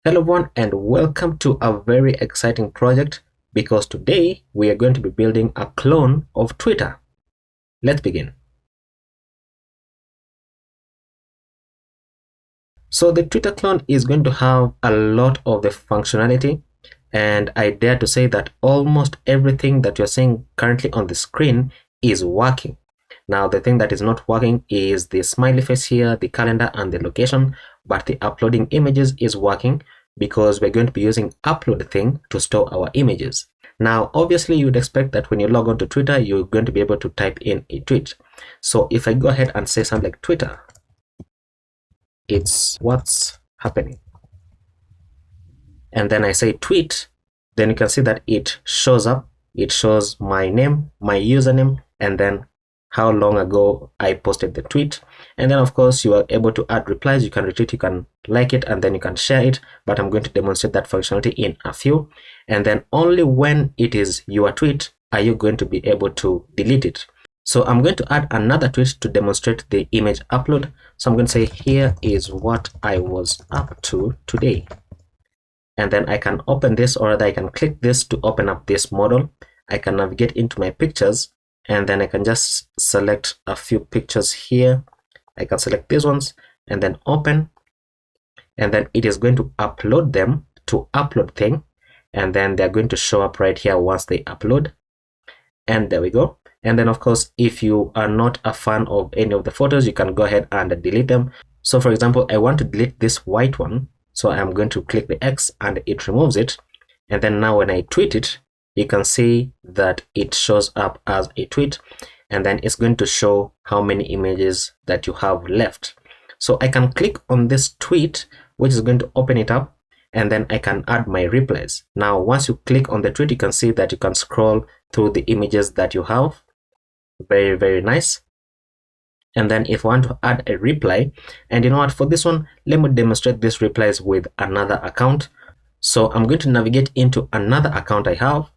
Hello everyone and welcome to a very exciting project because today we are going to be building a clone of Twitter. Let's begin. So the Twitter clone is going to have a lot of the functionality, and I dare to say that almost everything that you're seeing currently on the screen is working. Now the thing that is not working is the smiley face here, the calendar and the location, but the uploading images is working because we're going to be using upload thing to store our images. Now obviously you'd expect that when you log on to Twitter you're going to be able to type in a tweet. So if I go ahead and say something like Twitter, it's what's happening, and then I say tweet, then you can see that it shows up. It shows my name, my username, and then how long ago I posted the tweet. And then of course you are able to add replies. You can retweet, you can like it, and then you can share it, but I'm going to demonstrate that functionality in a few. And then only when it is your tweet are you going to be able to delete it. So I'm going to add another tweet to demonstrate the image upload. So I'm going to say here is what I was up to today, and then I can open this, or rather I can click this to open up this model. I can navigate into my pictures, and then I can just select a few pictures here. I can select these ones and then open, and then it is going to upload them to upload thing, and then they're going to show up right here once they upload. And there we go. And then of course if you are not a fan of any of the photos, you can go ahead and delete them. So for example, I want to delete this white one, so I'm going to click the X and it removes it. And then now when I tweet it, you can see that it shows up as a tweet, and then it's going to show how many images that you have left. So I can click on this tweet, which is going to open it up, and then I can add my replies. Now once you click on the tweet, you can see that you can scroll through the images that you have. Very nice. And then if I want to add a reply, and you know what, for this one, let me demonstrate these replies with another account. So I'm going to navigate into another account I have,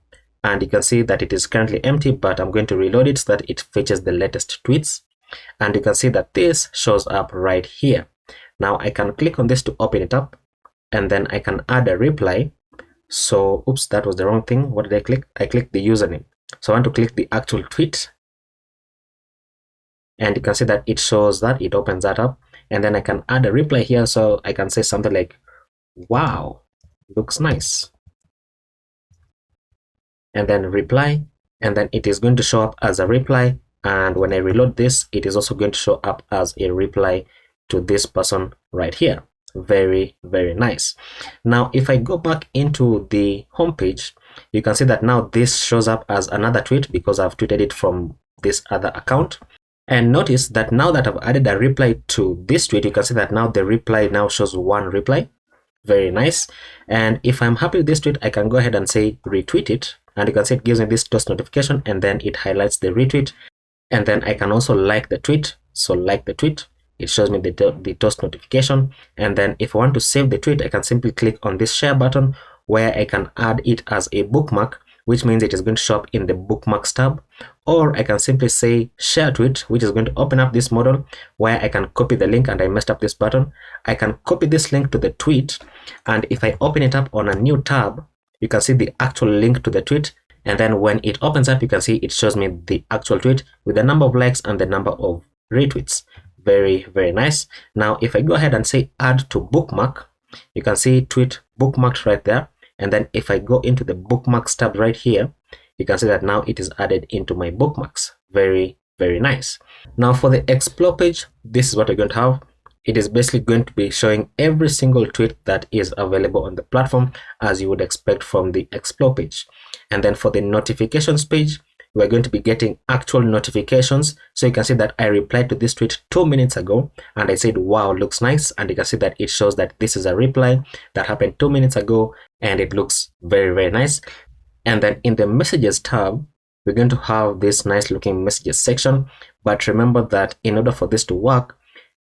and you can see that it is currently empty, but I'm going to reload it so that it fetches the latest tweets. And you can see that this shows up right here. Now I can click on this to open it up, and then I can add a reply. So oops, that was the wrong thing. What did I click? I clicked the username. So I want to click the actual tweet, and you can see that it shows that, it opens that up, and then I can add a reply here. So I can say something like, wow, looks nice, and then reply, and then it is going to show up as a reply. And when I reload this, it is also going to show up as a reply to this person right here. Very nice. Now if I go back into the home page, you can see that now this shows up as another tweet because I've tweeted it from this other account. And notice that now that I've added a reply to this tweet, you can see that now the reply now shows one reply. Very nice. And if I'm happy with this tweet, I can go ahead and say retweet it, and you can see it gives me this toast notification, and then it highlights the retweet. And then I can also like the tweet. So like the tweet, it shows me the toast notification. And then if I want to save the tweet, I can simply click on this share button, where I can add it as a bookmark, which means it is going to show up in the bookmarks tab. Or I can simply say share tweet, which is going to open up this model where I can copy the link, and I messed up this button. I can copy this link to the tweet, and if I open it up on a new tab, you can see the actual link to the tweet. And then when it opens up, you can see it shows me the actual tweet with the number of likes and the number of retweets. Very nice. Now if I go ahead and say add to bookmark, you can see tweet bookmarked right there. And then if I go into the bookmarks tab right here, you can see that now it is added into my bookmarks. Very nice. Now for the explore page, this is what we're going to have. It is basically going to be showing every single tweet that is available on the platform, as you would expect from the explore page. And then for the notifications page, we're going to be getting actual notifications. So you can see that I replied to this tweet 2 minutes ago, and I said, wow, looks nice. And you can see that it shows that this is a reply that happened 2 minutes ago, and it looks very nice. And then in the messages tab, we're going to have this nice looking messages section. But remember that in order for this to work,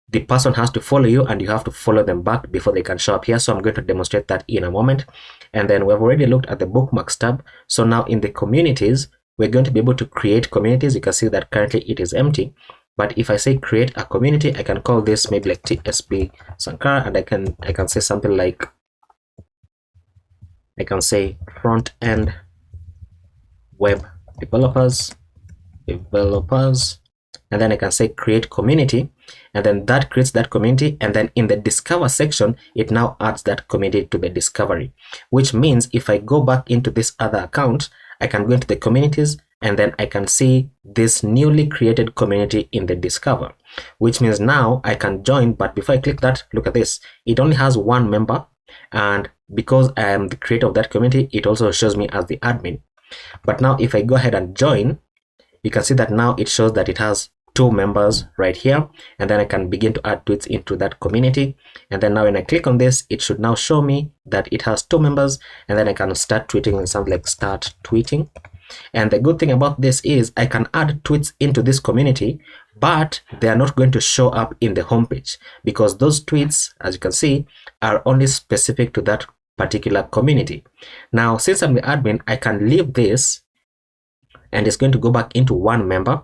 the person has to follow you, and you have to follow them back before they can show up here. So I'm going to demonstrate that in a moment. And then we've already looked at the bookmarks tab. So now in the communities, we're going to be able to create communities. You can see that currently it is empty, but if I say create a community, I can call this maybe like TsbSankara, and I can say something like I can say front-end web developers, and then I can say create community, and then that creates that community, and then in the discover section it now adds that community to the discovery, which means if I go back into this other account, I can go into the communities, and then I can see this newly created community in the discover, which means now I can join. But before I click that, look at this, it only has one member, and because I am the creator of that community, it also shows me as the admin. But now if I go ahead and join, you can see that now it shows that it has 2 members right here, and then I can begin to add tweets into that community. And then now when I click on this, it should now show me that it has 2 members, and then I can start tweeting and something like start tweeting. And the good thing about this is I can add tweets into this community, but they are not going to show up in the homepage, because those tweets, as you can see, are only specific to that particular community. Now, since I'm the admin, I can leave this, and it's going to go back into one member.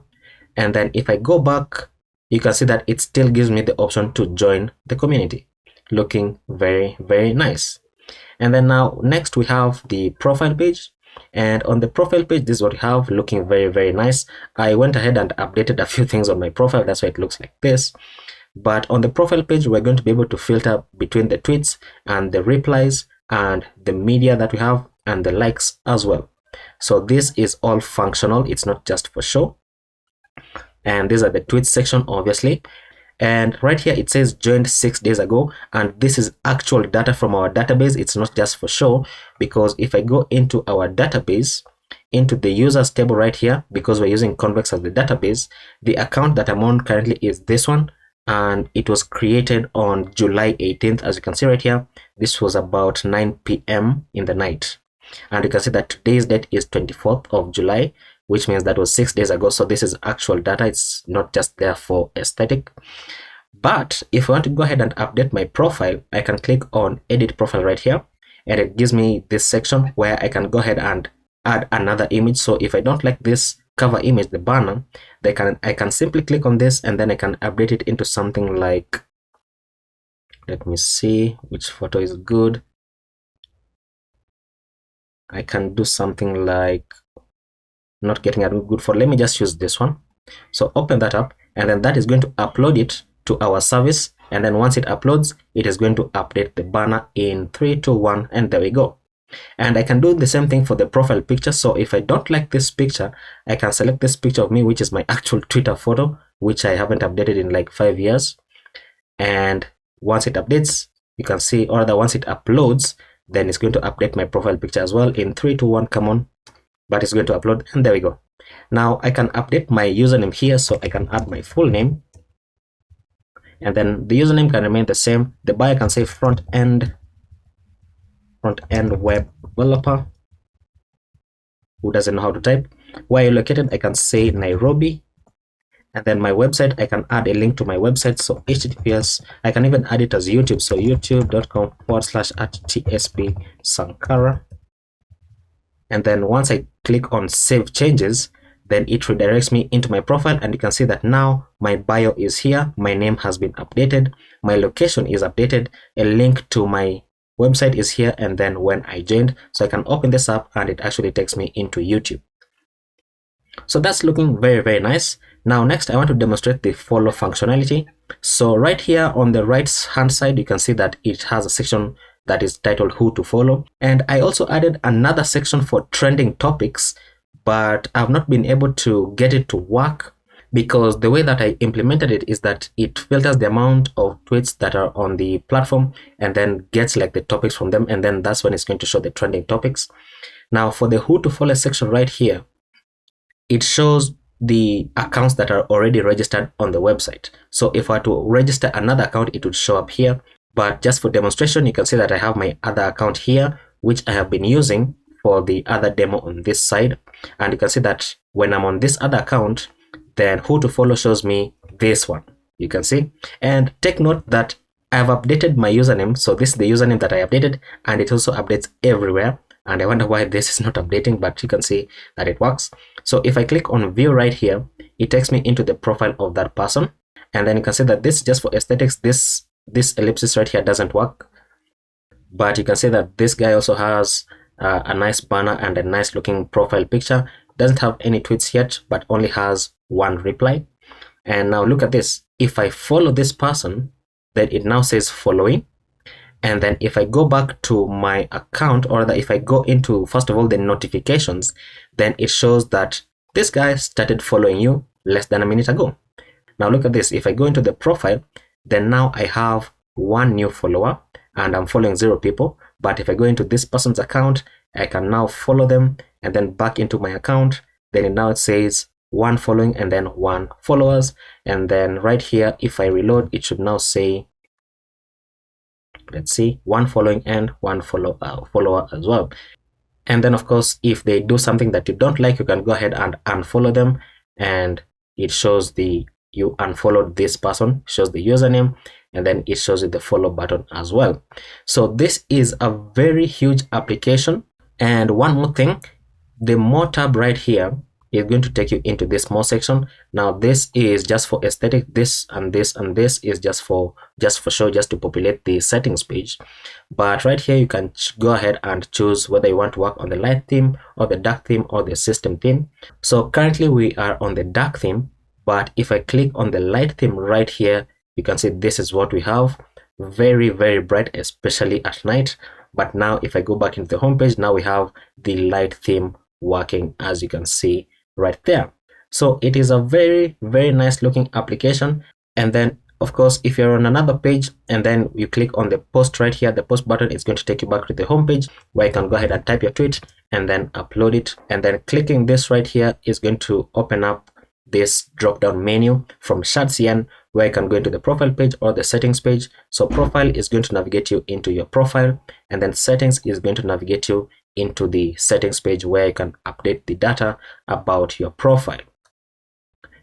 And then if I go back, you can see that it still gives me the option to join the community. Looking very, very nice. And then now next we have the profile page. And on the profile page, this is what we have, looking very, very nice. I went ahead and updated a few things on my profile. That's why it looks like this. But on the profile page, we're going to be able to filter between the tweets and the replies and the media that we have and the likes as well. So this is all functional. It's not just for show. And these are the tweets section, obviously. And right here it says joined 6 days ago, and this is actual data from our database. It's not just for show, because if I go into our database, into the users table right here, because we're using Convex as the database, the account that I'm on currently is this one, and it was created on July 18th. As you can see right here, this was about 9 p.m. in the night, and you can see that today's date is 24th of July, which means that was 6 days ago. So this is actual data. It's not just there for aesthetic. But if I want to go ahead and update my profile, I can click on edit profile right here, and it gives me this section where I can go ahead and add another image. So if I don't like this cover image, the banner, I can simply click on this, and then I can update it into something like, let me see which photo is good. I can do something like, not getting a good photo. Let me just use this one. So open that up, and then that is going to upload it to our service. And then once it uploads, it is going to update the banner in 3, 2, 1, and there we go. And I can do the same thing for the profile picture. So if I don't like this picture, I can select this picture of me, which is my actual Twitter photo, which I haven't updated in like 5 years. And once it updates, you can see, or rather once it uploads, then it's going to update my profile picture as well in 3, 2, 1, come on. But it's going to upload, and there we go. Now I can update my username here, so I can add my full name, and then the username can remain the same. The bio can say front end web developer who doesn't know how to type. Where you're located, I can say Nairobi, and then my website, I can add a link to my website. So HTTPS, I can even add it as YouTube, so youtube.com/@TsbSankara. And then once I click on save changes, then it redirects me into my profile, and you can see that now my bio is here, my name has been updated, my location is updated, a link to my website is here, and then when I joined, so I can open this up and it actually takes me into YouTube. So that's looking very, very nice. Now next I want to demonstrate the follow functionality. So right here on the right hand side, you can see that it has a section that is titled who to follow, and I also added another section for trending topics, but I've not been able to get it to work, because the way that I implemented it is that it filters the amount of tweets that are on the platform and then gets like the topics from them, and then that's when it's going to show the trending topics. Now for the who to follow section right here, it shows the accounts that are already registered on the website. So if I were to register another account, it would show up here. But just for demonstration, you can see that I have my other account here, which I have been using for the other demo on this side. And you can see that when I'm on this other account, then who to follow shows me this one, you can see. And take note that I've updated my username. So this is the username that I updated, and it also updates everywhere. And I wonder why this is not updating, but you can see that it works. So if I click on view right here, it takes me into the profile of that person. And then you can see that this is just for aesthetics. This ellipsis right here doesn't work. But you can see that this guy also has a nice banner and a nice looking profile picture. Doesn't have any tweets yet, but only has one reply. And now look at this. If I follow this person, then it now says following. And then if I go back to my account, or that if I go into, first of all, the notifications, then it shows that this guy started following you less than a minute ago. Now look at this. If I go into the profile, then now I have one new follower and I'm following 0 people. But if I go into this person's account, I can now follow them and then back into my account. Then now it says 1 following and then 1 followers. And then right here, if I reload, it should now say, let's see, 1 following and 1 follower as well. And then of course, if they do something that you don't like, you can go ahead and unfollow them, and it shows you unfollowed this person, shows the username, and then it shows you the follow button as well. So this is a very huge application. And one more thing, the more tab right here is going to take you into this more section. Now this is just for aesthetic. This and this and this is just for show, just to populate the settings page. But right here you can go ahead and choose whether you want to work on the light theme or the dark theme or the system theme. So currently we are on the dark theme, but if I click on the light theme right here, you can see this is what we have. Very, very bright, especially at night. But now if I go back into the home page, now we have the light theme working, as you can see right there. So it is a very, very nice looking application. And then of course, if you're on another page and then you click on the post right here, the post button is going to take you back to the home page where you can go ahead and type your tweet and then upload it. And then clicking this right here is going to open up this drop down menu from TsbSankara, where you can go into the profile page or the settings page. So profile is going to navigate you into your profile, and then settings is going to navigate you into the settings page where you can update the data about your profile.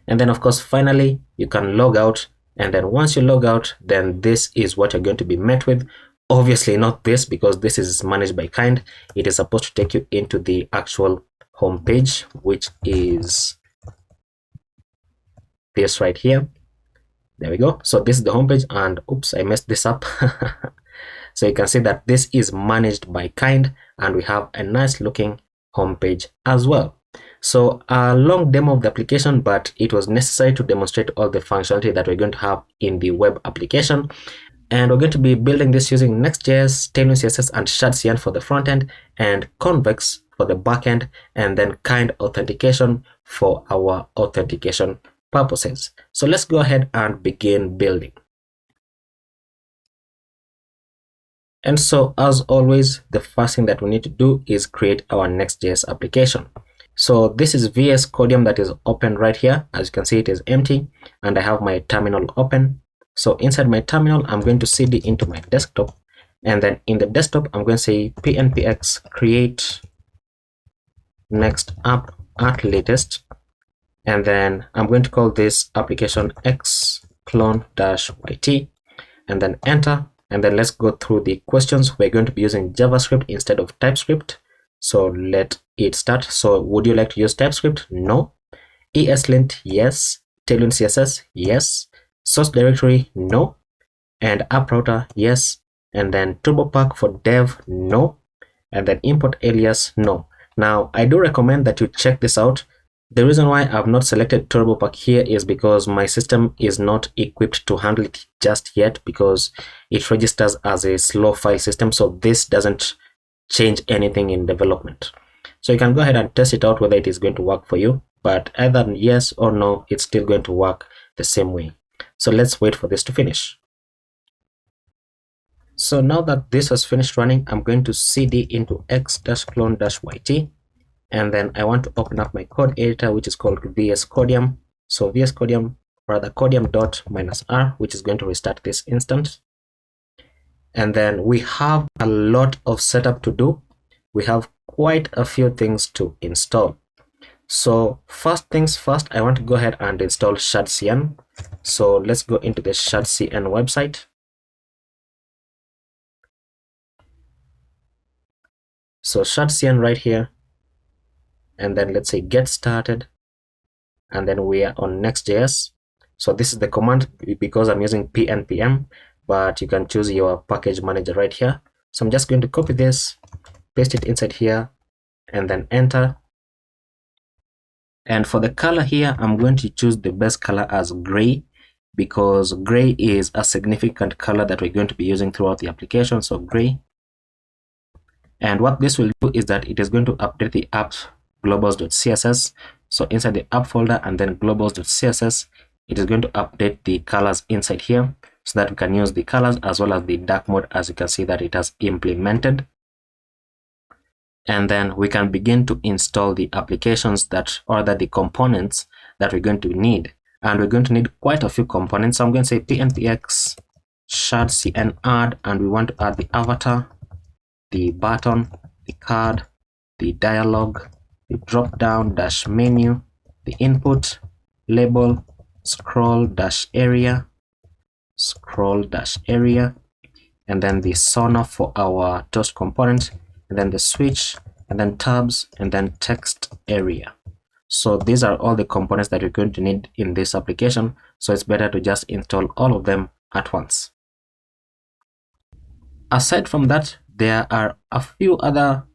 And then of course, finally, you can log out. And then once you log out, then this is what you're going to be met with. Obviously not this, because this is managed by Kind. It is supposed to take you into the actual home page, which is this right here. There we go. So this is the home page, and oops, I messed this up. So you can see that this is managed by Kind, and we have a nice looking home page as well. So a long demo of the application, but it was necessary to demonstrate all the functionality that we're going to have in the web application. And we're going to be building this using Next.js, Tailwind CSS, and TsbSankara for the front end, and Convex for the back end, and then Kind authentication for our authentication purposes. So let's go ahead and begin building. And so as always, the first thing that we need to do is create our Next.js application. So this is VS Codium that is open right here. As you can see, it is empty, and I have my terminal open. So inside my terminal, I'm going to cd into my desktop, and then in the desktop, I'm going to say pnpx create next app at latest, and then I'm going to call this application x clone-yt, and then enter. And then let's go through the questions. We're going to be using JavaScript instead of TypeScript. So let it start. So would you like to use TypeScript? No. ESLint? Yes. Tailwind CSS? Yes. Source directory? No. And app router? Yes. And then TurboPack for dev? No. And then import alias? No. Now I do recommend that you check this out. The reason why I've not selected TurboPack here is because my system is not equipped to handle it just yet, because it registers as a slow file system. So this doesn't change anything in development. So you can go ahead and test it out whether it is going to work for you, but either yes or no, it's still going to work the same way. So let's wait for this to finish. So now that this has finished running, I'm going to cd into x-clone-yt, and then I want to open up my code editor, which is called VS Codium. So VS Codium, rather codium.-r, which is going to restart this instance. And then we have a lot of setup to do. We have quite a few things to install. So first things first, I want to go ahead and install TsbSankara. So let's go into the TsbSankara website. So TsbSankara right here. And then let's say get started. And then we are on Next.js. So this is the command because I'm using pnpm, but you can choose your package manager right here. So I'm just going to copy this, paste it inside here, and then enter. And for the color here, I'm going to choose the best color as gray, because gray is a significant color that we're going to be using throughout the application. So gray. And what this will do is that it is going to update the app globals.css. So inside the app folder and then globals.css, it is going to update the colors inside here so that we can use the colors as well as the dark mode, as you can see that it has implemented. And then we can begin to install the applications the components that we're going to need. And we're going to need quite a few components. So I'm going to say pnpx shard cn add, and we want to add the avatar, the button, the card, the dialog, the drop down dash menu, the input, label, scroll dash area, and then the sonar for our toast component, and then the switch, and then tabs, and then text area. So these are all the components that you're going to need in this application. So it's better to just install all of them at once. Aside from that, there are a few other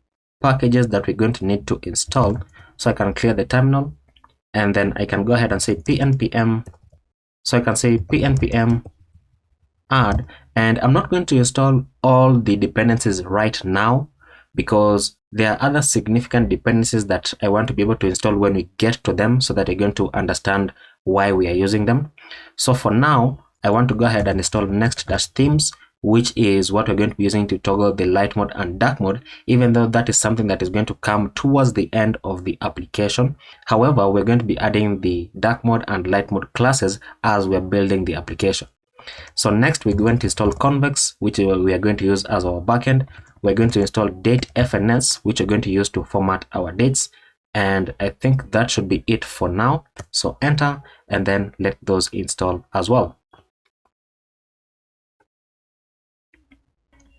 packages that we're going to need to install. So I can clear the terminal, and then I can go ahead and say pnpm. So I can say pnpm add, and I'm not going to install all the dependencies right now, because there are other significant dependencies that I want to be able to install when we get to them, so that you're going to understand why we are using them. So for now, I want to go ahead and install next-themes, which is what we're going to be using to toggle the light mode and dark mode, even though that is something that is going to come towards the end of the application. However, we're going to be adding the dark mode and light mode classes as we're building the application. So next, we're going to install convex, which we are going to use as our backend. We're going to install datefns, which we're going to use to format our dates. And I think that should be it for now. So enter, and then let those install as well.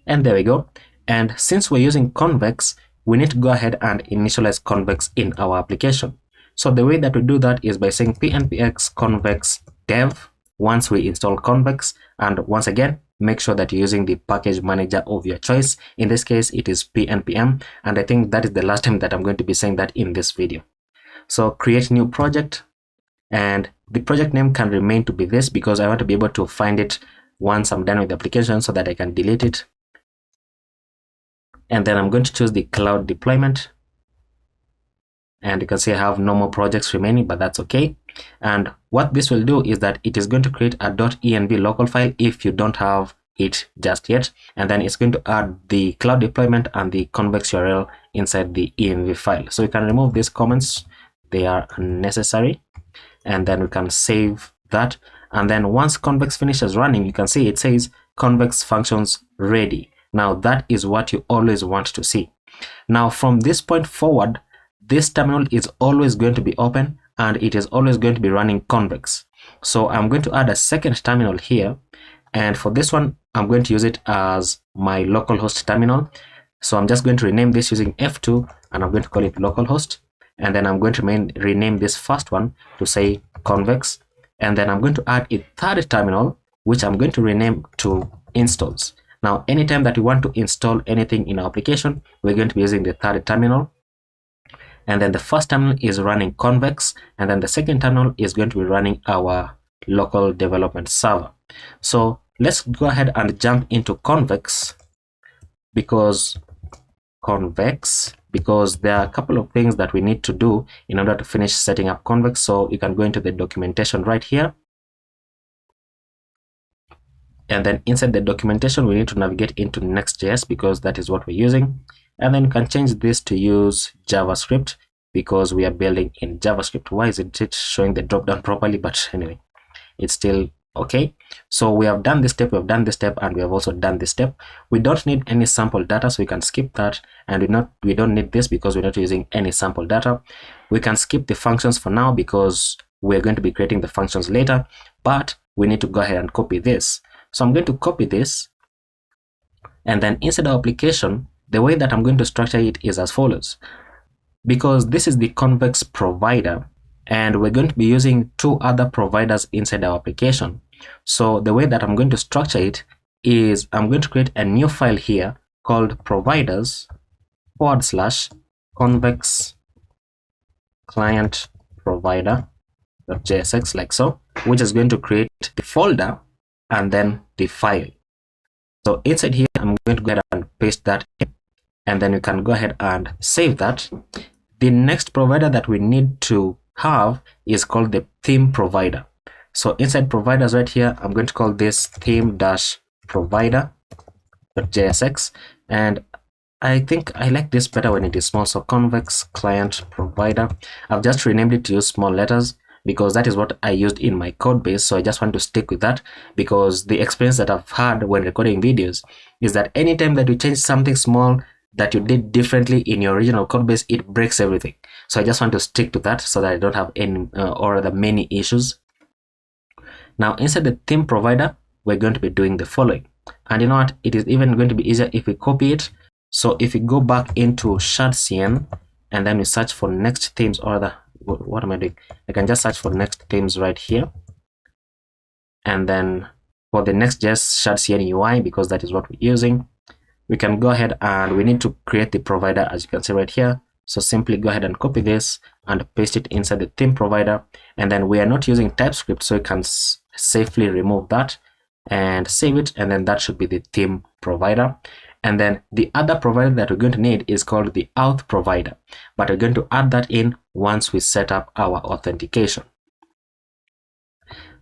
And there we go. And since we're using convex, we need to go ahead and initialize convex in our application. So the way that we do that is by saying pnpx convex dev once we install convex, and once again, make sure that you're using the package manager of your choice. In this case, it is pnpm, and I think that is the last time that I'm going to be saying that in this video. So create new project, and the project name can remain to be this, because I want to be able to find it once I'm done with the application so that I can delete it. And then I'm going to choose the cloud deployment, and you can see I have no more projects remaining, but that's okay. And what this will do is that it is going to create a .env local file if you don't have it just yet, and then it's going to add the cloud deployment and the convex URL inside the env file. So we can remove these comments, they are unnecessary, and then we can save that. And then once convex finishes running, you can see it says convex functions ready. Now that is what you always want to see. Now from this point forward, this terminal is always going to be open, and it is always going to be running convex. So I'm going to add a second terminal here, and for this one, I'm going to use it as my localhost terminal. So I'm just going to rename this using F2, and I'm going to call it localhost. And then I'm going to rename this first one to say convex. And then I'm going to add a third terminal, which I'm going to rename to installs. Now, anytime that we want to install anything in our application, we're going to be using the third terminal. And then the first terminal is running convex, and then the second terminal is going to be running our local development server. So let's go ahead and jump into convex, because there are a couple of things that we need to do in order to finish setting up convex. So you can go into the documentation right here, and then inside the documentation we need to navigate into Next.js, because that is what we're using. And then you can change this to use JavaScript, because we are building in JavaScript. Why isn't it showing the drop down properly? But anyway, it's still okay. So we have done this step, and we have also done this step. We don't need any sample data, so we can skip that. And we don't need this because we're not using any sample data. We can skip the functions for now because we're going to be creating the functions later, but we need to go ahead and copy this. So I'm going to copy this, and then inside our application, the way that I'm going to structure it is as follows. Because this is the convex provider, and we're going to be using two other providers inside our application. So the way that I'm going to structure it is I'm going to create a new file here called providers / convex client provider.jsx, like so, which is going to create the folder and then the file. So inside here, I'm going to go ahead and paste that in, and then you can go ahead and save that. The next provider that we need to have is called the theme provider. So inside providers right here, I'm going to call this theme-provider.jsx, and I think I like this better when it is small. So convex client provider. I've just renamed it to use small letters because that is what I used in my code base. So I just want to stick with that because the experience that I've had when recording videos is that anytime that you change something small that you did differently in your original code base, it breaks everything. So I just want to stick to that so that I don't have any or the many issues. Now inside the theme provider, we're going to be doing the following. And you know what? It is even going to be easier if we copy it. So if we go back into TsbSankara and then we search for next themes, or the what am I doing? I can just search for next themes right here. And then for the next TsbSankara UI, because that is what we're using, we can go ahead and we need to create the provider, as you can see right here. So simply go ahead and copy this and paste it inside the theme provider. And then we are not using TypeScript, so you can safely remove that and save it. And then that should be the theme provider. And then the other provider that we're going to need is called the auth provider, but we're going to add that in once we set up our authentication.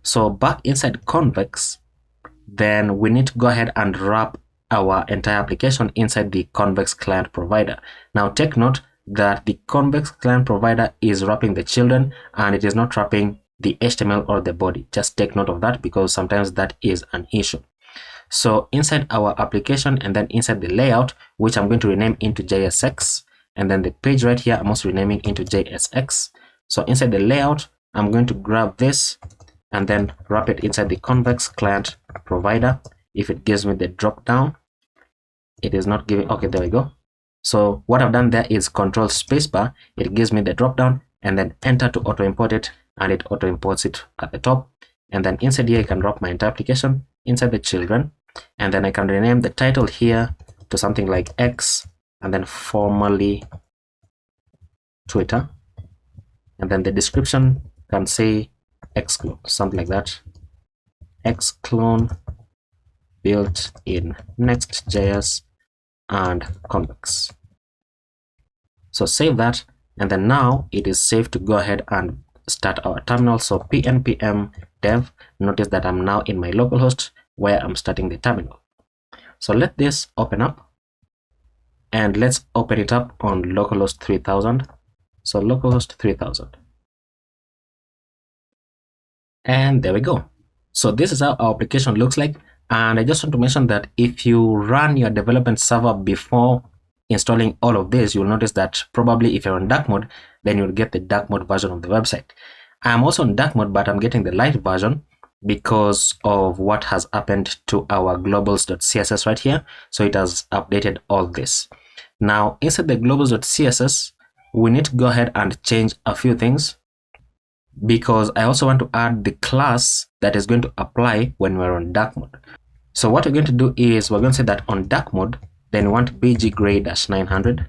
So back inside Convex, then we need to go ahead and wrap our entire application inside the Convex client provider. Now take note that the Convex client provider is wrapping the children and it is not wrapping the HTML or the body. Just take note of that because sometimes that is an issue. So inside our application and then inside the layout, which I'm going to rename into JSX, and then the page right here, I'm also renaming into JSX. So inside the layout, I'm going to grab this and then wrap it inside the Convex client provider. If it gives me the drop down, it is not giving. Okay, there we go. So what I've done there is Control Spacebar. It gives me the drop down and then enter to auto import it, and it auto imports it at the top. And then inside here, I can wrap my entire application inside the children. And then I can rename the title here to something like X and then formerly Twitter. And then the description can say Xclone, something like that. Xclone built in Next.js and Convex. So save that. And then now it is safe to go ahead and start our terminal. So pnpm dev. Notice that I'm now in my localhost where I'm starting the terminal. So let this open up and let's open it up on localhost 3000. So localhost 3000. And there we go. So this is how our application looks like. And I just want to mention that if you run your development server before installing all of this, you'll notice that probably if you're on dark mode, then you'll get the dark mode version of the website. I'm also on dark mode, but I'm getting the light version because of what has happened to our globals.css right here. So it has updated all this. Now inside the globals.css, we need to go ahead and change a few things because I also want to add the class that is going to apply when we're on dark mode. So what we're going to do is we're going to say that on dark mode, then we want bggray-900,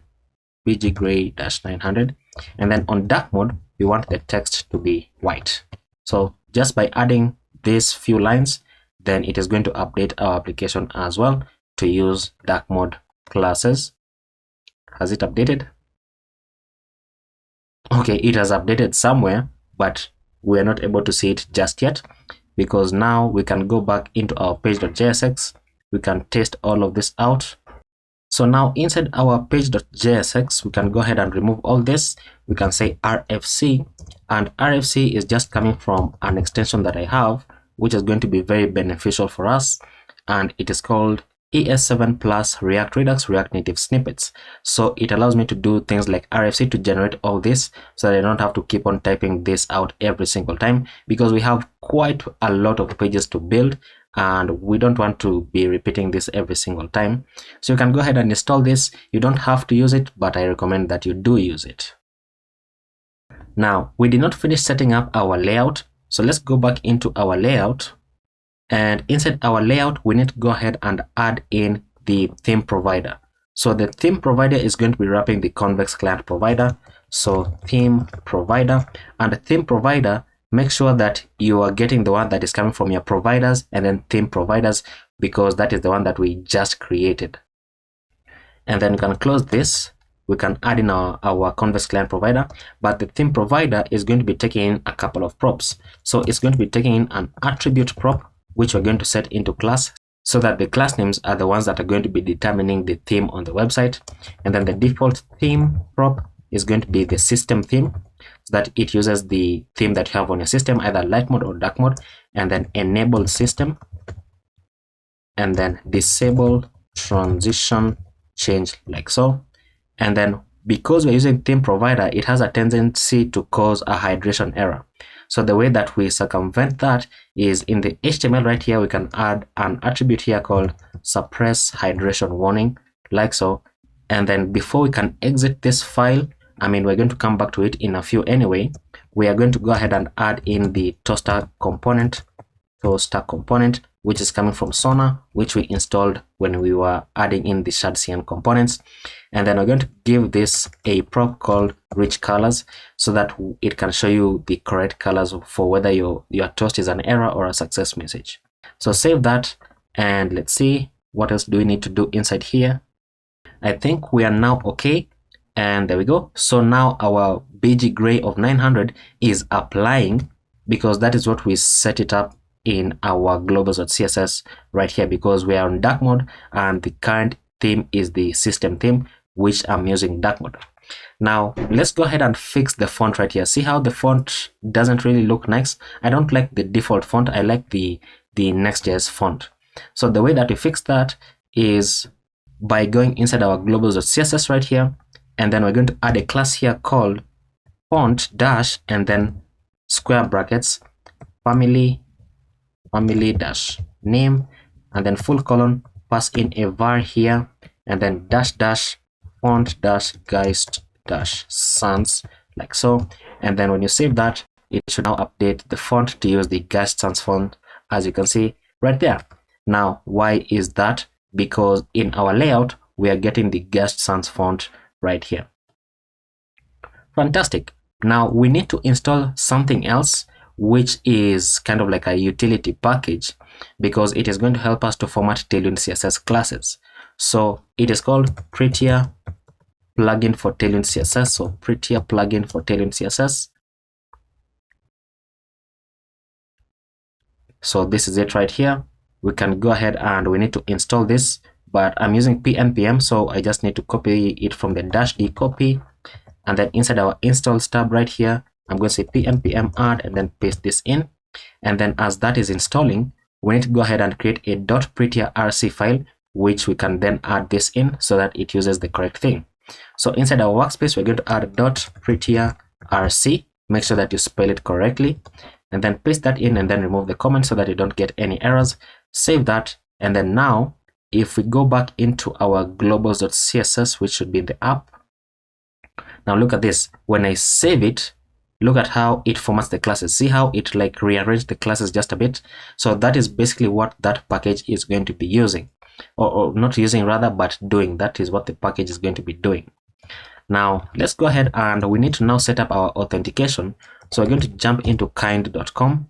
bggray-900, and then on dark mode, we want the text to be white. So just by adding these few lines, then it is going to update our application as well to use dark mode classes. Has it updated? Okay, it has updated somewhere, but we are not able to see it just yet because now we can go back into our page.jsx. We can test all of this out. So now inside our page.jsx, we can go ahead and remove all this. We can say RFC, and RFC is just coming from an extension that I have, which is going to be very beneficial for us. And it is called ES7 Plus React Redux React Native Snippets. So it allows me to do things like RFC to generate all this so that I don't have to keep on typing this out every single time because we have quite a lot of pages to build and we don't want to be repeating this every single time. So you can go ahead and install this. You don't have to use it, but I recommend that you do use it. Now, we did not finish setting up our layout. So let's go back into our layout. And inside our layout, we need to go ahead and add in the theme provider. So the theme provider is going to be wrapping the convex client provider. So theme provider, and the theme provider, make sure that you are getting the one that is coming from your providers and then theme providers, because that is the one that we just created. And then you can close this. We can add in our convex client provider, but the theme provider is going to be taking in a couple of props. So it's going to be taking in an attribute prop, which we're going to set into class, so that the class names are the ones that are going to be determining the theme on the website. And then the default theme prop is going to be the system theme, so that it uses the theme that you have on your system, either light mode or dark mode. And then enable system, and then disable transition change, like so. And then because we're using theme provider, it has a tendency to cause a hydration error. So the way that we circumvent that is in the HTML right here, we can add an attribute here called suppress hydration warning, like so. And then before we can exit this file, we're going to come back to it in a few anyway, we are going to go ahead and add in the toaster component, which is coming from Sona, which we installed when we were adding in the TsbSankara components. And then we're going to give this a prop called rich colors, so that it can show you the correct colors for whether your toast is an error or a success message. So save that, and let's see what else do we need to do inside here. I think we are now okay, and there we go. So now our BG gray of 900 is applying, because that is what we set it up in our globals.css right here, because we are on dark mode and the current theme is the system theme, which I'm using dark mode. Now let's go ahead and fix the font right here. See how the font doesn't really look nice? I don't like the default font. I like the Next.js font. So the way that we fix that is by going inside our globals.css right here, and then we're going to add a class here called font dash and then square brackets family dash name, and then full colon, pass in a var here, and then dash dash font dash geist dash sans, like so. And then when you save that, it should now update the font to use the geist sans font, as you can see right there. Now why is that? Because in our layout we are getting the geist sans font right here. Fantastic. Now we need to install something else, which is kind of like a utility package, because it is going to help us to format Tailwind CSS classes. So it is called Prettier plugin for Tailwind CSS. So Prettier plugin for Tailwind CSS. So this is it right here. We can go ahead and we need to install this, but I'm using pnpm, so I just need to copy it from the -d copy, and then inside our installs tab right here, I'm going to say pnpm add and then paste this in. And then as that is installing, we need to go ahead and create a .prettierrc file, which we can then add this in so that it uses the correct thing. So inside our workspace, we're going to add .prettierrc. Make sure that you spell it correctly, and then paste that in, and then remove the comment so that you don't get any errors. Save that, and then now if we go back into our globals.css, which should be in the app. Now look at this. When I save it, look at how it formats the classes. See how it like rearranged the classes just a bit? So that is basically what that package is going to be using, or not using rather, but doing. That is what the package is going to be doing. Now let's go ahead and we need to now set up our authentication. So we're going to jump into kind.com,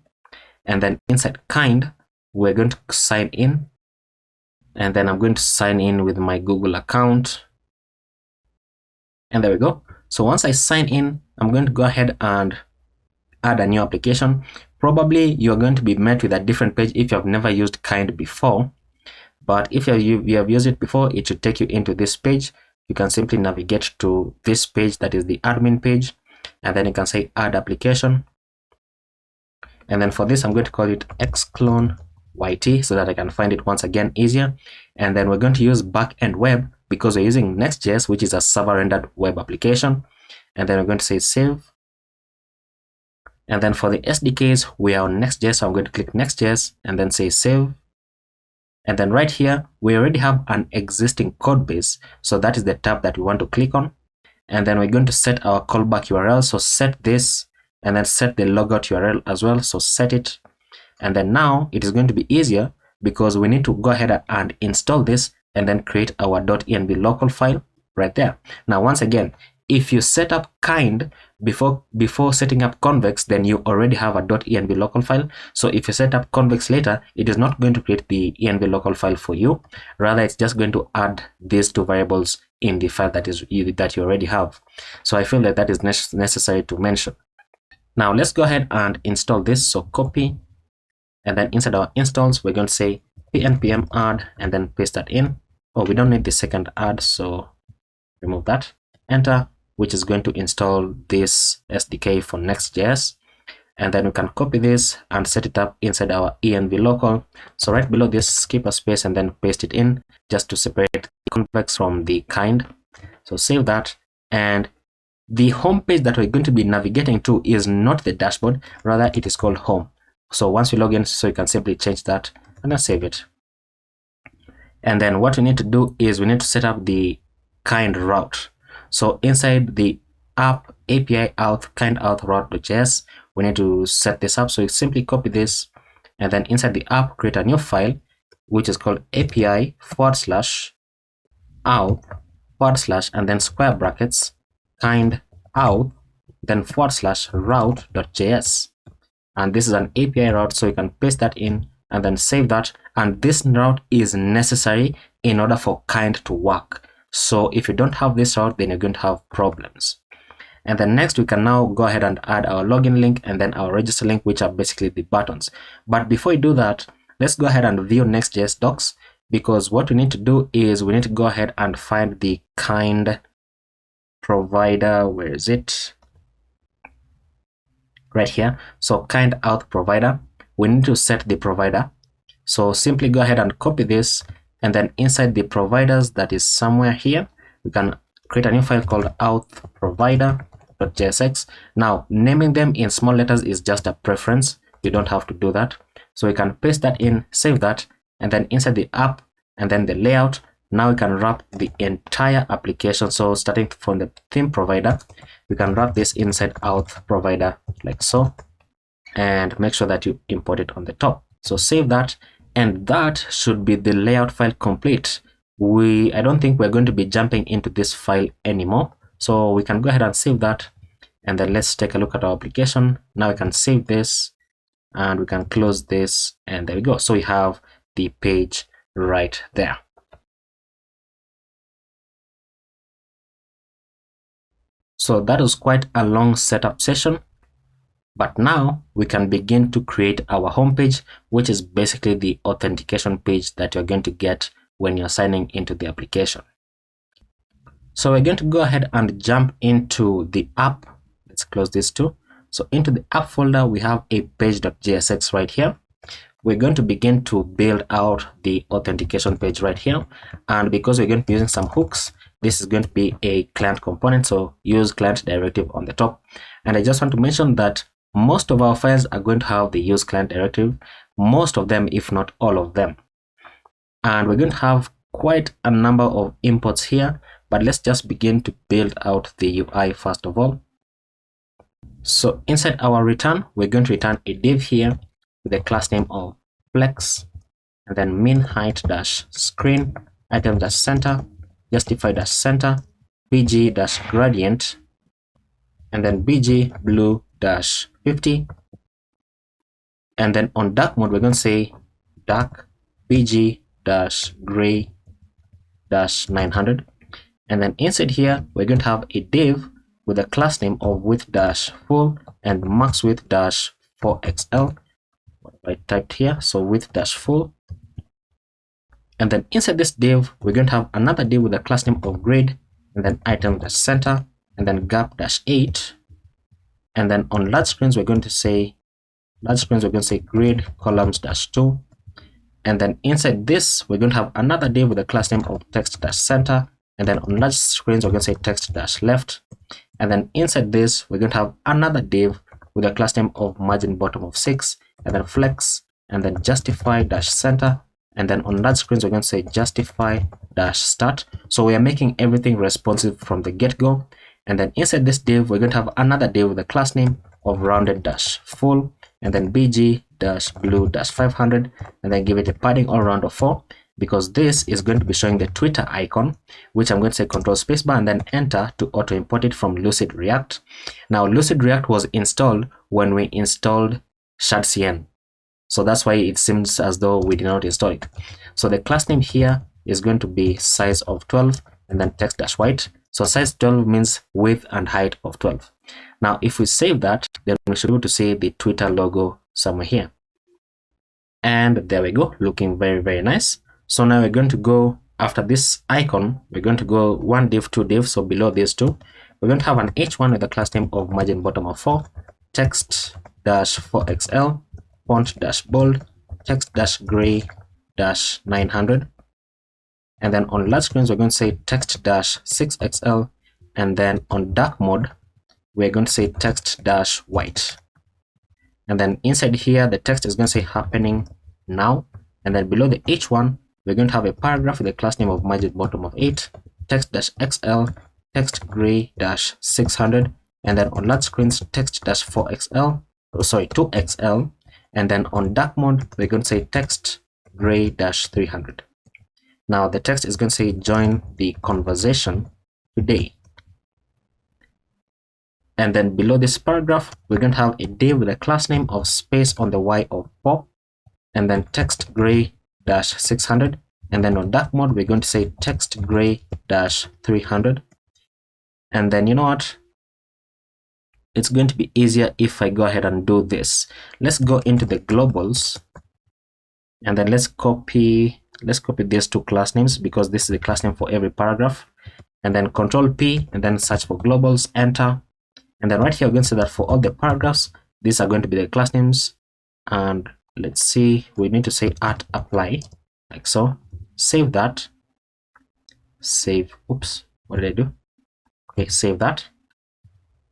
and then inside kind, we're going to sign in, and then I'm going to sign in with my Google account. And there we go. So once I sign in, I'm going to go ahead and add a new application. Probably you're going to be met with a different page if you have never used Kind before. But if you have used it before, it should take you into this page. You can simply navigate to this page, that is the admin page, and then you can say add application. And then for this, I'm going to call it xclone YT so that I can find it once again easier. And then we're going to use backend web because we're using Next.js, which is a server rendered web application. And then we're going to say save. And then for the SDKs, we are on Next.js, so I'm going to click Next.js and then say save. And then right here, we already have an existing code base. So that is the tab that we want to click on. And then we're going to set our callback URL. So set this, and then set the logout URL as well. So set it. And then now it is going to be easier because we need to go ahead and install this and then create our .env local file right there. Now, once again, if you set up kind before setting up convex, then you already have a .env local file. So if you set up convex later, it is not going to create the env local file for you. Rather, it's just going to add these two variables in the file that you already have. So I feel that that is necessary to mention. Now let's go ahead and install this. So copy, and then inside our installs, we're going to say pnpm add, and then paste that in. Oh, we don't need the second add, so remove that. Enter, which is going to install this SDK for Next.js. And then we can copy this and set it up inside our env local. So right below this, skip a space and then paste it in, just to separate the convex from the kind. So save that. And the home page that we're going to be navigating to is not the dashboard, rather it is called home. So once we log in, so you can simply change that and then save it. And then what we need to do is we need to set up the kind route. So inside the app API auth kind auth route.js, we need to set this up. So you simply copy this, and then inside the app, create a new file, which is called API /auth/ and then square brackets kind auth, then /route.js. And this is an API route, so you can paste that in and then save that. And this route is necessary in order for kind to work. So if you don't have this route, then you're going to have problems. And then next, we can now go ahead and add our login link and then our register link, which are basically the buttons. But before we do that, let's go ahead and view Next.js docs, because what we need to do is we need to go ahead and find the kind provider. Where is it? Right here. So kind auth provider, we need to set the provider. So simply go ahead and copy this, and then inside the providers, that is somewhere here, we can create a new file called auth provider.jsx. Now, naming them in small letters is just a preference. You don't have to do that. So we can paste that in, save that, and then inside the app and then the layout, now we can wrap the entire application. So starting from the theme provider, we can wrap this inside auth provider like so, and make sure that you import it on the top. So save that, and that should be the layout file complete. I don't think we're going to be jumping into this file anymore. So we can go ahead and save that, and then let's take a look at our application. Now we can save this and we can close this, and there we go. So we have the page right there. So that was quite a long setup session, but now we can begin to create our homepage, which is basically the authentication page that you're going to get when you're signing into the application. So we're going to go ahead and jump into the app. Let's close this too. So into the app folder, we have a page.jsx right here. We're going to begin to build out the authentication page right here. And because we're going to be using some hooks, this is going to be a client component. So use client directive on the top. And I just want to mention that most of our files are going to have the use client directive, most of them, if not all of them. And we're going to have quite a number of imports here, but let's just begin to build out the UI first of all. So inside our return, we're going to return a div here with a class name of flex, and then min height dash screen, item dash center, justify dash center, bg dash gradient, and then bg blue dash 50. And then on dark mode, we're going to say dark bg dash gray dash 900. And then inside here, we're going to have a div with a class name of width dash full and max width dash 4xl. What I typed here, so width dash full. And then inside this div, we're going to have another div with a class name of grid, and then item dash center, and then gap dash 8. And then on large screens, we're going to say grid columns dash 2. And then inside this, we're going to have another div with a class name of text dash center. And then on large screens, we're going to say text dash left. And then inside this, we're going to have another div with a class name of margin bottom of 6, and then flex, and then justify dash center. And then on large screens, we're going to say justify dash start. So we are making everything responsive from the get-go. And then inside this div, we're going to have another div with a class name of rounded dash full, and then bg dash blue dash 500, and then give it a padding all around of 4. because this is going to be showing the Twitter icon, which I'm going to say Control Spacebar and then enter to auto import it from Lucid React. Now Lucid React was installed when we installed shardcn, so that's why it seems as though we did not install it. So the class name here is going to be size of 12 and then text-white. So size 12 means width and height of 12. Now if we save that, then we should be able to see the Twitter logo somewhere here. And there we go, looking very, very nice. So now we're going to go after this icon, we're going to go one div, two div. So below these two, we're going to have an h1 with a class name of margin bottom of 4, text-4xl, font-bold, text-gray-900. And then on large screens, we're going to say text-6xl. And then on dark mode, we're going to say text-white. And then inside here, the text is going to say happening now. And then below the h1, we're going to have a paragraph with a class name of margin bottom of 8, text-xl, text-gray-600. And then on large screens, text-4xl, sorry, 2xl. And then on dark mode, we're going to say text-gray-300. Now the text is going to say join the conversation today. And then below this paragraph, we're going to have a div with a class name of space on the y of 4, and then text-gray-600. And then on dark mode, we're going to say text-gray-300. And then you know what? It's going to be easier if I go ahead and do this. Let's go into the globals, and then let's copy these two class names, because this is the class name for every paragraph. And then Control P and then search for globals, enter. And then right here, we're going to say that for all the paragraphs, these are going to be the class names. And let's see, we need to say @apply, like so. Save that. Save. Oops, what did I do? Okay, save that.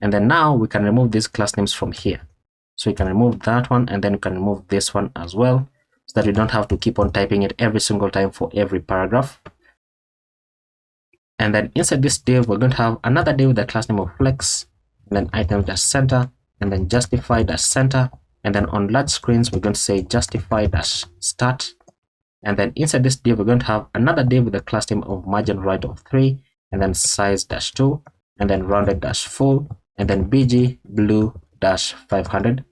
And then now we can remove these class names from here. So you can remove that one, and then you can remove this one as well, so that you don't have to keep on typing it every single time for every paragraph. And then inside this div, we're going to have another div with the class name of flex, and then item-center, and then justify-center. And then on large screens, we're going to say justify-start. And then inside this div, we're going to have another div with the class name of margin right of 3, and then size-2, and then rounded-full, and then bg blue-500.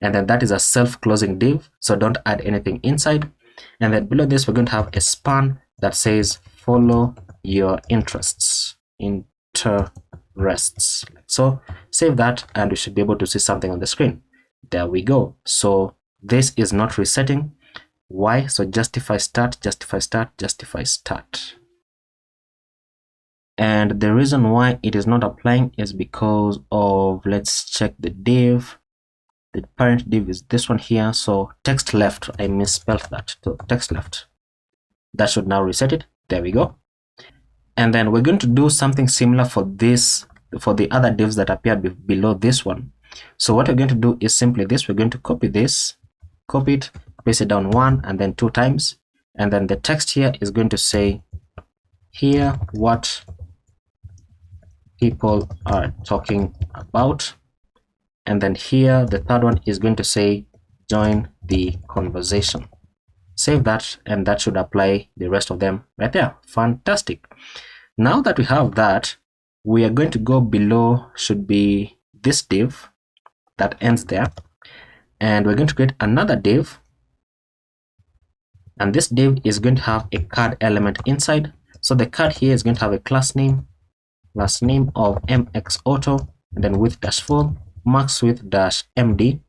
And then that is a self-closing div, so don't add anything inside. And then below this, we're going to have a span that says follow your interests. So save that, and we should be able to see something on the screen. There we go. So this is not resetting. Why? So justify start. And the reason why it is not applying is because of, let's check the div. The parent div is this one here. So text left, I misspelled that. So text left. That should now reset it. There we go. And then we're going to do something similar for this, for the other divs that appear below this one. So what we're going to do is simply this. We're going to copy this, copy it, paste it down 1 and then 2 times. And then the text here is going to say, here what people are talking about. And then here, the third one is going to say, join the conversation. Save that, and that should apply the rest of them right there. Fantastic. Now that we have that, we are going to go below, should be this div that ends there. And we're going to create another div. And this div is going to have a card element inside. So the card here is going to have a class name of mxauto, and then width-full, max width-md.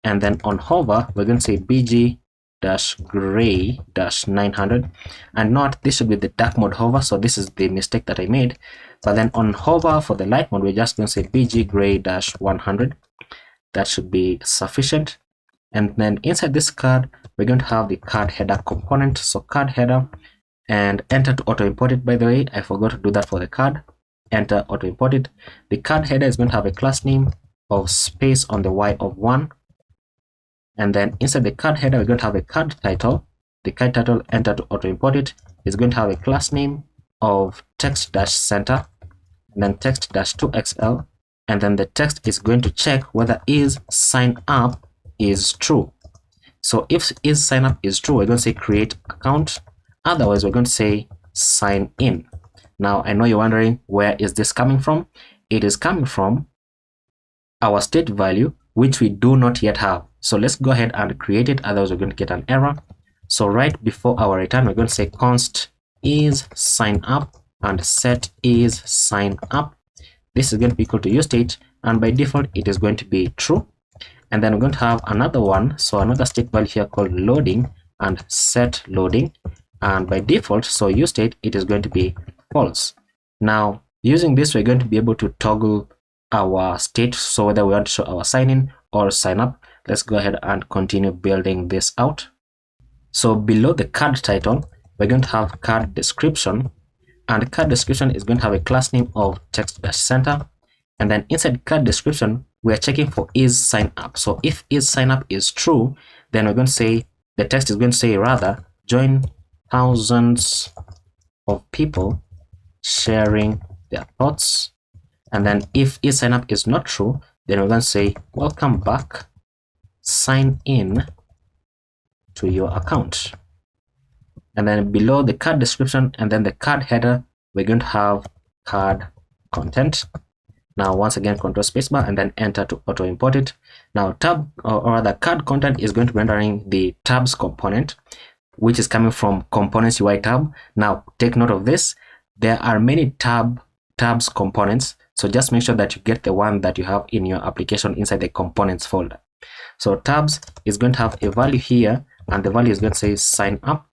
And then on hover, we're going to say bg-gray-900. And not, this should be the dark mode hover. So this is the mistake that I made. But then on hover for the light mode, we're just going to say bg-gray-100. That should be sufficient. And then inside this card, we're going to have the card header component. So card header, and enter to auto import it. By the way, I forgot to do that for the card. Enter, auto import it. The card header is going to have a class name of space on the y of 1. And then inside the card header, we're going to have a card title. The card title, enter to auto import it, is going to have a class name of text-center, and then text-2xl. And then the text is going to check whether is sign up is true. So if is sign up is true, we're going to say create account, Otherwise, we're going to say sign in. Now, I know you're wondering, where is this coming from? It is coming from our state value, which we do not yet have. So let's go ahead and create it. Otherwise, we're going to get an error. So right before our return, we're going to say const is sign up and set is sign up. This is going to be equal to useState, and by default, it is going to be true. And then we're going to have another one, so another state value here called loading and set loading. And by default, so useState, it is going to be false. Now, using this, we're going to be able to toggle our state, so whether we want to show our sign in or sign up. Let's go ahead and continue building this out. So below the card title, we're going to have card description, and card description is going to have a class name of text-center. And then inside card description, we are checking for is sign up. So if is sign up is true, then we're going to say, the text is going to say rather, join thousands of people sharing their thoughts. And then if is sign up is not true, then we're going to say, welcome back, sign in to your account. And then below the card description and then the card header, we're going to have card content. Now, once again, control spacebar and then enter to auto import it. Now, tab or the card content is going to be rendering the tabs component, which is coming from components UI tab. Now, take note of this. There are many tabs components. So just make sure that you get the one that you have in your application inside the components folder. So tabs is going to have a value here, and the value is going to say sign up.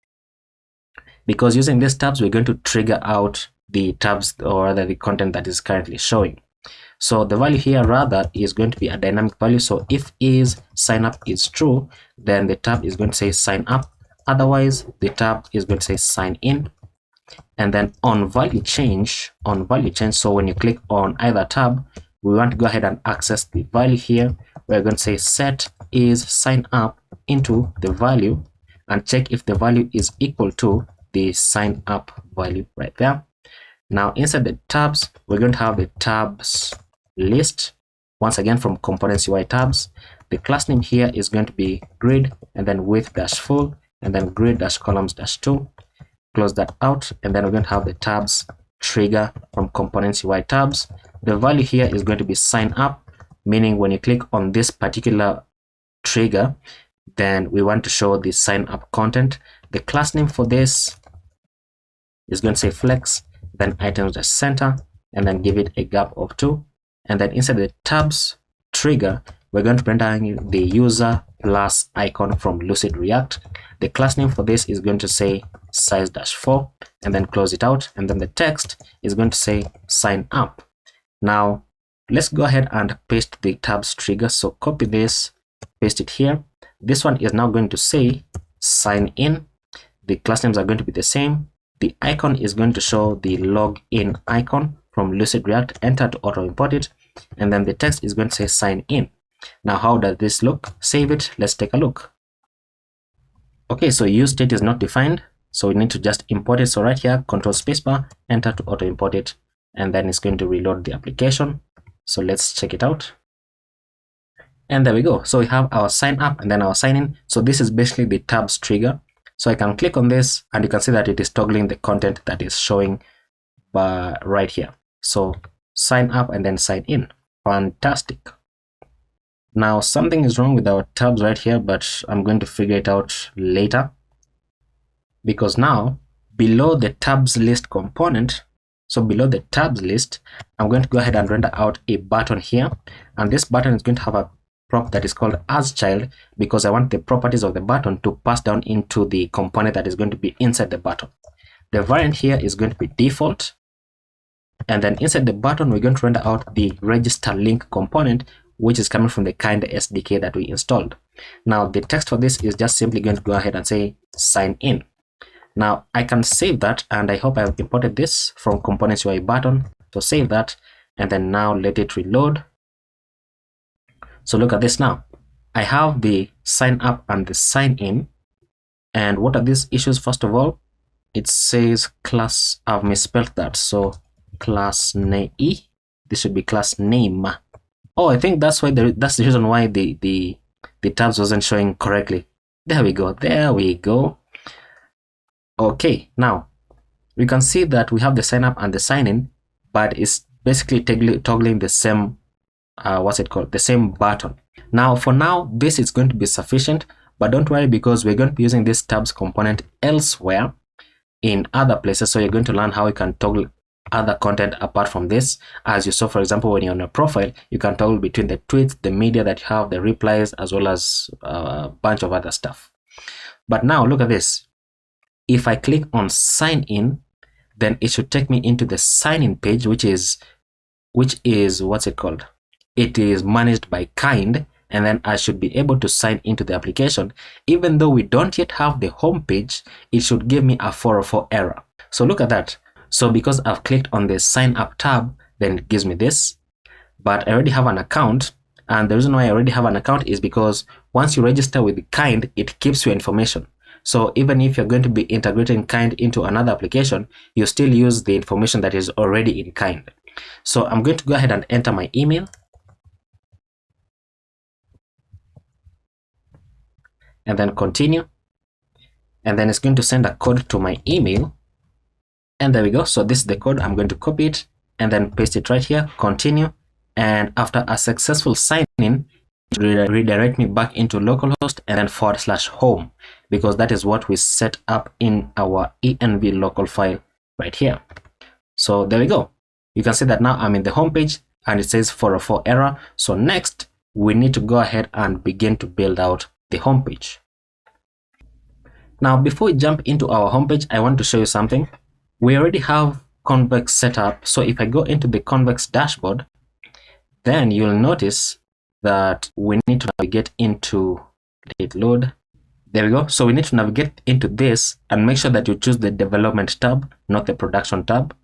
Because using these tabs, we're going to trigger out the tabs or rather the content that is currently showing. So the value here rather is going to be a dynamic value. So if is sign up is true, then the tab is going to say sign up. Otherwise, the tab is going to say sign in. And then on value change, so when you click on either tab, we want to go ahead and access the value here. We're going to say set is sign up into the value and check if the value is equal to the sign up value right there. Now inside the tabs, we're going to have the tabs list. Once again, from components UI tabs, the class name here is going to be grid and then width dash full and then grid dash columns dash 2. Close that out, and then we're going to have the tabs trigger from components UI tabs. The value here is going to be sign up, meaning when you click on this particular trigger, then we want to show the sign up content. The class name for this is going to say flex, then items dash center, and then give it a gap of 2. And then inside the tabs trigger, we're going to render the user plus icon from Lucid React. The class name for this is going to say size dash 4, and then close it out. And then the text is going to say sign up. Now let's go ahead and paste the tabs trigger. So copy this, paste it here. This one is now going to say sign in. The class names are going to be the same. The icon is going to show the login icon from Lucid React. Enter to auto import it. And then the text is going to say sign in. Now, how does this look? Save it. Let's take a look. Okay, so use state is not defined. So we need to just import it. So right here, control spacebar, enter to auto import it. And then it's going to reload the application. So let's check it out. And there we go. So we have our sign up and then our sign in. So this is basically the tabs trigger. So I can click on this and you can see that it is toggling the content that is showing right here. So sign up and then sign in. Fantastic. Now something is wrong with our tabs right here, but I'm going to figure it out later. Because now below the tabs list component, so below the tabs list, I'm going to go ahead and render out a button here. And this button is going to have a prop that is called as child, because I want the properties of the button to pass down into the component that is going to be inside the button. The variant here is going to be default. And then inside the button, we're going to render out the register link component, which is coming from the Kinda SDK that we installed. Now the text for this is just simply going to go ahead and say sign in. Now I can save that, and I hope I've imported this from components UI button. So save that, and then now let it reload. So look at this now. I have the sign up and the sign in. And what are these issues? First of all, it says class, I've misspelled that. So class name, this should be class name. Oh, I think that's why that's the reason why the tabs wasn't showing correctly. There we go. There we go. Okay, now we can see that we have the sign up and the sign in, but it's basically toggling the same the same button. Now for now this is going to be sufficient, but don't worry, because we're going to be using this tabs component elsewhere in other places. So you're going to learn how you can toggle other content apart from this. As you saw, for example, when you're on a profile, you can toggle between the tweets, the media that you have, the replies, as well as a bunch of other stuff. But now look at this. If I click on sign in, then it should take me into the sign in page, which is what's it called? It is managed by Kind, and then I should be able to sign into the application. Even though we don't yet have the home page, it should give me a 404 error. So look at that. So because I've clicked on the sign up tab, then it gives me this, but I already have an account. And the reason why I already have an account is because once you register with Kind, it keeps your information. So even if you're going to be integrating Kind into another application, you still use the information that is already in Kind. So I'm going to go ahead and enter my email. And then continue. And then it's going to send a code to my email. And there we go. So this is the code. I'm going to copy it and then paste it right here. Continue. And after a successful sign in, redirect me back into localhost and then /home, because that is what we set up in our env local file right here. So there we go. You can see that now I'm in the home page and it says 404 error. So next we need to go ahead and begin to build out the home page. Now before we jump into our home page, I want to show you something. We already have Convex set up. So if I go into the Convex dashboard, then you'll notice that we need to navigate into it load. There we go. So we need to navigate into this and make sure that you choose the development tab, not the production tab.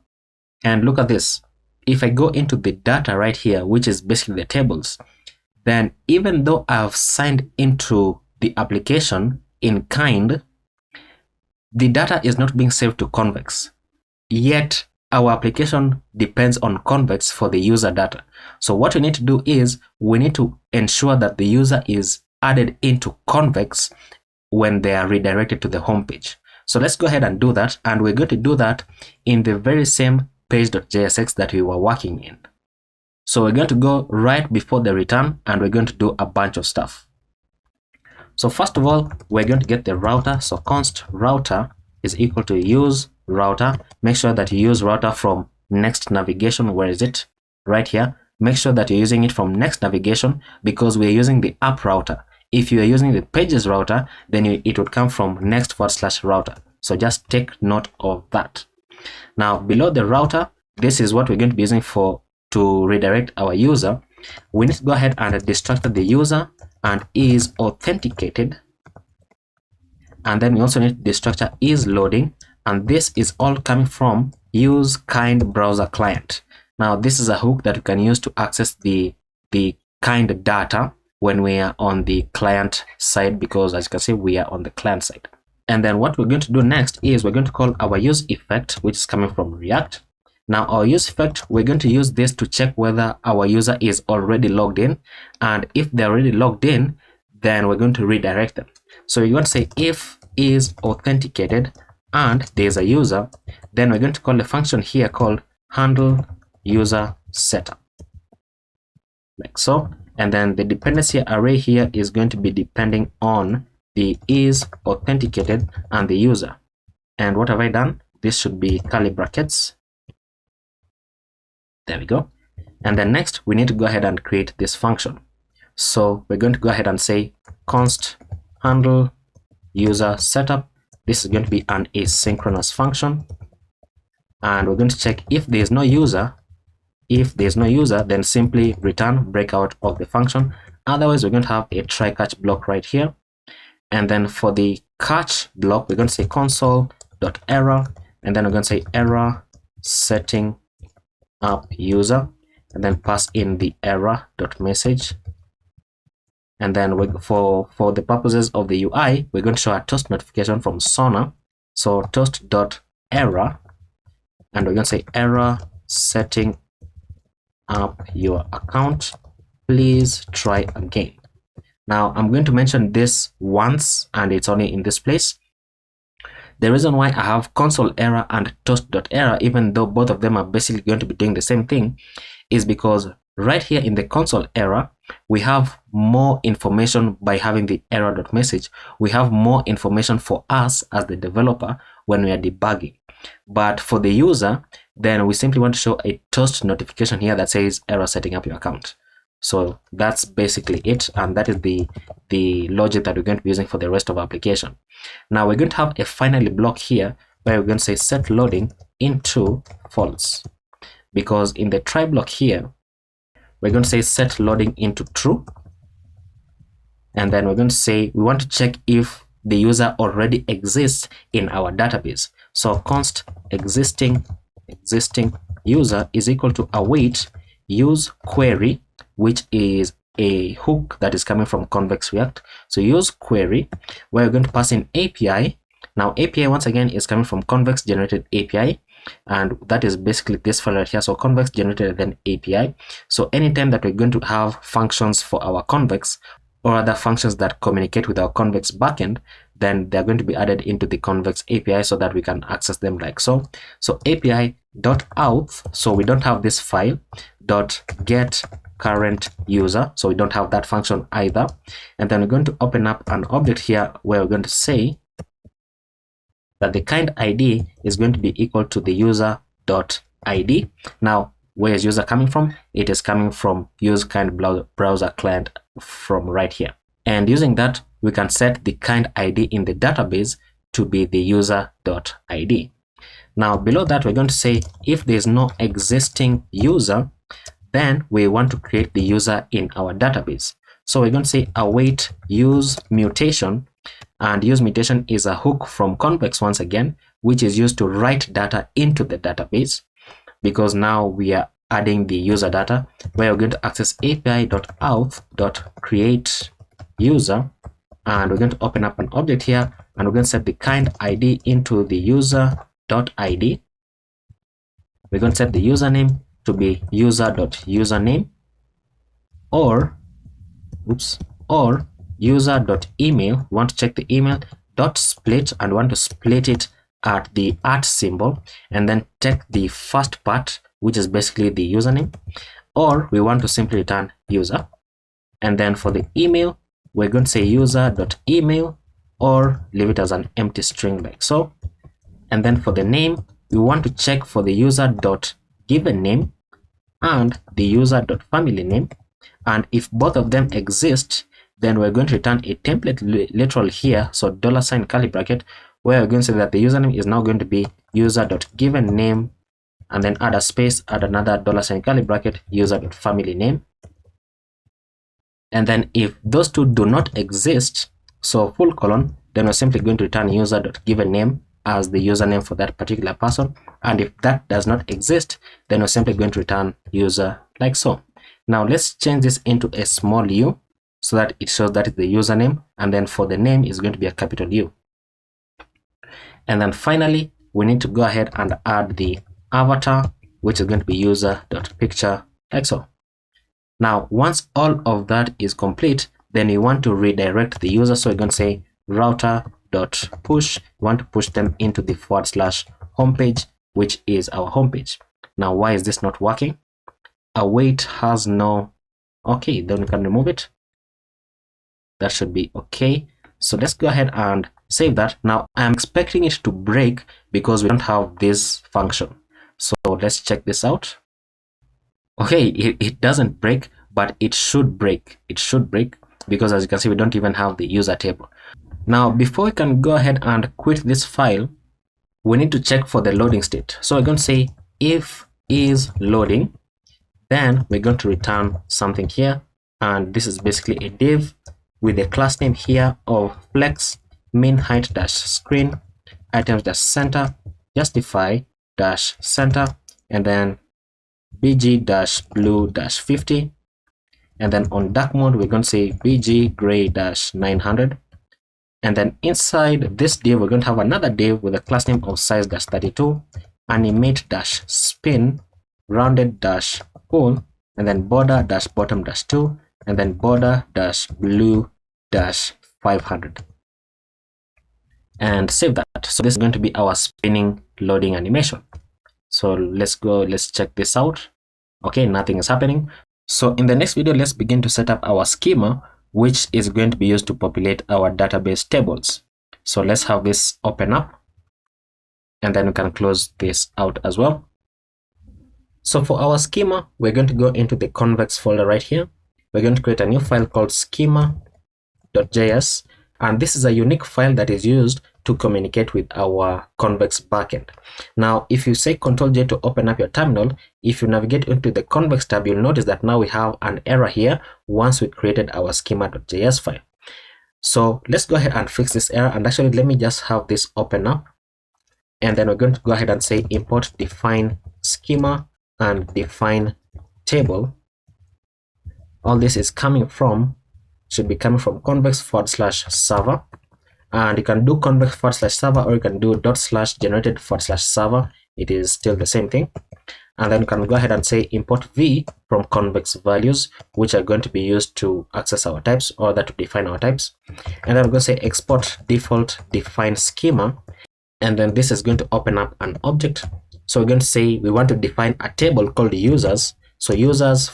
And look at this. If I go into the data right here, which is basically the tables, then even though I've signed into the application in Kind, the data is not being saved to Convex. Yet our application depends on Convex for the user data. So what we need to do is we need to ensure that the user is added into Convex when they are redirected to the home page. So let's go ahead and do that. And we're going to do that in the very same page.jsx that we were working in. So we're going to go right before the return and we're going to do a bunch of stuff. So first of all, we're going to get the router. So const router is equal to use router. Make sure that you use router from next navigation. Where is it? Right here. Make sure that you're using it from next navigation because we're using the app router. If you are using the pages router, then it would come from next /router. So just take note of that. Now below the router, this is what we're going to be using to redirect our user. We need to go ahead and destructure the user and is authenticated. And then we also need to destructure is loading. And this is all coming from use Kind browser client. Now this is a hook that you can use to access the Kind data when we are on the client side, because as you can see, we are on the client side. And then what we're going to do next is we're going to call our use effect, which is coming from React. Now our use effect, we're going to use this to check whether our user is already logged in. And if they're already logged in, then we're going to redirect them. So you're going to say if is authenticated and there's a user, then we're going to call a function here called handle user setup, like so. And then the dependency array here is going to be depending on the is authenticated and the user. And what have I done? This should be curly brackets. There we go. And then next we need to go ahead and create this function. So we're going to go ahead and say const handle user setup. This is going to be an asynchronous function. And we're going to check if there is no user. If there's no user, then simply return breakout of the function. Otherwise, we're going to have a try catch block right here. And then for the catch block, we're going to say console.error. And then we're going to say error setting up user. And then pass in the error.message. And then for the purposes of the UI, we're going to show a toast notification from Sona. So toast.error. And we're going to say error setting up your account, please try again. Now I'm going to mention this once and it's only in this place. The reason why I have console error and toast.error, even though both of them are basically going to be doing the same thing, is because right here in the console error, we have more information by having the error.message. We have more information for us as the developer when we are debugging. But for the user, then we simply want to show a toast notification here that says error setting up your account. So that's basically it, and that is the logic that we're going to be using for the rest of our application. Now we're going to have a finally block here where we're going to say set loading into false, because in the try block here we're going to say set loading into true, and then we're going to say we want to check if the user already exists in our database. So const existing user is equal to await use query, which is a hook that is coming from Convex React. So use query, where we're going to pass in API. Now API once again is coming from Convex generated API, and that is basically this file right here. So Convex generated then API. So anytime that we're going to have functions for our Convex or other functions that communicate with our Convex backend, then they're going to be added into the Convex API so that we can access them like so. So API.auth, so we don't have this file, .get current user, so we don't have that function either. And then we're going to open up an object here where we're going to say that the kind ID is going to be equal to the user.id. Now, where is user coming from? It is coming from use kind browser client from right here. And using that, we can set the kind ID in the database to be the user.id. Now, below that, we're going to say if there is no existing user, then we want to create the user in our database. So we're going to say await use mutation, and use mutation is a hook from Convex once again, which is used to write data into the database, because now we are adding the user data, where we're going to access api.auth.create user, and we're going to open up an object here, and we're going to set the kind ID into the user.id. We're going to set the username to be user.username, or user.email. We want to check the email .split, and we want to split it at the @ symbol, and then take the first part, which is basically the username, or we want to simply return user. And then for the email, we're going to say user.email, or leave it as an empty string like so. And then for the name, we want to check for the user.given name and the user.family name, and if both of them exist, then we're going to return a template literal here, so $ curly bracket, where we're going to say that the username is now going to be user.given name, and then add a space, add another $ curly bracket, user.family name. And then if those two do not exist, so full colon, then we're simply going to return user.given name as the username for that particular person. And if that does not exist, then we're simply going to return user like so. Now let's change this into a small u so that it shows that is the username, and then for the name is going to be a capital U. And then finally, we need to go ahead and add the avatar, which is going to be user.picture like so. Now, once all of that is complete, then you want to redirect the user. So we're going to say router.push. We want to push them into the / homepage, which is our homepage. Now, why is this not working? Await has no, okay, then we can remove it. That should be okay. So let's go ahead and save that. Now I'm expecting it to break because we don't have this function. So let's check this out. Okay, it doesn't break, but it should break. It should break because, as you can see, we don't even have the user table. Now, before we can go ahead and quit this file, we need to check for the loading state. So we're going to say if is loading, then we're going to return something here. And this is basically a div with a class name here of flex min height dash screen items dash center justify dash center, and then bg dash blue dash 50, and then on dark mode we're going to say bg gray dash 900, and then inside this div we're going to have another div with a class name of size dash 32 animate dash spin rounded dash pull, and then border dash bottom dash 2, and then border dash blue dash 500. and save that. So this is going to be our spinning loading animation. So let's check this out. Okay, nothing is happening. So in the next video, let's begin to set up our schema, which is going to be used to populate our database tables. So let's have this open up, and then we can close this out as well. So for our schema, we're going to go into the convex folder right here. We're going to create a new file called schema.js, and this is a unique file that is used to communicate with our convex backend. Now, if you say Ctrl-J to open up your terminal, if you navigate into the convex tab, you'll notice that now we have an error here once we created our schema.js file. So let's go ahead and fix this error. And actually, let me just have this open up. And then we're going to go ahead and say import define schema and define table. All this is should be coming from convex/server. And you can do convex/server, or you can do /generated/server. It is still the same thing. And then you can go ahead and say import v from convex values, which are going to be used to access our types, or that to define our types. And then I'm going to say export default define schema. And then this is going to open up an object. So we're going to say we want to define a table called users. So users :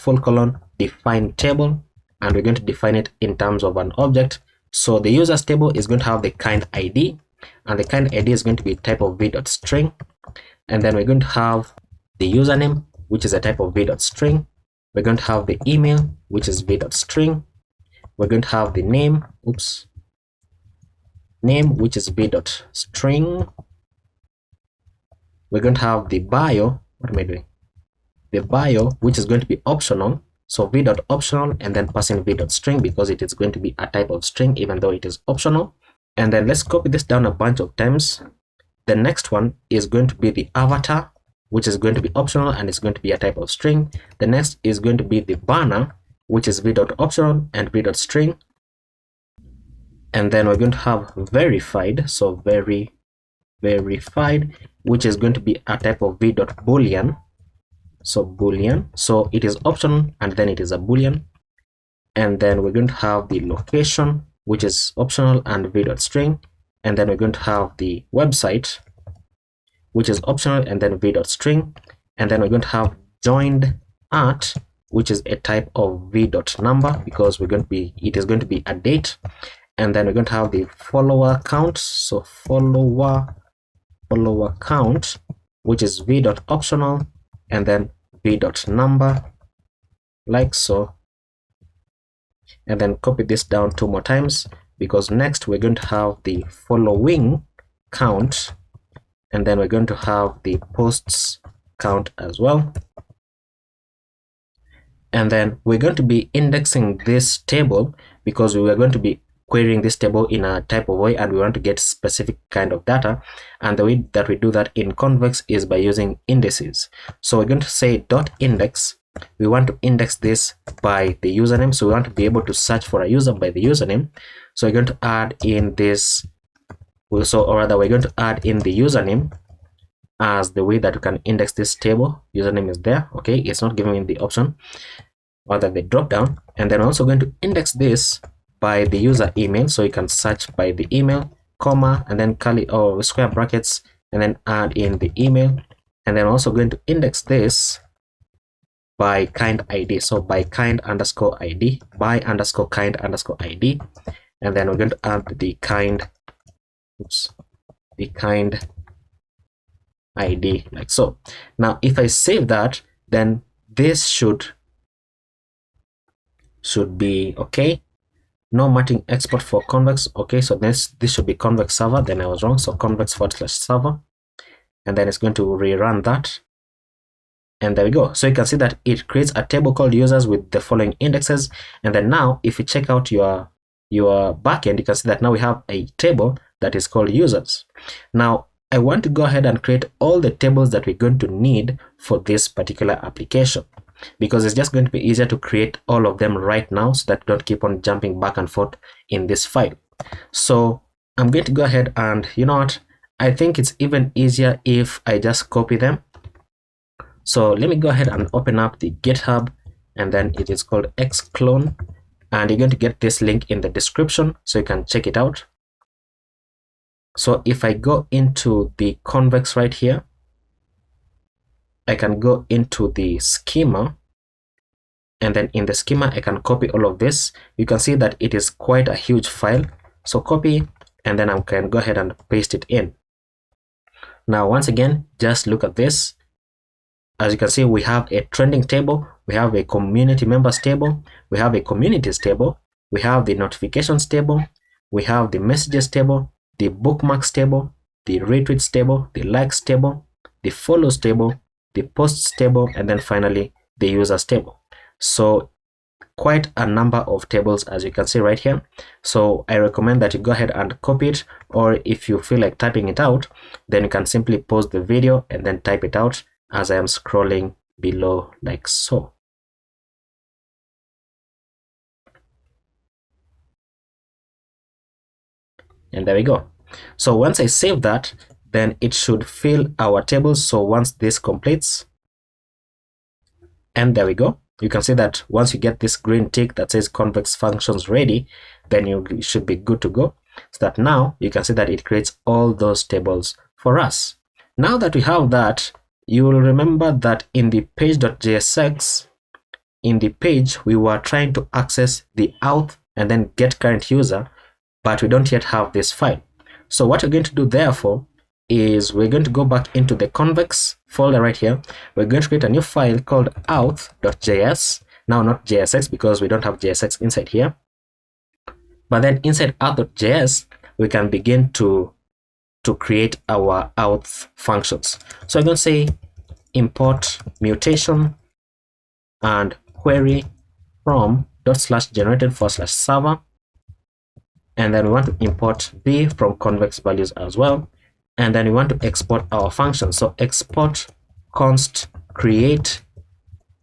define table, and we're going to define it in terms of an object. So the users table is going to have the kind ID, and the kind ID is going to be type of v.string. And then we're going to have the username, which is a type of v.string. We're going to have the email, which is v.string. We're going to have the name, which is v.string. We're going to have the bio. What am I doing? The bio, which is going to be optional. So v.optional, and then passing v.string, because it is going to be a type of string even though it is optional. And then let's copy this down a bunch of times. The next one is going to be the avatar, which is going to be optional and it's going to be a type of string. The next is going to be the banner, which is v.optional and v.string. And then we're going to have verified, so verified, which is going to be a type of v.boolean. So boolean, so it is optional and then it is a boolean. And then we're going to have the location, which is optional and v.string. And then we're going to have the website, which is optional and then v.string. And then we're going to have joined at, which is a type of v.number, because it is going to be a date. And then we're going to have the follower count, so follower count, which is v.optional and then v.number, like so. And then copy this down 2 more times, because next we're going to have the following count, and then we're going to have the posts count as well. And then we're going to be indexing this table, because we are going to be querying this table in a type of way, and we want to get specific kind of data. And the way that we do that in convex is by using indices. So we're going to say .index. We want to index this by the username, so we want to be able to search for a user by the username. So we're going to add in this, or rather we're going to add in the username as the way that you can index this table. Username is there. Okay, it's not giving me the option or the drop down. And then I'm also going to index this by the user email, so you can search by the email, comma, and then curly or square brackets, and then add in the email. And then also going to index this by kind ID, so by kind underscore ID, by underscore kind underscore ID. And then we're going to add the kind ID, like so. Now if I save that, then this should be okay. No matching export for convex. Okay, so this should be convex server. Then I was wrong. So convex/server, and then it's going to rerun that. And there we go. So you can see that it creates a table called users with the following indexes. And then now if you check out your backend, you can see that now we have a table that is called users. Now I want to go ahead and create all the tables that we're going to need for this particular application, because it's just going to be easier to create all of them right now, so that we don't keep on jumping back and forth in this file. So I'm going to go ahead and, you know what, I think it's even easier if I just copy them. So let me go ahead and open up the GitHub, and then it is called xclone, and you're going to get this link in the description so you can check it out. So if I go into the convex right here, I can go into the schema, and then in the schema I can copy all of this. You can see that it is quite a huge file. So copy, and then I can go ahead and paste it in. Now once again, just look at this. As you can see, we have a trending table, we have a community members table, we have a communities table, we have the notifications table, we have the messages table, the bookmarks table, the retweets table, the likes table, the follows table, the posts table, and then finally the users table. So quite a number of tables, as you can see right here. So I recommend that you go ahead and copy it, or if you feel like typing it out, then you can simply pause the video and then type it out as I am scrolling below like so. And there we go. So once I save that, then it should fill our tables. So once this completes, and there we go. You can see that once you get this green tick that says convex functions ready, then you should be good to go. So that now you can see that it creates all those tables for us. Now that we have that, you will remember that in the page.jsx, in the page, we were trying to access the auth and then get current user, but we don't yet have this file. So what we're going to do therefore is we're going to go back into the convex folder right here. We're going to create a new file called auth.js. Now not JSX because we don't have JSX inside here. But then inside auth.js, we can begin to create our auth functions. So I'm going to say import mutation and query from /generated/server, and then we want to import b from convex values as well, and then we want to export our function. So export const create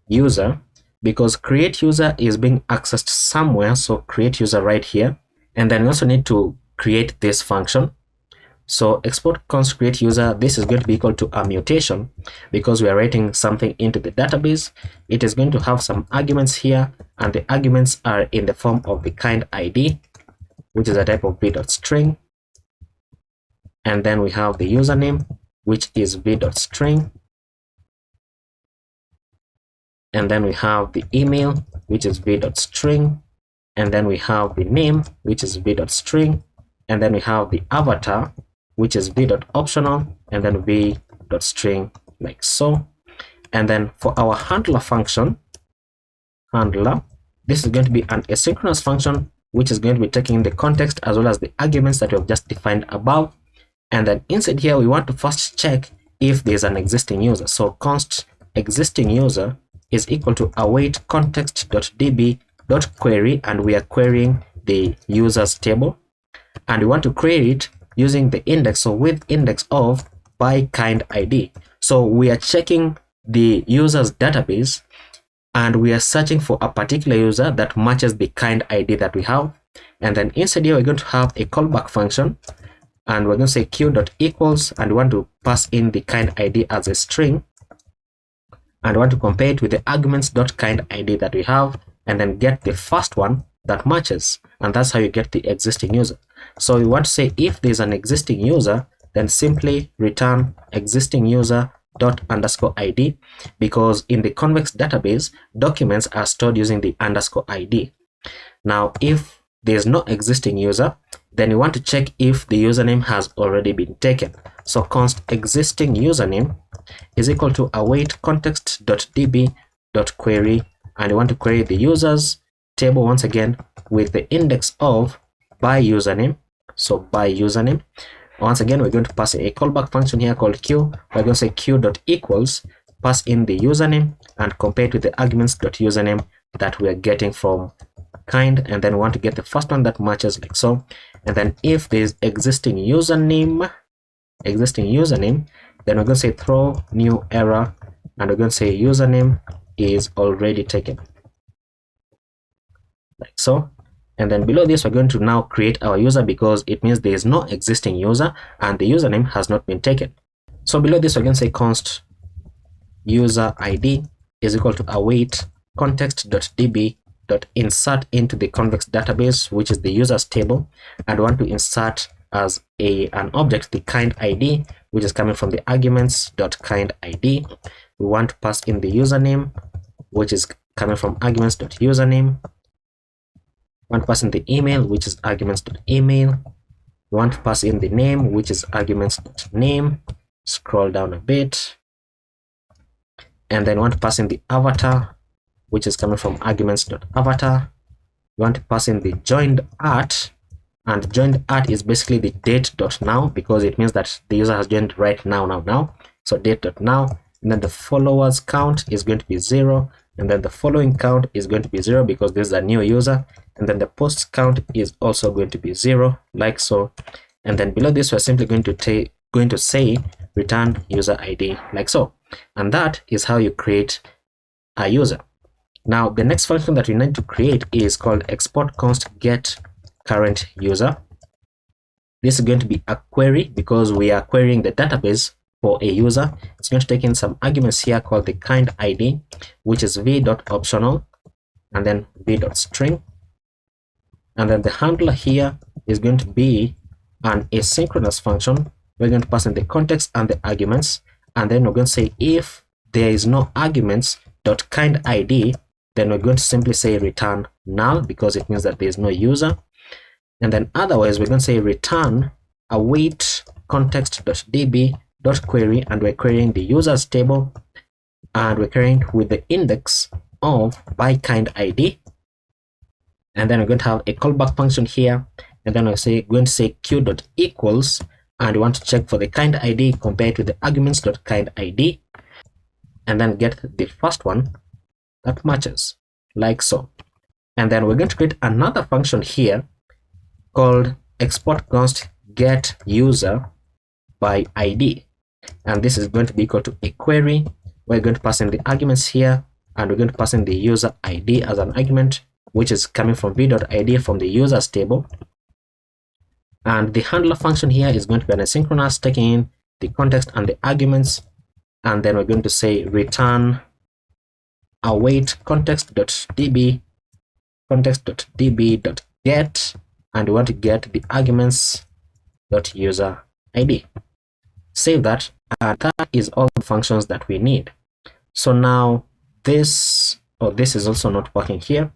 user, because create user is being accessed somewhere, so create user right here, and then we also need to create this function. So export const create user, this is going to be equal to a mutation because we are writing something into the database. It is going to have some arguments here, and the arguments are in the form of the kind ID, which is a type of v.string, and then we have the username, which is v.string, and then we have the email, which is v.string, and then we have the name, which is v.string, and then we have the avatar, which is v.optional, and then v.string like so. And then for our handler function, this is going to be an asynchronous function, which is going to be taking the context as well as the arguments that we have just defined above. And then inside here, we want to first check if there's an existing user. So const existing user is equal to await context.db.query, and we are querying the users table, and we want to query it using the index, so with index of by kind ID. So we are checking the user's database and we are searching for a particular user that matches the kind ID that we have. And then inside here, we're going to have a callback function, and we're going to say q.equals, and we want to pass in the kind ID as a string, and we want to compare it with the arguments.kind ID that we have, and then get the first one that matches, and that's how you get the existing user. So we want to say if there's an existing user, then simply return existing user ._id, because in the convex database, documents are stored using the _id. Now if there's no existing user, then you want to check if the username has already been taken. So const existing username is equal to await context.db.query, and you want to query the users table once again with the index of by username. So by username, once again, we're going to pass a callback function here called q. We're going to say q.equals, pass in the username and compare it with the arguments.username that we are getting from kind, and then we want to get the first one that matches like so. And then if there's existing username, then we're going to say throw new error, and we're going to say username is already taken like so. And then below this, we're going to now create our user, because it means there is no existing user and the username has not been taken. So below this, we're going to say const user ID is equal to await context.db.insert into the convex database, which is the users table, and we want to insert as an object the kind ID, which is coming from the arguments.kind ID. We want to pass in the username, which is coming from arguments.username. We want to pass in the email, which is arguments.email. We want to pass in the name, which is arguments.name. Scroll down a bit. And then we want to pass in the avatar, which is coming from arguments.avatar. We want to pass in the joined art, and joined art is basically the date.now, because it means that the user has joined right now. So date.now, and then the followers count is going to be 0, and then the following count is going to be 0 because this is a new user, and then the post count is also going to be 0, like so. And then below this, we're simply going to say return user ID, like so. And that is how you create a user. Now the next function that we need to create is called export const get current user. This is going to be a query because we are querying the database for a user. It's going to take in some arguments here called the kind ID, which is v.optional and then v.string. And then the handler here is going to be an asynchronous function. We're going to pass in the context and the arguments, and then we're going to say if there is no arguments dot kind ID, then we're going to simply say return null because it means that there is no user. And then otherwise we're going to say return await context.db.query, and we're querying the users table, and we're querying with the index of by kind ID. And then we're going to have a callback function here, and then we're going to say q.equals, and we want to check for the kind ID compared to the arguments.kind ID, and then get the first one that matches, like so. And then we're going to create another function here called export const get user by ID, and this is going to be equal to a query. We're going to pass in the arguments here, and we're going to pass in the user ID as an argument, which is coming from v.id from the users table. And the handler function here is going to be an asynchronous, taking in the context and the arguments, and then we're going to say return await context.db.get, and we want to get the arguments.user ID. Save that, and that is all the functions that we need. So now this is also not working here.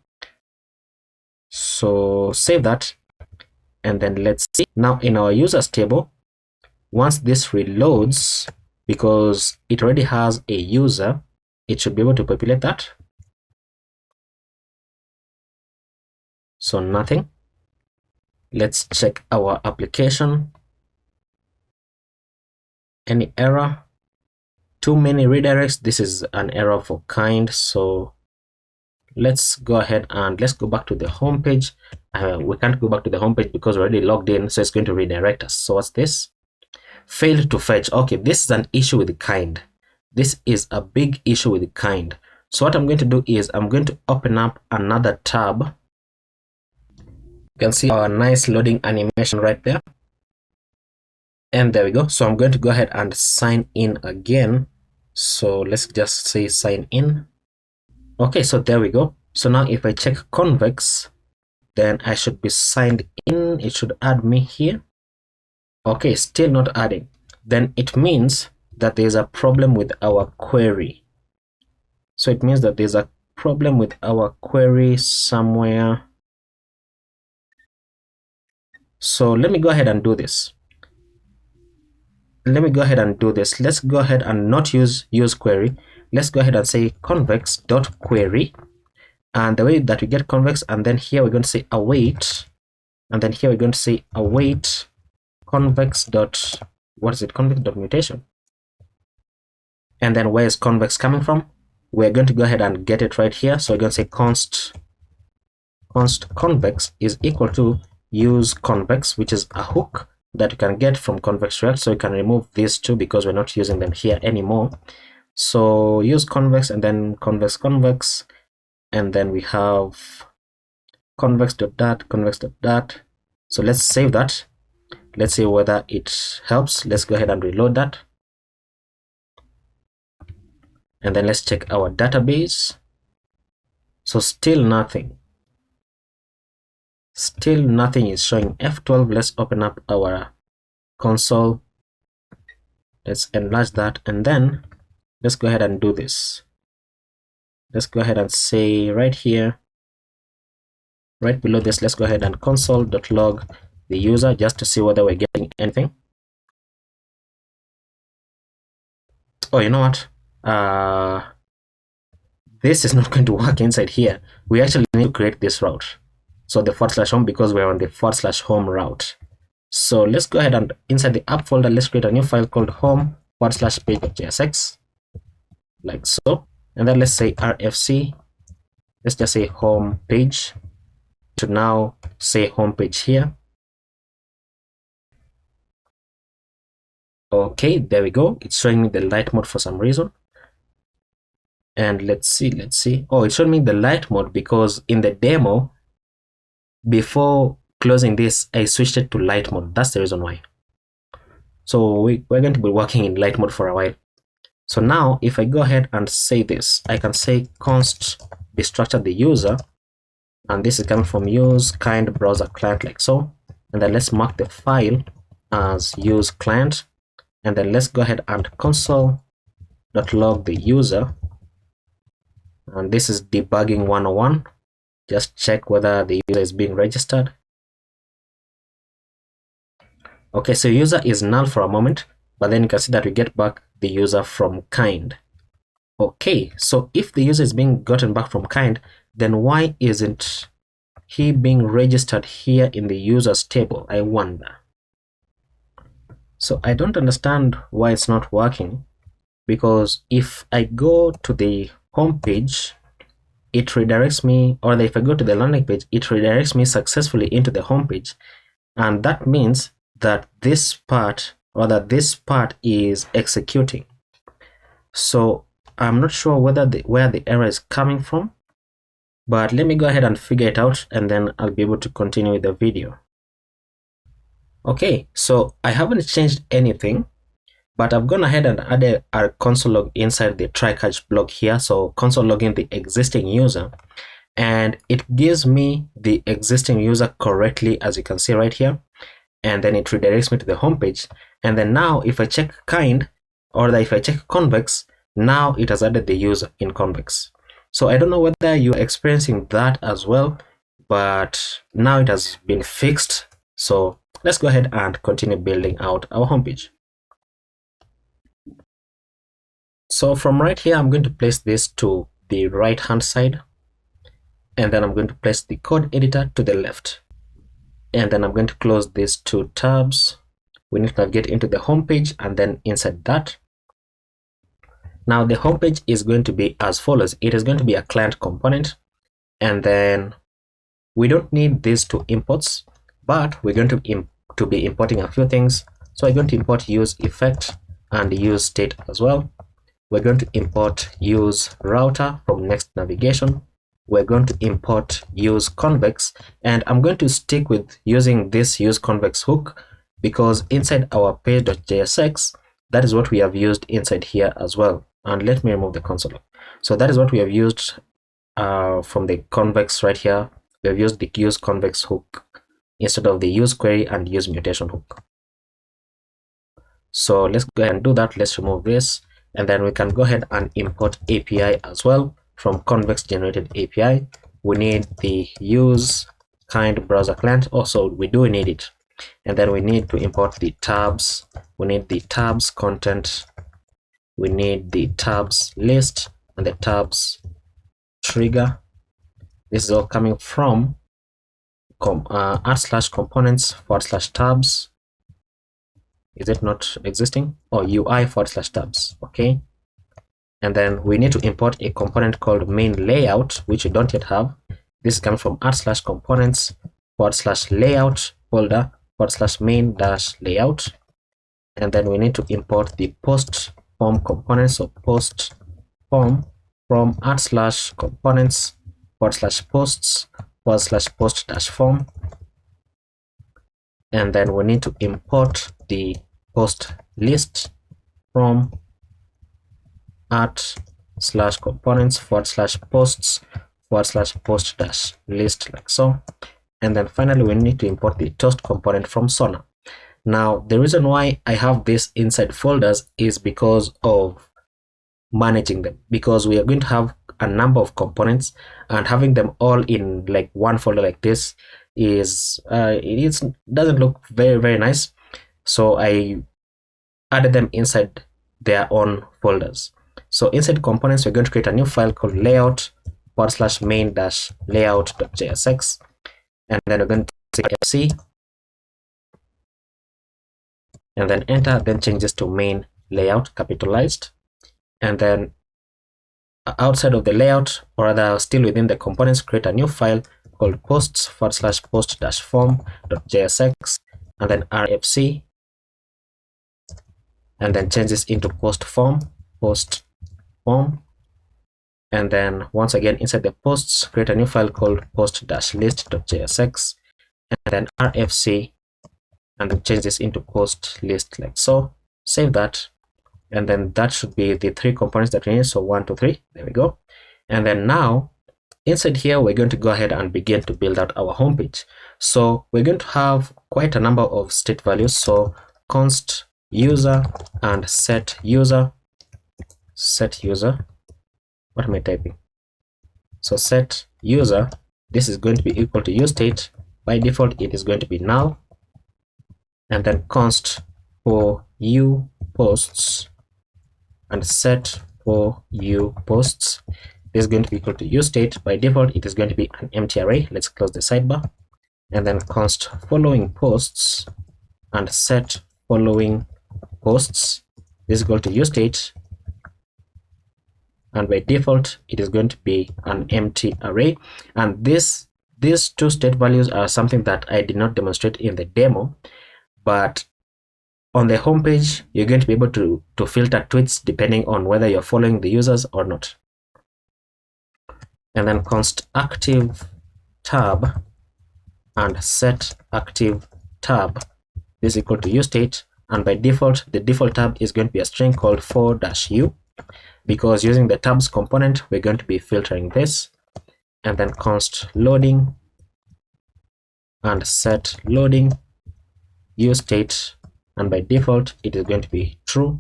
So save that, and then let's see. Now in our users table, once this reloads, because it already has a user, it should be able to populate that. So nothing. Let's check our application. Any error? Too many redirects. This is an error for kind. So let's go ahead and let's go back to the home page. We can't go back to the home page because we're already logged in, so it's going to redirect us. So what's this? Failed to fetch. Okay, this is an issue with the kind. This is a big issue with the kind. So what I'm going to do is I'm going to open up another tab. You can see our nice loading animation right there. And there we go. So I'm going to go ahead and sign in again. So let's just say sign in. Okay, so there we go. So now if I check convex, then I should be signed in. It should add me here. Okay, still not adding. Then it means that there's a problem with our query. So it means that there's a problem with our query somewhere. So let me go ahead and do this. Let's go ahead and not use query. Let's go ahead and say convex.query. And the way that we get convex, and then here we're going to say await, and then here we're going to say await convex dot, what is it, convex dot mutation. And then where is convex coming from? We're going to go ahead and get it right here. So we're going to say const convex is equal to use convex, which is a hook that you can get from convex react. So you can remove these two because we're not using them here anymore. So use convex, and then convex, and then we have convex.dat. So let's save that. Let's see whether it helps. Let's go ahead and reload that. And then let's check our database. So still nothing. Still nothing is showing. F12. Let's open up our console. Let's enlarge that, and then let's go ahead and do this. Let's go ahead and say right here, right below this, let's go ahead and console.log the user just to see whether we're getting anything. Oh, you know what? This is not going to work inside here. We actually need to create this route. So the /home, because we're on the /home route. So let's go ahead and inside the app folder, let's create a new file called home/page.jsx, like so. And then let's say rfc. Let's just say home page. To now say home page here. Okay, there we go. It's showing me the light mode for some reason. And let's see. Oh, it's showing me the light mode because in the demo, before closing this, I switched it to light mode. That's the reason why. So we're going to be working in light mode for a while. So now if I go ahead and say this, I can say const destructure the user, and this is coming from use kind browser client, like so. And then let's mark the file as use client, and then let's go ahead and console.log the user. And this is debugging 101. Just check whether the user is being registered. Okay, so user is null for a moment, but then you can see that we get back the user from kind. Okay, so if the user is being gotten back from kind, then why isn't he being registered here in the users table? I wonder. So I don't understand why it's not working, because if I go to the home page, it redirects me, or if I go to the landing page, it redirects me successfully into the home page. And that means that this part, or that this part is executing. So I'm not sure whether where the error is coming from, but let me go ahead and figure it out, and then I'll be able to continue with the video. Okay, so I haven't changed anything, but I've gone ahead and added our console log inside the try catch block here. So console log in the existing user, and it gives me the existing user correctly, as you can see right here. And then it redirects me to the home page. And then now if I check kind, or if I check convex, now it has added the user in convex. So I don't know whether you're experiencing that as well, but now it has been fixed. So let's go ahead and continue building out our homepage. So from right here, I'm going to place this to the right hand side, and then I'm going to place the code editor to the left, and then I'm going to close these two tabs. We need to navigate into the home page, and then inside that, now the home page is going to be as follows. It is going to be a client component, and then we don't need these two imports, but we're going to be importing a few things. So we're going to import use effect and use state as well. We're going to import use router from next navigation. We're going to import use convex, and I'm going to stick with using this use convex hook because inside our page.jsx, that is what we have used inside here as well. And let me remove the console. So that is what we have used from the convex right here. We have used the use convex hook instead of the use query and use mutation hook. So let's go ahead and do that. Let's remove this, and then we can go ahead and import API as well from convex generated API. We need the use kind browser client. Also, we do need it. And then we need to import the tabs. We need the tabs content. We need the tabs list and the tabs trigger. This is all coming from @/components/tabs. Is it not existing? Or UI/tabs. Okay. And then we need to import a component called main layout, which we don't yet have. This is coming from @/components/layout folder /main-layout. And then we need to import the post form components, so post form from @components/posts/post-form. And then we need to import the post list from @/components/posts/post-list, like so. And then finally, we need to import the toast component from Sonar. Now, the reason why I have this inside folders is because of managing them, because we are going to have a number of components, and having them all in like one folder like this is doesn't look very nice. So I added them inside their own folders. So inside components, we're going to create a new file called layout/main-layout.jsx, and then we're going to say fc and then enter, then change this to main layout capitalized. And then outside of the layout, or rather still within the components, create a new file called posts/post-form.jsx, and then rfc, and then change this into post form, and then once again inside the posts, create a new file called post-list.jsx, and then rfc, and then change this into post list like so. Save that, and then that should be the 3 components that we need. So 1, 2, 3, there we go. And then now inside here, we're going to go ahead and begin to build out our homepage. So we're going to have quite a number of state values. So const user and set user. What am I typing? So set user, this is going to be equal to useState. By default, it is going to be null. And then const for u posts and set for u posts is going to be equal to useState. By default, it is going to be an empty array. Let's close the sidebar. And then const following posts and set following posts is equal to useState. And by default, it is going to be an empty array. And these 2 state values are something that I did not demonstrate in the demo, but on the homepage, you're going to be able to filter tweets depending on whether you're following the users or not. And then const active tab and set active tab is equal to useState. And by default, the default tab is going to be a string called 4-u, because using the tabs component, we're going to be filtering this. And then const loading and set loading useState, and by default it is going to be true.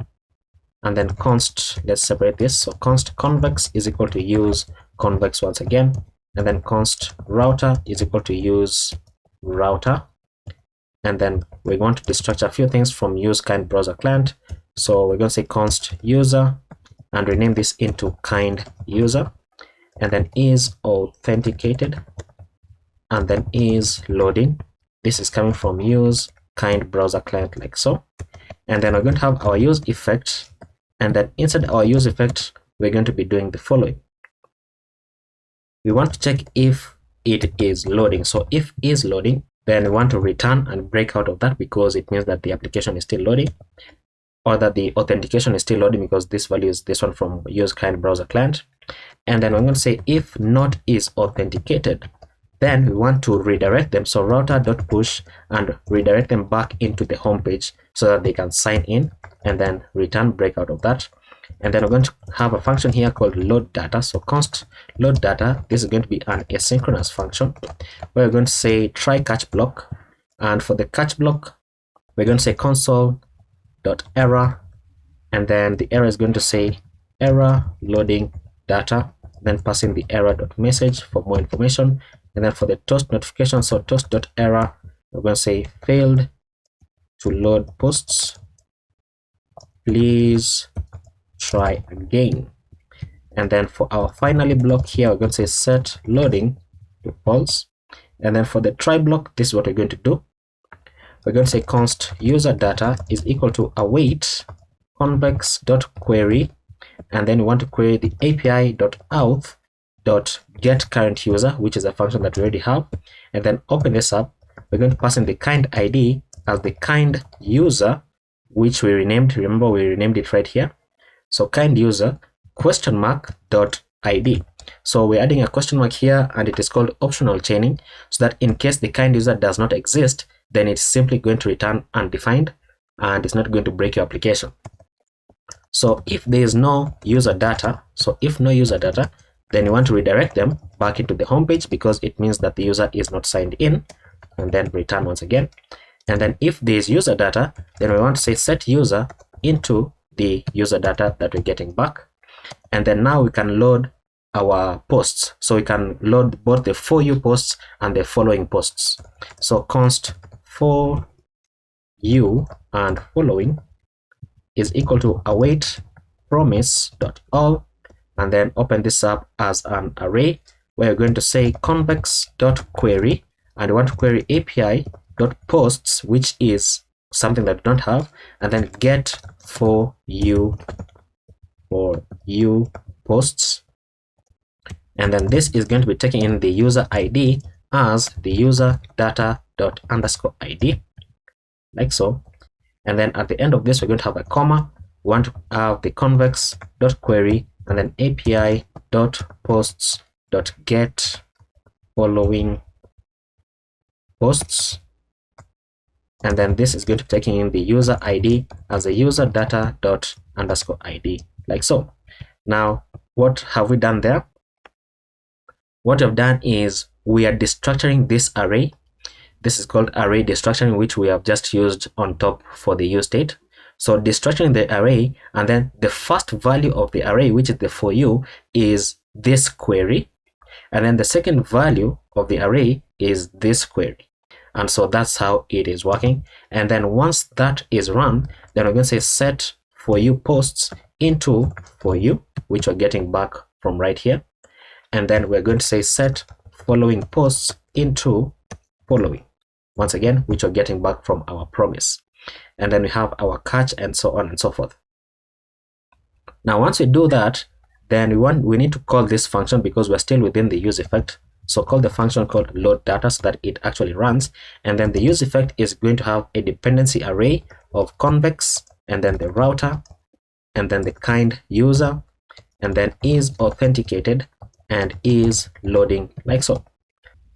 And then const, let's separate this. So const convex is equal to use convex once again, and then const router is equal to use router. And then we're going to destructure a few things from use kind browser client. So we're going to say const user and rename this into kind user, and then is authenticated, and then is loading. This is coming from use kind browser client like so. And then we're going to have our use effect, and then inside our use effect, we're going to be doing the following. We want to check if it is loading. So if is loading, then we want to return and break out of that, because it means that the application is still loading, or that the authentication is still loading, because this value is this one from use kind browser client. And then we're going to say if not is authenticated, then we want to redirect them. So router.push and redirect them back into the home page so that they can sign in, and then return break out of that. And then we're going to have a function here called load data. So const load data, this is going to be an asynchronous function where we're going to say try catch block, and for the catch block we're going to say console.error, and then the error is going to say error loading data, then passing the error.message for more information. And then for the toast notification, so toast.error, we're going to say failed to load posts, please try again. And then for our finally block here, we're going to say set loading to false. And then for the try block, this is what we're going to do. We're going to say const user data is equal to await convex.query, and then we want to query the api.auth.get current user, which is a function that we already have. And then open this up. We're going to pass in the kind ID as the kind user, which we renamed. Remember, we renamed it right here. So kind user question mark dot ID. So we're adding a question mark here, and it is called optional chaining, so that in case the kind user does not exist, then it's simply going to return undefined, and it's not going to break your application. So if there is no user data, so if no user data, then you want to redirect them back into the home page because it means that the user is not signed in, and then return once again. And then if there is user data, then we want to say set user into the user data that we're getting back. And then now we can load our posts. So we can load both the for you posts and the following posts. So const for you and following is equal to await promise.all, and then open this up as an array where you're going to say convex.query, and you want to query API.posts, which is something that we don't have, and then get for you posts, and then this is going to be taking in the user ID as the user data._id, like so. And then at the end of this, we're going to have a comma. We want to have the convex.query and then API.posts.get following posts, and then this is going to be taking in the user ID as a user data._id, like so. Now, what have we done there? What we've done is we are destructuring this array. This is called array destructuring, which we have just used on top for the use state. So destructuring the array, and then the first value of the array, which is the for you, is this query, and then the second value of the array is this query. And so that's how it is working. And then once that is run, then we're going to say set for you posts into for you, which we're getting back from right here. And then we're going to say set following posts into following, once again, which we're getting back from our promise. And then we have our catch and so on and so forth. Now, once we do that, then we need to call this function because we're still within the use effect. So call the function called load data so that it actually runs. And then the use effect is going to have a dependency array of convex, and then the router, and then the kind user, and then is authenticated and is loading, like so.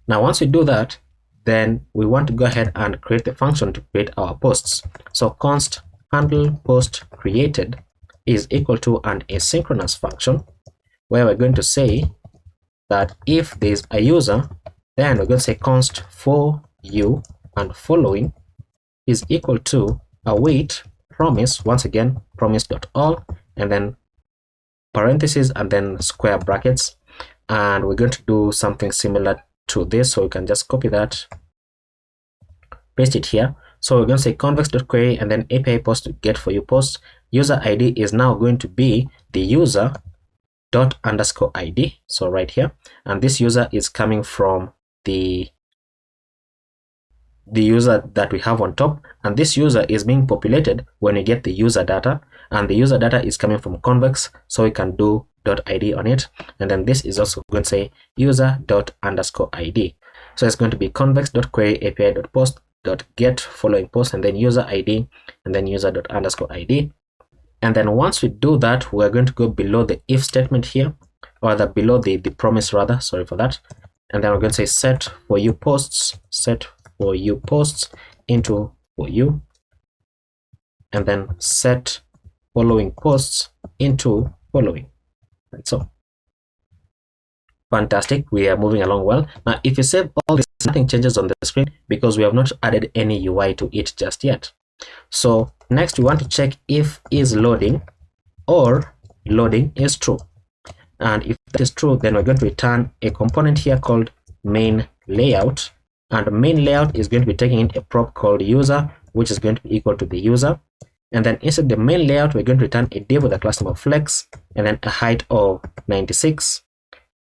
Now, once we do that, then we want to go ahead and create the function to create our posts. So const handle post created is equal to an asynchronous function where we're going to say that if there's a user, then we're going to say const for you and following is equal to await promise, once again promise.all, and then parentheses and then square brackets. And we're going to do something similar to this, so we can just copy that, paste it here. So we're going to say convex.query and then API post to get for you post. User ID is now going to be the user ._id, so right here, and this user is coming from the user that we have on top, and this user is being populated when we get the user data, and the user data is coming from convex, so we can do .id on it. And then this is also going to say user._id, so it's going to be convex.query API.post.get following post, and then user ID, and then user._id. And then once we do that, we're going to go below the if statement here, or below the promise rather, sorry for that. And then we're going to say set for you posts into for you, and then set following posts into following. And so fantastic, we are moving along well. Now if you save all this, nothing changes on the screen because we have not added any UI to it just yet. So next we want to check if is loading or loading is true, and if that is true, then we're going to return a component here called main layout, and main layout is going to be taking in a prop called user, which is going to be equal to the user. And then inside the main layout, we're going to return a div with a class name of flex, and then a height of 96,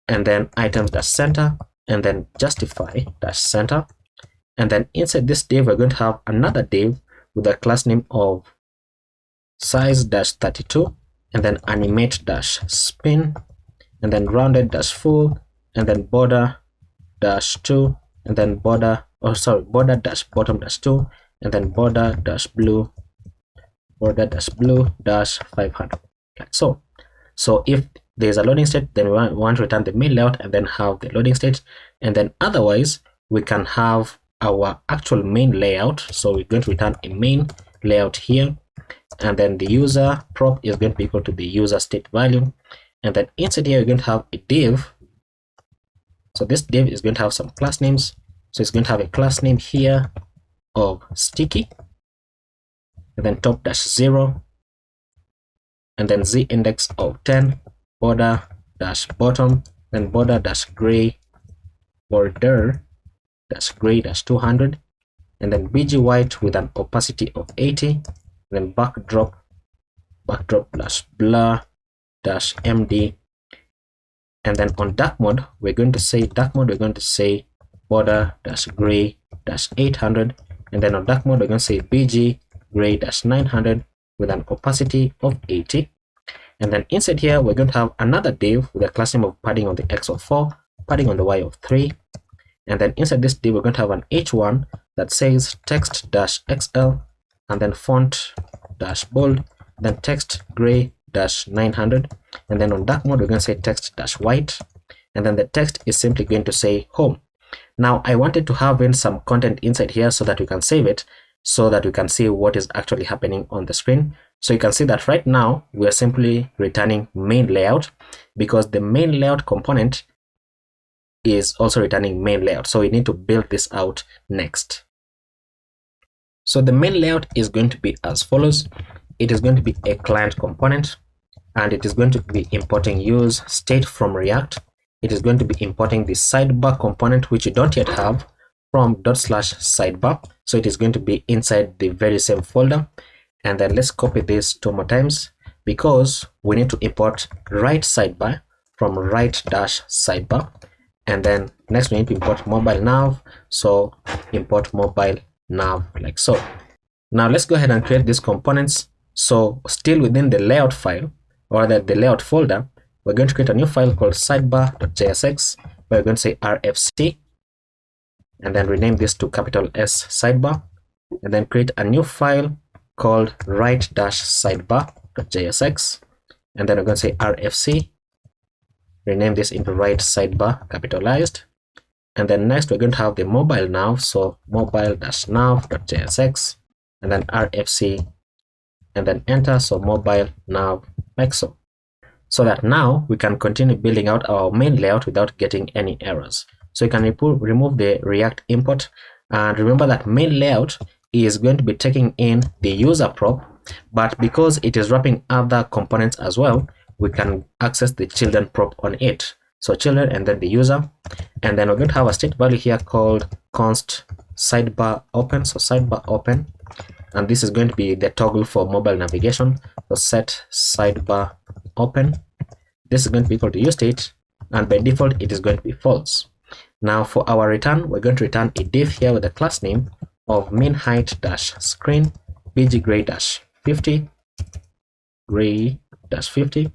and then items-center, and then justify-center. And then inside this div, we're going to have another div with a class name of size-32, and then animate-spin, and then rounded-full, and then border-2, and then border-bottom-2, and then border-blue, border-blue-500. Like so. So if there's a loading state, then we want to return the main layout and then have the loading state, and then otherwise we can have our actual main layout. So we're going to return a main layout here, and then the user prop is going to be equal to the user state value, And then inside here, you're going to have a div. So this div is going to have some class names. So it's going to have a class name here of sticky, and then top dash 0, and then z index of 10, border dash bottom, then border dash gray, border dash gray dash 200, and then bg white with an opacity of 80, and then backdrop dash blur dash md. And then on dark mode, we're going to say border dash gray dash 800, and then on dark mode, we're going to say bg gray dash 900 with an opacity of 80. And then inside here, we're going to have another div with a class name of padding on the x of 4, padding on the y of 3. And then inside this div, we're going to have an h1 that says text dash xl, and then font dash bold, then text gray dash 900. And then on dark mode, we're going to say text dash white, and then the text is simply going to say home. Now I wanted to have in some content inside here so that we can save it, so that we can see what is actually happening on the screen. So you can see that right now we are simply returning main layout, because the main layout component is also returning main layout. So we need to build this out next. So the main layout is going to be as follows. It is going to be a client component, and it is going to be importing use state from React. It is going to be importing the sidebar component, which you don't yet have, from /sidebar. So it is going to be inside the very same folder. And then let's copy this 2 more times, because we need to import right sidebar from right-sidebar. And then next we need to import mobile nav. So import mobile nav like so. Now let's go ahead and create these components. So still within the layout file, or the layout folder, we're going to create a new file called sidebar.jsx. We're going to say rfc, and then rename this to capital S sidebar, and then create a new file called right-sidebar.jsx, and then we're going to say rfc, rename this into right sidebar capitalized. And then next we're going to have the mobile nav, so mobile-nav.jsx, and then rfc, and then enter, so mobile nav like so. So that now we can continue building out our main layout without getting any errors. So you can remove the React import, and remember that main layout is going to be taking in the user prop, but because it is wrapping other components as well, we can access the children prop on it. So children and then the user, and then we're going to have a state value here called const sidebar open, so sidebar open, and this is going to be the toggle for mobile navigation. So set sidebar open, this is going to be equal to useState, and by default it is going to be false. Now for our return, we're going to return a div here with a class name of min height dash screen bg gray dash 50 gray dash 50,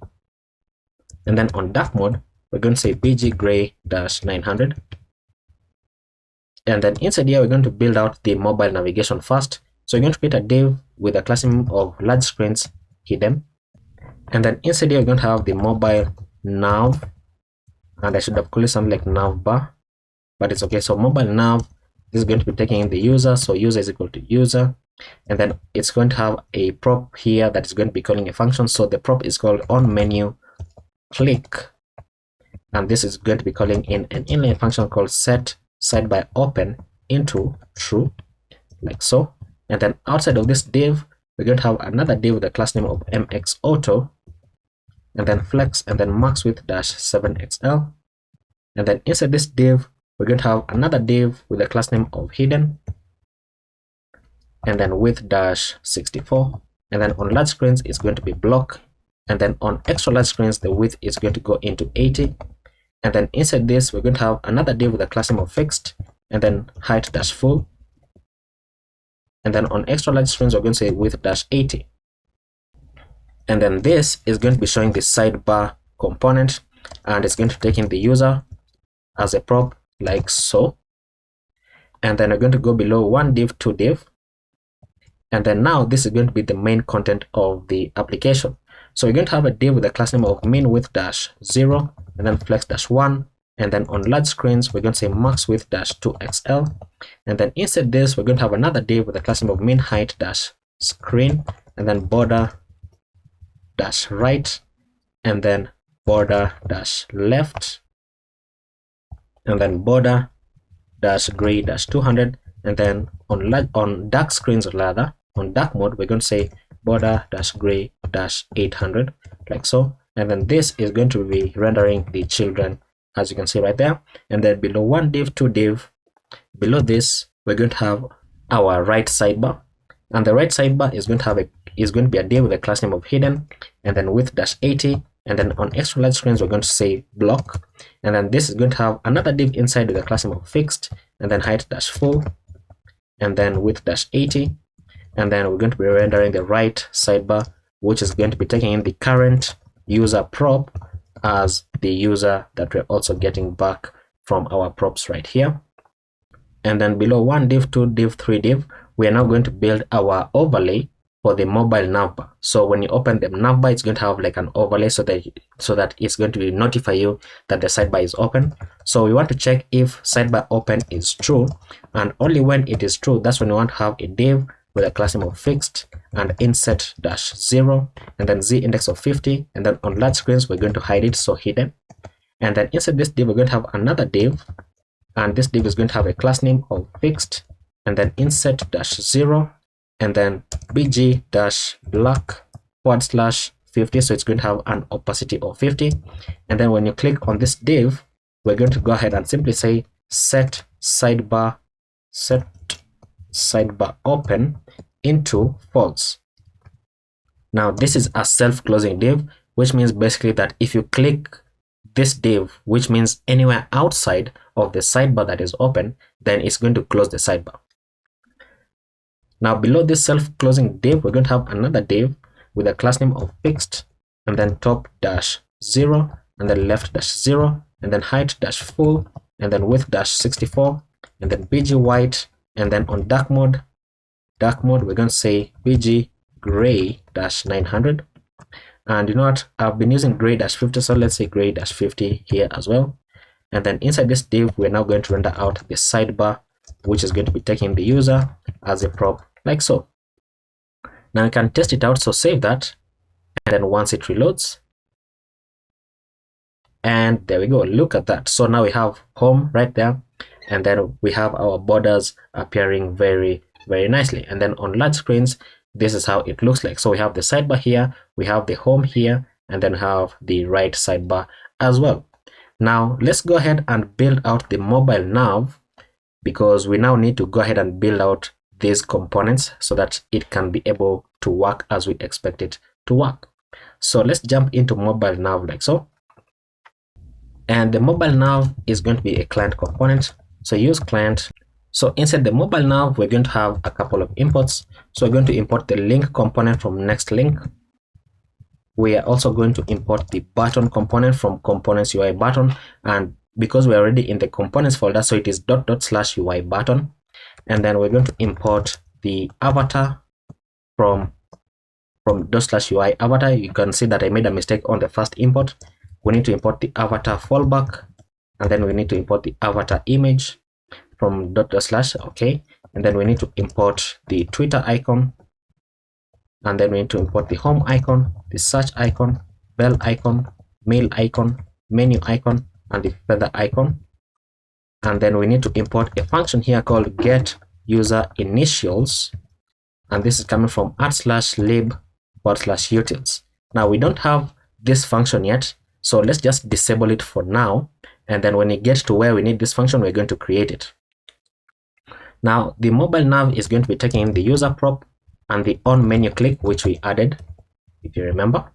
and then on dark mode we're going to say bg gray dash 900, and then inside here we're going to build out the mobile navigation first. So we're going to create a div with a class name of large screens hidden, and then inside here we're going to have the mobile nav, and I should have called it something like nav bar, but it's okay. So mobile nav, this is going to be taking in the user, so user is equal to user, and then it's going to have a prop here that is going to be calling a function. So the prop is called on menu click, and this is going to be calling in an inline function called set sidebar open into true like so. And then outside of this div, we're going to have another div with a class name of mxauto, and then flex, and max width dash 7xl, and then inside this div we're going to have another div with a class name of hidden, and then width dash 64, and then on large screens it's going to be block, and then on extra large screens the width is going to go into 80, and then inside this we're going to have another div with a class name of fixed, and then height dash full, and then on extra large screens we're going to say width dash 80, and then this is going to be showing the sidebar component, and it's going to take in the user as a prop like so. And then we're going to go below one div, two div, and then now this is going to be the main content of the application. So we're going to have a div with a class name of min width dash 0, and then flex dash 1, and then on large screens we're going to say max width dash 2xl, and then inside this we're going to have another div with a class name of min height dash screen, and then border dash right, and then border dash left, and then border dash gray dash 200, and then on dark screens, or rather on dark mode, we're going to say border dash gray dash 800, like so. And then this is going to be rendering the children, as you can see right there. And then below one div, two div, below this we're going to have our right sidebar, and the right sidebar is going to be a div with a class name of hidden, and then width dash 80. And then on extra large screens, we're going to say block, and then this is going to have another div inside with a class name of fixed, and then height dash full, and then width dash 80. And then we're going to be rendering the right sidebar, which is going to be taking in the current user prop as the user that we're also getting back from our props right here. And then below one div, two div, three div, we are now going to build our overlay for the mobile navbar. So when you open the navbar, it's going to have like an overlay so that it's going to notify you that the sidebar is open. So we want to check if sidebar open is true, and only when it is true, that's when we want to have a div with a class name of fixed and inset dash 0, and then z index of 50. And then on large screens, we're going to hide it, so hidden. And then inside this div, we're going to have another div, and this div is going to have a class name of fixed, and then inset dash 0, and then bg dash black /50. So it's going to have an opacity of 50. And then when you click on this div, we're going to go ahead and simply say set sidebar open into false. Now this is a self-closing div, which means basically that if you click this div, which means anywhere outside of the sidebar that is open, then it's going to close the sidebar. Now below this self-closing div, we're going to have another div with a class name of fixed, and then top dash 0, and then left dash 0, and then height dash full, and then width dash 64, and then bg white. And then on dark mode, we're going to say bg gray dash 900. And you know what, I've been using gray dash 50, so let's say gray dash 50 here as well. And then inside this div, we're now going to render out the sidebar, which is going to be taking the user as a prop, like so. Now you can test it out, so save that, and then once it reloads, and there we go, look at that. So now we have home right there, and then we have our borders appearing very, very nicely. And then on large screens, this is how it looks like. So we have the sidebar here, we have the home here, and then we have the right sidebar as well. Now let's go ahead and build out the mobile nav, because we now need to go ahead and build out these components so that it can be able to work as we expect it to work. So let's jump into mobile nav like so. And the mobile nav is going to be a client component. So use client. So inside the mobile nav, we're going to have a couple of imports. So we're going to import the link component from next link. We are also going to import the button component from components UI button, and because we're already in the components folder, so it is /UI button. And then we're going to import the avatar from /UI avatar. You can see that I made a mistake on the first import. We need to import the avatar fallback, and then we need to import the avatar image from /. Okay, and then we need to import the Twitter icon, and then we need to import the home icon, the search icon, bell icon, mail icon, menu icon, and the feather icon. And then we need to import a function here called get user initials, and this is coming from /lib/utils. Now we don't have this function yet, so let's just disable it for now, and then when we get to where we need this function, we're going to create it. Now the mobile nav is going to be taking in the user prop and the on menu click, which we added, if you remember.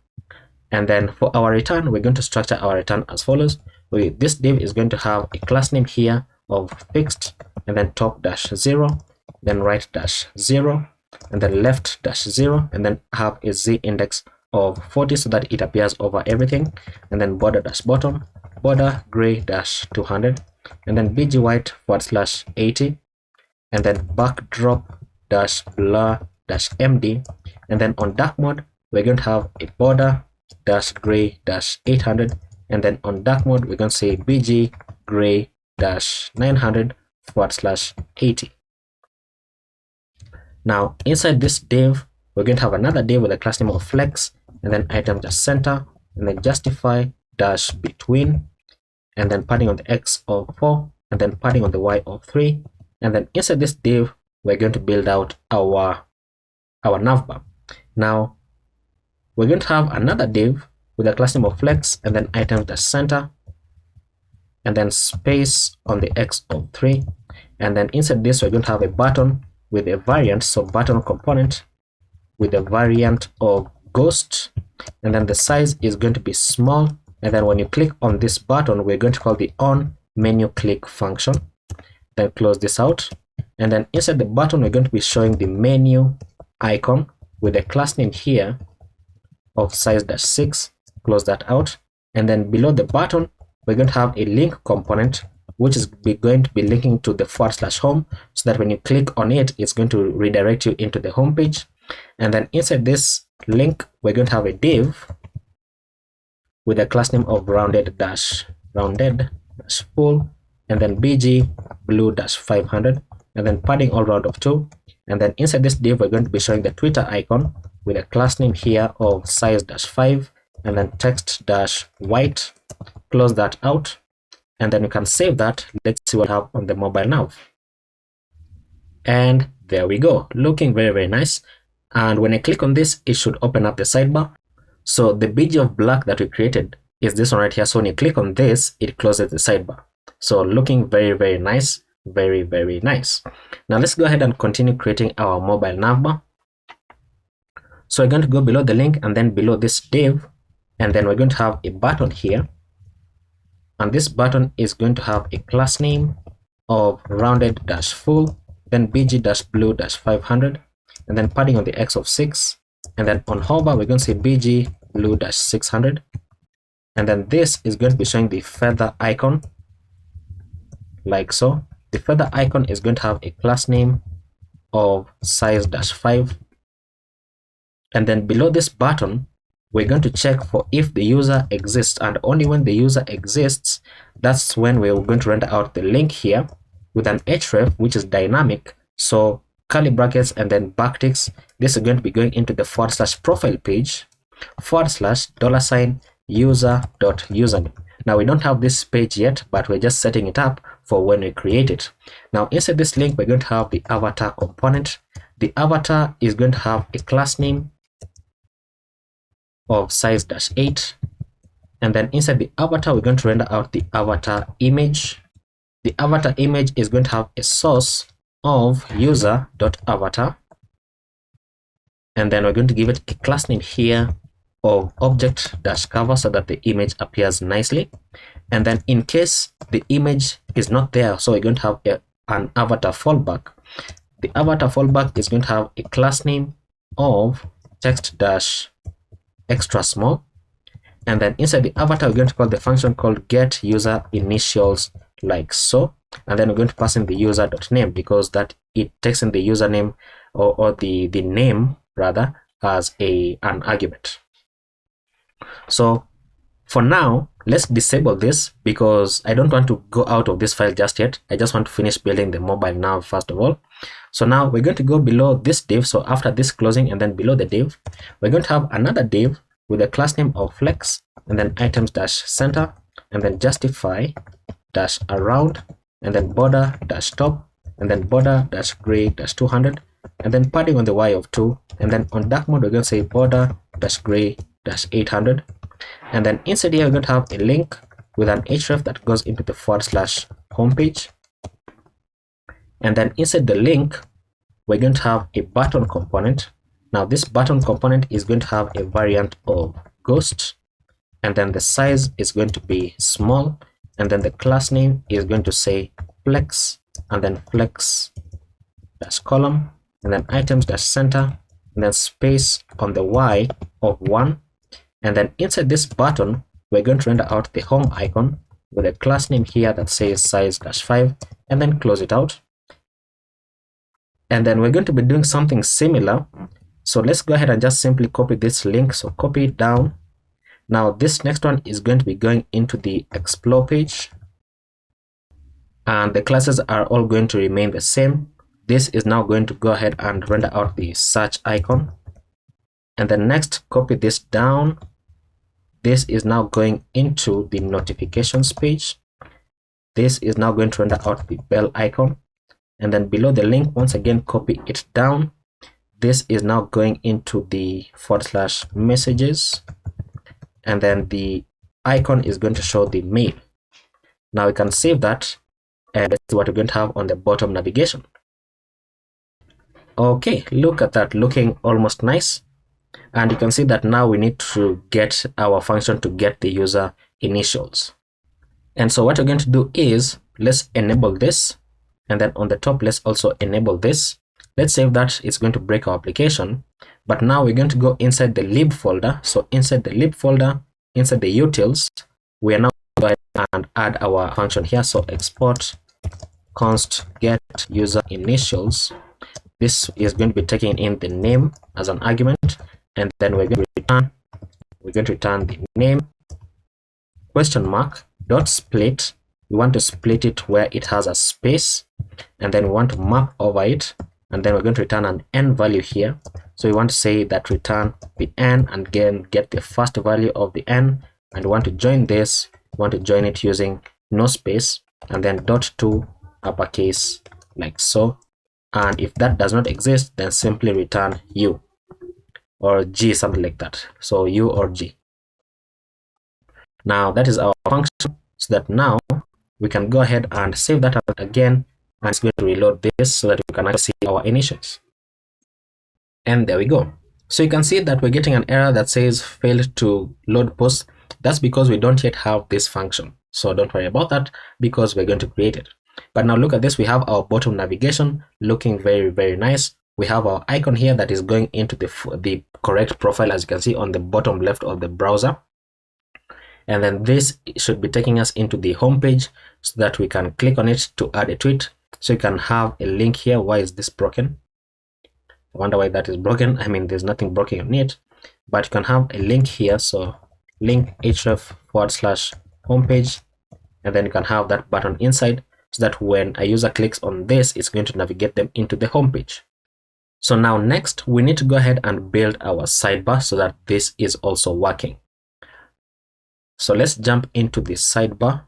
And then for our return, we're going to structure our return as follows. This div is going to have a class name here of fixed, and then top dash 0, then right dash 0, and then left dash 0, and then have a z index of 40 so that it appears over everything, and then border dash bottom, border gray dash 200, and then bg white /80, and then backdrop dash blur dash md. And then on dark mode, we're going to have a border dash gray dash 800, and then on dark mode, we're going to say bg gray dash 900 /80. Now inside this div, we're going to have another div with a class name of flex, and then item just center, and then justify dash between, and then padding on the x of 4, and then padding on the y of 3, and then inside this div we're going to build out our navbar. Now we're going to have another div with a class name of flex, and then items-center, and then space on the x of 3, and then inside this we're going to have a button with a variant, so button component with a variant of ghost, and then the size is going to be small, and then when you click on this button we're going to call the on menu click function. Then close this out, and then inside the button we're going to be showing the menu icon with a class name here of size-6. Close that out, and then below the button we're going to have a link component which is going to be linking to the /home, so that when you click on it, it's going to redirect you into the home page. And then inside this link we're going to have a div with a class name of rounded-full, and then bg blue-500, and then padding all round of 2. And then inside this div we're going to be showing the Twitter icon with a class name here of size-5, and then text-white. Close that out, and then you can save that. Let's see what I have on the mobile nav. And there we go, looking very, very nice. And when I click on this, it should open up the sidebar. So the BG of black that we created is this one right here. So when you click on this, it closes the sidebar. So looking very, very nice, very, very nice. Now let's go ahead and continue creating our mobile navbar. So we're going to go below the link, and then below this div, and then we're going to have a button here, and this button is going to have a class name of rounded-full, then bg-blue-500, and then padding on the x of 6, and then on hover we're going to say bg blue-600, and then this is going to be showing the feather icon like so. The feather icon is going to have a class name of size-5, and then below this button we're going to check for if the user exists, and only when the user exists, that's when we're going to render out the link here with an href which is dynamic. So curly brackets and then backticks. This is going to be going into the /profile page $user.username. Now we don't have this page yet, but we're just setting it up for when we create it. Now inside this link we're going to have the avatar component. The avatar is going to have a class name of size-8, and then inside the avatar we're going to render out the avatar image. The avatar image is going to have a source of user.avatar, and then we're going to give it a class name here of object-cover so that the image appears nicely. And then in case the image is not there, so we're going to have an avatar fallback. The avatar fallback is going to have a class name of text-extra small, and then inside the avatar we're going to call the function called get user initials like so, and then we're going to pass in the user.name because that it takes in the username or the name rather as an argument. So for now let's disable this because I don't want to go out of this file just yet. I just want to finish building the mobile nav first of all. So now we're going to go below this div. So after this closing and then below the div, we're going to have another div with a class name of flex, and then items-center, and then justify-around, and then border-top, and then border-gray-200, and then padding on the y of 2, and then on dark mode we're going to say border-gray-800, and then inside here we're going to have a link with an href that goes into the /homepage. And then inside the link we're going to have a button component. Now this button component is going to have a variant of ghost, and then the size is going to be small, and then the class name is going to say flex, and then flex-column, and then items-center, and then space on the y of 1, and then inside this button we're going to render out the home icon with a class name here that says size-5, and then close it out. And then we're going to be doing something similar. So let's go ahead and just simply copy this link. So copy it down. Now this next one is going to be going into the explore page, and the classes are all going to remain the same. This is now going to go ahead and render out the search icon, and then next copy this down, this is now going into the notifications page. This is now going to render out the bell icon, and then below the link, once again, copy it down. This is now going into the / messages, and then the icon is going to show the mail. Now we can save that, and this is what we're going to have on the bottom navigation. Okay, look at that, looking almost nice. And you can see that now we need to get our function to get the user initials. And so what we're going to do is, let's enable this, and then on the top, let's also enable this. Let's save that. It's going to break our application, but now we're going to go inside the lib folder. So inside the lib folder, inside the utils, we are now going to go ahead and add our function here. So export const get user initials. This is going to be taking in the name as an argument, and then we're going to return the name question mark dot split. We want to split it where it has a space, and then we want to map over it, and then we're going to return an n value here. So we want to say that return the n, and again get the first value of the n, and we want to join this. We want to join it using no space, and then dot to uppercase like so. And if that does not exist, then simply return u or g, something like that. So u or g. Now that is our function, so that now we can go ahead and save that again, and it's going to reload this so that we can actually see our initials. And there we go. So you can see that we're getting an error that says failed to load post. That's because we don't yet have this function. So don't worry about that, because we're going to create it. But now look at this. We have our bottom navigation looking very, very nice. We have our icon here that is going into the correct profile, as you can see on the bottom left of the browser. And then this should be taking us into the home page so that we can click on it to add a tweet. So you can have a link here. Why is this broken? I wonder why that is broken. I mean, there's nothing broken on it, but you can have a link here. So link href / homepage, and then you can have that button inside, so that when a user clicks on this, it's going to navigate them into the home page. So now next, we need to go ahead and build our sidebar so that this is also working. So let's jump into the sidebar.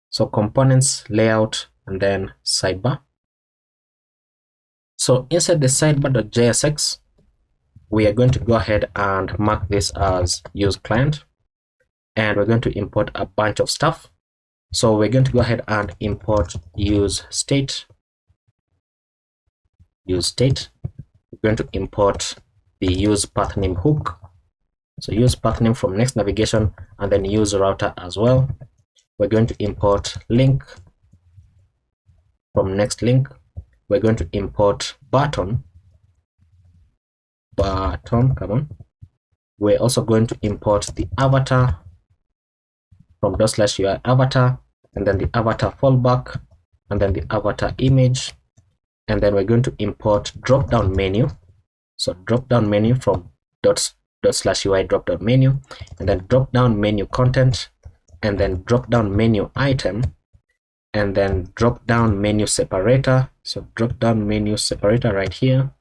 So components, layout, and then sidebar. So inside the sidebar.jsx, we are going to go ahead and mark this as use client, and we're going to import a bunch of stuff. So we're going to go ahead and import use state. We're going to import the use path name hook. So use path name from next navigation, and then use router as well. We're going to import link from next link. We're going to import button. Come on. We're also going to import the avatar from /UI avatar, and then the avatar fallback, and then the avatar image, and then we're going to import drop down menu. So drop down menu from /UI drop down menu, and then drop down menu content, and then drop down menu item, and then drop down menu separator. So drop down menu separator right here,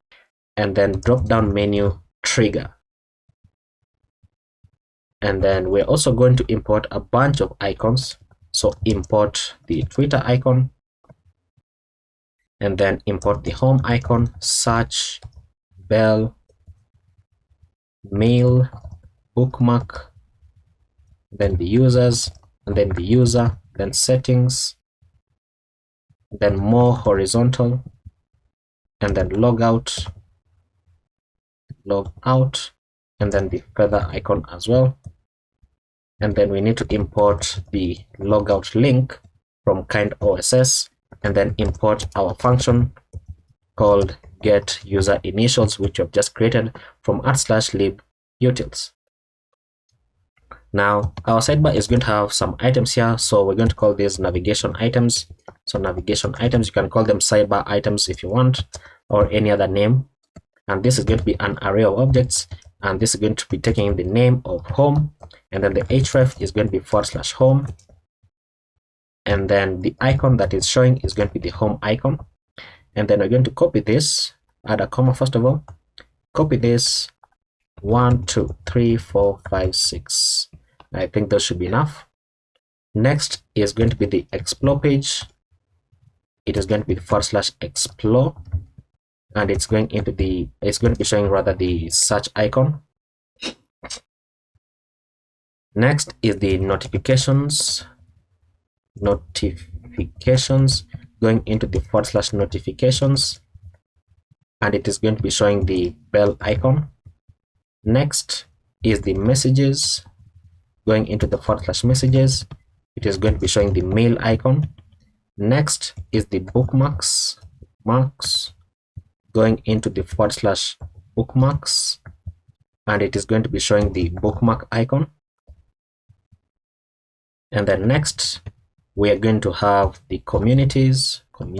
and then drop down menu trigger. And then we're also going to import a bunch of icons. So import the Twitter icon, and then import the home icon, search, bell, mail, bookmark, then the users, and then the user, then settings, then more horizontal, and then log out, and then the feather icon as well. And then we need to import the logout link from kind OSS, and then import our function called get user initials, which we have just created from /lib utils. Now our sidebar is going to have some items here, so we're going to call these navigation items. So navigation items, you can call them sidebar items if you want, or any other name. And this is going to be an array of objects, and this is going to be taking the name of home, and then the href is going to be /home, and then the icon that is showing is going to be the home icon. And then we're going to copy this, add a comma first of all, copy this, 1, 2, 3, 4, 5, 6. I think that should be enough. Next is going to be the explore page. It is going to be /explore, and it's going to be showing rather the search icon. Next is the notifications, going into the /notifications, and it is going to be showing the bell icon. Next is the messages, going into the /messages, it is going to be showing the mail icon. Next is the bookmarks, going into the /bookmarks, and it is going to be showing the bookmark icon. And then next we are going to have the communities, going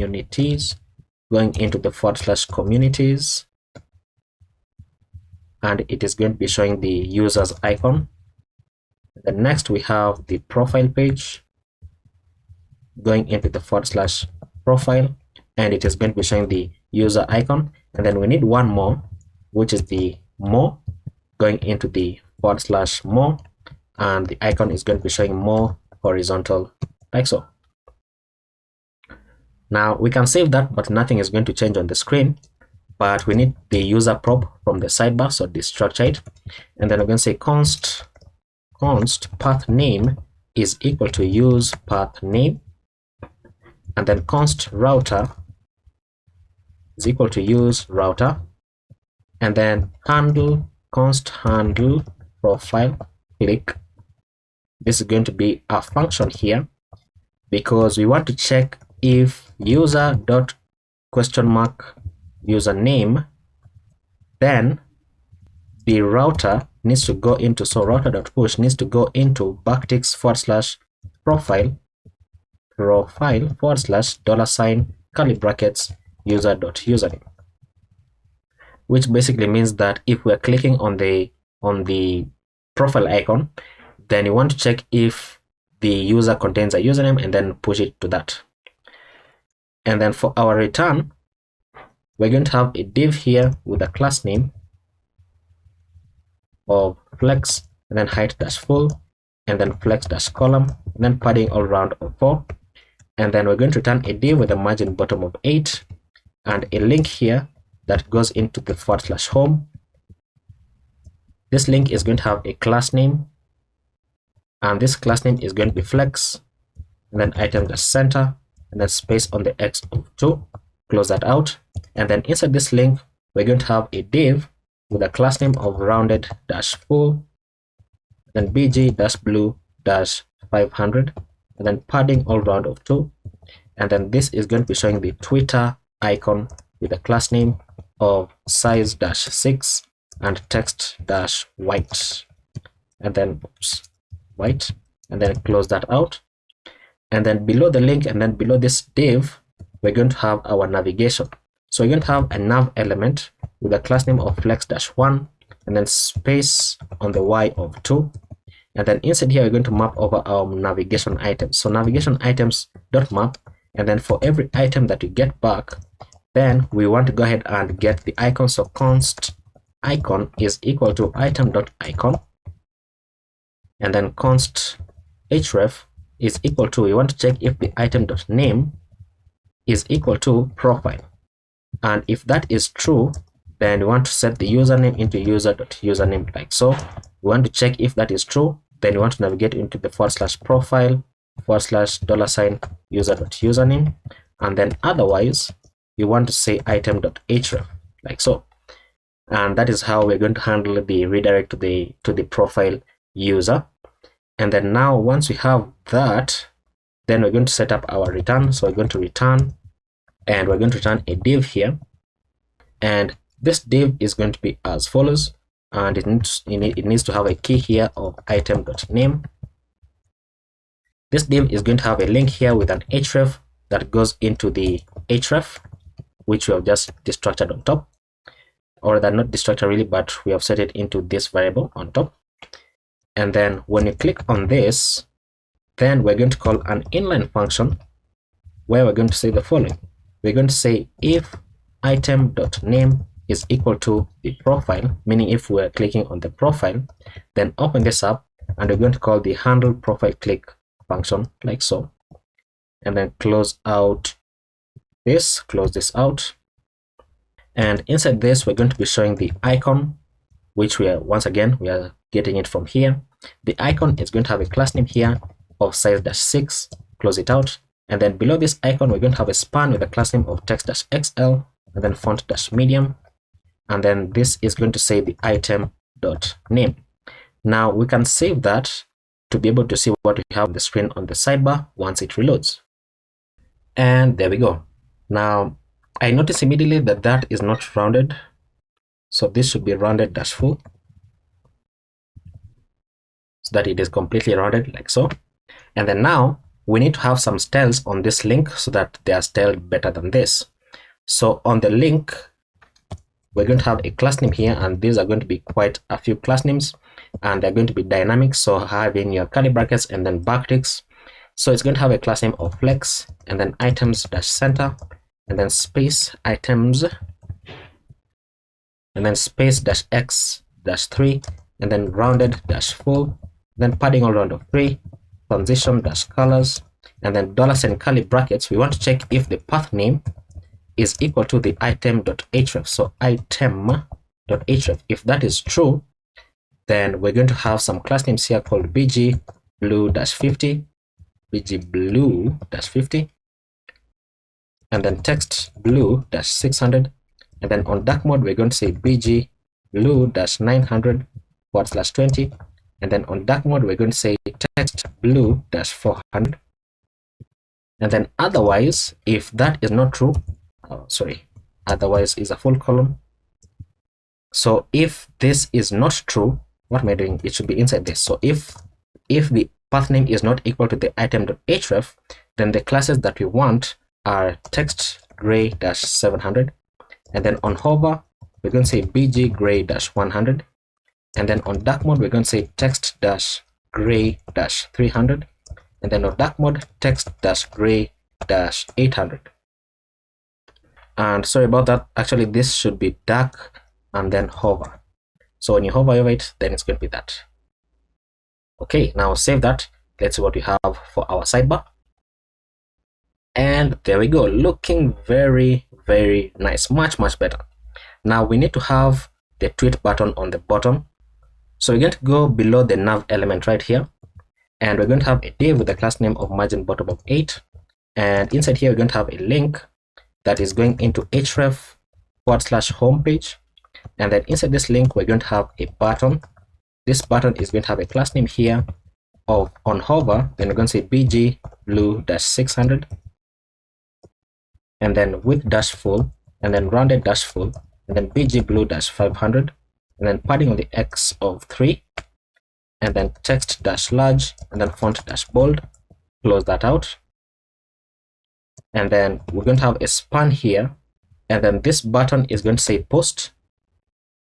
into the /communities, and it is going to be showing the users icon. Then next we have the profile page, going into the /profile, and it is going to be showing the user icon. And then we need one more, which is the more, going into the /more, and the icon is going to be showing more horizontal, like so. Now we can save that, but nothing is going to change on the screen. But we need the user prop from the sidebar, so destructure it, and then we're going to say const path name is equal to use path name, and then const router is equal to use router, and then handle, const handle profile click. This is going to be a function here because we want to check if user dot question mark username, then the router needs to go into, so router.push needs to go into backticks /profile $$ curly brackets user.username, which basically means that if we're clicking on the profile icon, then you want to check if the user contains a username and then push it to that. And then for our return, we're going to have a div here with a class name of flex, and then height -full, and then flex -column, and then padding all around of 4. And then we're going to return a div with a margin bottom of 8, and a link here that goes into the /home. This link is going to have a class name, and this class name is going to be flex, and then item-center, and then space on the x of 2. Close that out. And then inside this link, we're going to have a div with a class name of rounded -full, then bg-blue-500, and then padding all round of 2. And then this is going to be showing the Twitter icon with a class name of size-6 and text-white, and then white, and then close that out. And then below the link and then below this div, we're going to have our navigation. So we're going to have a nav element with a class name of flex-1, and then space on the y of 2. And then inside here, we're going to map over our navigation items. So navigation items dot map, and then for every item that you get back, then we want to go ahead and get the icon. So const icon is equal to item.icon, and then const href is equal to, we want to check if the item.name is equal to profile, and if that is true, then we want to set the username into user.username, like so. We want to check if that is true, then we want to navigate into the /profile $user.username, and then otherwise you want to say item.href, like so. And that is how we're going to handle the redirect to the profile user. And then now once we have that, then we're going to set up our return. So we're going to return, and we're going to return a div here, and this div is going to be as follows, and it needs to have a key here of item.name. This div is going to have a link here with an href that goes into the href, which we have just destructured on top, or that not destructured really, but we have set it into this variable on top. And then when you click on this, then we're going to call an inline function where we're going to say the following. We're going to say if item.name is equal to the profile, meaning if we're clicking on the profile, then open this up and we're going to call the handle profile click function like so, and then close this out, and inside this we're going to be showing the icon, which we are getting it from here. The icon is going to have a class name here of size-6, close it out, and then below this icon we're going to have a span with a class name of text-XL, and then font-medium, and then this is going to say the item.name. Now we can save that to be able to see what we have on the screen on the sidebar once it reloads. And there we go. Now I notice immediately that that is not rounded, so this should be rounded -full, so that it is completely rounded like so. And then now we need to have some styles on this link so that they are styled better than this. So on the link, we're going to have a class name here, and these are going to be quite a few class names, and they're going to be dynamic, so having your curly brackets and then backticks. So it's going to have a class name of flex, and then items-center, and then space items, and then space -x-3, and then rounded-full, then padding all around of 3, transition-colors, and then $ curly brackets. We want to check if the path name is equal to the item.href. So item.href, if that is true, then we're going to have some class names here called bg blue-50, bg blue-50, and then text blue-600, and then on dark mode we're going to say bg blue-900/20, and then on dark mode we're going to say text blue-400, and then otherwise, if that is not true, otherwise is a full column. So if this is not true, what am I doing? It should be inside this. So if the path name is not equal to the item.href, then the classes that we want are text gray-700, and then on hover we're going to say bg gray-100, and then on dark mode we're going to say text-gray-300, and then on dark mode text-gray-800. And sorry about that, actually this should be dark and then hover. So when you hover over it, then it's going to be that. Okay, now save that. Let's see what we have for our sidebar. And there we go, looking very, very nice, much better. Now we need to have the tweet button on the bottom. So we're going to go below the nav element right here, and we're going to have a div with the class name of margin bottom of 8, and inside here we're going to have a link that is going into href/homepage, and then inside this link we're going to have a button. This button is going to have a class name here of on hover, then we're going to say bg blue-600, and then width-full, and then rounded-full, and then bg blue-500, and then padding on the x of 3, and then text-large, and then font-bold. Close that out. And then we're going to have a span here, and then this button is going to say post,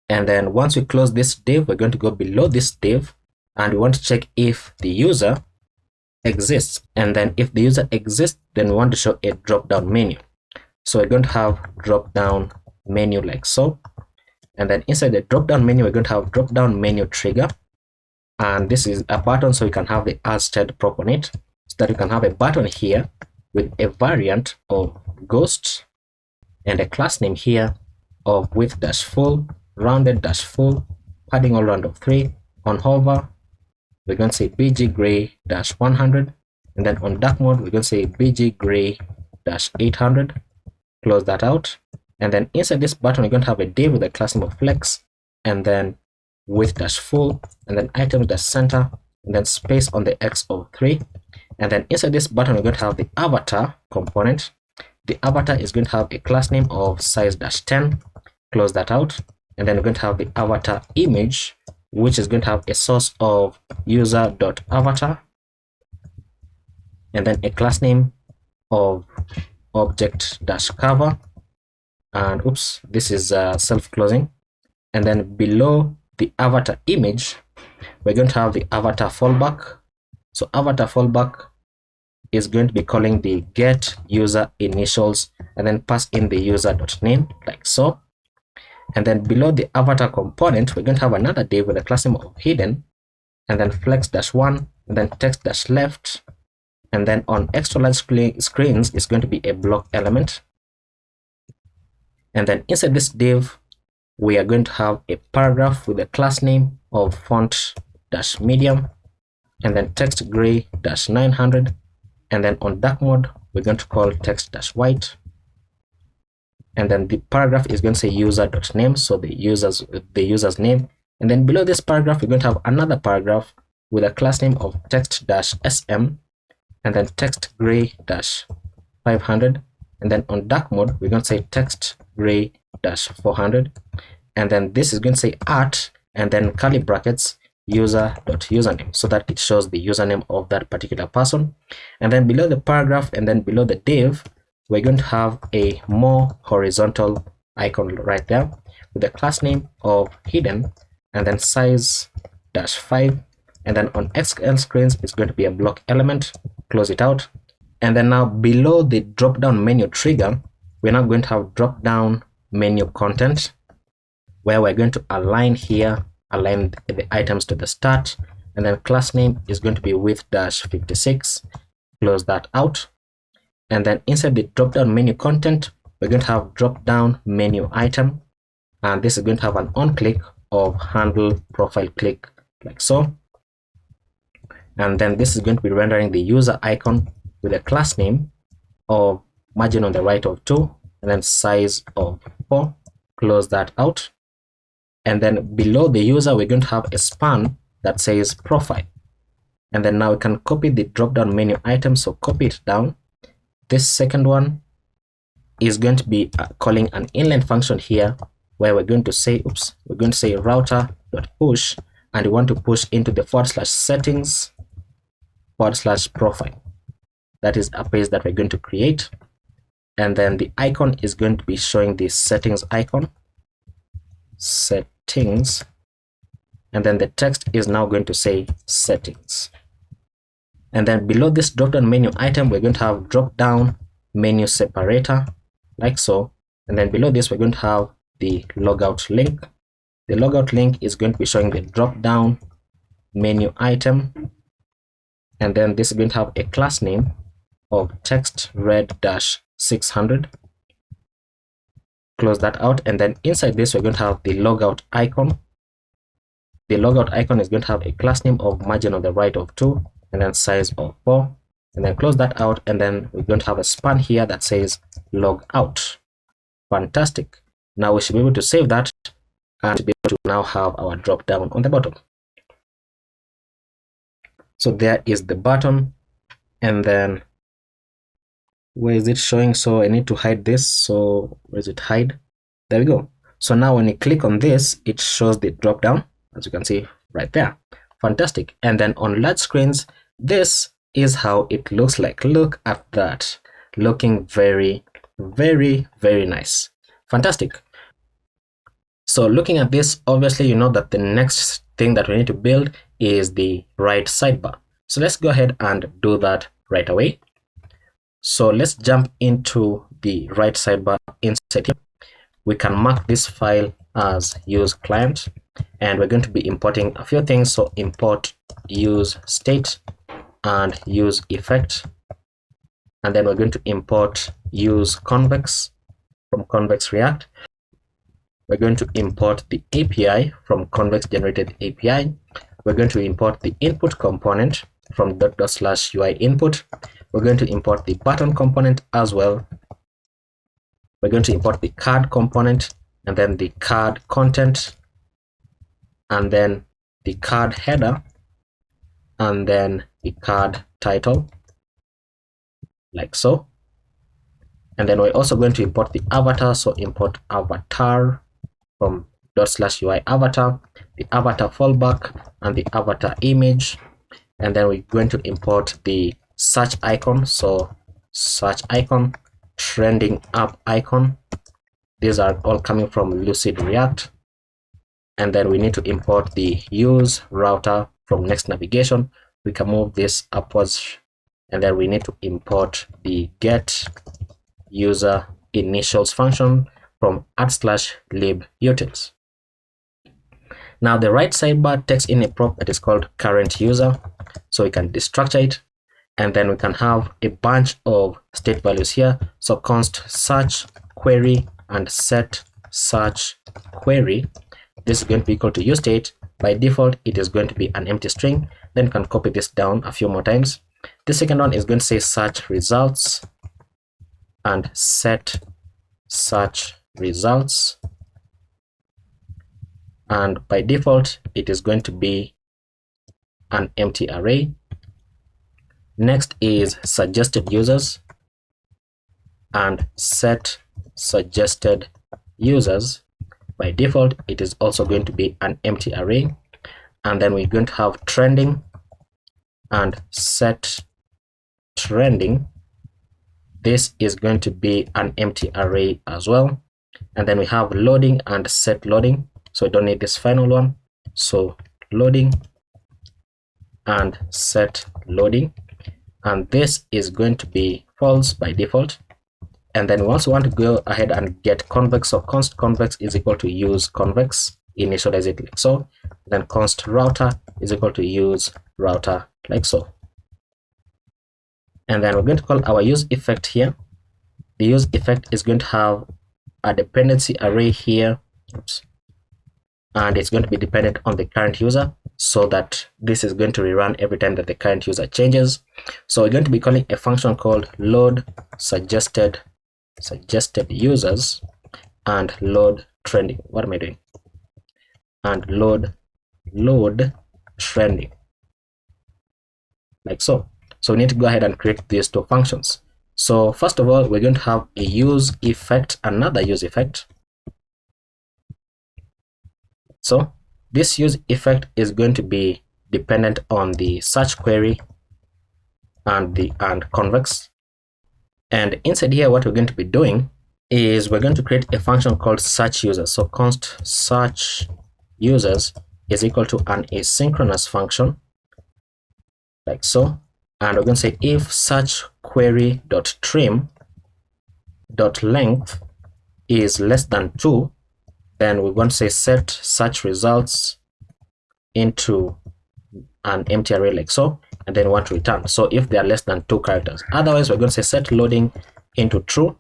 and then once we close this div, we're going to go below this div, and we want to check if the user exists, and then if the user exists, then we want to show a drop down menu. So we're going to have drop down menu like so, and then inside the drop down menu we're going to have drop down menu trigger, and this is a button, so we can have the as child prop on it, so that we can have a button here with a variant of ghost and a class name here of width-full, rounded-full, padding all around of 3. On hover we're going to say bg gray-100, and then on dark mode we're going to say bg gray-800. Close that out, and then inside this button we're going to have a div with a class name of flex, and then width-full, and then items-center, and then space on the x of 3, and then inside this button we're going to have the avatar component. The avatar is going to have a class name of size-10. Close that out, and then we're going to have the avatar image, which is going to have a source of user.avatar, and then a class name of object-cover, and oops, this is self-closing. And then below the avatar image we're going to have the avatar fallback. So avatar fallback is going to be calling the get user initials, and then pass in the user.name like so. And then below the avatar component, we're going to have another div with a class name of hidden, and then flex-1, and then text-left, and then on extra large screens is going to be a block element. And then inside this div, we are going to have a paragraph with a class name of font-medium, and then text gray-900, and then on dark mode, we're going to call text-white. And then the paragraph is going to say user.name, so the user's name. And then below this paragraph, we're going to have another paragraph with a class name of text-sm, and then text gray-500. And then on dark mode, we're going to say text gray-400. And then this is going to say @ and then curly brackets user.username, so that it shows the username of that particular person. And then below the paragraph and then below the div, we're going to have a more horizontal icon right there with the class name of hidden, and then size-5, and then on XL screens it's going to be a block element. Close it out. And then now below the drop down menu trigger, we're now going to have drop down menu content, where we're going to align the items to the start, and then class name is going to be width-56. Close that out. And then inside the drop down menu content, we're going to have drop down menu item, and this is going to have an on click of handle profile click, like so. And then this is going to be rendering the user icon with a class name of margin on the right of 2, and then size of 4. Close that out. And then below the user, we're going to have a span that says profile. And then now we can copy the drop down menu item, so copy it down. This second one is going to be calling an inline function here, where we're going to say router.push, and we want to push into the /settings/profile. That is a page that we're going to create. And then the icon is going to be showing the settings icon, settings, and then the text is now going to say settings. And then below this drop down menu item, we're going to have drop down menu separator, like so. And then below this, we're going to have the logout link. The logout link is going to be showing the drop down menu item, and then this is going to have a class name of text red-600. Close that out. And then inside this, we're going to have the logout icon. The logout icon is going to have a class name of margin on the right of 2, and then size of 4. And then close that out, and then we're going to have a span here that says log out. Fantastic. Now we should be able to save that and be able to now have our drop down on the bottom. So there is the button, and then where is it showing? So I need to hide this. So where is it? Hide. There we go. So now when you click on this, it shows the drop down, as you can see right there. Fantastic. And then on large screens, this is how it looks like. Look at that. Looking very, very, very nice. Fantastic. So looking at this, obviously you know that the next thing that we need to build is the right sidebar. So let's go ahead and do that right away. So let's jump into the right sidebar inside here. We can mark this file as use client, and we're going to be importing a few things. So import use state and use effect, and then we're going to import use convex from convex react. We're going to import the API from convex generated API. We're going to import the input component from /UI input. We're going to import the button component as well. We're going to import the card component, and then the card content, and then the card header, and then the card title, like so. And then we're also going to import the avatar, so import avatar from /UI avatar, the avatar fallback, and the avatar image. And then we're going to import the search icon, so search icon, trending up icon. These are all coming from Lucid React. And then we need to import the use router from next navigation. We can move this upwards, and then we need to import the get user initials function from /libutils. Now the right sidebar takes in a prop that is called current user, so we can destructure it, and then we can have a bunch of state values here. So const search query and set search query. This is going to be equal to useState. By default, it is going to be an empty string. Then you can copy this down a few more times. The second one is going to say search results and set search results. And by default, it is going to be an empty array. Next is suggested users and set suggested users. By default, it is also going to be an empty array. And then we're going to have trending and set trending. This is going to be an empty array as well. And then we have loading and set loading. So we don't need this final one. So loading and set loading. And this is going to be false by default. And then we also want to go ahead and get convex. So const convex is equal to use convex, initialize it like so. Then const router is equal to use router like so. And then we're going to call our use effect here. The use effect is going to have a dependency array here. Oops. And it's going to be dependent on the current user, so that this is going to rerun every time that the current user changes. So we're going to be calling a function called load suggested users and load trending. What am I doing? And load trending like so. So we need to go ahead and create these two functions. So first of all, we're going to have a use effect, another use effect. So this use effect is going to be dependent on the search query and convex. And inside here, what we're going to be doing is we're going to create a function called search users. So const search users is equal to an asynchronous function like so. And we're going to say if search query dot trim dot length is less than 2, then we're going to say set search results into an empty array like so, and then we want to return. So if they are less than 2 characters, otherwise we're going to say set loading into true,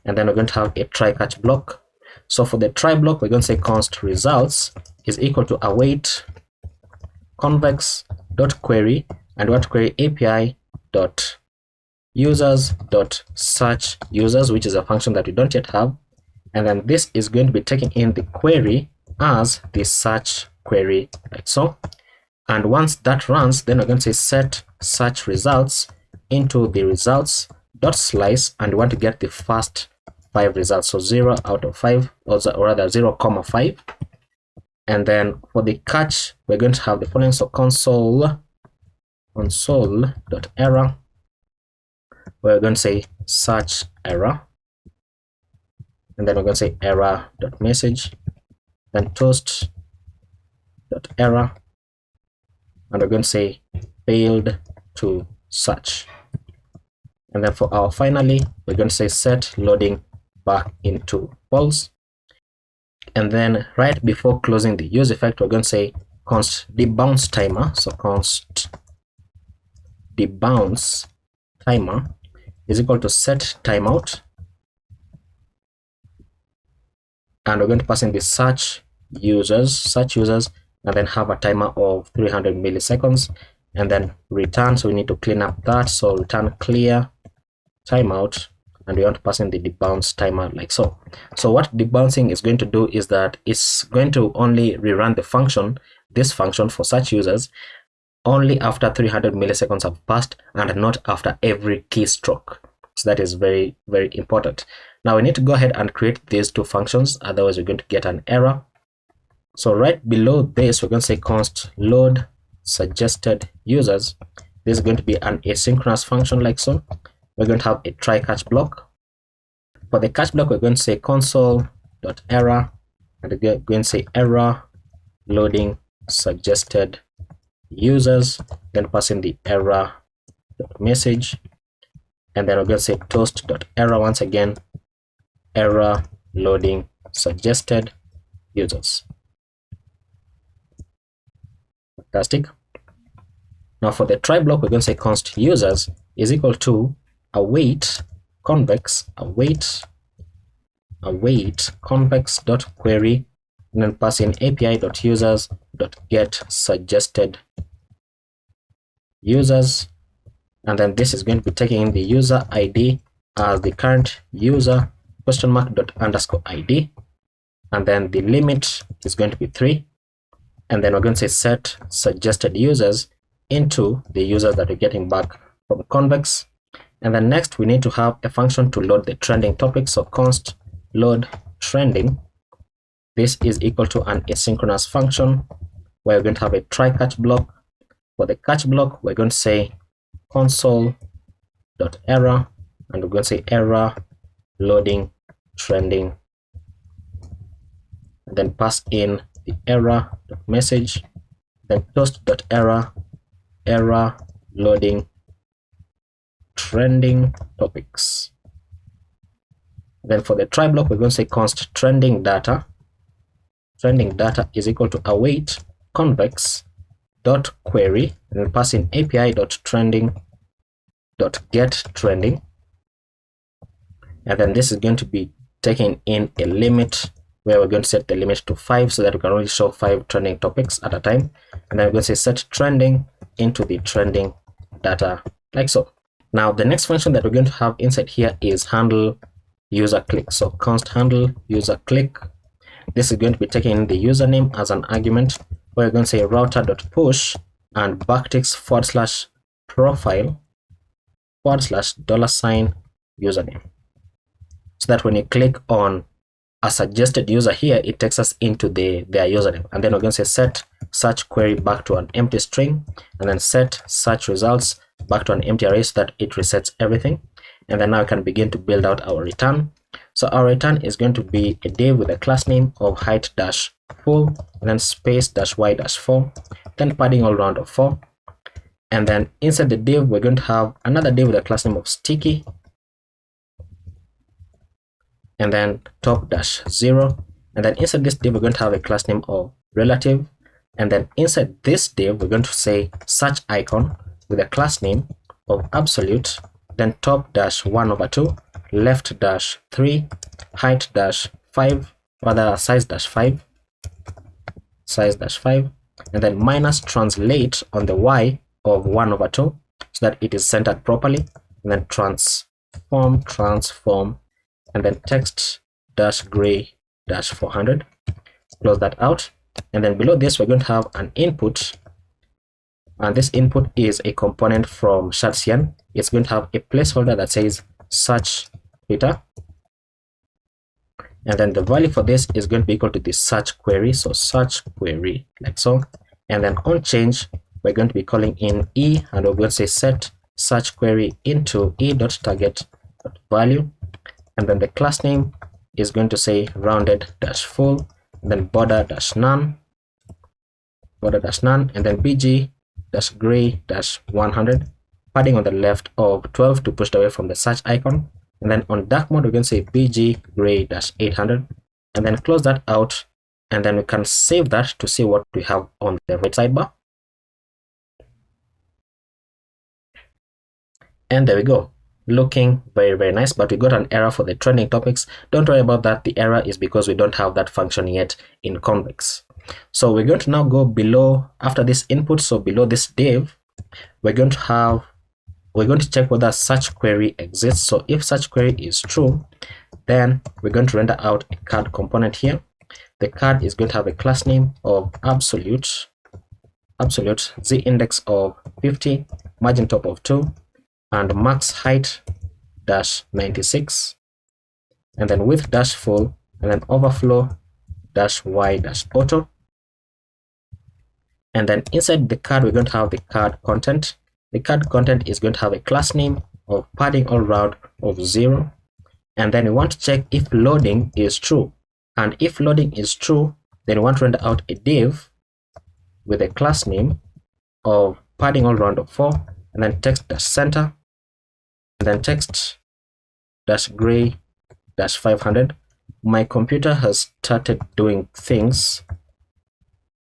and then we're going to have a try catch block. So for the try block, we're going to say const results is equal to await convex dot query, and we want to query API dot users dot search users, which is a function that we don't yet have. And then this is going to be taking in the query as the search query like so. And once that runs, then we're going to say set search results into the results dot slice, and we want to get the first 5 results, so 0 out of 5, or rather 0,5. And then for the catch, we're going to have the following. So console dot error, we're going to say search error, and then we're going to say error dot message, then toast dot error, and we're going to say failed to search. And then for our finally, we're going to say set loading back into false. And then right before closing the use effect, we're going to say const debounce timer. So const debounce timer is equal to set timeout, and we're going to pass in the search users, and then have a timer of 300 milliseconds, and then return. So we need to clean up that. So return clear timeout, and we want to pass in the debounce timer like so. So what debouncing is going to do is that it's going to only rerun the function, this function for search users, only after 300 milliseconds have passed, and not after every keystroke. So that is very, very important. Now we need to go ahead and create these two functions, otherwise we're going to get an error. So right below this, we're going to say const load suggested users. This is going to be an asynchronous function like so. We're going to have a try catch block. For the catch block, we're going to say console.error, and we're going to say error loading suggested users, then pass in the error message, and then we're going to say toast.error once again, error loading suggested users. Fantastic. Now for the try block, we're going to say const users is equal to await convex convex dot query, and then pass in API dot users dot get suggested users, and then this is going to be taking in the user ID as the current user question mark dot underscore ID, and then the limit is going to be 3, and then we're going to say set suggested users into the users that we're getting back from convex. And then next we need to have a function to load the trending topic, so const load trending. This is equal to an asynchronous function where we're going to have a try catch block. For the catch block, we're going to say console.error, and we're going to say error loading trending, and then pass in the error message, then toast.error error loading trending topics. Then for the try block, we're going to say const trending data. Trending data is equal to await convex dot query, and then pass in API dot trending dot get trending, and then this is going to be taking in a limit where we're going to set the limit to 5 so that we can only show 5 trending topics at a time, and then we're going to say set trending into the trending data like so. Now the next function that we're going to have inside here is handle user click. So const handle user click. This is going to be taking in the username as an argument, where we're going to say router.push and backticks /profile $sign username, so that when you click on a suggested user here, it takes us into their username. And then we're going to say set search query back to an empty string, and then set search results back to an empty array so that it resets everything. And then now we can begin to build out our return. So our return is going to be a div with a class name of height dash full, and then space dash y dash 4, then padding all around of 4. And then inside the div, we're going to have another div with a class name of sticky, and then top dash 0. And then inside this div, we're going to have a class name of relative. And then inside this div, we're going to say search icon with a class name of absolute, then top dash 1/2, left dash 3, height dash 5, rather size dash 5, and then minus translate on the y of 1/2 so that it is centered properly, and then transform, and then text dash gray dash 400. Close that out, and then below this we're going to have an input, and this input is a component from Shartsian. It's going to have a placeholder that says search Twitter, and then the value for this is going to be equal to the search query, so search query like so. And then on change, we're going to be calling in e, and we're going to say set search query into e.target.value, and then the class name is going to say rounded dash full, and then border dash none, and then bg dash gray dash 100, padding on the left of 12 to push away from the search icon. And then on dark mode, we're going to say bg gray dash 800, and then close that out, and then we can save that to see what we have on the right sidebar. And there we go, looking very, very nice. But we got an error for the trending topics. Don't worry about that. The error is because we don't have that function yet in convex. So we're going to now go below after this input. So below this div, we're going to check whether such query exists. So if such query is true, then we're going to render out a card component here. The card is going to have a class name of absolute z index of 50, margin top of 2, and max height dash 96, and then width dash full, and then overflow dash y dash auto. And then inside the card, we're going to have the card content. The card content is going to have a class name of padding all round of 0, and then we want to check if loading is true. And if loading is true, then we want to render out a div with a class name of padding all round of 4, and then text dash center, and then text dash gray dash 500, my computer has started doing things.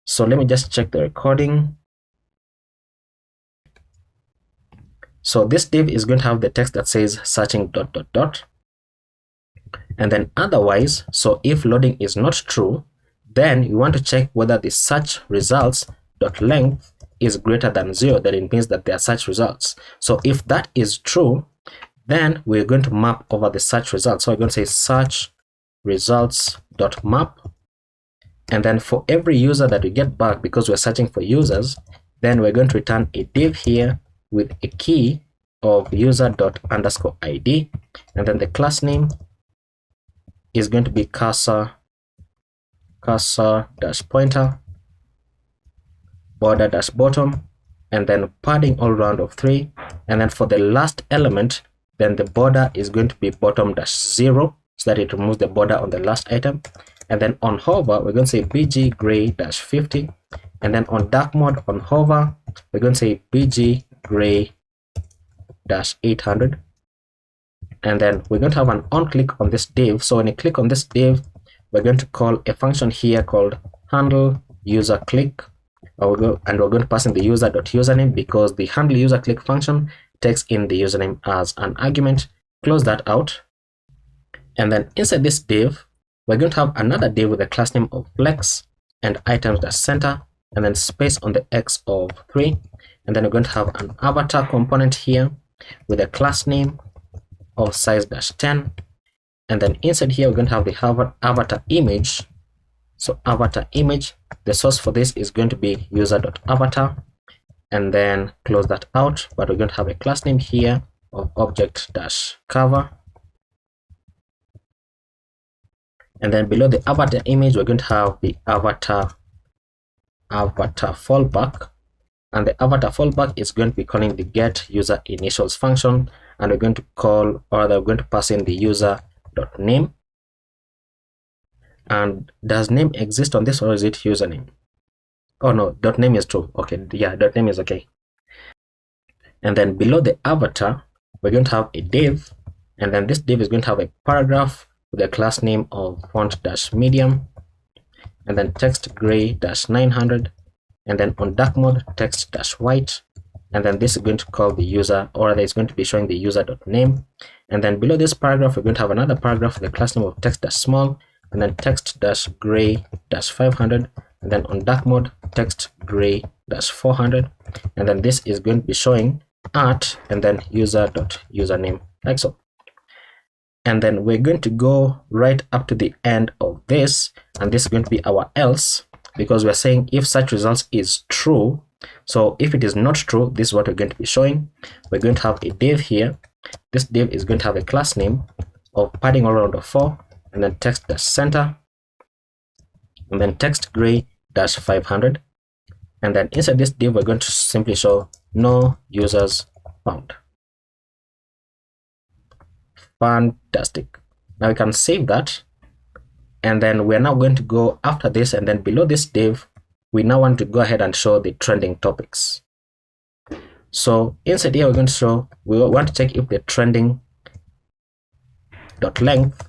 So let me just check the recording. So this div is going to have the text that says searching ... And then otherwise, so if loading is not true, then you want to check whether the search results .length is greater than 0. Then it means that they are search results. So if that is true, then we're going to map over the search results. So we're going to say search results.map. And then for every user that we get back, because we're searching for users, then we're going to return a div here with a key of user._id. And then the class name is going to be cursor-pointer, border-bottom, and then padding all round of 3. And then for the last element, then the border is going to be bottom-0, so that it removes the border on the last item. And then on hover, we're going to say bg gray-50. And then on dark mode on hover, we're going to say bg gray-800. And then we're going to have an on click on this div. So when you click on this div, we're going to call a function here called handle user click. And we're going to pass in the user.username, because the handle user click function takes in the username as an argument. Close that out. And then inside this div, we're going to have another div with a class name of flex and items.center, and then space on the x of 3. And then we're going to have an avatar component here with a class name of size-10. And then inside here, we're going to have the avatar image. So avatar image, the source for this is going to be user.avatar, and then close that out. But we're going to have a class name here of object-cover. And then below the avatar image, we're going to have the avatar fallback. And the avatar fallback is going to be calling the get user initials function, and we're going to call, or we're going to pass in the user.name. And does name exist on this, or is it username? Oh no, .name is true. Okay, yeah, .name is okay. And then below the avatar, we're going to have a div, and then this div is going to have a paragraph with a class name of font-medium, and then text gray-900, and then on dark mode text-white, and then this is going to call the user, or it's going to be showing the user.name. And then below this paragraph, we're going to have another paragraph with the class name of text-small, and then text-gray-500, and then on dark mode text-gray-400, and then this is going to be showing at and then user.username, like so. And then we're going to go right up to the end of this, and this is going to be our else, because we're saying if search results is true. So if it is not true, this is what we're going to be showing. We're going to have a div here. This div is going to have a class name of padding all around of 4, and then text-center, and then text gray-500. And then inside this div, we're going to simply show no users found. Fantastic. Now we can save that, and then we're now going to go after this, and then below this div, we now want to go ahead and show the trending topics. So inside here, we're going to show, we want to check if the trending .length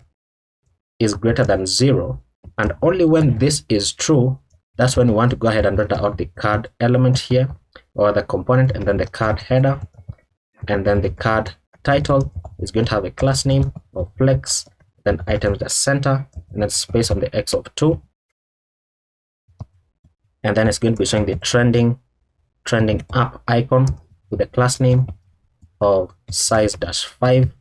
is greater than 0, and only when this is true, that's when we want to go ahead and render out the card element here, or the component, and then the card header, and then the card title is going to have a class name of flex, then items.center, and then space on the x of 2, and then it's going to be showing the trending up icon with a class name of size-5.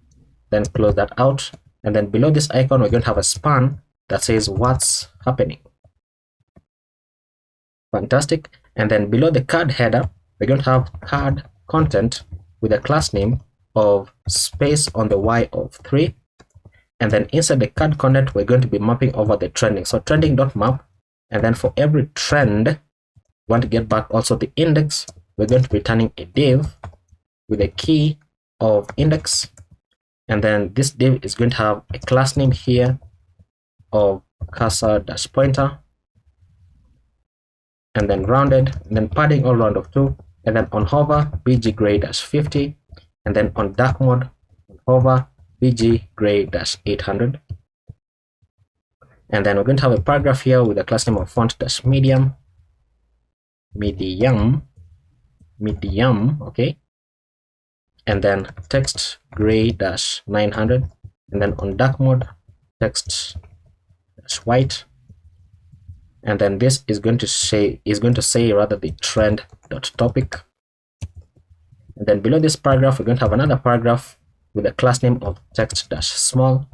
Then close that out, and then below this icon, we're going to have a span that says what's happening. Fantastic. And then below the card header, we're going to have card content with a class name of space on the y of 3, and then inside the card content, we're going to be mapping over the trending. So trending.map, and then for every trend, we want to get back also the index. We're going to be returning a div with a key of index, and then this div is going to have a class name here of cursor-pointer, and then rounded, and then padding all round of 2, and then on hover bg gray-50, and then on dark mode hover bg gray-800. And then we're going to have a paragraph here with the class name of font-medium, medium, okay. And then text gray-900, and then on dark mode, text white. And then this is going to say rather the trend.topic. And then below this paragraph, we're going to have another paragraph with the class name of text-small,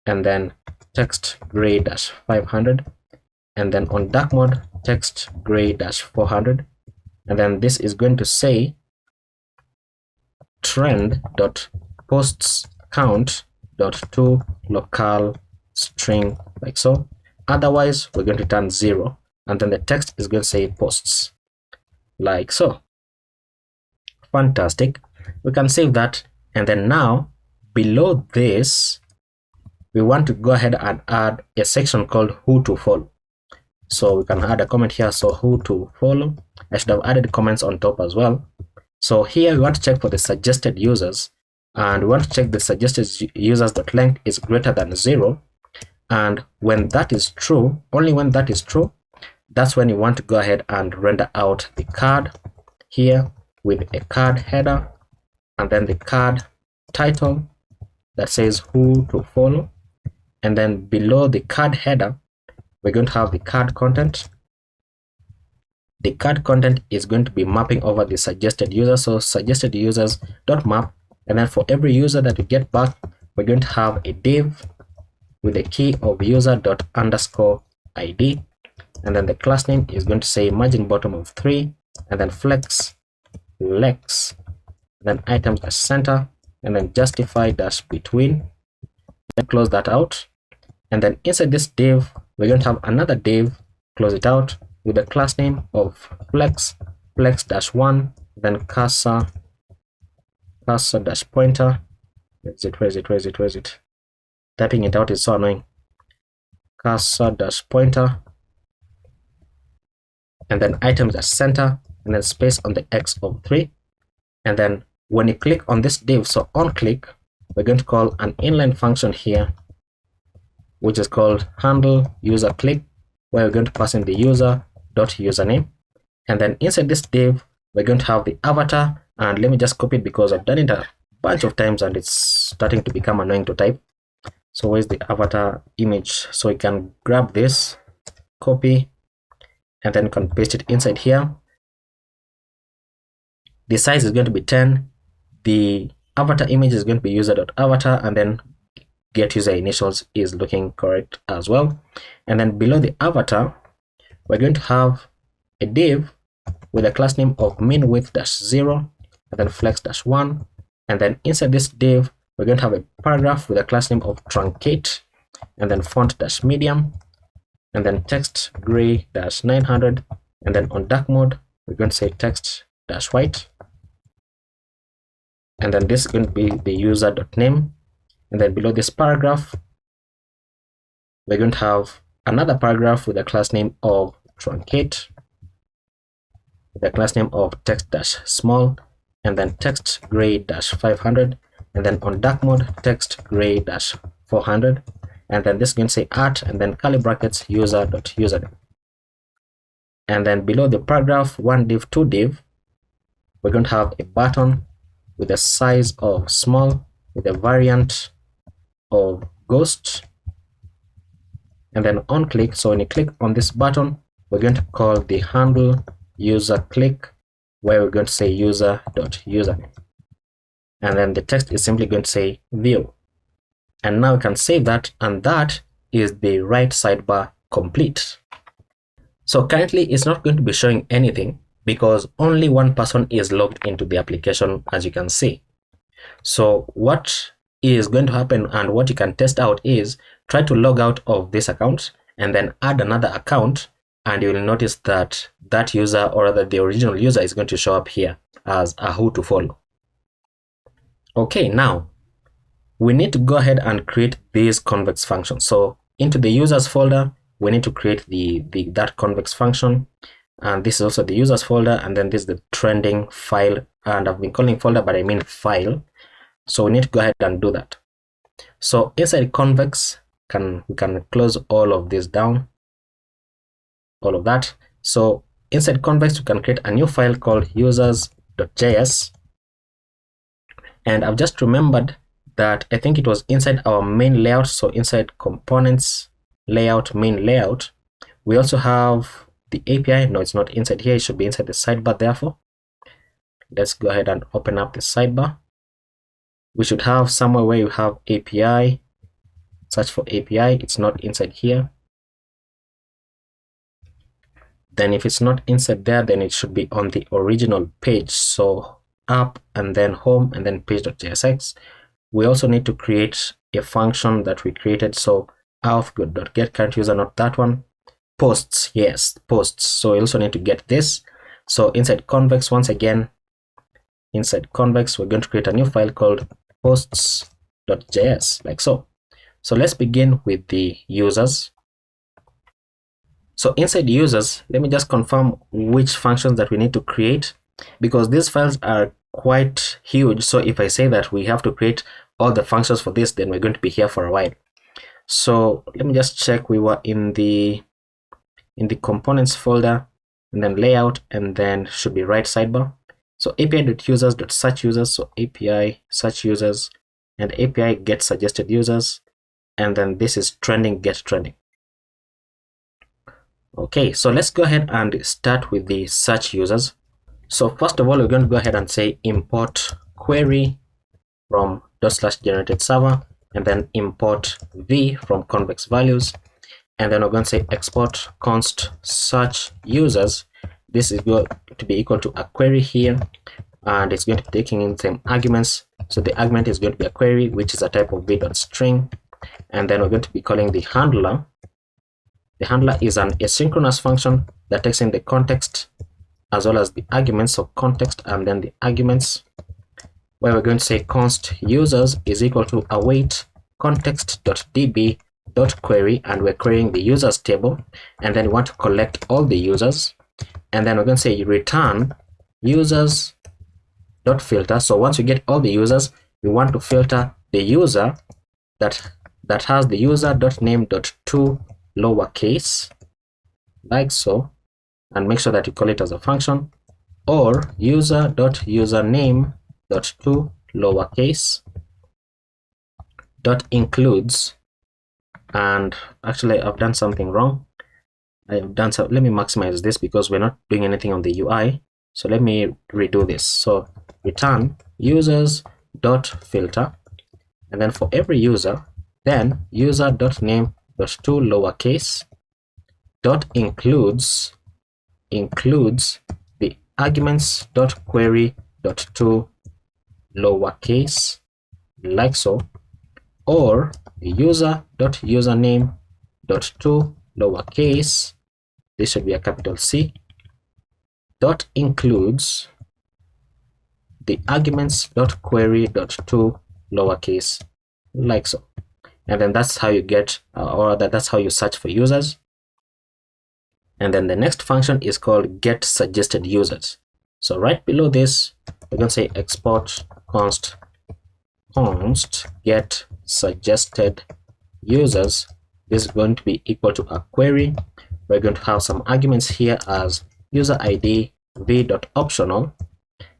and then text gray-500, and then on dark mode, text gray-400. And then this is going to say trend.postsCount.to local string, like so. Otherwise, we're going to return 0, and then the text is going to say posts, like so. Fantastic. We can save that, and then now below this, we want to go ahead and add a section called who to follow. So we can add a comment here. So who to follow. I should have added comments on top as well. So here we want to check for the suggested users, and we want to check the suggested users.length is greater than 0. And when that is true, only when that is true, that's when you want to go ahead and render out the card here with a card header, and then the card title that says who to follow. And then below the card header, we're going to have the card content. The card content is going to be mapping over the suggested users. So suggested users.map, and then for every user that we get back, we're going to have a div with a key of user._id, and then the class name is going to say margin bottom of 3, and then flex, lex, then items-center, and then justify-between. Then close that out, and then inside this div, we're going to have another div, close it out, with the class name of flex, flex-1, then cursor dash pointer. Where is it? Typing it out is so annoying. Cursor dash pointer, and then items-center, and then space on the x of 3. And then when you click on this div, so on click, we're going to call an inline function here, which is called handle user click, where we're going to pass in the user.username. And then inside this div, we're going to have the avatar, and let me just copy it because I've done it a bunch of times and it's starting to become annoying to type. So where's the avatar image? So you can grab this, copy, and then you can paste it inside here. The size is going to be 10. The avatar image is going to be user.avatar, and then get user initials is looking correct as well. And then below the avatar, we're going to have a div with a class name of min width-0, and then flex-1. And then inside this div, we're going to have a paragraph with a class name of truncate, and then font-medium, and then text gray-900, and then on dark mode, we're going to say text-white. And then this is going to be the user.name. And then below this paragraph, we're going to have another paragraph with a class name of truncate, with a class name of text-small, and then text gray-500, and then on dark mode, text gray-400. And then this is going to say at, and then curly brackets user.username. And then below the paragraph, 1 div, 2 div, we're going to have a button with a size of small, with a variant of ghost, and then on click. So when you click on this button, we're going to call the handle user click, where we're going to say user.username, and then the text is simply going to say view. And now we can save that, and that is the right sidebar complete. So currently it's not going to be showing anything because only one person is logged into the application, as you can see. So what is going to happen and what you can test out is try to log out of this account and then add another account, and you will notice that that user, or rather the original user, is going to show up here as a who to follow. Okay, now we need to go ahead and create this convex function. So into the users folder, we need to create that convex function, and this is also the users folder, and then this is the trending file, and I've been calling folder, but I mean file. So we need to go ahead and do that. So inside convex, we can close all of this down, all of that. So inside convex, we can create a new file called users.js. And I've just remembered that I think it was inside our main layout. So inside components, layout, main layout, we also have the API. No, it's not inside here. It should be inside the sidebar. Therefore, let's go ahead and open up the sidebar. We should have somewhere where you have API. Search for API. It's not inside here. Then if it's not inside there, then it should be on the original page. So app and then home and then page.jsx. We also need to create a function that we created. So output.get current user, not that one. Posts, yes, posts. So we also need to get this. So inside convex, once again, inside convex, we're going to create a new file called posts.js, like so. So let's begin with the users. So inside users, let me just confirm which functions that we need to create, because these files are quite huge. So if I say that we have to create all the functions for this, then we're going to be here for a while. So let me just check. We were in the components folder, and then layout, and then should be right sidebar. So api.users.search users. So API search users, and API get suggested users, and then this is trending, get trending. Okay, so let's go ahead and start with the search users. So first of all, we're going to go ahead and say import query from /generated server, and then import v from convex values, and then we're going to say export const search users. This is going to be equal to a query here, and it's going to be taking in the same arguments. So the argument is going to be a query, which is a type of v.string, and then we're going to be calling the handler. The handler is an asynchronous function that takes in the context as well as the arguments of context, and then the arguments, where we're going to say const users is equal to await context.db.query, and we're querying the users table, and then we want to collect all the users, and then we're going to say return users.filter. So once we get all the users, we want to filter the user that has the user.name.to lowercase, like so, and make sure that you call it as a function, or user.username.to lowercase dot includes. And actually I've done something wrong. Let me maximize this because we're not doing anything on the UI. So let me redo this. So return users.filter, and then for every user, then user.name.to lowercase dot includes the arguments.query.to lowercase, like so, or user.username.to lowercase, this should be a capital C, dot includes the arguments.query.to lowercase, like so. And then that's how you get, that's how you search for users. And then the next function is called get suggested users. So right below this, we're going to say export const get suggested users. This is going to be equal to a query. We're going to have some arguments here as user ID v.optional,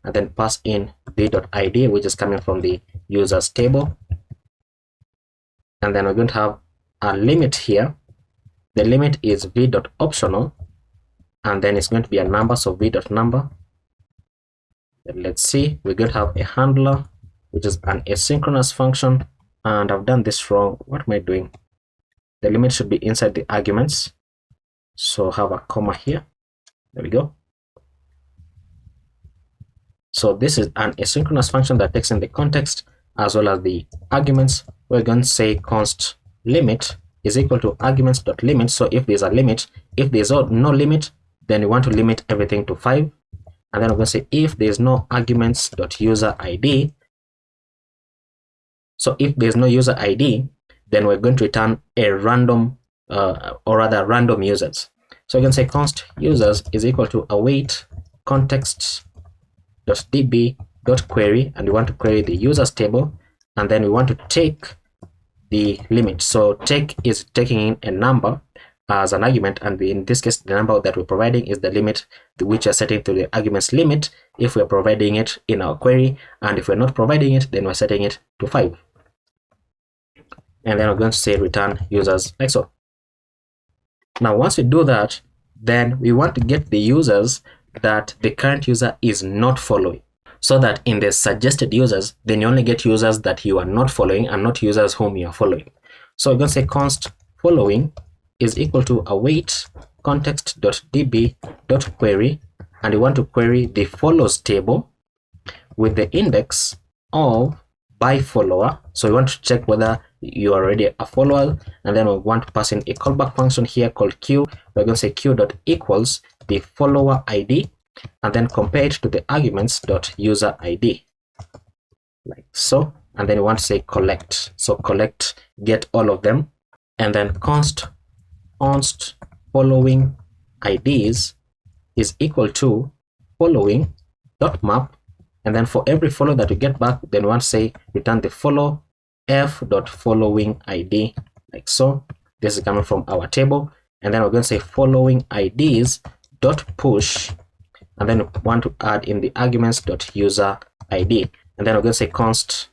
and then pass in v.id, which is coming from the users table. And then we're going to have a limit here. The limit is v.optional, and then it's going to be a number, so v.number. Let's see, we're going to have a handler, which is an asynchronous function, and I've done this wrong. What am I doing? The limit should be inside the arguments, so have a comma here. There we go. So this is an asynchronous function that takes in the context as well as the arguments. We're going to say const limit is equal to arguments.limit. So if there's a limit, if there's no limit, then we want to limit everything to 5. And then we're going to say if there's no arguments.user ID. So if there's no user ID, then we're going to return a random, or rather random users. So we can say const users is equal to await context.db.query, and we want to query the users table, and then we want to take the limit. So take is taking in a number as an argument, and in this case the number that we're providing is the limit which we're setting to the argument's limit if we're providing it in our query, and if we're not providing it, then we're setting it to 5. And then we're going to say return users, like so. Now once we do that, then we want to get the users that the current user is not following, so that in the suggested users, then you only get users that you are not following and not users whom you are following. So we're going to say const following is equal to await context.db.query, and you want to query the follows table with the index of by follower. So we want to check whether you are already a follower, and then we want to pass in a callback function here called q. We're going to say q.equals the follower ID, and then compare it to the arguments.user ID, like so. And then we want to say collect. So collect, get all of them, and then const following IDs is equal to following dot map, and then for every follow that we get back, then we want to say return the follow f dot following ID, like so. This is coming from our table, and then we're going to say following IDs dot push, and then we want to add in the arguments dot user ID, and then we're going to say const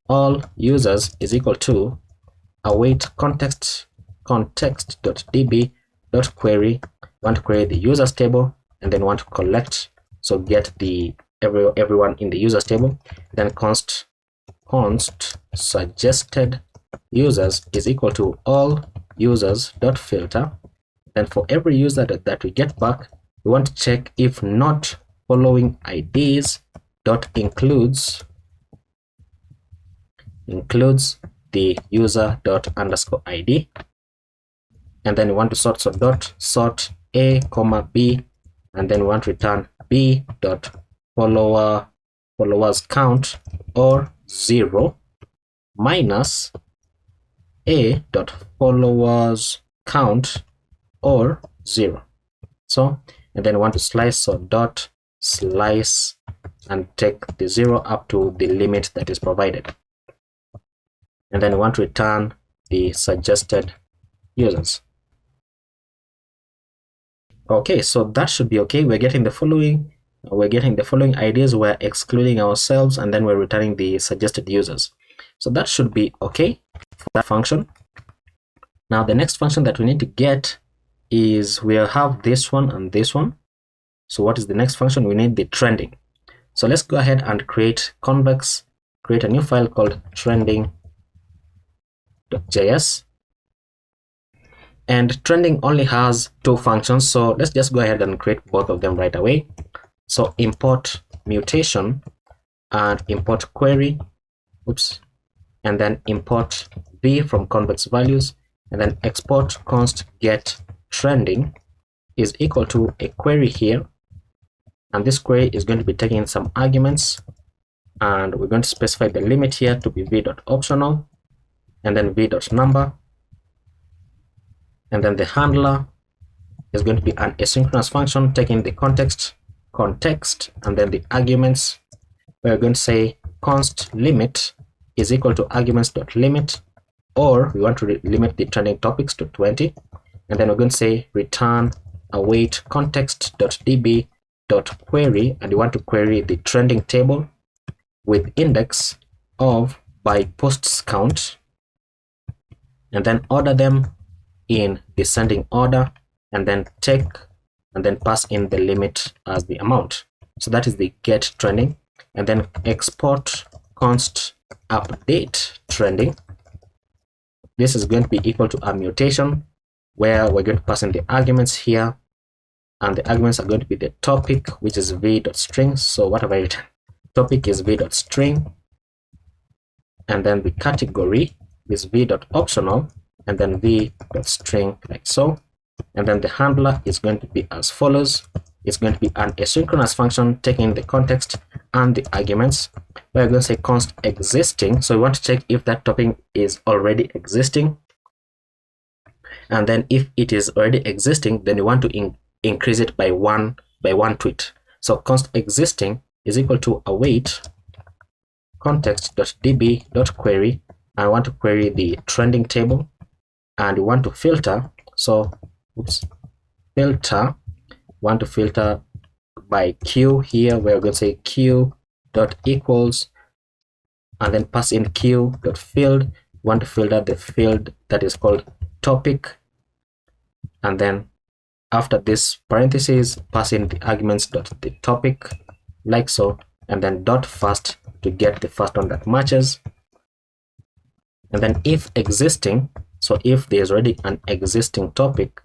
all users is equal to await context.db.query. Want to query the users table, and then want to collect, so get the everyone in the users table. Then const suggested users is equal to all users dot filter. Then for every user that we get back, we want to check if not following IDs dot includes the user dot underscore ID, and then we want to sort, so dot sort a comma b, and then we want to return b dot followers count or 0 minus a dot followers count or 0. So, and then we want to slice, so dot slice and take the 0 up to the limit that is provided, and then we want to return the suggested users. Okay, so that should be okay. We're getting the following ideas, we're excluding ourselves, and then we're returning the suggested users. So that should be okay for that function. Now the next function that we need to get is, we'll have this one and this one. So what is the next function? We need the trending. So let's go ahead and create convex, create a new file called trending.js. And trending only has 2 functions, so let's just go ahead and create both of them right away. So import mutation and import query, and then import v from convex values, and then export const get trending is equal to a query here, and this query is going to be taking some arguments, and we're going to specify the limit here to be v.optional, and then v.number, and then the handler is going to be an asynchronous function taking the context, and then the arguments. We're going to say const limit is equal to arguments.limit, or we want to limit the trending topics to 20, and then we're going to say return await context.db.query, and we want to query the trending table with index of by posts count, and then order them in descending order, and then take and then pass in the limit as the amount. So that is the get trending, and then export const update trending. This is going to be equal to a mutation where we're going to pass in the arguments here, and the arguments are going to be the topic, which is v.string. So what have I written? Topic is v.string, and then the category is v.optional, and then v.string, like so. And then the handler is going to be as follows. It's going to be an asynchronous function taking the context and the arguments. We're going to say const existing, so we want to check if that topic is already existing, and then if it is already existing, then we want to increase it by one tweet. So const existing is equal to await context.db.query, I want to query the trending table, and we want to filter. So filter, want to filter by Q. Here we're going to say Q dot equals, and then pass in Q dot field. We want to filter the field that is called topic, and then after this parentheses, pass in the arguments dot the topic, like so, and then dot first to get the first one that matches. And then if existing, so if there's already an existing topic,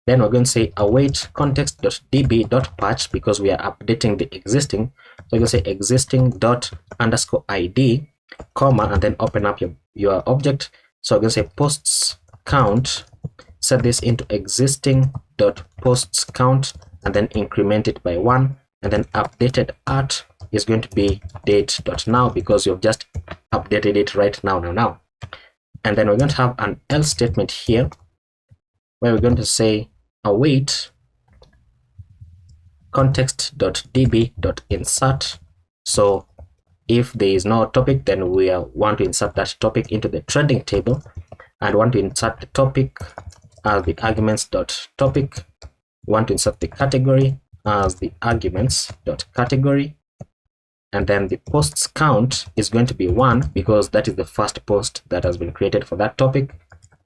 then we're going to say await context.db.patch, because we are updating the existing. So you're going to say existing dot underscore ID, comma, and then open up your object. So we're going to say posts count, set this into existing dot posts count, and then increment it by 1, and then updated at is going to be date dot now, because you've just updated it right now. And then we're going to have an else statement here, where we're going to say await context.db.insert. So if there is no topic, then we want to insert that topic into the trending table, and want to insert the topic as the arguments.topic. Want to insert the category as the arguments.category, and then the posts count is going to be 1, because that is the first post that has been created for that topic.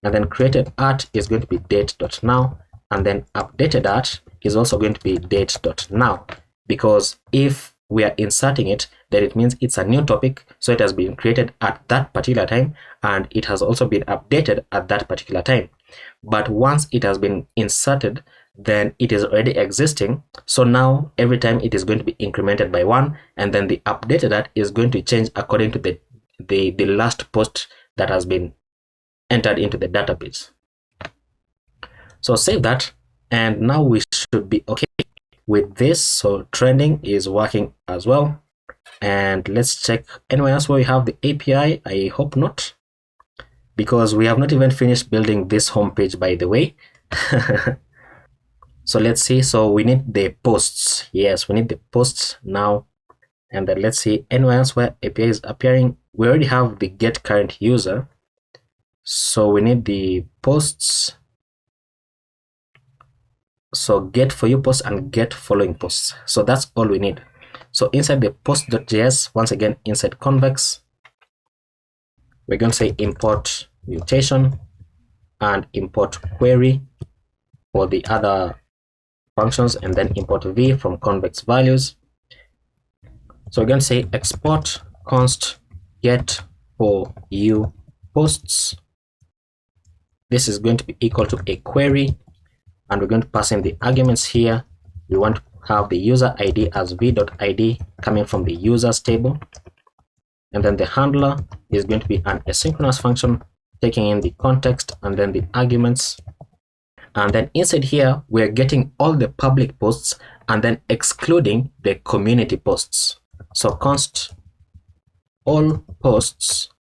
And then created at is going to be date.now, and then updated at is also going to be date.now, because if we are inserting it, then it means it's a new topic, so it has been created at that particular time, and it has also been updated at that particular time. But once it has been inserted, then it is already existing, so now every time it is going to be incremented by 1, and then the updated at is going to change according to the last post that has been entered into the database. So save that, and now we should be okay with this. So trending is working as well, and let's check anywhere else where we have the API. I hope not, because we have not even finished building this homepage, by the way. So let's see. So we need the posts. Yes, we need the posts now. And then let's see anywhere else where API is appearing. We already have the get current user, so we need the posts. So get for you posts and get following posts. So that's all we need. So inside the post.js, once again inside convex, we're going to say import mutation and import query for the other functions, and then import v from convex values. So we're going to say export const get for you posts. This is going to be equal to a query, and we're going to pass in the arguments here. We want to have the user ID as v.id coming from the users table, and then the handler is going to be an asynchronous function taking in the context and then the arguments. And then inside here, we're getting all the public posts and then excluding the community posts. So const all posts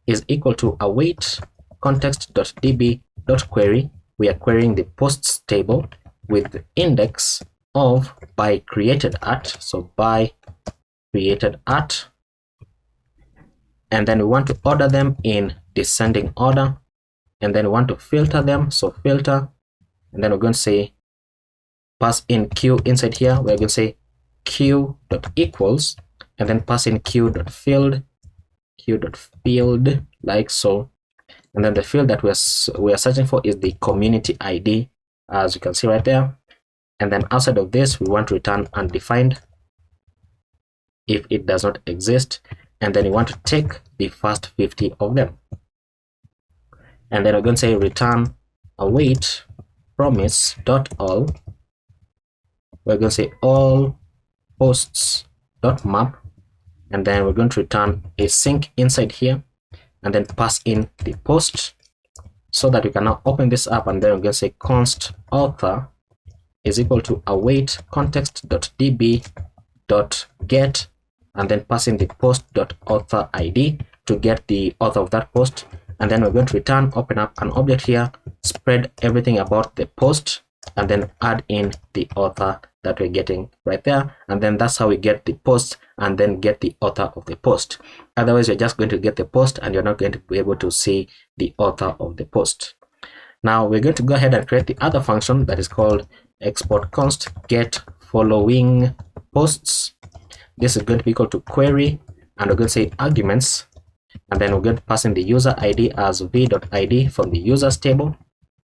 is equal to await context.db.query. We are querying the posts table with the index of by created at. So by created at. And then we want to order them in descending order. And then we want to filter them, so filter, and then we're going to say pass in q inside here. We're going to say q dot equals, and then pass in q dot field, like so. And then the field that we are searching for is the community ID, as you can see right there. And then outside of this, we want to return undefined if it does not exist, and then we want to take the first 50 of them. And then we're going to say return await promise dot all. We're going to say all posts dot map, and then we're going to return a sync inside here, and then pass in the post, so that we can now open this up. And then we're going to say const author is equal to await context.db.get, and then pass in the post.author ID to get the author of that post. And then we're going to return, open up an object here, spread everything about the post, and then add in the author that we're getting right there, and then that's how we get the post and then get the author of the post. Otherwise, you're just going to get the post and you're not going to be able to see the author of the post. Now we're going to go ahead and create the other function that is called export const get following posts. This is going to be equal to query, and we're going to say arguments, and then we're going to pass in the user ID as v.id from the users table,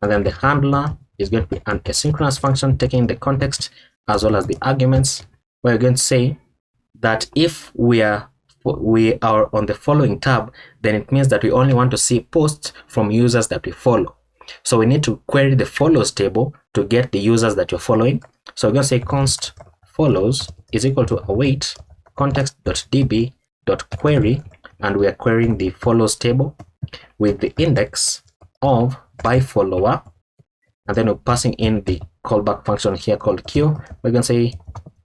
and then the handler is going to be an asynchronous function taking the context as well as the arguments. We're going to say that if we are on the following tab, then it means that we only want to see posts from users that we follow. So we need to query the follows table to get the users that you're following. So we're going to say const follows is equal to await context.db.query, and we are querying the follows table with the index of by follower, and then we're passing in the callback function here called q. We're going to say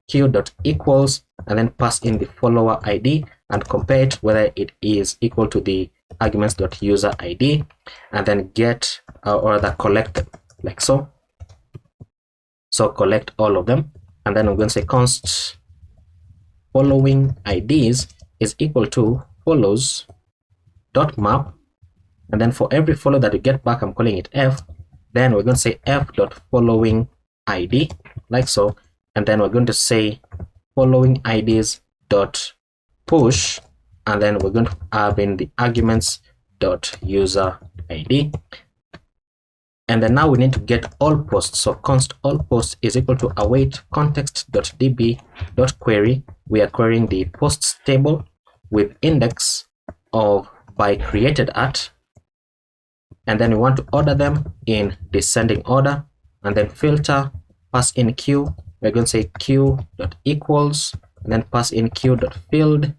q.equals and then pass in the follower ID and compare it whether it is equal to the arguments.user ID, and then get or rather collect them like so. So collect all of them, and then we're going to say const following IDs is equal to follows dot map, and then for every follow that you get back, I'm calling it f. Then we're going to say f dot following ID like so, and then we're going to say following IDs dot push, and then we're going to add in the arguments dot user ID. And then now we need to get all posts. So const all posts is equal to await context.db.query. We are querying the posts table with index of by created at, and then we want to order them in descending order, and then filter, pass in q. We're going to say q.equals, and then pass in q.field,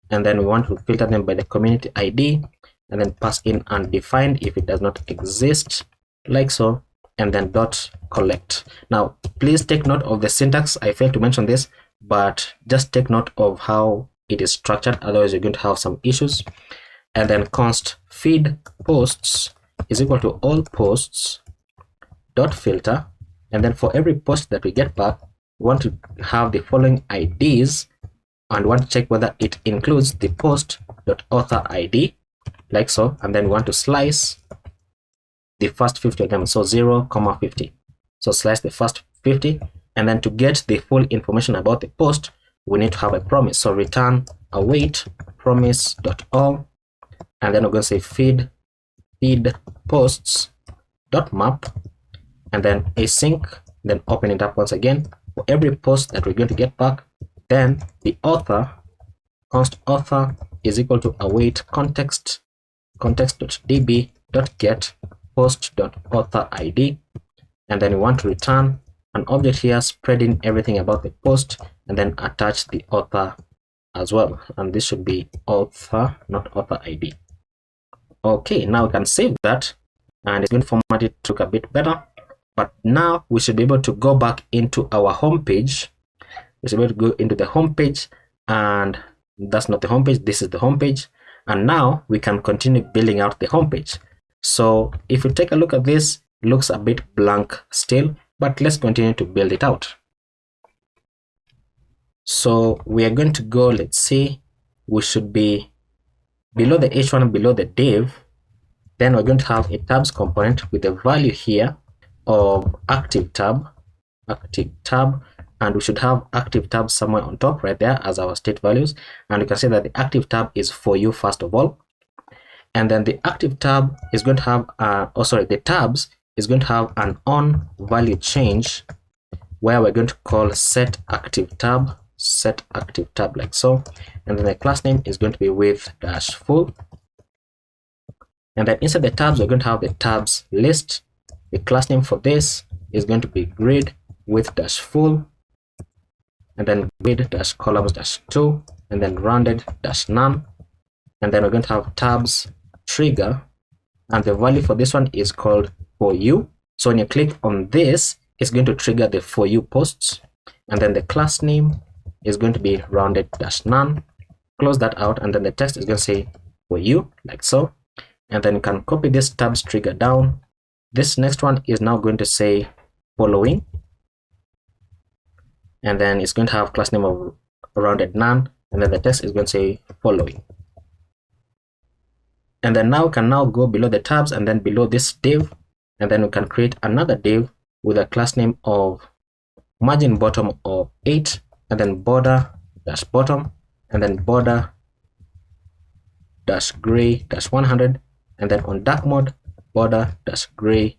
and then we want to filter them by the community ID, and then pass in undefined if it does not exist like so, and then dot collect. Now please take note of the syntax. I failed to mention this, but just take note of how it is structured, otherwise you're going to have some issues. And then const feed posts is equal to all posts dot filter, and then for every post that we get back, we want to have the following IDs and want to check whether it includes the post dot author ID like so, and then we want to slice the first 50 of them, so 0, 50. So slice the first 50, and then to get the full information about the post, we need to have a promise. So return await promise.all, and then we're going to say feed posts dot map, and then async, then open it up once again for every post that we're going to get back. Then the author, const author is equal to await context.db.get post.author ID, and then we want to return an object here spreading everything about the post, and then attach the author as well, and this should be author, not author ID. Okay, now we can save that, and it's going to format it to look a bit better. But now we should be able to go back into our home page. We should be able to go into the home page, and that's not the home page, this is the home page, and now we can continue building out the home page. So if you take a look at this, it looks a bit blank still, but let's continue to build it out. So we are going to go, let's see, we should be below the h1, below the div. Then we're going to have a tabs component with a value here of active tab, and we should have active tab somewhere on top right there as our state values. And you can see that the active tab is for you first of all. And then the active tab is going to have, the tabs is going to have an on value change where we're going to call set active tab like so. And then the class name is going to be with dash full. And then inside the tabs, we're going to have the tabs list. The class name for this is going to be grid with dash full, and then grid dash columns dash 2, and then rounded dash none. And then we're going to have tabs trigger, and the value for this one is called for you. So when you click on this, it's going to trigger the for you posts, and then the class name is going to be rounded dash none. Close that out, and then the text is going to say for you like so. And then you can copy this tabs trigger down. This next one is now going to say following, and then it's going to have class name of rounded none, and then the text is going to say following. And then now we can now go below the tabs and then below this div, and then we can create another div with a class name of margin bottom of 8, and then border dash bottom, and then border dash gray dash 100, and then on dark mode border dash gray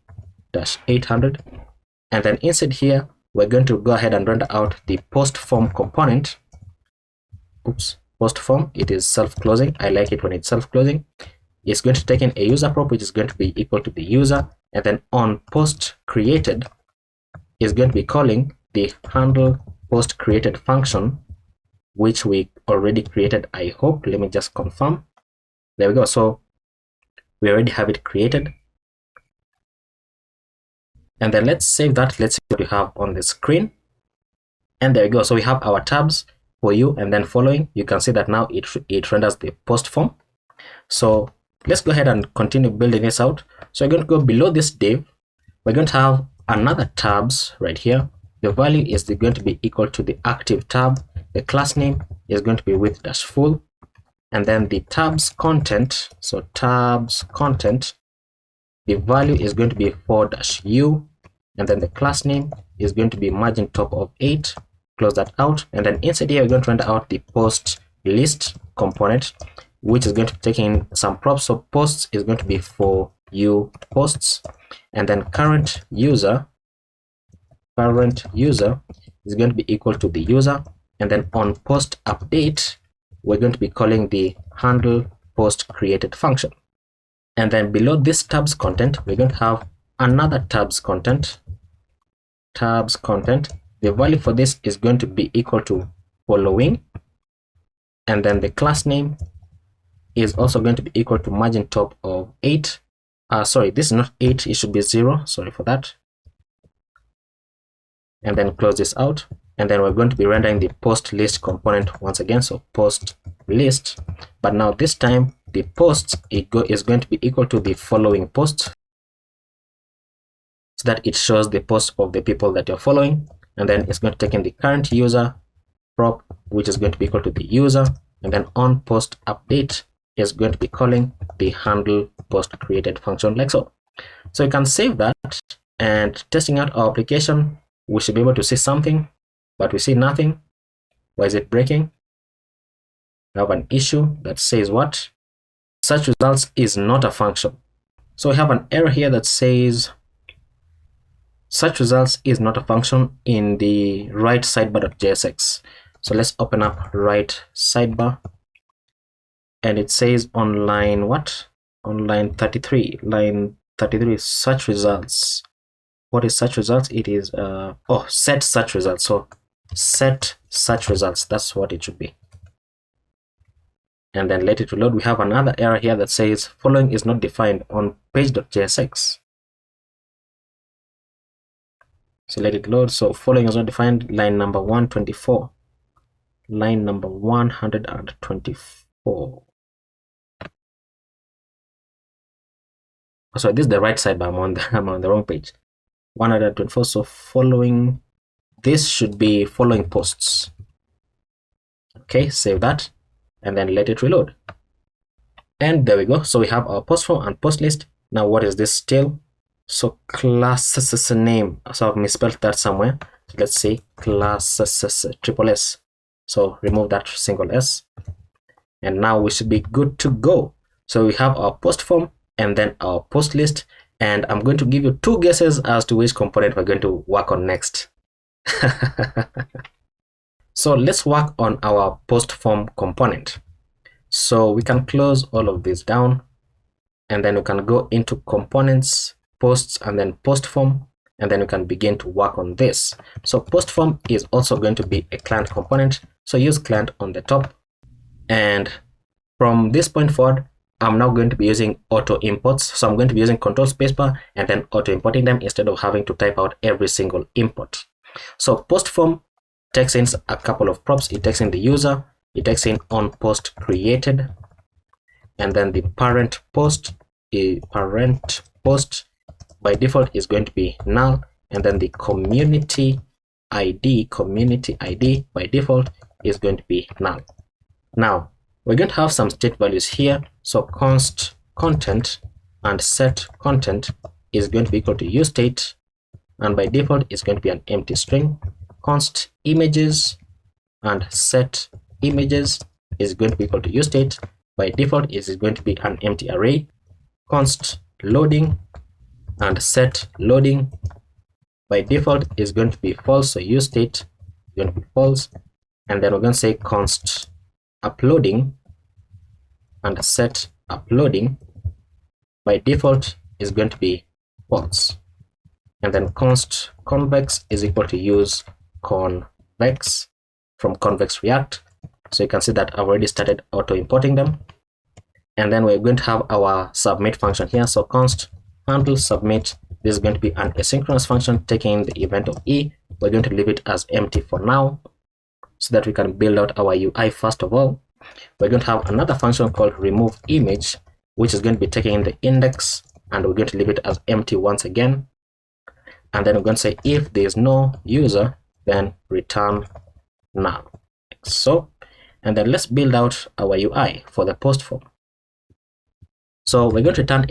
dash 800. And then inside here we're going to go ahead and render out the post form component. Oops, post form, it is self-closing. I like it when it's self-closing. It's going to take in a user prop, which is going to be equal to the user, and then on post created is going to be calling the handle post created function, which we already created, I hope. Let me just confirm. There we go. So we already have it created. And then let's save that. Let's see what we have on the screen. And there we go. So we have our tabs for you, and then following. You can see that now it renders the post form. So let's go ahead and continue building this out. So we're going to go below this div. We're going to have another tabs right here. The value is going to be equal to the active tab. The class name is going to be with dash full, and then the tabs content. So tabs content, the value is going to be 4-u, and then the class name is going to be margin top of 8. Close that out, and then inside here we're going to render out the post list component, which is going to be taking some props. So posts is going to be for u posts, and then current user is going to be equal to the user, and then on post update we're going to be calling the handle post created function. And then below this tabs content we're going to have another tabs content. The value for this is going to be equal to following, and then the class name is also going to be equal to margin top of 8. Sorry, this is not 8, it should be 0. Sorry for that. And then close this out, and then we're going to be rendering the post list component once again. So post list, but now this time the posts is going to be equal to the following post, so that it shows the post of the people that you're following. And then it's going to take in the current user prop, which is going to be equal to the user, and then on post update is going to be calling the handle post created function, like so. So you can save that, and testing out our application, we should be able to see something, but we see nothing. Why is it breaking? We have an issue that says what? Search results is not a function. So we have an error here that says search results is not a function in the right sidebar.jsx. So let's open up right sidebar, and it says on line what? On line 33. Line 33, search results. What is search results? It is set search results. So set search results, that's what it should be. And then let it reload. We have another error here that says following is not defined on page.jsx. So let it load. So following is not defined, line number 124. Line number 124. So this is the right side, but I'm on the wrong page. 124. So following, this should be following posts. Okay, save that, and then let it reload. And there we go. So we have our post form and post list. Now what is this still? So class name. So I've misspelled that somewhere. So let's say class triple S. So remove that single S, and now we should be good to go. So we have our post form and then our post list, and I'm going to give you 2 guesses as to which component we're going to work on next. So let's work on our post form component. So we can close all of this down, and then we can go into components, posts, and then post form, and then we can begin to work on this. So post form is also going to be a client component. So use client on the top, and from this point forward, I'm now going to be using auto imports. So I'm going to be using control spacebar and then auto importing them instead of having to type out every single import. So post form takes in a couple of props. It takes in the user, it takes in on post created, and then the parent post by default is going to be null, and then the community ID by default is going to be null. Now we're going to have some state values here. So const content and set content is going to be equal to useState, and by default it's going to be an empty string. Const images and set images is going to be equal to useState. By default it is going to be an empty array. Const loading and set loading by default is going to be false, so useState is going to be false. And then we're going to say const uploading and set uploading by default is going to be false. And then const convex is equal to use convex from convex react. So you can see that I've already started auto importing them. And then we're going to have our submit function here. So const handle submit, this is going to be an asynchronous function taking the event of e. We're going to leave it as empty for now so that we can build out our UI. First of all, we're going to have another function called remove image, which is going to be taking the index, and we're going to leave it as empty once again. And then we're going to say if there is no user, then return null, like so. And then let's build out our UI for the post form. So we're going to return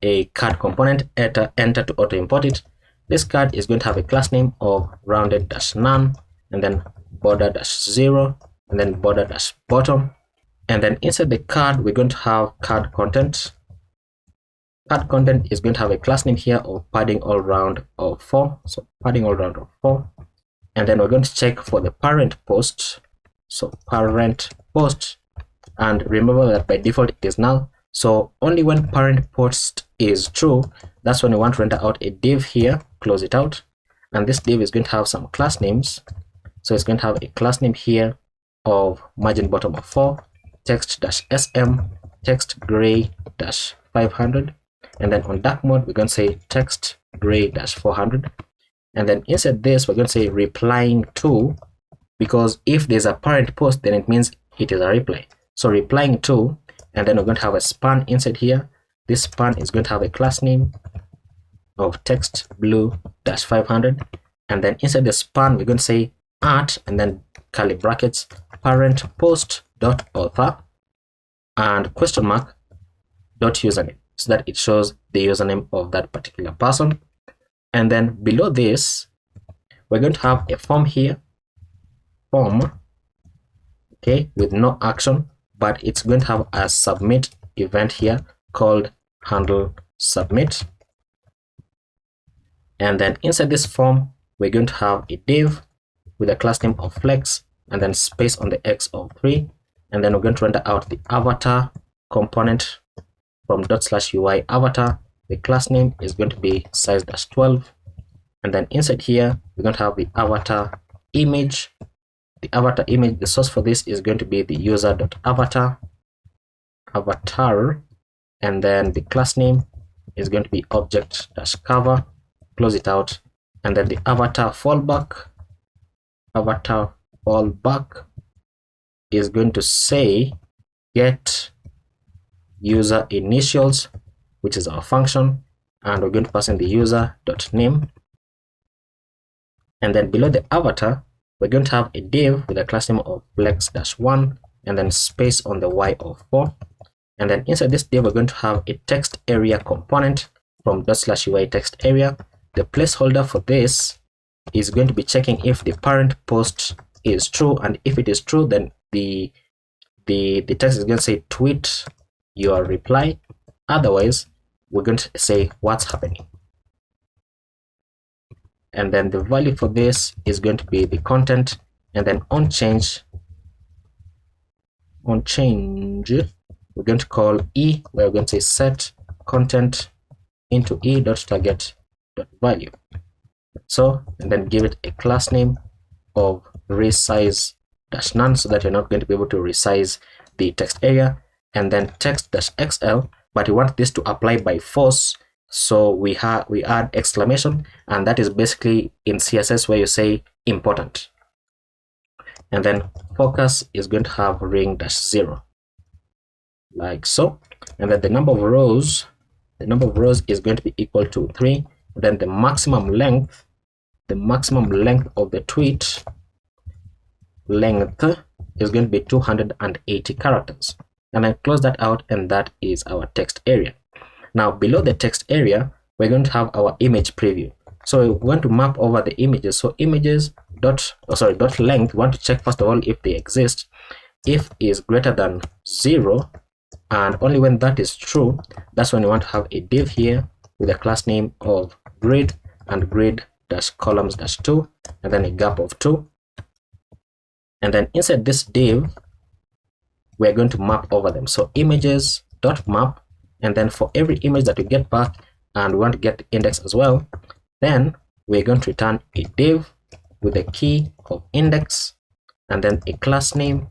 a card component, enter to auto import it. This card is going to have a class name of rounded-none, and then border-0, and then border-bottom. And then inside the card we're going to have card content. Card content is going to have a class name here of padding all round of 4, so padding all round of 4. And then we're going to check for the parent post, so parent post, and remember that by default it is null. So only when parent post is true, that's when we want to render out a div here, close it out. And this div is going to have some class names. So it's going to have a class name here of margin bottom of 4, text-sm, text gray-500. And then on dark mode, we're going to say text gray-400. And then inside this, we're going to say replying to, because if there's a parent post, then it means it is a reply. So replying to, and then we're going to have a span inside here. This span is going to have a class name of text blue-500. And then inside the span, we're going to say at, and then curly brackets, parent post dot author and question mark dot username, so that it shows the username of that particular person. And then below this, we're going to have a form here, form, okay, with no action, but it's going to have a submit event here called handle submit. And then inside this form, we're going to have a div with a class name of flex, and then space on the x of 3. And then we're going to render out the avatar component from ./UI avatar. The class name is going to be size-12. And then inside here, we're going to have the avatar image. The avatar image, the source for this is going to be the user.avatar, avatar, and then the class name is going to be object-cover, close it out. And then the avatar fallback is going to say get user initials, which is our function, and we're going to pass in the user.name. And then below the avatar, we're going to have a div with a class name of flex-1, and then space on the y of 4. And then inside this div, we're going to have a text area component from ./UI text area. The placeholder for this is going to be checking if the parent post is true, and if it is true, then the text is going to say tweet your reply. Otherwise, we're going to say what's happening. And then the value for this is going to be the content, and then on change, we're going to call e, where we're going to say set content into e.target.value. So, and then give it a class name of resize-none, so that you're not going to be able to resize the text area. And then text-xl, but we want this to apply by force, so we add exclamation, and that is basically in CSS where you say important. And then focus is going to have ring-0, like so. And then the number of rows is going to be equal to 3. Then the maximum length the maximum length of the tweet length is going to be 280 characters. And I close that out, and that is our text area. Now below the text area, we're going to have our image preview. So we want to map over the images. So images dot length, we want to check first of all if they exist. If is greater than 0, and only when that is true, that's when you want to have a div here with a class name of grid and grid dash columns dash 2, and then a gap of 2. And then inside this div, we're going to map over them. So images dot map, and then for every image that we get back, and we want to get the index as well, then we're going to return a div with a key of index, and then a class name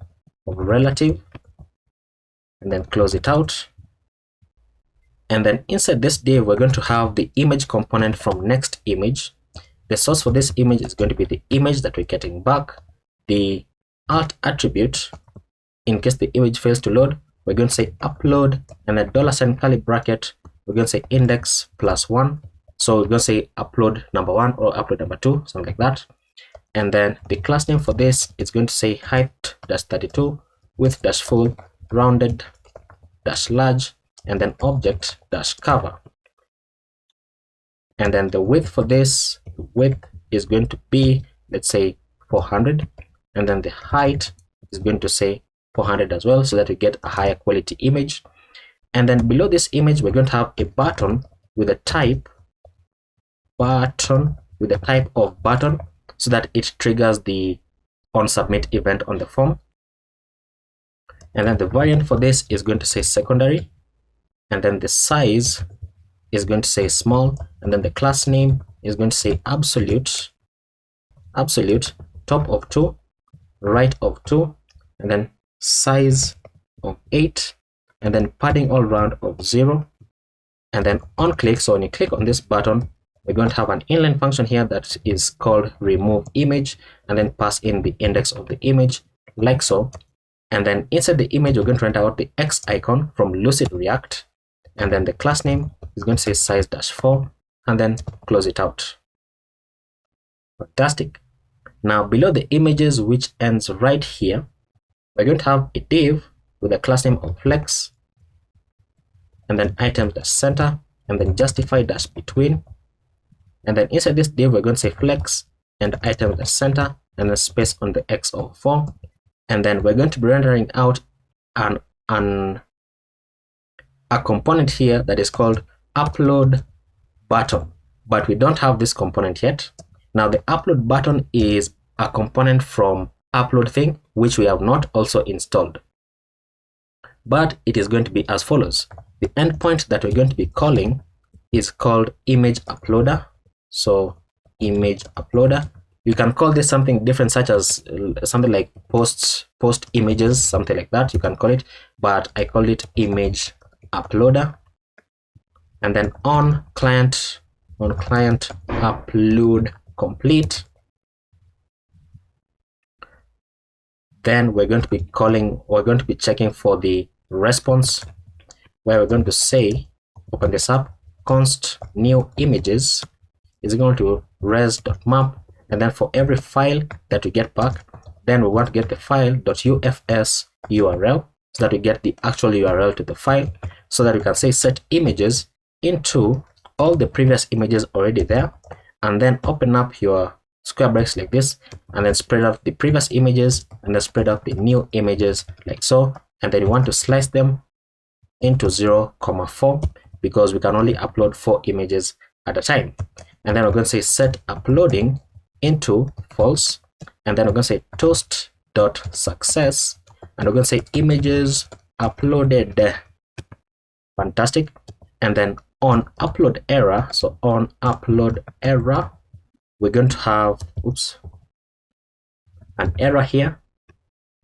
of relative, and then close it out. And then inside this div, we're going to have the image component from next image. The source for this image is going to be the image that we're getting back. The alt attribute, in case the image fails to load, we're going to say upload, and a $ curly bracket, we're going to say index +1. So we're going to say upload number 1 or upload number 2, something like that. And then the class name for this is going to say height -32, width -full, rounded -large, and then object -cover. And then the width for this, width is going to be, let's say 400, and then the height is going to say 400 as well, so that we get a higher quality image. And then below this image, we're going to have a button with a type of button, so that it triggers the on submit event on the form. And then the variant for this is going to say secondary, and then the size is going to say small, and then the class name is going to say absolute, top of 2, right of 2, and then size of 8, and then padding all around of 0. And then on click, so when you click on this button, we're going to have an inline function here that is called remove image, and then pass in the index of the image like so. And then inside the image, we're going to render out the X icon from Lucid React, and then the class name is going to say size -4, and then close it out. Fantastic. Now below the images, which ends right here, we're going to have a div with a class name of flex, and then items-center, and then justify-between. And then inside this div, we're going to say flex and items-center, and then space on the X of 4. And then we're going to be rendering out a component here that is called upload button, but we don't have this component yet. Now the upload button is a component from upload thing, which we have not also installed, but it is going to be as follows. The endpoint that we're going to be calling is called image uploader. So image uploader, you can call this something different, such as something like post images, something like that, you can call it, but I call it image uploader. And then on client upload complete, then we're going to be checking for the response, where we're going to say, open this up, const new images is equal to res.map, and then for every file that we get back, then we want to get the file.ufs URL, so that we get the actual URL to the file, so that we can say set images into all the previous images already there, and then open up your square brackets like this, and then spread out the previous images, and then spread out the new images like so. And then you want to slice them into 0,4, because we can only upload 4 images at a time. And then we're going to say set uploading into false, and then we're going to say toast.success, and we're going to say images uploaded. Fantastic. And then on upload error, so on upload error, we're going to have an error here,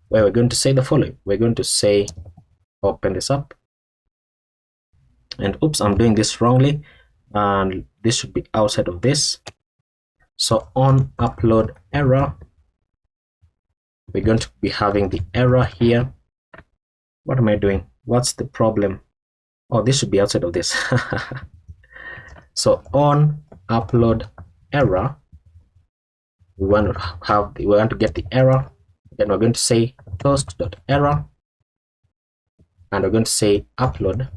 where we're going to say the following. We're going to say, open this up, and I'm doing this wrongly, and this should be outside of this. So on upload error, we're going to be having the error here. What am I doing? What's the problem? Oh, this should be outside of this. So on upload error, we want to get the error. Then we're going to say toast.error, and we're going to say upload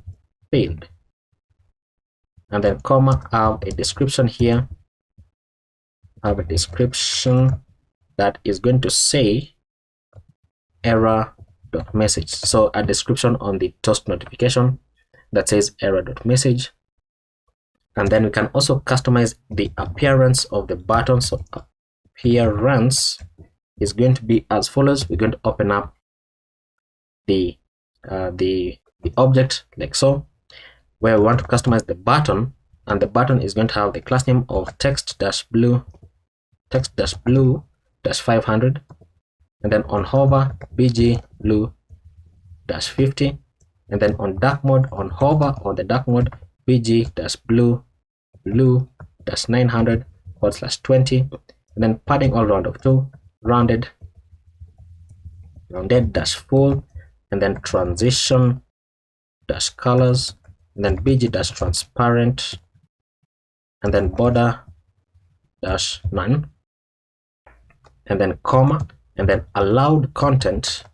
failed, and then comma, have a description here. Have a description that is going to say error.message. So a description on the toast notification that says error.message. And then we can also customize the appearance of the button. So appearance is going to be as follows. We're going to open up the object like so, where we want to customize the button, and the button is going to have the class name of text-blue 500, and then on hover bg blue-50, and then on dark mode, on hover on the dark mode bg-blue 900/20, and then padding all round of 2, rounded -full, and then transition -colors, and then bg-transparent, and then border -none, and then comma, and then allowed content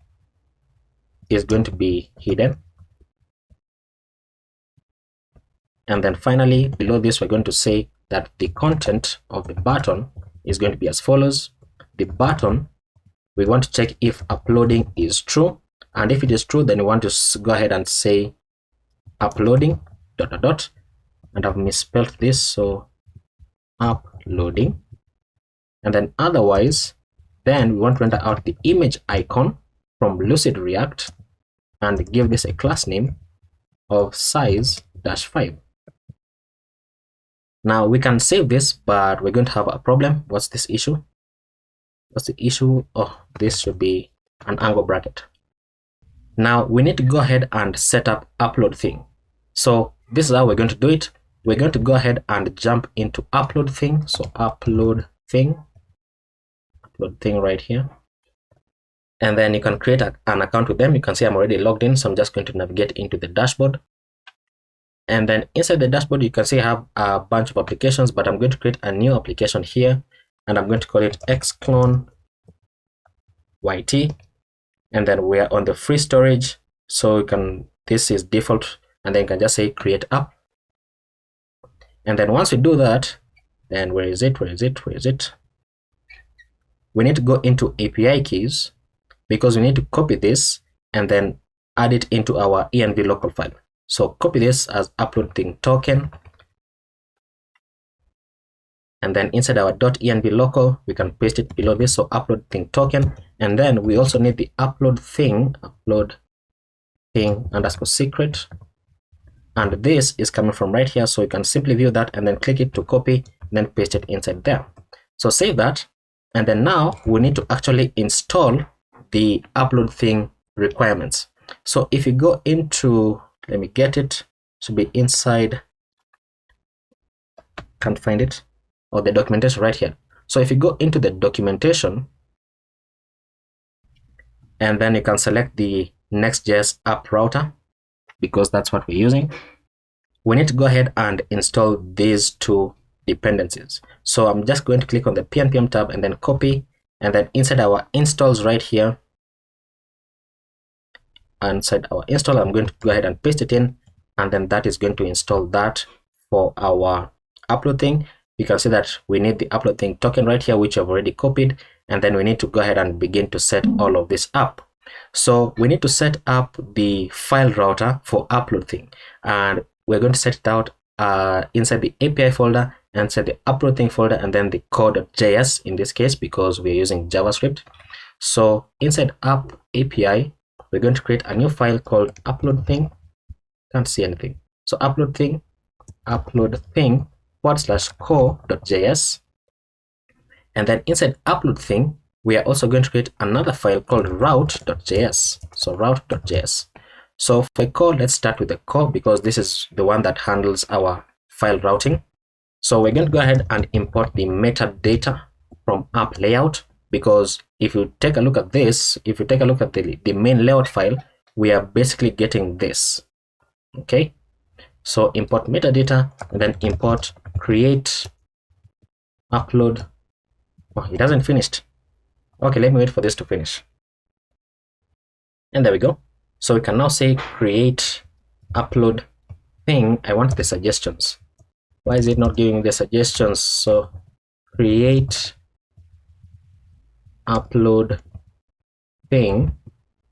is going to be hidden. And then finally, below this, we're going to say that the content of the button is going to be as follows. The button, we want to check if uploading is true, and if it is true, then we want to go ahead and say uploading ... and I've misspelled this, so uploading. And then otherwise, then we want to render out the image icon from Lucid React and give this a class name of size-5. Now we can save this, but we're going to have a problem. What's this issue? What's the issue? Oh, this should be an angle bracket. Now we need to go ahead and set up upload thing. So this is how we're going to do it. We're going to go ahead and jump into upload thing. So upload thing right here. And then you can create an account with them. You can see I'm already logged in, so I'm just going to navigate into the dashboard. And then inside the dashboard, you can see I have a bunch of applications, but I'm going to create a new application here, and I'm going to call it xclone YT. And then we are on the free storage, so you can, this is default, and then you can just say create app. And then once we do that, then where is it? We need to go into API keys, because we need to copy this and then add it into our env local file. So copy this as upload thing token, and then inside our .env local, we can paste it below this. So upload thing token, and then we also need the upload thing underscore secret, and this is coming from right here. So you can simply view that and then click it to copy, and then paste it inside there. So save that, and then now we need to actually install the upload thing requirements. So if you go into, let me get it, should be inside, can't find it, or the documentation right here. So if you go into the documentation, and then you can select the Next.js app router, because that's what we're using. We need to go ahead and install these two dependencies. So I'm just going to click on the PNPM tab and then copy, and then inside our installs right here, inside our install, I'm going to go ahead and paste it in, and then that is going to install that for our upload thing. You can see that we need the upload thing token right here, which I've already copied, and then we need to go ahead and begin to set all of this up. So we need to set up the file router for upload thing, and we're going to set it out inside the API folder, and inside the upload thing folder, and then the code.js in this case, because we're using JavaScript. So inside app API, we're going to create a new file called upload thing. Can't see anything. So upload thing /core.js, and then inside upload thing, we are also going to create another file called route.js. So route.js. So for core, let's start with the core, because this is the one that handles our file routing. So we're going to go ahead and import the metadata from app layout, because if you take a look at this, if you take a look at the main layout file, we are basically getting this. Okay, so import metadata, and then import create upload Oh, it hasn't finished. Okay, let me wait for this to finish. And there we go. So we can now say create upload thing. I want the suggestions. Why is it not giving me the suggestions? So create upload thing.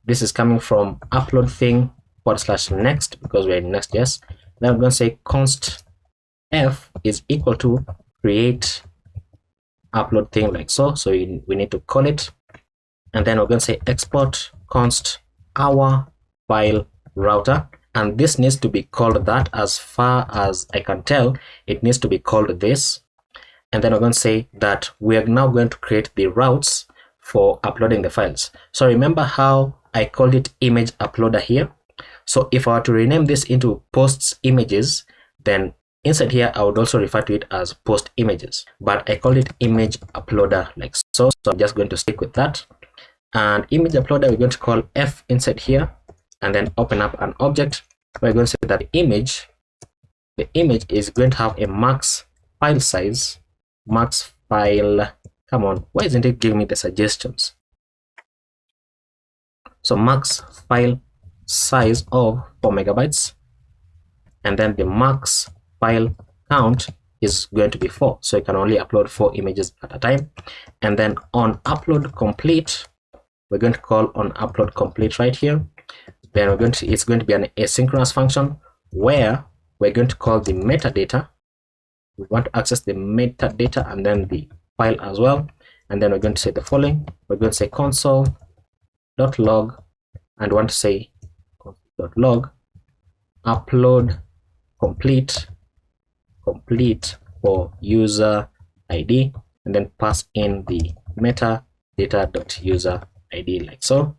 This is coming from upload thing / next because we're in Next.js. Then I'm going to say const f is equal to create upload thing like so. So we need to call it, and then we're going to say export const our file router, and this needs to be called that. As far as I can tell, it needs to be called this. And then we're going to say that we are now going to create the routes for uploading the files. So remember how I called it image uploader here? So if I were to rename this into posts images, then inside here I would also refer to it as post images, but I call it image uploader like so. So I'm just going to stick with that. And image uploader, we're going to call f inside here, and then open up an object. We're going to say that the image is going to have a max file size, max file. Come on, why isn't it giving me the suggestions? So max file size of 4 megabytes, and then the max file count is going to be 4. So you can only upload 4 images at a time. And then on upload complete, we're going to call on upload complete right here. Then it's going to be an asynchronous function where we're going to call the metadata. We want to access the metadata and then the file as well. And then we're going to say the following. We're going to say console.log, and we want to say console.log upload complete for user ID, and then pass in the metadata.user ID like so,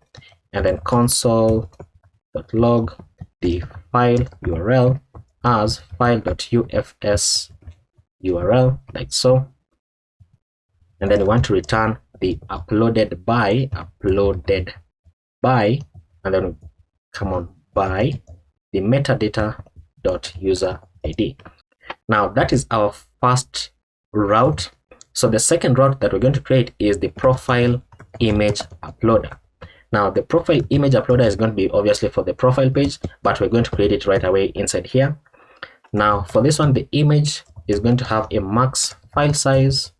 and then console.log the file URL as file.ufs URL like so, and then we want to return the uploaded by, and then come on by the metadata.user ID. Now that is our first route. So the second route that we're going to create is the profile image uploader. Now the profile image uploader is going to be obviously for the profile page, but we're going to create it right away inside here. Now for this one, the image is going to have a max file size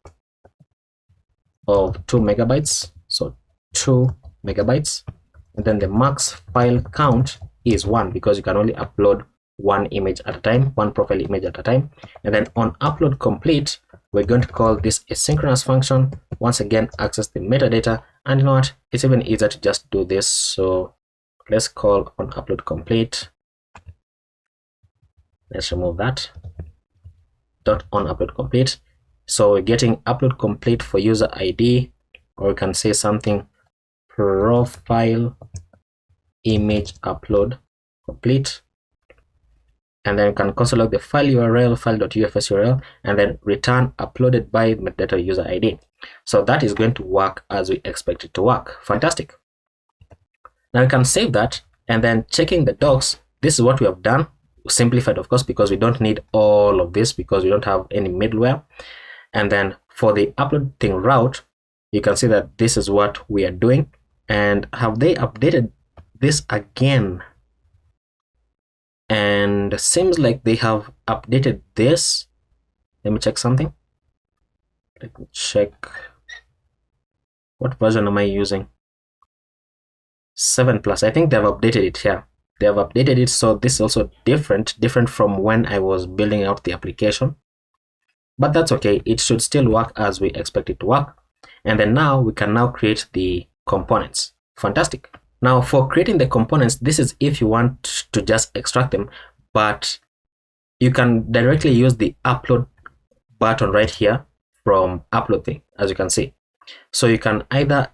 of 2 megabytes, so 2 megabytes, and then the max file count is 1 because you can only upload one image at a time, one profile image at a time. And then on upload complete, we're going to call this asynchronous function. Once again, access the metadata, and you know what, it's even easier to just do this. So let's call on upload complete. Let's remove that dot on upload complete. So we're getting upload complete for user ID, or we can say something profile image upload complete, and then you can console log the file URL, file.ufs URL, and then return uploaded by metadata user ID. So that is going to work as we expect it to work. Fantastic. Now we can save that, and then checking the docs, this is what we have done. Simplified, of course, because we don't need all of this because we don't have any middleware. And then for the upload thing route, you can see that this is what we are doing. And have they updated this again? And seems like they have updated this. Let me check something. Let me check. What version am I using? 7+. I think they've updated it here. They have updated it, so this is also different from when I was building out the application. But that's okay. It should still work as we expect it to work. And then now we can now create the components. Fantastic. Now for creating the components, this is if you want to just extract them, but you can directly use the upload button right here from upload thing, as you can see. So you can either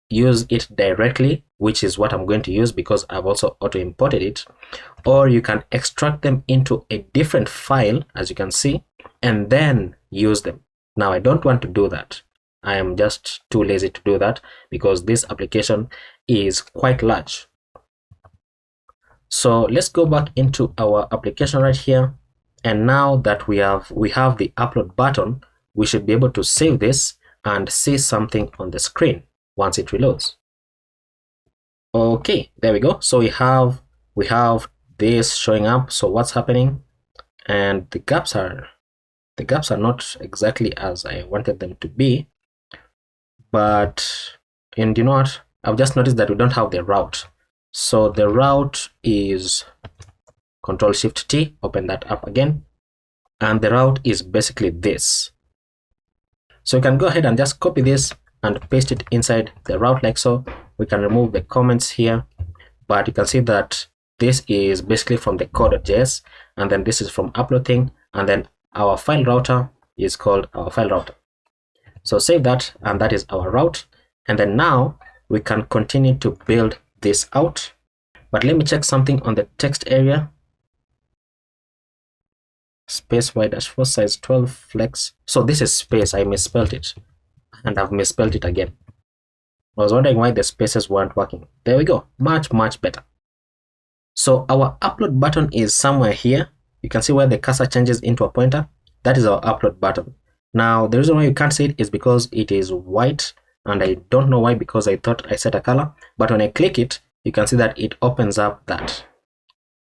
use it directly, which is what I'm going to use because I've also auto imported it, or you can extract them into a different file, as you can see, and then use them. Now I don't want to do that. I am just too lazy to do that because this application is quite large. So let's go back into our application right here, and now that we have the upload button, we should be able to save this and see something on the screen once it reloads. Okay, there we go. So we have this showing up. So what's happening? And the gaps are not exactly as I wanted them to be. But, and you know what? I've just noticed that we don't have the route. So the route is Control-Shift-T, open that up again. And the route is basically this. So we can go ahead and just copy this and paste it inside the route like so. We can remove the comments here, but you can see that this is basically from the code.js, and then this is from upload thing, and then our file router is called our file router. So save that, and that is our route. And then now we can continue to build this out. But let me check something on the text area. Space y-4 size 12 flex. So this is space. I misspelled it, and I've misspelled it again. I was wondering why the spaces weren't working. There we go. Much better. So our upload button is somewhere here. You can see where the cursor changes into a pointer. That is our upload button. Now the reason why you can't see it is because it is white, and I don't know why, because I thought I set a color. But when I click it, you can see that it opens up that.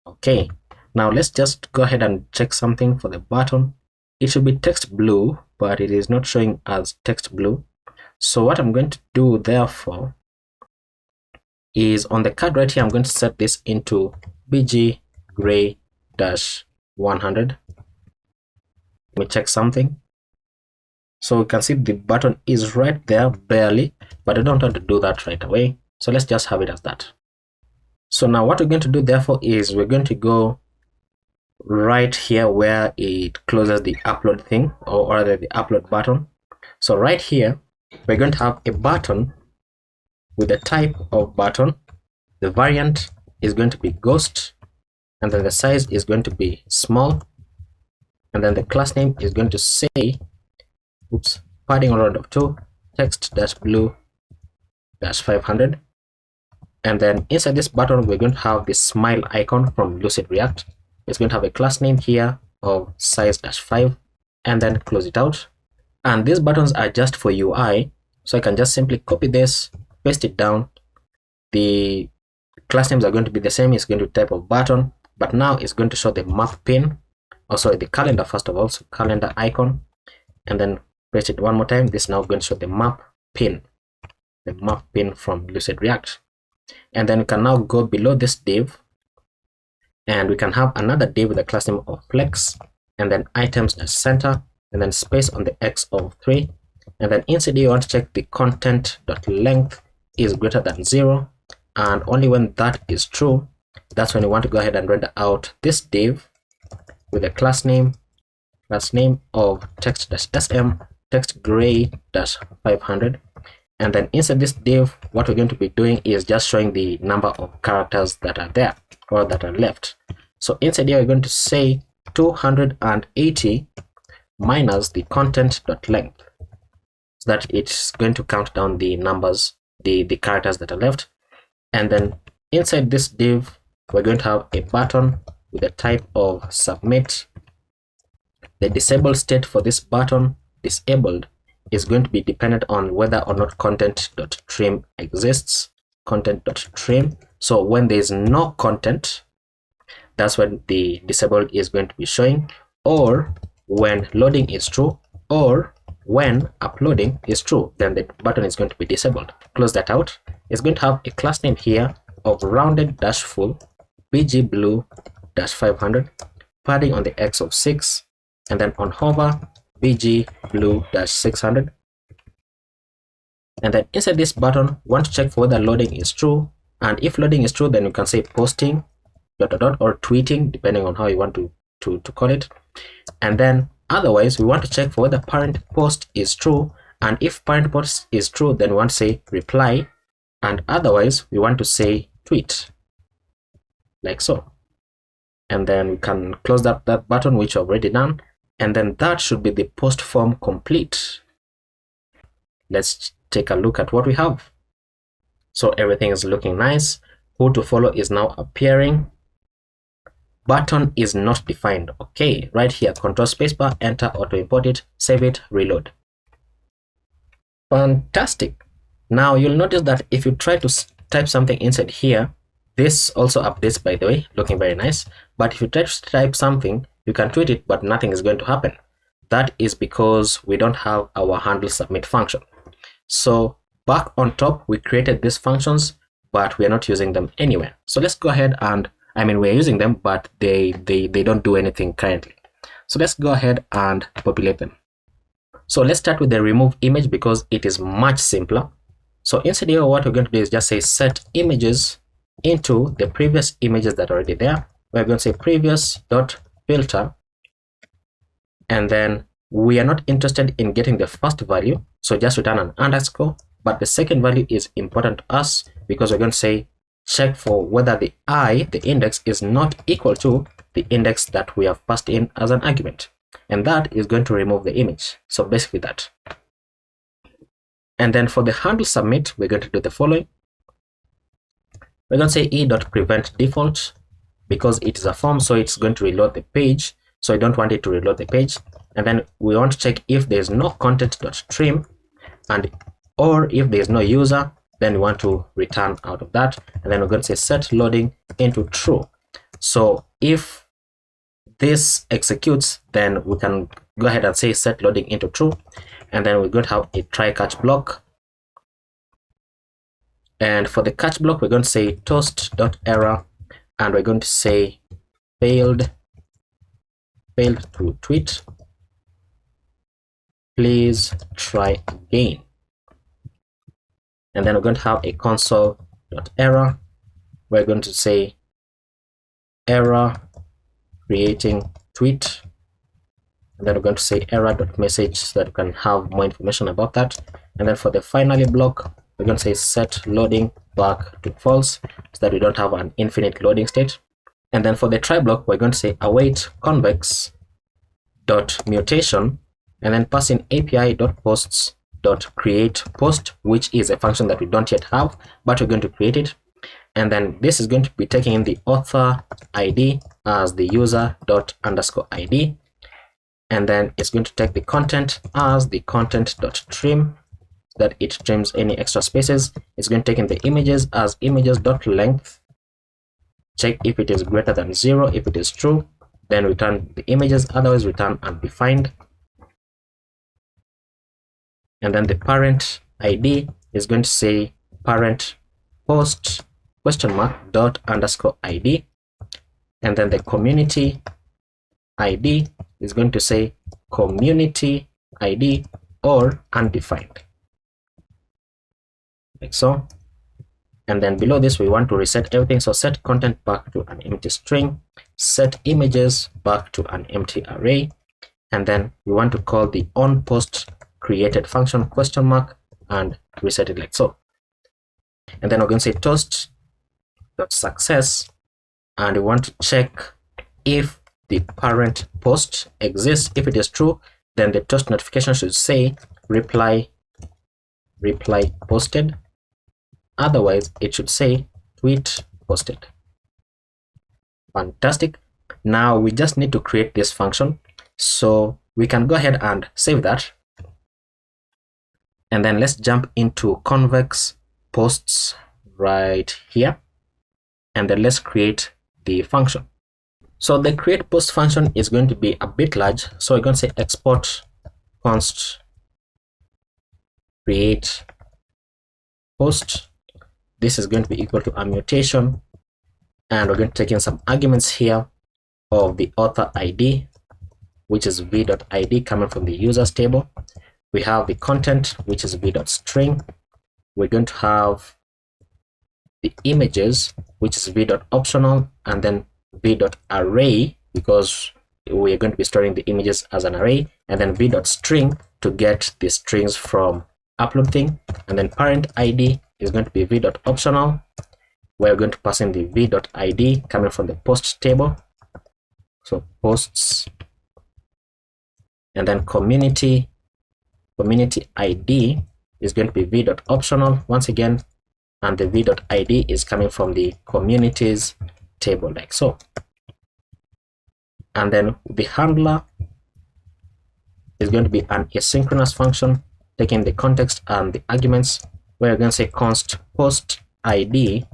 Okay. Now let's just go ahead and check something for the button. It should be text blue, but it is not showing as text blue. So what I'm going to do therefore is on the card right here, I'm going to set this into bg gray -100. Let me check something. So you can see the button is right there barely, but I don't want to do that right away. So let's just have it as that. So now what we're going to do therefore is we're going to go right here where it closes the upload thing, or rather the upload button. So right here we're going to have a button with the type of button. The variant is going to be ghost, and then the size is going to be small, and then the class name is going to say, oops, padding around of 2, text-blue-500. And then inside this button we're going to have this smile icon from Lucid React. It's going to have a class name here of size-5, and then close it out. And these buttons are just for UI, so I can just simply copy this, paste it down. The class names are going to be the same. It's going to be type of button, but now it's going to show the map pin, or sorry, the calendar first of all, so calendar icon, and then paste it one more time. This is now going to show the map pin from Lucid React. And then we can now go below this div, and we can have another div with a class name of flex, and then items.center, and then space on the x of 3, and then inside you want to check the content.length is greater than 0, and only when that is true, that's when you want to go ahead and render out this div with a class name of text-sm, text gray-500. And then inside this div, what we're going to be doing is just showing the number of characters that are there, or that are left. So inside here we're going to say 280 minus the content.length, so that it's going to count down the numbers, the characters that are left. And then inside this div we're going to have a button with a type of submit. The disabled state for this button, disabled, is going to be dependent on whether or not content.trim exists. Content.trim. So when there is no content, that's when the disabled is going to be showing, or when loading is true, or when uploading is true, then the button is going to be disabled. Close that out. It's going to have a class name here of rounded-full bg blue-500, padding on the x of 6, and then on hover bg blue-600. And then inside this button, want to check for whether loading is true, and if loading is true, then you can say posting ... or tweeting, depending on how you want to call it. And then otherwise we want to check for whether parent post is true, and if parent post is true, then we want to say reply, and otherwise we want to say tweet, like so. And then we can close that button, which I've already done, and then that should be the post form complete. Let's take a look at what we have. So everything is looking nice. Who to follow is now appearing. Button is not defined. Okay, right here, control spacebar, enter, auto import it, save it, reload. Fantastic. Now you'll notice that if you try to type something inside here, this also updates, by the way, looking very nice. But if you try to type something, you can tweet it, but nothing is going to happen. That is because we don't have our handle submit function. So back on top, we created these functions, but we are not using them anywhere. So let's go ahead and, we're using them, but they don't do anything currently. So let's go ahead and populate them. So let's start with the remove image because it is much simpler. So inside here, what we're going to do is just say set images into the previous images that are already there. We're going to say previous dot filter, and then we are not interested in getting the first value, so just return an underscore. But the second value is important to us because we're going to say check for whether the index is not equal to the index that we have passed in as an argument, and that is going to remove the image. So basically that. And then for the handle submit, we're going to do the following. We're going to say e.prevent default because it is a form, so it's going to reload the page. So I don't want it to reload the page. And then we want to check if there is no content.trim, and or if there is no user, then we want to return out of that. And then we're going to say set loading into true. So if this executes, then we can go ahead and say set loading into true. And then we're going to have a try catch block. And for the catch block, we're going to say toast.error, and we're going to say failed to tweet. Please try again. And then we're going to have a console.error. We're going to say error creating tweet. And then we're going to say error.message so that we can have more information about that. And then for the finally block, we're going to say set loading back to false so that we don't have an infinite loading state. And then for the try block, we're going to say await convex dot mutation, and then pass in api.posts dot create post, which is a function that we don't yet have, but we're going to create it. And then this is going to be taking in the author ID as the user dot underscore ID. And then it's going to take the content as the content dot trim, that it trims any extra spaces. It's going to take in the images as images dot length. Check if it is greater than 0. If it is true, then return the images, otherwise return undefined. And then the parent ID is going to say parent post question mark dot underscore ID. And then the community ID is going to say community ID or undefined, like so. And then below this, we want to reset everything. So set content back to an empty string, set images back to an empty array. And then we want to call the on post created function question mark and reset it like so. And then we're going to say toast.success, and we want to check if the parent post exists. If it is true, then the toast notification should say reply posted. Otherwise, it should say tweet posted. Fantastic. Now we just need to create this function. So we can go ahead and save that. And then let's jump into convex posts right here. And then let's create the function. So the create post function is going to be a bit large. So we're going to say export const create post. This is going to be equal to a mutation, and we're going to take in some arguments here of the author ID, which is v.id coming from the users table. We have the content, which is v.string. We're going to have the images, which is v.optional, and then v.array, because we are going to be storing the images as an array, and then v.string to get the strings from upload thing. And then parent ID is going to be v.optional. We're going to pass in the v.id coming from the post table. So posts, and then community ID is going to be v.optional once again, and the v.id is coming from the communities table like so. And then the handler is going to be an asynchronous function, taking the context and the arguments, we're going to say const post id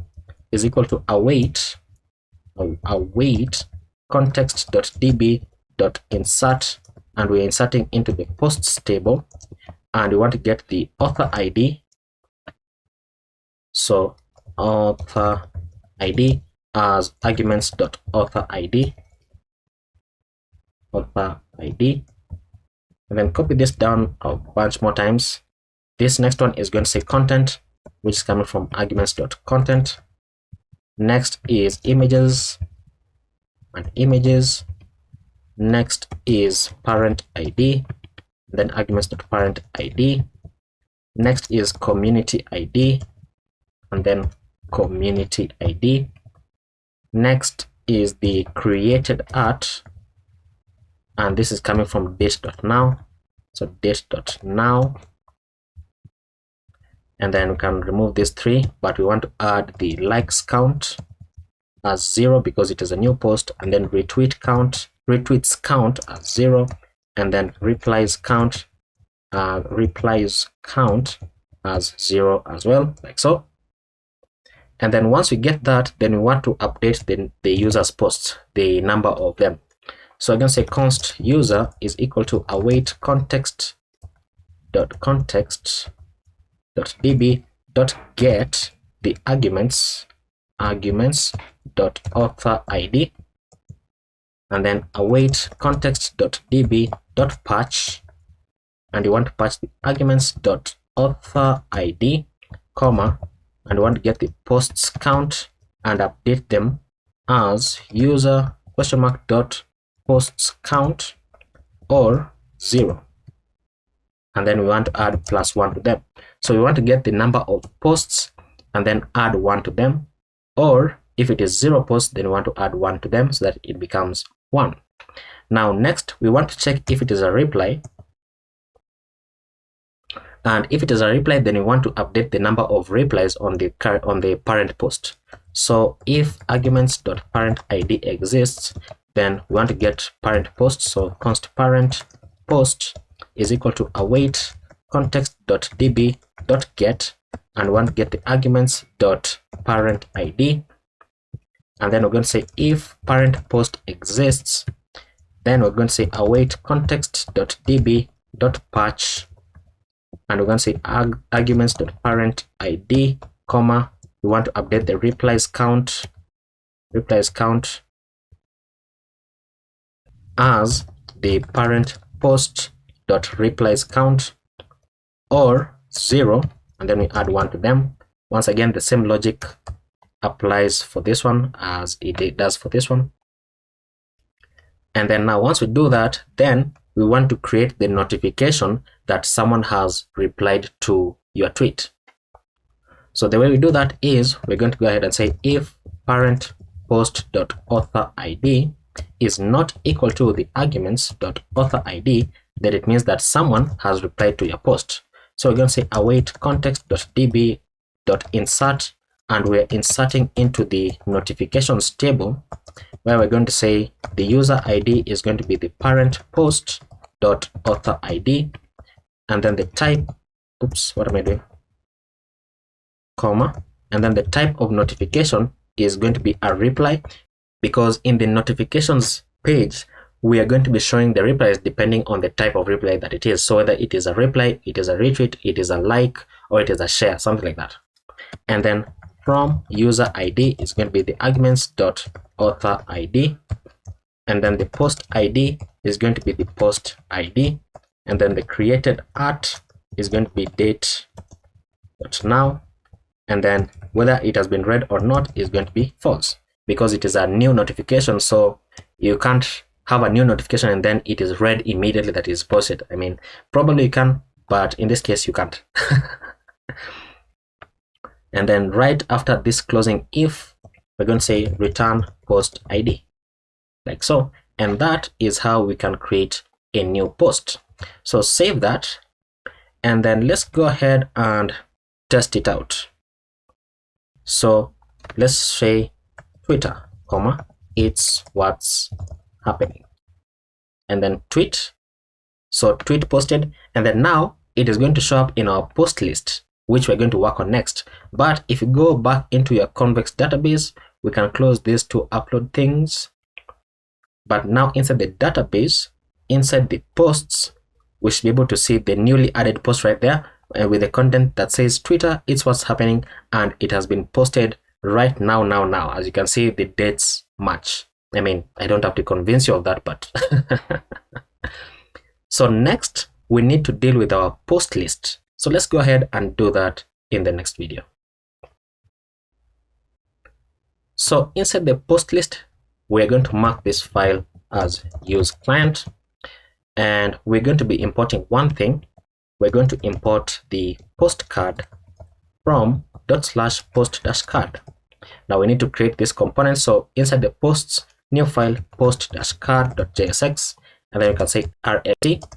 is equal to await context.db.insert, and we're inserting into the posts table, and we want to get the author id. So author id as arguments.author id, author id, and then copy this down a bunch more times. This next one is going to say content, which is coming from arguments.content. Next is images and images. Next is parent id, then arguments.parent id. Next is community id, and then community id. Next is the created art, and this is coming from date.now, so date.now. And then we can remove these three, but we want to add the likes count as 0 because it is a new post, and then retweets count as 0, and then replies count as 0 as well, like so. And then once we get that, then we want to update the user's posts, the number of them. So I'm going to say const user is equal to await context.db.get the arguments.author id, and then await context.db.patch, and you want to patch the arguments.author id, comma, and you want to get the posts count and update them as user ?posts count or 0. And then we want to add +1 to them. So we want to get the number of posts and then add 1 to them, or if it is 0 posts, then we want to add 1 to them so that it becomes 1. Now next we want to check if it is a reply, and if it is a reply, then we want to update the number of replies on the parent post. So if arguments.parent id exists, then we want to get parent post, so const parent post is equal to await context.db.get, and we want to get the arguments.parent id, and then we're going to say if parent post exists, then we're going to say await context.db.patch, and we're going to say arguments.parent id, comma, we want to update the replies count as the parent post.replies count or 0, and then we add 1 to them. Once again, the same logic applies for this one as it does for this one. And then now once we do that, then we want to create the notification that someone has replied to your tweet. So the way we do that is we're going to go ahead and say if parent post.author id is not equal to the arguments.author id, then it means that someone has replied to your post. So we're going to say await context.db.insert, and we're inserting into the notifications table, where we're going to say the user id is going to be the parent post.author id, and then the type, comma, and then the type of notification is going to be a reply, because in the notifications page we are going to be showing the replies depending on the type of reply that it is. So whether it is a reply, it is a retweet, it is a like, or it is a share, something like that. And then from user id is going to be the arguments.author id, and then the post id is going to be the post id, and then the created art is going to be date.now, and then whether it has been read or not is going to be false, because it is a new notification. So you can't have a new notification and then it is read immediately that is posted. I mean, probably you can, but in this case you can't. And then right after this closing if, we're going to say return post id, like so. And that is how we can create a new post. So save that, and then let's go ahead and test it out. So let's say Twitter, comma, it's what's happening, and then tweet. So tweet posted, and then now it is going to show up in our post list, which we're going to work on next. But if you go back into your Convex database, we can close this to upload things. But now inside the database, inside the posts, we should be able to see the newly added post right there with the content that says Twitter, it's what's happening, and it has been posted right now. As you can see, the dates match. I mean, I don't have to convince you of that, but so next we need to deal with our post list. So let's go ahead and do that in the next video. So inside the post list, we're going to mark this file as use client, and we're going to be importing one thing. We're going to import the postcard from /post-card. Now we need to create this component. So inside the posts, new file post-card.jsx, and then you can say rft,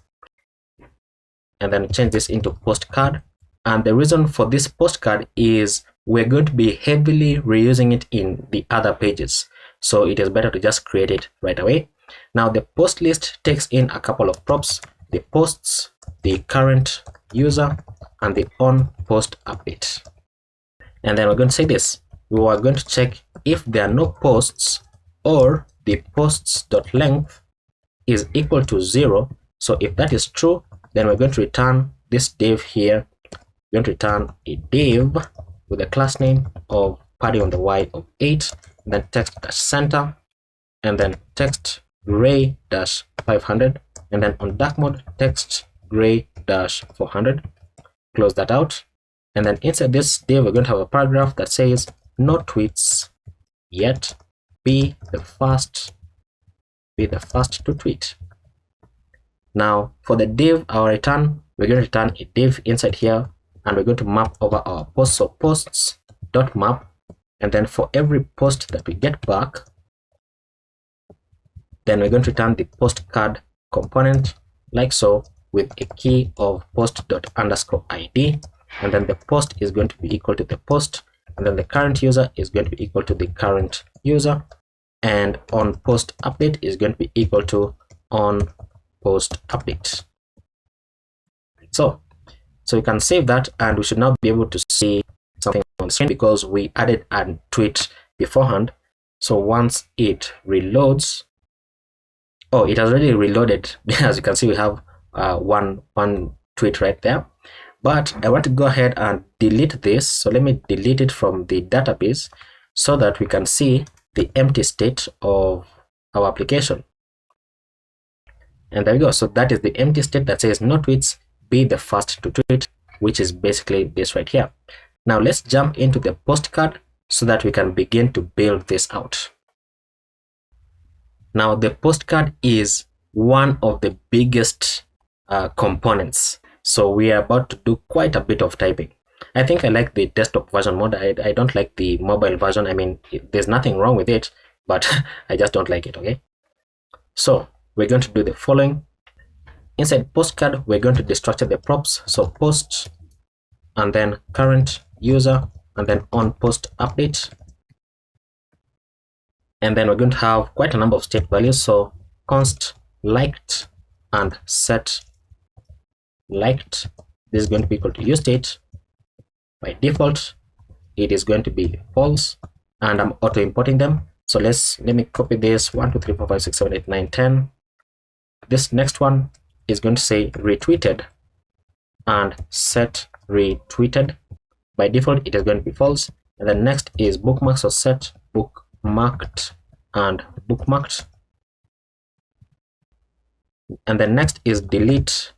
and then change this into postcard. And the reason for this postcard is we're going to be heavily reusing it in the other pages, so it is better to just create it right away. Now the post list takes in a couple of props: the posts, the current user, and the on post update. And then we're going to say this: we are going to check if there are no posts, or the posts.length is equal to 0. So if that is true, then we're going to return this div here. We're going to return a div with a class name of party on the y of 8, and then text-center, and then text gray-500, and then on dark mode text gray-400. Close that out, and then inside this div we're going to have a paragraph that says no tweets yet, be the first to tweet. Now for the div, our return, we're going to return a div inside here, and we're going to map over our posts. So posts.map, and then for every post that we get back, then we're going to return the postcard component like so, with a key of post._id, and then the post is going to be equal to the post, and then the current user is going to be equal to the current user, and on post update is going to be equal to on post update. So you can save that, and we should now be able to see something on the screen because we added a tweet beforehand. So once it reloads, oh, it has already reloaded. As you can see, we have one tweet right there. But I want to go ahead and delete this. So let me delete it from the database so that we can see the empty state of our application. And there we go. So that is the empty state that says no tweets, be the first to tweet, which is basically this right here. Now let's jump into the postcard so that we can begin to build this out. Now the postcard is one of the biggest components, so we are about to do quite a bit of typing. I think I like the desktop version mode. I don't like the mobile version. I mean, there's nothing wrong with it, but I just don't like it. Okay, so we're going to do the following. Inside postcard, we're going to destructure the props. So post, and then current user, and then on post update. And then we're going to have quite a number of state values. So const liked and set liked. This is going to be equal to useState. By default, it is going to be false, and I'm auto importing them. So let me copy this 1 2 3 4 5 6 7 8 9 10. This next one is going to say retweeted and set retweeted. By default, it is going to be false. And then next is bookmarks, so set bookmarked and bookmarked. And then next is delete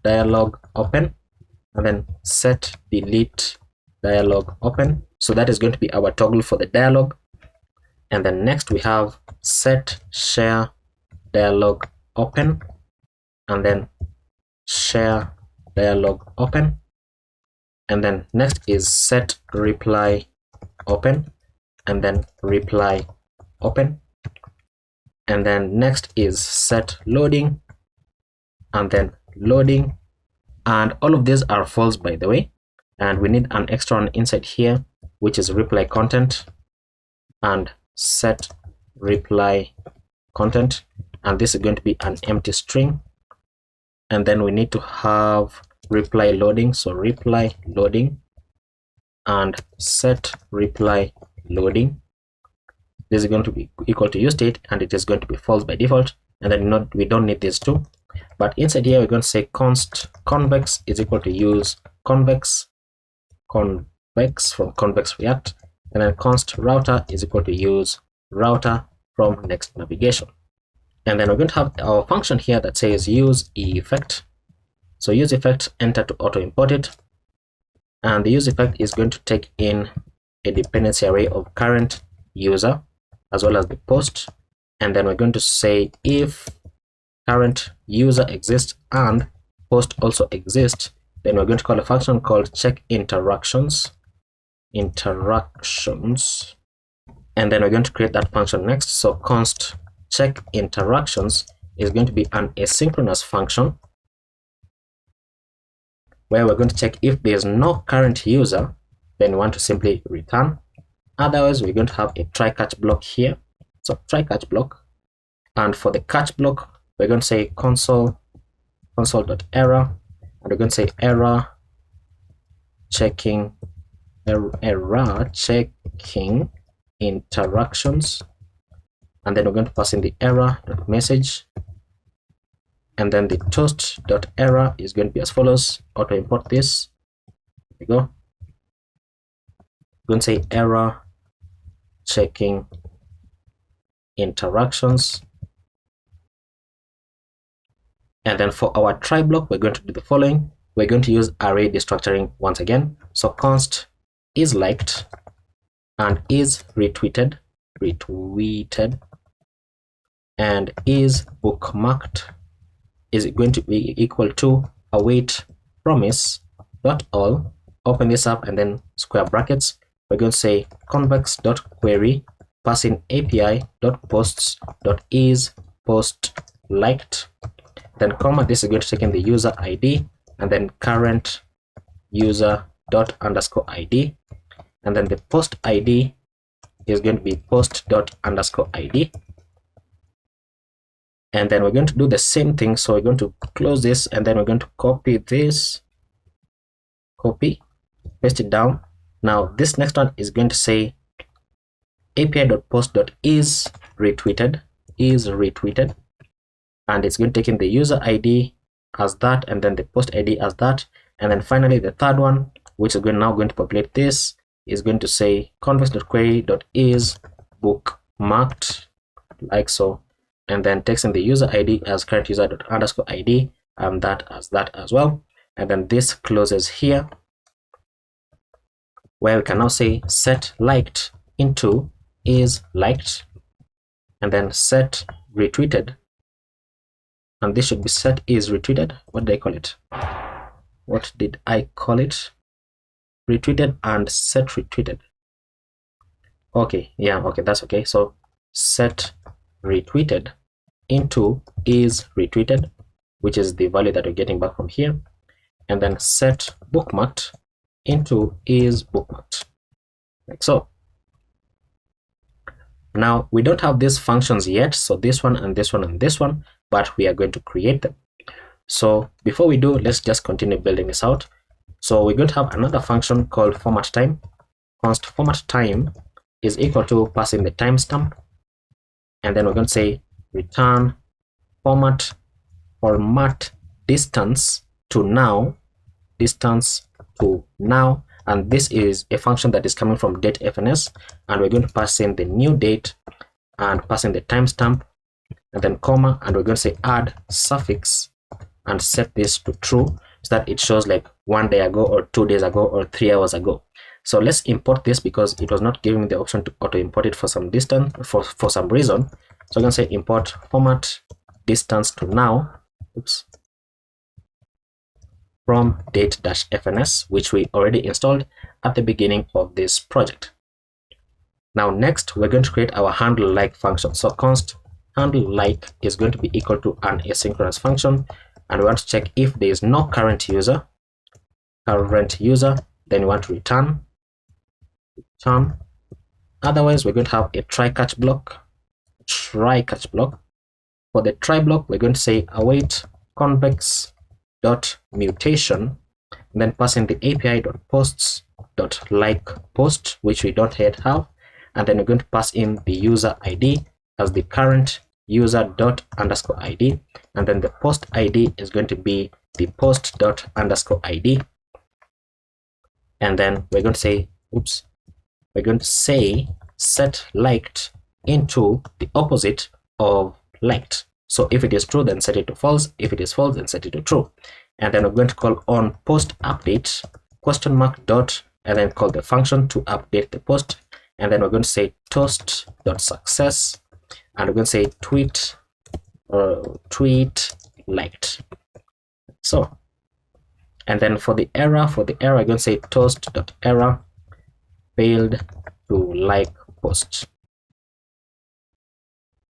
dialog open, and then set delete dialog open. So that is going to be our toggle for the dialog. And then next we have set share dialog open, and then share dialog open. And then next is set reply open, and then reply open. And then next is set loading, and then loading. And all of these are false, by the way, and we need an extra one inside here, which is reply content, and set reply content, and this is going to be an empty string. and then we need to have reply loading. So reply loading and set reply loading. This is going to be equal to useState, and it is going to be false by default. And then we don't need these two. But inside here, we're going to say const convex is equal to use convex from convex react, and then const router is equal to use router from next navigation. And then we're going to have our function here that says use effect. So use effect, enter to auto import it, and the use effect is going to take in a dependency array of current user as well as the post. And then we're going to say if current user exists and post also exists, then we're going to call a function called check interactions, and then we're going to create that function next. So const check interactions is going to be an asynchronous function where we're going to check if there's no current user, then we want to simply return. Otherwise, we're going to have a try catch block here. So try catch block, and for the catch block, we're going to say console.error, and we're going to say error checking interactions, and then we're going to pass in the error.message, and then the toast.error is going to be as follows. Auto import this. There we go. We're going to say error checking interactions, and then for our try block, we're going to do the following. We're going to use array destructuring once again. So const is liked and is retweeted, and is bookmarked is going to be equal to await promise dot all. Open this up and then square brackets. We're going to say convex.query passing api.posts.is post liked, then comma, this is going to take in the user ID, and then current user dot underscore ID, and then the post ID is going to be post dot underscore ID. And then we're going to do the same thing. So we're going to close this, and then we're going to copy this, paste it down. Now this next one is going to say api.post.is retweeted, and it's going to take in the user ID as that, and then the post ID as that. And then finally the third one, which is now going to populate this, is going to say convex.query.is bookmarked, like so, and then takes in the user ID as current user underscore ID, and that as well. And then this closes here, where we can now say set liked into is liked, and then set retweeted, and this should be set is retweeted. What did I call it? Retweeted and set retweeted. Okay, yeah, okay, that's okay. So set retweeted into is retweeted, which is the value that we're getting back from here, and then set bookmarked into is bookmarked, like so. Now we don't have these functions yet, so this one and this one and this one, but we are going to create them. So before we do, let's just continue building this out. So we're going to have another function called format time. Const format time is equal to passing the timestamp, and then we're going to say return format distance to now, and this is a function that is coming from datefns, and we're going to pass in the new date and pass in the timestamp, and then comma, and we're going to say add suffix and set this to true, so that it shows like 1 day ago or 2 days ago or 3 hours ago. So let's import this because it was not giving me the option to auto import it for some distance for some reason. So I'm going to say import format distance to now, from date-fns, which we already installed at the beginning of this project. Now next, we're going to create our handle like function. So const handle like is going to be equal to an asynchronous function, and we want to check if there is no current user, then we want to return. Otherwise, we're going to have a try catch block. For the try block, we're going to say await convex dot mutation, and then passing the API dot posts dot like post, which we don't yet have, and then we're going to pass in the user ID as the current user dot underscore ID, and then the post ID is going to be the post dot underscore ID, and then we're going to say, we're going to say set liked into the opposite of liked. So if it is true, then set it to false. If it is false, then set it to true. And then we're going to call on post update question mark dot, and then call the function to update the post. And then we're going to say toast dot success, and we're going to say tweet liked. So, and then for the error, we're going to say toast dot error failed to like post,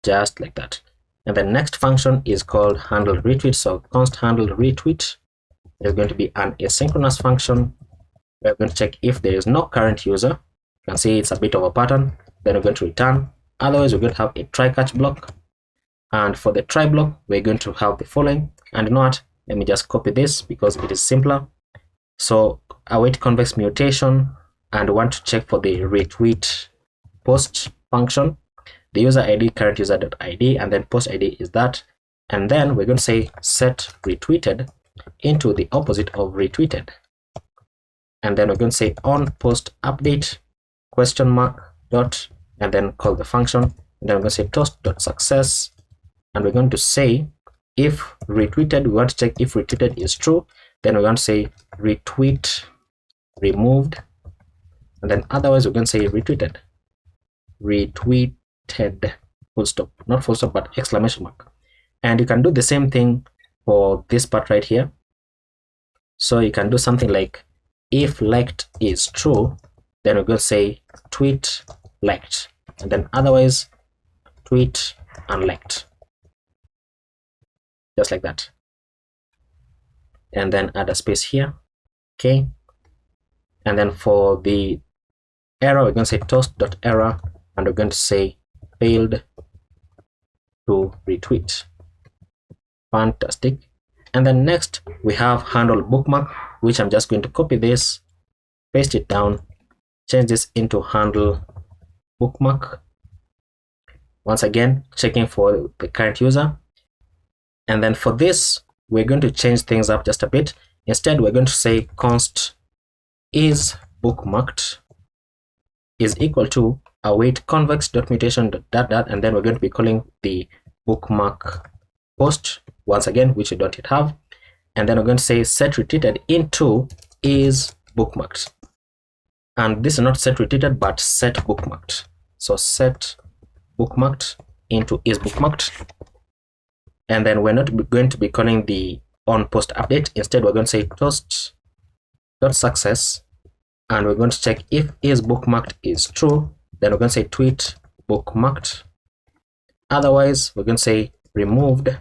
just like that. And the next function is called handle retweet. So const handle retweet is going to be an asynchronous function. We're going to check if there is no current user. You can see it's a bit of a pattern. Then we're going to return. Otherwise, we're going to have a try catch block. And for the try block, we're going to have the following. And you know what? Let me just copy this because it is simpler. So await convex mutation, and want to check for the retweet post function. The user ID current user.id, and then post ID is that. And then we're going to say set retweeted into the opposite of retweeted. And then we're going to say on post update question mark dot, and then call the function. And then we're going to say toast dot success, and we're going to say if retweeted, we want to check if retweeted is true. Then we're going to say retweet removed, and then otherwise we're going to say retweeted full stop, not full stop but exclamation mark. And you can do the same thing for this part right here. So you can do something like if liked is true, then we're going to say tweet liked, and then otherwise tweet unliked, just like that. And then add a space here. Okay, and then for the error, we're going to say toast.error, and we're going to say failed to retweet. Fantastic. And then next we have handle bookmark, which I'm just going to copy this, paste it down, change this into handle bookmark. Once again, checking for the current user. And then for this, we're going to change things up just a bit. Instead, we're going to say const is bookmarked is equal to await convex dot mutation dot, and then we're going to be calling the bookmark post once again, which we don't yet have. And then we're going to say set retweeted into is bookmarked, and this is not set retweeted but set bookmarked. So set bookmarked into is bookmarked, and then we're not going to be calling the on post update. Instead, we're going to say toast dot success, and we're going to check if is bookmarked is true. Then we're going to say tweet bookmarked. Otherwise, we're going to say removed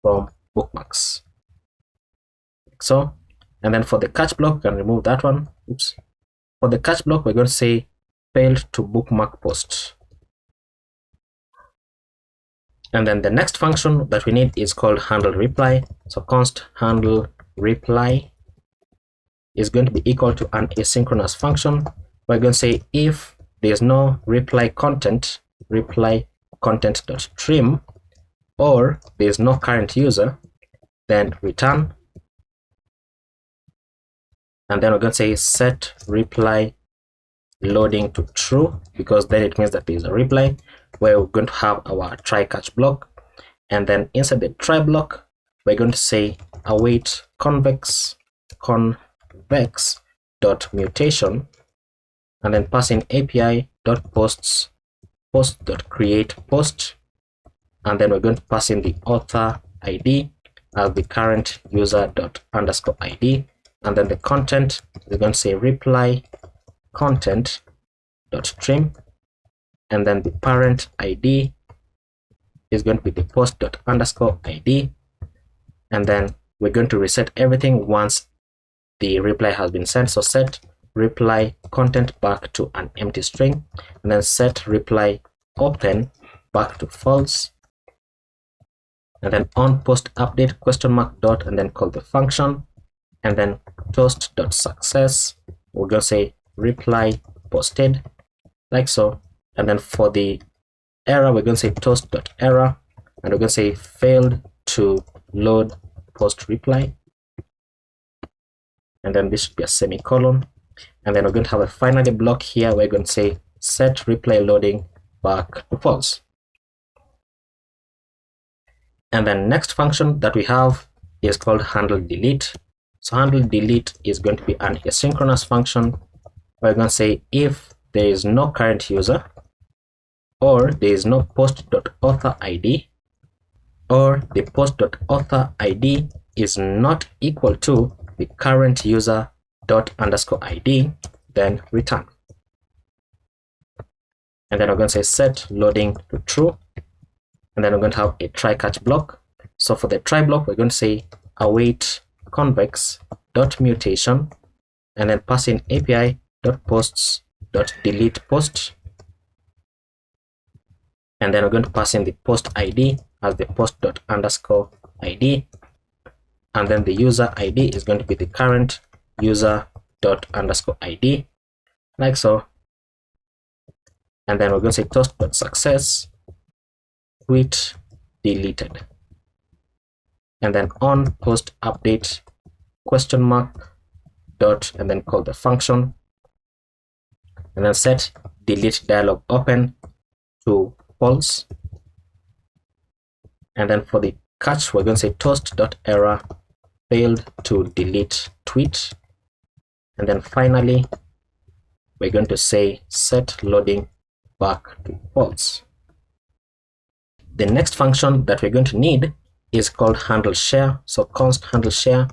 from bookmarks. Like so. And then for the catch block, we can remove that one. Oops. For the catch block, we're going to say failed to bookmark post. And then the next function that we need is called handle reply. So const handle reply is going to be equal to an asynchronous function. We're going to say if there's no reply content dot trim, or there's no current user, then return. And then we're going to say set reply loading to true, because then it means that there's a reply, where we're going to have our try catch block. And then inside the try block, we're going to say await convex dot mutation, and then pass in API dot post dot create post, and then we're going to pass in the author ID as the current user dot underscore ID, and then the content is going to say reply content dot trim, and then the parent ID is going to be the post dot underscore ID, and then we're going to reset everything once the reply has been sent. So set reply content back to an empty string, and then set reply open back to false, and then on post update question mark dot, and then call the function, and then toast.success. We're going to say reply posted, like so. And then for the error, we're going to say toast.error, and we're going to say failed to load post reply. And then this should be a semicolon. And then we're going to have a finally block here. We're going to say set reply loading back to false. And then next function that we have is called handle delete. So handle delete is going to be an asynchronous function. We're going to say if there is no current user, or there is no post.author ID, or the post.author ID is not equal to the current user ._ID, then return. And then we're going to say set loading to true, and then we're going to have a try catch block. So for the try block, we're going to say await convex .mutation, and then pass in API .posts .delete post, and then we're going to pass in the post ID as the post._ID, and then the user ID is going to be the current user._ID, like so. And then we're going to say toast.success tweet deleted, and then on post update question mark dot, and then call the function, and then set delete dialog open to false. And then for the catch, we're going to say toast.error failed to delete tweet, and then finally we're going to say set loading back to false. The next function that we're going to need is called handle share. So const handle share,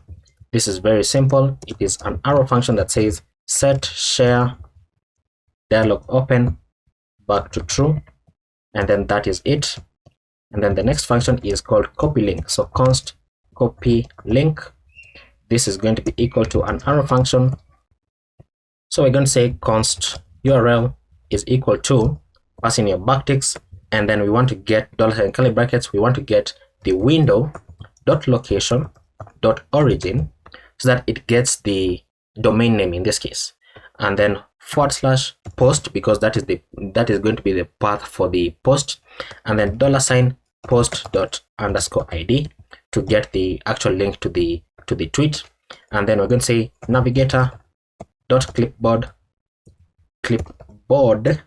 this is very simple. It is an arrow function that says set share dialog open back to true, and then that is it. And then the next function is called copy link. So const copy link, this is going to be equal to an arrow function. So we're going to say const URL is equal to, pass in your backticks, and then we want to get $ curly brackets, we want to get the window dot location dot origin, so that it gets the domain name in this case, and then / post, because that is going to be the path for the post, and then $post._ID to get the actual link to the tweet. And then we're going to say navigator dot clipboard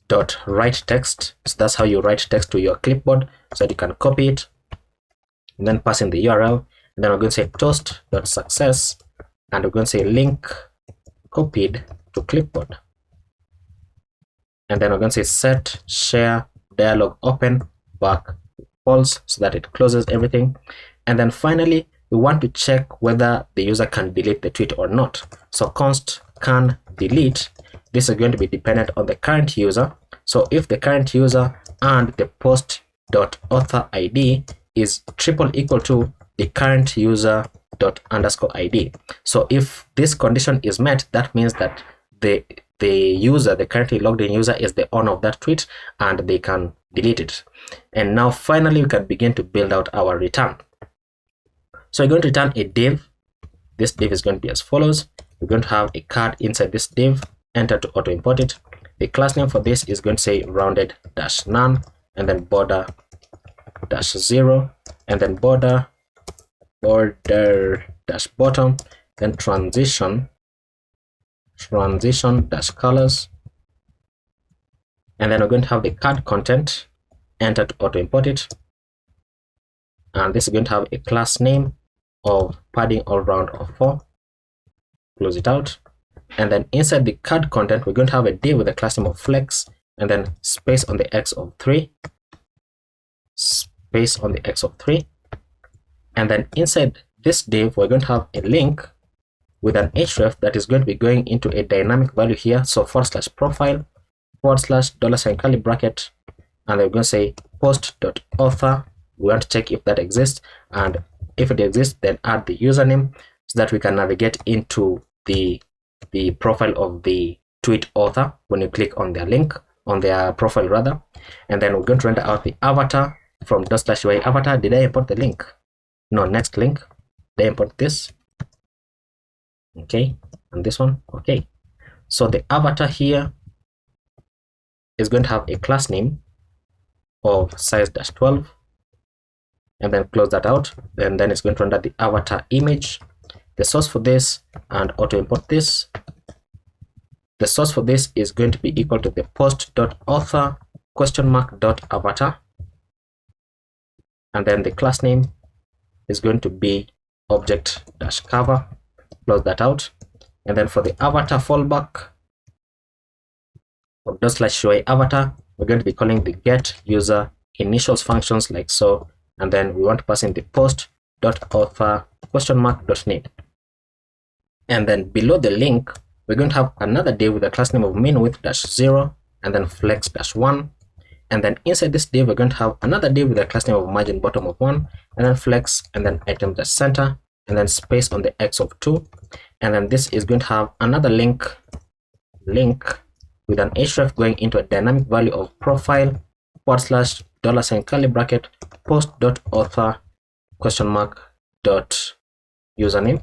dot write text. So that's how you write text to your clipboard, so that you can copy it and then pass in the URL. And then we're going to say toast.success, and we're going to say link copied to clipboard, and then we're going to say set share dialog open back false, so that it closes everything. And then finally we want to check whether the user can delete the tweet or not. So const can delete, this is going to be dependent on the current user. So if the current user and the post.author ID is triple equal to the current user ._ID. So if this condition is met, that means that the user, the currently logged in user, is the owner of that tweet and they can delete it. And now finally we can begin to build out our return. So we're going to return a div. This div is going to be as follows. We're going to have a card inside this div, enter to auto import it. The class name for this is going to say rounded-none, and then border-0, and then border-bottom, then transition-colors, and then we're going to have the card content, enter to auto import it, and this is going to have a class name of padding all round of 4, close it out. And then inside the card content, we're going to have a div with a class name of flex, and then space on the x of 3, space on the x of 3. And then inside this div, we're going to have a link with an href that is going to be going into a dynamic value here. So /profile / curly bracket, and we're going to say post.author. We want to check if that exists, and if it exists, then add the username so that we can navigate into the profile of the tweet author when you click on their link. on their profile rather. And then we're going to render out the avatar from /UI avatar. Did I import the link? No, next link. Did I import this? Okay, and this one. Okay, so the avatar here is going to have a class name of size-12, and then close that out, and then it's going to render the avatar image, the source for this, and auto import this. The source for this is going to be equal to the post.author .avatar, and then the class name is going to be object-cover. Close that out, and then for the avatar fallback of /UI avatar, we're going to be calling the get user initials functions like so, and then we want to pass in the post.author .need. And then below the link, we're going to have another div with a class name of min_width-0 and then flex-1. And then inside this div, we're going to have another div with a class name of margin bottom of 1 and then flex and then item-center and then space on the x of 2. And then this is going to have another link with an href going into a dynamic value of profile /$ post.author .username.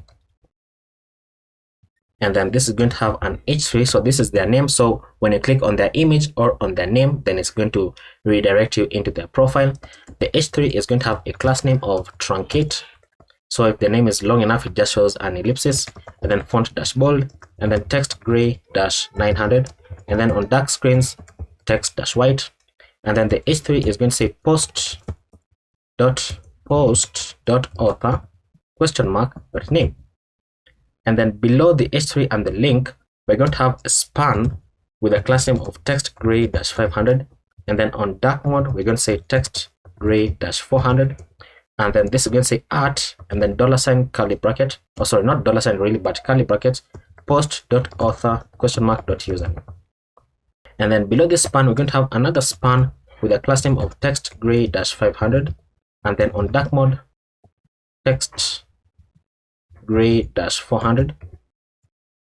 And then this is going to have an h3, so this is their name. So when you click on their image or on their name, then it's going to redirect you into their profile. The h3 is going to have a class name of truncate. So if the name is long enough, it just shows an ellipsis, and then font-bold, and then text gray-900, and then on dark screens, text-white. And then the h3 is going to say post.author .name. And then below the h3 and the link, we're going to have a span with a class name of text gray-500, and then on dark mode, we're going to say text gray-400, and then this is going to say @ and then $ curly bracket, oh sorry, not $ really, but curly brackets, post.author .username. And then below this span, we're going to have another span with a class name of text gray-500, and then on dark mode, text gray-400,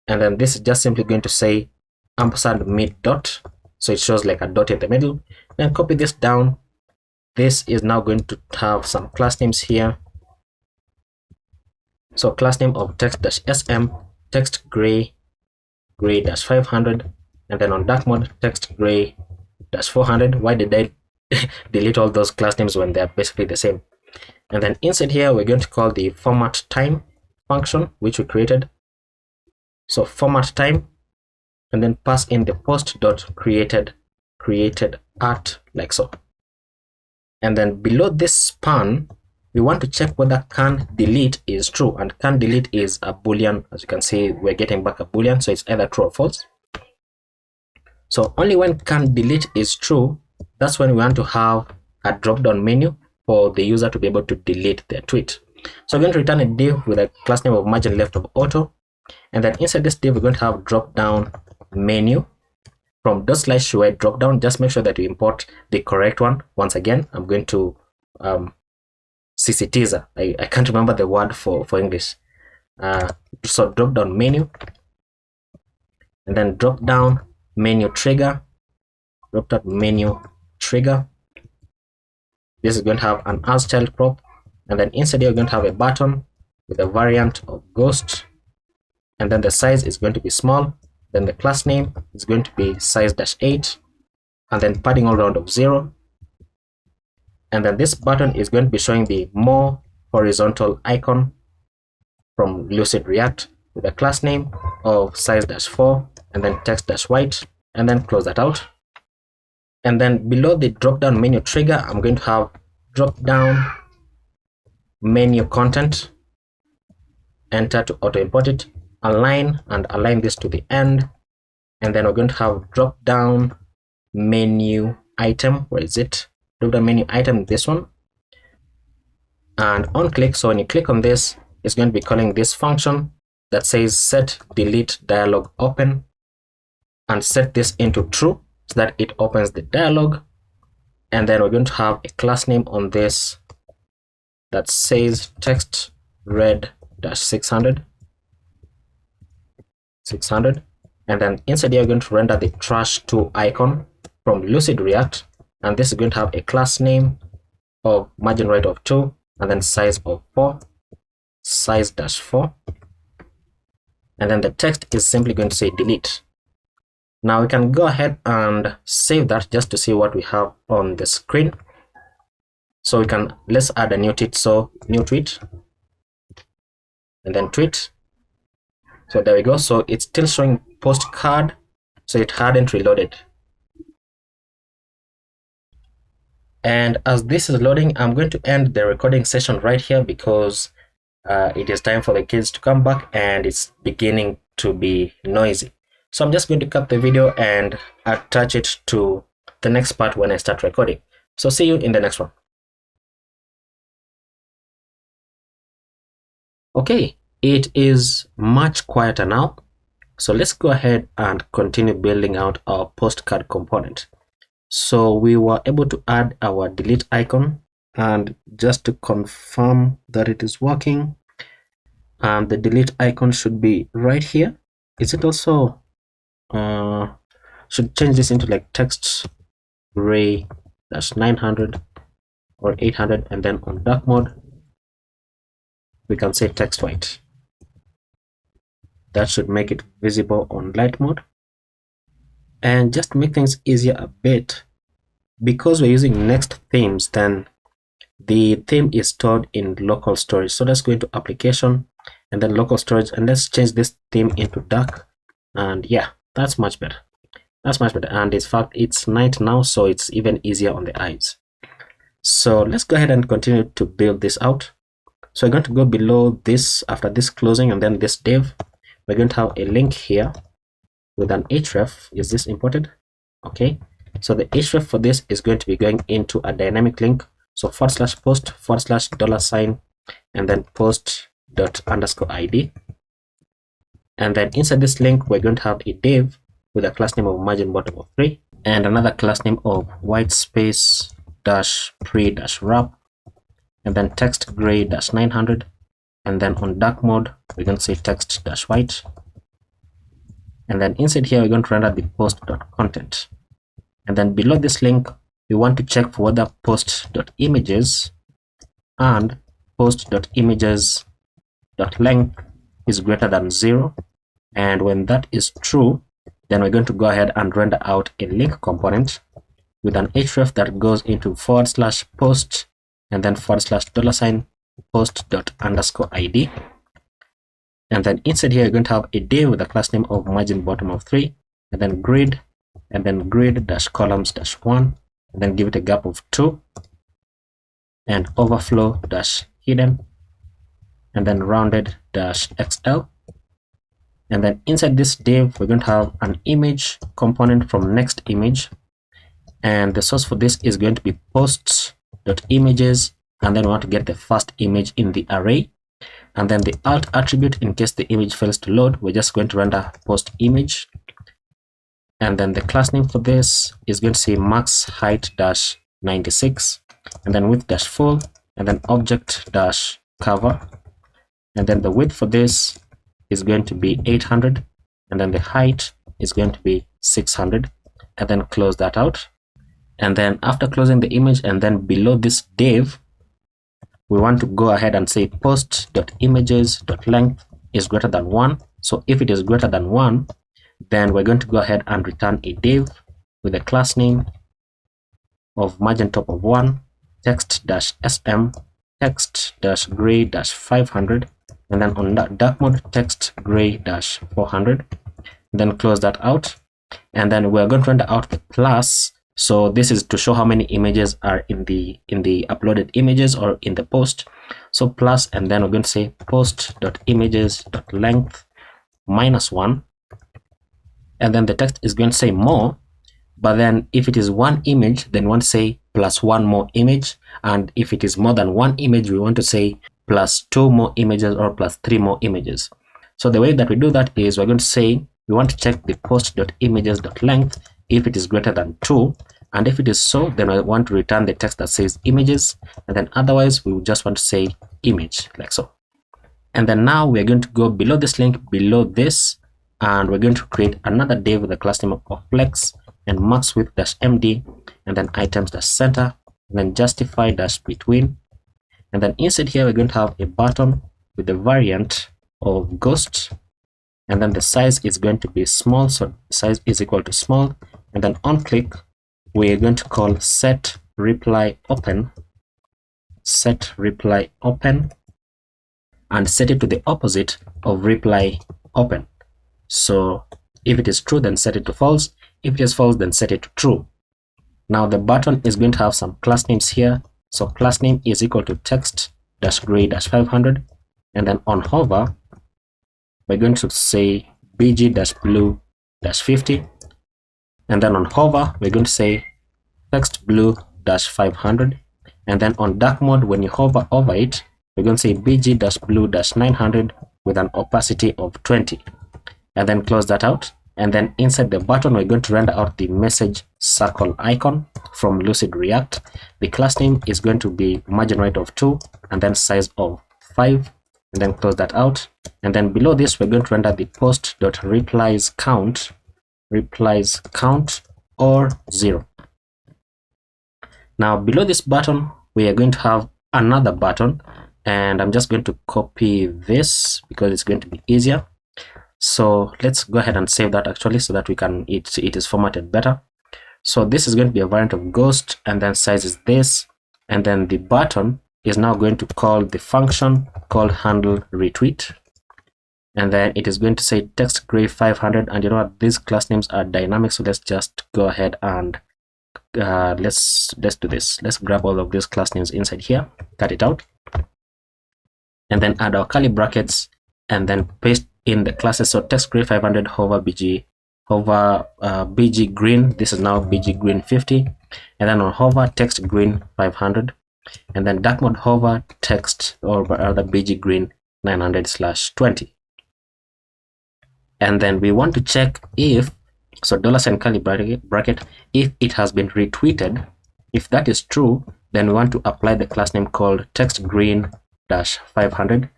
and then this is just simply going to say &mid dot, so it shows like a dot in the middle. Then copy this down. This is now going to have some class names here. So class name of text-sm, text gray-500, and then on dark mode, text gray-400. Why did I delete all those class names when they're basically the same? And then inside here, we're going to call the format time function, which we created. So format time, and then pass in the post.created art like so. And then below this span, we want to check whether can delete is true, and can delete is a boolean. As you can see, we're getting back a boolean, so it's either true or false. So only when can delete is true, that's when we want to have a drop-down menu for the user to be able to delete their tweet. So we're going to return a div with a class name of margin left of auto, and then inside this div, we're going to have drop-down menu from /UI drop-down. Just make sure that you import the correct one. Once again, I'm going to CC teaser. I can't remember the word for English. So drop-down menu, and then drop-down menu trigger, drop-down menu trigger. This is going to have an as child prop, and then inside here, you're going to have a button with a variant of ghost, and then the size is going to be small. Then the class name is going to be size-8, and then padding all around of 0. And then this button is going to be showing the more horizontal icon from Lucid React with a class name of size-4, and then text-white, and then close that out. And then below the drop-down menu trigger, I'm going to have drop-down menu content, enter to auto import it, align this to the end, and then we're going to have drop down menu item. Where is it? Drop down menu item, this one, and on click. So when you click on this, it's going to be calling this function that says set delete dialog open, and set this into true so that it opens the dialog. And then we're going to have a class name on this that says text red-600, and then inside here, you're going to render the trash 2 icon from Lucid React, and this is going to have a class name of margin right of 2 and then size of 4, size dash 4, and then the text is simply going to say delete. Now we can go ahead and save that just to see what we have on the screen. So let's add a new tweet. So new tweet and then tweet. So there we go. So it's still showing postcard, so it hadn't reloaded. And as this is loading, I'm going to end the recording session right here because it is time for the kids to come back and it's beginning to be noisy. So I'm just going to cut the video and attach it to the next part when I start recording. So see you in the next one. Okay, it is much quieter now. So let's go ahead and continue building out our postcard component. So we were able to add our delete icon, and just to confirm that it is working, the delete icon should be right here. Is it also should change this into like text gray -900 or 800, and then on dark mode we can say text white. That should make it visible on light mode. And just to make things easier a bit, because we're using Next themes, then the theme is stored in local storage. So let's go into application and then local storage, and let's change this theme into dark. And yeah, that's much better. That's much better. And in fact, it's night now, so it's even easier on the eyes. So let's go ahead and continue to build this out. So we're going to go below this after this closing and then this div. We're going to have a link here with an href. Is this imported? Okay. So the href for this is going to be going into a dynamic link. So /post $$ and then post._id. And then inside this link, we're going to have a div with a class name of margin bottom of 3 and another class name of white space -pre-wrap and then text gray -900. And then on dark mode, we're going to say text -white. And then inside here, we're going to render the post.content. And then below this link, we want to check for whether post.images and post.images.length is greater than 0. And when that is true, then we're going to go ahead and render out a link component with an href that goes into /post and then $$ post._id. And then inside here, you're going to have a div with a class name of margin bottom of 3 and then grid and then grid-columns-1 and then give it a gap of 2 and overflow-hidden and then rounded-xl. And then inside this div, we're going to have an image component from next image, and the source for this is going to be posts.images, and then we want to get the first image in the array. And then the alt attribute, in case the image fails to load, we're just going to render post image. And then the class name for this is going to say max height -96 and then width -full and then object -cover. And then the width for this is going to be 800 and then the height is going to be 600, and then close that out. And then after closing the image and then below this div, we want to go ahead and say post.images.length is greater than 1. So if it is greater than 1, then we're going to go ahead and return a div with a class name of margin top of 1, text-sm, text-gray-500, and then on dark mode, text gray-400. Then close that out. And then we're going to render out the plus. So this is to show how many images are in the uploaded images or in the post. So plus, and then we're going to say post.images.length -1. And then the text is going to say more, but then if it is one image, then we want to say plus one more image. And if it is more than one image, we want to say plus 2 more images or plus 3 more images. So the way that we do that is we're going to say we want to check the post.images.length if it is greater than 2, and if it is so, then I want to return the text that says images, and then otherwise we would just want to say image, like so. And then now we're going to go below this link, below this, and we're going to create another div with the class name of flex, and max width dash MD, and then items dash center, and then justify dash between. And then inside here, we're going to have a button with the variant of ghost, and then the size is going to be small, so size is equal to small. And then on click, we're going to call set reply open, set reply open, and set it to the opposite of reply open. So if it is true, then set it to false. If it is false, then set it to true. Now the button is going to have some class names here. So class name is equal to text dash gray dash 500, and then on hover, we're going to say bg dash blue dash 50, and then on hover, we're going to say text blue dash 500, and then on dark mode, when you hover over it, we're going to say bg dash blue dash 900 with an opacity of 20, and then close that out. And then inside the button, we're going to render out the message circle icon from Lucid React. The class name is going to be margin right of 2, and then size of 5, and then close that out. And then below this, we're going to render the post.replies count, replies count, or 0. Now below this button, we are going to have another button, and I'm just going to copy this because it's going to be easier. So let's go ahead and save that actually, so that we can it is formatted better. So this is going to be a variant of ghost, and then size is this, and then the button is now going to call the function called handle retweet, and then it is going to say text gray 500. And you know what, these class names are dynamic, so let's just go ahead and let's do this. Let's grab all of these class names inside here, cut it out, and then add our curly brackets, and then paste in the classes. So text gray 500 hover bg, hover bg green, this is now bg green 50, and then on hover text green 500, and then dark mode hover text or rather bg green 900/20. And then we want to check if, so $ curly bracket, if it has been retweeted. If that is true, then we want to apply the class name called text green dash 500,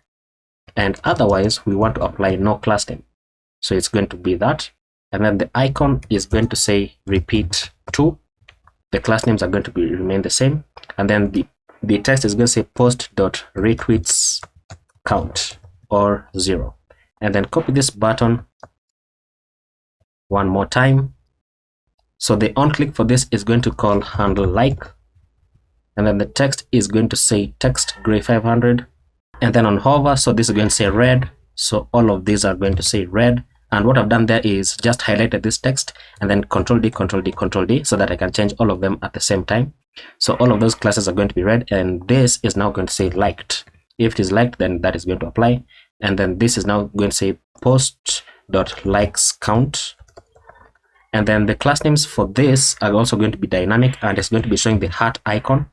and otherwise we want to apply no class name, so it's going to be that. And then the icon is going to say repeat 2. The class names are going to remain the same, and then the text is going to say post.retweets count or 0. And then copy this button one more time. So the on click for this is going to call handle like, and then the text is going to say text gray 500, and then on hover, so this is going to say red, so all of these are going to say red. And what I've done there is just highlighted this text and then Control D, Control D, Control D, so that I can change all of them at the same time. So all of those classes are going to be red, and this is now going to say liked. If it is liked, then that is going to apply. And then this is now going to say post.likes count. And then the class names for this are also going to be dynamic, and it's going to be showing the heart icon.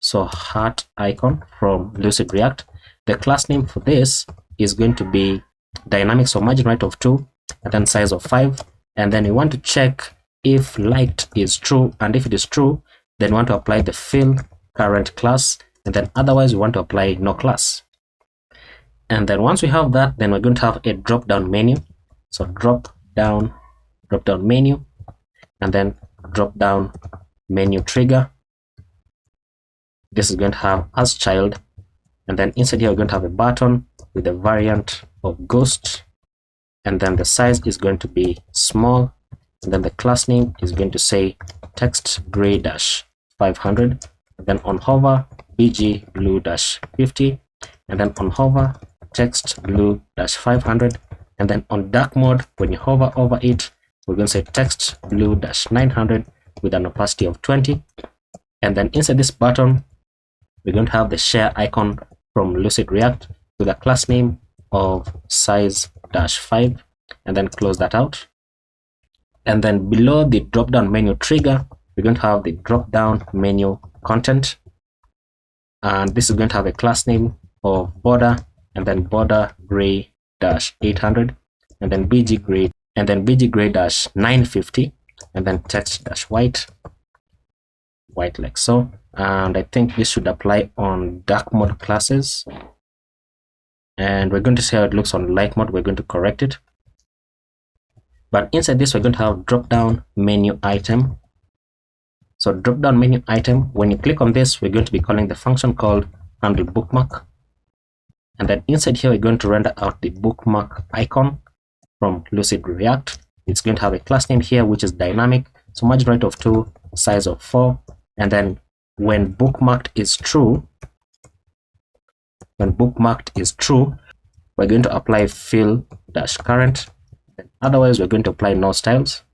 So heart icon from Lucid React. The class name for this is going to be dynamic, so margin right of 2, and then size of 5. And then we want to check if liked is true, and if it is true, then we want to apply the fill current class, and then otherwise we want to apply no class. And then once we have that, then we're going to have a drop down menu. So drop down menu, and then drop down menu trigger. This is going to have as child, and then inside here we're going to have a button with a variant of ghost, and then the size is going to be small, and then the class name is going to say text gray dash 500, and then on hover bg blue dash 50, and then on hover text blue dash 500, and then on dark mode, when you hover over it, we're going to say text blue dash 900 with an opacity of 20. And then inside this button, we're going to have the share icon from Lucid React with a class name of size dash 5, and then close that out. And then below the drop down menu trigger, we're going to have the drop down menu content, and this is going to have a class name of border, and then border gray dash 800, and then bg gray, and then bg gray dash 950, and then text dash white like so. And I think this should apply on dark mode classes, and we're going to see how it looks on light mode. We're going to correct it, But inside this, we're going to have drop down menu item. So drop down menu item, when you click on this, we're going to be calling the function called handle bookmark. And then inside here, we're going to render out the bookmark icon from Lucid React. It's going to have a class name here, which is dynamic. So margin right of 2, size of 4. And then when bookmarked is true, we're going to apply fill-current. Otherwise, we're going to apply no styles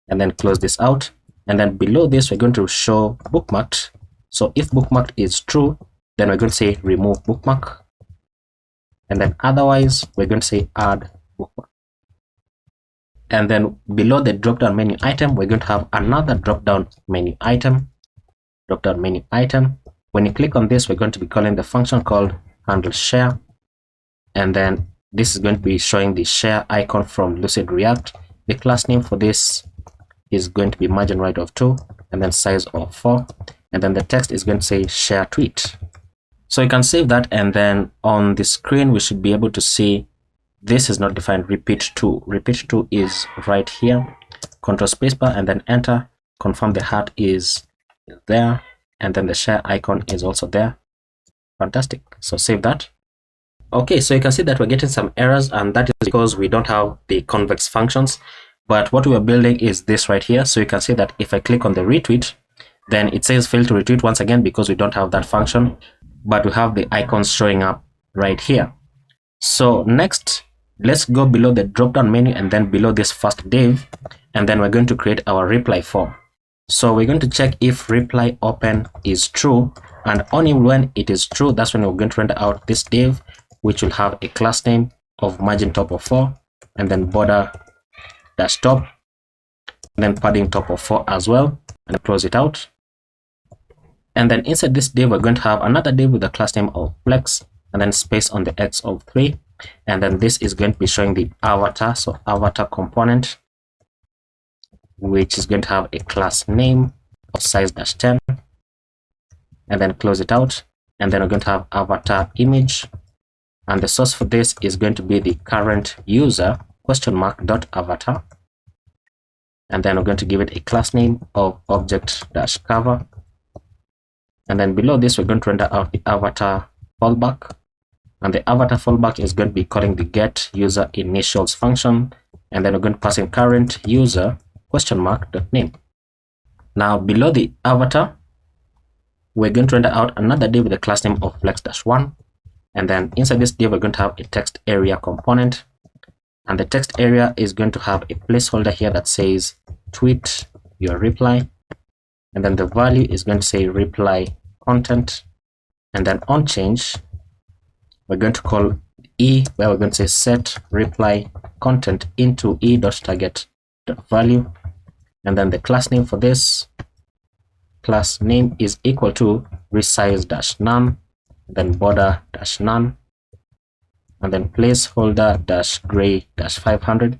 and then close this out. And then below this, we're going to show bookmarked. So if bookmarked is true, then we're going to say remove bookmark. And then otherwise, we're going to say add bookmark. And then below the drop-down menu item, we're going to have another drop-down menu item. When you click on this, we're going to be calling the function called handle share. And then this is going to be showing the share icon from Lucid React. The class name for this is going to be margin right of 2 and then size of 4. And then the text is going to say share tweet. So you can save that, and then on the screen, we should be able to see this is not defined repeat to. Repeat to is right here. Control spacebar and then enter. Confirm the heart is there, and then the share icon is also there. Fantastic. So save that. Okay, so you can see that we're getting some errors, and that is because we don't have the convex functions. But what we are building is this right here. So you can see that if I click on the retweet, then it says fail to retweet once again because we don't have that function, but we have the icons showing up right here. So next, let's go below the drop-down menu and then below this first div, and then we're going to create our reply form. So we're going to check if reply open is true, and only when it is true, that's when we're going to render out this div, which will have a class name of margin top of 4 and then border dash top, and then padding top of 4 as well, and close it out. And then inside this div, we're going to have another div with a class name of flex and then space on the x of 3. And then this is going to be showing the avatar, so avatar component, which is going to have a class name of size dash 10, and then close it out. And then we're going to have avatar image, and the source for this is going to be the current user (dot avatar), and then we're going to give it a class name of object dash cover. And then below this, we're going to render out the avatar fallback, and the avatar fallback is going to be calling the get user initials function, and then we're going to pass in current user (dot name). Now below the avatar, we're going to render out another div with a class name of flex-1, and then inside this div, we're going to have a text area component, and the text area is going to have a placeholder here that says tweet your reply, and then the value is going to say reply content, and then on change, we're going to call e, where we're going to say set reply content into e.target.value, and then the class name for this class name is equal to resize-none, then border-none, and then placeholder-gray-500.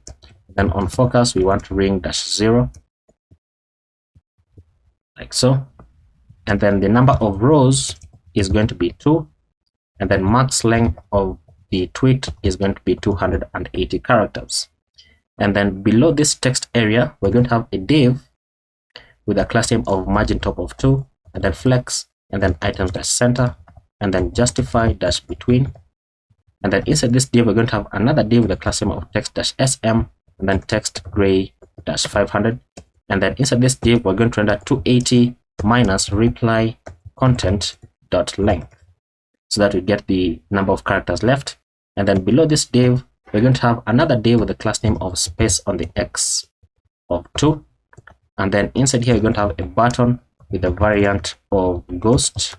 Then on focus, we want ring-0, like so. And then the number of rows is going to be 2, and then max length of the tweet is going to be 280 characters. And then below this text area, we're going to have a div with a class name of margin top of 2, and then flex, and then items-center, and then justify-between. And then inside this div, we're going to have another div with a class name of text-sm, and then text gray-500. And then inside this div, we're going to render 280 minus reply content dot length, so that we get the number of characters left. And then below this div, we're going to have another div with a class name of space on the x of 2. And then inside here, we're going to have a button with a variant of ghost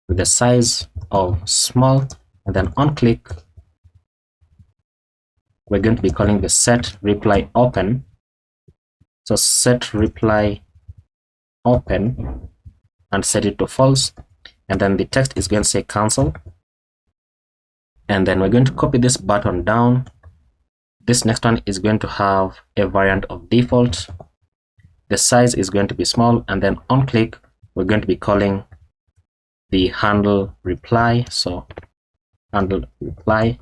with a size of small, and then on click, we're going to be calling the set reply open. So set reply open and set it to false, and then the text is going to say cancel. And then we're going to copy this button down. This next one is going to have a variant of default. The size is going to be small, and then on click, we're going to be calling the handle reply, so handle reply,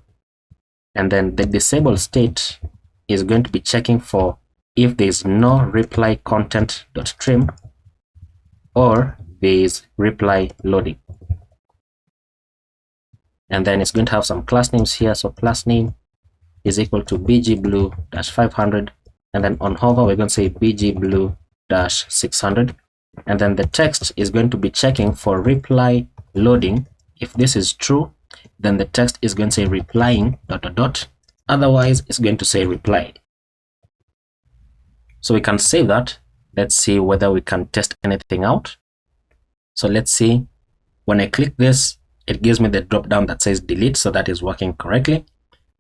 and then the disable state is going to be checking for if there is no reply content.trim or there is reply loading. And then it's going to have some class names here. So class name is equal to bgblue-500, and then on hover we're going to say bgblue-600, and then the text is going to be checking for reply loading. If this is true, then the text is going to say replying ... otherwise it's going to say replied. So we can save that. Let's see whether we can test anything out. So let's see, when I click this, it gives me the drop down that says delete, so that is working correctly.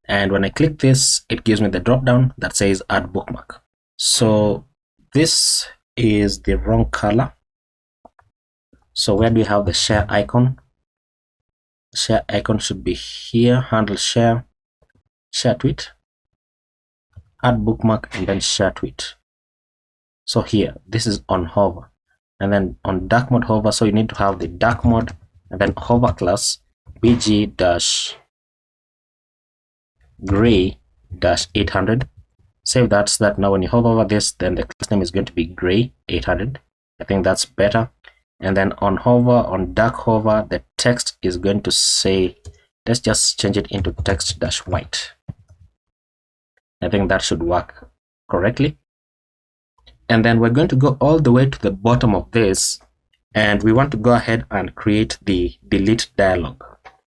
And when I click this, it gives me the drop down that says add bookmark. So this is the wrong color. So where do we have the share icon? Share icon should be here, handle share, share tweet, add bookmark, and then share tweet. So here, this is on hover, and then on dark mode hover. So you need to have the dark mode and then hover class bg-gray-800. Save that, so that now when you hover over this, then the class name is going to be gray 800. I think that's better. And then on hover, on dark hover, the text is going to say, let's just change it into text-white. I think that should work correctly. And then we're going to go all the way to the bottom of this, and we want to go ahead and create the delete dialog.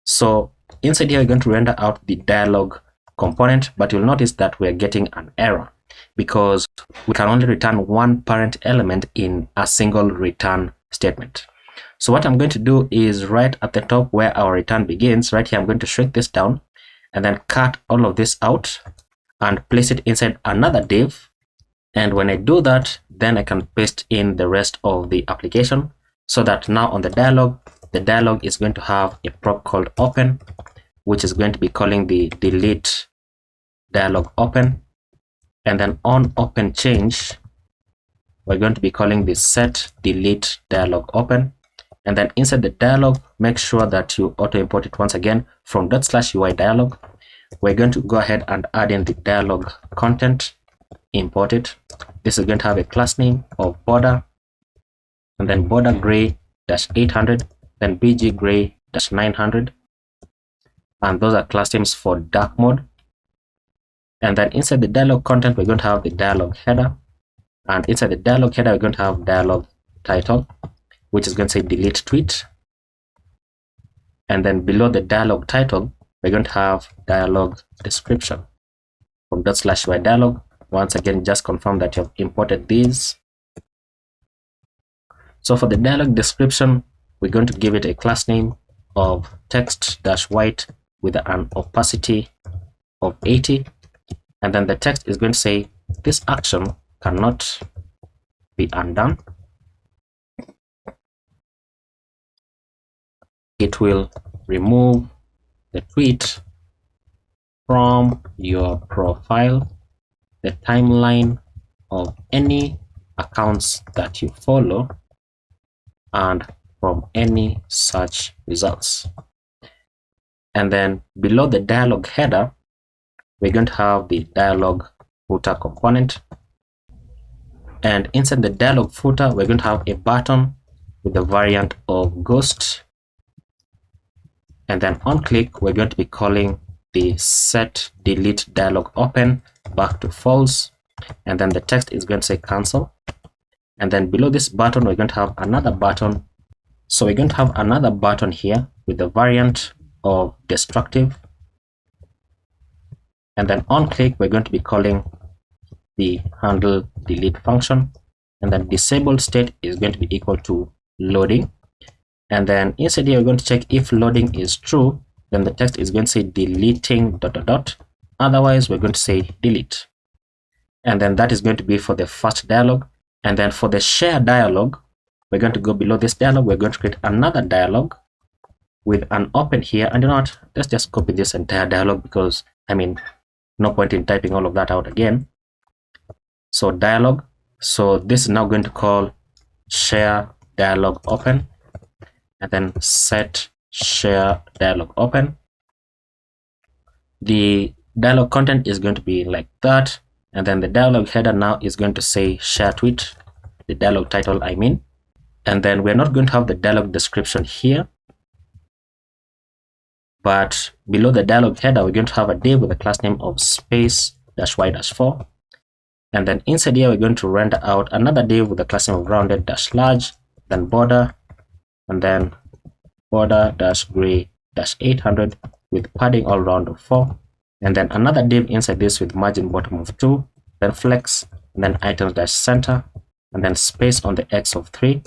So inside here, we're going to render out the dialog component, but you'll notice that we're getting an error because we can only return one parent element in a single return statement. So what I'm going to do is right at the top where our return begins, right here, I'm going to shrink this down and then cut all of this out and place it inside another div. And when I do that, then I can paste in the rest of the application, so that now on the dialog is going to have a prop called open, which is going to be calling the delete dialog open. And then on open change, we're going to be calling the set delete dialog open. And then inside the dialog, make sure that you auto import it once again from ./UI dialog. We're going to go ahead and add in the dialog content, import it. This is going to have a class name of border, and then border gray-800, then bg gray-900, and those are class names for dark mode. And then inside the dialog content, we're going to have the dialog header, and inside the dialog header, we're going to have dialog title, which is going to say delete tweet. And then below the dialog title, we're going to have dialog description from ./UI dialog. Once again, just confirm that you have imported these. So for the dialog description, we're going to give it a class name of text-white with an opacity of 80. And then the text is going to say, this action cannot be undone. It will remove the tweet from your profile, the timeline of any accounts that you follow, and from any search results. And then below the dialog header, we're going to have the dialog footer component. And inside the dialog footer, we're going to have a button with the variant of ghost. And then on click, we're going to be calling the set delete dialog open back to false. And then the text is going to say cancel. And then below this button, we're going to have another button. So we're going to have another button here with the variant of destructive. And then on click, we're going to be calling the handle delete function. And then disabled state is going to be equal to loading. And then inside here, we're going to check if loading is true, then the text is going to say deleting ... Otherwise, we're going to say delete. And then that is going to be for the first dialog. And then for the share dialog, we're going to go below this dialog. We're going to create another dialog with an open here. And you know what? Let's just copy this entire dialog because, I mean, no point in typing all of that out again. So dialog. So this is now going to call share dialog open, and then set share dialog open. The dialog content is going to be like that, and then the dialog header now is going to say share tweet, the dialog title I mean, and then we're not going to have the dialog description here, but below the dialog header we're going to have a div with a class name of space-y-4, and then inside here we're going to render out another div with a class name of rounded-large, then border, and then border-gray-800 with padding all round of 4, and then another div inside this with margin bottom of 2, then flex, and then items-center, and then space on the x of 3,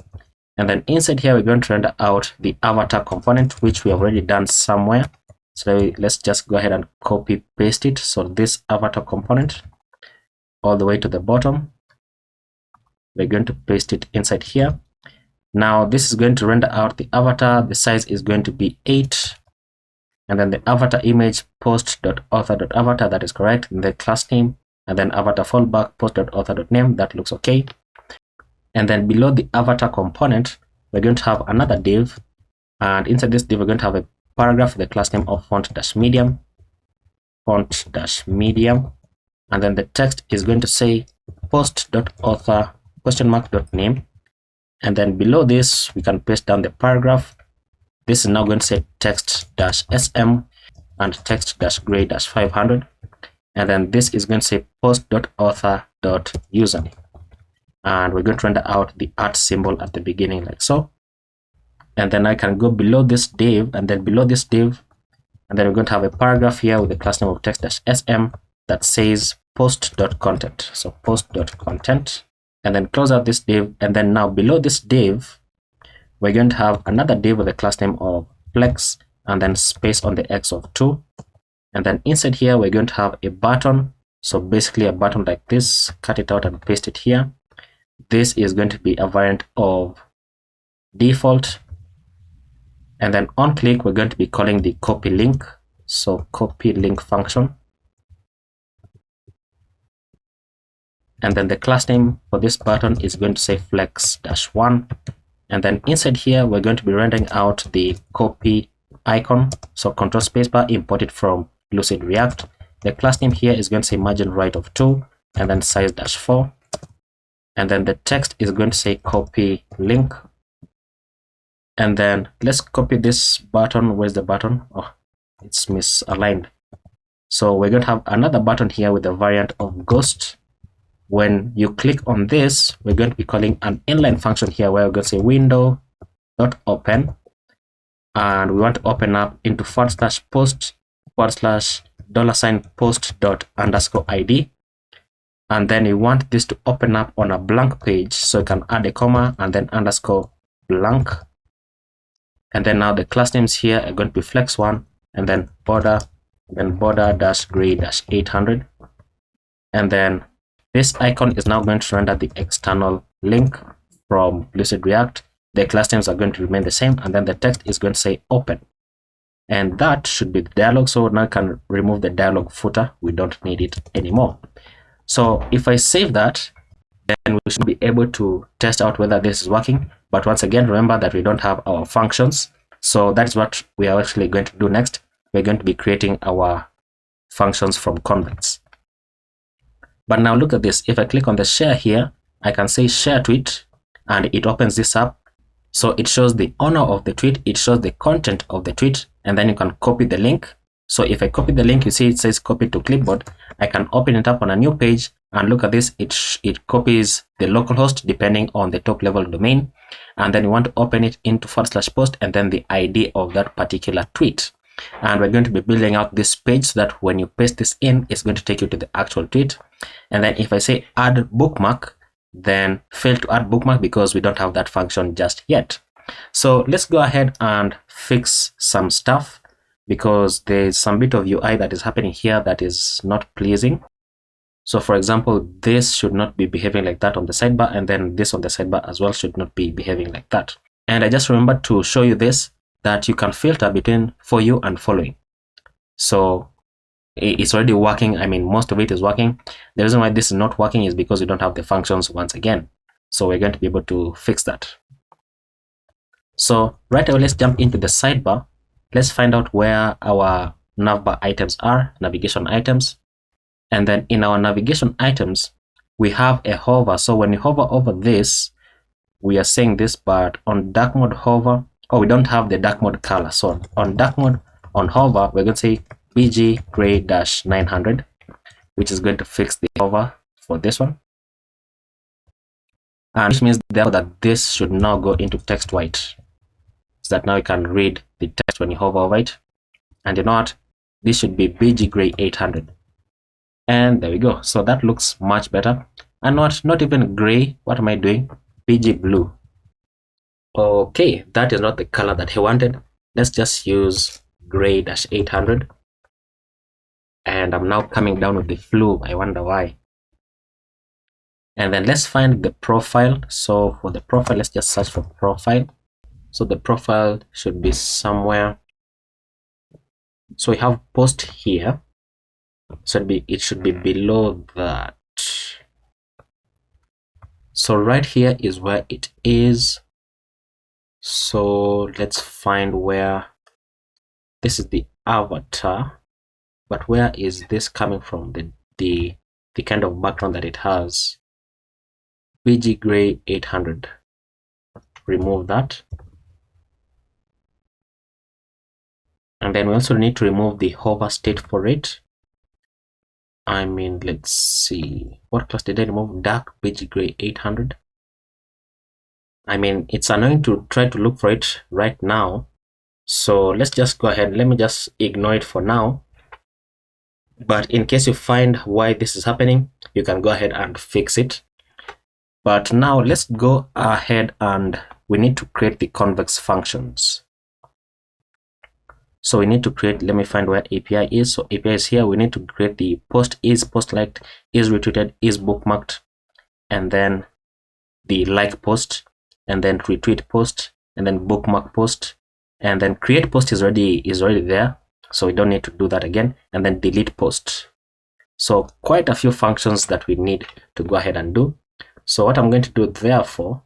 and then inside here we're going to render out the avatar component, which we have already done somewhere. So let's just go ahead and copy paste it. So this avatar component all the way to the bottom, we're going to paste it inside here. Now this is going to render out the avatar. The size is going to be 8, and then the avatar image post.author.avatar, that is correct, and the class name, and then avatar fallback post.author.name, that looks okay. And then below the avatar component we're going to have another div, and inside this div we're going to have a paragraph with the class name of font-medium, and then the text is going to say post.author ?name, and then below this we can paste down the paragraph. This is now going to say text-sm and text-gray-500, and then this is going to say post.author.username, and we're going to render out the @ symbol at the beginning like so. And then I can go below this div, and then below this div, and then we're going to have a paragraph here with the class name of text-sm that says post.content, so post.content, and then close out this div. And then now below this div we're going to have another div with the class name of flex, and then space on the x of 2, and then inside here we're going to have a button, so basically a button like this. Cut it out and paste it here. This is going to be a variant of default, and then on click we're going to be calling the copy link, so copy link function, and then the class name for this button is going to say flex-1, and then inside here we're going to be rendering out the copy icon, so control spacebar, import it from Lucid React. The class name here is going to say margin right of 2, and then size-4, and then the text is going to say copy link. And then let's copy this button. Where's the button? Oh, it's misaligned. So we're going to have another button here with the variant of ghost. When you click on this, we're going to be calling an inline function here where we're going to say window.open, and we want to open up into /post $post._id, and then you want this to open up on a blank page, so you can add a comma and then _blank. And then now the class names here are going to be flex1, and then border-gray-800, and then this icon is now going to render the external link from Lucid React. The class names are going to remain the same, and then the text is going to say open, and that should be the dialog. So now I can remove the dialog footer. We don't need it anymore. So if I save that, then we should be able to test out whether this is working. But once again, remember that we don't have our functions, so that's what we are actually going to do next. We're going to be creating our functions from convents. But now look at this. If I click on the share here, I can say share tweet, and it opens this up. So it shows the owner of the tweet, it shows the content of the tweet, and then you can copy the link. So if I copy the link, you see it says copy to clipboard. I can open it up on a new page, and look at this. It copies the localhost depending on the top level domain, and then you want to open it into /post and then the ID of that particular tweet. And we're going to be building out this page so that when you paste this in, it's going to take you to the actual tweet. And then if I say add bookmark, then fail to add bookmark because we don't have that function just yet. So let's go ahead and fix some stuff, because there's some bit of UI that is happening here that is not pleasing. So for example, this should not be behaving like that on the sidebar, and then this on the sidebar as well should not be behaving like that. And I just remembered to show you this, that you can filter between for you and following. So it's already working. I mean, most of it is working. The reason why this is not working is because we don't have the functions once again. So we're going to be able to fix that. So right away, let's jump into the sidebar. Let's find out where our navbar items are, navigation items. And then in our navigation items, we have a hover. So when you hover over this, we are saying this, but on dark mode hover, we don't have the dark mode color. So on dark mode, on hover, we're going to say BG gray -900, which is going to fix the hover for this one. And which means therefore that this should now go into text white, so that now you can read the text when you hover over it. And you know what? This should be BG gray 800. And there we go. So that looks much better. And not even gray. What am I doing? BG blue. Okay, that is not the color that I wanted. Let's just use gray -800. And I'm now coming down with the flu. I wonder why. And then let's find the profile. So for the profile, let's just search for profile. So the profile should be somewhere. So we have post here. So it should be below that. So right here is where it is. So let's find where this is the avatar, but where is this coming from? The kind of background that it has. BG gray 800. Remove that. And then we also need to remove the hover state for it. I mean, let's see. What class did I remove? Dark BG gray 800. I mean, it's annoying to try to look for it right now. So let's just go ahead. Let me just ignore it for now. But in case you find why this is happening, you can go ahead and fix it. But now let's go ahead and we need to create the convex functions. So we need to create, let me find where API is. So API is here. We need to create the post liked, is retweeted, is bookmarked, and then the like post, and then retweet post, and then bookmark post, and then create post is already there. So we don't need to do that again, and then delete post. So quite a few functions that we need to go ahead and do. So what I'm going to do therefore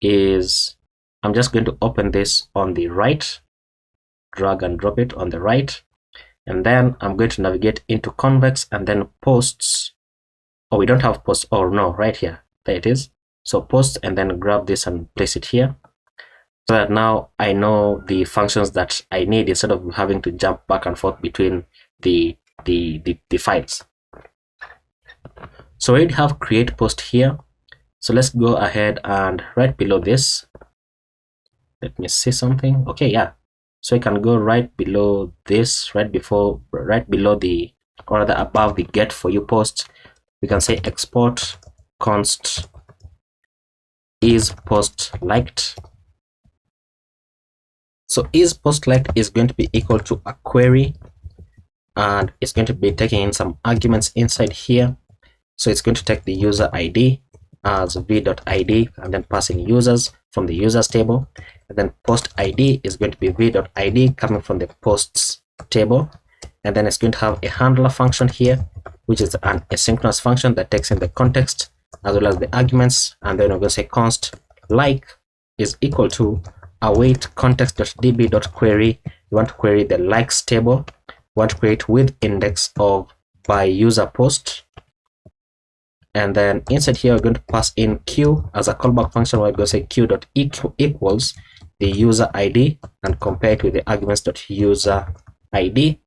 is I'm just going to open this on the right, drag and drop it on the right, and then I'm going to navigate into convex and then posts. Oh, we don't have posts. Oh no, right here, there it is. So posts, and then grab this and place it here, so that now I know the functions that I need instead of having to jump back and forth between the files. So we already have create post here. So let's go ahead and right below this, let me see something. Okay, yeah. So you can go right below this, right below the, or rather above the get for you post. We can say export const is post liked. So is post liked is going to be equal to a query, and it's going to be taking in some arguments inside here. So it's going to take the user ID as v.id and then passing users from the users table, and then post ID is going to be v.id coming from the posts table, and then it's going to have a handler function here, which is an asynchronous function that takes in the context as well as the arguments. And then we're going to say const like is equal to await context.db.query. You want to query the likes table. You want to query it with index of by user post. And then inside here, we're going to pass in q as a callback function. We're going to say q.equals the user ID and compare it with the arguments.user ID.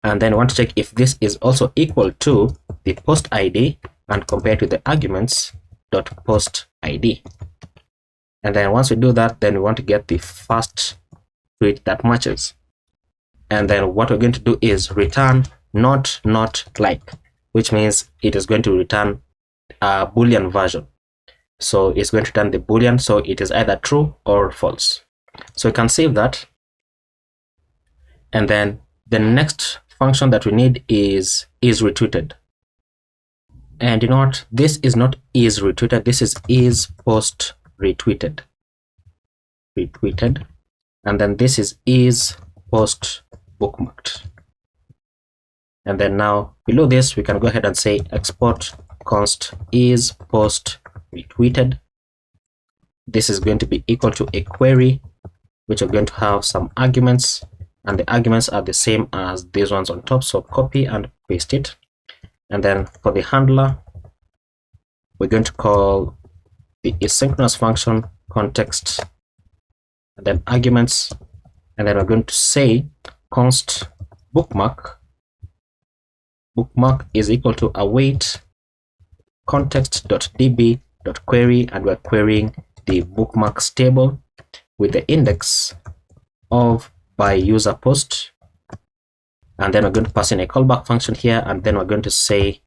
And then we want to check if this is also equal to the post ID and compare it with the arguments.post ID. And then once we do that, then we want to get the first tweet that matches. And then what we're going to do is return not like, which means it is going to return a Boolean version. So it's going to return the Boolean, so it is either true or false. So we can save that. And then the next function that we need is retweeted. And you know what? This is not is retweeted, this is post retweeted. Retweeted. And then this is post bookmarked. And then now below this, we can go ahead and say export const is post retweeted. This is going to be equal to a query, which are going to have some arguments. and the arguments are the same as these ones on top, so copy and paste it. And then for the handler, we're going to call the asynchronous function context, and then arguments, and then we're going to say const bookmark is equal to await context.db.query, and we're querying the bookmarks table with the index of by user post, and then we're going to pass in a callback function here, and then we're going to say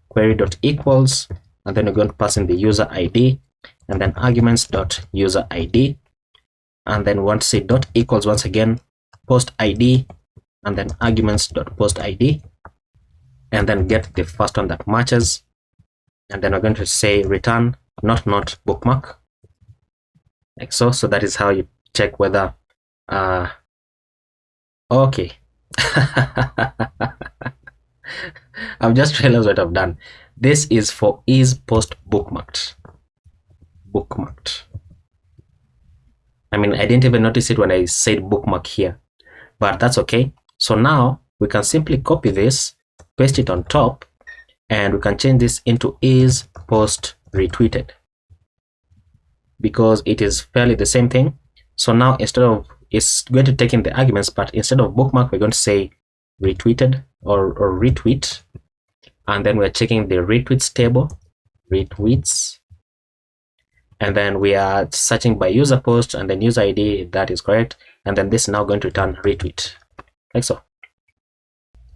query.equals, and then we're going to pass in the user ID, and then arguments.user ID, and then we want to say dot equals once again post ID, and then arguments.post ID, and then get the first one that matches, and then we're going to say return not bookmark, like so. So that is how you check whether okay. I've just realized what I've done. This is for is post bookmarked. I mean, I didn't even notice it when I said bookmark here, but that's okay. So now we can simply copy this, paste it on top, and we can change this into is post retweeted, because it is fairly the same thing. So now instead of, it's going to take in the arguments, but instead of bookmark, we're going to say retweeted or retweet, and then we're checking the retweets table, retweets, and then we are searching by user post and then user ID. That is correct, and then this is now going to return retweet, like so.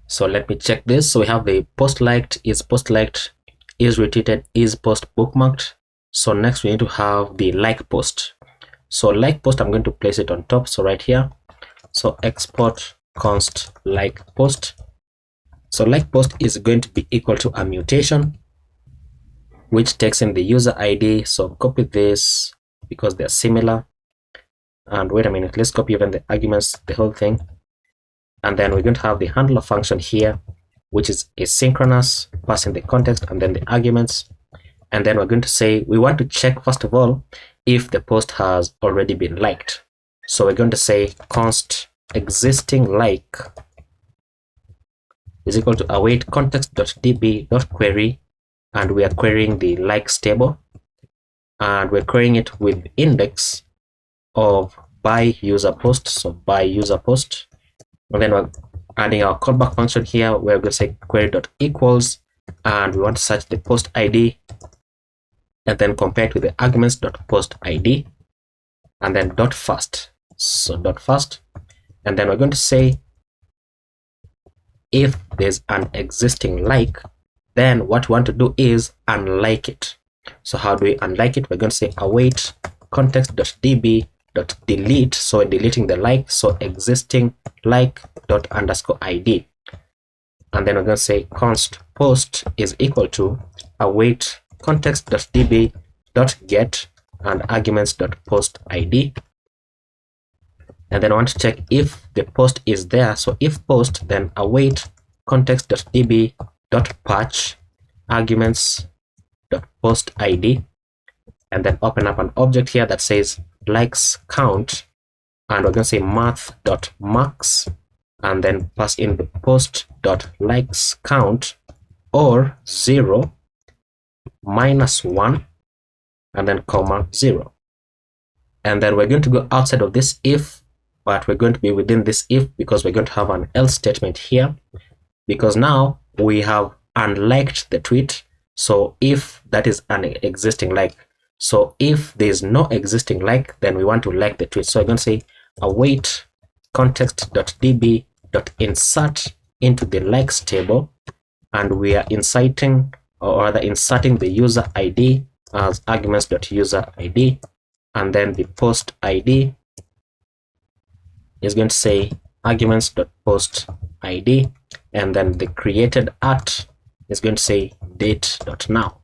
So let me check this. So we have the post liked, is retweeted, is post bookmarked. So next we need to have the like post. So like post, I'm going to place it on top, so right here. So export const like post. So like post is going to be equal to a mutation which takes in the user ID. So copy this because they're similar, and wait a minute, let's copy even the arguments, the whole thing. And then we're going to have the handler function here, which is asynchronous, passing the context and then the arguments. And then we're going to say we want to check first of all if the post has already been liked. So we're going to say const existing like is equal to await context.db.query, and we are querying the likes table, and we're querying it with index of by user post, so by user post. And then we're adding our callback function here. We're going to say query.equals, and we want to search the post ID and then compare it with the arguments.post ID, and then dot first. So dot first, and then we're going to say if there's an existing like, then what we want to do is unlike it. So how do we unlike it? We're going to say await context.db.delete, so deleting the like, so existing like dot underscore ID, and then we're going to say const post is equal to await context.db.get and arguments.post ID, and then I want to check if the post is there. So if post, then await context.db.patch arguments.post ID, and then open up an object here that says likes count, and we're going to say math.max, and then pass in the post.likes count or 0 minus 1 and then comma 0. And then we're going to go outside of this if, but we're going to be within this if because we're going to have an else statement here, because now we have unliked the tweet. So if that is an existing like, so if there is no existing like, then we want to like the tweet. So I'm going to say await context.db.insert into the likes table, and we are inserting, or rather inserting, the user ID as arguments.user ID, and then the post ID is going to say arguments.post ID, and then the created at is going to say date.now.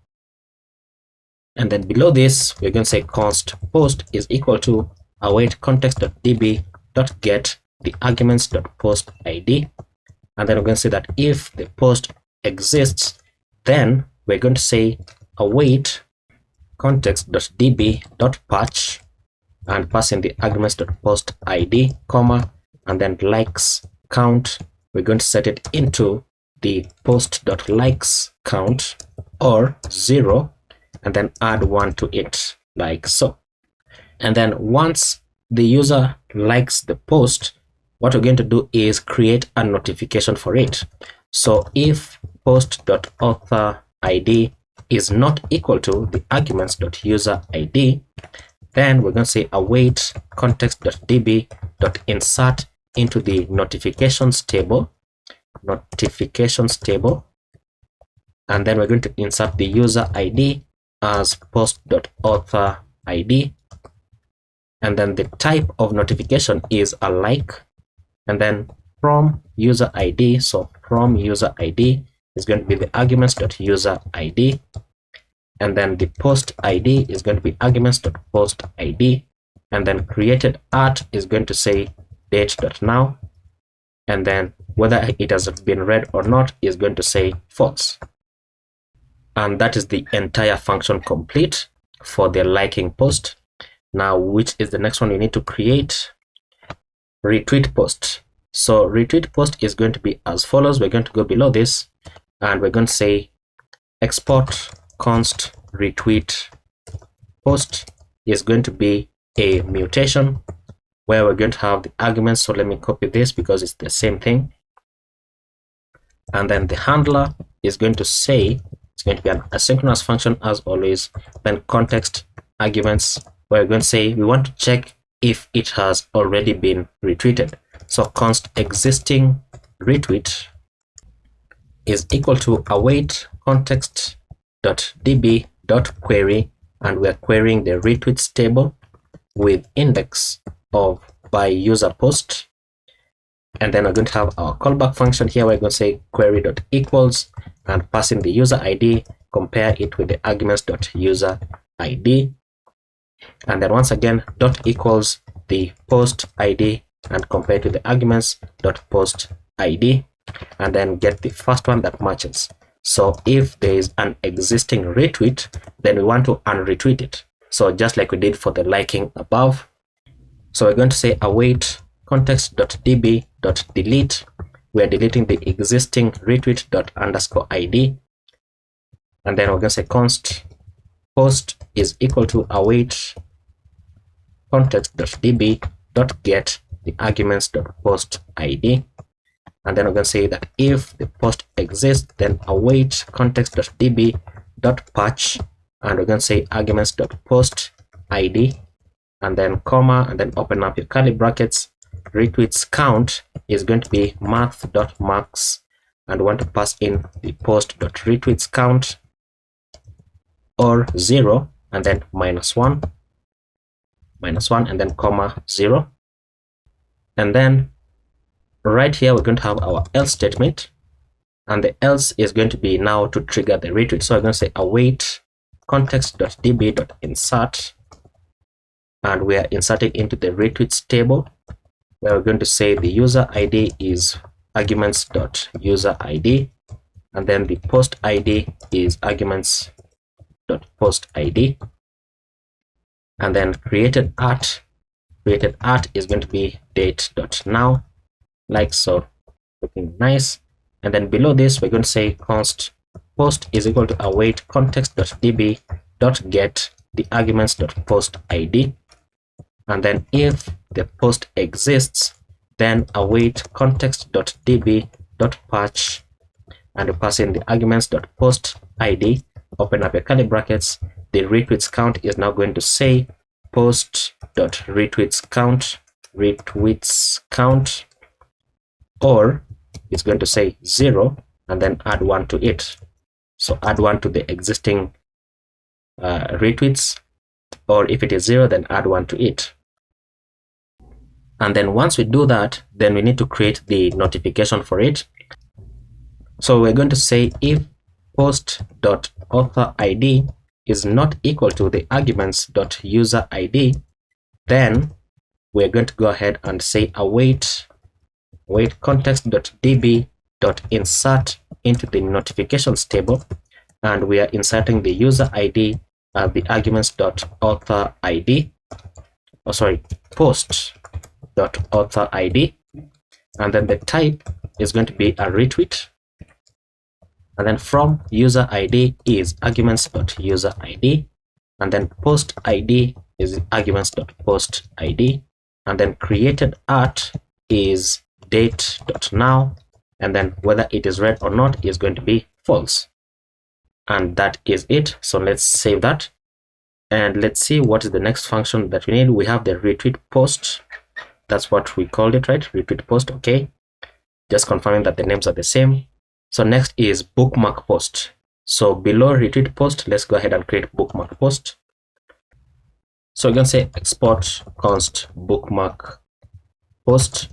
And then below this, we're going to say const post is equal to await context.db.get the arguments.post ID, and then we're going to say that if the post exists, then we're going to say await context.db.patch and passing the arguments.post ID, comma, and then likes count. We're going to set it into the post.likes count or 0, and then add 1 to it like so. And then once the user likes the post, what we're going to do is create a notification for it. So if post.author ID is not equal to the arguments.user ID, then we're going to say await context.db.insert into the notifications table, and then we're going to insert the user ID as post.author ID, and then the type of notification is a like, and then from user ID, so from user ID is going to be the arguments.user ID, and then the post ID is going to be arguments.post ID, and then created at is going to say date.now, and then whether it has been read or not is going to say false. And that is the entire function complete for the liking post. Now, which is the next one we need to create? Retweet post. So retweet post is going to be as follows. We're going to go below this and we're going to say export const retweet post is going to be a mutation where we're going to have the arguments. So let me copy this because it's the same thing. And then the handler is going to say it's going to be an asynchronous function as always. Then context arguments, where we're going to say we want to check if it has already been retweeted. So const existing retweet is equal to await context.db.query, and we're querying the retweets table with index of by user post. And then we're going to have our callback function here. We're going to say query.equals and passing the user ID, compare it with the arguments.user ID. And then once again, dot equals the post ID and compare it to the arguments.post ID, and then get the first one that matches. So if there is an existing retweet, then we want to unretweet it. So just like we did for the liking above. So we're going to say await context.db.delete. We're deleting the existing retweet._ID. And then we're going to say const post is equal to await context.db.get the arguments.post ID. And then we're going to say that if the post exists, then await context.db.patch, and we're going to say arguments.post ID, and then comma, and then open up your curly brackets. Retweets count is going to be math.max, and we want to pass in the post.retweets count or 0, and then -1, and then comma 0. And then right here we're going to have our else statement, and the else is going to be now to trigger the retweet. So I'm going to say await context.db.insert, and we are inserting into the retweets table, where we're going to say the user ID is arguments.user ID, and then the post ID is arguments.post ID, and then created at is going to be date.now, like so, looking nice. And then below this we're going to say const post is equal to await context.db.get the arguments.post ID, and then if the post exists, then await context.db.patch, and we pass in the arguments.post ID, open up your curly brackets. The retweets count is now going to say post.retweets count, or it's going to say 0 and then add 1 to it. So add 1 to the existing retweets, or if it is 0, then add 1 to it. And then once we do that, then we need to create the notification for it. So we're going to say if post.author ID is not equal to the arguments.user ID, then we're going to go ahead and say await context.db.insert into the notifications table, and we are inserting the user ID as the arguments.author ID, post dot author ID, and then the type is going to be a retweet, and then from user ID is arguments dot user ID, and then post ID is arguments dot post ID, and then created at is date dot now, and then whether it is read or not is going to be false. And that is it. So let's save that, and let's see what is the next function that we need. We have the retweet post. That's what we called it, right? Retweet post. Okay, just confirming that the names are the same. So next is bookmark post. So below retweet post, let's go ahead and create bookmark post. So we're going to say export const bookmark post.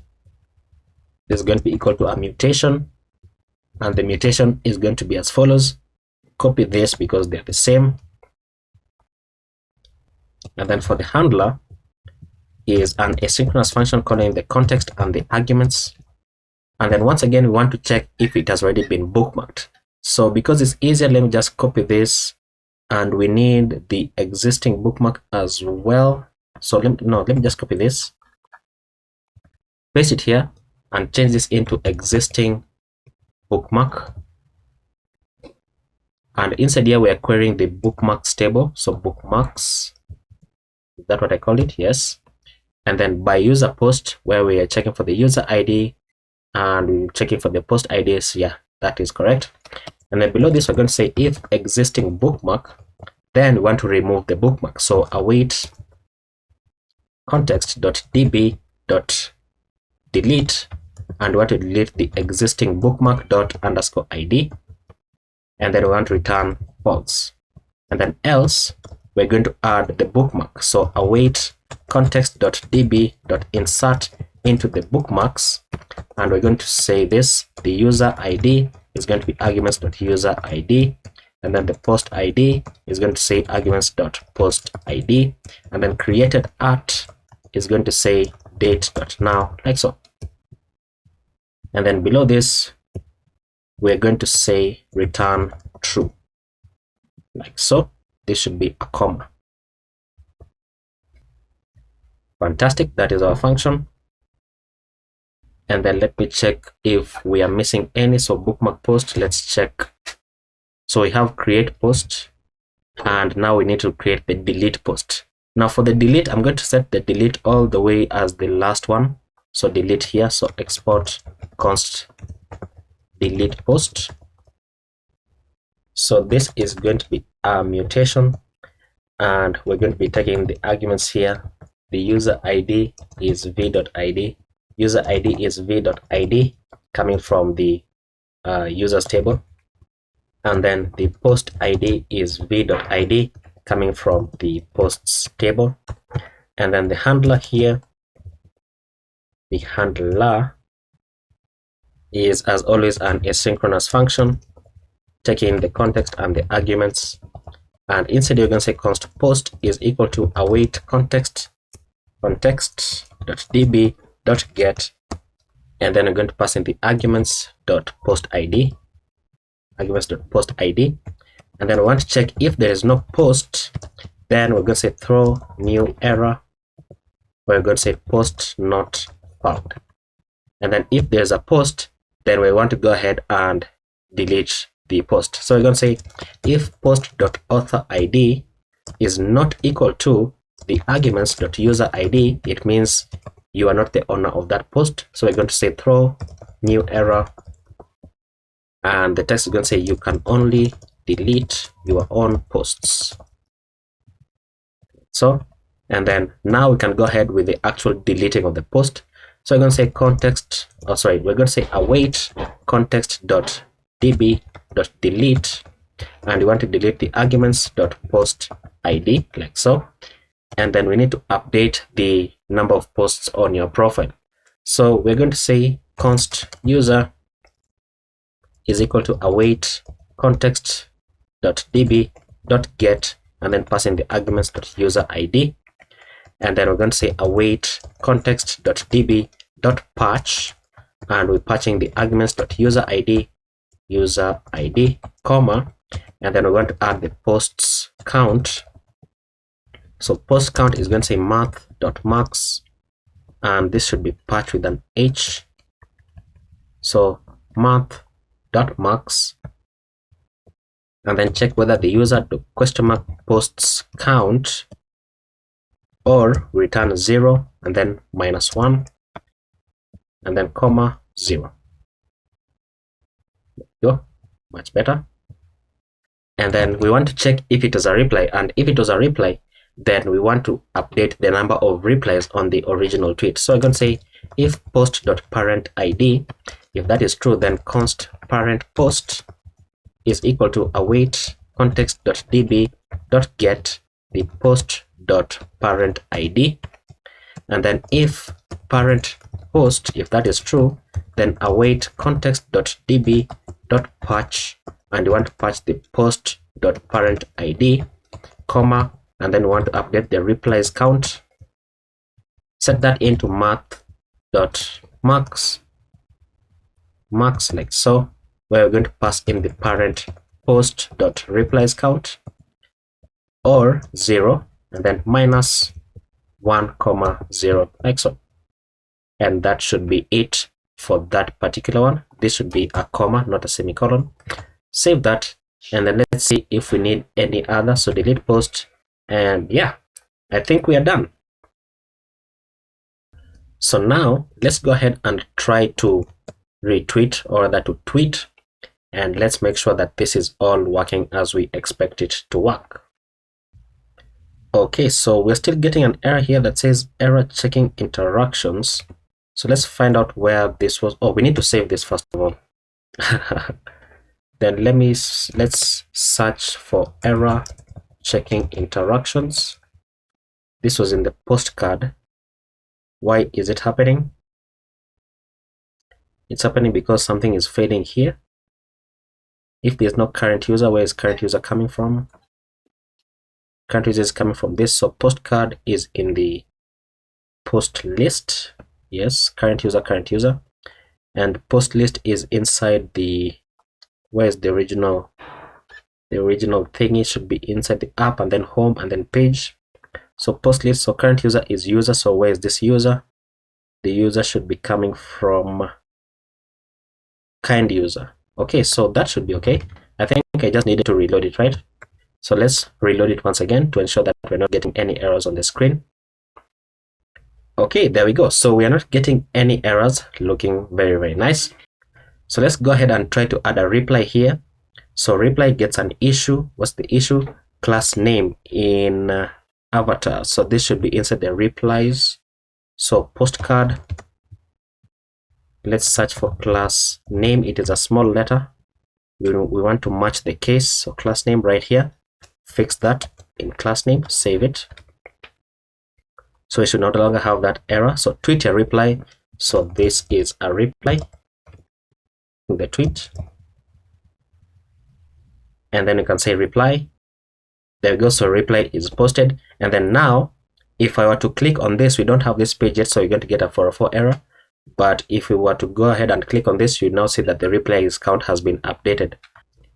This is going to be equal to a mutation, and the mutation is going to be as follows. Copy this because they're the same, and then for the handler is an asynchronous function calling the context and the arguments, and then once again we want to check if it has already been bookmarked. So because it's easier, let me just copy this, and we need the existing bookmark as well. So let me just copy this, paste it here, and change this into existing bookmark. And inside here we are querying the bookmarks table. So bookmarks, is that what I called it? Yes. And then by user post, where we are checking for the user ID and we're checking for the post IDs. Yeah, that is correct. And then below this, we're going to say if existing bookmark, then we want to remove the bookmark. So await context.db.delete, and we want to delete the existing bookmark ._id, and then we want to return false. And then else, we're going to add the bookmark. So await context.db.insert into the bookmarks, and we're going to say this, the user ID is going to be arguments.user ID, and then the post ID is going to say arguments.post ID, and then created at is going to say date.now, like so. And then below this, we're going to say return true, like so. This should be a comma. Fantastic, that is our function. And then let me check if we are missing any. So bookmark post, let's check. So we have create post, and now we need to create the delete post. Now for the delete, I'm going to set the delete all the way as the last one. So delete here. So export const delete post. So this is going to be a mutation, and we're going to be taking the arguments here. The user ID is v.id. User ID is v.id coming from the users table, and then the post ID is v.id coming from the posts table. And then the handler here, the handler is as always an asynchronous function taking the context and the arguments, and inside you're going to say const post is equal to await context.db.get, and then we're going to pass in the arguments.post ID, arguments.post ID, and then we want to check if there is no post, then we're going to say throw new error, we're going to say post not found. And then if there's a post, then we want to go ahead and delete the post. So we're going to say if post.author ID is not equal to the arguments.user ID, it means you are not the owner of that post. So we're going to say throw new error, and the text is going to say you can only delete your own posts. So, and then now we can go ahead with the actual deleting of the post. So we're going to say we're going to say await context.db.delete, and we want to delete the arguments.post ID, like so. And then we need to update the number of posts on your profile. So we're going to say const user is equal to await context.db.get, and then pass in the arguments.user ID, and then we're going to say await context.db.patch, and we're patching the arguments.user ID, user ID, comma, and then we're going to add the posts count. So post count is going to say math math.marks, and this should be patched with an H. So math.marks, and then check whether the user question mark posts count or return 0 and then -1 and then comma 0. Go, much better. And then we want to check if it was a reply, and if it was a reply, then we want to update the number of replies on the original tweet. So I'm going to say if post.parentID, if that is true, then const parent post is equal to await context.db.get the post.parentID, and then if parent post, if that is true, then await context.db.patch, and you want to patch the post.parentID, comma, and then we want to update the replies count. Set that into math.marks, marks like so, where we're going to pass in the parent post.replies count or 0 and then -1, 0 like so. And that should be it for that particular one. This should be a comma, not a semicolon. Save that, and then let's see if we need any other. So delete post, and yeah, I think we are done. So now let's go ahead and try to retweet, or rather to tweet, and let's make sure that this is all working as we expect it to work. Okay, so we're still getting an error here that says error checking interactions. So let's find out where this was. Oh, we need to save this first of all. Then let's search for error checking interactions. This was in the postcard. Why is it happening? It's happening because something is failing here. If there's no current user, where is current user coming from? Current user is coming from this. So postcard is in the post list. Yes, current user, and post list is inside the, where's the original? The original thingy should be inside the app, and then home, and then page. So post list, so current user is user. So where is this user? The user should be coming from kind user. Okay, so that should be okay. I think I just needed to reload it, right? So let's reload it once again to ensure that we're not getting any errors on the screen. Okay, there we go. So we are not getting any errors, looking very, very nice. So let's go ahead and try to add a reply here. So reply gets an issue. What's the issue? Class name in avatar. So this should be inside the replies. So postcard, let's search for class name. It is a small letter. We want to match the case. So class name right here. Fix that in class name, save it. So we should no longer have that error. So tweet a reply. So this is a reply to the tweet. And then you can say reply. There we go. So reply is posted. And then now, if I were to click on this, we don't have this page yet, so you're going to get a 404 error. But if we were to go ahead and click on this, you now see that the replies count has been updated.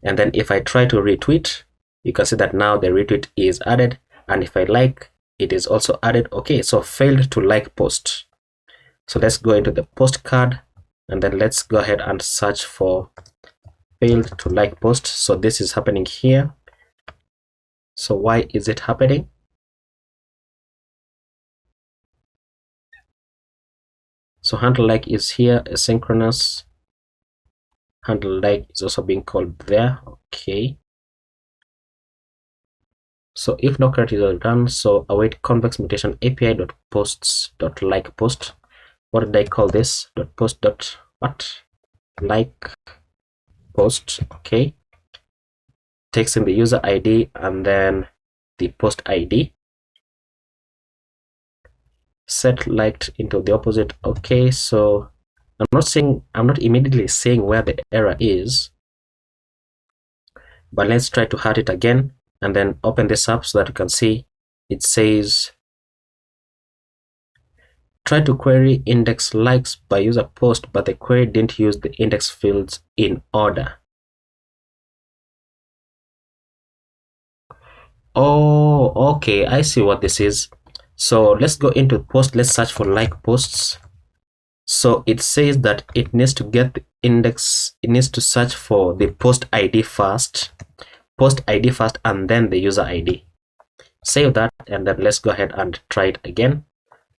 And then if I try to retweet, you can see that now the retweet is added. And if I like, it is also added. Okay, so failed to like post. So let's go into the postcard, and then let's go ahead and search for failed to like post. So this is happening here. So why is it happening? So handle like is here, asynchronous. Handle like is also being called there. Okay. So if no current user is done, so await convex mutation api.posts.like post. What did I call this? .post dot what? Like post. Okay. Takes in the user ID and then the post ID. Set liked into the opposite. Okay, so I'm not immediately saying where the error is, but let's try to hurt it again and then open this up so that you can see it says try to query index likes by user post, but the query didn't use the index fields in order. Oh, okay, I see what this is. So let's go into post. Let's search for like posts. So it says that it needs to get the index. It needs to search for the post ID first, and then the user ID. Save that, and then let's go ahead and try it again.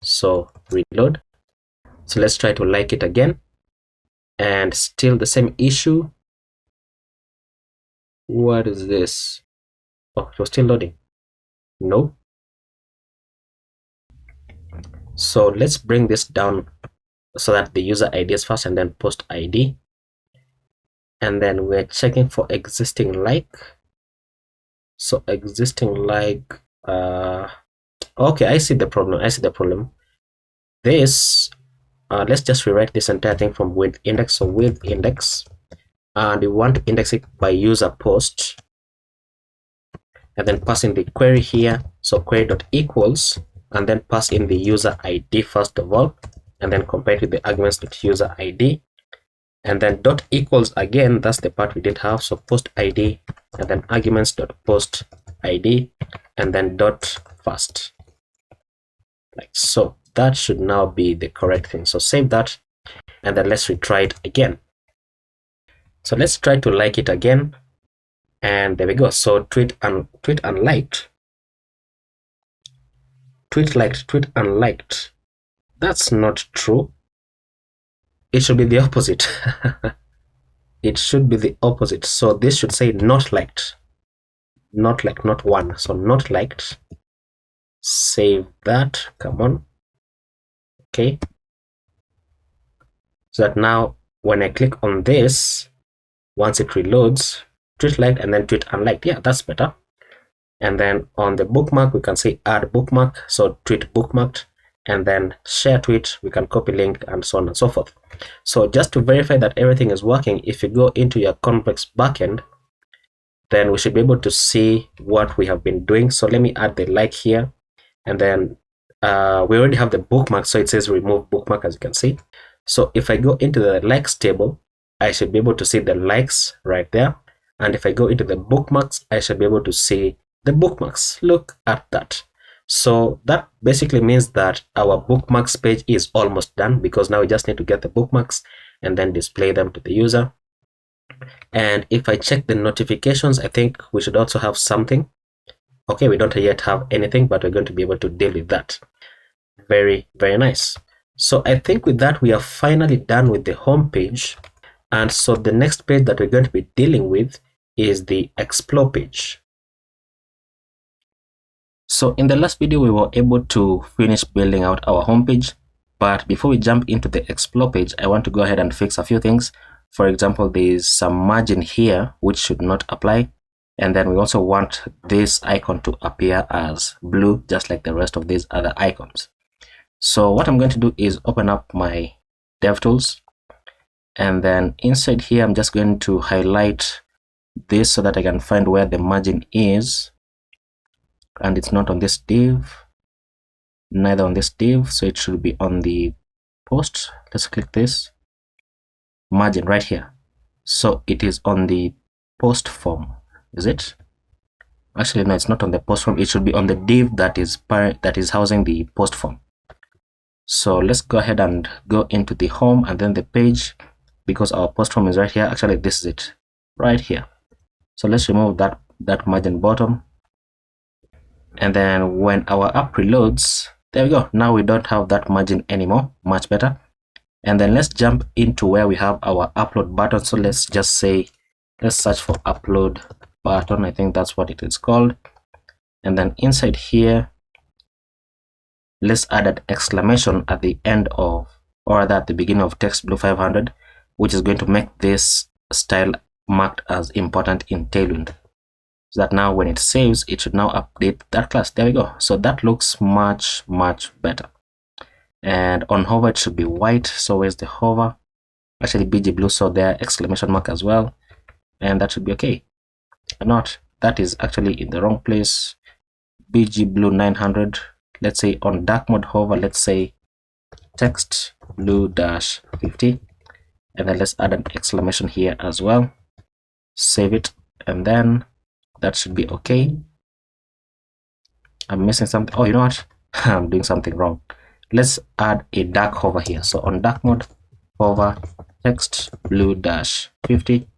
So reload. So let's try to like it again, and still the same issue. What is this? Oh, it was still loading. No. So let's bring this down so that the user ID is first and then post ID. And then we're checking for existing like. So existing like, okay, I see the problem. This, let's just rewrite this entire thing from with index. So with index, and we want to index it by user post, and then pass in the query here. So query.equals, and then pass in the user ID first of all, and then compare it with the arguments.user ID, and then dot equals again. That's the part we didn't have. So post ID, and then arguments.post ID, and then dot first, like so. That should now be the correct thing. So save that, and then let's retry it again. So let's try to like it again, and there we go. So tweet unliked. Tweet liked, tweet unliked. That's not true. It should be the opposite. It should be the opposite. So this should say not liked. Not liked, not one. So not liked. Save that. Come on. Okay. So that now when I click on this, once it reloads, tweet liked and then tweet unliked. Yeah, that's better. And then on the bookmark, we can say add bookmark. So tweet bookmarked, and then share tweet, we can copy link, and so on and so forth. So just to verify that everything is working, if you go into your complex backend, then we should be able to see what we have been doing. So let me add the like here, and then we already have the bookmark, so it says remove bookmark, as you can see. So if I go into the likes table, I should be able to see the likes right there. And if I go into the bookmarks, I should be able to see the bookmarks. Look at that. So that basically means that our bookmarks page is almost done, because now we just need to get the bookmarks and then display them to the user. And if I check the notifications, I think we should also have something. Okay, we don't yet have anything, but we're going to be able to deal with that. Very, very nice. So I think with that, we are finally done with the home page. And so the next page that we're going to be dealing with is the explore page. So in the last video, we were able to finish building out our homepage. But before we jump into the explore page, I want to go ahead and fix a few things. For example, there's some margin here, which should not apply. And then we also want this icon to appear as blue, just like the rest of these other icons. So what I'm going to do is open up my DevTools. And then inside here, I'm just going to highlight this so that I can find where the margin is. And it's not on this div, neither on this div, so it should be on the post. Let's click this margin right here. So it is on the post form, is it? Actually, no, it's not on the post form. It should be on the div that is housing the post form. So let's go ahead and go into the home and then the page, because our post form is right here. Actually, this is it right here. So let's remove that margin bottom. And then when our app reloads, there we go. Now we don't have that margin anymore. Much better. And then let's jump into where we have our upload button. So let's just say, let's search for upload button. I think that's what it is called. And then inside here, let's add an exclamation at the end of, or rather at the beginning of text blue 500, which is going to make this style marked as important in Tailwind. So that now when it saves, it should now update that class. There we go. So that looks much, much better. And on hover, it should be white. So where's the hover? Actually, BG blue, so there, exclamation mark as well. And that should be okay. Not, that is actually in the wrong place. BG blue 900. Let's say on dark mode hover, let's say text blue dash 50. And then let's add an exclamation here as well. Save it. And then that should be okay. I'm missing something. Oh, you know what? I'm doing something wrong. Let's add a dark hover here. So on dark mode, hover text blue dash 50,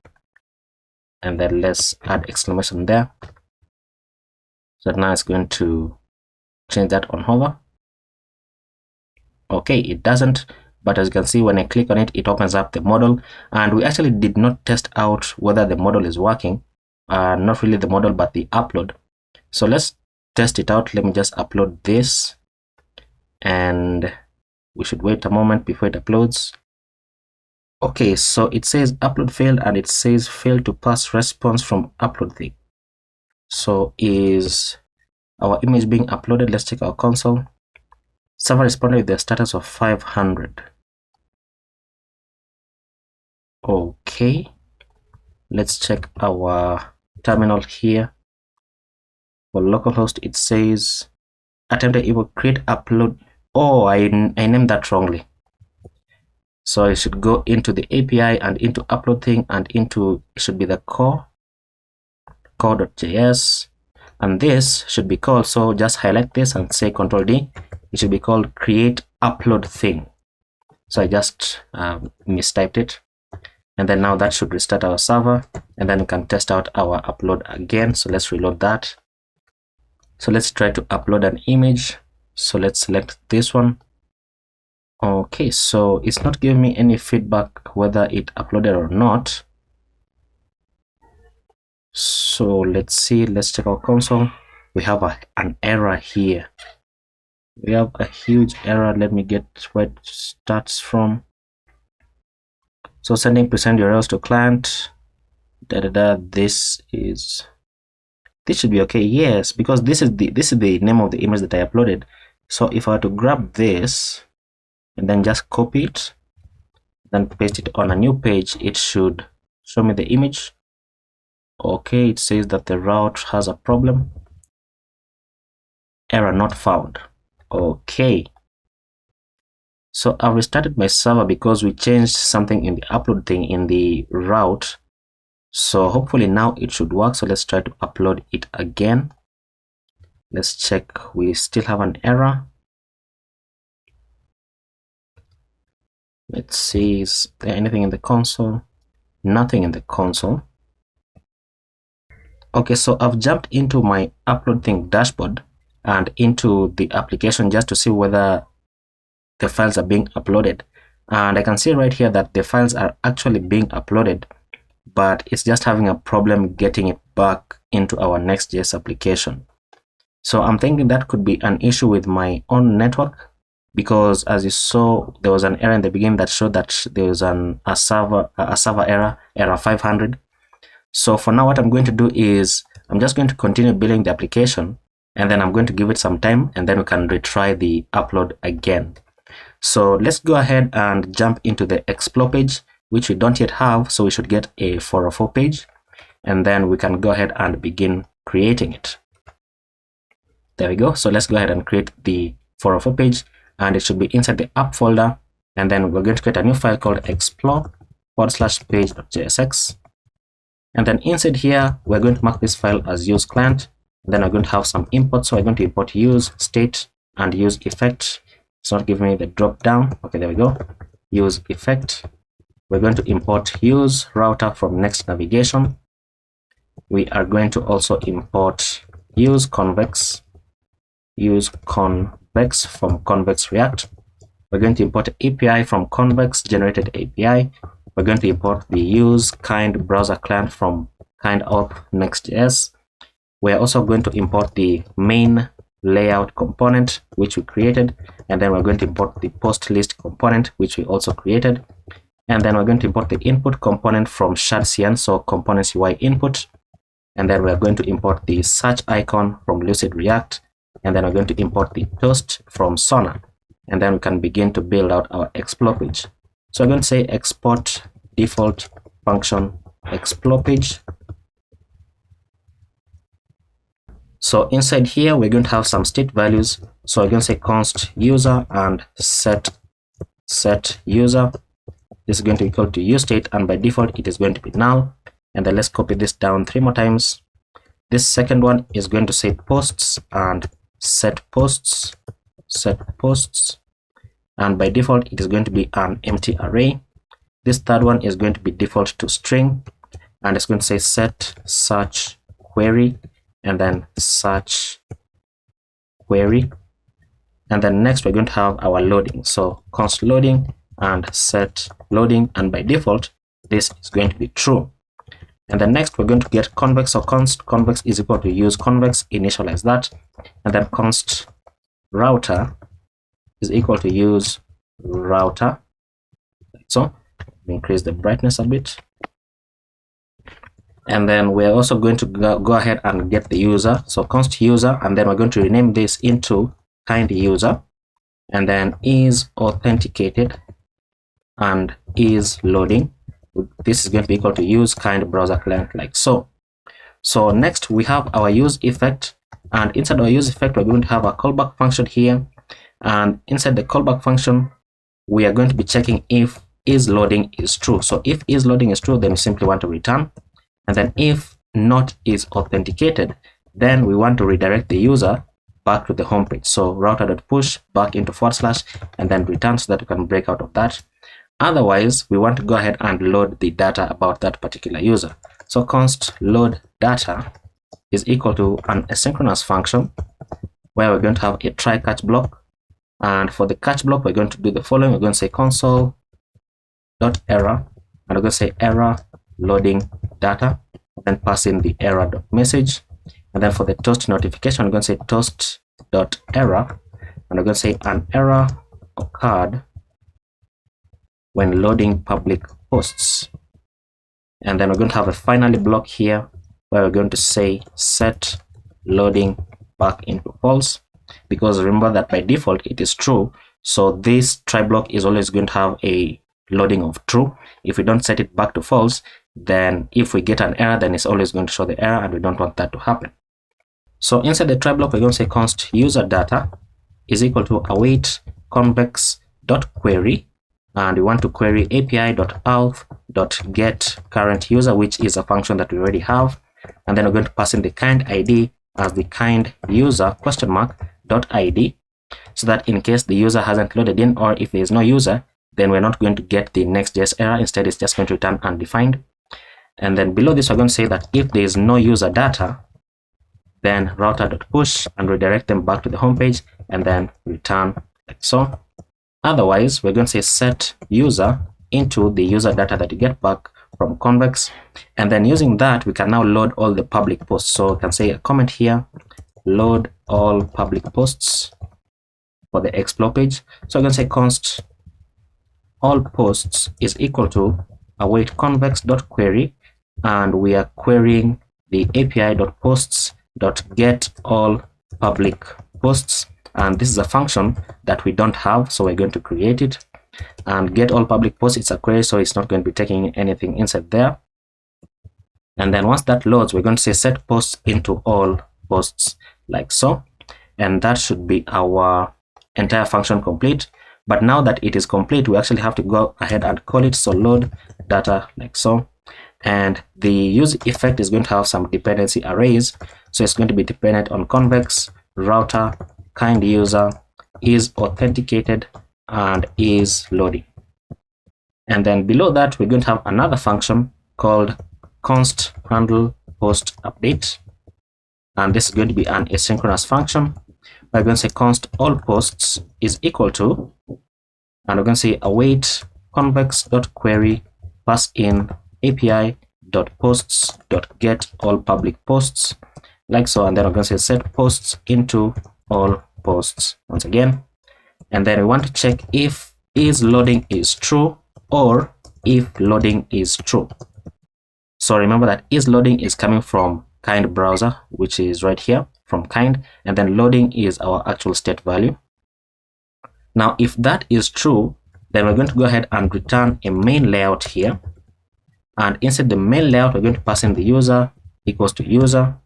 and then let's add exclamation there. So now it's going to change that on hover. Okay, it doesn't, but as you can see, when I click on it, it opens up the model, and we actually did not test out whether the model is working. Not really the model, but the upload. So let's test it out. Let me just upload this, and we should wait a moment before it uploads. Okay, so it says upload failed, and it says failed to pass response from upload thing. So is our image being uploaded? Let's check our console. Server responded with the status of 500. Okay, let's check our terminal here. For localhost, it says attempted equal create upload. Oh, I named that wrongly. So it should go into the API and into upload thing, and into, it should be the core.js, and this should be called, so just highlight this and say Control D. It should be called create upload thing. So I just mistyped it, and then now that should restart our server, and then we can test out our upload again. So let's reload that. So let's try to upload an image. So let's select this one. Okay, so it's not giving me any feedback whether it uploaded or not. So let's see, let's check our console. We have an error here. We have a huge error. Let me get where it starts from. So sending present URLs to client. This should be okay. Yes, because this is the name of the image that I uploaded. So if I were to grab this and then just copy it, then paste it on a new page, it should show me the image. Okay, it says that the route has a problem. Error not found. Okay. So I've restarted my server because we changed something in the upload thing in the route. So hopefully now it should work. So let's try to upload it again. Let's check. We still have an error. Let's see, is there anything in the console? Nothing in the console. Okay, so I've jumped into my upload thing dashboard and into the application just to see whether the files are being uploaded. And I can see right here that the files are actually being uploaded, but it's just having a problem getting it back into our Next.js application. So I'm thinking that could be an issue with my own network, because as you saw, there was an error in the beginning that showed that there was a server error 500. So for now, what I'm going to do is I'm just going to continue building the application, and then I'm going to give it some time, and then we can retry the upload again. So let's go ahead and jump into the explore page, which we don't yet have. So we should get a 404 page, and then we can go ahead and begin creating it. There we go. So let's go ahead and create the 404 page, and it should be inside the app folder. And then we're going to create a new file called explore/page.jsx. And then inside here, we're going to mark this file as use client. And then we're going to have some imports. So we're going to import use state and use effect. It's not giving me the drop down. Okay, there we go. Use effect. We're going to import use router from next navigation. We are going to also import use convex from convex react. We're going to import API from convex generated API. We're going to import the use kind browser client from kind of Next.js. We're also going to import the main layout component, which we created, and then we're going to import the post list component, which we also created, and then we're going to import the input component from shardcn, so components UI input, and then we're going to import the search icon from Lucid React, and then we're going to import the toast from Sonar, and then we can begin to build out our explore page. So I'm going to say export default function explore page. So inside here, we're going to have some state values. So we're going to say const user and set user. This is going to be equal to use state, and by default, it is going to be null. And then let's copy this down 3 more times. This second one is going to say posts and set posts. set posts, and by default it is going to be an empty array. This third one is going to be default to string, and it's going to say set search query, and then search query. And then next we're going to have our loading, so const loading and set loading, and by default this is going to be true. And then next we're going to get convex, so const convex is equal to use convex, initialize that, and then const router is equal to use router. So increase the brightness a bit, and then we're also going to go ahead and get the user, so const user, and then we're going to rename this into kind user, and then is authenticated and is loading. This is going to be equal to use kind browser client, like so. So next we have our use effect, and inside our use effect we're going to have a callback function here, and inside the callback function we are going to be checking if is loading is true. So if is loading is true, then we simply want to return, and then if not is authenticated, then we want to redirect the user back to the home page. So router.push back into / and then return, so that we can break out of that. Otherwise we want to go ahead and load the data about that particular user. So const load data is equal to an asynchronous function where we're going to have a try catch block, and for the catch block we're going to do the following. We're going to say console.error, and we're going to say error loading data, then pass in the error.message, and then for the toast notification we're going to say toast.error, and we're going to say an error occurred when loading public posts. And then we're going to have a finally block here where we're going to say set loading back into false, because remember that by default it is true, so this try block is always going to have a loading of true. If we don't set it back to false, then if we get an error, then it's always going to show the error, and we don't want that to happen. So inside the try block we're going to say const user data is equal to await convex.query, and we want to query api.auth.get current user, which is a function that we already have, and then we're going to pass in the kind ID as the kind user .id, so that in case the user hasn't loaded in, or if there is no user, then we're not going to get the next.js error. Instead it's just going to return undefined. And then below this we're going to say that if there is no user data, then router.push and redirect them back to the home page, and then return like so. Otherwise we're going to say set user into the user data that you get back from convex, and then using that we can now load all the public posts. So we can say a comment here, load all public posts for the explore page. So I'm going to say const all posts is equal to await convex.query, and we are querying the api.posts.get all public posts, and this is a function that we don't have, so we're going to create it. And get all public posts, it's a query, so it's not going to be taking anything inside there. And then once that loads, we're going to say set posts into all posts, like so, and that should be our entire function complete. But now that it is complete, we actually have to go ahead and call it, so load data like so. And the use effect is going to have some dependency arrays, so it's going to be dependent on convex, router, kind user, is authenticated, and is loading. And then below that we're going to have another function called const handle post update, and this is going to be an asynchronous function. We're going to say const all posts is equal to, and we're going to say await convex.query, pass in api.posts.get all public posts, like so, and then we're going to say set posts into all posts once again. And then we want to check if is loading is true or if loading is true. So remember that is loading is coming from kind browser, which is right here from kind, and then loading is our actual state value. Now if that is true, then we're going to go ahead and return a main layout here, and inside the main layout we're going to pass in the user equals to user,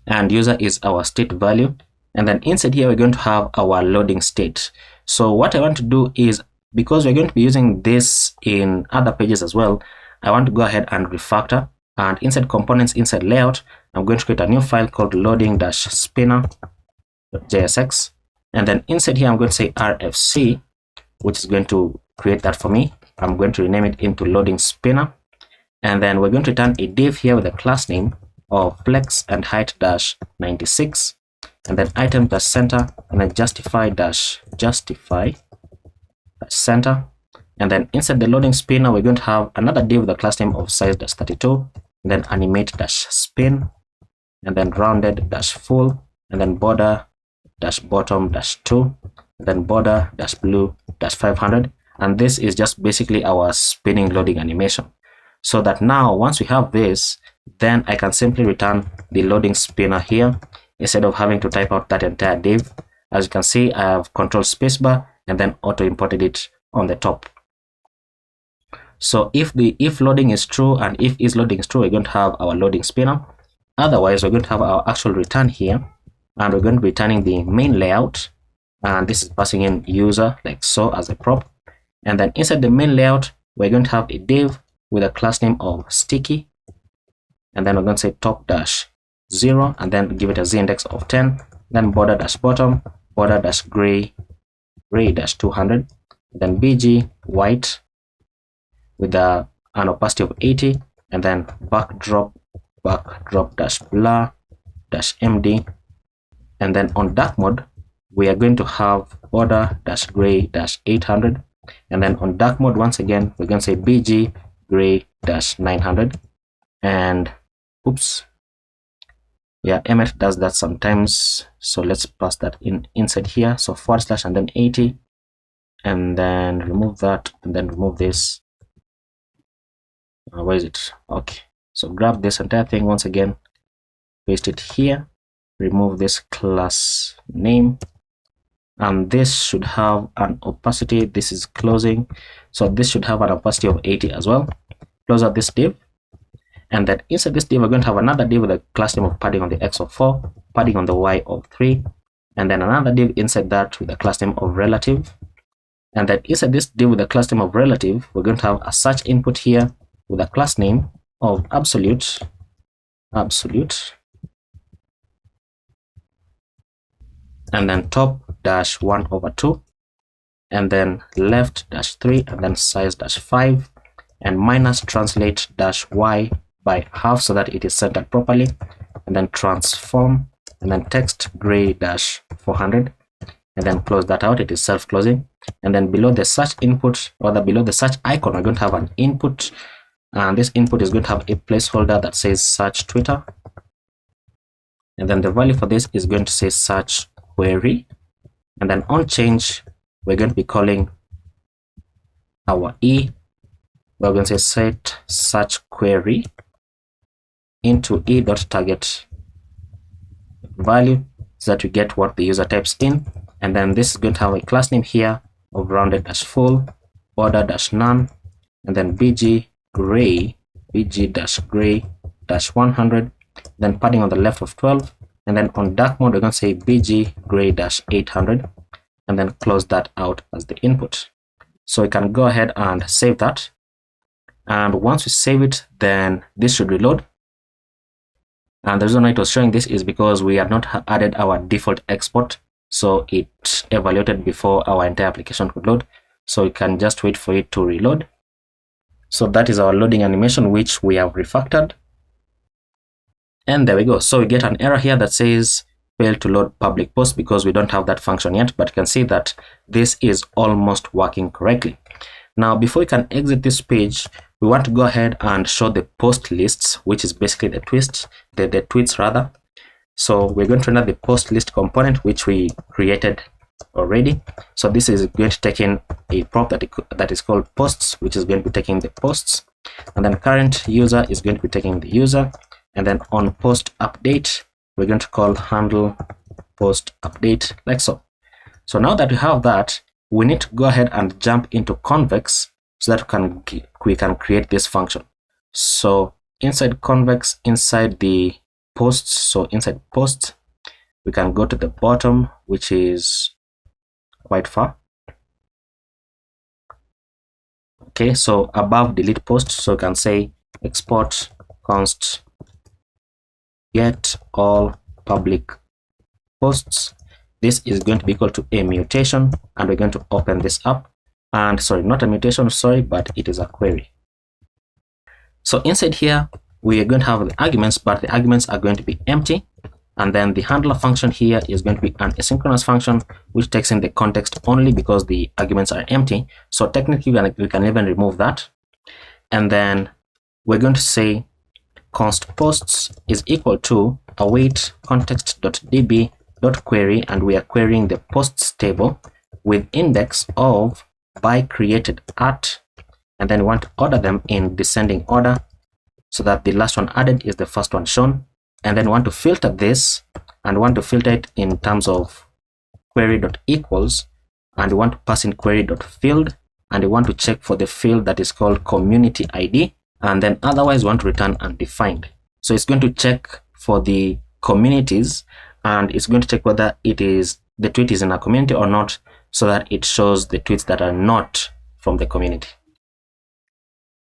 and user is our state value. And then inside here we're going to have our loading state. So what I want to do is, because we're going to be using this in other pages as well, I want to go ahead and refactor, and inside components, inside layout, I'm going to create a new file called loading-spinner.jsx, And then inside here, I'm going to say RFC, which is going to create that for me. I'm going to rename it into loading spinner. And then we're going to return a div here with a class name of flex and height dash 96. And then item dash center, and then justify center. And then inside the loading spinner, we're going to have another div with a class name of size dash 32, and then animate dash spin, and then rounded dash full, and then border dash bottom dash 2, and then border dash blue dash 500. And this is just basically our spinning loading animation. So that now once we have this, then I can simply return the loading spinner here instead of having to type out that entire div. As you can see, I have control spacebar and then auto imported it on the top. So if loading is true and if is loading is true, we're going to have our loading spinner. Otherwise, we're going to have our actual return here, and we're going to be returning the main layout, and this is passing in user like so as a prop. And then inside the main layout, we're going to have a div with a class name of sticky, and then we're going to say top dash 0, and then give it a z index of 10, then border dash bottom, border dash gray dash 200, then bg white with an opacity of 80, and then backdrop dash blur dash md. And then on dark mode, we are going to have border dash gray dash 800, and then on dark mode, once again, we're going to say bg gray dash 900. And oops, yeah, mf does that sometimes, so let's pass that inside here. So / and then 80, and then remove that, and then remove this. Where is it? Okay, so grab this entire thing once again, paste it here, remove this class name, and this should have an opacity. This is closing, so this should have an opacity of 80 as well. Close out this div, and then inside this div, we're going to have another div with a class name of padding on the x of 4, padding on the y of 3, and then another div inside that with a class name of relative. And then inside this div with a class name of relative, we're going to have a search input here with a class name of absolute, and then top dash 1/2, and then left dash 3, and then size dash 5, and minus translate dash y by half so that it is centered properly, and then transform, and then text gray dash 400, and then close that out. It is self-closing. And then below the search input, or below the search icon, we're going to have an input, and this input is going to have a placeholder that says search Twitter, and then the value for this is going to say search query. And then on change, we're going to be calling our we're going to say set search query into e.target value so that we get what the user types in. And then this is going to have a class name here of rounded dash full, border dash none, and then bg dash gray dash 100, then padding on the left of 12, and then on dark mode, we're going to say bg gray dash 800, and then close that out as the input. So we can go ahead and save that. And once we save it, then this should reload. And the reason why it was showing this is because we had not added our default export, so it evaluated before our entire application could load. So we can just wait for it to reload. So that is our loading animation, which we have refactored. And there we go. So we get an error here that says failed to load public post because we don't have that function yet, but you can see that this is almost working correctly. Now, before we can exit this page, we want to go ahead and show the post lists, which is basically the tweets rather. So we're going to render the post list component, which we created already. So this is going to take in a prop that is called posts, which is going to be taking the posts, and then current user is going to be taking the user, and then on post update, we're going to call handle post update like so. So now that we have that, we need to go ahead and jump into convex so that we can create this function. So inside convex, inside the posts, so inside posts, we can go to the bottom, which is quite far. Okay, so above delete post, so you can say export const get all public posts, this is going to be equal to a mutation, and we're going to open this up. And sorry, not a mutation, sorry, but it is a query. So inside here, we are going to have the arguments, but the arguments are going to be empty. And then the handler function here is going to be an asynchronous function, which takes in the context only because the arguments are empty. So technically, we can even remove that. And then we're going to say const posts is equal to await context.db.query, and we are querying the posts table with index of by created at, and then we want to order them in descending order so that the last one added is the first one shown. And then we want to filter this, and we want to filter it in terms of query.equals, and we want to pass in query.field, and we want to check for the field that is called community ID, and then otherwise we want to return undefined. So it's going to check for the communities, and it's going to check whether it is the tweet is in a community or not, so that it shows the tweets that are not from the community.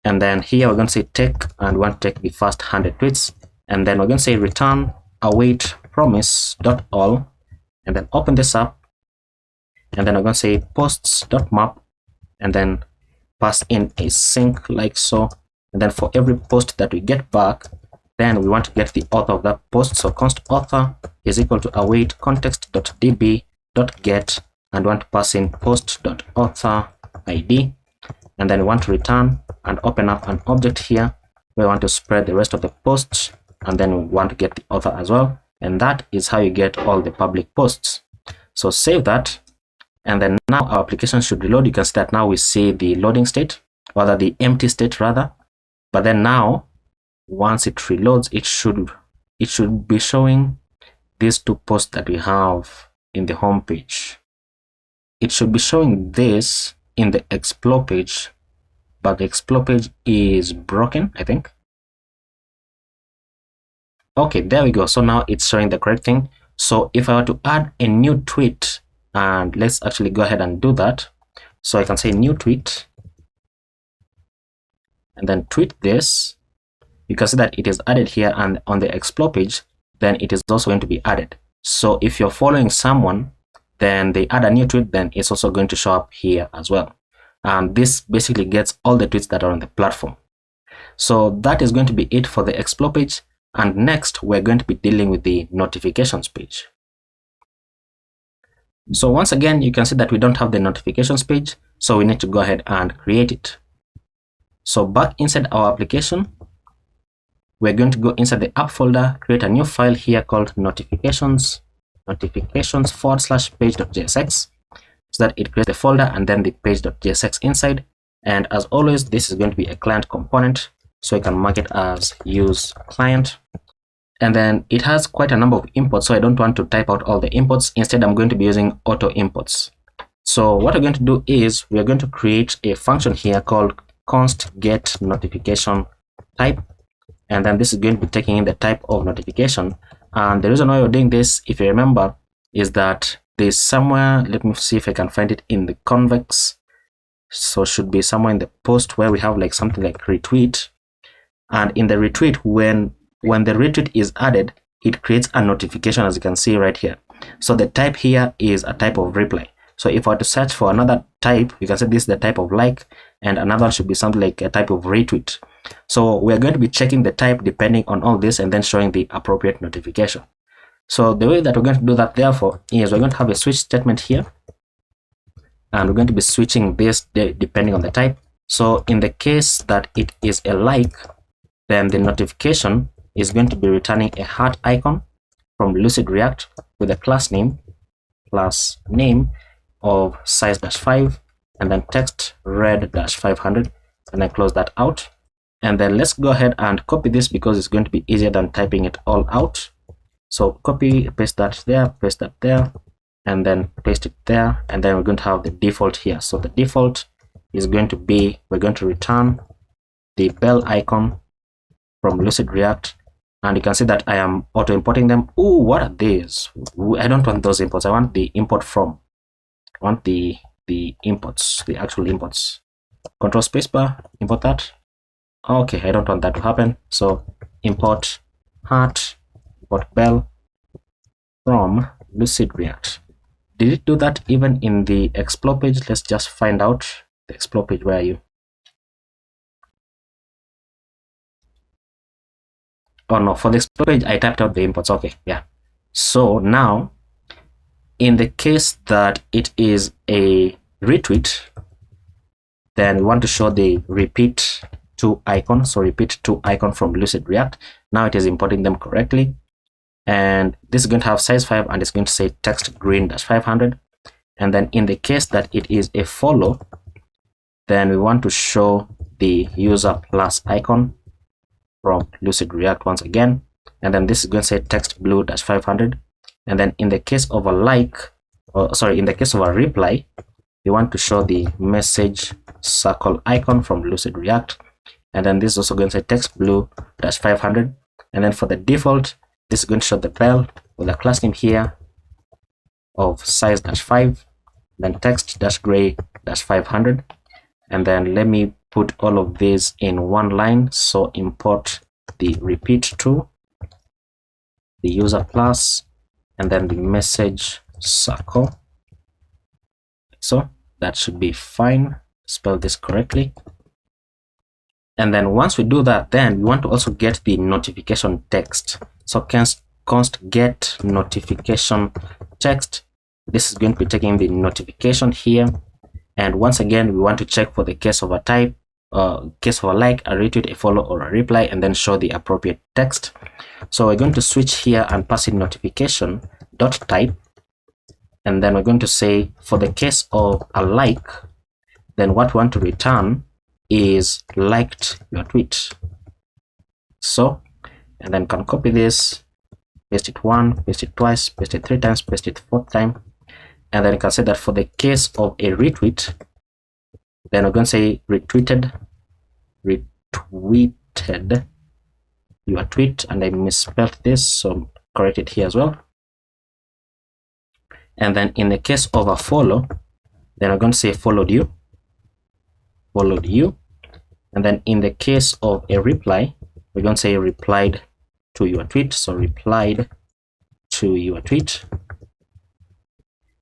And then here we're going to say take, and we want to take the first 100 tweets, and then we're going to say return await promise.all, and then open this up, and then we're going to say posts.map, and then pass in a sync like so. And then for every post that we get back, then we want to get the author of that post. So const author is equal to await context.db.get, and we want to pass in post.author ID, and then we want to return and open up an object here. We want to spread the rest of the posts, and then we want to get the author as well. And that is how you get all the public posts. So save that, and then now our application should reload. You can see that now we see the loading state, or the empty state rather. But then now, once it reloads, it should be showing these two posts that we have in the home page. It should be showing this in the explore page, but the explore page is broken, I think. Okay, there we go. So now it's showing the correct thing. So if I were to add a new tweet, and let's actually go ahead and do that. So I can say new tweet, and then tweet this. You can see that it is added here, and on the explore page, then it is also going to be added. So if you're following someone, then they add a new tweet, then it's also going to show up here as well. And this basically gets all the tweets that are on the platform. So that is going to be it for the explore page. And next, we're going to be dealing with the notifications page. So once again, you can see that we don't have the notifications page, so we need to go ahead and create it. So back inside our application, we're going to go inside the app folder, create a new file here called notifications/page.jsx, so that it creates the folder and then the page.jsx inside. And as always, this is going to be a client component, so you can mark it as use client. And then it has quite a number of imports, so I don't want to type out all the imports. Instead, I'm going to be using auto imports. So what we're going to do is we're going to create a function here called const get notification type, and then this is going to be taking in the type of notification. And the reason why we're doing this, if you remember, is that there's somewhere, let me see if I can find it in the convex. So it should be somewhere in the post where we have like something like retweet, and in the retweet, when the retweet is added, it creates a notification, as you can see right here. So the type here is a type of reply. So if I were to search for another type, you can say this is the type of like, and another one should be something like a type of retweet. So we're going to be checking the type depending on all this and then showing the appropriate notification. So the way that we're going to do that, therefore, is we're going to have a switch statement here, and we're going to be switching this depending on the type. So in the case that it is a like, then the notification is going to be returning a heart icon from Lucid React with a class name of size-5, and then text red-500, and then close that out. And then let's go ahead and copy this because it's going to be easier than typing it all out. So copy, paste that there, and then paste it there, and then we're going to have the default here. So the default is going to be, we're going to return the bell icon from Lucid React, and you can see that I am auto importing them. Oh, what are these? I don't want those imports. I want the import from. I want the imports, the actual imports. Control spacebar, import that. Okay, I don't want that to happen. So import heart, import bell from Lucid React. Did it do that even in the explore page? Let's just find out. The explore page, where are you? Oh no, for the explore page I typed out the imports. Okay, yeah. So now in the case that it is a retweet, then we want to show the repeat to icon. So repeat to icon from Lucid React. Now it is importing them correctly, and this is going to have size 5, and it's going to say text green -500. And then in the case that it is a follow, then we want to show the user plus icon from Lucid React once again, and then this is going to say text blue -500. And then in the case of a like, or sorry, in the case of a reply, we want to show the message circle icon from Lucid React, and then this is also going to say text blue -500. And then for the default, this is going to show the bell with a class name here of size -5, then text -gray -500. And then let me put all of these in one line. So import the repeat to, the user plus, and then the message circle. So that should be fine. Spell this correctly. And then once we do that, then we want to also get the notification text. So const get notification text. This is going to be taking the notification here. And once again, we want to check for the case of a type, case of a like, a retweet, a follow, or a reply, and then show the appropriate text. So we're going to switch here and pass in notification dot type. And then we're going to say for the case of a like, then what we want to return is liked your tweet. So, and then can copy this, paste it once, paste it twice, paste it 3 times, paste it 4th time. And then you can say that for the case of a retweet, then we're going to say retweeted your tweet, and I misspelled this, so correct it here as well. And then in the case of a follow, then we're going to say followed you. And then in the case of a reply, we're going to say replied to your tweet. So replied to your tweet.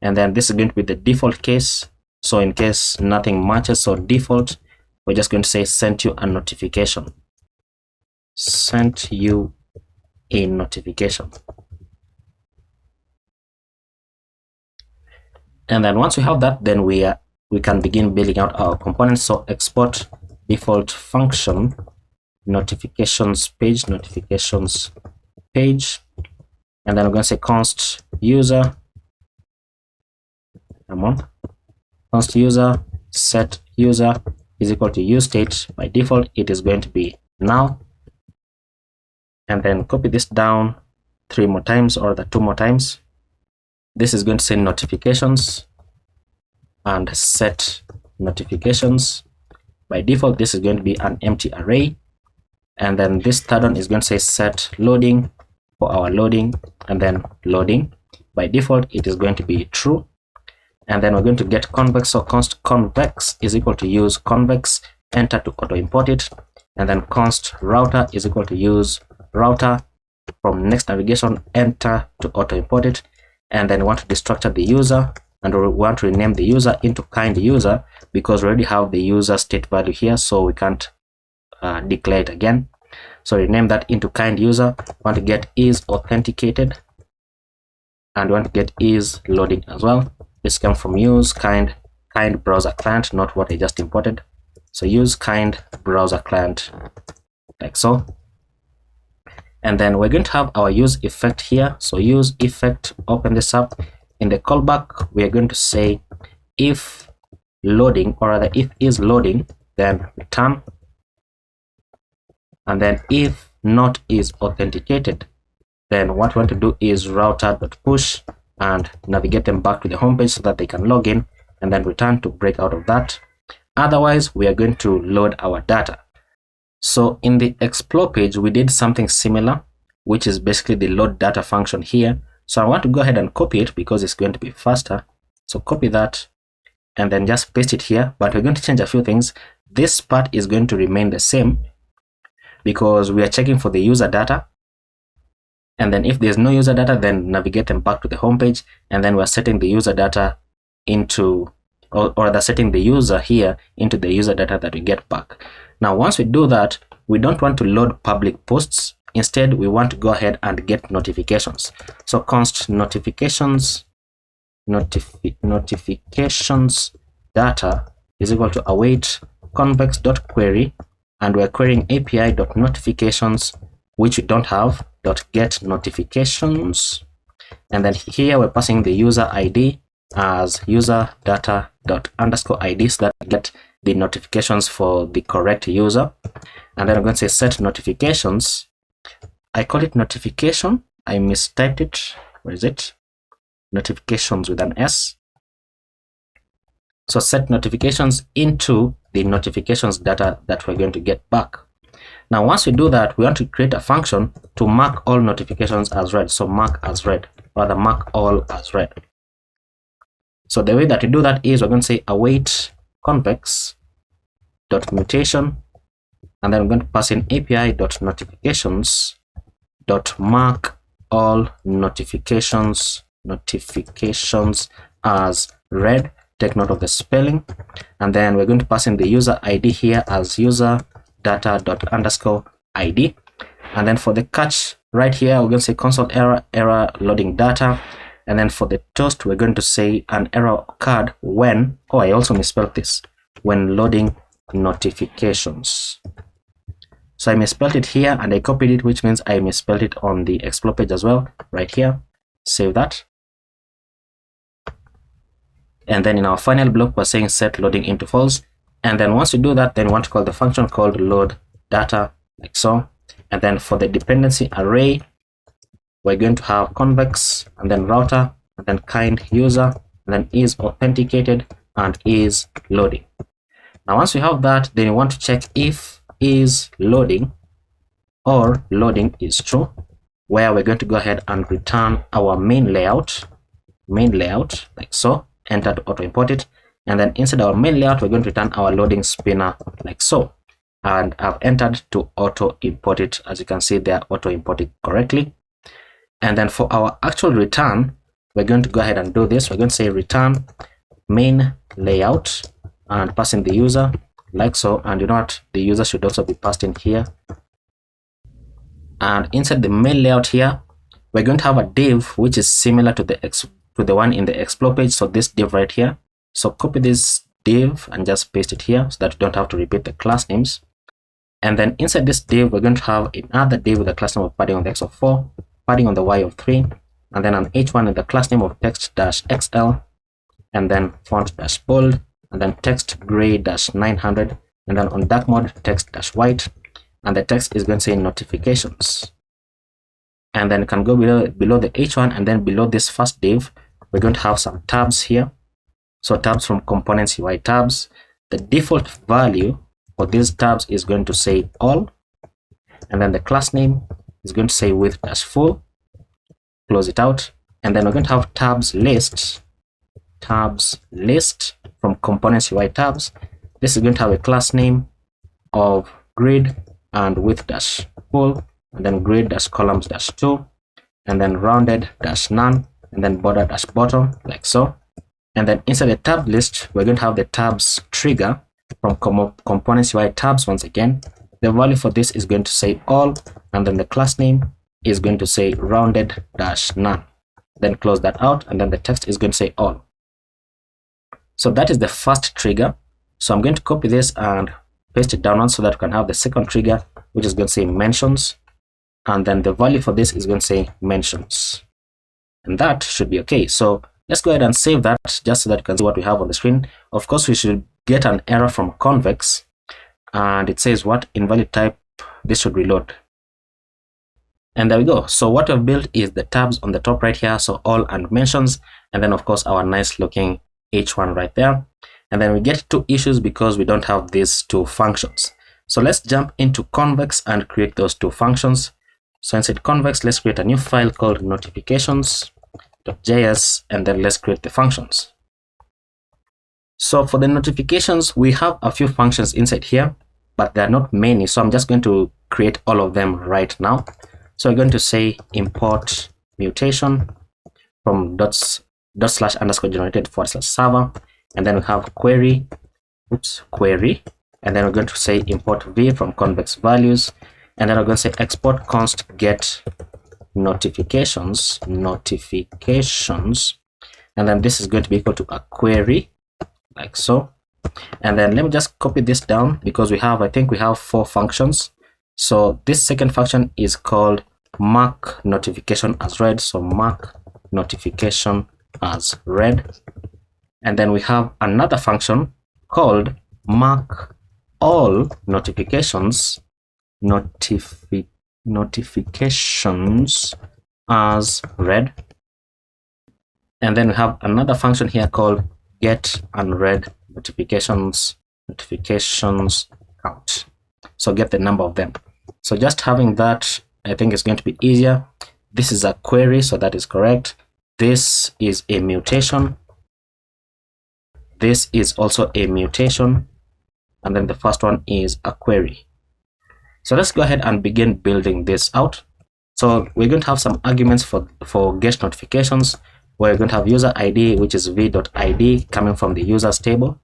And then this is going to be the default case. So in case nothing matches, so default, we're just going to say sent you a notification. Sent you a notification. And then once we have that, then we can begin building out our components. So export default function notifications page, and then we're going to say const user. Const user set user is equal to use state. By default, it is going to be now. And then copy this down 3 more times, or the 2 more times. This is going to say notifications and set notifications. By default, this is going to be an empty array. And then this third one is going to say set loading for our loading, and then loading. By default, it is going to be true. And then we're going to get convex. So const convex is equal to use convex, enter to auto import it. And then const router is equal to use router from next navigation, enter to auto import it. And then we want to destructure the user, and we want to rename the user into kind user, because we already have the user state value here, so we can't declare it again. So rename that into kind user. We want to get is authenticated, and we want to get is loading as well. This comes from use kind browser client, not what I just imported. So use kind browser client, like so. And then we're going to have our use effect here. So use effect, open this up. In the callback, we are going to say if loading, or rather if is loading, then return. And then if not is authenticated, then what we want to do is router.push and navigate them back to the home page so that they can log in, and then return to break out of that. Otherwise, we are going to load our data. So in the explore page, we did something similar, which is basically the load data function here. So I want to go ahead and copy it because it's going to be faster. So copy that and then just paste it here, but we're going to change a few things. This part is going to remain the same because we are checking for the user data. And then if there's no user data, then navigate them back to the home page, and then we're setting the user data into, or the setting the user here into the user data that we get back. Now once we do that, we don't want to load public posts. Instead, we want to go ahead and get notifications. So const notifications notifications data is equal to await convex.query, and we're querying api.notifications, which we don't have, .get notifications, and then here we're passing the user ID as user data _id, so that we get the notifications for the correct user. And then I'm going to say set notifications. I call it notification, I mistyped it. Where is it? Notifications with an S. So set notifications into the notifications data that we're going to get back. Now once we do that, we want to create a function to mark all notifications as read. So mark as read, or the mark all as read. So the way that we do that is we're going to say await convex.mutation, and then we're going to pass in api.notifications.mark all notifications as read. Take note of the spelling, and then we're going to pass in the user ID here as user data _id, and then for the catch right here we're going to say console error loading data, and then for the toast we're going to say an error occurred when, oh, I also misspelled this, when loading notifications. So I misspelled it here and I copied it, which means I misspelled it on the explore page as well, right here. Save that. And then in our final block, we're saying set loading into false. And then once we do that, then we want to call the function called load data, like so. And then for the dependency array, we're going to have convex, and then router, and then kind user, and then is authenticated, and is loading. Now once we have that, then we want to check if is loading or loading is true, where we're going to go ahead and return our main layout, like so. Enter to auto import it, and then inside our main layout we're going to return our loading spinner, like so. And I've entered to auto import it. As you can see, they are auto imported correctly. And then for our actual return, we're going to go ahead and do this. We're going to say return main layout and pass in the user, like so. And you know what, the user should also be passed in here. And inside the main layout here, we're going to have a div which is similar to the one in the explore page. So this div right here, so copy this div and just paste it here so that you don't have to repeat the class names. And then inside this div, we're going to have another div with the class name of padding on the x of 4, padding on the y of 3, and then an h1 in the class name of text-xl, and then font-bold, and then text gray-900, and then on dark mode text-white, and the text is going to say notifications. And then you can go below the h1, and then below this first div, we're going to have some tabs here. So tabs from components UI tabs. The default value for these tabs is going to say all, and then the class name is going to say with-full. Close it out, and then we're going to have tabs list from components UI tabs. This is going to have a class name of grid and with-full, and then grid-columns-2, and then rounded-none, and then border-bottom, like so. And then inside the tab list, we're going to have the tabs trigger from components UI tabs. Once again, the value for this is going to say all, and then the class name is going to say rounded-none. Then close that out, and then the text is going to say all. So that is the first trigger. So I'm going to copy this and paste it down so that we can have the second trigger, which is going to say mentions, and then the value for this is going to say mentions, and that should be okay. So let's go ahead and save that just so that you can see what we have on the screen. Of course, we should get an error from convex, and it says what invalid type. This should reload, and there we go. So what we've built is the tabs on the top right here, so all and mentions, and then of course our nice looking h1 right there. And then we get two issues because we don't have these two functions. So let's jump into convex and create those two functions. So inside convex, let's create a new file called notifications.js, and then let's create the functions. So for the notifications, we have a few functions inside here, but there are not many. So I'm just going to create all of them right now. So we're going to say import mutation from /_ generated / server, and then we have query, and then we're going to say import v from convex values, and then we're going to say export const get notifications, and then this is going to be equal to a query, like so. And then let me just copy this down, because I think we have 4 functions. So this second function is called mark notification as read, so mark notification as read. And then we have another function called mark all notifications as read. And then we have another function here called get unread notifications count, so get the number of them. So just having that, I think it's going to be easier. This is a query, so that is correct. This is a mutation, this is also a mutation, and then the first one is a query. So let's go ahead and begin building this out. So we're going to have some arguments for get notifications. We're going to have user ID, which is v.id, coming from the users table.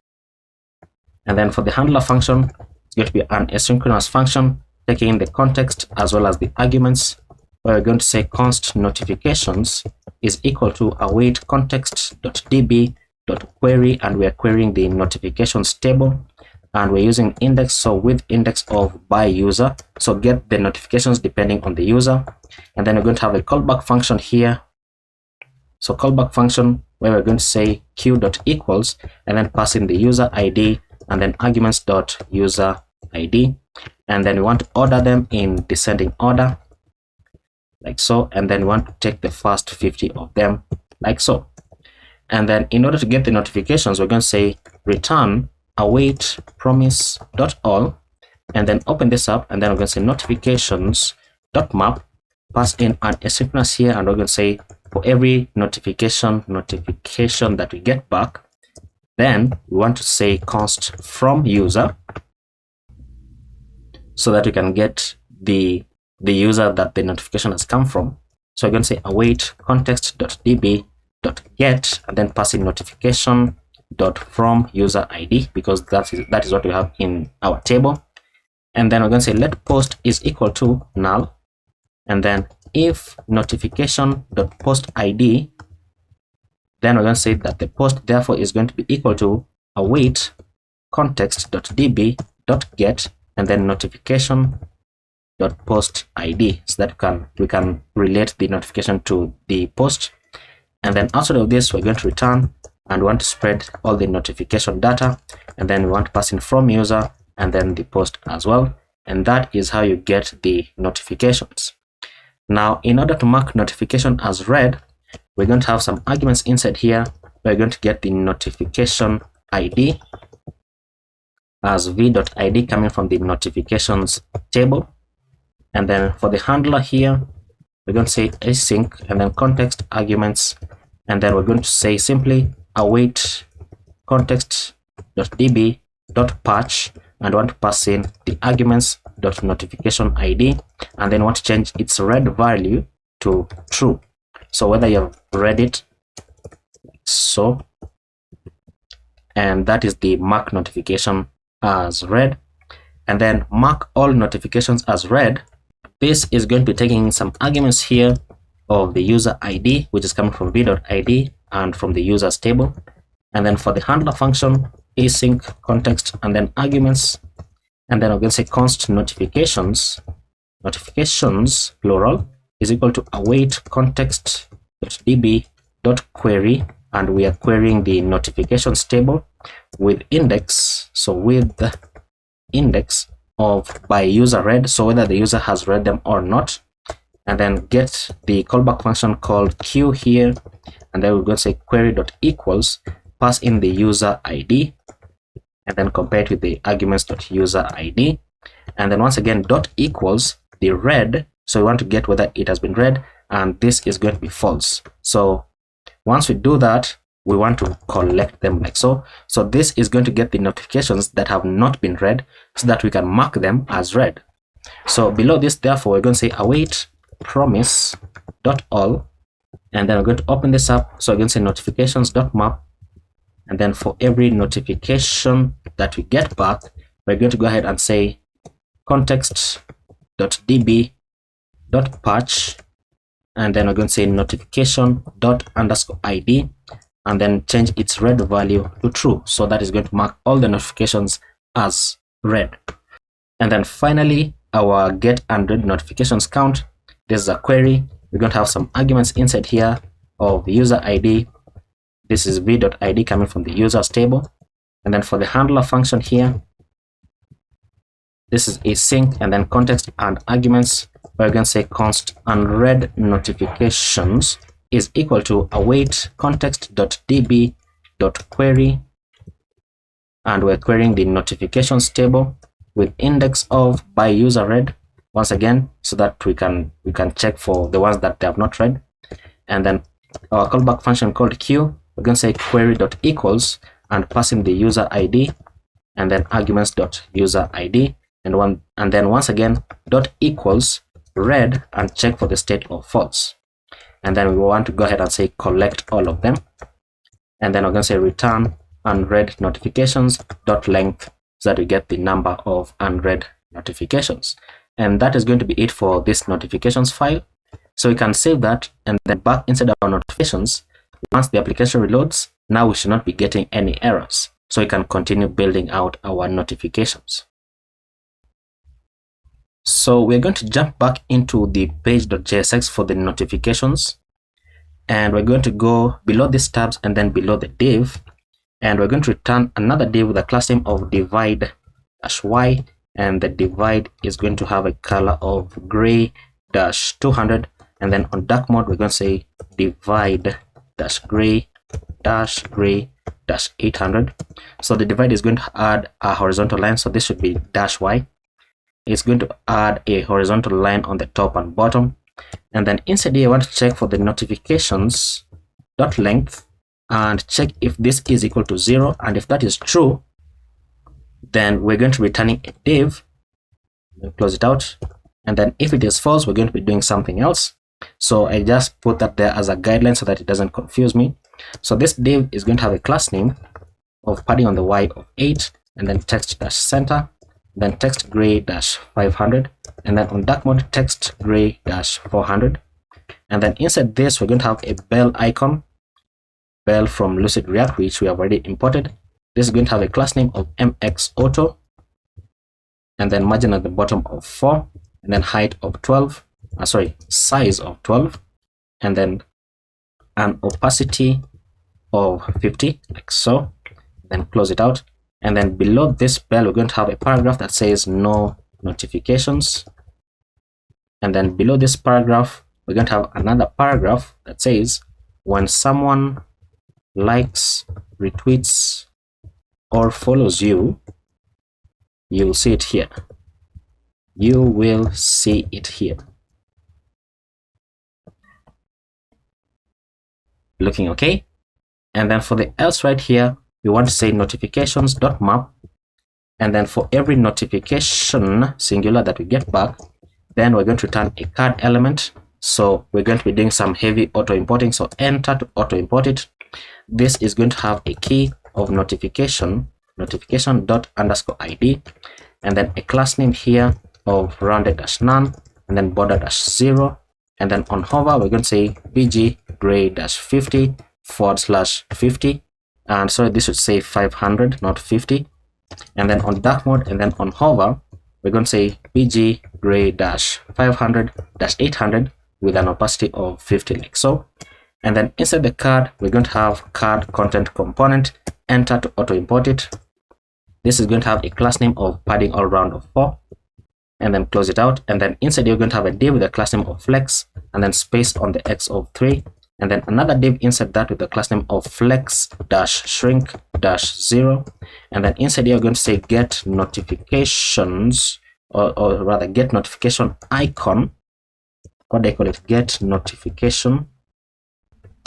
And then for the handler function, it's going to be an asynchronous function taking in the context as well as the arguments. We're going to say const notifications is equal to await context.db.query, and we are querying the notifications table, and we're using index, so with index of by user, so get the notifications depending on the user. And then we're going to have a callback function here. So callback function where we're going to say q.equals, and then pass in the user ID, and then arguments.user ID, and then we want to order them in descending order, like so, and then we want to take the first 50 of them, like so. And then in order to get the notifications, we're going to say return await promise.all, and then open this up, and then we're going to say notifications.map, pass in an asynchronous here, and we're going to say for every notification that we get back, then we want to say const from user, so that we can get the user that the notification has come from. So we're going to say await context.db.get, and then pass in notification.from user ID, because that is what we have in our table. And then we're going to say let post is equal to null, and then if notification.post ID, then we're going to say that the post therefore is going to be equal to await context.db.get, and then notification.post ID, so that we can relate the notification to the post. And then outside of this, we're going to return, and we want to spread all the notification data, and then we want to pass in from user and then the post as well. And that is how you get the notifications. Now, in order to mark notification as read, we're going to have some arguments inside here. We're going to get the notification ID as v.id coming from the notifications table. And then for the handler here, we're going to say async, and then context arguments, and then we're going to say simply await context.db.patch, and want to pass in the arguments.notification ID, and then want to change its read value to true. So whether you've read it, like so, and that is the mark notification as read. And then mark all notifications as read. This is going to be taking some arguments here of the user ID, which is coming from v.id and from the users table. And then for the handler function, async context and then arguments, and then we're going to say const notifications plural is equal to await context.db.query, and we are querying the notifications table with index, so with the index of by user read, so whether the user has read them or not. And then get the callback function called q here, and then we're going to say query.equals, pass in the user ID, and then compare it with the arguments.user ID, and then once again dot equals the read, so we want to get whether it has been read, and this is going to be false. So once we do that, we want to collect them like so. So this is going to get the notifications that have not been read, so that we can mark them as read. So below this, therefore, we're going to say await promise.all, and then we're going to open this up. So we're going to say notifications.map, and then for every notification that we get back, we're going to go ahead and say context.db.patch, and then we're going to say notification._id, and then change its red value to true. So that is going to mark all the notifications as red. And then finally, our get and read notifications count. This is a query. We're going to have some arguments inside here of user ID. This is v.id coming from the users table. And then for the handler function here, this is async, and then context and arguments. We're going to say const unread notifications is equal to await context.db.query, and we're querying the notifications table with index of by user read once again, so that we can check for the ones that they have not read. And then our callback function called queue, we're going to say query.equals and passing the user ID, and then arguments.user ID, and then once again dot equals read and check for the state of false. And then we want to go ahead and say collect all of them, and then we're going to say return unread notifications dot length, so that we get the number of unread notifications. And that is going to be it for this notifications file. So we can save that, and then back inside our notifications, once the application reloads, now we should not be getting any errors, so we can continue building out our notifications. So we're going to jump back into the page.jsx for the notifications, and we're going to go below these tabs and then below the div, and we're going to return another div with a class name of divide-y, and the divide is going to have a color of gray-200, and then on dark mode we're going to say divide-gray-800. So the divide is going to add a horizontal line, so this should be -y. It's going to add a horizontal line on the top and bottom, and then inside here I want to check for the notifications dot length and check if this is equal to 0, and if that is true, then we're going to be returning a div. Close it out, and then if it is false, we're going to be doing something else. So I just put that there as a guideline so that it doesn't confuse me. So this div is going to have a class name of padding on the y of 8, and then text-center, then text gray-500, and then on dark mode text gray-400. And then inside this we're going to have a bell icon, bell from Lucid React, which we have already imported. This is going to have a class name of mxauto, and then margin at the bottom of 4, and then height of 12, size of 12, and then an opacity of 50, like so. Then close it out, and then below this bell we're going to have a paragraph that says no notifications, and then below this paragraph we're going to have another paragraph that says when someone likes, retweets, or follows you, you'll see it here. You will see it here. Looking okay. And then for the else right here, we want to say notifications.map, and then for every notification singular that we get back, then we're going to return a card element. So we're going to be doing some heavy auto importing, so enter to auto import it. This is going to have a key of notification._id, and then a class name here of rounded-none, and then border-0, and then on hover we're going to say bg gray-50 /50, and sorry, this should say 500, not 50. And then on dark mode and then on hover we're going to say bg gray-500-800 with an opacity of 50, like so. And then inside the card we're going to have card content component, enter to auto import it. This is going to have a class name of padding all round of 4, and then close it out. And then inside you're going to have a div with a class name of flex, and then space on the x of 3, and then another div inside that with the class name of flex-shrink-0, and then inside you're going to say get notifications, or rather get notification icon. What do I call it? Get notification.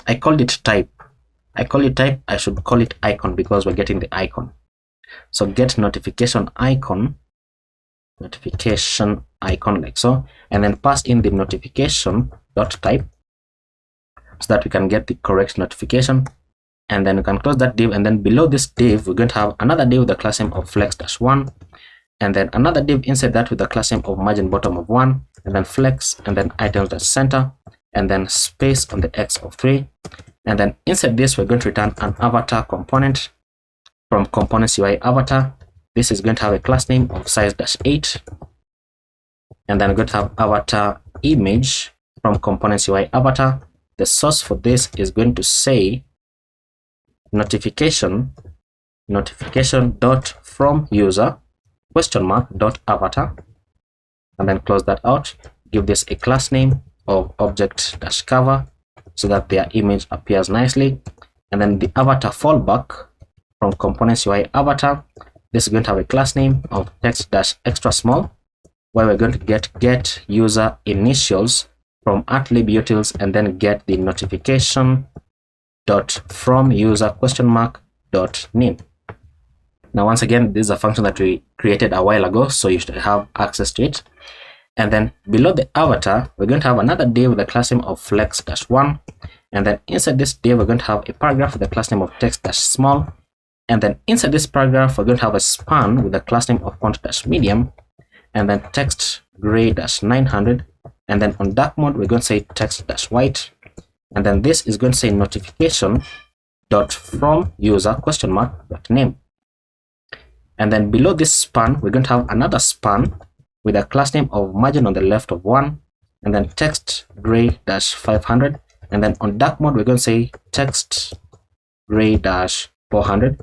I called it type. I should call it icon because we're getting the icon. So get notification icon, icon like so, and then pass in the notification dot type so that we can get the correct notification. And then we can close that div, and then below this div we're going to have another div with the class name of flex-1, and then another div inside that with the class name of margin bottom of 1, and then flex, and then items.center, and then space on the x of 3. And then inside this we're going to return an avatar component from components UI avatar. This is going to have a class name of size-8, and then we're going to have avatar image from components UI avatar. The source for this is going to say notification dot from user dot avatar, and then close that out. Give this a class name of object dash cover so that their image appears nicely. And then the avatar fallback from components UI avatar, this is going to have a class name of text dash extra small, where we're going to get user initials from @libutils, and then get the notification dot from user dot name. Now once again, this is a function that we created a while ago, so you should have access to it. And then below the avatar we're going to have another div with the class name of flex-1, and then inside this div we're going to have a paragraph with the class name of text-small, and then inside this paragraph we're going to have a span with the class name of font-medium, and then text gray-900, and then on dark mode we're going to say text-white, and then this is going to say notification dot from user dot name. And then below this span we're going to have another span with a class name of margin on the left of 1, and then text gray-500, and then on dark mode we're going to say text gray-400,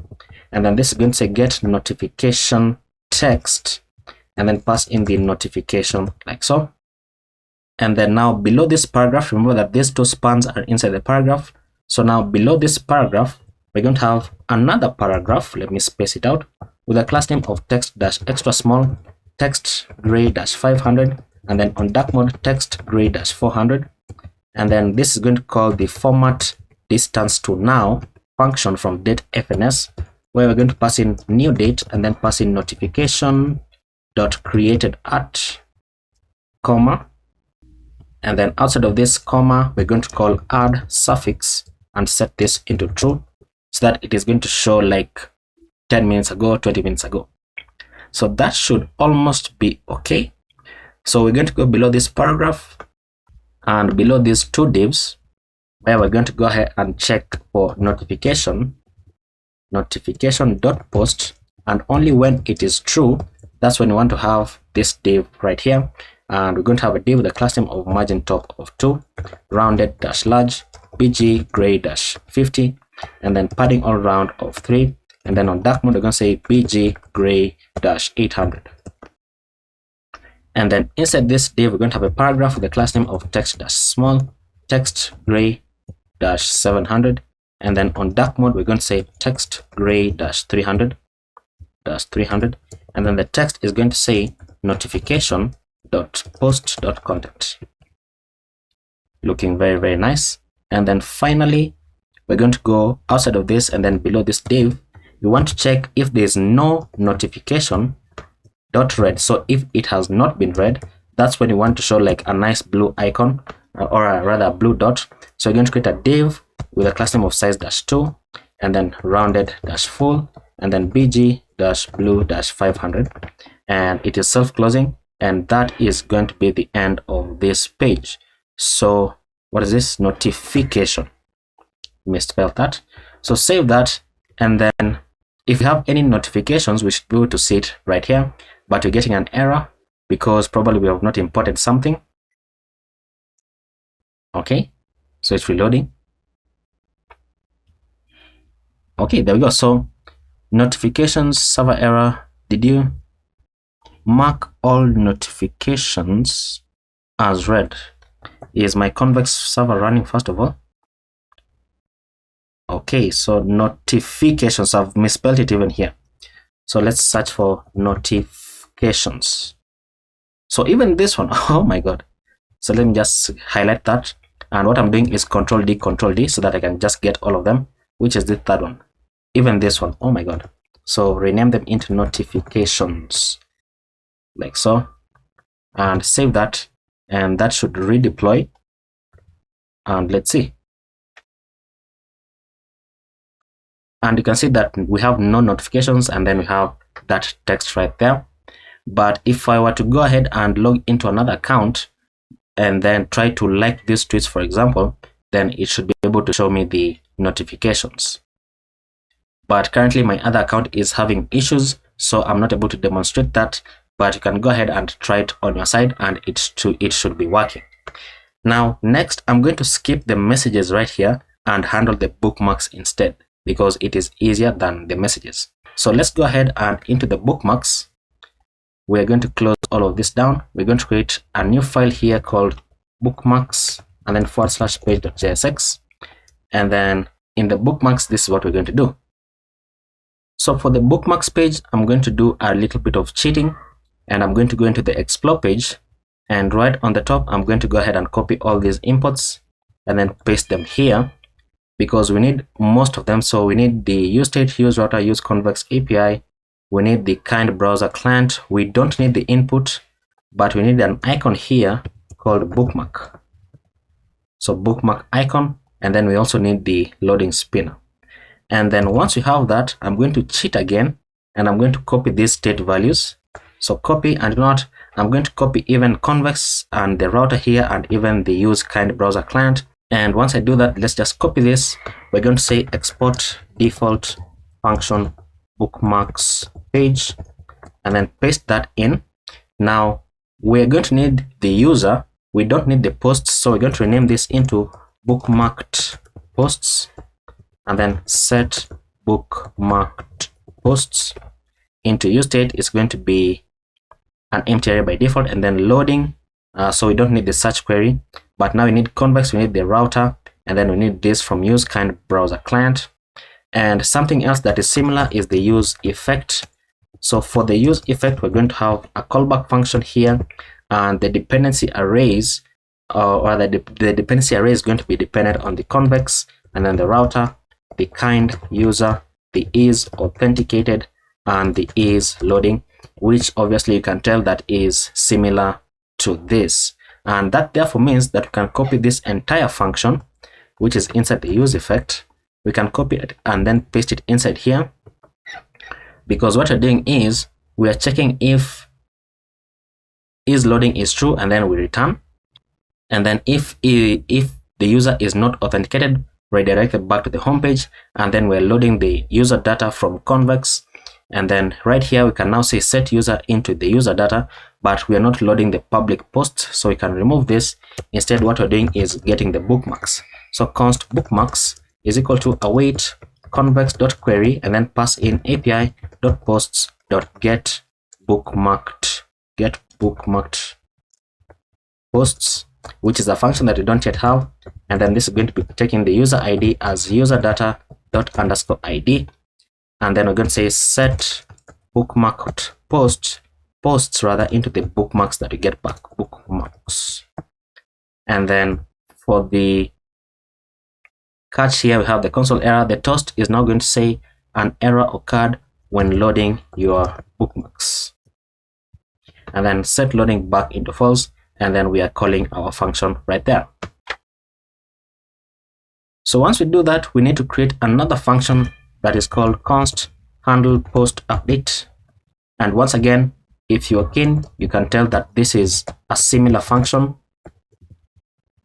and then this is going to say get notification text, and then pass in the notification like so. And then now below this paragraph, remember that these two spans are inside the paragraph. So now below this paragraph, we're going to have another paragraph. Let me space it out with a class name of text-extra small, text gray-500, and then on dark mode text gray-400. And then this is going to call the format distance to now function from date fns, where we're going to pass in new date and then pass in notification dot created at comma. And then outside of this comma, we're going to call add suffix and set this into true so that it is going to show like 10 minutes ago, 20 minutes ago. So that should almost be okay. So we're going to go below this paragraph and below these two divs, where we're going to go ahead and check for notification dot post, and only when it is true, that's when we want to have this div right here. And we're going to have a div with a class name of margin top of 2, rounded dash large, bg gray dash 50, and then padding all around of 3, and then on dark mode we're going to say bg gray dash 800. And then inside this div we're going to have a paragraph with a class name of text dash small, text gray dash 700, and then on dark mode we're going to say text gray dash 300, and then the text is going to say notification dot post dot content. Looking very, very nice. And then finally we're going to go outside of this, and then below this div you want to check if there's no notification dot red. So if it has not been read, that's when you want to show like a nice blue icon, or rather a blue dot. So you're going to create a div with a class name of size dash 2, and then rounded dash full, and then bg dash blue dash 500, and it is self-closing, and that is going to be the end of this page. So what is this? Notification. Misspelled that. So save that, and then if you have any notifications, we should be able to see it right here, but we're getting an error because probably we have not imported something. Okay, so it's reloading. Okay, there we go. So notifications server error. Did you mark all notifications as read? Is my convex server running first of all? Okay, so notifications, I've misspelled it even here. So let's search for notifications. So even this one, oh my god. So let me just highlight that, and what I'm doing is Control D so that I can just get all of them, which is the third one. Even this one, oh my god. So rename them into notifications like so, and save that, and that should redeploy. And let's see. And you can see that we have no notifications, and then we have that text right there. But if I were to go ahead and log into another account and then try to like these tweets, for example, then it should be able to show me the notifications. But currently my other account is having issues, so I'm not able to demonstrate that. But you can go ahead and try it on your side, and it should be working. Now, next, I'm going to skip the messages right here and handle the bookmarks instead, because it is easier than the messages. So let's go ahead and into the bookmarks. We're going to close all of this down. We're going to create a new file here called bookmarks, and then /page.jsx. And then in the bookmarks, this is what we're going to do. So for the bookmarks page, I'm going to do a little bit of cheating, and I'm going to go into the explore page, and right on the top, I'm going to go ahead and copy all these imports and then paste them here, because we need most of them. So we need the useState, useRouter, useConvex API. We need the kind browser client. We don't need the input, but we need an icon here called bookmark. So bookmark icon, and then we also need the loading spinner. And then once we have that, I'm going to cheat again, and I'm going to copy these state values. So copy, and not, I'm going to copy even convex and the router here, and even the use kind browser client. And once I do that, let's just copy this. We're going to say export default function bookmarks page, and then paste that in. Now we're going to need the user. We don't need the posts, so we're going to rename this into bookmarked posts, and then set bookmarked posts. Into useState is going to be an empty array by default, and then loading. So we don't need the search query, but now we need convex, we need the router, and then we need this from use kind browser client. And something else that is similar is the use effect. So for the use effect, we're going to have a callback function here, and the dependency arrays, or the dependency array is going to be dependent on the convex, and then the router, the kind user, the is authenticated, and the is loading, which obviously you can tell that is similar to this. And that therefore means that we can copy this entire function, which is inside the use effect. We can copy it and then paste it inside here, because what we're doing is we are checking if is loading is true, and then we return. And then if the user is not authenticated, redirect it back to the home page, and then we're loading the user data from convex. And then right here we can now say set user into the user data, but we are not loading the public posts, so we can remove this. Instead, what we're doing is getting the bookmarks. So const bookmarks is equal to await convex.query, and then pass in api.posts.get bookmarked posts, which is a function that we don't yet have. And then this is going to be taking the user ID as user data._id, and then we're going to say set bookmarked posts into the bookmarks that we get back, bookmarks. And then for the catch here, we have the console error. The toast is now going to say an error occurred when loading your bookmarks, and then set loading back into false, and then we are calling our function right there. So once we do that, we need to create another function that is called const handle post update. And once again, if you're keen, you can tell that this is a similar function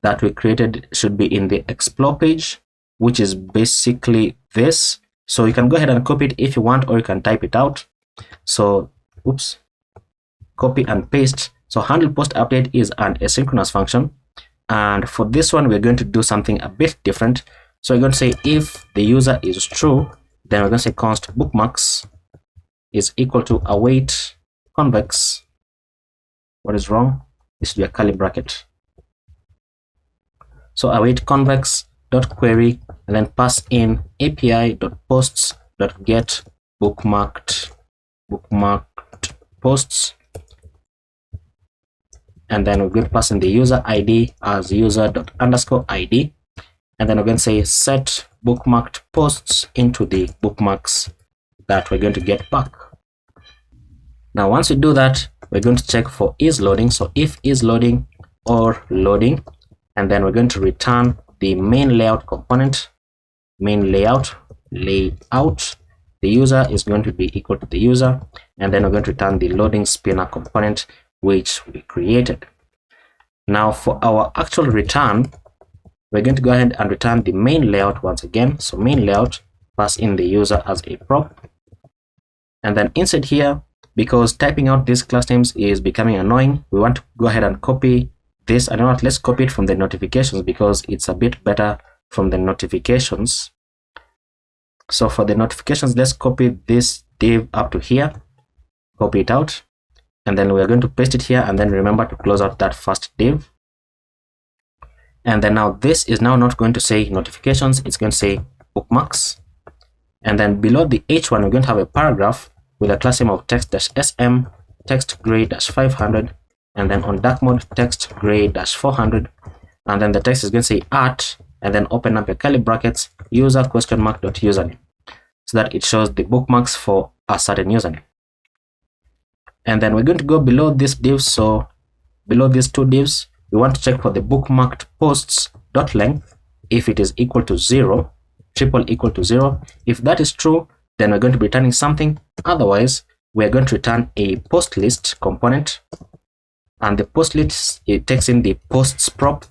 that we created. Should be in the explore page, which is basically this. So you can go ahead and copy it if you want, or you can type it out. So oops, copy and paste. So handle post update is an asynchronous function, and for this one we're going to do something a bit different. So we're going to say if the user is true, then we're going to say const bookmarks is equal to await convex. What is wrong? This should be a curly bracket. So await convex dot query, and then pass in api.posts.get bookmarked posts, and then we're going to pass in the user ID as user._id, and then we're going to say set bookmarked posts into the bookmarks that we're going to get back. Now once we do that, we're going to check for is loading. So if is loading or loading, and then we're going to return the main layout component, main layout. The user is going to be equal to the user, and then we're going to return the loading spinner component which we created. Now for our actual return, we're going to go ahead and return the main layout once again. So main layout, pass in the user as a prop, and then inside here, because typing out these class names is becoming annoying, we want to go ahead and copy this. I don't know, let's copy it from the notifications because it's a bit better from the notifications. So for the notifications, let's copy this div up to here, copy it out, and then we are going to paste it here, and then remember to close out that first div. And then now this is now not going to say notifications, it's going to say bookmarks. And then below the H1, we're going to have a paragraph with a class name of text-sm, text gray-500, and then on dark mode, text gray-400. And then the text is going to say at, and then open up your curly brackets, user .username, so that it shows the bookmarks for a certain username. And then we're going to go below this div. So below these two divs, we want to check for the bookmarked posts dot length. If it is equal to 0, triple equal to 0. If that is true, then we're going to be returning something. Otherwise, we're going to return a post list component, and the post list, it takes in the posts prop,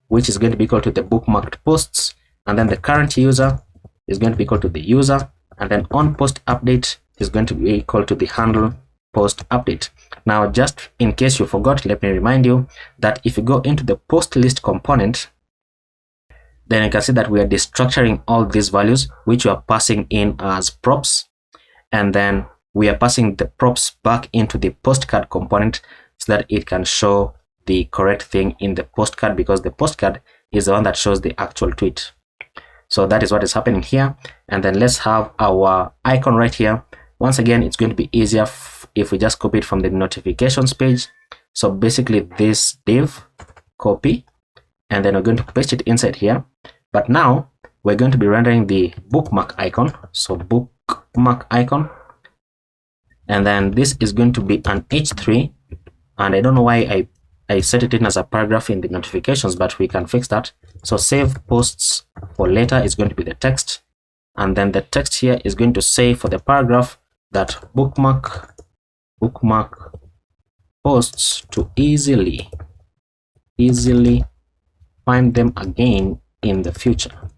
which is going to be equal to the bookmarked posts, and then the current user is going to be equal to the user, and then on post update is going to be equal to the handle post update. Now, just in case you forgot, let me remind you that if you go into the post list component, then you can see that we are destructuring all these values which we are passing in as props, and then we are passing the props back into the postcard component so that it can show the correct thing in the postcard, because the postcard is the one that shows the actual tweet. So that is what is happening here. And then let's have our icon right here. Once again, it's going to be easier if we just copy it from the notifications page. So basically this div, copy, and then we're going to paste it inside here. But now we're going to be rendering the bookmark icon. So bookmark icon, and then this is going to be an H3, and I don't know why I set it in as a paragraph in the notifications, but we can fix that. So save posts for later is going to be the text, and then the text here is going to say for the paragraph that bookmark posts to easily find them again in the future.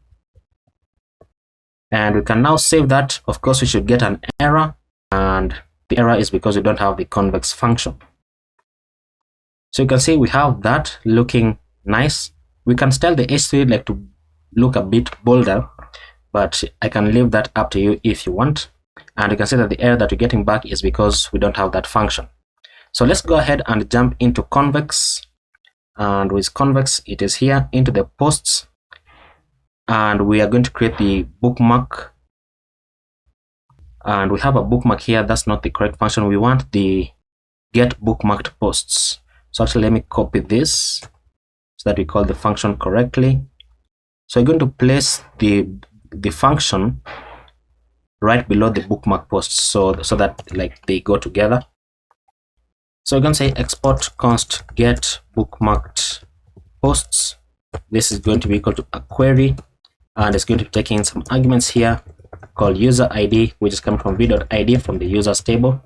And we can now save that. Of course, we should get an error, and the error is because we don't have the convex function. So you can see we have that looking nice. We can style the H3 like to look a bit bolder, but I can leave that up to you if you want. And you can see that the error that we're getting back is because we don't have that function. So let's go ahead and jump into convex. And with convex, it is here into the posts, and we are going to create the bookmark. And we have a bookmark here. That's not the correct function. We want the get bookmarked posts. So actually, let me copy this so that we call the function correctly. So I'm going to place the function right below the bookmark posts, so that like they go together. So we're going to say export const get bookmarked posts. This is going to be equal to a query, and it's going to be taking some arguments here called user ID, which is coming from v.id from the users table.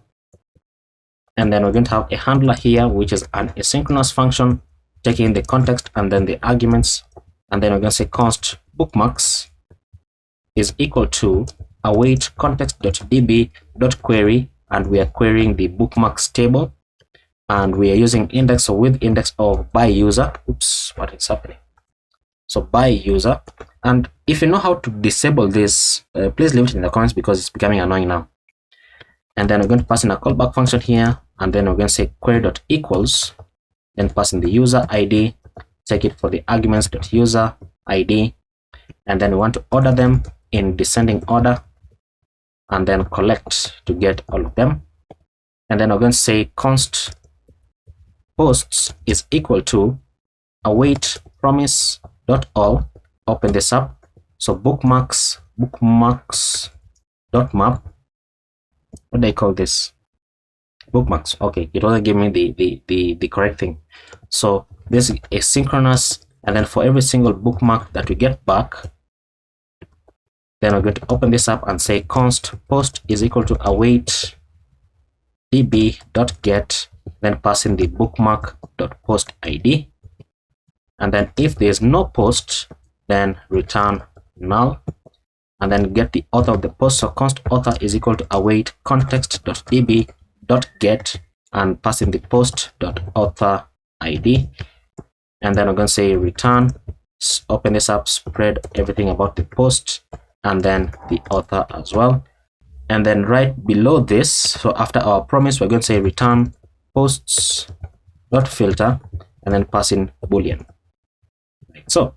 And then we're going to have a handler here, which is an asynchronous function taking the context and then the arguments. And then we're going to say const bookmarks is equal to await context.db.query, and we are querying the bookmarks table, and we are using index or with index of by user. Oops, what is happening? So by user. And if you know how to disable this, please leave it in the comments because it's becoming annoying now. And then we're going to pass in a callback function here, and then we're going to say query.equals, then pass in the user ID, take it for the arguments.user ID, and then we want to order them in descending order, and then collect to get all of them. And then we're going to say const posts is equal to await promise.all, open this up. So bookmarks dot map, what do I call this? bookmarks. Okay, it wasn't giving me the correct thing. So this is asynchronous, and then for every single bookmark that we get back, then we're going to open this up and say const post is equal to await db.get, then pass in the bookmark.post id, and then if there's no post, then return null, and then get the author of the post. So const author is equal to await context.db.get and pass in the post.author id, and then we're going to say return, open this up, spread everything about the post and then the author as well. And then right below this, so after our promise, we're going to say return posts.filter and then pass in boolean. So,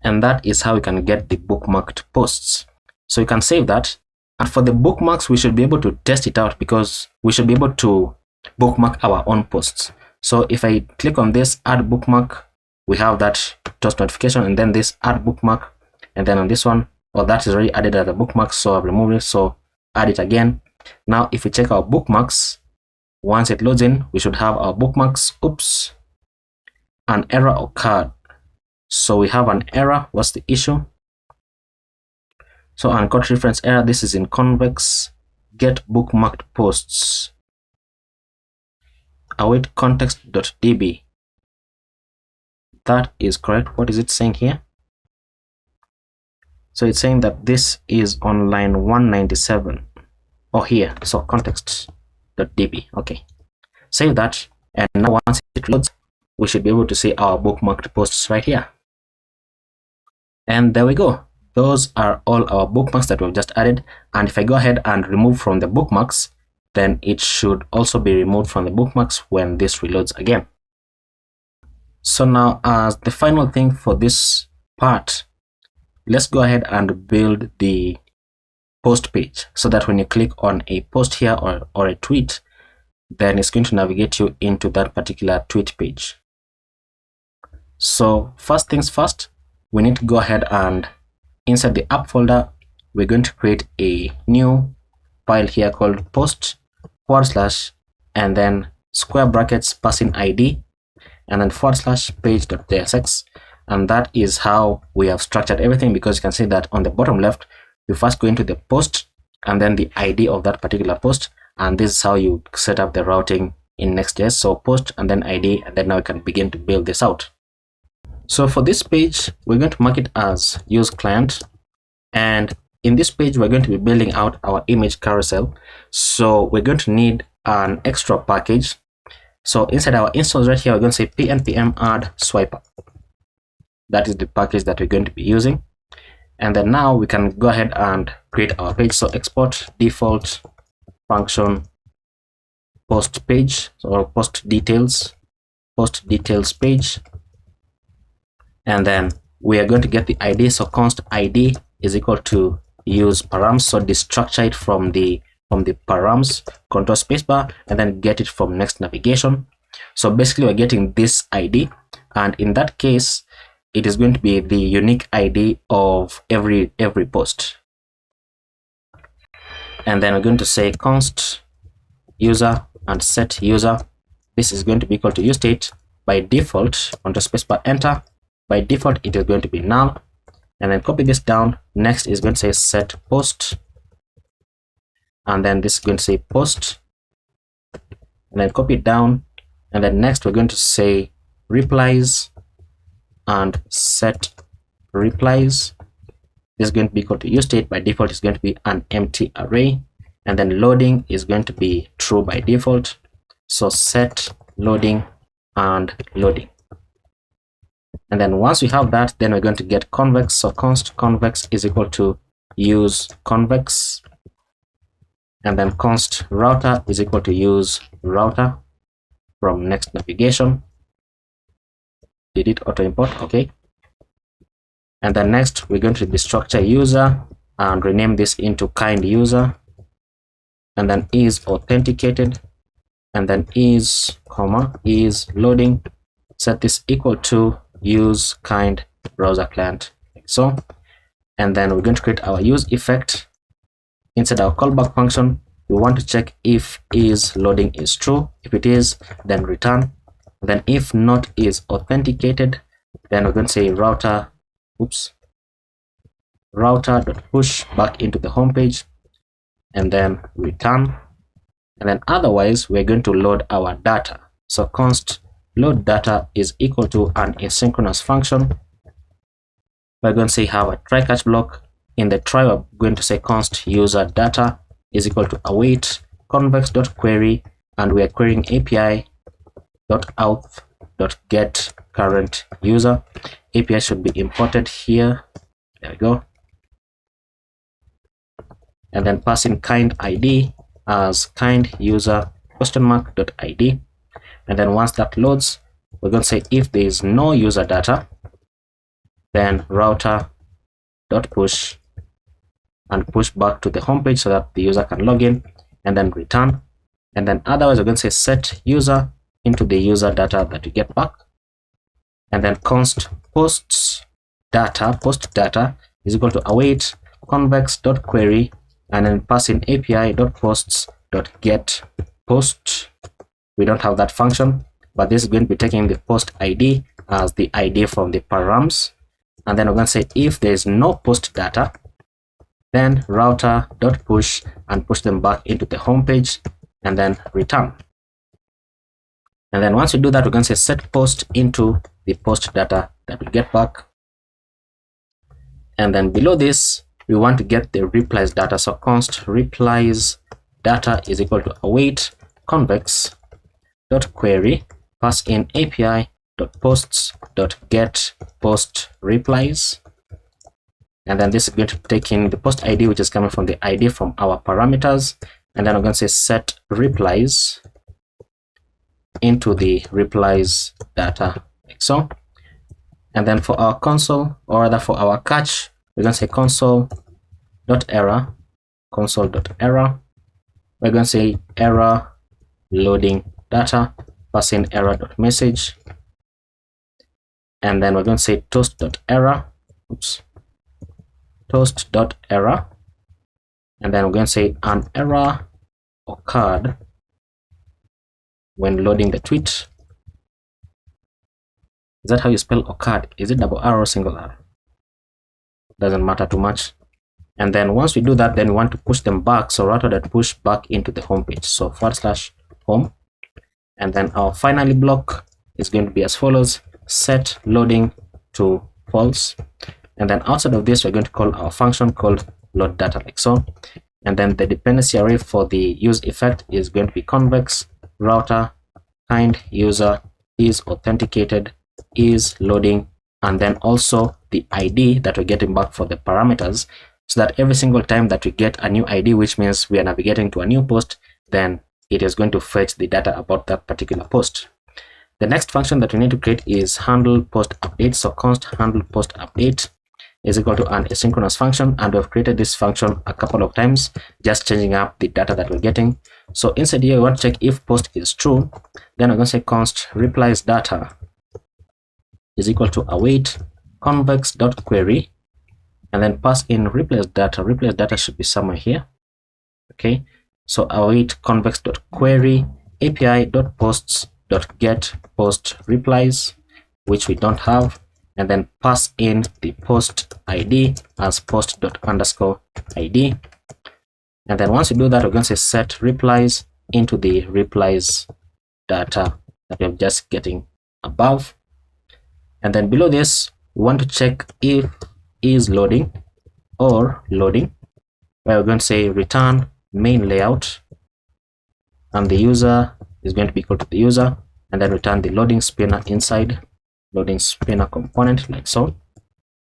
and that is how we can get the bookmarked posts. So you can save that. And for the bookmarks, we should be able to test it out because we should be able to bookmark our own posts. So if I click on this add bookmark, we have that toast notification, and then this add bookmark, and then on this one, well, that is already added as a bookmark, so I've removed it, so add it again. Now if we check our bookmarks, once it loads in, we should have our bookmarks. Oops, an error occurred. So we have an error. What's the issue? So uncaught reference error. This is in convex get bookmarked posts await context.db. That is correct. What is it saying here? So it's saying that this is on line 197 or here, so context.db. Okay, save that, and now once it loads, we should be able to see our bookmarked posts right here. And there we go. Those are all our bookmarks that we've just added. And if I go ahead and remove from the bookmarks, then it should also be removed from the bookmarks when this reloads again. So now, as the final thing for this part, let's go ahead and build the post page so that when you click on a post here or a tweet, then it's going to navigate you into that particular tweet page. So first things first, we need to go ahead and inside the app folder, we're going to create a new file here called post / and then square brackets passing id and then / page.tsx. And that is how we have structured everything, because you can see that on the bottom left, you first go into the post and then the ID of that particular post. And this is how you set up the routing in Next.js. So post and then ID, and then now we can begin to build this out. So for this page, we're going to mark it as use client. And in this page, we're going to be building out our image carousel. So we're going to need an extra package. So inside our installs right here, we're going to say pnpm add swiper. That is the package that we're going to be using. And then now we can go ahead and create our page. So export default function post page or post details page. And then we are going to get the ID. So const ID is equal to use params. So destructure it from the params, control spacebar, and then get it from next navigation. So basically we're getting this ID, and in that case, it is going to be the unique ID of every post. And then we're going to say const user and set user. This is going to be equal to useState. By default, on the spacebar enter. By default, it is going to be null. And then copy this down. Next is going to say set post. And then this is going to say post. And then copy it down. And then next we're going to say replies and set replies. This is going to be equal to useState. By default is going to be an empty array, and then loading is going to be true by default. So set loading and loading. And then once we have that, then we're going to get convex. So const convex is equal to use convex, and then const router is equal to use router from next navigation. Did it auto import? Okay. And then next we're going to destructure user and rename this into kind user, and then is authenticated, and then is loading. Set this equal to use kind browser client, like so. And then we're going to create our use effect inside our callback function. we want to check if is loading is true. If it is, then return. Then if not is authenticated, then we're going to say router.push back into the home page, and then return. And then otherwise, we're going to load our data. So const load data is equal to an asynchronous function. We're going to say have a try catch block. In the try, we're going to say const user data is equal to await convex.query, and we are querying api.auth.get current user. API should be imported here. There we go. And then pass in kind ID as kind user .id. And then once that loads, we're going to say if there is no user data, then router.push and push back to the home page so that the user can log in, and then return. And then otherwise, we're going to say set user into the user data that you get back, and then const post data is equal to await convex.query, and then pass in api.posts.get post. We don't have that function, but this is going to be taking the post ID as the ID from the params. And then we're going to say if there is no post data, then router.push and push them back into the home page, and then return. And then once we do that, we're going to say set post into the post data that we get back. And then below this, we want to get the replies data. So const replies data is equal to await convex.query, pass in api.posts.get post replies. And then this is going to take in the post ID, which is coming from the ID from our parameters. And then we're going to say set replies into the replies data, like so. And then for our console, or rather for our catch, we're going to say console.error. We're going to say error loading data, pass in error.message. And then we're going to say toast.error. Toast.error. And then we're going to say an error occurred when loading the tweet. Is that how you spell occurred? Is it double R or single R? Doesn't matter too much. And then once we do that, then we want to push them back. So router.push back into the home page. So /home. And then our finally block is going to be as follows: set loading to false. And then outside of this, we're going to call our function called load data, like so. And then the dependency array for the use effect is going to be convex router kind user is authenticated is loading, and then also the ID that we're getting back for the parameters, so that every single time that we get a new ID, which means we are navigating to a new post, then it is going to fetch the data about that particular post. The next function that we need to create is handle post update. So const handle post update is equal to an asynchronous function, and we've created this function a couple of times, just changing up the data that we're getting. So inside here, we want to check if post is true. Then we're going to say const replies data is equal to await convex.query, and then pass in replace data. Replace data should be somewhere here. Okay, so await convex.query api.posts.get post replies, which we don't have, and then pass in the post ID as post._id. And then once you do that, we're going to say set replies into the replies data that we're just getting above. And then below this, we want to check if is loading or loading, where we're going to say return main layout, and the user is going to be equal to the user, and then return the loading spinner inside loading spinner component, like so.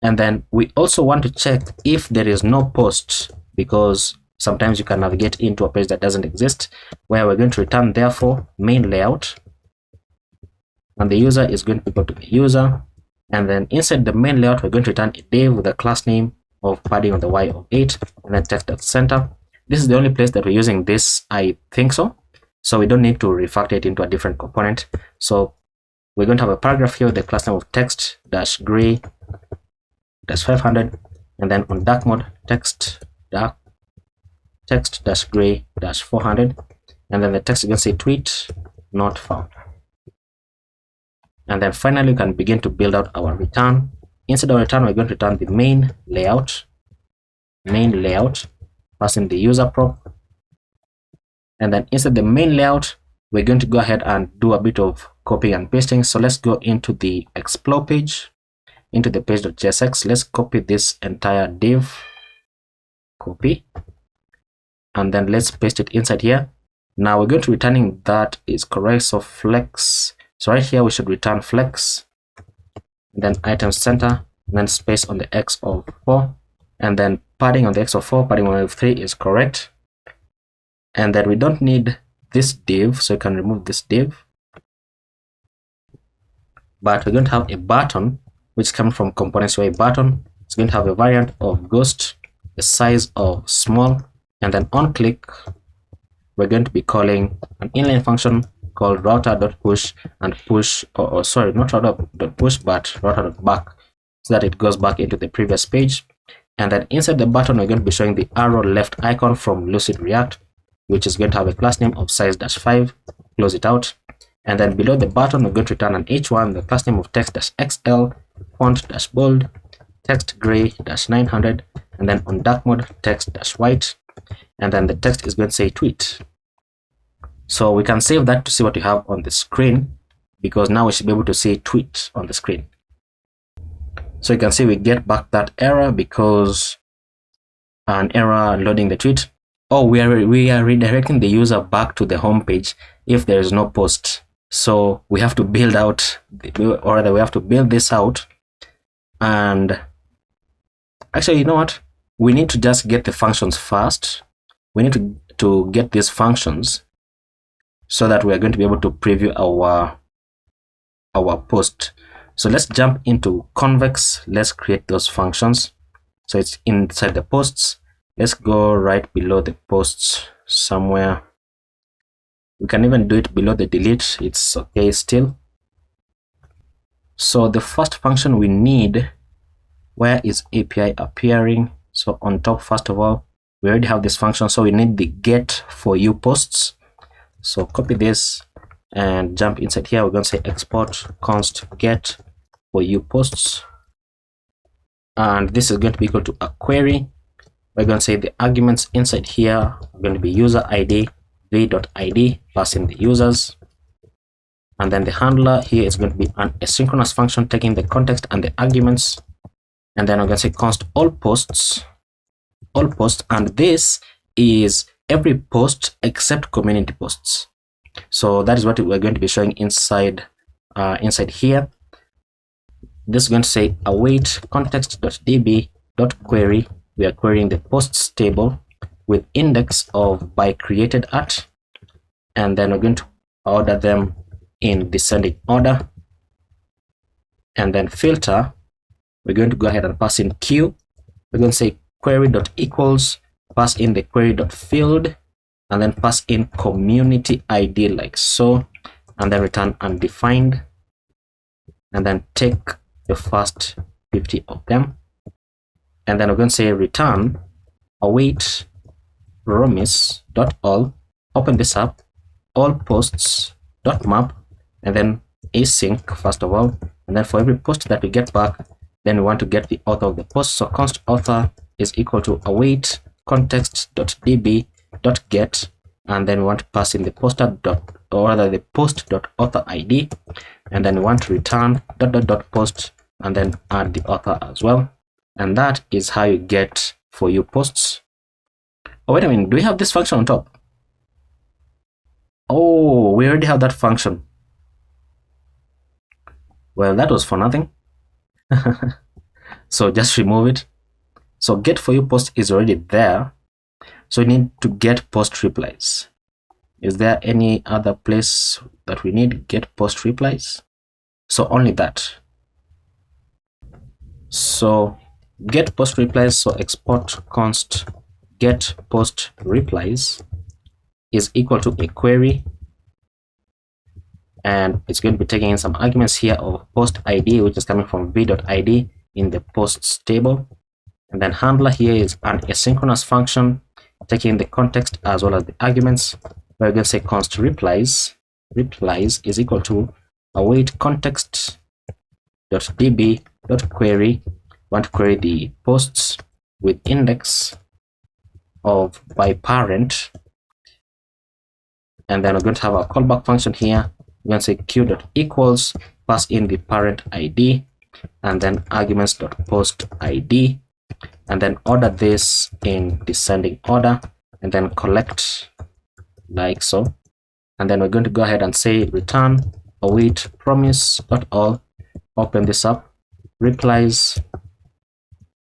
And then we also want to check if there is no post, because sometimes you can navigate into a page that doesn't exist, where we're going to return therefore main layout, and the user is going to be equal to the user. And then inside the main layout, we're going to return a div with a class name of padding on the y of 8, and then text.center. This is the only place that we're using this, I think so. So we don't need to refactor it into a different component. So we're going to have a paragraph here with the class name of text-gray-500, and then on dark mode text dark text-gray-400, and then the text is going to say tweet not found. And then finally, we can begin to build out our return. Instead of return, we're going to return the main layout, passing the user prop. And then inside the main layout, we're going to go ahead and do a bit of copying and pasting. So let's go into the explore page, into the page.jsx. Let's copy this entire div, copy, and then let's paste it inside here. Now we're going to returning that is correct. So flex. So right here we should return flex, then item center, and then space on the x of 4, and then padding on the x of 4, padding on the 3 is correct. And then we don't need this div, so you can remove this div. But we're going to have a button which comes from components. So a button is going to have a variant of ghost, the size of small, and then on click we're going to be calling an inline function called router.push and push, or sorry, not router.push but router.back, so that it goes back into the previous page. And then inside the button we're going to be showing the arrow left icon from Lucid React, which is going to have a class name of size-5. Close it out. And then below the button we're going to return an h1, the class name of text-xl, font-bold, text gray-900, and then on dark mode text-white, and then the text is going to say tweet. So we can save that to see what you have on the screen, because now we should be able to see tweet on the screen. So you can see we get back that error because an error loading the tweet. Oh, we are redirecting the user back to the home page if there is no post. So we have to build out, or rather we have to build this out. And actually, you know what? We need to just get the functions first. We need to get these functions so that we are going to be able to preview our post. So let's jump into convex. Let's create those functions. So it's inside the posts. Let's go right below the posts somewhere. We can even do it below the delete. It's okay still. So the first function we need, where is API appearing? So on top, first of all, we already have this function. So we need the get for you posts. So copy this and jump inside here. We're going to say export const get for you posts. And this is going to be equal to a query. We're going to say the arguments inside here are going to be user ID, v.id, passing the users. And then the handler here is going to be an asynchronous function taking the context and the arguments. And then we're going to say const all posts, and this is every post except community posts. So that is what we're going to be showing inside here. This is going to say await context.db.query. We are querying the posts table with index of by created at, and then we're going to order them in descending order. And then filter, we're going to go ahead and pass in queue. We're going to say query.equals, pass in the query.field, and then pass in community ID like so, and then return undefined, and then take the first 50 of them. And then we're going to say return await promise.all, open this up, all posts.map, and then async first of all. And then for every post that we get back, then we want to get the author of the post. So const author is equal to await context.db.get, and then we want to pass in the poster or rather the post.author ID, and then we want to return .post and then add the author as well. And that is how you get for you posts. Oh, wait a minute, do we have this function on top? Oh, we already have that function. Well, that was for nothing. So just remove it. So get for you post is already there. So we need to get post replies. Is there any other place that we need get post replies? So only that. So get post replies. So export const get post replies is equal to a query, and it's going to be taking in some arguments here of post ID, which is coming from v.id in the posts table. And then handler here is an asynchronous function taking the context as well as the arguments. We're going to say const replies is equal to await context dot db dot query. Want to query the posts with index of by parent, and then we're going to have our callback function here. We're going to say q dot equals, pass in the parent id, and then arguments dot post id, and then order this in descending order, and then collect like so. And then we're going to go ahead and say return await promise dot all. Open this up, replies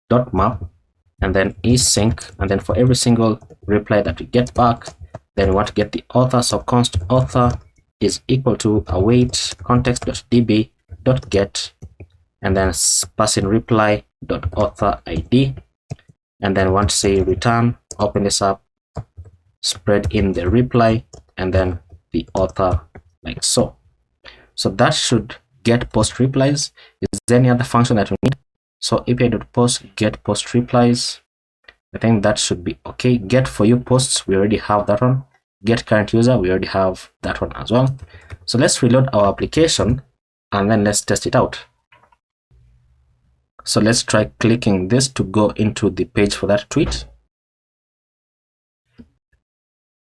dot map, and then sync, and then for every single reply that we get back, then we want to get the author. So const author is equal to await context dot db dot get, and then pass in reply dot author id, and then want to say return, open this up, spread in the reply, and then the author like so. So that should get post replies. Is there any other function that we need? So api.post get post replies, I think that should be okay. Get for you posts, we already have that one. Get current user, we already have that one as well. So let's reload our application and then let's test it out. So let's try clicking this to go into the page for that tweet.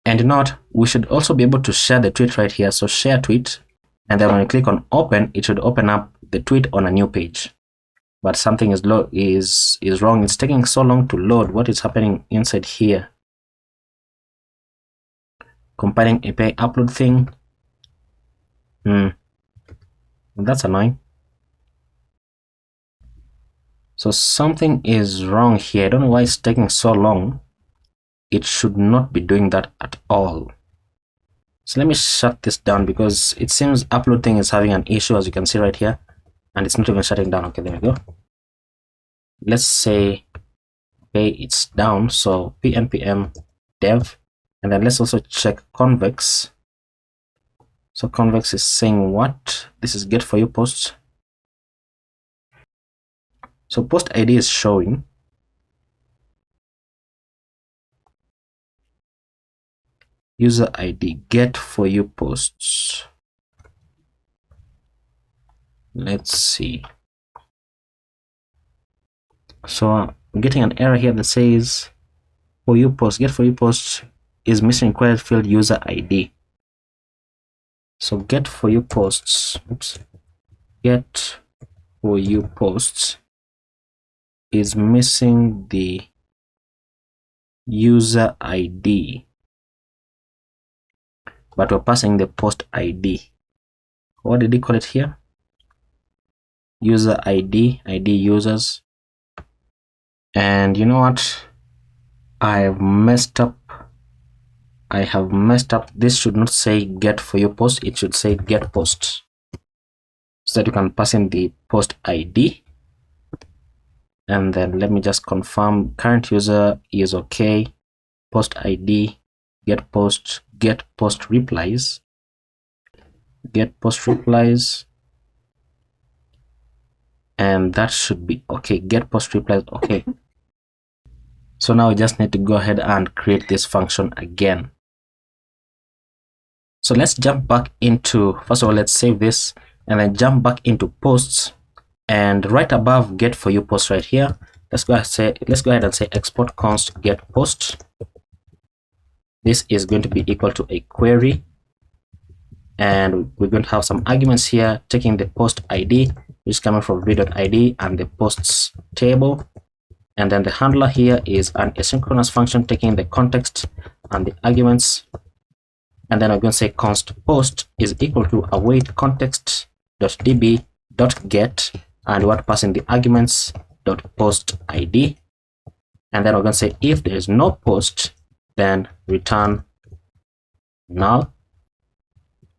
And you know what, we should also be able to share the tweet right here. So share tweet, and then when you click on open, it should open up the tweet on a new page. But something is wrong. It's taking so long to load. What is happening inside here? Compiling API upload thing. That's annoying. So something is wrong here. I don't know why it's taking so long. It should not be doing that at all. So let me shut this down, because it seems upload thing is having an issue, as you can see right here, and it's not even shutting down. Okay, there we go. Let's say okay, it's down. So pnpm dev, and then let's also check convex. So convex is saying what? This is get for you posts. So post ID is showing. User ID get for you posts. Let's see. So I'm getting an error here that says for you post, get for you posts is missing required field user ID. So get for you posts, get for you posts is missing the user ID, but we're passing the post ID. What did he call it here? User ID, ID users. And you know what? I have messed up. This should not say get for you post. It should say get post, so that you can pass in the post ID. And then let me just confirm current user is okay. Post ID, get post replies, and that should be okay. Get post replies, okay. So now we just need to go ahead and create this function again. So let's jump back into, first of all, let's save this and then jump back into posts, and right above get for you post right here, let's go ahead and say export const get post. This is going to be equal to a query, and we're going to have some arguments here, taking the post ID, which is coming from v.id and the posts table, and then the handler here is an asynchronous function taking the context and the arguments, and then I'm going to say const post is equal to await context dot db dot get, and what passing the arguments dot post ID, and then we're going to say if there is no post, then return null,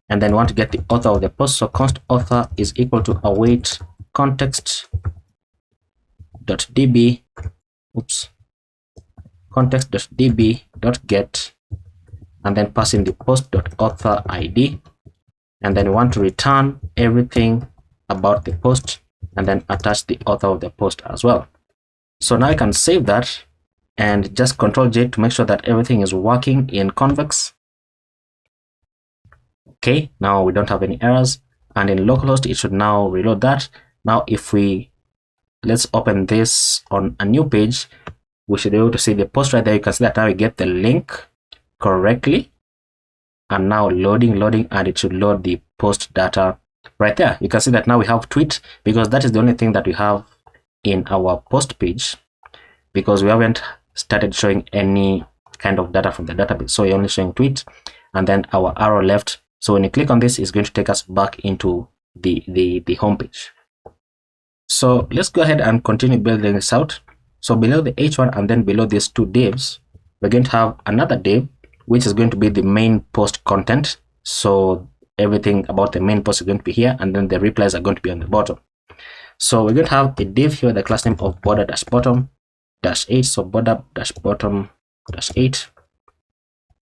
and then want to get the author of the post. So const author is equal to await context dot db context dot db dot get, and then pass in the post dot author ID, and then we want to return everything about the post and then attach the author of the post as well. So now I can save that and just Control J to make sure that everything is working in convex. Okay, now we don't have any errors, and in localhost it should now reload that. Now if let's open this on a new page, we should be able to see the post right there. You can see that now we get the link correctly, and now loading, and it should load the post data right there. You can see that now we have tweet, because that is the only thing that we have in our post page, because we haven't started showing any kind of data from the database. So we're only showing tweet and then our arrow left. So when you click on this, it's going to take us back into the home page. So let's go ahead and continue building this out. So below the H1 and then below these two divs, we're going to have another div, which is going to be the main post content. So everything about the main post is going to be here, and then the replies are going to be on the bottom. So we're going to have a div here with the class name of border-bottom-8. So border-bottom-8,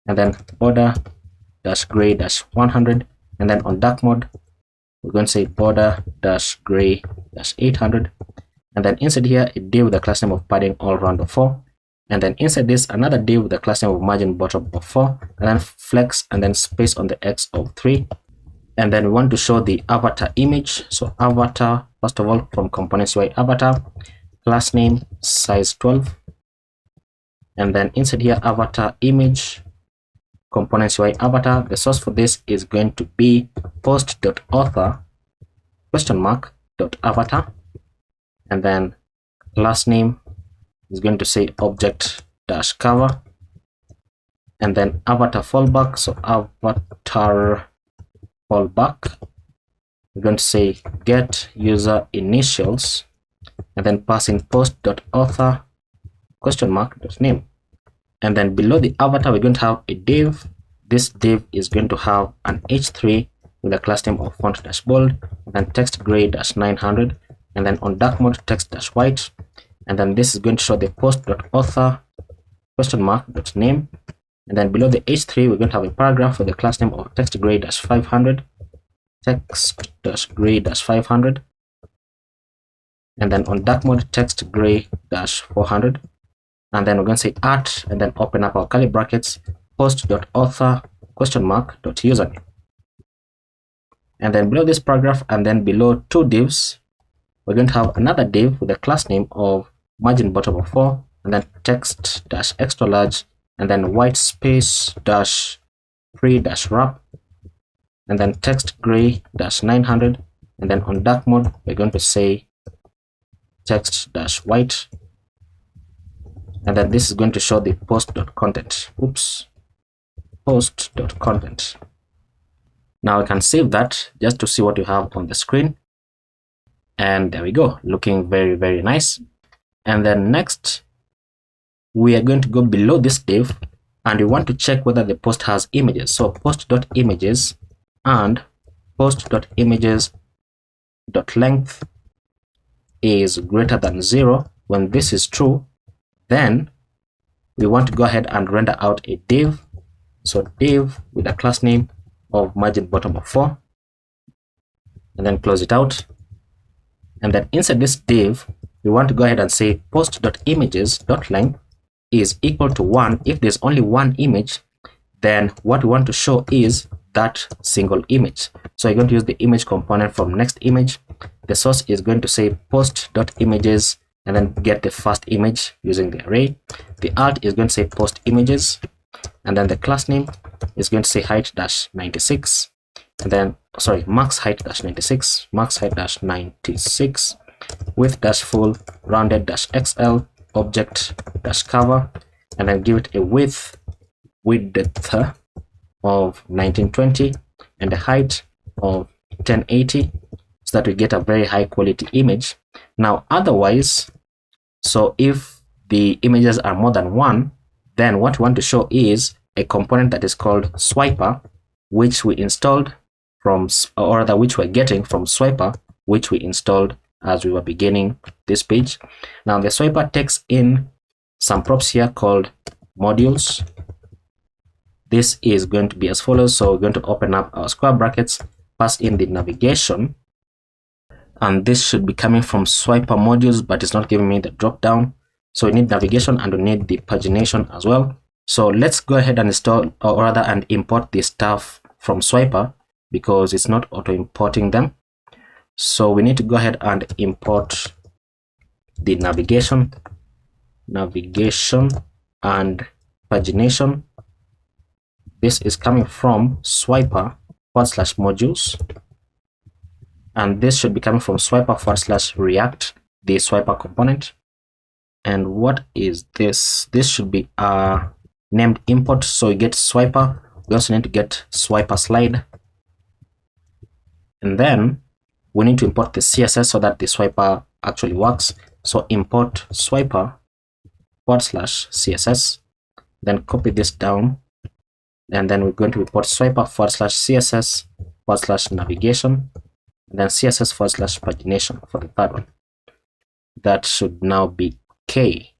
and then border-gray-100, and then on dark mode, we're going to say border-gray-800, and then inside here a div with the class name of padding all round of 4, and then inside this another div with the class name of margin bottom of 4, and then flex and then space on the X of 3. And then we want to show the avatar image. So avatar, first of all, from components UI avatar, class name size 12, and then inside here avatar image, components UI avatar. The source for this is going to be post.author .avatar, and then class name is going to say object-cover, and then avatar fallback. So avatar fallback, we're going to say get user initials, and then passing post.author .name. And then below the avatar, we're going to have a div. This div is going to have an h3 with a class name of font-bold, and then text gray-900, and then on dark mode text-white. And then this is going to show the post.author .name. And then below the h3, we're going to have a paragraph with the class name of text gray-500, text-gray-500, and then on dark mode text gray-400. And then we're going to say at, and then open up our curly brackets, post.author .username. And then below this paragraph, and then below two divs, we're going to have another div with the class name of margin bottom of 4, and then text-extra large, and then white space dash pre-wrap, and then text gray-900, and then on dark mode, we're going to say text-white. And then this is going to show the post.content. Post.content. Now I can save that just to see what you have on the screen. And there we go, looking very, very nice. And then next, we are going to go below this div, and we want to check whether the post has images. So post.images and post.images.length is greater than 0. When this is true, then we want to go ahead and render out a div. So div with a class name of margin bottom of 4, and then close it out. And then inside this div, we want to go ahead and say post.images.length is equal to 1. If there's only one image, then what we want to show is that single image. So you're going to use the image component from next image. The source is going to say post.images, and then get the first image using the array. The alt is going to say post images, and then the class name is going to say height-96, and then max height-96, max height-96, width-full, rounded-xl, object-cover, and then give it a width of 1920 and a height of 1080, so that we get a very high quality image. Now otherwise, so if the images are more than one, then what we want to show is a component that is called swiper, which we installed from, or rather which we're getting from swiper, which we installed as we were beginning this page. Now the swiper takes in some props here called modules. This is going to be as follows. So we're going to open up our square brackets, pass in the navigation, and this should be coming from swiper modules, but it's not giving me the drop down. So we need navigation and we need the pagination as well. So let's go ahead and install, or rather and import the stuff from Swiper because it's not auto importing them. So we need to go ahead and import the navigation and pagination. This is coming from Swiper /modules, and this should be coming from Swiper /react, the Swiper component. And what is this? This should be named import. So we get Swiper. We also need to get Swiper slide, and then we need to import the CSS so that the Swiper actually works. So import Swiper /CSS, then copy this down, and then we're going to import Swiper /CSS /navigation, and then CSS /pagination for the third one. That should now be K.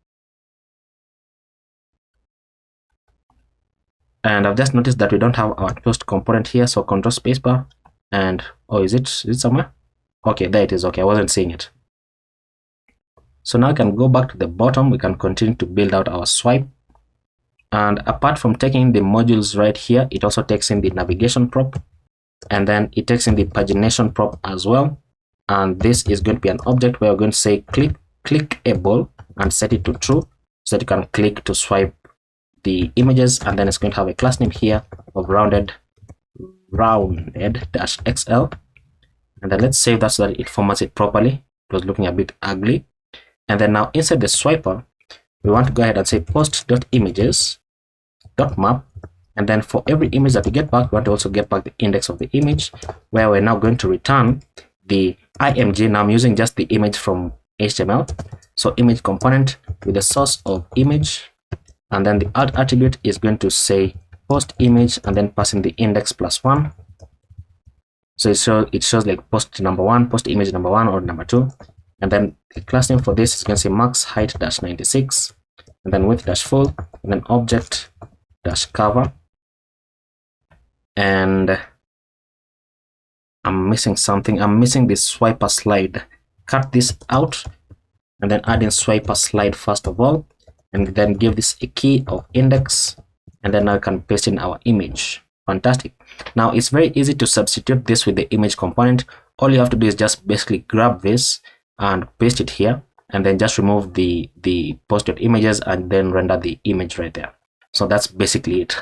And I've just noticed that we don't have our post component here, so control spacebar, and oh, is it somewhere? Okay, there it is. Okay, I wasn't seeing it. So now I can go back to the bottom. We can continue to build out our swipe. And apart from taking the modules right here, it also takes in the navigation prop, and then it takes in the pagination prop as well. And this is going to be an object where we're going to say clickable and set it to true, so that you can click to swipe the images. And then it's going to have a class name here of rounded -xl. And then let's save that so that it formats it properly. It was looking a bit ugly. And then now inside the swiper, we want to go ahead and say post.images.map. And then for every image that we get back, we want to also get back the index of the image, where we're now going to return the img. Now I'm using just the image from HTML. So image component with the source of image, and then the alt attribute is going to say post image, and then passing the index +1. So it shows like post number 1, post image number 1 or number 2. And then the class name for this is going to say max height -96, and then width -full, and then object -cover. And I'm missing something. I'm missing the swiper slide. Cut this out, and then add in swiper slide first of all, and then give this a key of index, and then now I can paste in our image. Fantastic. Now it's very easy to substitute this with the image component. All you have to do is just basically grab this and paste it here, and then just remove the posted images and then render the image right there. So that's basically it.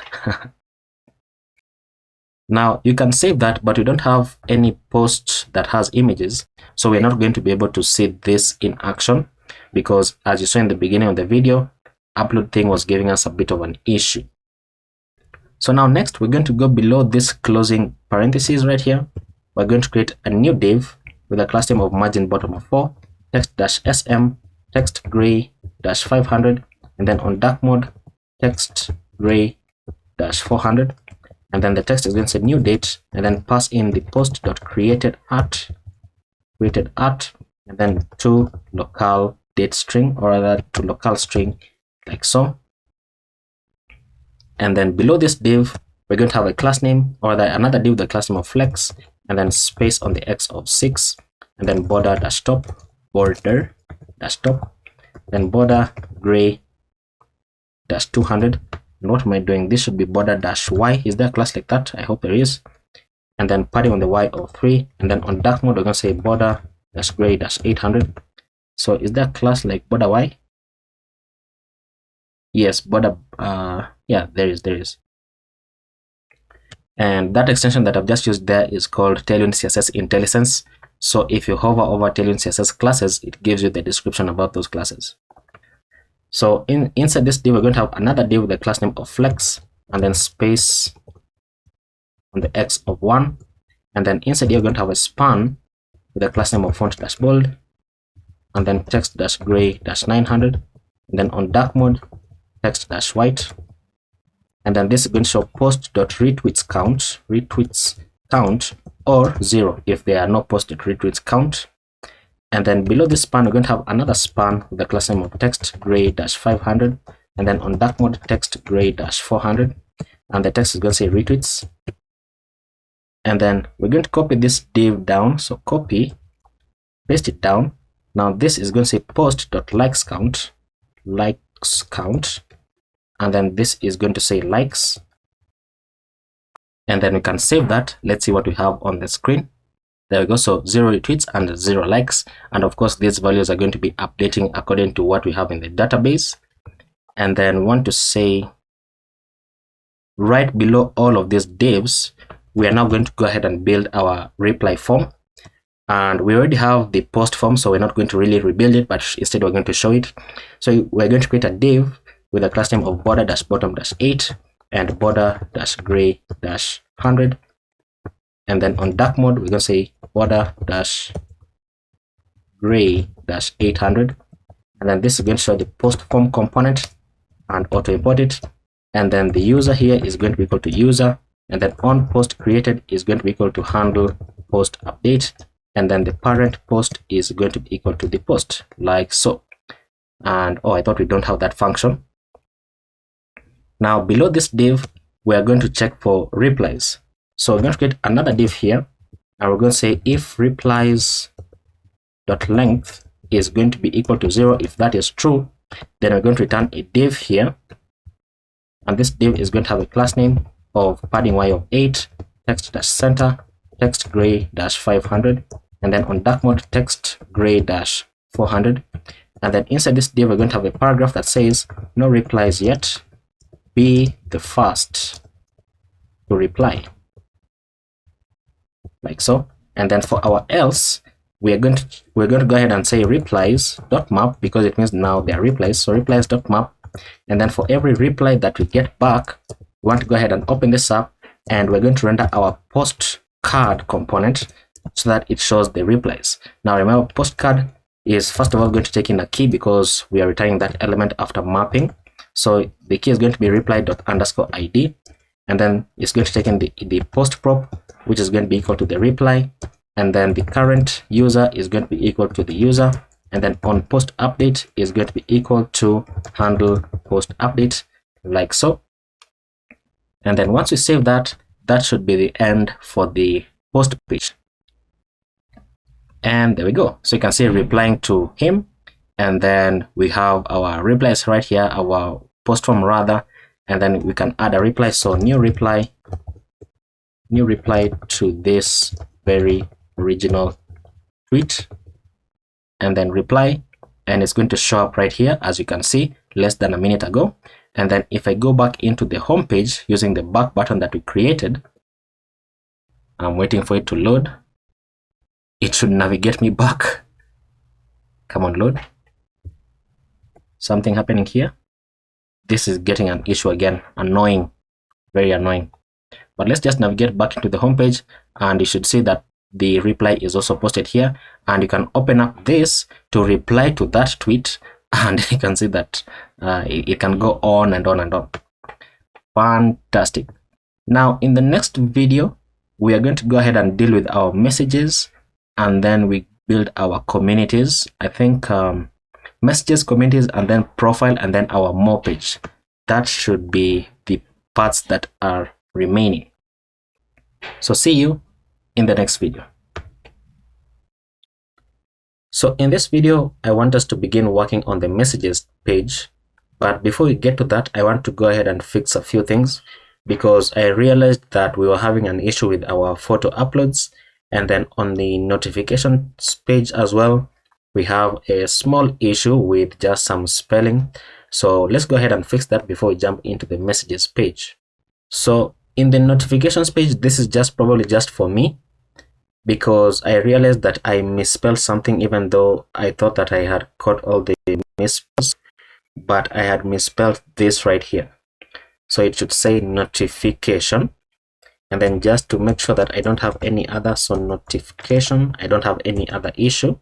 Now you can save that, but we don't have any post that has images, so we're not going to be able to see this in action, because as you saw in the beginning of the video, upload thing was giving us a bit of an issue. So now next we're going to go below this closing parentheses right here. We're going to create a new div with a class name of margin bottom of 4, text-sm, text gray -500, and then on dark mode, text gray -400. And then the text is going to say new date, and then pass in the post.created art, and then to local date string, or rather to local string, like so. And then below this div, we're going to have a class name, or rather another div with the class name of flex, and then space on the x of 6, and then border-top, then border gray -200. And what am I doing? This should be border-y. Is there a class like that? I hope there is. And then padding on the y of 3, and then on dark mode we're going to say border-gray -800. So is there a class like border y? Yes, border. Yeah, there is. And that extension that I've just used there is called Tailwind CSS IntelliSense. So if you hover over Tailwind CSS classes, it gives you the description about those classes. So inside this div, we're going to have another div with the class name of flex, and then space on the x of 1, and then inside here we're going to have a span with the class name of font-bold, and then text-gray -900, and then on dark mode, text-white, and then this is going to show post.retweets count, or 0 if there are no posted retweets count. And then below this span, we're going to have another span with the class name of text-gray -500, and then on dark mode, text-gray -400, and the text is going to say retweets. And then we're going to copy this div down. So copy, paste it down. Now this is going to say post.likes count, likes count, and then this is going to say likes, and then we can save that. Let's see what we have on the screen. There we go. So 0 retweets and 0 likes, and of course these values are going to be updating according to what we have in the database. And then we want to say right below all of these divs, we are now going to go ahead and build our reply form. And we already have the post form, so we're not going to really rebuild it, but instead we're going to show it. So we're going to create a div with a class name of border-bottom-8 and border-gray-100. And then on dark mode, we're going to say border-gray-800. And then this is going to show the post form component and auto import it. And then the user here is going to be equal to user. And then on post created is going to be equal to handle post update. And then the parent post is going to be equal to the post, like so. And oh, I thought we don't have that function. Now below this div, we are going to check for replies. So we're going to create another div here, and we're going to say if replies.length is going to be equal to 0. If that is true, then we're going to return a div here, and this div is going to have a class name of padding y of 8, text-center, text gray-500, and then on dark mode text gray-400. And then inside this div, we're going to have a paragraph that says no replies yet, be the first to reply, like so. And then for our else, we're going to go ahead and say replies.map, because it means now they are replies. So replies.map, and then for every reply that we get back, we want to go ahead and open this up, and we're going to render our postcard component so that it shows the replies. Now remember, postcard is first of all going to take in a key because we are returning that element after mapping. So the key is going to be reply._id, and then it's going to take in the post prop, which is going to be equal to the reply, and then the current user is going to be equal to the user, and then on post update is going to be equal to handle post update, like so. And then once we save that, that should be the end for the post page. And there we go. So you can see replying to him, and then we have our replies right here, our post form rather, and then we can add a reply. So new reply to this very original tweet, and then reply, and it's going to show up right here, as you can see, less than a minute ago. And then if I go back into the home page using the back button that we created, I'm waiting for it to load. It should navigate me back. Come on, load. Something happening here. This is getting an issue again. Annoying, very annoying. But let's just navigate back into the home page, and you should see that the reply is also posted here, and you can open up this to reply to that tweet, and you can see that it can go on and on and on. Fantastic. Now in the next video, we are going to go ahead and deal with our messages, and then we build our communities. I think messages, communities, and then profile, and then our more page. That should be the parts that are remaining. So see you in the next video. So in this video, I want us to begin working on the messages page. But before we get to that, I want to go ahead and fix a few things, because I realized that we were having an issue with our photo uploads. And then on the notifications page as well, we have a small issue with just some spelling. So let's go ahead and fix that before we jump into the messages page. So in the notifications page, this is probably just for me, because I realized that I misspelled something, even though I thought that I had caught all the misspells, but I had misspelled this right here. So it should say notification. And then just to make sure that I don't have any other, so notification, I don't have any other issue.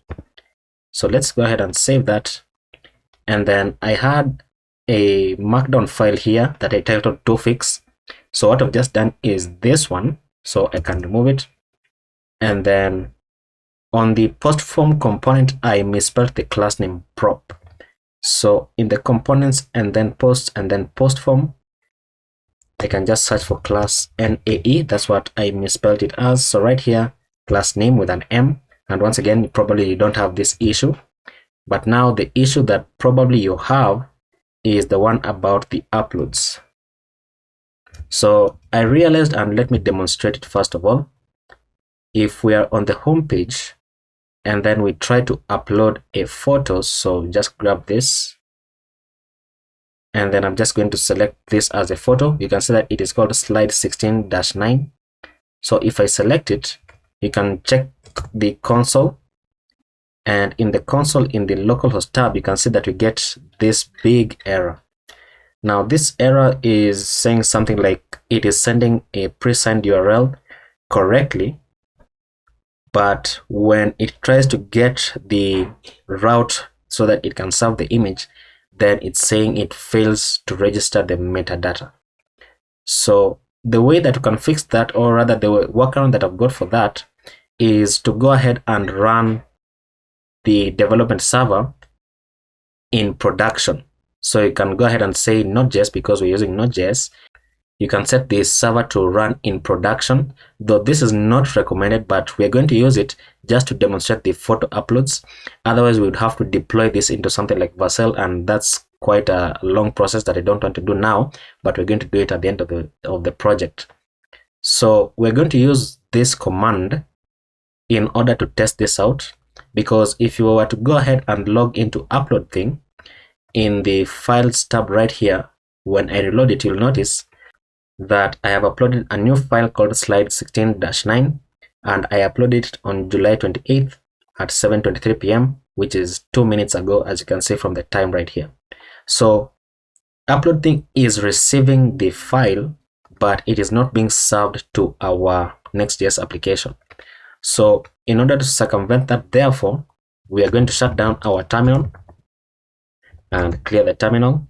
So let's go ahead and save that. And then I had a markdown file here that I titled to fix. So what I've just done is this one, so I can remove it. And then on the post form component, I misspelled the class name prop. So in the components and then post form, I can just search for class NAE. That's what I misspelled it as. So right here, class name with an M. And once again, probably you don't have this issue. But now the issue that probably you have is the one about the uploads. So I realized, and let me demonstrate it first of all. If we are on the home page and then we try to upload a photo, so just grab this and then I'm just going to select this as a photo. You can see that it is called slide 16-9. So if I select it, you can check the console, and in the console in the localhost tab you can see that you get this big error. Now this error is saying something like it is sending a pre-signed URL correctly, but when it tries to get the route so that it can serve the image, then it's saying it fails to register the metadata. So the way that you can fix that, or rather the workaround that I've got for that, is to go ahead and run the development server in production. So you can go ahead and say Node.js, because we're using Node.js. You can set the server to run in production, though this is not recommended, but we're going to use it just to demonstrate the photo uploads. Otherwise, we would have to deploy this into something like Vercel, and that's quite a long process that I don't want to do now, but we're going to do it at the end of the project. So we're going to use this command in order to test this out, because if you were to go ahead and log into upload thing in the files tab right here, when I reload it, you'll notice that I have uploaded a new file called slide 16-9, and I uploaded it on July 28th at 7:23 p.m., which is 2 minutes ago, as you can see from the time right here. So upload thing is receiving the file, but it is not being served to our Next.js application. So in order to circumvent that, therefore, we are going to shut down our terminal and clear the terminal.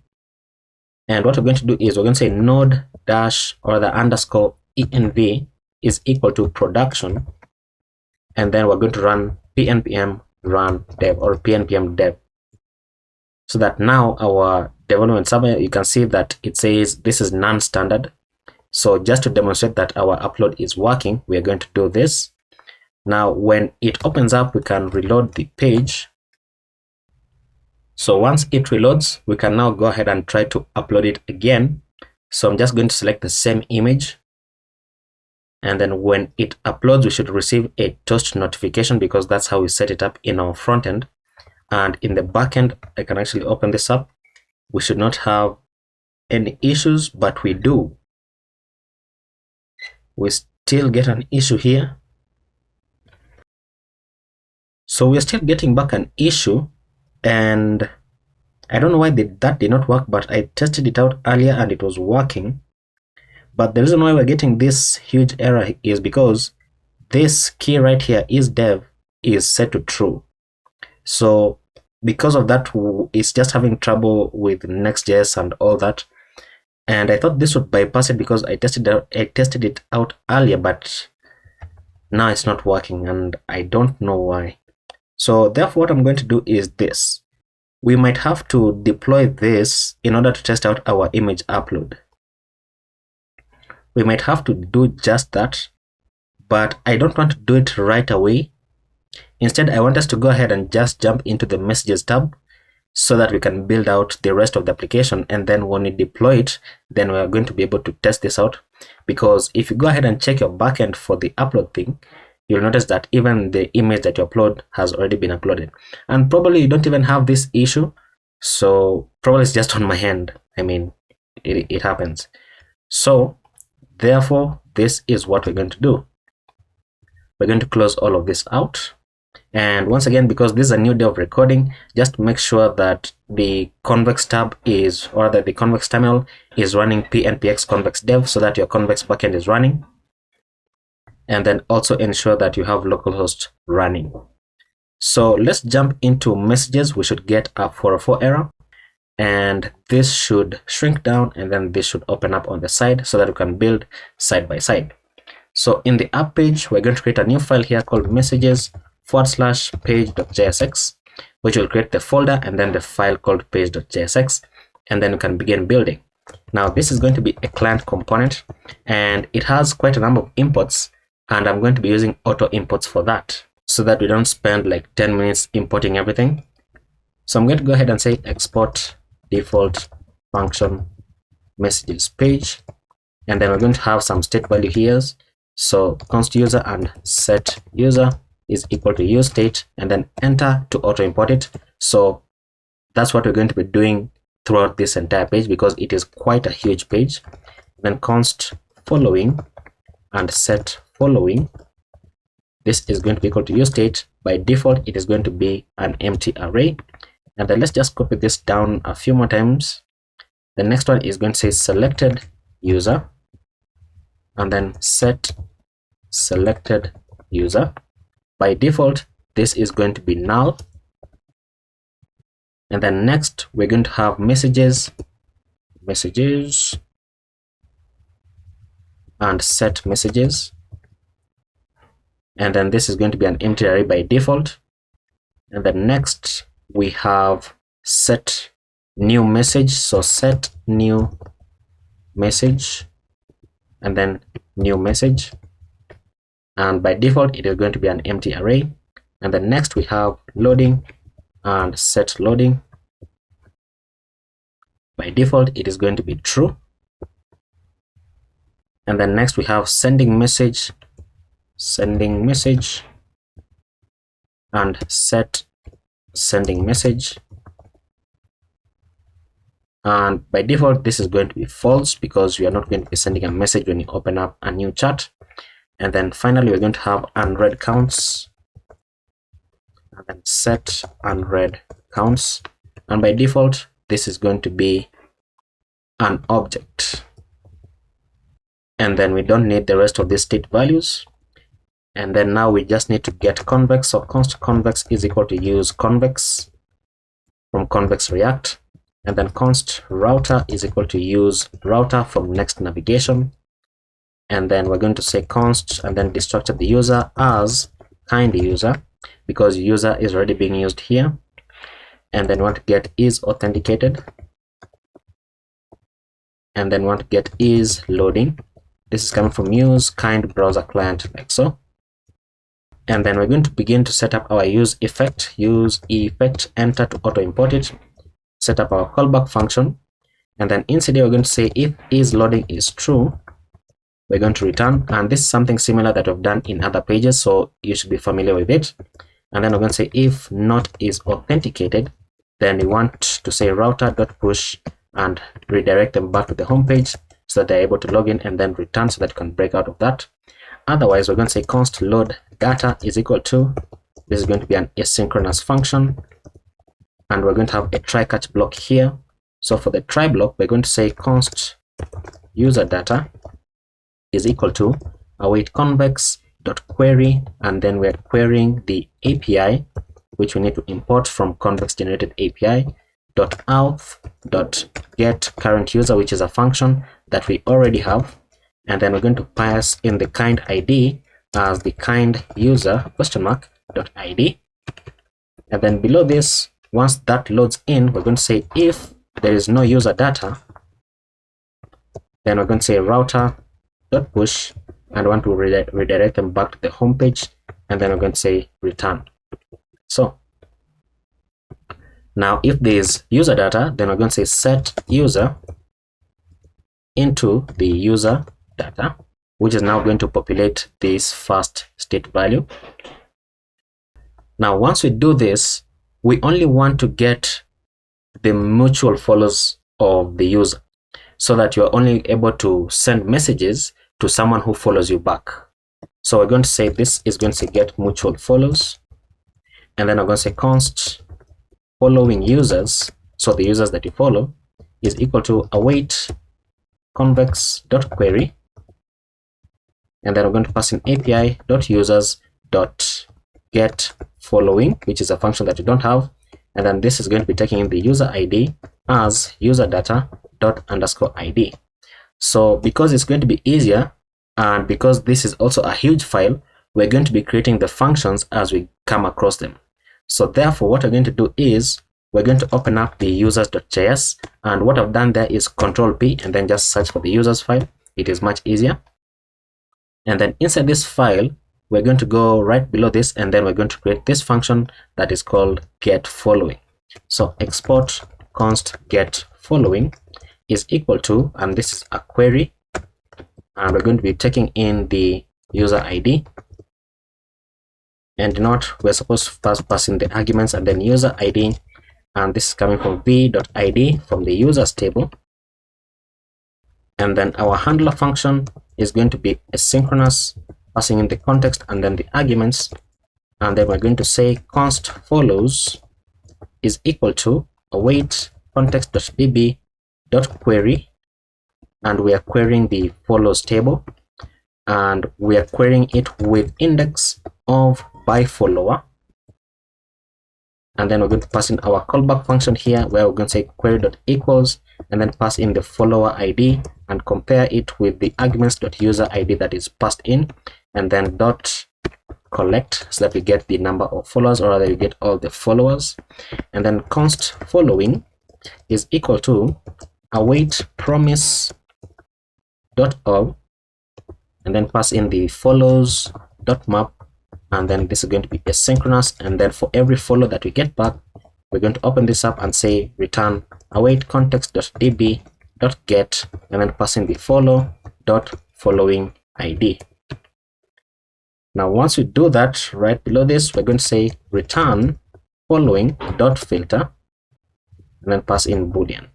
And what we're going to do is we're going to say node dash or the underscore env is equal to production, and then we're going to run pnpm run dev or pnpm dev, so that now our development server, you can see that it says this is non-standard. So just to demonstrate that our upload is working, we are going to do this. Now when it opens up, we can reload the page. So once it reloads, we can now go ahead and try to upload it again. So I'm just going to select the same image, and then when it uploads, we should receive a toast notification, because that's how we set it up in our front end. And in the back end, I can actually open this up. We should not have any issues, but we do. We still get an issue here. So we're still getting back an issue, and I don't know why that did not work, but I tested it out earlier and it was working. But the reason why we're getting this huge error is because this key right here, is dev, is set to true. So because of that, it's just having trouble with Next.js and all that. And I thought this would bypass it because I tested it out earlier, but now it's not working and I don't know why. So therefore, what I'm going to do is this. We might have to deploy this in order to test out our image upload. We might have to do just that, but I don't want to do it right away. Instead, I want us to go ahead and just jump into the messages tab so that we can build out the rest of the application. And then when we deploy it, then we are going to be able to test this out. Because if you go ahead and check your backend for the upload thing, you'll notice that even the image that you upload has already been uploaded. And probably you don't even have this issue. So probably it's just on my end. I mean, it happens. So therefore, this is what we're going to do. We're going to close all of this out. And once again, because this is a new day of recording, just make sure that the convex tab is, or that the convex terminal is running pnpx convex dev, so that your convex backend is running. And then also ensure that you have localhost running. So let's jump into messages. We should get a 404 error, and this should shrink down, and then this should open up on the side so that we can build side by side. So in the app page, we're going to create a new file here called messages/page.jsx, which will create the folder and then the file called page.jsx, and then we can begin building. Now this is going to be a client component, and it has quite a number of imports, and I'm going to be using auto imports for that, so that we don't spend like 10 minutes importing everything. So I'm going to go ahead and say export default function messages page, and then we're going to have some state value here. So const user and set user is equal to use state, and then enter to auto import it. So that's what we're going to be doing throughout this entire page, because it is quite a huge page. Then const following and set following, this is going to be equal to use state. By default it is going to be an empty array, and then let's just copy this down a few more times. The next one is going to say selected user, and then set selected user. By default this is going to be null, and then next we're going to have messages and set messages, and then this is going to be an empty array by default. And then next we have set new message, so set new message and then new message, and by default it is going to be an empty array. And then next we have loading and set loading. By default it is going to be true. And then next we have sending message and set sending message, and by default this is going to be false because we are not going to be sending a message when you open up a new chat. And then finally we're going to have unread counts, and then set unread counts, and by default this is going to be an object. And then we don't need the rest of these state values. And then now we just need to get convex, so const convex is equal to use convex from convex react, and then const router is equal to use router from next navigation. And then we're going to say const and then destructure the user as kind user, because user is already being used here. And then want to get is authenticated, and then want to get is loading. This is coming from use kind browser client, like so. And then we're going to begin to set up our use effect, enter to auto import it, set up our callback function, and then inside here we're going to say if is loading is true, we're going to return. And this is something similar that we've done in other pages, so you should be familiar with it. And then we're going to say if not is authenticated, then we want to say router.push and redirect them back to the home page so that they're able to log in and then return, so that you can break out of that. Otherwise we're going to say const load data is equal to, this is going to be an asynchronous function, and we're going to have a try catch block here. So for the try block we're going to say const user data is equal to await convex dot query, and then we're querying the API which we need to import from convex generated API dot auth dot get current user, which is a function that we already have. And then we're going to pass in the kind ID as the kind user question mark dot ID. And then below this, once that loads in, we're going to say if there is no user data, then we're going to say router dot push and want to redirect them back to the home page, and then we're going to say return. So now if there is user data, then we're going to say set user into the user data, which is now going to populate this first state value. Now once we do this, we only want to get the mutual follows of the user, so that you're only able to send messages to someone who follows you back. So we're going to say this is going to say get mutual follows, and then I'm going to say const following users, so the users that you follow, is equal to await convex dot query, and then we're going to pass in API dot users dot get following, which is a function that you don't have, and then this is going to be taking in the user ID as user data dot underscore ID. So because it's going to be easier, and because this is also a huge file, we're going to be creating the functions as we come across them. So therefore what we're going to do is we're going to open up the users.js, and what I've done there is Control P and then just search for the users file. It is much easier. And then inside this file we're going to go right below this, and then we're going to create this function that is called get following. So export const get following, is equal to, and this is a query, and we're going to be taking in the user ID, and not, we're supposed to first pass in the arguments and then user ID, and this is coming from v.id from the users table. And then our handler function is going to be asynchronous, passing in the context and then the arguments, and then we're going to say const follows is equal to await context.db.query, and we are querying the follows table, and we are querying it with index of by follower. And then we're going to pass in our callback function here, where we're going to say query.equals and then pass in the follower ID and compare it with the arguments.user ID that is passed in, and then dot collect, so that we get the number of followers, or rather you get all the followers. And then const following is equal to await promise.of, and then pass in the follows.map, and then this is going to be asynchronous, and then for every follow that we get back, we're going to open this up and say return await context.db.get, and then pass in the follow.following ID. Now once we do that, right below this, we're going to say return following.filter, and then pass in boolean,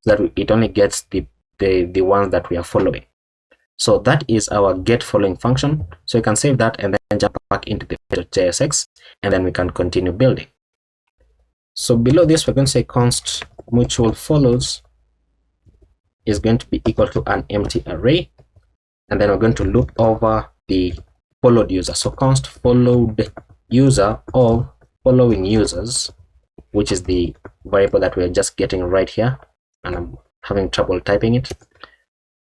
so that it only gets the ones that we are following. So that is our get following function. So you can save that and then jump back into the JSX, and then we can continue building. So below this, we're going to say const mutual follows is going to be equal to an empty array, and then we're going to loop over the followed user. So const followed user of following users, which is the variable that we're just getting right here, and I'm having trouble typing it.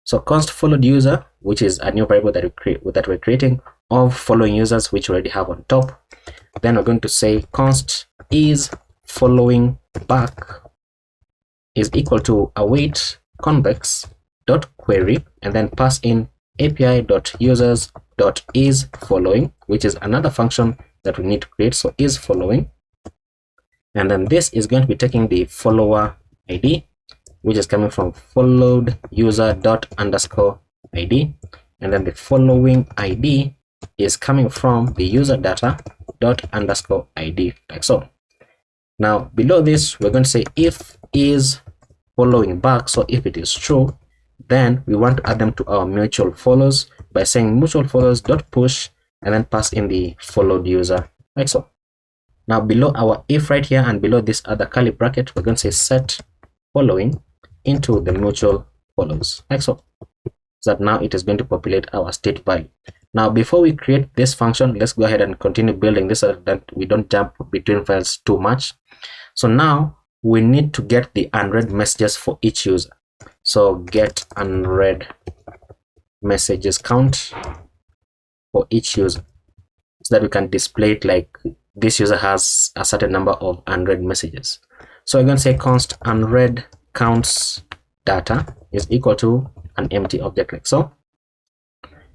So const followed user, which is a new variable that we're creating of following users, which we already have on top. Then we're going to say const is following back is equal to await convex dot query, and then pass in api.users.isFollowing, which is another function that we need to create. So is following, and then this is going to be taking the follower ID, which is coming from followed user dot underscore ID, and then the following ID is coming from the user data dot underscore ID, like so. Now below this, we're going to say if is following back. So if it is true, then we want to add them to our mutual follows by saying mutual follows dot push, and then pass in the followed user, like so. Now below our if right here and below this other curly bracket, we're going to say set following into the mutual follows, like so. So that now it is going to populate our state value. Now before we create this function, let's go ahead and continue building this so that we don't jump between files too much. So now we need to get the unread messages for each user. So get unread messages count for each user, so that we can display it like this user has a certain number of unread messages. So we're going to say const unread counts data is equal to an empty object, like so.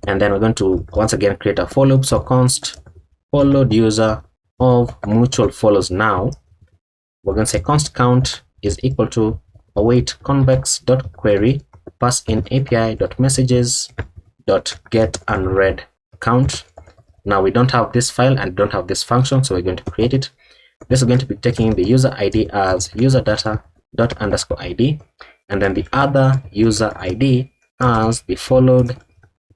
And then we're going to once again create a for loop. So const followed user of mutual follows. Now we're going to say const count is equal to await convex dot query, pass in api dot messages dot get unread count. Now we don't have this file and don't have this function, so we're going to create it. This is going to be taking the user ID as user data dot underscore ID, and then the other user ID as the followed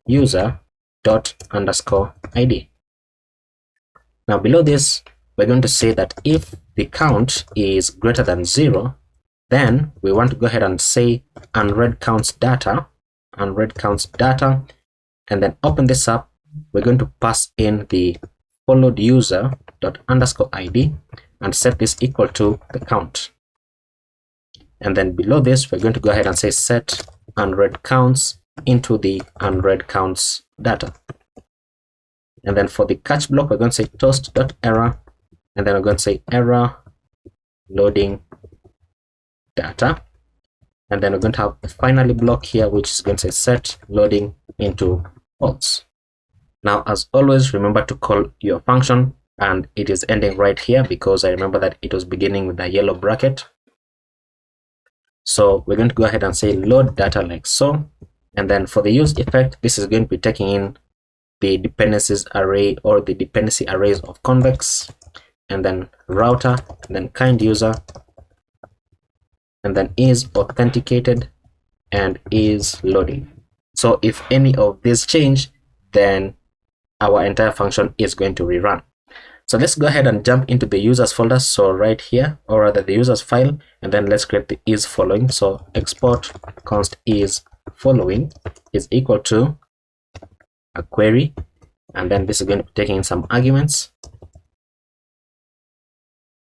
user dot underscore ID. Now below this, we're going to say that if the count is greater than 0, then we want to go ahead and say unread counts data, and then open this up. We're going to pass in the followed user dot underscore ID and set this equal to the count. And then below this, we're going to go ahead and say set unread counts into the unread counts data. And then for the catch block, we're going to say toast.error, and then we're going to say error loading data. And then we're going to have a finally block here, which is going to say set loading into false. Now, as always, remember to call your function, and it is ending right here because I remember that it was beginning with a yellow bracket. So we're going to go ahead and say load data like so. And then for the use effect, this is going to be taking in the dependencies array or the dependency arrays of convex, and then router, and then kind user, and then is authenticated and is loading. So if any of these change, then our entire function is going to rerun. So let's go ahead and jump into the users folder. So right here, or rather the users file, and then let's create the is following. So export const is following is equal to a query, and then this is going to be taking in some arguments,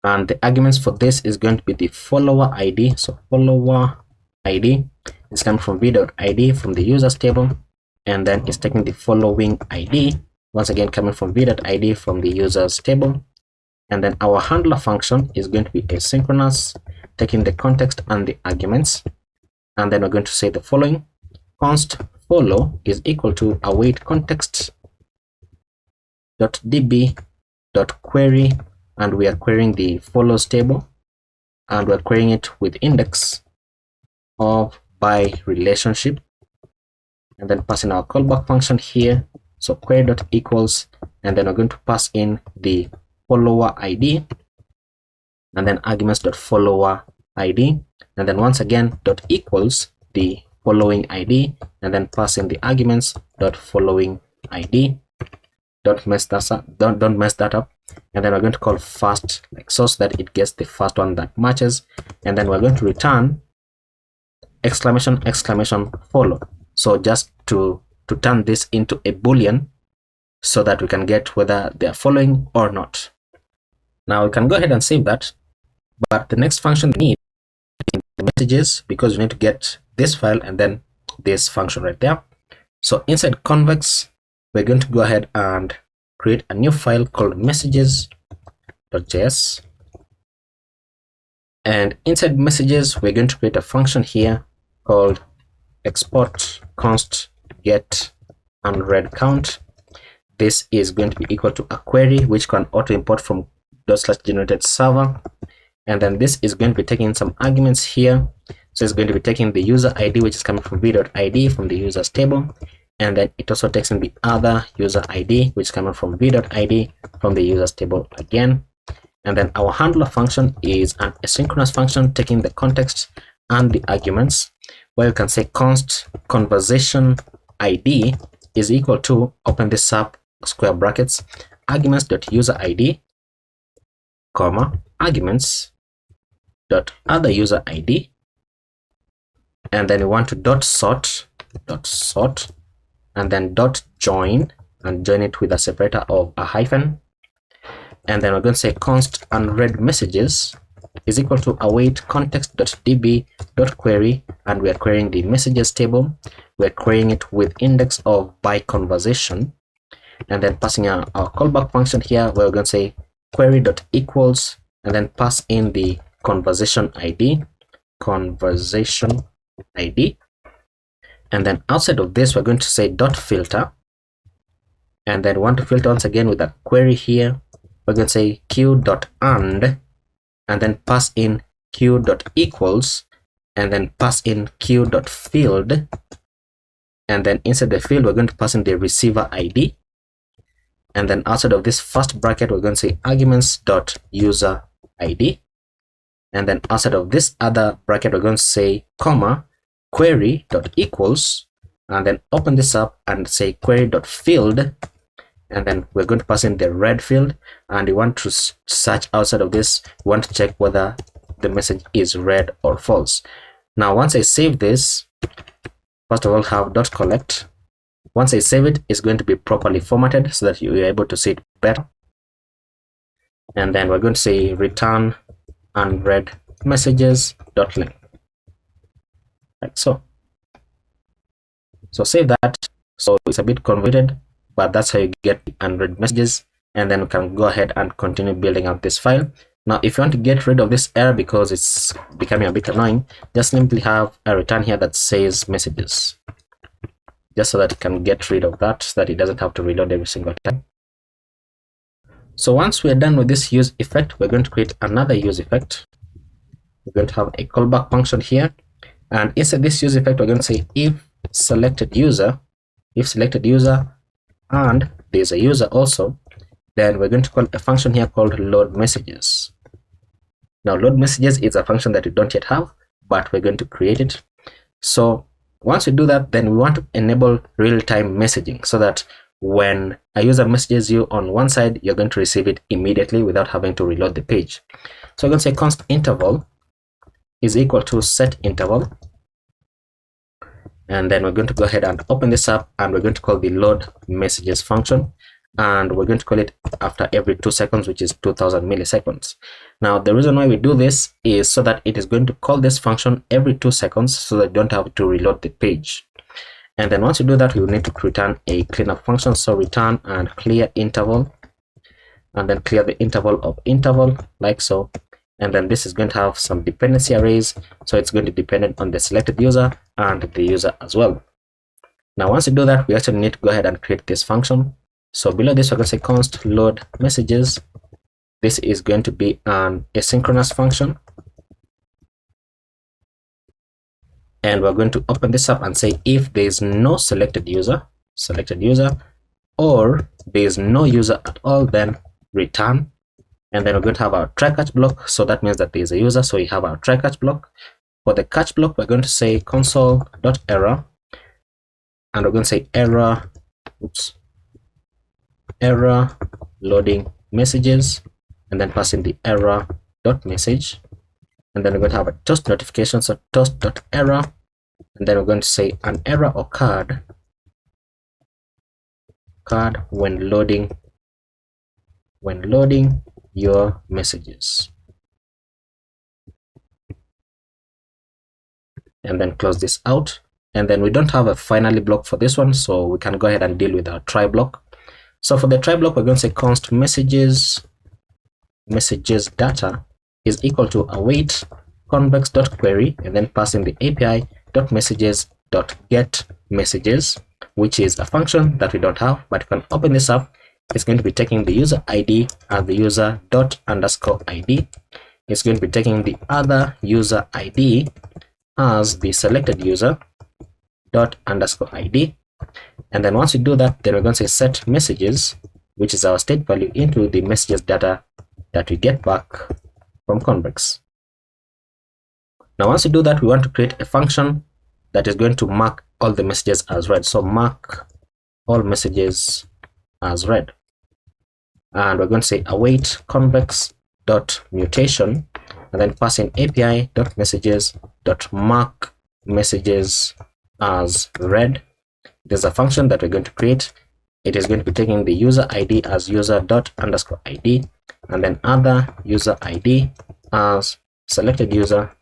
and the arguments for this is going to be the follower ID. So follower ID is coming from v.id from the users table, and then it's taking the following ID, once again coming from v.id from the users table. And then our handler function is going to be asynchronous, taking the context and the arguments, and then we're going to say the following: const follow is equal to await context dot db dot query, and we are querying the follows table, and we're querying it with index of by relationship, and then passing our callback function here. So query dot equals, and then we're going to pass in the follower ID, and then arguments dot follower ID, and then once again dot equals the following ID, and then pass in the arguments dot following ID. Don't mess that up. Don't mess that up. And then we're going to call first like so that it gets the first one that matches, and then we're going to return exclamation follow. So just to turn this into a boolean so that we can get whether they are following or not. Now we can go ahead and save that, but the next function we need in the messages, because we need to get this file and then this function right there. So inside convex, we're going to go ahead and create a new file called messages.js, and inside messages we're going to create a function here called export const get unread count. This is going to be equal to a query which can auto import from /generated server, and then this is going to be taking some arguments here. So it's going to be taking the user ID, which is coming from v.id from the users table, and then it also takes in the other user ID, which is coming from v.id from the users table again. And then our handler function is an asynchronous function taking the context and the arguments, where you can say const conversation ID is equal to, open this up, square brackets, arguments dot user ID, comma, arguments dot other user ID, and then we want to dot sort, and then dot join, and join it with a separator of a hyphen. And then we're going to say const unread messages is equal to await context.db.query, and we are querying the messages table. We're querying it with index of by conversation, and then passing our callback function here, where we're going to say query.equals, and then pass in the conversation ID, and then outside of this we're going to say dot filter, and then want to filter once again with a query here. We're going to say q.and, and then pass in q.equals, and then pass in q.field, and then inside the field we're going to pass in the receiver ID, and then outside of this first bracket we're going to say arguments.user ID, and then outside of this other bracket we're going to say comma query.equals, and then open this up and say query.field, and then we're going to pass in the red field, and you want to search outside of this, you want to check whether the message is red or false. Now once I save this, first of all have dot collect. Once I save it, it's going to be properly formatted so that you're able to see it better. And then we're going to say return unread messages dot length, like so. So save that. So it's a bit convoluted, but that's how you get unread messages, and then we can go ahead and continue building up this file. Now if you want to get rid of this error because it's becoming a bit annoying, just simply have a return here that says messages, just so that you can get rid of that, so that it doesn't have to reload every single time. So once we're done with this use effect, we're going to create another use effect. We're going to have a callback function here, And inside this use effect, we're going to say if selected user, and there's a user also, then we're going to call a function here called load messages. Now, load messages is a function that we don't yet have, but we're going to create it. So once we do that, then we want to enable real-time messaging so that when a user messages you on one side, you're going to receive it immediately without having to reload the page. So we're going to say const interval is equal to set interval. And then we're going to go ahead and open this up, and we're going to call the load messages function. And we're going to call it after every 2 seconds, which is 2000 milliseconds. Now, the reason why we do this is so that it is going to call this function every 2 seconds so that you don't have to reload the page. And then once you do that, we will need to return a cleanup function. So return and clear interval, and then clear the interval of interval like so. And then this is going to have some dependency arrays. So it's going to depend on the selected user and the user as well. Now, once you do that, we actually need to go ahead and create this function. So below this, we're going to say const load messages. This is going to be an asynchronous function. And we're going to open this up and say if there is no selected user, or there is no user at all, then return. And then we're going to have our try catch block. So that means that there is a user. So we have our try catch block. For the catch block, we're going to say console.error. And we're going to say error loading messages, and then pass in the error.message. And then we're going to have a toast notification, so toast.error, and then we're going to say an error occurred when loading your messages. And then close this out. And then we don't have a finally block for this one, so we can go ahead and deal with our try block. So for the try block, we're going to say const messages data is equal to await convex.query, and then pass in the api.messages.get messages, which is a function that we don't have, but you can open this up. It's going to be taking the user ID as the user._id. It's going to be taking the other user ID as the selected user._id. And then once you do that, then we're going to say set messages, which is our state value, into the messages data that we get back from convex. Now, once you do that, we want to create a function that is going to mark all the messages as read. So mark all messages as read. And we're going to say await convex.mutation, and then pass in api.messages.mark messages as read. There's a function that we're going to create. It is going to be taking the user ID as user._id, and then other user ID as selected user._id.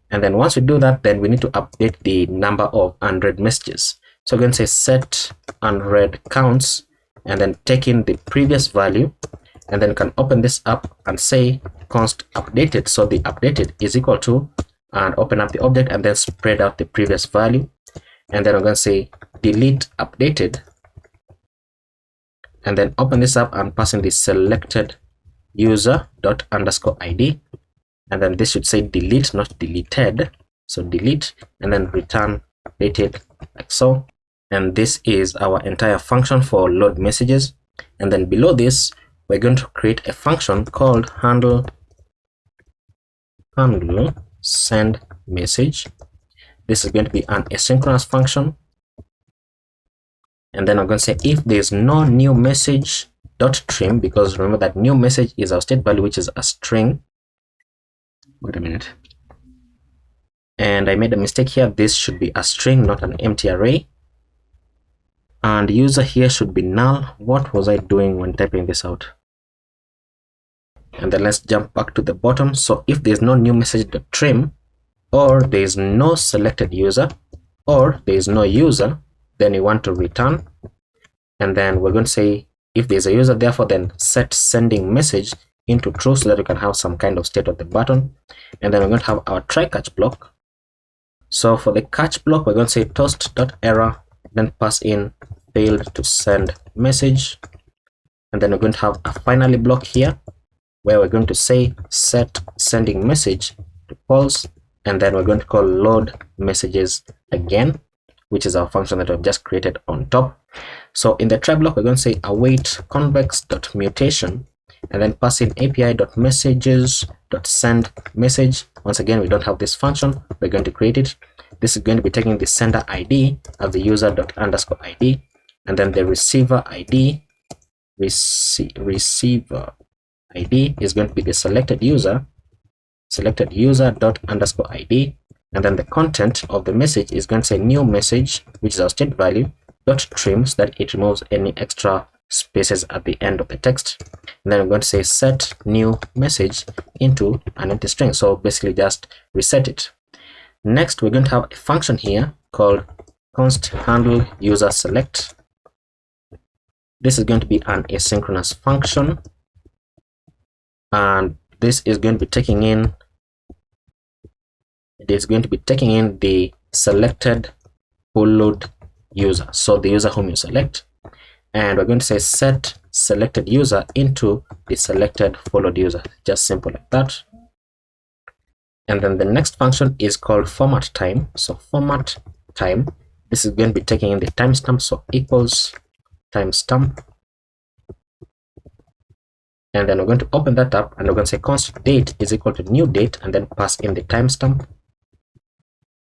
And then once we do that, then we need to update the number of unread messages. So we're going to say set unread counts, and then take in the previous value, and then can open this up and say const updated. So the updated is equal to, and open up the object and then spread out the previous value. And then I'm going to say delete updated, and then open this up and pass in the selected user._id, and then this should say delete, not deleted. So delete, and then return updated like so. And this is our entire function for load messages. And then below this, we're going to create a function called handle send message. This is going to be an asynchronous function. And then I'm going to say if there's no new message dot trim, because remember that new message is our state value, which is a string. Wait a minute, and I made a mistake here. This should be a string, not an empty array, and user here should be null. What was I doing when typing this out? And then let's jump back to the bottom. So if there's no new message dot trim, or there is no selected user, or there is no user, then you want to return. And then we're going to say if there's a user, therefore then set sending message into true, so that we can have some kind of state of the button. And then we're going to have our try catch block. So for the catch block, we're going to say toast.error, then pass in failed to send message. And then we're going to have a finally block here, where we're going to say set sending message to false, and then we're going to call load messages again, which is our function that we've just created on top. So in the try block, we're going to say await convex.mutation, and then pass in api.messages.send message. Once again, we don't have this function. We're going to create it. This is going to be taking the sender ID as the user._id, and then the receiver ID, receiver ID is going to be the selected user._id, and then the content of the message is going to say new message, which is our state value, dot trim, so that it removes any extra spaces at the end of the text. And then I'm going to say set new message into an empty string, so basically just reset it. Next, we're going to have a function here called const handle user select. This is going to be an asynchronous function, and this is going to be taking in the selected followed user, so the user whom you select, and we're going to say set selected user into the selected followed user, just simple like that. And then the next function is called format time. So format time, this is going to be taking in the timestamp, so equals timestamp, and then we're going to open that up, and we're going to say const date is equal to new date, and then pass in the timestamp,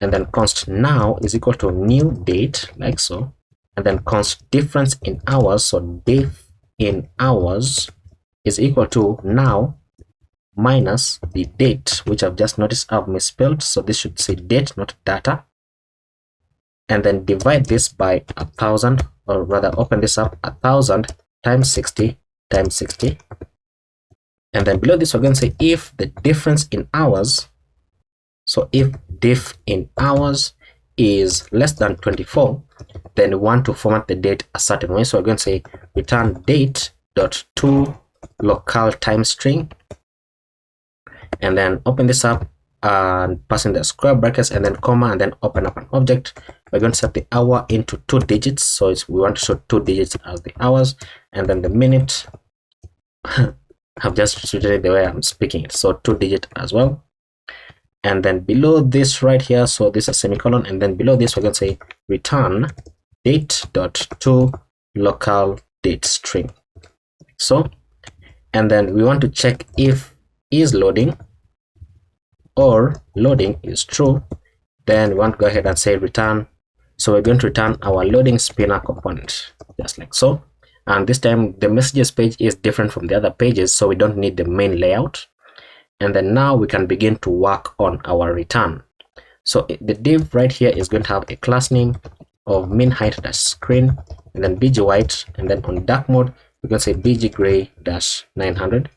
and then const now is equal to new date, like so, and then const difference in hours, so diff in hours is equal to now minus the date, which I've just noticed I've misspelled, so this should say date, not data, and then divide this by 1000, or rather open this up, 1000 times 60 times 60, and then below this we're going to say if the difference in hours, so if diff in hours is less than 24, then we want to format the date a certain way, so we're going to say return date dot to local time string, and then open this up and pass in the square brackets and then comma, and then open up an object. We're going to set the hour into 2 digits, so we want to show 2 digits as the hours, and then the minute I've just written it the way I'm speaking it, so 2 digit as well. And then below this right here, so this is a semicolon, and then below this we're going to say return date dot to local date string. So, and then we want to check if is loading or loading is true. Then we want to go ahead and say return, so we're going to return our loading spinner component, just like so. And this time the messages page is different from the other pages, so we don't need the main layout. And then now we can begin to work on our return. So the div right here is going to have a class name of min height dash screen, and then bg white, and then on dark mode we're going to say bg gray dash 900,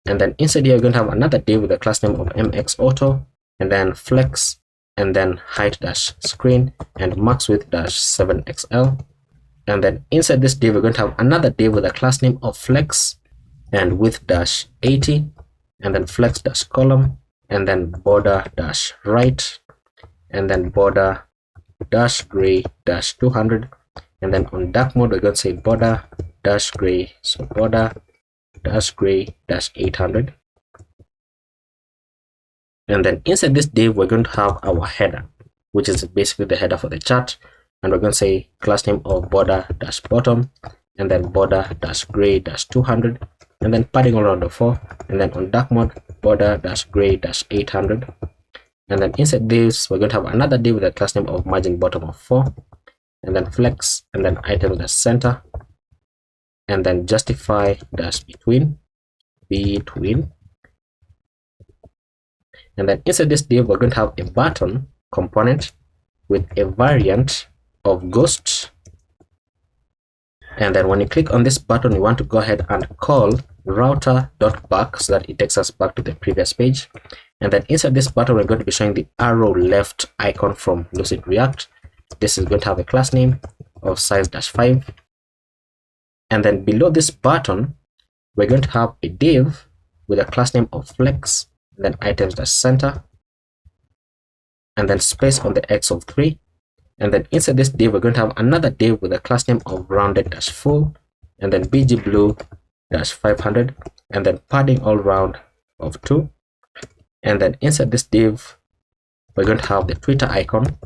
and then inside here we're going to have another div with a class name of mx auto, and then flex, and then height dash screen, and max width dash 7xl. And then inside this div we're going to have another div with a class name of flex and width dash 80, and then flex dash column, and then border dash right, and then border dash gray dash 200, and then on dark mode we're going to say border dash gray, so border dash gray dash 800. And then inside this div we're going to have our header, which is basically the header for the chart, and we're going to say class name of border dash bottom, and then border dash gray dash 200, and then padding all around the 4, and then on dark mode border dash gray dash 800. And then inside this we're going to have another div with a class name of margin bottom of 4, and then flex, and then items dash center, and then justify dash between, and then inside this div we're going to have a button component with a variant of ghost. And then when you click on this button, you want to go ahead and call router.back, so that it takes us back to the previous page. And then inside this button we're going to be showing the arrow left icon from Lucid React. This is going to have a class name of size-5, and then below this button we're going to have a div with a class name of flex, and then items-center, and then space on the x of 3. And then inside this div we're going to have another div with a class name of rounded-full, and then bg blue-500, and then padding all round of 2. And then inside this div, we're going to have the Twitter icon.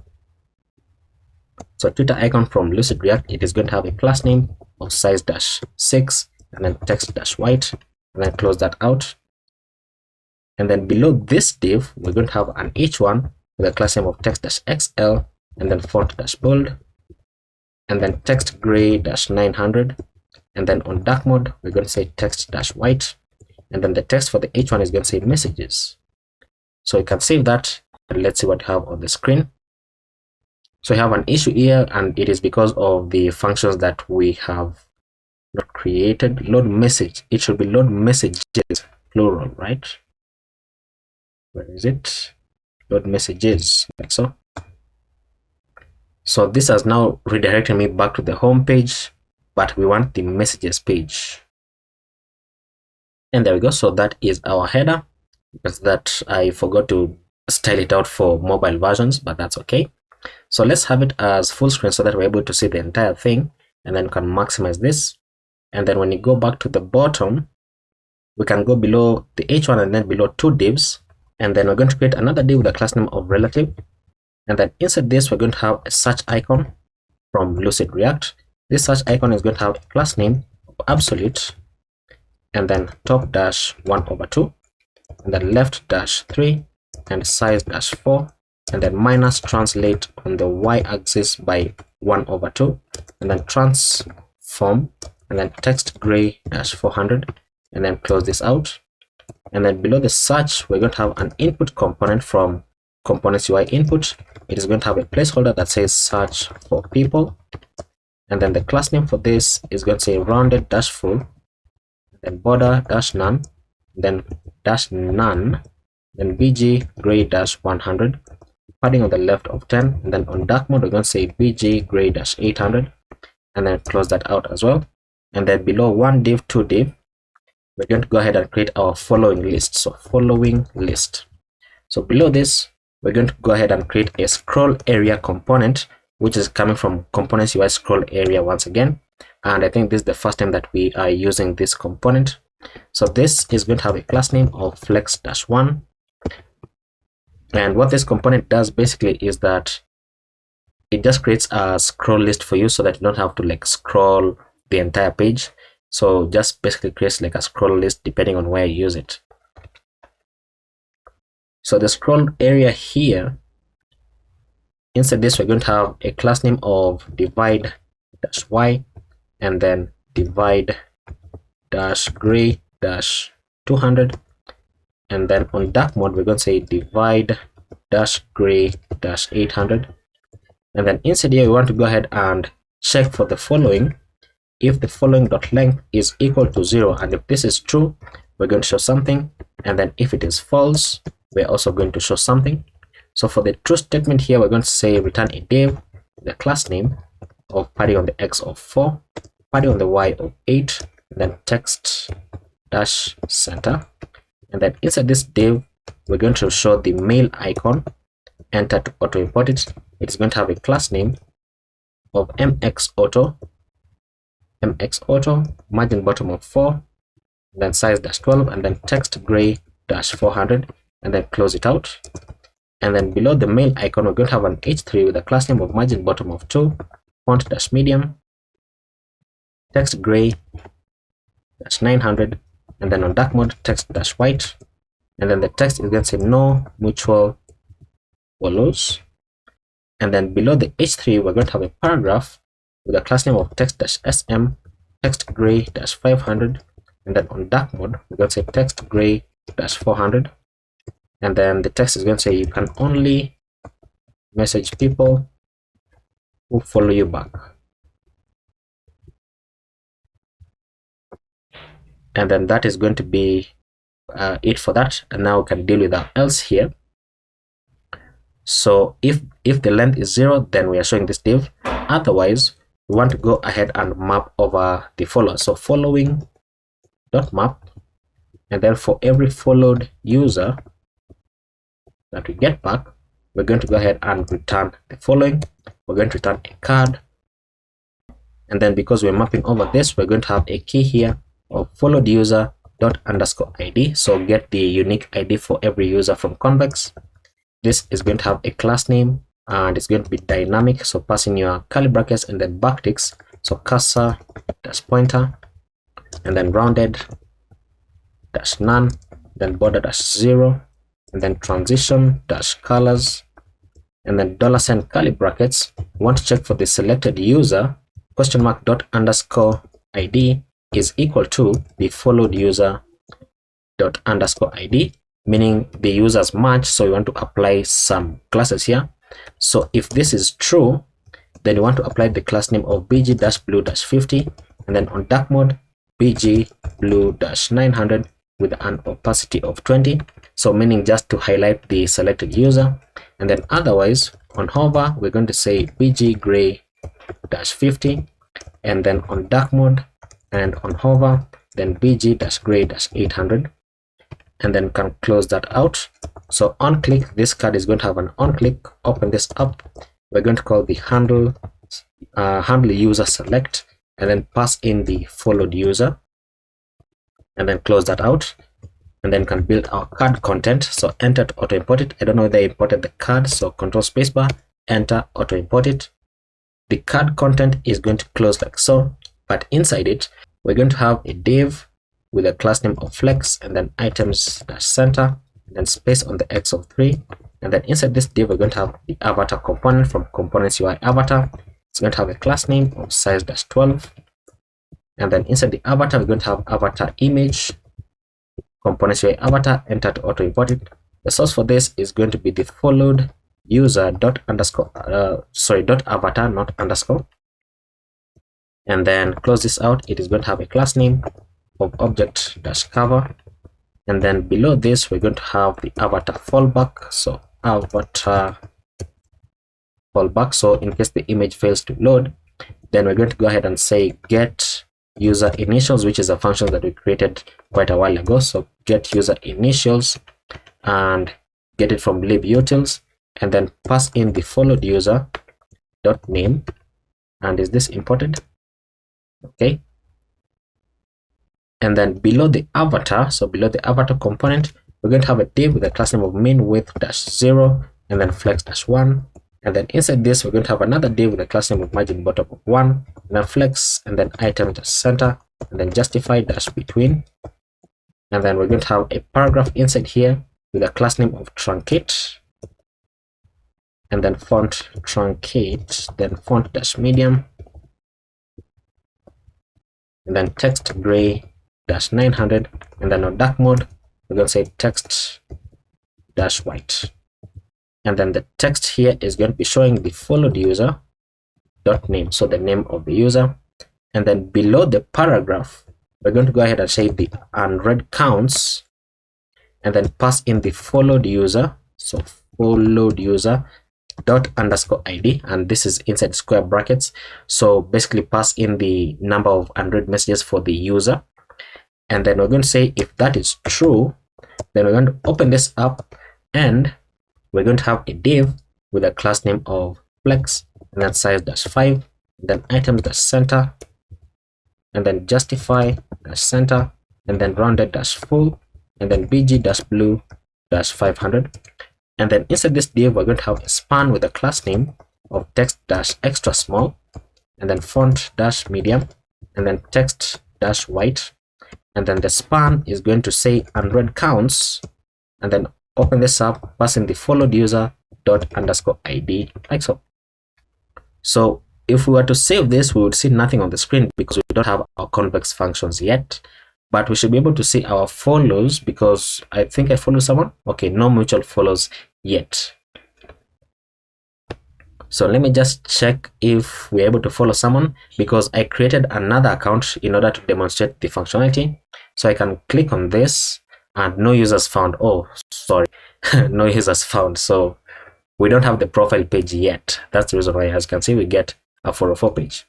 So Twitter icon from Lucid React, it is going to have a class name of size-6 and then text-white, and then close that out. And then below this div, we're going to have an h1 with a class name of text-xl and then font-bold, and then text gray-900. And then on dark mode, we're going to say text-white, and then the text for the h1 is going to say messages. So you can save that, and let's see what you have on the screen. So you have an issue here, and it is because of the functions that we have not created. Load message, it should be load messages plural, right? Where is it? Load messages, like so. So this has now redirected me back to the home page, but we want the messages page. And there we go. So that is our header, because that I forgot to style it out for mobile versions, but that's okay. So let's have it as full screen so that we're able to see the entire thing, and then we can maximize this. And then when you go back to the bottom, we can go below the h1 and then below two divs, and then we're going to create another div with a class name of relative. And then inside this, we're going to have a search icon from Lucid React. This search icon is going to have a class name of absolute, and then top-1/2, and then left-3, and size-4, and then minus translate on the y-axis by 1/2, and then transform, and then text gray-400, and then close this out. And then below the search, we're going to have an input component from components UI input. It is going to have a placeholder that says search for people, and then the class name for this is going to say rounded-full, then border-none, then -none, then bg gray-100, padding on the left of 10, and then on dark mode we're going to say bg gray-800, and then close that out as well. And then below one div, two div, we're going to go ahead and create our following list. So following list. So below this, we're going to go ahead and create a scroll area component, which is coming from components UI scroll area once again. And I think this is the first time that we are using this component. So this is going to have a class name of flex-1. And what this component does basically is that it just creates a scroll list for you so that you don't have to like scroll the entire page. So just basically creates like a scroll list depending on where you use it. So the scroll area here, inside this, we're going to have a class name of divide-y, and then divide-gray-200, and then on dark mode, we're going to say divide-gray-800. And then inside here, we want to go ahead and check for the following. If the following dot length is equal to 0, and if this is true, we're going to show something. And then if it is false, we're also going to show something. So for the true statement here, we're going to say return a div, the class name of padding on the x of 4, padding on the y of 8, and then text-center. And then inside this div, we're going to show the mail icon. Enter to auto import it. It's going to have a class name of mxauto, margin bottom of 4, and then size-12, and then text gray-400, and then close it out. And then below the mail icon, we're going to have an h3 with a class name of margin bottom of 2, font-medium, text gray-900, and then on dark mode, text-white, and then the text is going to say no mutual follows. And then below the h3, we're going to have a paragraph with a class name of text-sm, text gray-500, and then on dark mode, we're going to say text gray-400. And then the text is going to say you can only message people who follow you back. And then that is going to be it for that. And now we can deal with our else here. So if the length is 0, then we are showing this div. Otherwise, we want to go ahead and map over the follower. So following dot map, and then for every followed user that we get back, we're going to go ahead and return the following. We're going to return a card, and then because we're mapping over this, we're going to have a key here of followed user dot underscore ID. So get the unique ID for every user from Convex. This is going to have a class name and it's going to be dynamic. So pass in your curly brackets and then backticks. So cursor dash pointer and then rounded dash none, then border dash 0, and then transition dash colors, and then $sign curly brackets. We want to check for the selected user question mark dot underscore ID is equal to the followed user dot underscore ID, meaning the users match. So you want to apply some classes here. So if this is true, then you want to apply the class name of bg-blue-50, and then on dark mode bg-blue-900 with an opacity of 20, so meaning just to highlight the selected user. And then otherwise on hover we're going to say bg-gray-50, and then on dark mode and on hover then bg-gray-800, and then can close that out. So on click, this card is going to have an on click. Open this up, we're going to call the handle user select, and then pass in the followed user, and then close that out, and then can build our card content. So enter to auto import it. I don't know whether they imported the card, so control spacebar, enter, auto import it. The card content is going to close like so, but inside it we're going to have a div with a class name of flex, and then items dash center, and then space on the x of 3, and then inside this div we're going to have the avatar component from components UI avatar. It's going to have a class name of size dash 12, and then inside the avatar we're going to have avatar image components UI avatar. Enter to auto import it. The source for this is going to be the followed user dot underscore dot avatar, not underscore, and then close this out. It is going to have a class name of object dash cover, and then below this we're going to have the avatar fallback. So avatar fallback, so in case the image fails to load, then we're going to go ahead and say get user initials, which is a function that we created quite a while ago. So get user initials and get it from libutils, and then pass in the followed user dot name. And is this imported? Okay. And then below the avatar, so below the avatar component, we're going to have a div with a class name of min width dash 0, and then flex dash 1, and then inside this we're going to have another div with a class name of margin bottom of 1, and then flex, and then item dash center, and then justify dash between, and then we're going to have a paragraph inside here with a class name of truncate, and then font truncate, then font dash medium, and then text gray dash 900, and then on dark mode we're going to say text dash white, and then the text here is going to be showing the followed user dot name, so the name of the user. And then below the paragraph we're going to go ahead and say the unread counts, and then pass in the followed user, so followed user dot underscore ID, and this is inside square brackets. So basically pass in the number of unread messages for the user, and then we're going to say if that is true, then we're going to open this up, and we're going to have a div with a class name of flex, and then size dash 5, then items dash center, and then justify dash center, and then rounded dash full, and then bg dash blue dash 500. And then inside this div we're going to have a span with a class name of text dash extra small, and then font dash medium, and then text dash white, and then the span is going to say unread counts, and then open this up, pass in the followed user dot underscore ID like so. So if we were to save this, we would see nothing on the screen because we don't have our convex functions yet, but we should be able to see our follows because I think I follow someone. Okay, no mutual follows yet. So let me just check if we're able to follow someone, because I created another account in order to demonstrate the functionality. So I can click on this and no users found. Oh, sorry, no users found. So we don't have the profile page yet. That's the reason why, as you can see, we get a 404 page.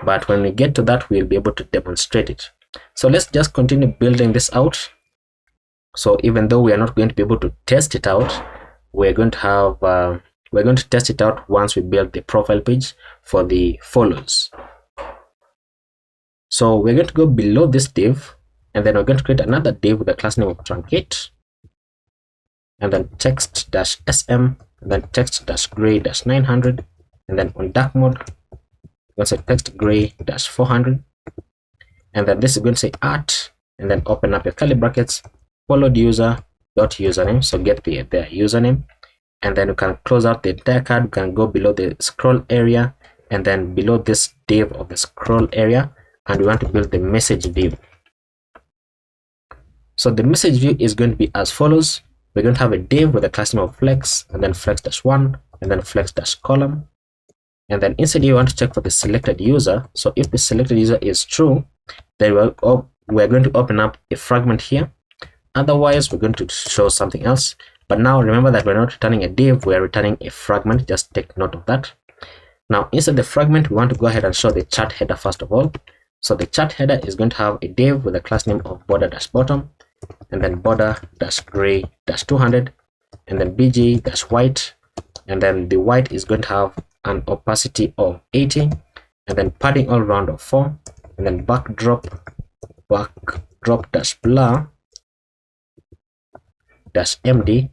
But when we get to that, we'll be able to demonstrate it. So let's just continue building this out. So even though we are not going to be able to test it out, we're going to have we're going to test it out once we build the profile page for the follows. So we're going to go below this div, And then we're going to create another div with the class name of truncate, and then text dash sm, and then text dash gray dash 900, and then on dark mode we're going to say text gray dash 400, and then this is going to say art, and then open up your curly brackets, followed user dot username, so get their username, and then you can close out the entire card. You can go below the scroll area, and then below this div of the scroll area, and we want to build the message div. So the message view is going to be as follows. We're going to have a div with a class name of flex, and then flex-1, and then flex-column, and then inside here you want to check for the selected user. So if the selected user is true, then we're going to open up a fragment here. Otherwise we're going to show something else. But now remember that we're not returning a div, we're returning a fragment. Just take note of that. Now inside the fragment we want to go ahead and show the chart header first of all. So the chart header is going to have a div with a class name of border-bottom, and then border-gray-200, and then bg-white, and then the white is going to have an opacity of 80, and then padding all around of 4, and then backdrop-blur -md,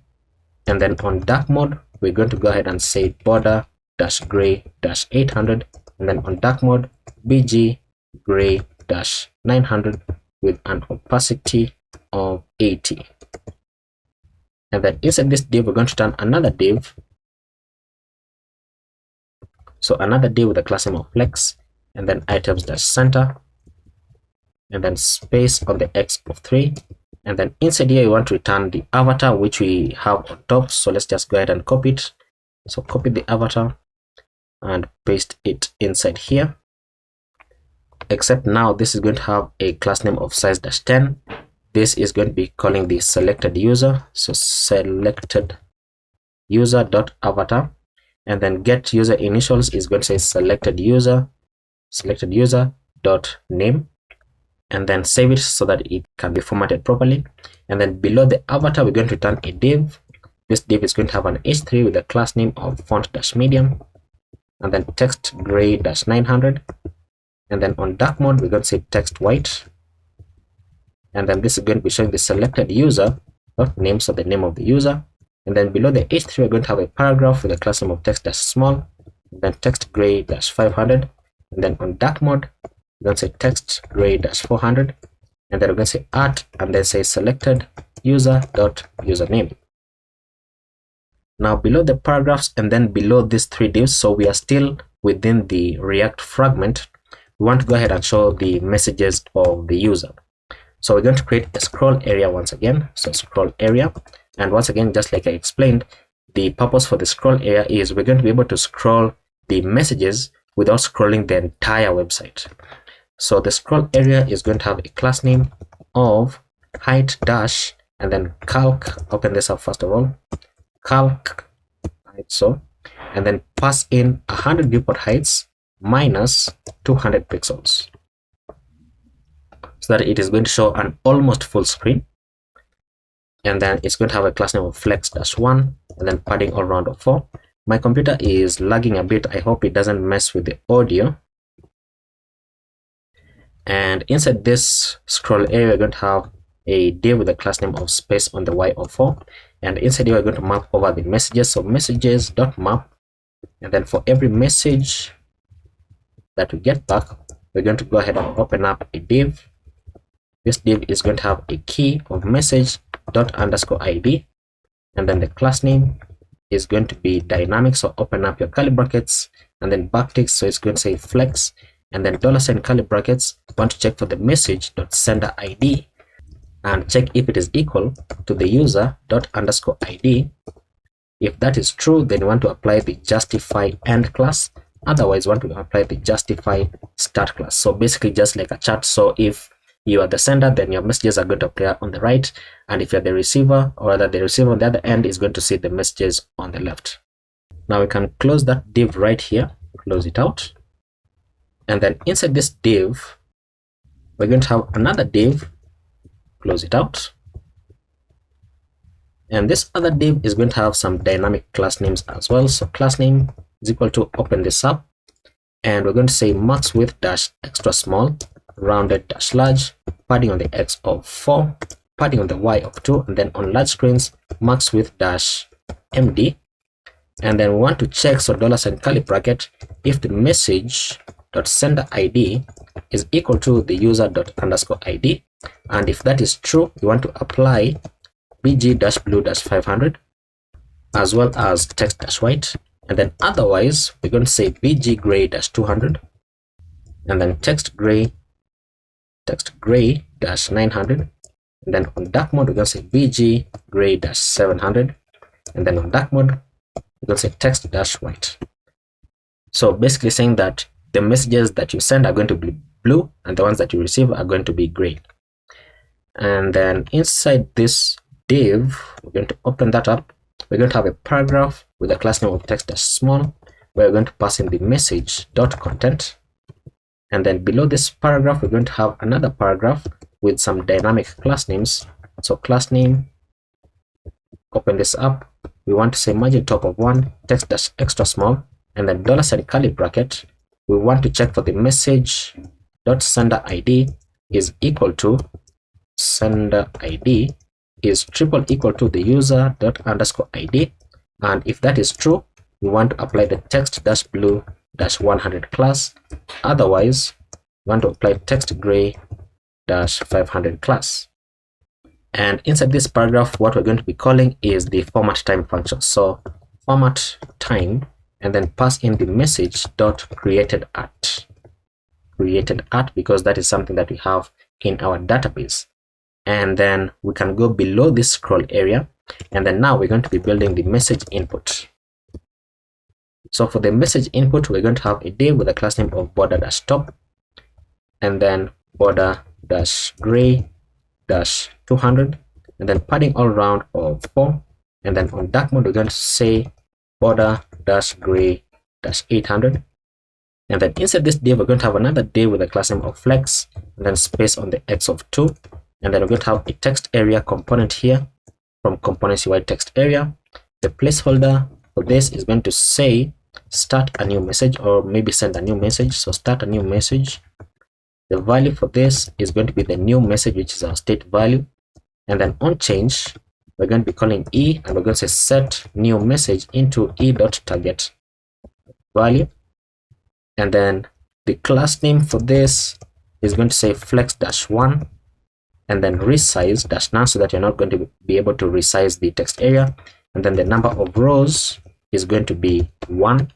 and then on dark mode we're going to go ahead and say border-gray-800, and then on dark mode bg-gray-900 with an opacity of 80. And then inside this div we're going to turn another div, so another div with a class name of flex, and then items-center, and then space on the x of 3, and then inside here you want to return the avatar which we have on top. So let's just go ahead and copy it. So copy the avatar and paste it inside here, except now this is going to have a class name of size-10. This is going to be calling the selected user, so selected user dot avatar, and then get user initials is going to say selected user dot name, and then save it so that it can be formatted properly. And then below the avatar we're going to return a div. This div is going to have an h3 with a class name of font-medium, and then text gray-900, and then on dark mode we're going to say text white, and then this is going to be showing the selected user dot name, so the name of the user. And then below the h3 we're going to have a paragraph with a class name of text-small, and then text gray-500, and then on dark mode we're going to say text gray-400, and then we're going to say art, and then say selected user dot username. Now below the paragraphs and then below these 3 divs, so we are still within the React fragment, we want to go ahead and show the messages of the user. So we're going to create a scroll area once again, so scroll area, and once again, just like I explained, the purpose for the scroll area is we're going to be able to scroll the messages without scrolling the entire website. So the scroll area is going to have a class name of height dash, and then calc, open this up first of all, calc height, so, and then pass in 100 viewport heights minus 200 pixels, so that it is going to show an almost full screen. And then it's going to have a class name of flex-1, and then padding all around of 4. My computer is lagging a bit. I hope it doesn't mess with the audio. And inside this scroll area we're going to have a div with a class name of space on the y of 4, and inside here we're going to map over the messages, so messages.map, and then for every message that we get back we're going to go ahead and open up a div. This div is going to have a key of message._id, and then the class name is going to be dynamic, so open up your curly brackets and then backticks, so it's going to say flex, and then $ curly brackets. Want to check for the message.sender_id and check if it is equal to the user._id. If that is true, then you want to apply the justify end class. Otherwise, you want to apply the justify start class. So basically just like a chart. So if you are the sender, then your messages are going to appear on the right, and if you're the receiver, or rather the receiver on the other end is going to see the messages on the left. Now we can close that div right here, close it out, and then inside this div we're going to have another div, close it out, and this other div is going to have some dynamic class names as well. So class name is equal to, open this up, and we're going to say max width dash extra small rounded dash large, padding on the X of 4, padding on the Y of 2, and then on large screens, max width dash MD. And then we want to check, so $ curly bracket, if the message dot sender ID is equal to the user dot underscore ID. And if that is true, we want to apply bg dash blue dash 500 as well as text dash white. And then otherwise, we're going to say bg gray dash 200 and then text gray dash 900. And then on dark mode, we're going to say bg gray dash 700. And then on dark mode, we're going to say text dash white. So basically saying that the messages that you send are going to be blue and the ones that you receive are going to be gray. And then inside this div, we're going to open that up. We're going to have a paragraph with a class name of text dash small. We're going to pass in the message dot content. And then below this paragraph, we're going to have another paragraph with some dynamic class names. So class name, open this up. We want to say margin top of 1, text dash extra small, and then $ curly bracket. We want to check for the message dot sender ID is equal to sender ID is triple equal to the user dot underscore ID. And if that is true, we want to apply the text dash blue dash 100 class. Otherwise, we want to apply text gray dash 500 class. And inside this paragraph, what we're going to be calling is the format time function. So format time, and then pass in the message dot created at because that is something that we have in our database. And then we can go below this scroll area, and then now we're going to be building the message input. So for the message input, we're going to have a div with a class name of border dash top, and then border dash gray dash 200, and then padding all around of 4. And then on dark mode, we're going to say border dash gray dash 800. And then inside this div, we're going to have another div with a class name of flex, and then space on the X of 2. And then we're going to have a text area component here from components UI text area. The placeholder for this is going to say start a new message, or maybe send a new message. So start a new message. The value for this is going to be the new message, which is our state value. And then on change, we're going to be calling e, and we're going to say set new message into e.target value. And then the class name for this is going to say flex-1, and then resize -none, so that you're not going to be able to resize the text area. And then the number of rows is going to be 1.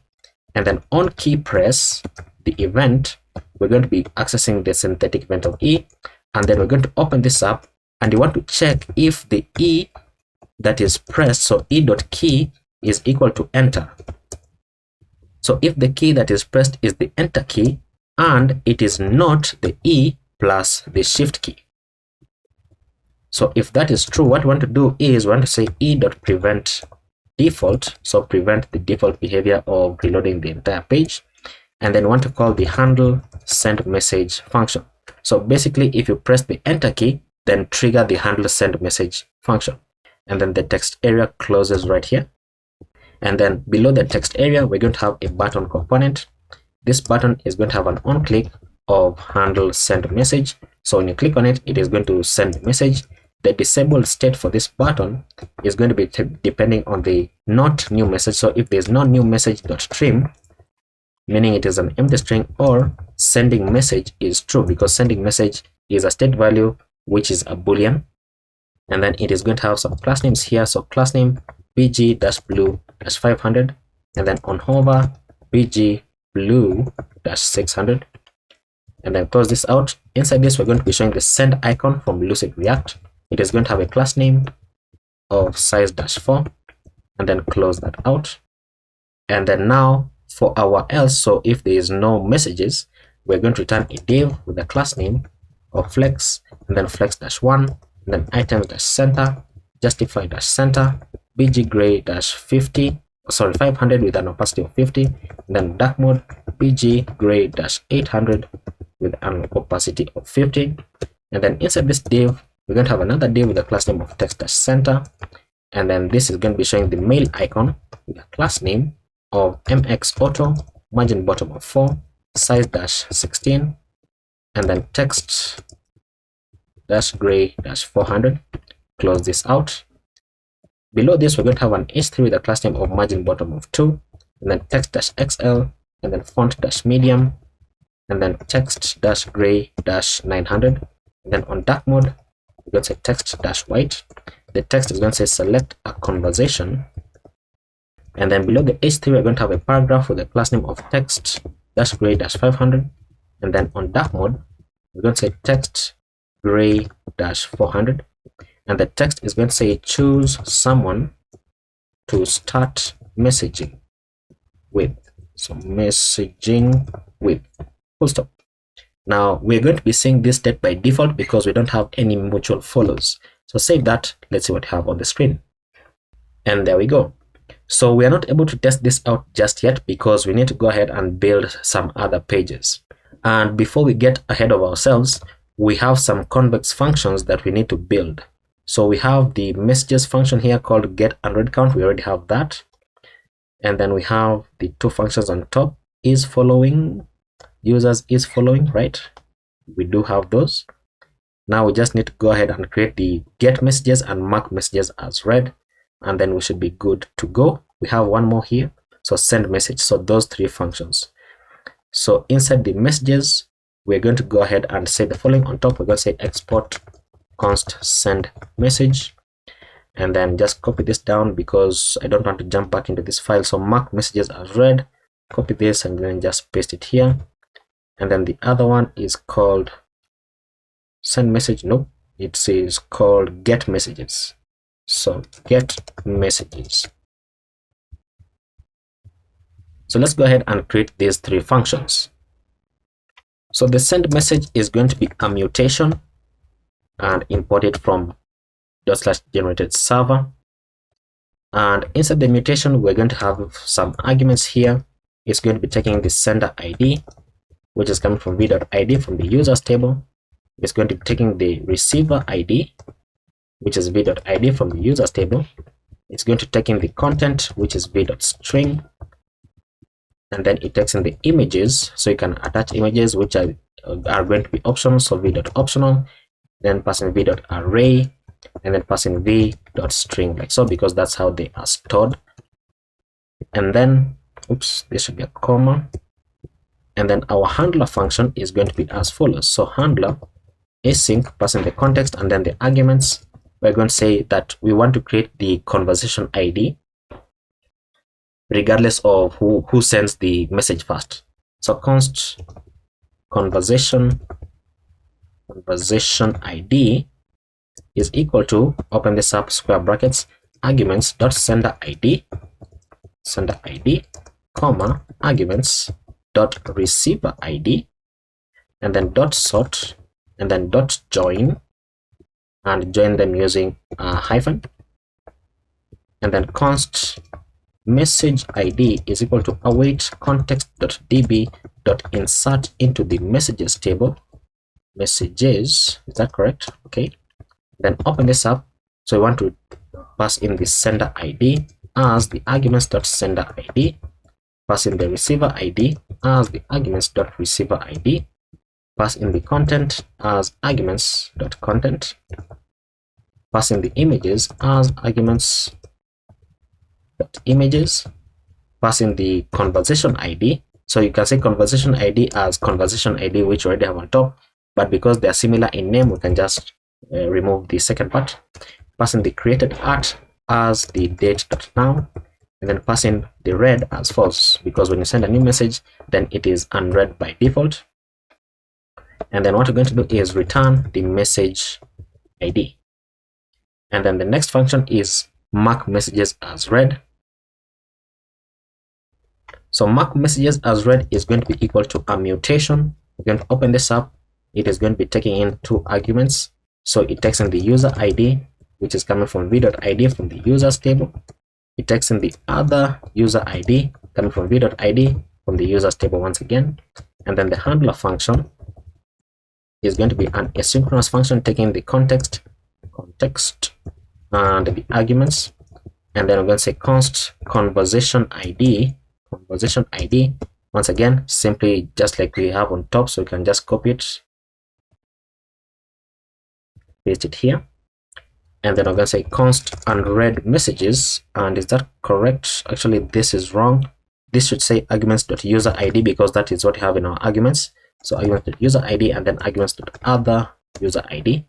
And then on key press, the event, we're going to be accessing the synthetic event of e, and then we're going to open this up, and you want to check if the e that is pressed, so e.key is equal to enter. So if the key that is pressed is the enter key, and it is not the e plus the shift key. So if that is true, what we want to do is we want to say e.prevent default, so prevent the default behavior of reloading the entire page. And then we want to call the handle send message function. So basically, if you press the enter key, then trigger the handle send message function. And then the text area closes right here. And then below the text area, we're going to have a button component. This button is going to have an on click of handle send message. So when you click on it, it is going to send the message. The disabled state for this button is going to be depending on the not new message. So if there's no new message.trim, meaning it is an empty string, or sending message is true, because sending message is a state value which is a boolean. And then it is going to have some class names here. So class name bg-blue-500, and then on hover bg-blue-600, and then close this out. Inside this, we're going to be showing the send icon from Lucid React. It is going to have a class name of size-4, and then close that out. And then now for our else, so if there is no messages, we're going to return a div with a class name of flex, and then flex-1, and then items-center, justify-center, bg-gray-50, 500 with an opacity of 50, and then dark mode bg-gray-800 with an opacity of 50. And then inside this div, we're going to have another div with a class name of text-center, and then this is going to be showing the mail icon with a class name of mx-auto, margin bottom of 4, size-16, and then text text-gray-400. Close this out. Below this, we're going to have an h3 with a class name of margin bottom of 2, and then text-xl, and then font-medium, and then text-gray-900. And then on dark mode, we're going to say text-white. The text is going to say select a conversation. And then below the h3, we're going to have a paragraph with a class name of text-gray-500. And then on dark mode, we're going to say text-gray-400. And the text is going to say choose someone to start messaging with. So messaging with, full stop. Now we're going to be seeing this state by default because we don't have any mutual follows. So save that. Let's see what we have on the screen. And there we go. So we are not able to test this out just yet because we need to go ahead and build some other pages. And before we get ahead of ourselves, we have some convex functions that we need to build. So we have the messages function here called get and read count. We already have that. And then we have the two functions on top, is following, users is following, right? We do have those. Now we just need to go ahead and create the get messages and mark messages as read, and then we should be good to go. We have one more here, so send message. So those three functions. So inside the messages, we're going to go ahead and say the following. On top, we're going to say export const send message, and then just copy this down because I don't want to jump back into this file. So mark messages as read, copy this and then just paste it here. And then the other one is called send message. Nope, it says called get messages. So get messages. So let's go ahead and create these three functions. So the send message is going to be a mutation and import it from /generated server. And inside the mutation, we're going to have some arguments here. It's going to be taking the sender ID, which is coming from v.id from the users table. It's going to be taking the receiver ID, which is v.id from the users table. It's going to take in the content, which is v.string. And then it takes in the images, so you can attach images which are going to be optional, so v.optional, then passing v.array, and then passing v.string, like so, because that's how they are stored. And then, oops, this should be a comma. And then our handler function is going to be as follows. So handler async, passing the context and then the arguments. We're going to say that we want to create the conversation ID regardless of who sends the message first. So const conversation ID is equal to, open this up, square brackets, arguments dot sender ID, comma, arguments dot receiver ID, and then dot sort, and then dot join, and join them using a hyphen, and then const message ID is equal to await context.db dot insert into the messages table. Messages, is that correct? Okay. Then open this up. So we want to pass in the sender ID as the arguments.sender ID, pass in the receiver ID as the arguments.receiver ID, pass in the content as arguments.content, pass in the images as arguments.images, pass in the conversation ID. So you can say conversation ID as conversation ID, which you already have on top, but because they are similar in name, we can just remove the second part. Passing the created art as the date.now, and then passing the read as false, because when you send a new message, then it is unread by default. And then what we're going to do is return the message ID. And then the next function is mark messages as read. So mark messages as read is going to be equal to a mutation. We're going to open this up. It is going to be taking in two arguments. So it takes in the user ID, which is coming from v.id from the users table. It takes in the other user ID coming from v.id from the users table once again. And then the handler function is going to be an asynchronous function taking the context and the arguments. And then we're going to say const conversation ID. Once again, simply just like we have on top, so we can just copy it paste it here, and then I'm going to say const unread messages. And is that correct? Actually, this is wrong. This should say arguments.user ID, because that is what we have in our arguments. So arguments.user ID and then arguments.other user ID.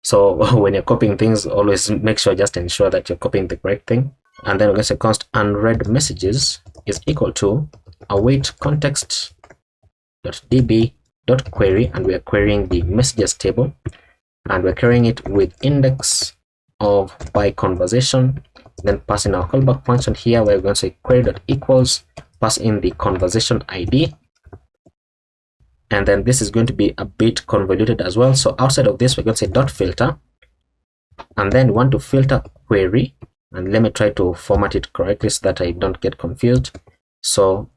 So when you're copying things, always make sure, just ensure that you're copying the correct thing. And then we're going to say const unread messages is equal to await context.db.query, and we are querying the messages table, and we're querying it with index of by conversation. Then pass in our callback function here, we're going to say query.equals, pass in the conversation ID, and then this is going to be a bit convoluted as well. So outside of this, we're going to say dot filter, and then we want to filter query, and let me try to format it correctly so that I don't get confused. So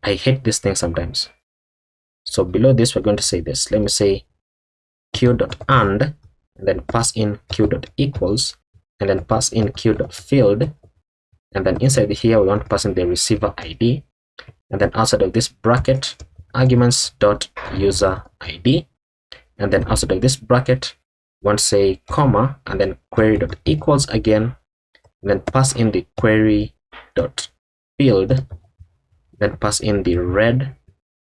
I hate this thing sometimes. So below this, we're going to say this. Let me say q.and, and then pass in q.equals, and then pass in q.field, and then inside here we want to pass in the receiver ID, and then outside of this bracket arguments.user ID, and then outside of this bracket we want to say comma, and then query.equals again, and then pass in the query.field, then pass in the read,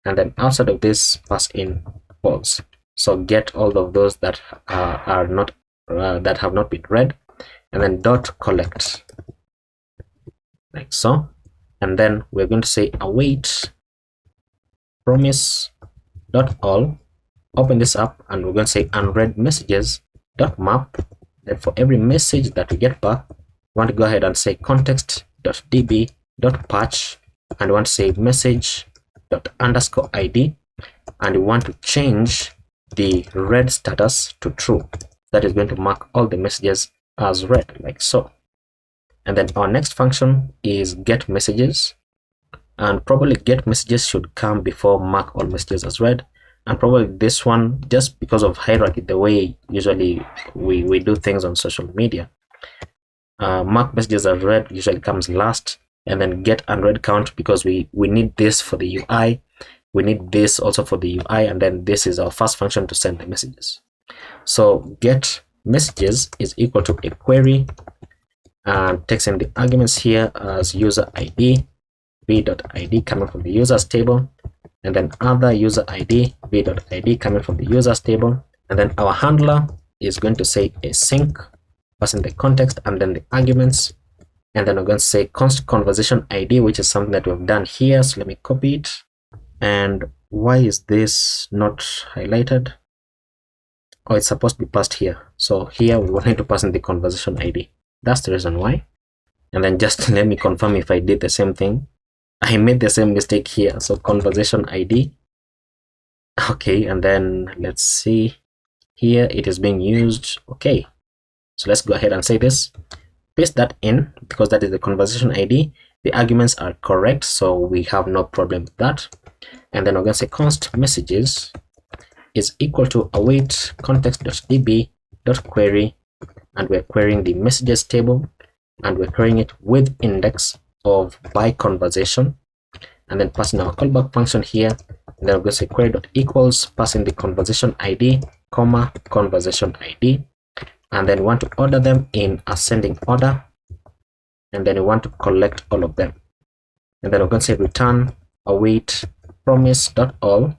and then outside of this pass in false. So get all of those that are not that have not been read, and then dot collect, like so. And then we're going to say await promise dot all, open this up, and we're going to say unread messages dot map. Then for every message that we get back, we want to go ahead and say context.db dot patch, and we want to say message dot underscore ID, and we want to change the read status to true. That is going to mark all the messages as read, like so. And then our next function is get messages, and probably get messages should come before mark all messages as read, and probably this one, just because of hierarchy, the way usually we do things on social media, mark messages as read usually comes last, and then get unread count, because we need this for the UI, we need this also for the UI, and then this is our first function to send the messages. So get messages is equal to a query, and takes in the arguments here as user ID v.id coming from the users table, and then other user ID v.id coming from the users table, and then our handler is going to say async, passing the context and then the arguments, and then we're going to say const conversation ID, which is something that we've done here. So let me copy it. And why is this not highlighted? Oh, it's supposed to be passed here. So here we wanted to pass in the conversation ID. That's the reason why. And then just let me confirm if I did the same thing. I made the same mistake here. So conversation ID. Okay, and then let's see. Here it is being used. Okay. So let's go ahead and say this. Paste that in, because that is the conversation ID. The arguments are correct, so we have no problem with that. And then we're going to say const messages is equal to await context.db.query, and we're querying the messages table, and we're querying it with index of by conversation, and then passing our callback function here, and then we're going to say query.equals, passing the conversation ID, comma, conversation ID, and then we want to order them in ascending order, and then we want to collect all of them. And then we're going to say return await promise.all.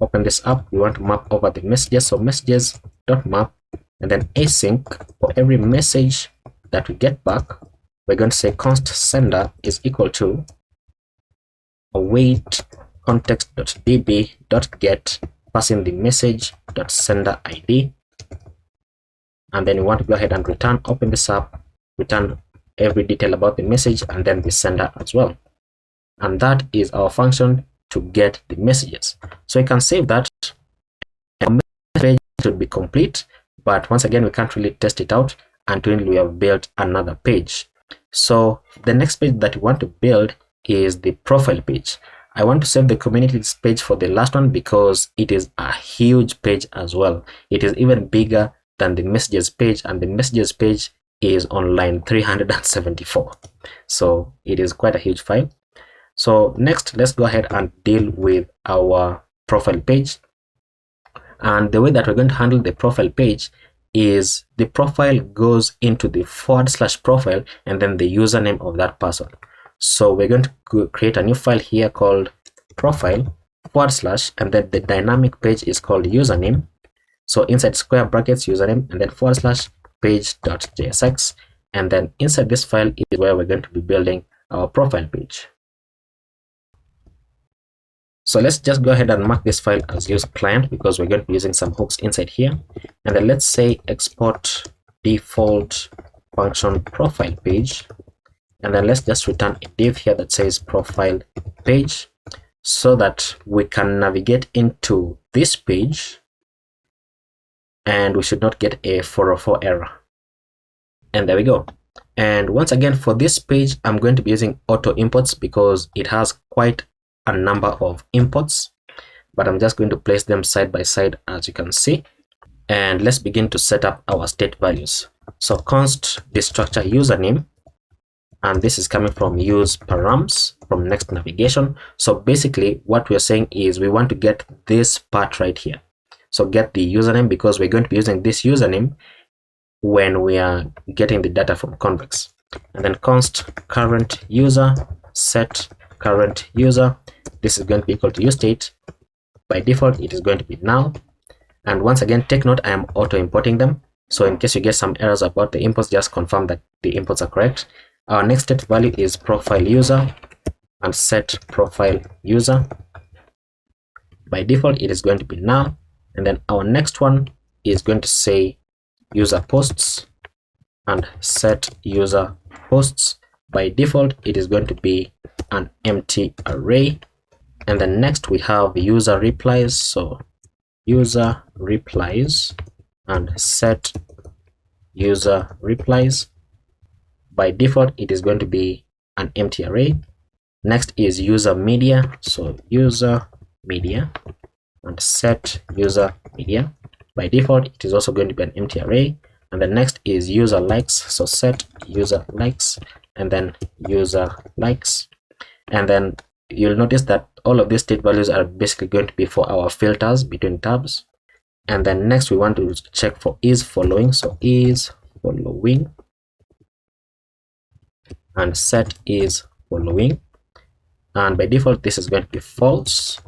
Open this up. We want to map over the messages, so messages.map, and then async. For every message that we get back, we're going to say const sender is equal to await context.db.get, passing the message.sender ID, and then we want to go ahead and return, open this up, return every detail about the message and then the sender as well. And that is our function to get the messages. So you can save that. Our page should be complete, but once again we can't really test it out until we have built another page. So the next page that we want to build is the profile page. I want to save the communities page for the last one because it is a huge page as well. It is even bigger than the messages page, and the messages page is on line 374. So it is quite a huge file. So next, let's go ahead and deal with our profile page. And the way that we're going to handle the profile page is the profile goes into the / profile and then the username of that person. So we're going to create a new file here called profile / and then the dynamic page is called username. So inside square brackets username and then / page.jsx, and then inside this file is where we're going to be building our profile page. So let's just go ahead and mark this file as use client because we're going to be using some hooks inside here. And then let's say export default function profile page. And then let's just return a div here that says profile page so that we can navigate into this page and we should not get a 404 error. And there we go. And once again, for this page, I'm going to be using auto imports because it has quite a number of imports, but I'm just going to place them side by side as you can see. And let's begin to set up our state values. So const destructor username, and this is coming from use params from next navigation. So basically what we're saying is we want to get this part right here. So get the username because we're going to be using this username when we are getting the data from convex. And then const current user set current user. This is going to be equal to useState. By default, it is going to be now. And once again, take note, I am auto importing them. So in case you get some errors about the imports, just confirm that the imports are correct. Our next state value is profile user and set profile user. By default, it is going to be now. And then our next one is going to say user posts and set user posts. By default, it is going to be an empty array. And then next we have user replies. So user replies and set user replies. By default, it is going to be an empty array. Next is user media. So user media and set user media. By default, it is also going to be an empty array. And then next is user likes. So set user likes and then user likes. And then you'll notice that all of these state values are basically going to be for our filters between tabs. And then next we want to check for is following. So is following and set is following. And by default, this is going to be false.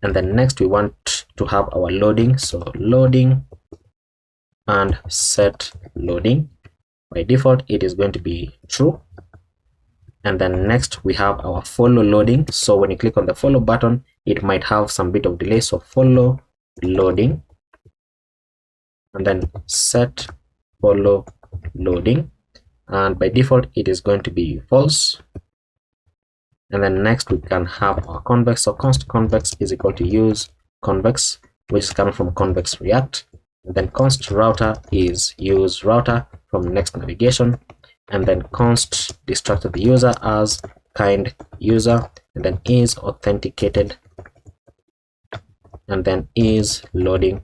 And then next we want to have our loading. So loading and set loading. By default, it is going to be true. And then next we have our follow loading. So when you click on the follow button, it might have some bit of delay. So follow loading and then set follow loading. And by default, it is going to be false. And then next we can have our convex. So const convex is equal to use convex, which is coming from convex react. And then const router is use router from next navigation. And then const destructor the user as kind user, and then is authenticated, and then is loading.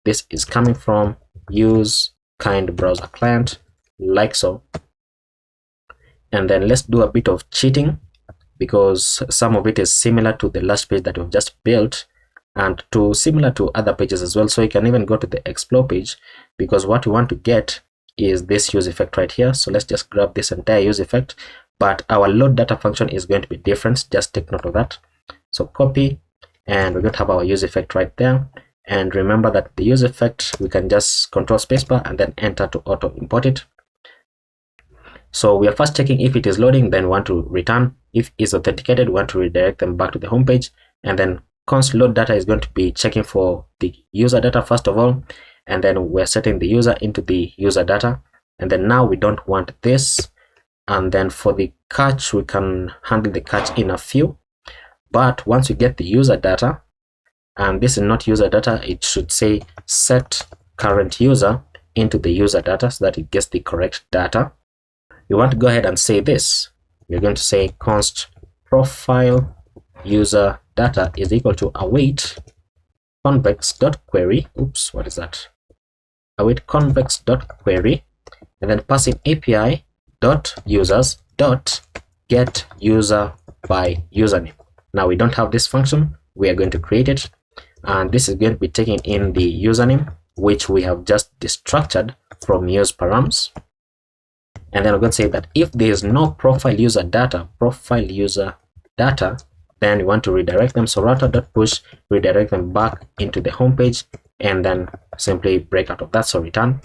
This is coming from use kind browser client, like so. And then let's do a bit of cheating because some of it is similar to the last page that we've just built and similar to other pages as well. So you can even go to the explore page because what we want to get is this use effect right here. So let's just grab this entire use effect, but our load data function is going to be different. Just take note of that. So copy, and we're going to have our use effect right there. And remember that the use effect, we can just control spacebar and then enter to auto import it. So we are first checking if it is loading, then we want to return. If it's authenticated, we want to redirect them back to the home page. And then const load data is going to be checking for the user data first of all. And then we're setting the user into the user data. And then now we don't want this. And then for the catch, we can handle the catch in a few. But once we get the user data, and this is not user data, it should say set current user into the user data so that it gets the correct data. We want to go ahead and say this. We're going to say const profile user data is equal to await convex.query. Oops, what is that? Await convex.query, and then passing API dot users dot get user by username. Now we don't have this function. We are going to create it, and this is going to be taking in the username. which we have just destructured from use params. And then we're going to say that if there is no profile user data, then we want to redirect them. So router.push, redirect them back into the home page, and then simply break out of that, so return.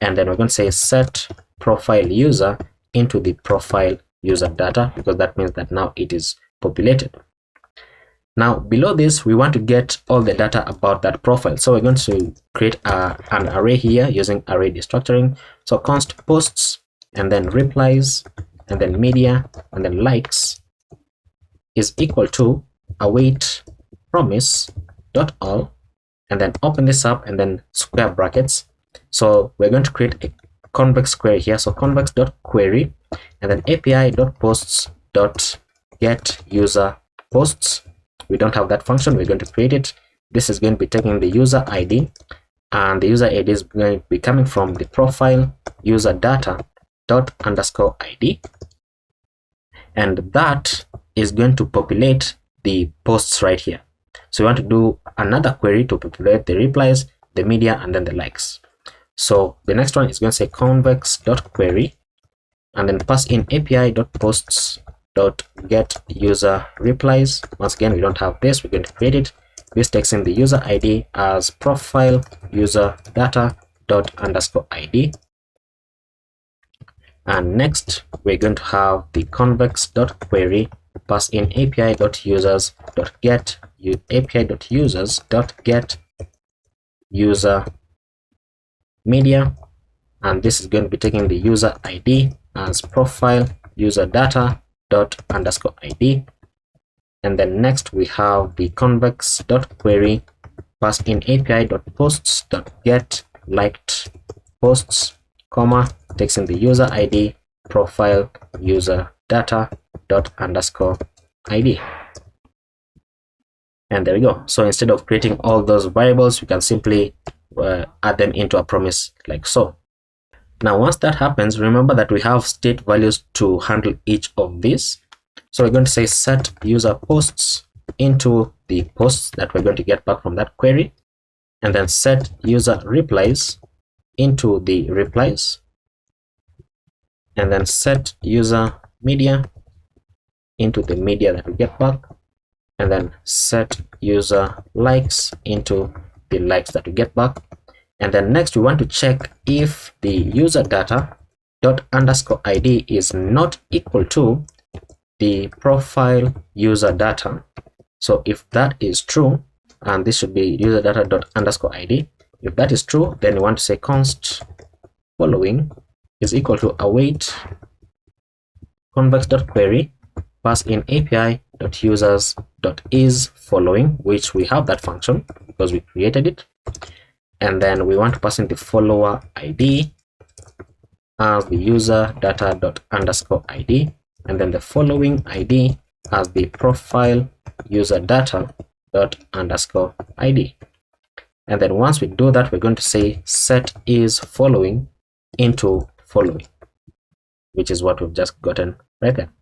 And then we're going to say set profile user into the profile user data, because that means that now it is populated. Now below this, we want to get all the data about that profile. So we're going to create an array here using array destructuring. So const posts, and then replies, and then media, and then likes is equal to await promise dot all, and then open this up and then square brackets. So we're going to create a convex query here. So convex dot query, and then API dot posts dot get user posts. We don't have that function. We're going to create it. This is going to be taking the user ID, and the user ID is going to be coming from the profile user data dot underscore ID, and that is going to populate the posts right here. So we want to do another query to populate the replies, the media, and then the likes. So the next one is going to say convex dot query, and then pass in API dot posts dot get user replies. Once again, we don't have this. We're going to create it. This takes in the user ID as profile user data dot underscore ID. And next, we're going to have the convex dot query, pass in API dot users dot get API dot users dot get user media, and this is going to be taking the user ID as profile user data dot underscore ID. And then next we have the convex dot query, pass in API dot posts dot get liked posts, comma, takes in the user ID profile user data dot underscore ID. And there we go. So instead of creating all those variables, we can simply add them into a promise like so. Now once that happens, remember that we have state values to handle each of these. So we're going to say set user posts into the posts that we're going to get back from that query, and then set user replies into the replies, and then set user media into the media that we get back, and then set user likes into the likes that we get back. And then next we want to check if the user data dot underscore ID is not equal to the profile user data. So if that is true, and this should be user data dot underscore ID, if that is true, then we want to say const following is equal to await convex dot query, pass in API dot users dot is following, which we have that function because we created it. And then we want to pass in the follower ID as the user data dot underscore ID, and then the following ID as the profile user data dot underscore ID. And then once we do that, we're going to say set is following into following, which is what we've just gotten right there.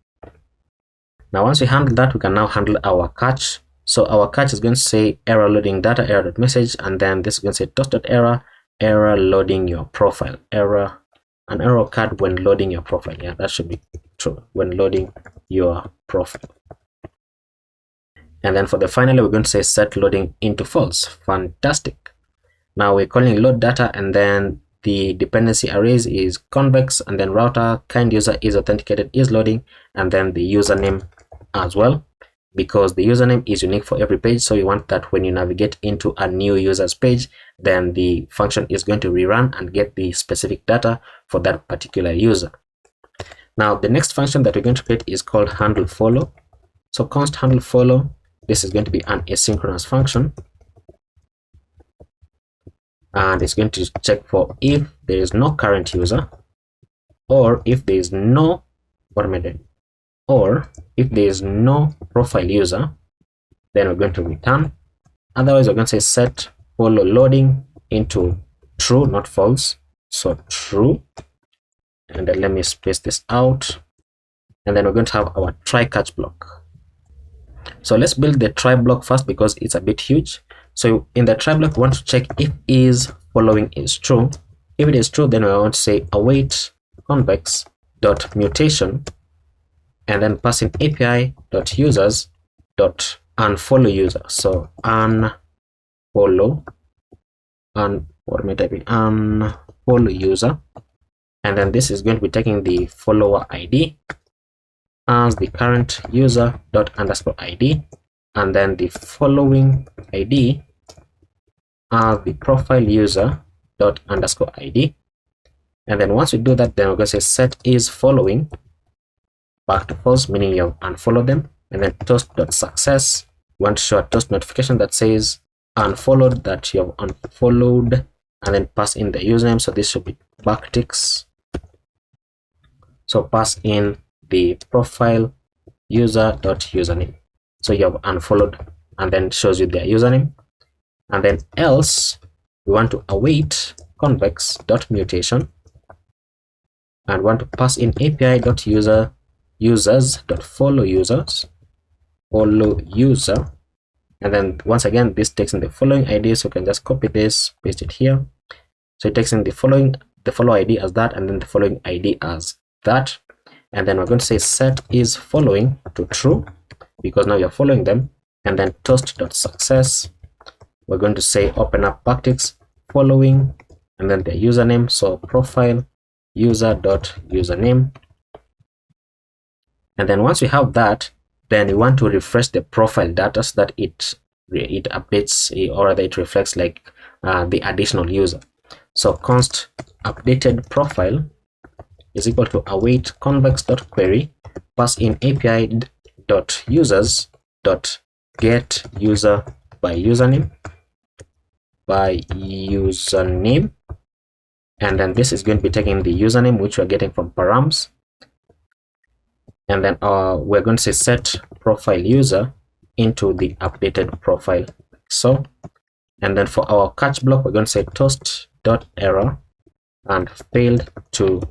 Now once we handle that, we can now handle our catch. So our catch is going to say error loading data error.message, and then this is going to say toast.error error loading your profile, an error occurred when loading your profile. Yeah, that should be true, when loading your profile. And then for the finally, we're going to say set loading into false. Fantastic. Now we're calling load data, and then the dependency arrays is convex, and then router kind user is authenticated is loading, and then the username as well, because the username is unique for every page. So you want that when you navigate into a new user's page, then the function is going to rerun and get the specific data for that particular user. Now the next function that we're going to create is called handle follow. So const handle follow, this is going to be an asynchronous function, and it's going to check for if there is no current user, or if there is no if there is no profile user, then we're going to return. Otherwise, we're going to say set follow loading into true, not false. So true. And then let me space this out. And then we're going to have our try catch block. So let's build the try block first because it's a bit huge. So in the try block, we want to check if is following is true. If it is true, then we want to say await convex dot mutation, and then pass in API dot users dot unfollow user. So unfollow, what am I typing? Unfollow user, and then this is going to be taking the follower ID as the current user dot underscore ID, and then the following ID as the profile user dot underscore ID. And then once we do that, then we're going to say set is following back to false, meaning you have unfollowed them, and then toast.success. We want to show a toast notification that says unfollowed, that you have unfollowed, and then pass in the username. So this should be backticks. So pass in the profile user dot username. So you have unfollowed, and then shows you their username. And then else we want to await convex dot mutation, and want to pass in API dot users dot follow user, and then once again this takes in the following ID. So you can just copy this, paste it here. So it takes in the follow ID as that, and then the following ID as that. And then we're going to say set is following to true, because now you're following them. And then toast.success, we're going to say open up backticks following, and then the username. So profile user.username. And then once we have that, then we want to refresh the profile data so that it updates, or rather it reflects like the additional user. So const updated profile is equal to await convex.query, pass in API dot users dot get user by username, and then this is going to be taking the username which we're getting from params, and then we're going to say set profile user into the updated profile. So, and then for our catch block, we're going to say toast dot error and failed to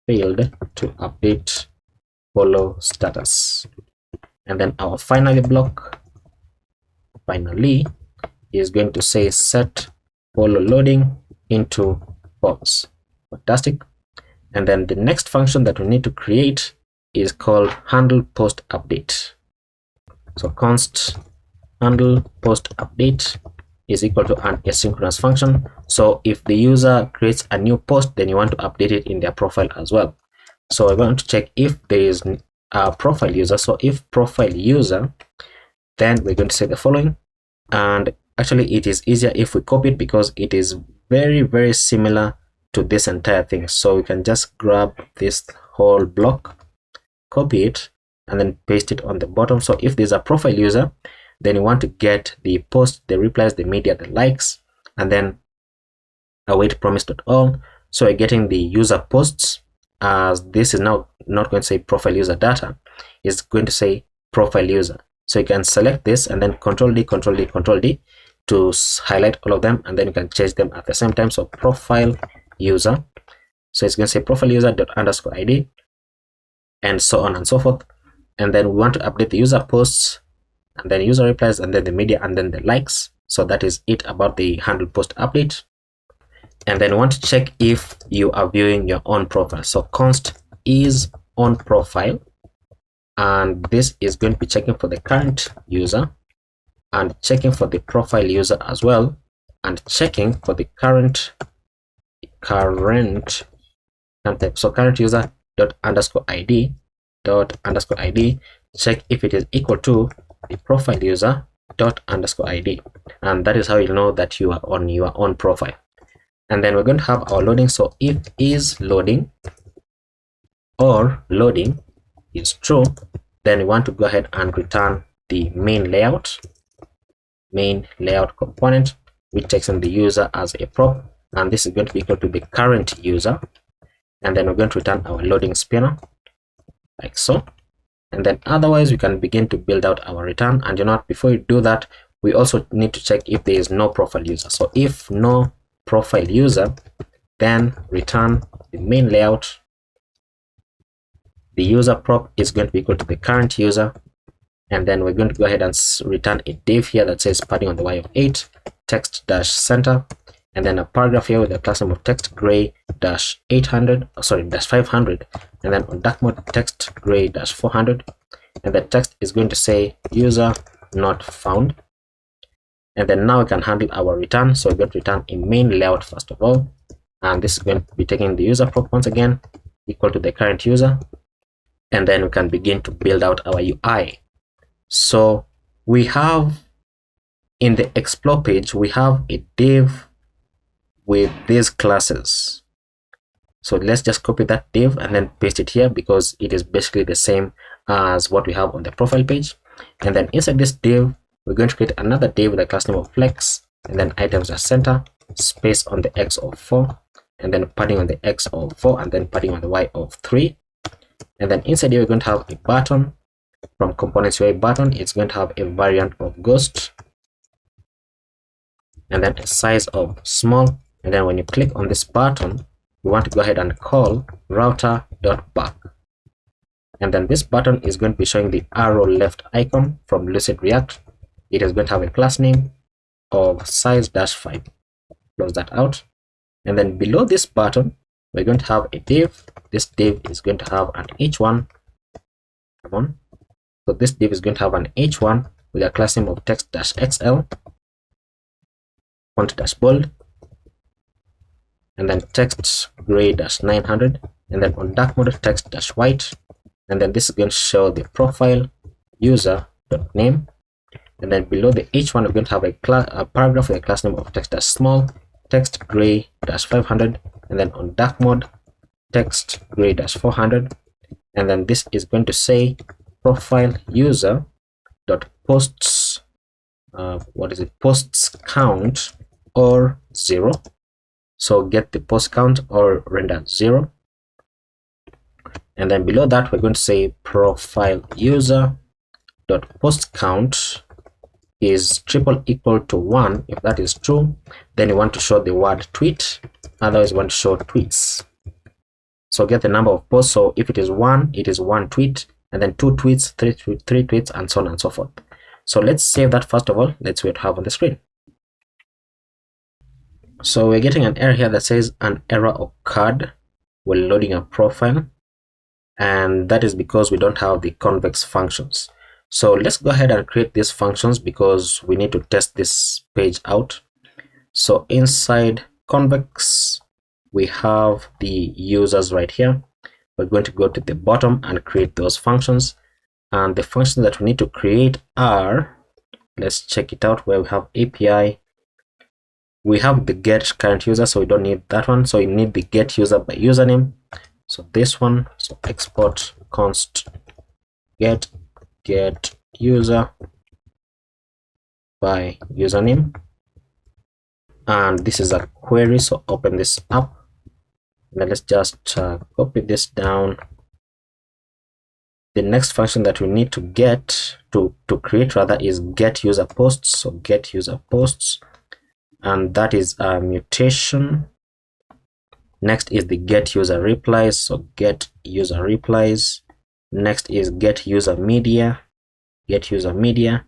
update follow status. And then our finally is going to say set follow loading into false. Fantastic. And then the next function that we need to create is called handle post update. So const handle post update is equal to an asynchronous function. So if the user creates a new post, then you want to update it in their profile as well. So we're going to check if there is a profile user. So if profile user, then we're going to say the following. And actually it is easier if we copy it, because it is very, very similar to this entire thing. So we can just grab this whole block, copy it, and then paste it on the bottom. So if there's a profile user, then you want to get the post, the replies, the media, the likes, and then await promise.all. So we're getting the user posts, as this is now not going to say profile user data, it's going to say profile user. So you can select this and then Control D, Control D, Control D to highlight all of them, and then you can change them at the same time. So profile user, so it's going to say profile user dot underscore ID, and so on and so forth. And then we want to update the user posts, and then user replies, and then the media, and then the likes. So that is it about the handle post update. And then we want to check if you are viewing your own profile. So const is on profile, and this is going to be checking for the current user, and checking for the profile user as well, and checking for the current type. So current user dot underscore ID dot underscore ID, check if it is equal to the profile user dot underscore ID, and that is how you know that you are on your own profile. And then we're going to have our loading. So if is loading or loading is true, then we want to go ahead and return the main layout component, which takes in the user as a prop, and this is going to be equal to the current user. And then we're going to return our loading spinner like so. And then otherwise we can begin to build out our return. And you know what, before you do that, we also need to check if there is no profile user. So if no profile user, then return the main layout. The user prop is going to be equal to the current user, and then we're going to go ahead and return a div here that says padding on the y of 8 text dash center, and then a paragraph here with the class name of text gray dash 800, dash 500, and then on dark mode text gray dash 400, and the text is going to say user not found. And then now we can handle our return. So we're going to return a main layout first of all, and this is going to be taking the user prop once again equal to the current user, and then we can begin to build out our UI. So we have in the explore page, we have a div with these classes. So let's just copy that div and then paste it here because it is basically the same as what we have on the profile page. And then inside this div, we're going to create another div with a class name of flex, and then items are center, space on the x of 4, and then padding on the x of 4, and then padding on the y of 3. And then inside here, we're going to have a button. From components UI button, it's going to have a variant of ghost, and then a size of small. And then when you click on this button, we want to go ahead and call router.back. And then this button is going to be showing the arrow left icon from Lucid React. It is going to have a class name of size-5. Close that out. And then below this button, we're going to have a div. This div is going to have an h1. Come on. So this div is going to have an h1 with a class name of text-xl, font-bold, and then text gray-900, and then on dark mode text-white, and then this is going to show the profile user.name, and then below the h1 we're going to have a paragraph with a class name of text-small, text gray-500, and then on dark mode text gray-400, and then this is going to say profile user dot posts posts count or 0. So get the post count or render 0. And then below that, we're going to say profile user dot post count is equal to 1. If that is true, then you want to show the word tweet. Otherwise, you want to show tweets. So get the number of posts. So if it is 1, it is 1 tweet, and then 2 tweets, 3 tweets, and so on and so forth. So let's save that first of all. Let's see what we have on the screen. So we're getting an error here that says an error occurred while loading a profile, and that is because we don't have the convex functions. So let's go ahead and create these functions because we need to test this page out. So inside convex, we have the users right here. We're going to go to the bottom and create those functions, and the functions that we need to create are, let's check it out, where we have API. We have the get current user, so we don't need that one. So you need the get user by username. So this one, so export const get user by username, and this is a query. So open this up, and then let's just copy this down. The next function that we need to get to create rather is get user posts. So get user posts, and that is a mutation. Next is the get user replies. So get user replies. Next is get user media. Get user media.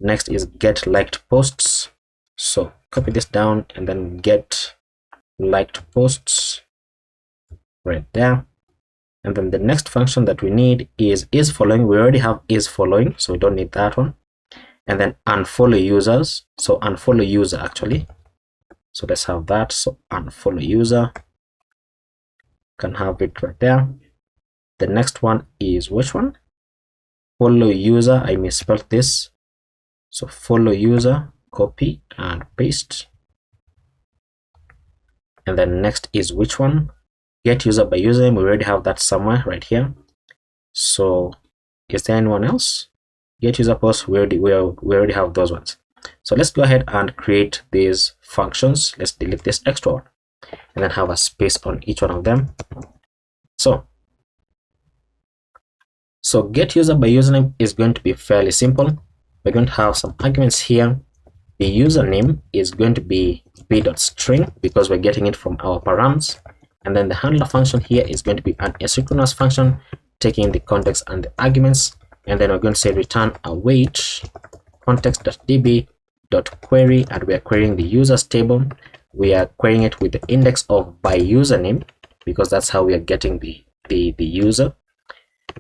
Next is get liked posts. So copy this down and then get liked posts right there. And then the next function that we need is following. We already have is following, so we don't need that one. And then unfollow users. So unfollow user actually. So let's have that. So unfollow user. Can have it right there. The next one is which one? Follow user. I misspelled this. So follow user, copy and paste. And then next is which one? Get user by username. We already have that somewhere right here. So is there anyone else? Get user post. We already have those ones. So let's go ahead and create these functions. Let's delete this extra one and then have a space on each one of them. So get user by username is going to be fairly simple. We're going to have some arguments here. The username is going to be b.string because we're getting it from our params. And then the handler function here is going to be an asynchronous function taking the context and the arguments. And then we're going to say return await context.db.query, and we are querying the users table. we are querying it with the index of by username, because that's how we are getting the user.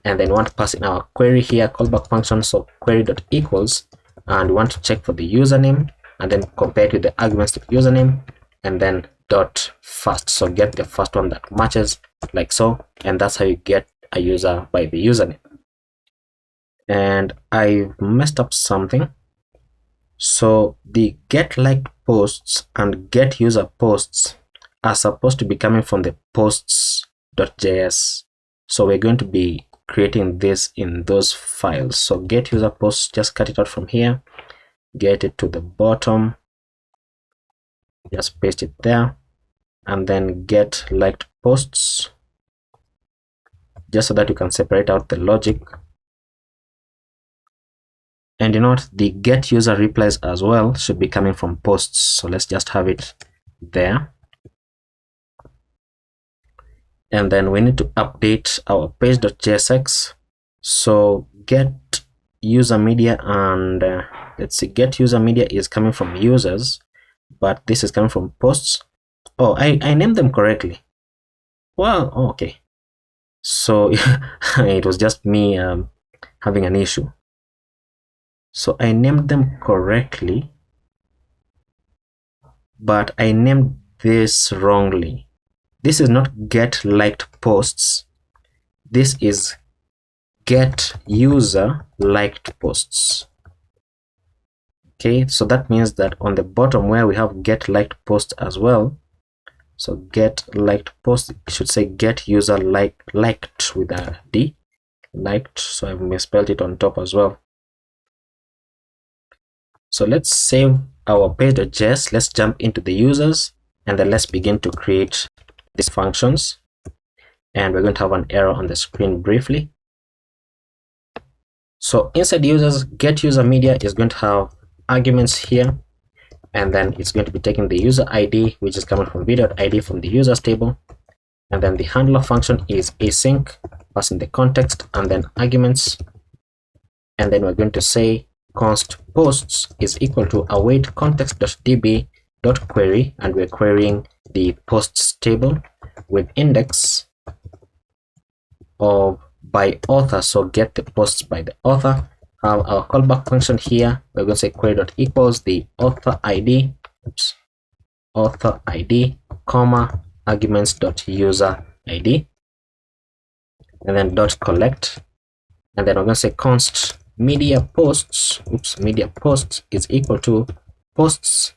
And then we want to pass in our query here, callback function, so query.equals, and we want to check for the username and then compare it with the arguments to the username, and then dot first, so get the first one that matches, like so, and that's how you get a user by the username. And I messed up something. So the get liked posts and get user posts are supposed to be coming from the posts.js. So we're going to be creating this in those files. So get user posts, just cut it out from here, get it to the bottom, just paste it there, and then get liked posts, just so that you can separate out the logic. And you know what, the get user replies as well should be coming from posts, so let's just have it there. And then we need to update our page.jsx. So get user media, and let's see, get user media is coming from users, but this is coming from posts. Oh, I named them correctly. Well, okay, so it was just me having an issue. So I named them correctly, but I named this wrongly. This is not get liked posts. This is get user liked posts. Okay, so that means that on the bottom where we have get liked posts as well, so get liked post, it should say get user liked with a D, liked, so I misspelled it on top as well. So let's save our page.js, let's jump into the users, and then let's begin to create these functions. And we're going to have an error on the screen briefly. So inside users, get user media is going to have arguments here, and then it's going to be taking the user ID, which is coming from v.id from the users table, and then the handler function is async, passing the context and then arguments, and then we're going to say const posts is equal to await context.db.query, and we're querying the posts table with index of by author, so get the posts by the author. Have our callback function here, we're going to say query.equals the author ID, author ID, comma, arguments.user ID, and then dot collect, and then we're going to say const media posts, media posts is equal to posts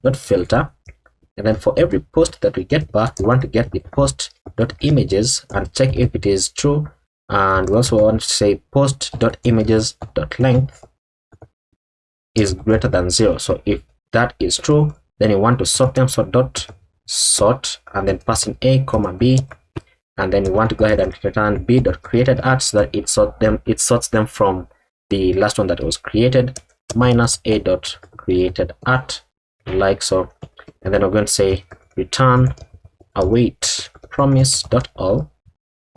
dot filter, and then for every post that we get back, we want to get the post dot images and check if it is true, and we also want to say post dot images dot length is greater than 0. So if that is true, then you want to sort them, so dot sort, and then pass in a comma b, and then you want to go ahead and return b dot created at, so that it sorts them from the last one that was created, minus a dot created at, like so. And then we're going to say return await promise dot all,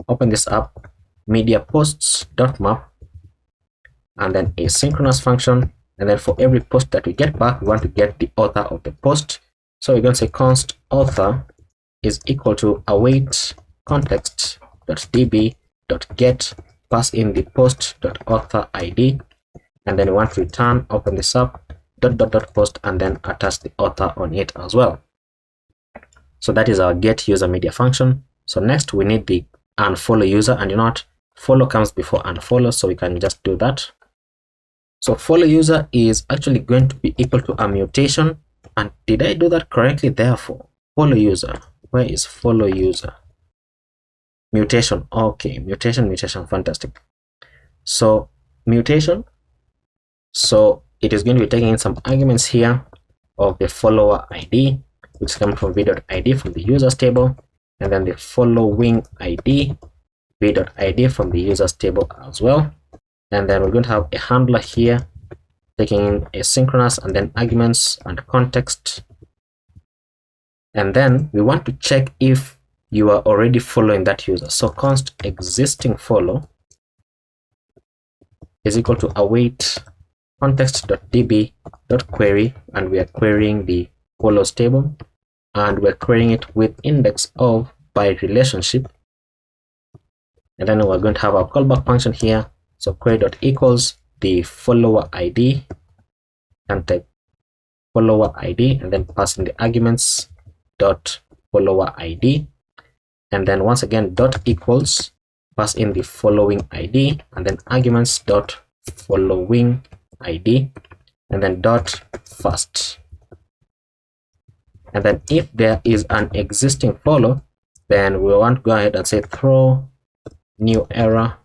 open this up, media posts dot map, and then a synchronous function, and then for every post that we get back, we want to get the author of the post, so we're going to say const author is equal to await context.db.get, pass in the post.author ID, and then we want to return, open this up, dot post, and then attach the author on it as well. So that is our get user media function. So next we need the unfollow user, and you know what, follow comes before unfollow, so we can just do that. So follow user is actually going to be equal to a mutation, and did I do that correctly? Therefore follow user, where is follow user? Mutation, okay, mutation, fantastic. So mutation, so it is going to be taking in some arguments here of the follower ID, which comes from v.id from the users table, and then the following ID, v.id from the users table as well. And then we're going to have a handler here taking in asynchronous and then arguments and context. And then we want to check if you are already following that user. So const existing follow is equal to await context.db.query, and we are querying the follows table, and we're querying it with index of by relationship. And then we're going to have our callback function here. So query.equals the follower ID, and type follower ID, and then pass in the arguments dot follower ID, and then once again dot equals, pass in the following ID, and then arguments dot following ID, and then dot first. And then if there is an existing follow, then we want to go ahead and say throw new error,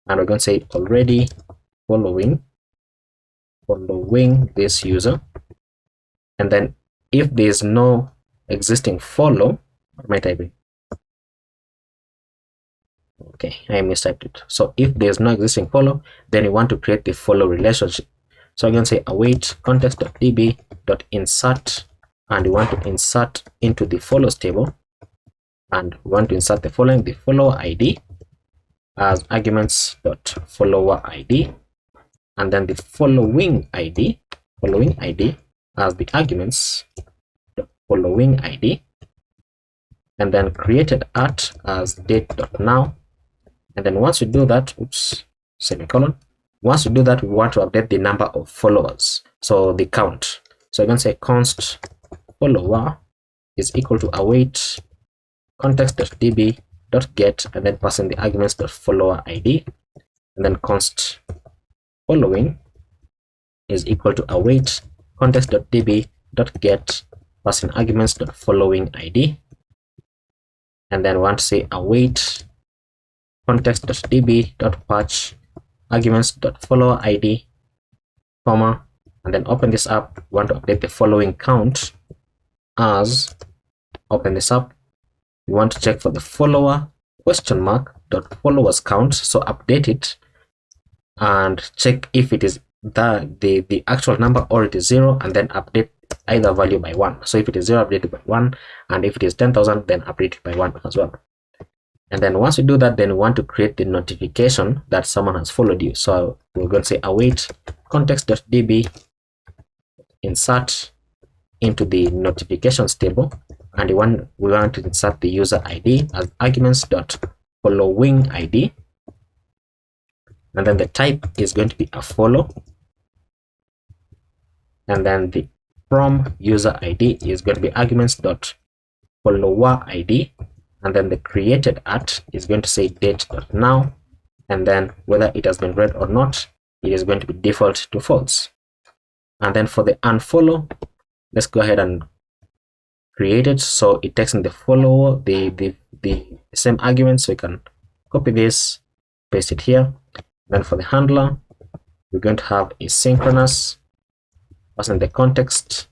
and we're going to say already following this user. And then if there is no existing follow, what might I be? Okay, I mistyped it. So if there's no existing follow, then you want to create the follow relationship. So I'm going to say await context.db.insert, and you want to insert into the follows table, and we want to insert the following: the follower ID as arguments.follower ID, and then the following ID as the arguments following ID, and then created at as date.now. And then once you do that, semicolon, once you do that, we want to update the number of followers, so the count. So I'm going to say const follower is equal to await context.db.get, and then pass in the arguments.follower ID, and then const following is equal to await context.db.get, pass in arguments.following ID, and then we want to say await context.db.patch arguments.follower ID, comma, and then open this up. We want to update the following count as, open this up, we want to check for the follower question mark dot followers count, so update it and check if it is the actual number or it is 0, and then update either value by 1. So if it is 0, update it by 1, and if it is 10,000, then update it by 1 as well. And then once you do that, then we want to create the notification that someone has followed you. So we're going to say await context.db insert into the notifications table, and we want to insert the user ID as arguments.following ID, and then the type is going to be a follow, and then the from user ID is going to be arguments.follower ID, and then the created at is going to say date.now, and then whether it has been read or not, it is going to be default to false. And then for the unfollow, let's go ahead and create it. So it takes in the follower, the same argument, so you can copy this, paste it here. Then for the handler, we're going to have a synchronous, pass in the context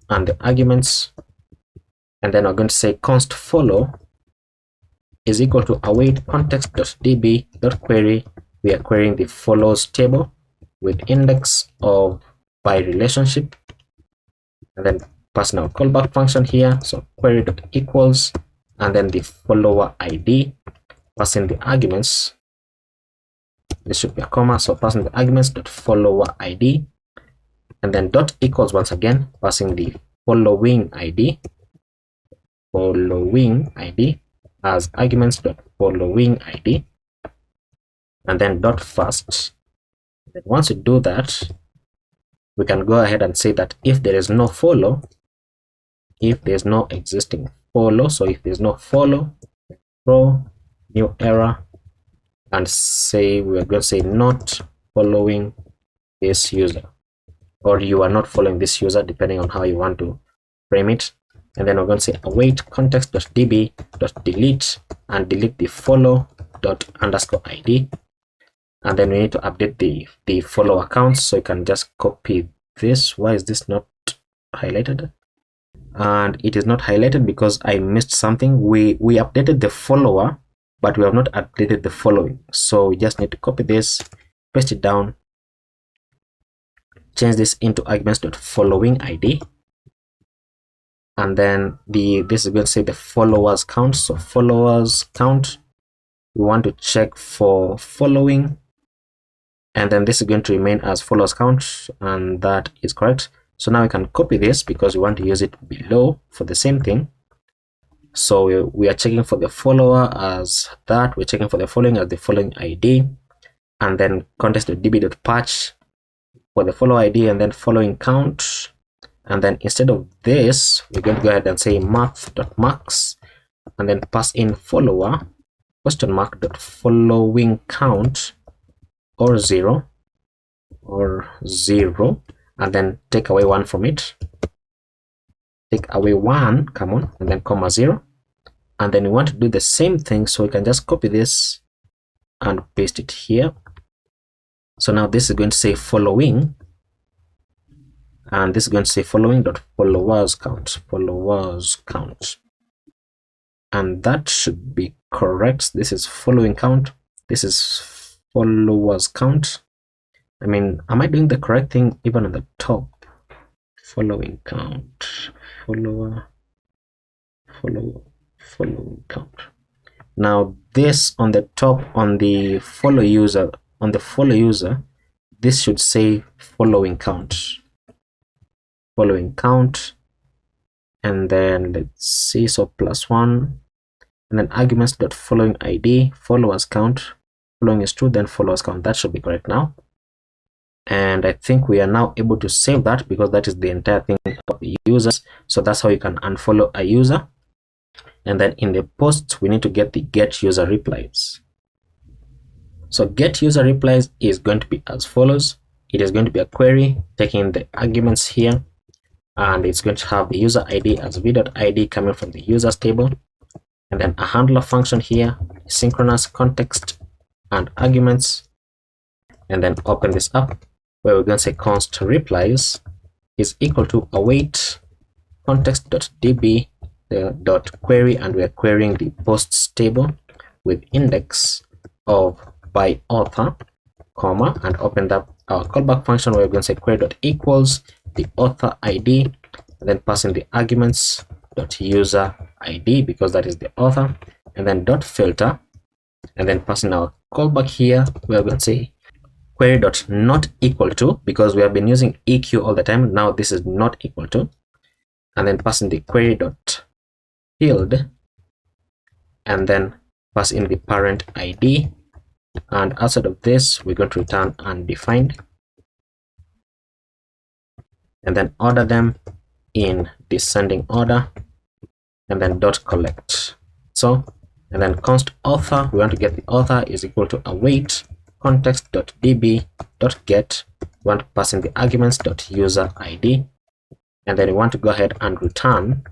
and the arguments, and then we're going to say const follow is equal to await context.db.query. We are querying the follows table with index of by relationship, and then passing our callback function here. So query.equals, and then the follower ID, passing the arguments. This should be a comma, so passing the arguments.follower ID, and then dot equals once again, passing the following ID as arguments.following ID, and then dot first. Then once you do that, we can go ahead and say that if there is no follow, if there's no existing follow, so if there's no follow, throw new error and say we're going to say not following this user, or you are not following this user, depending on how you want to frame it. And then we're going to say await context.db.delete and delete the follow._id, and then we need to update the follow accounts. So you can just copy this. Why is this not highlighted? And it is not highlighted because I missed something. We updated the follower, but we have not updated the following. So we just need to copy this, paste it down, change this into arguments.following ID, and then this is going to say the followers count. So followers count, we want to check for following and then this is going to remain as followers count, and that is correct. So now we can copy this because we want to use it below for the same thing. So we are checking for the follower as that, we're checking for the following as the following ID, and then context.db.patch for the follower ID, and then following count. And then instead of this, we're going to go ahead and say math.max, and then pass in follower question mark dot following count or zero, and then take away one from it. Take away one, come on, and then comma 0. And then we want to do the same thing, so we can just copy this and paste it here. So now this is going to say following, and this is going to say following dot followers count, and that should be correct. This is following count, this is followers count. I mean, am I doing the correct thing even on the top? Following count, following count. Now this on the top, on the follow user, this should say following count, and then let's see, so +1, and then arguments dot following ID, followers count, following is true, then followers count. That should be correct now. And I think we are now able to save that because that is the entire thing of the users. So that's how you can unfollow a user. And then in the post, we need to get the get user replies. So get user replies is going to be as follows. It is going to be a query taking the arguments here, and it's going to have the user ID as v.id coming from the users table, and then a handler function here, synchronous context and arguments, and then open this up where we're going to say const replies is equal to await context.db dot query, and we're querying the posts table with index of by author, comma, and open up our callback function where we're going to say query dot equals the author ID, and then pass in the arguments dot user ID because that is the author, and then dot filter, and then pass in our callback here we're going to say query dot not equal to, because we have been using eq all the time, now this is not equal to, and then pass in the query dot field, and then pass in the parent ID, and outside of this we're going to return undefined, and then order them in descending order, and then dot collect. So, and then const author, we want to get the author is equal to await context.db.get, we want to pass in the arguments .user ID, and then we want to go ahead and return,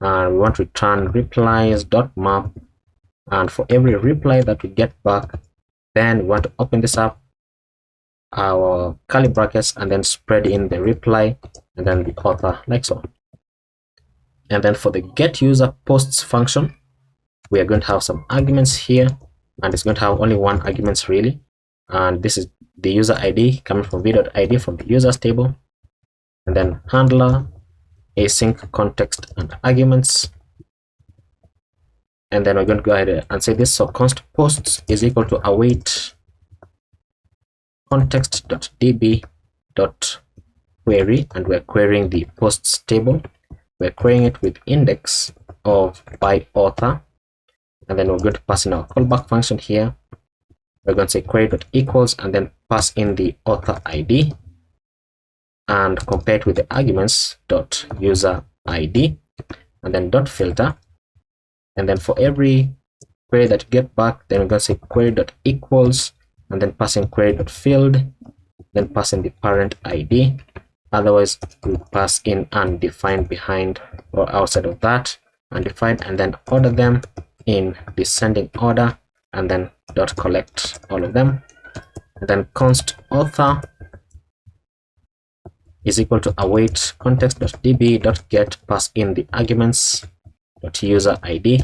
and we want to return replies.map, and for every reply that we get back, then we want to open this up, our curly brackets, and then spread in the reply and then the author like so. And then for the get user posts function, we are going to have some arguments here, and it's going to have only one argument really, and this is the user ID coming from v.id from the users table, and then handler, async context and arguments, and then we're going to go ahead and say this. So const posts is equal to await context.db.query, and we're querying the posts table, we're querying it with index of by author, and then we're going to pass in our callback function here, we're going to say query.equals, and then pass in the author ID and compare it with the arguments .user ID, and then .filter, and then for every query that you get back, then we're going to say query.equals, and then pass in query.field, then pass in the parent ID, otherwise we pass in undefined behind or outside of that, undefined, and then order them in descending order, and then dot collect all of them, and then const author is equal to await context.db.get, pass in the arguments .user ID,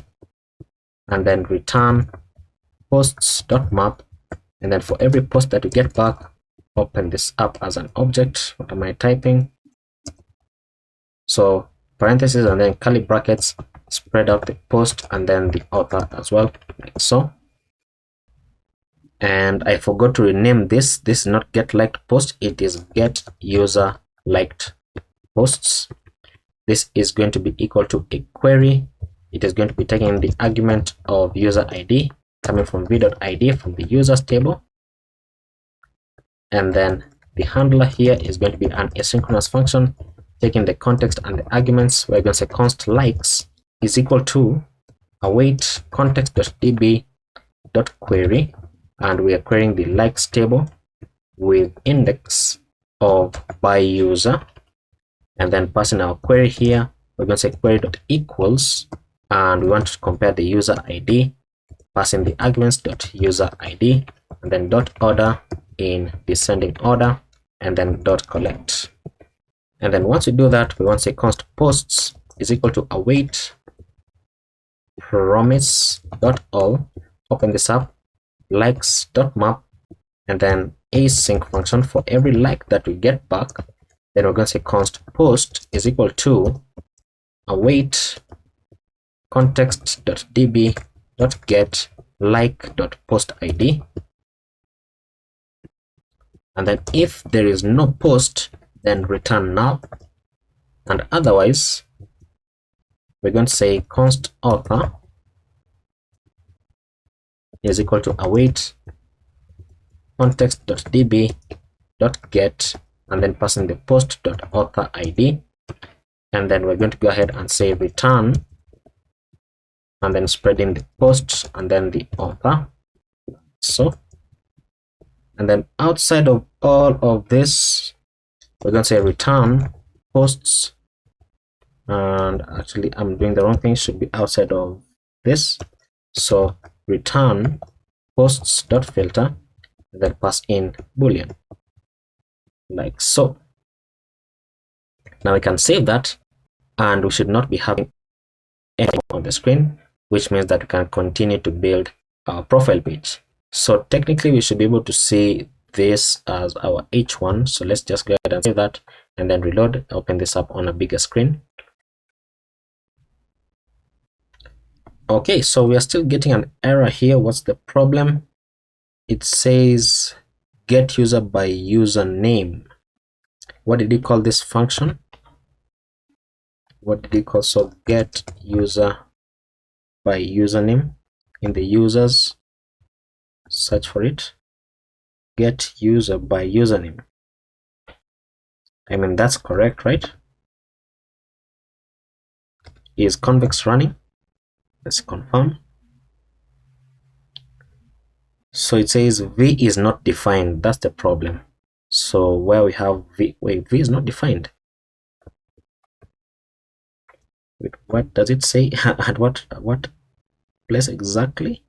and then return posts.map, and then for every post that we get back, open this up as an object. What am I typing? So parentheses and then curly brackets, spread out the post and then the author as well, like so. And I forgot to rename this. This is not get liked post, it is get user liked posts. This is going to be equal to a query. It is going to be taking the argument of user ID coming from v.id from the users table, and then the handler here is going to be an asynchronous function taking the context and the arguments. We're going to say const likes is equal to await context.db.query, and we are querying the likes table with index of by user, and then passing our query here. We're going to say query.equals, and we want to compare the user ID, passing the arguments.user ID, and then .order in descending order, and then .collect. And then once we do that, we want to say const posts is equal to await promise.all, open this up, likes.map, and then async function for every like that we get back. Then we're going to say const post is equal to await context.db.get like.post id, and then if there is no post, then return null, and otherwise we're going to say const author is equal to await context.db.get, and then passing the post.author id, and then we're going to go ahead and say return, and then spreading the posts and then the author. So, and then outside of all of this, we're going to say return posts, and actually I'm doing the wrong thing, should be outside of this. So return posts.filter, and then pass in boolean like so. Now we can save that, and we should not be having anything on the screen, which means that we can continue to build our profile page. So technically we should be able to see this as our H1. So let's just go ahead and save that and then reload, open this up on a bigger screen. Okay, so we are still getting an error here. What's the problem? It says get user by username. What did you call this function? What did you call? So get user by username. In the users, search for it, get user by username. I mean, that's correct, right? Is convex running? Let's confirm. So it says v is not defined. That's the problem. So where we have v, wait, v is not defined. Wait, what does it say? At what place exactly?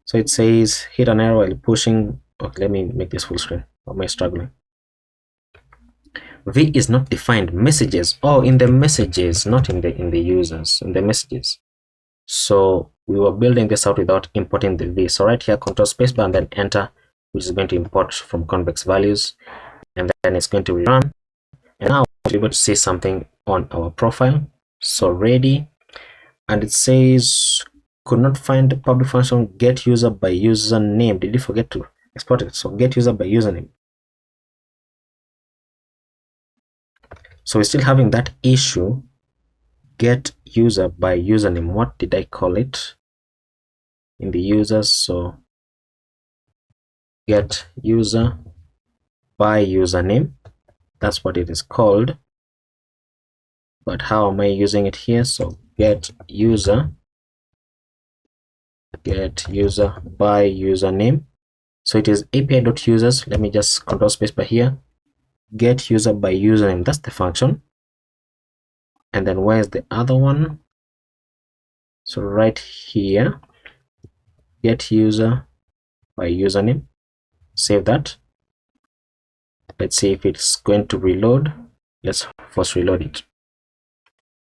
So it says hit an arrow while pushing. Okay, let me make this full screen. Or am I struggling? V is not defined. Messages. Oh, in the messages, not in the users. In the messages. So we were building this out without importing the V. So right here, Control Spacebar and then Enter, which is going to import from convex values, and then it's going to rerun. And now we'll be able to see something on our profile. So ready, and it says could not find the public function get user by username. Did you forget to export it? So get user by username. So we're still having that issue. Get user by username. What did I call it in the users? So get user by username. That's what it is called. But how am I using it here? So get user by username. So it is api.users. Let me just control space by here. Get user by username. That's the function. And then where's the other one? So right here, get user by username. Save that. Let's see if it's going to reload. Let's first reload it.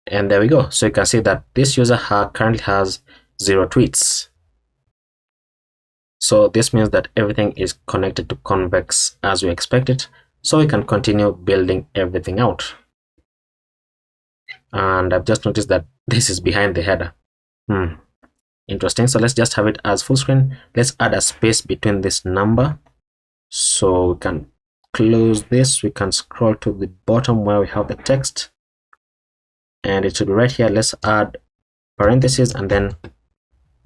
And there we go. So you can see that this user currently has 0 tweets. So this means that everything is connected to convex as we expected. So we can continue building everything out. And I've just noticed that this is behind the header. Interesting. So let's just have it as full screen. Let's add a space between this number. So we can close this. We can scroll to the bottom where we have the text. And it should be right here. Let's add parentheses and then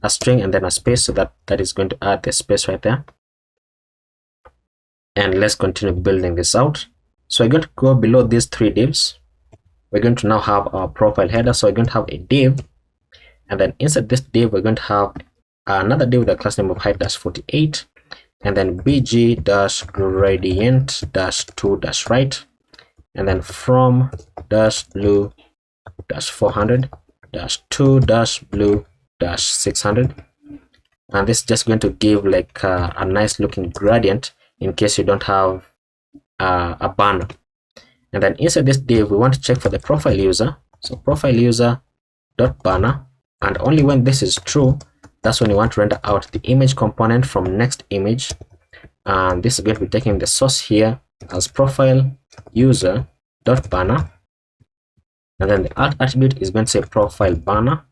a string and then a space. So that is going to add the space right there. And let's continue building this out. So we're going to go below these three divs. We're going to now have our profile header. So we're going to have a div. And then inside this div, we're going to have another div with a class name of height-48. And then bg-gradient-2-right. And then from-blue-400-2-blue-600. And this is just going to give like a nice looking gradient in case you don't have a banner. And then inside this div, we want to check for the profile user. So profile user dot banner, and only when this is true, that's when you want to render out the image component from next image. And this is going to be taking the source here as profile user dot banner, and then the alt attribute is going to say profile banner,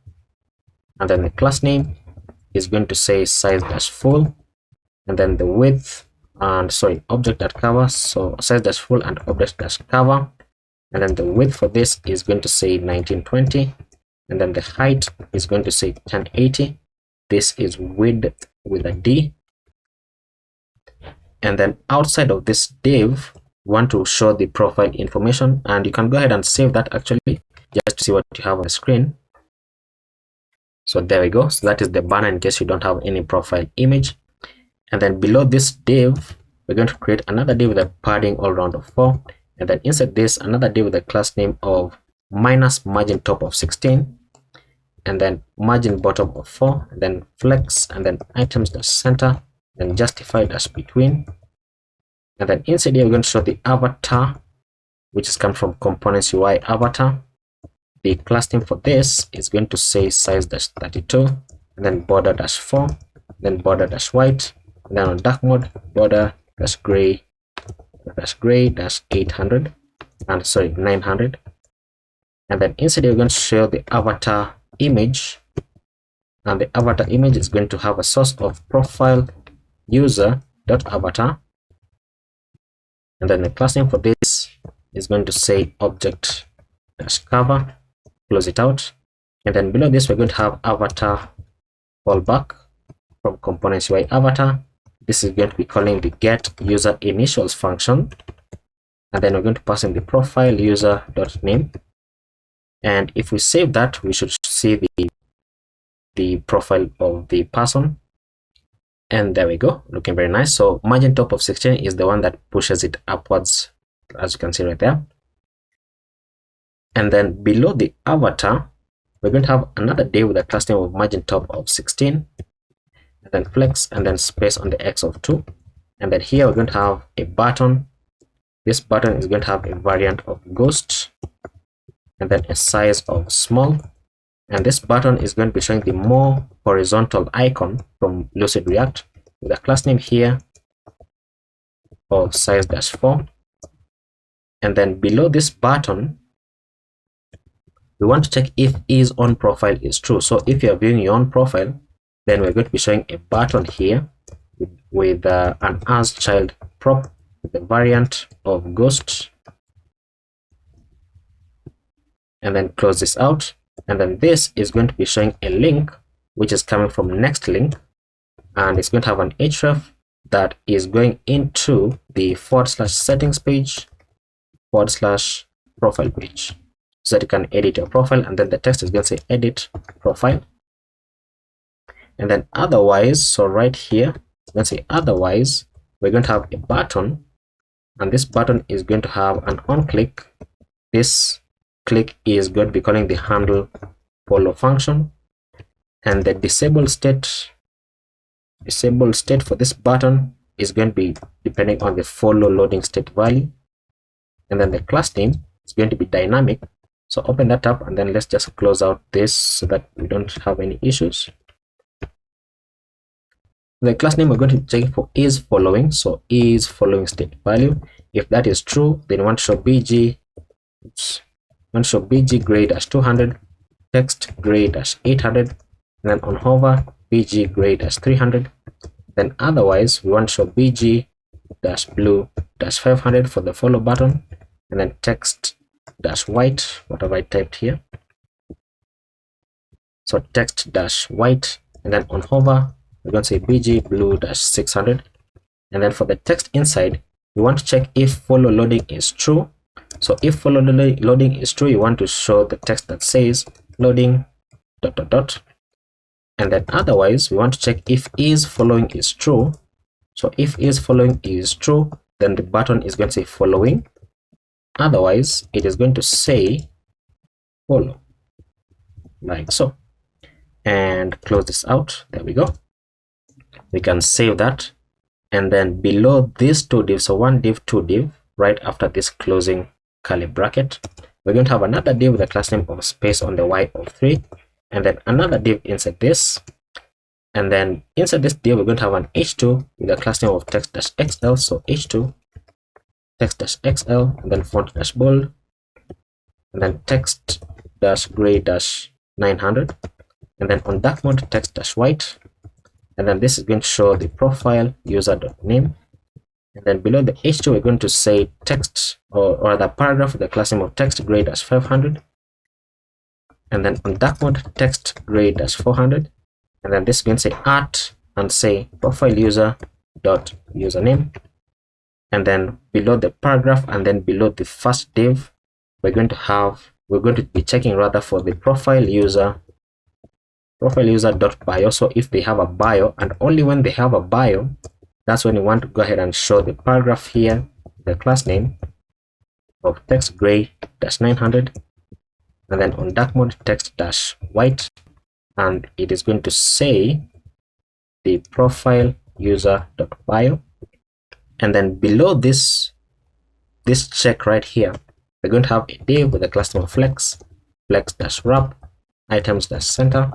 and then the class name is going to say size-full, and then the width and object.cover, so size-full and object-cover, and then the width for this is going to say 1920, and then the height is going to say 1080. This is width with a D. And then outside of this div, we want to show the profile information, and you can go ahead and save that actually just to see what you have on the screen. So there we go. So that is the banner in case you don't have any profile image. And then below this div, we're going to create another div with a padding all around of 4, and then inside this another div with a class name of minus margin top of 16, and then margin bottom of 4, and then flex, and then items dash center, then justify dash between. And then inside here we're going to show the avatar, which is come from components UI avatar. The class name for this is going to say size dash 32, and then border dash 4, then border dash white, and then on dark mode border dash gray dash 800, and 900. And then inside here we're going to show the avatar image, and the avatar image is going to have a source of profile user dot avatar, and then the class name for this is going to say object dash cover. Close it out. And then below this we're going to have avatar fallback from components UI avatar. This is going to be calling the get user initials function, and then we're going to pass in the profile user dot name. And if we save that, we should see the profile of the person. And there we go, looking very nice. So margin top of 16 is the one that pushes it upwards, as you can see right there. And then below the avatar, we're going to have another div with a class name of margin top of 16, and then flex, and then space on the x of 2. And then here we're going to have a button. This button is going to have a variant of ghost, and then a size of small. And this button is going to be showing the more horizontal icon from Lucid React with a class name here of size-4. And then below this button, we want to check if is on profile is true. So if you're viewing your own profile, then we're going to be showing a button here with an as child prop with a variant of ghost, and then close this out. And then this is going to be showing a link which is coming from next link, and it's going to have an href that is going into the /settings page /profile page, so that you can edit your profile. And then the text is going to say edit profile. And then otherwise, so right here let's say otherwise, we're going to have a button, and this button is going to have an on click. This click is going to be calling the handle follow function, and the disabled state for this button is going to be depending on the follow loading state value. And then the class name is going to be dynamic. So open that up, and then let's just close out this so that we don't have any issues. The class name we're going to check for is following, so is following state value. If that is true, then we want to show bg gray -200, text gray -800, and then on hover bg gray-300. Then otherwise we want to show bg-blue-500 for the follow button, and then text-white, whatever I typed here. So text-white, and then on hover we're going to say bg blue-600. And then for the text inside, we want to check if follow loading is true. So if follow loading is true, you want to show the text that says loading ... And then otherwise we want to check if is following is true. So if is following is true, then the button is going to say following. Otherwise it is going to say follow, like so. And close this out. There we go. We can save that. And then below these two divs, so one div, two div, right after this closing curly bracket, we're going to have another div with a class name of space on the y of 3, and then another div inside this. And then inside this div, we're going to have an h2 with a class name of text-xl. So h2 text-xl, and then font-bold, and then text-gray-900, and then on dark mode text-white. And then this is going to show the profile user.name. And then below the h2, we're going to say text or the paragraph with the class name of text gray-500. And then on dark mode text gray-400. And then this is going to say art and say profile user.username. And then below the paragraph and then below the first div, we're going to be checking rather for the profile user.bio. So if they have a bio, and only when they have a bio, that's when you want to go ahead and show the paragraph here, the class name of text gray-900, and then on dark mode text-white, and it is going to say the profile user.bio. And then below this check right here, we're going to have a div with a class name of flex-wrap, items-center,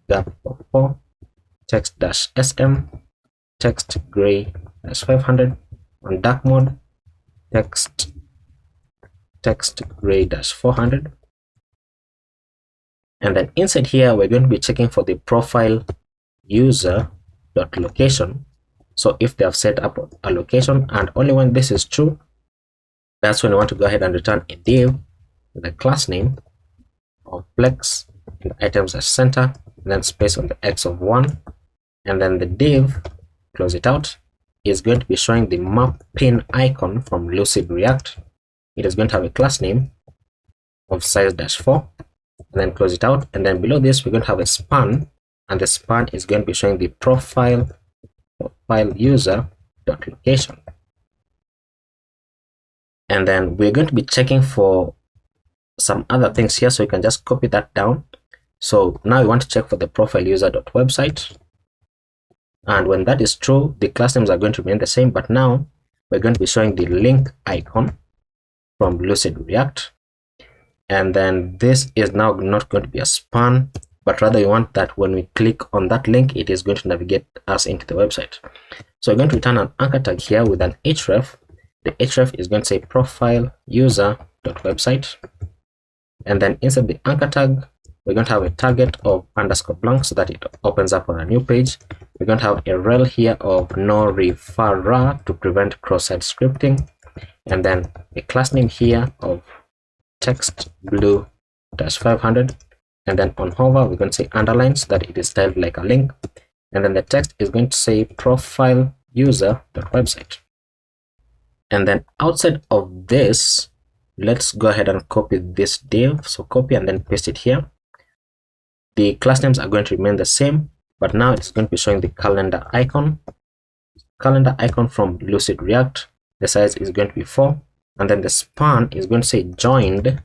gap of 4, text-sm, text gray-500, on dark mode text gray-400. And then inside here we're going to be checking for the profile user.location. So if they have set up a location, and only when this is true, that's when we want to go ahead and return a div with a class name of flex and items-center, and then space on the x of 1, and then the div, close it out, is going to be showing the map pin icon from Lucid React. It is going to have a class name of size-4, and then close it out. And then below this we're going to have a span, and the span is going to be showing the profile user.location. And then we're going to be checking for some other things here, so you can just copy that down. So now we want to check for the profile user.website, and when that is true, the class names are going to remain the same, but now we're going to be showing the link icon from Lucid React. And then this is now not going to be a span, but rather we want that when we click on that link, it is going to navigate us into the website. So we're going to return an anchor tag here with an href. The href is going to say profile user.website, and then inside the anchor tag we're going to have a target of _blank so that it opens up on a new page. We're going to have a rel here of no referrer to prevent cross-site scripting, and then a class name here of text blue-500, and then on hover we're going to say underline so that it is styled like a link, and then the text is going to say profile user.website. And then outside of this, let's go ahead and copy this div. So copy and then paste it here. The class names are going to remain the same, but now it's going to be showing the calendar icon from Lucid React. The size is going to be 4, and then the span is going to say joined,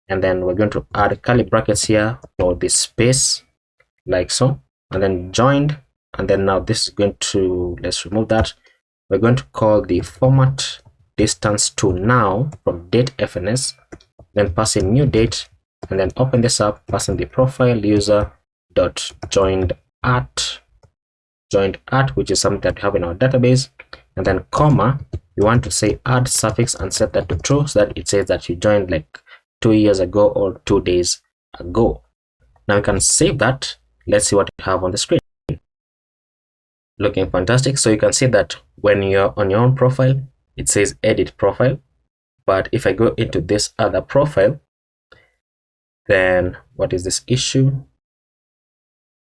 and then we're going to add curly brackets here for the space, like so, and then joined. And then now this is going to, let's remove that. We're going to call the format distance to now from date fns, then pass in new date, and then open this up, passing the profile user dot joined at, which is something that we have in our database, and then comma, you want to say add suffix and set that to true so that it says that you joined like 2 years ago or 2 days ago. Now you can save that, let's see what you have on the screen. Looking fantastic. So you can see that when you're on your own profile, it says edit profile. But if I go into this other profile, then what is this issue?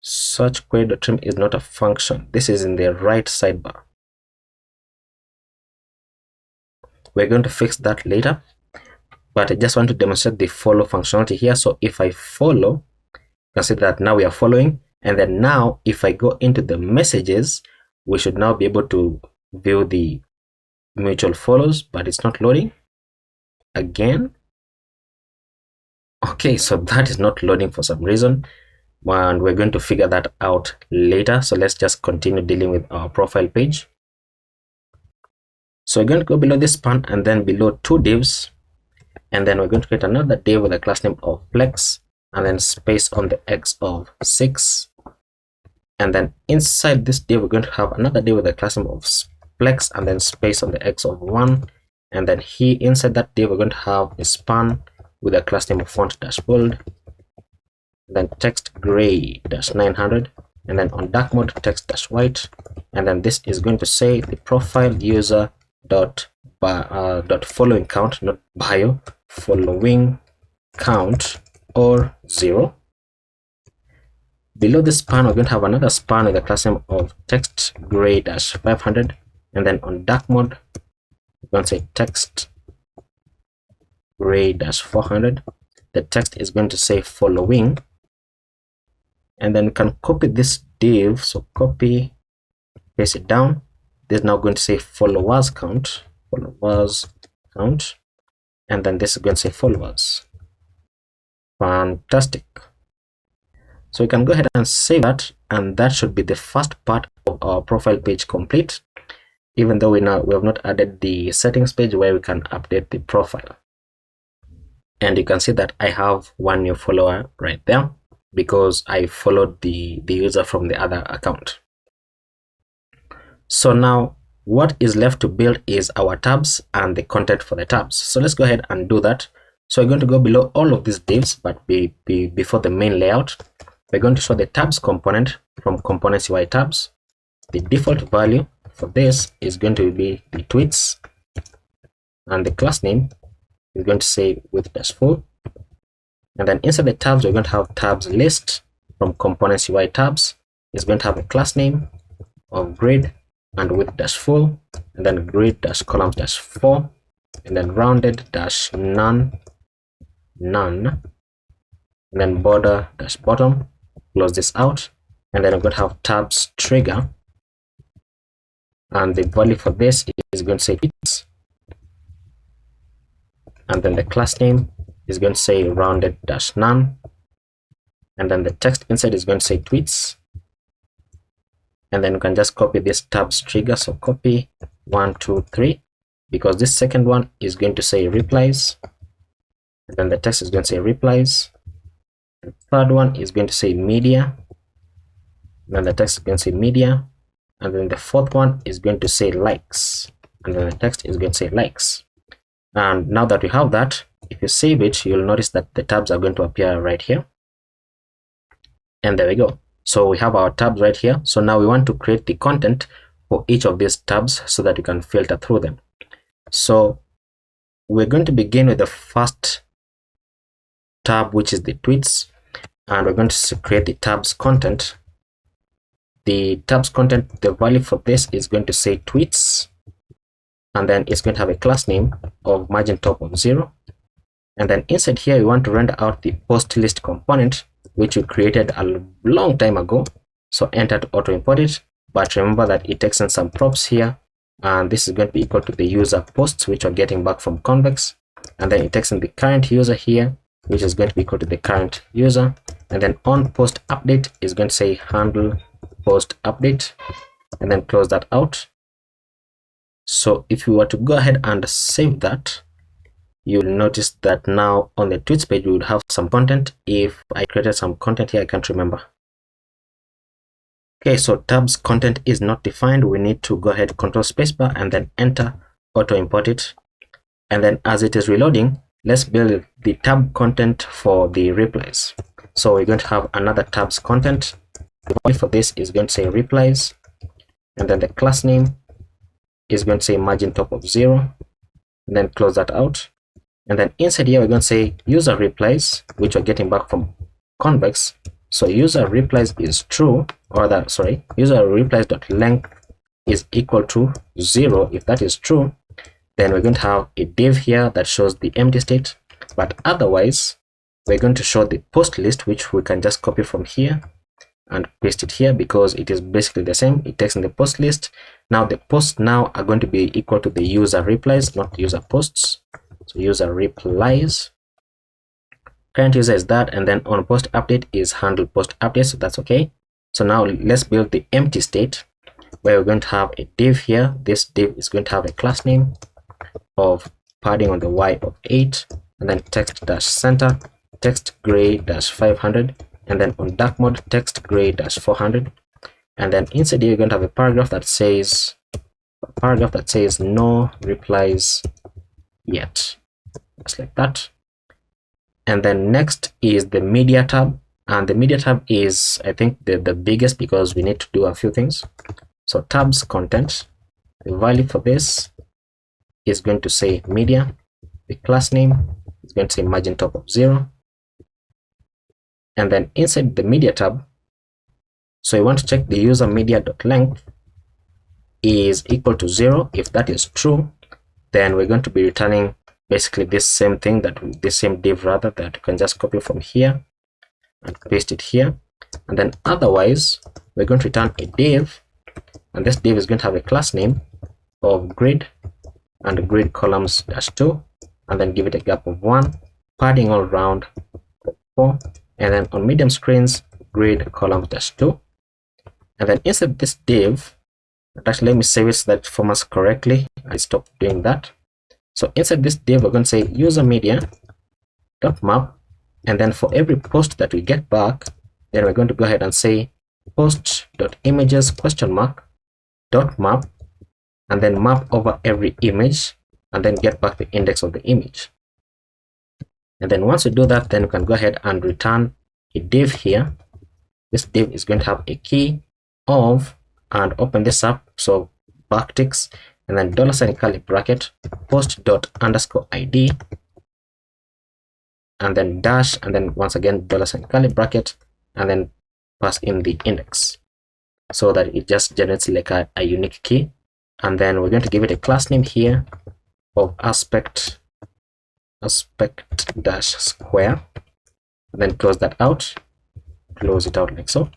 Search query.trim is not a function. This is in the right sidebar. We're going to fix that later, but I just want to demonstrate the follow functionality here. So if I follow, you can see that now we are following. And then now if I go into the messages, we should now be able to view the mutual follows, but it's not loading again. Okay, so that is not loading for some reason, and we're going to figure that out later. So let's just continue dealing with our profile page. So we're going to go below this span and then below two divs, and then we're going to create another div with a class name of flex and then space on the x of 6, and then inside this div we're going to have another div with a class name of flex and then space on the x of 1, and then here inside that div we're going to have a span with a class name of font dash bold, then text gray dash 900, and then on dark mode text dash white, and then this is going to say the profile user dot following count, not bio, following count or 0. Below this span we're going to have another span with a class name of text gray dash 500, and then on dark mode we're going to say text gray dash 400. The text is going to say following, and then we can copy this div. So copy, paste it down. This is now going to say followers count, and then this is going to say followers. Fantastic. So we can go ahead and save that, and that should be the first part of our profile page complete, even though we have not added the settings page where we can update the profile. And you can see that I have one new follower right there because I followed the user from the other account. So now what is left to build is our tabs and the content for the tabs. So let's go ahead and do that. So we're going to go below all of these divs, but before the main layout, we're going to show the tabs component from components UI tabs. The default value for this is going to be the tweets, and the class name is going to say with dash full. And then inside the tabs, we're going to have tabs list from components UI tabs. It's going to have a class name of grid and width dash full, and then grid dash columns dash 4, and then rounded dash none, and then border dash bottom. Close this out, and then I'm going to have tabs trigger, and the value for this is going to say tweets, and then the class name is going to say rounded dash none, and then the text inside is going to say tweets, and then you can just copy this tabs trigger. So copy 1 2 3, because this second one is going to say replies, and then the text is going to say replies. The third one is going to say media, then the text is going to say media, and then the fourth one is going to say likes, and then the text is going to say likes. And now that we have that, if you save it, you'll notice that the tabs are going to appear right here, and there we go. So we have our tabs right here. So now we want to create the content for each of these tabs so that you can filter through them. So we're going to begin with the first tab, which is the tweets, and we're going to create the tabs content. The tabs content, the value for this is going to say tweets, and then it's going to have a class name of margin top of 0, and then inside here we want to render out the post list component, which we created a long time ago. So enter to auto import it, but remember that it takes in some props here, and this is going to be equal to the user posts which we're getting back from convex, and then it takes in the current user here, which is going to be equal to the current user, and then on post update is going to say handle post update, and then close that out. So if you were to go ahead and save that, you'll notice that now on the tweets page we would have some content. If I created some content here, I can't remember. Okay, so tabs content is not defined. We need to go ahead, control spacebar, and then enter, auto import it, and then as it is reloading, let's build the tab content for the replies. So we're going to have another tabs content, The value for this is going to say replies, and then the class name is going to say margin top of 0, and then close that out. And then inside here, we're going to say user replies, which we're getting back from convex. So user replies is true, or that, sorry, user replies dot length is equal to 0. If that is true, then we're going to have a div here that shows the empty state. But otherwise, we're going to show the post list, which we can just copy from here and paste it here because it is basically the same. It takes in the post list. Now the posts now are going to be equal to the user replies, not user posts. So user replies, current user is that, and then on post update is handle post update, so that's okay. So now let's build the empty state where we're going to have a div here. This div is going to have a class name of padding on the y of 8, and then text dash center, text gray dash 500, and then on dark mode text gray dash 400. And then inside here you're going to have a paragraph that says no replies yet, just like that. And then next is the media tab, and the media tab is, I think, the biggest because we need to do a few things. So tabs content, the value for this is going to say media, the class name is going to say margin top of 0, and then inside the media tab, so you want to check the user media dot length is equal to 0. If that is true, then we're going to be returning basically this same thing, this same div rather, that you can just copy from here and paste it here. And then otherwise, we're going to return a div, and this div is going to have a class name of grid and grid columns dash 2, and then give it a gap of 1, padding all around 4, and then on medium screens grid columns dash 2. And then inside this div, actually let me save it so that it formats correctly. I stopped doing that. So inside this div, we're going to say user media dot map, and then for every post that we get back, then we're going to go ahead and say post dot images question mark dot map, and then map over every image, and then get back the index of the image. And then once we do that, then we can go ahead and return a div here. This div is going to have a key of, and open this up, so backticks, and then $ curly bracket post dot underscore id, and then dash, and then once again $ curly bracket, and then pass in the index so that it just generates like a unique key. And then we're going to give it a class name here of aspect dash square, and then close that out, close it out like so.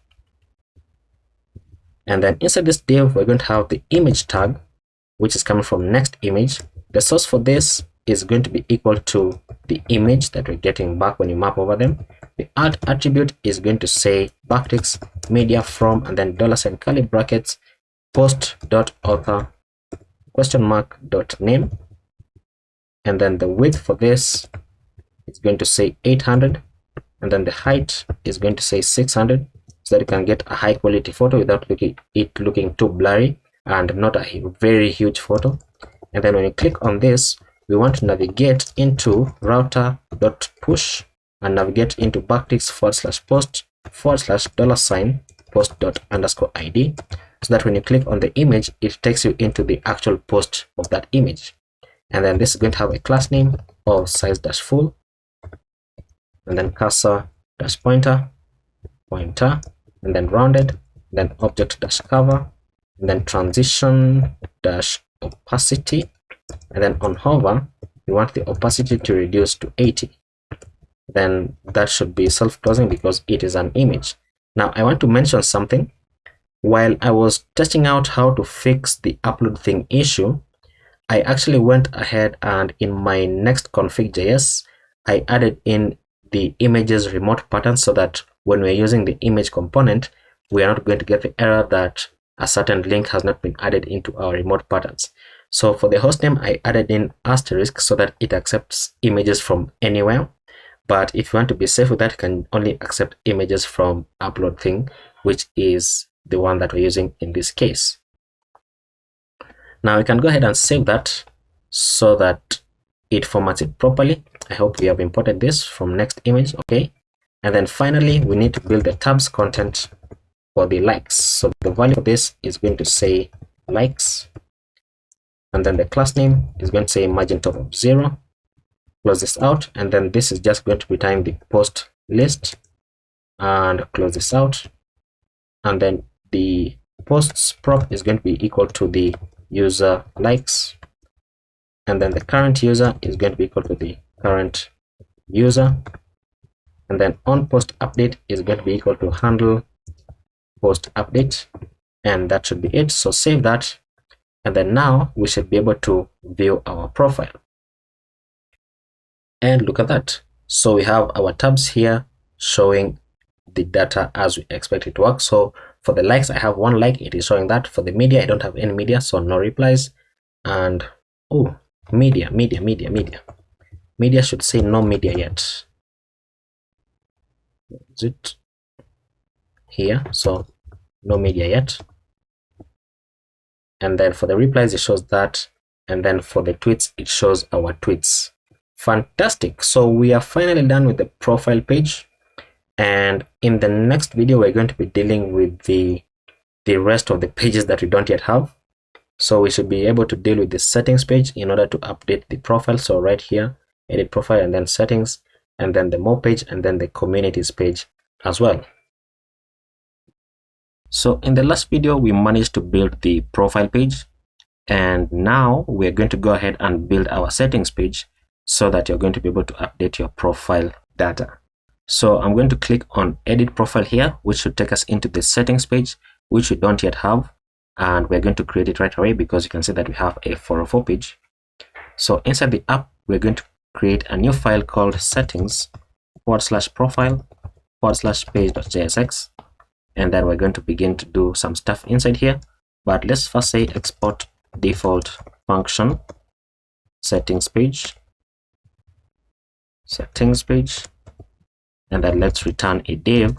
And then inside this div, we're going to have the image tag, which is coming from next image. The source for this is going to be equal to the image that we're getting back when you map over them. The alt attribute is going to say backticks media from, and then $ curly brackets post dot author question mark dot name, and then the width for this is going to say 800, and then the height is going to say 600, so that you can get a high quality photo without it looking too blurry and not a very huge photo. And then when you click on this, we want to navigate into router.push and navigate into backticks /post /$ post dot underscore id, so that when you click on the image, it takes you into the actual post of that image. And then this is going to have a class name of size dash full, and then cursor dash pointer, and then rounded, then object dash cover, and then transition dash opacity, and then on hover you want the opacity to reduce to 80. Then that should be self-closing because it is an image. Now I want to mention something. While I was testing out how to fix the upload thing issue, I actually went ahead and in my next config.js, I added in the images remote pattern, so that when we're using the image component, we are not going to get the error that a certain link has not been added into our remote patterns. So for the hostname, I added in asterisk so that it accepts images from anywhere. But if you want to be safe with that, you can only accept images from upload thing, which is the one that we're using in this case. Now we can go ahead and save that so that it formats it properly. I hope we have imported this from next image. Okay. And then finally, we need to build the tabs content for the likes. So the value of this is going to say likes, and then the class name is going to say margin top of 0. Close this out, and then this is just going to return the post list, and close this out, and then the posts prop is going to be equal to the user likes, and then the current user is going to be equal to the current user, and then on post update is going to be equal to handle post update, and that should be it. So save that, and then now we should be able to view our profile. And look at that. So we have our tabs here showing the data as we expect it to work. So for the likes, I have 1 like, it is showing that. For the media, I don't have any media, so no replies. And oh, media should say no media yet. Is it here? So no media yet. And then for the replies, it shows that, and then for the tweets, it shows our tweets. Fantastic. So we are finally done with the profile page, and in the next video we're going to be dealing with the rest of the pages that we don't yet have. So we should be able to deal with the settings page in order to update the profile. So right here, edit profile, and then settings, and then the more page, and then the communities page as well. So in the last video we managed to build the profile page, and now we're going to go ahead and build our settings page so that you're going to be able to update your profile data. So I'm going to click on edit profile here, which should take us into the settings page, which we don't yet have, and we're going to create it right away because you can see that we have a 404 page. So inside the app, we're going to create a new file called settings/profile/page.jsx, and then we're going to begin to do some stuff inside here. But let's first say export default function settings page, and then let's return a div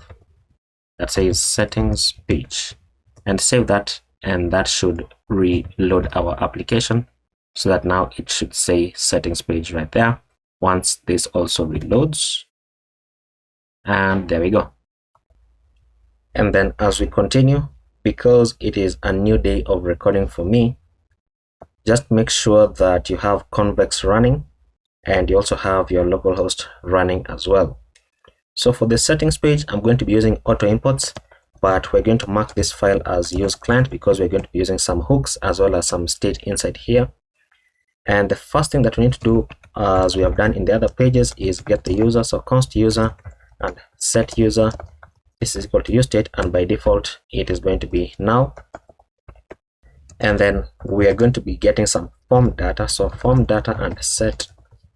that says settings page, and save that, and that should reload our application so that now it should say settings page right there once this also reloads. And there we go. And then as we continue, because it is a new day of recording for me, just make sure that you have Convex running, and you also have your localhost running as well. So for the settings page, I'm going to be using auto imports, but we're going to mark this file as use client because we're going to be using some hooks as well as some state inside here. And the first thing that we need to do, as we have done in the other pages, is get the user. So const user and set user. This is equal to use state, and by default it is going to be now. And then we are going to be getting some form data. So form data and set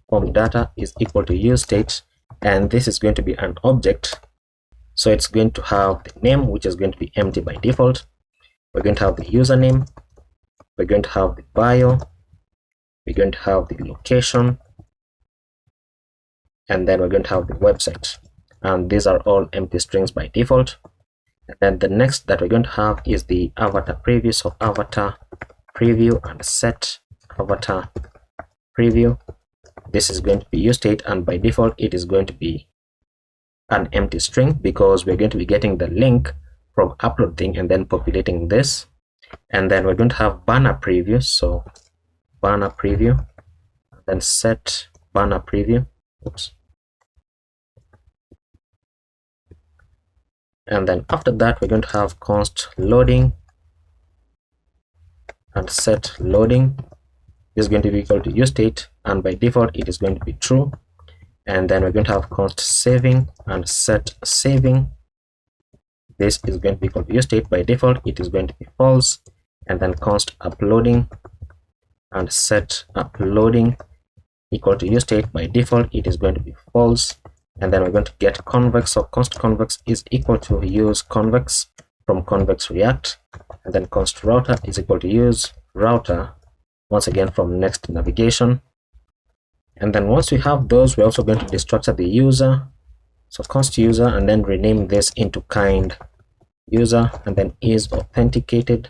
form data is equal to use state, and this is going to be an object. So it's going to have the name, which is going to be empty by default. We're going to have the username, we're going to have the bio, we're going to have the location, and then we're going to have the website, and these are all empty strings by default. And then the next that we're going to have is the avatar preview. So avatar preview and set avatar preview. This is going to be use state, and by default it is going to be an empty string because we're going to be getting the link from upload thing and then populating this. And then we're going to have banner preview. So banner preview, then set banner preview. Oops. And then after that, we're going to have const loading and set loading. This is going to be equal to use state, and by default it is going to be true. And then we're going to have const saving and set saving. This is going to be equal to use state. By default it is going to be false. And then const uploading and set uploading equal to use state. By default it is going to be false. And then we're going to get convex. So const convex is equal to use convex from convex react, and then const router is equal to use router once again from next navigation. And then once we have those, we're also going to destructure the user. So const user, and then rename this into kind user, and then is authenticated,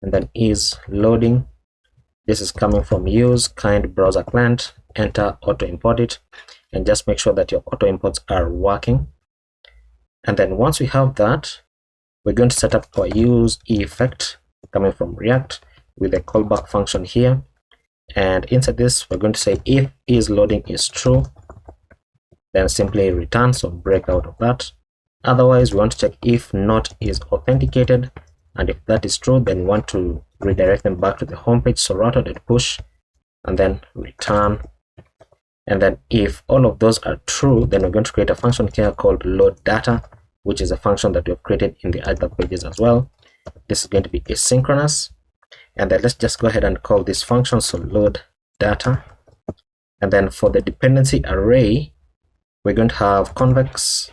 and then is loading. This is coming from use kind browser client, enter auto import it, and just make sure that your auto imports are working. And then once we have that, we're going to set up our use effect coming from React with a callback function here. And inside this, we're going to say if is loading is true, then simply return, so break out of that. Otherwise, we want to check if not is authenticated, and if that is true, then we want to redirect them back to the home page, so router.push and then return. And then if all of those are true, then we're going to create a function here called load data, which is a function that we've created in the other pages as well. This is going to be asynchronous. And then let's just go ahead and call this function, so load data. And then for the dependency array, we're going to have convex,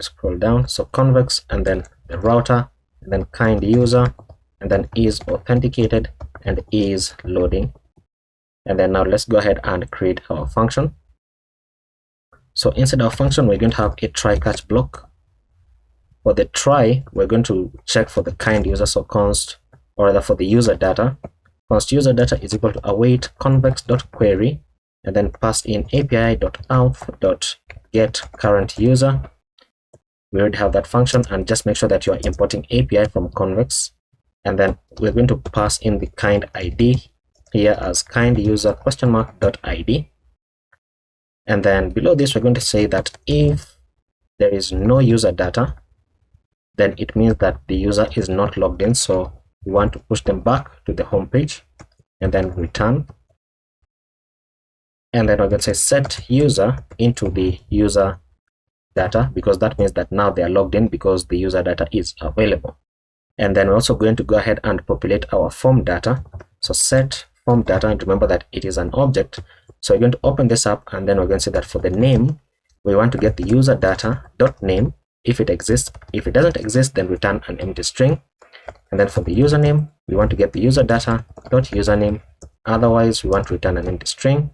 scroll down, so convex, and then the router, and then kind user, and then is authenticated, and is loading. And then now let's go ahead and create our function. So inside our function, we're going to have a try catch block. For the try, we're going to check for the kind user, so const, or rather for the user data, const user data is equal to await convex.query, and then pass in api.out.get current user. We already have that function, and just make sure that you are importing API from convex. And then we're going to pass in the kind ID here as kind user .id. And then below this, we're going to say that if there is no user data, then it means that the user is not logged in. So we want to push them back to the home page and then return. And then we're going to say set user into the user data, because that means that now they are logged in because the user data is available. And then we're also going to go ahead and populate our form data. So set form data, and remember that it is an object. So we're going to open this up, and then we're going to say that for the name, we want to get the user data dot name if it exists. If it doesn't exist, then return an empty string. And then for the username, we want to get the user data dot username. Otherwise, we want to return an empty string.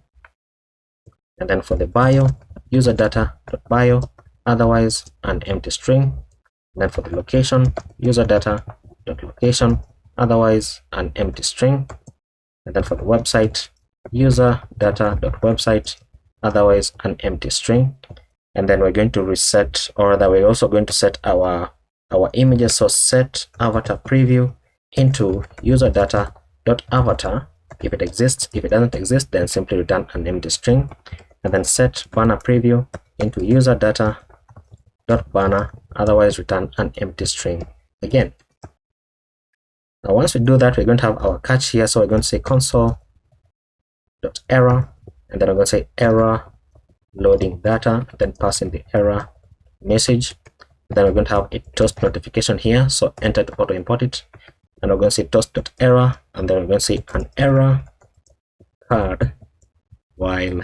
And then for the bio, user data dot bio. Otherwise, an empty string. And then for the location, user data dot location. Otherwise, an empty string. And then for the website, user data dot website. Otherwise, an empty string. And then we're going to reset, or rather we're also going to set our images. So set avatar preview into user data dot avatar if it exists. If it doesn't exist, then simply return an empty string. And then set banner preview into user data dot banner. Otherwise, return an empty string again. Now once we do that, we're going to have our catch here. So we're going to say console dot error, and then we're going to say error loading data, then pass in the error message. Then we're going to have a toast notification here, so enter to auto import it, and we're going to say toast.error, and then we're going to say an error card while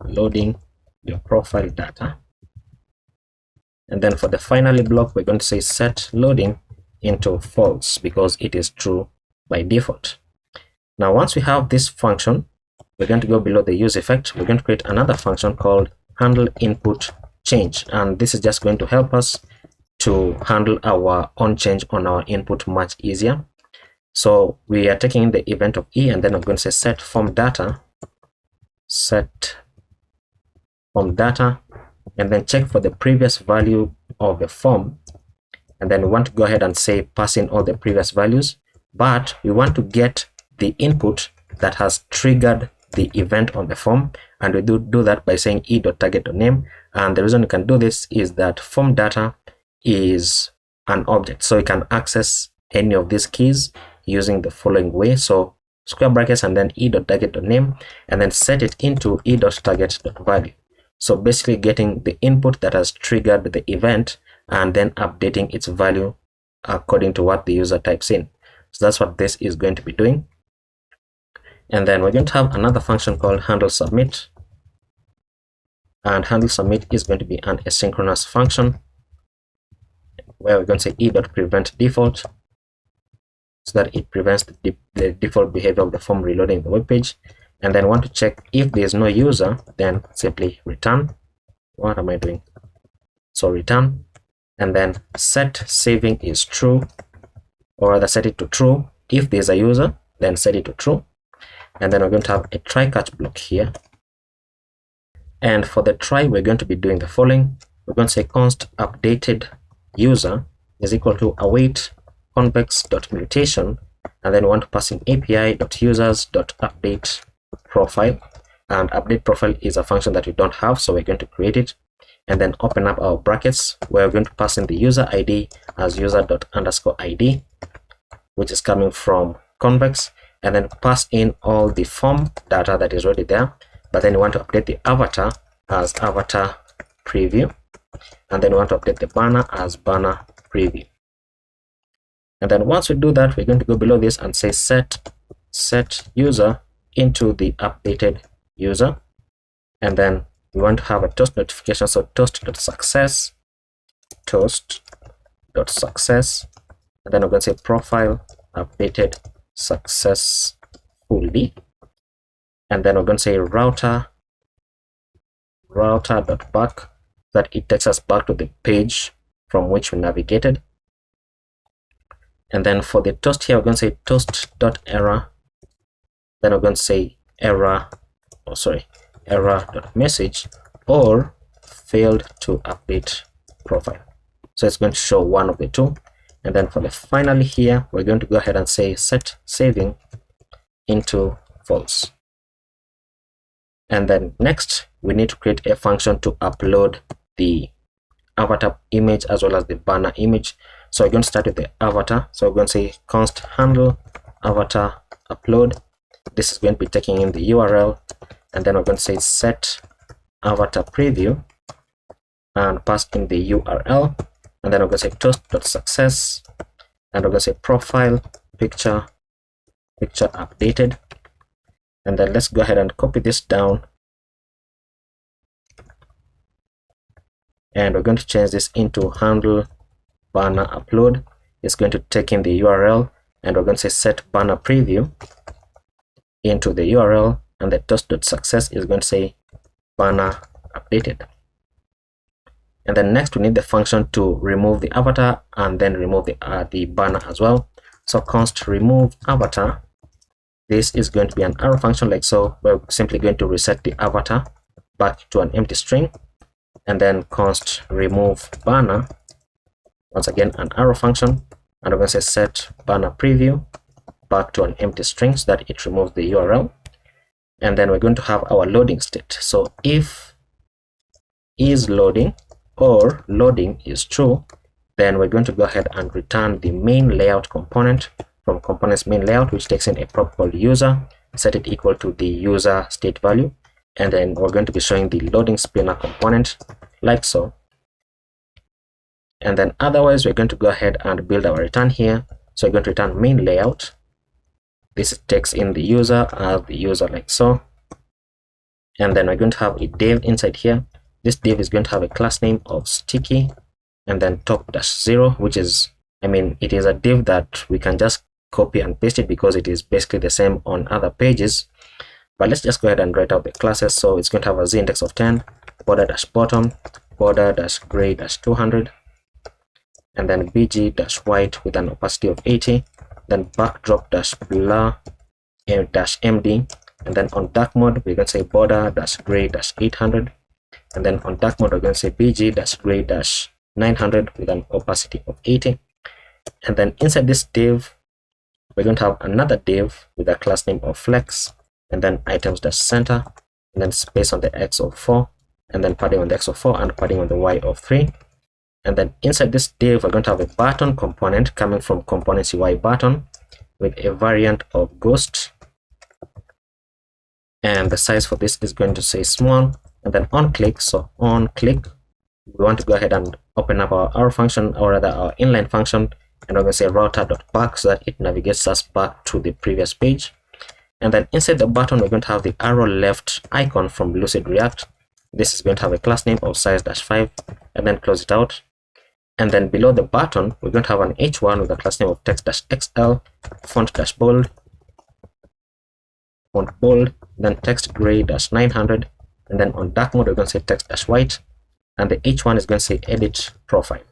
loading your profile data. And then for the finally block, we're going to say set loading into false because it is true by default. Now once we have this function, we're going to go below the use effect. We're going to create another function called handle input change, and this is just going to help us to handle our on change on our input much easier. So we are taking the event of e, and then I'm going to say set form data, and then check for the previous value of the form. And then we want to go ahead and say pass in all the previous values, but we want to get the input that has triggered the event on the form, and we do that by saying e.target.name. And the reason we can do this is that form data is an object, so you can access any of these keys using the following way. So square brackets and then e.target.name, and then set it into e.target.value. So basically getting the input that has triggered the event and then updating its value according to what the user types in. So that's what this is going to be doing. And then we're going to have another function called handle submit, and handle submit is going to be an asynchronous function where we're going to say e.prevent default, so that it prevents the default behavior of the form reloading the web page. And then want to check if there is no user, then simply return. What am I doing? So return, and then set saving is true, or rather set it to true. If there's a user, then set it to true. And then we're going to have a try catch block here. And for the try, we're going to be doing the following. we're going to say const updated user is equal to await convex.mutation, and then we want to pass in api.users.update profile, and update profile is a function that we don't have, so we're going to create it, and then open up our brackets where we're going to pass in the user ID as user._id, which is coming from convex, and then pass in all the form data that is already there, but then we want to update the avatar as avatar preview, and then we want to update the banner as banner preview. And then once we do that, we're going to go below this and say set user into the updated user, and then we want to have a toast notification, so toast.success, and then we're going to say profile updated successfully, and then we're going to say router.back, that it takes us back to the page from which we navigated. And then for the toast here, we're going to say toast.error, then we're going to say error.message or failed to update profile. So it's going to show one of the two. And then for the finally here, we're going to go ahead and say set saving into false. And then next, we need to create a function to upload the avatar image as well as the banner image. So we're going to start with the avatar. So we're going to say const handle avatar upload. This is going to be taking in the URL, and then we're going to say set avatar preview and pass in the URL, and then we're going to say toast.success, and we're going to say profile picture updated, and then let's go ahead and copy this down, and we're going to change this into handle banner upload. It's going to take in the URL, and we're going to say set banner preview into the URL, and the toast.success is going to say banner updated. And then next we need the function to remove the avatar and then remove the banner as well. So const remove avatar, this is going to be an arrow function like so. We're simply going to reset the avatar back to an empty string, and then const remove banner, once again an arrow function, and we're going to say set banner preview back to an empty string so that it removes the URL. And then we're going to have our loading state. So if is loading or loading is true, then we're going to go ahead and return the main layout component from components main layout, which takes in a prop called user, set it equal to the user state value, and then we're going to be showing the loading spinner component like so. And then otherwise we're going to go ahead and build our return here. So we're going to return main layout. This takes in the user as the user like so, and then we're going to have a div inside here. This div is going to have a class name of sticky, and then top-0, which is, it is a div that we can just copy and paste it because it is basically the same on other pages. But let's just go ahead and write out the classes. So it's going to have a z index of 10, border-bottom, border-gray-200, and then bg-white with an opacity of 80, then backdrop-blur -md, and then on dark mode we're going to say border-gray-800, and then on dark mode we're going to say bg-gray-900 with an opacity of 80. And then inside this div we're going to have another div with a class name of flex, and then items-center, and then space on the x of 4, and then padding on the x of 4 and padding on the y of 3. And then inside this div we're going to have a button component coming from components UI button with a variant of ghost, and the size for this is going to say small. And then on click, so on click we want to go ahead and open up our arrow function, or rather our inline function, and we're going to say router.back so that it navigates us back to the previous page. And then inside the button we're going to have the arrow left icon from Lucid React. This is going to have a class name of size-5, and then close it out. And then below the button we're going to have an h1 with a class name of text-xl, font-bold, font bold, then text gray-900, and then on dark mode we're going to say text-white, and the h1 is going to say edit profile.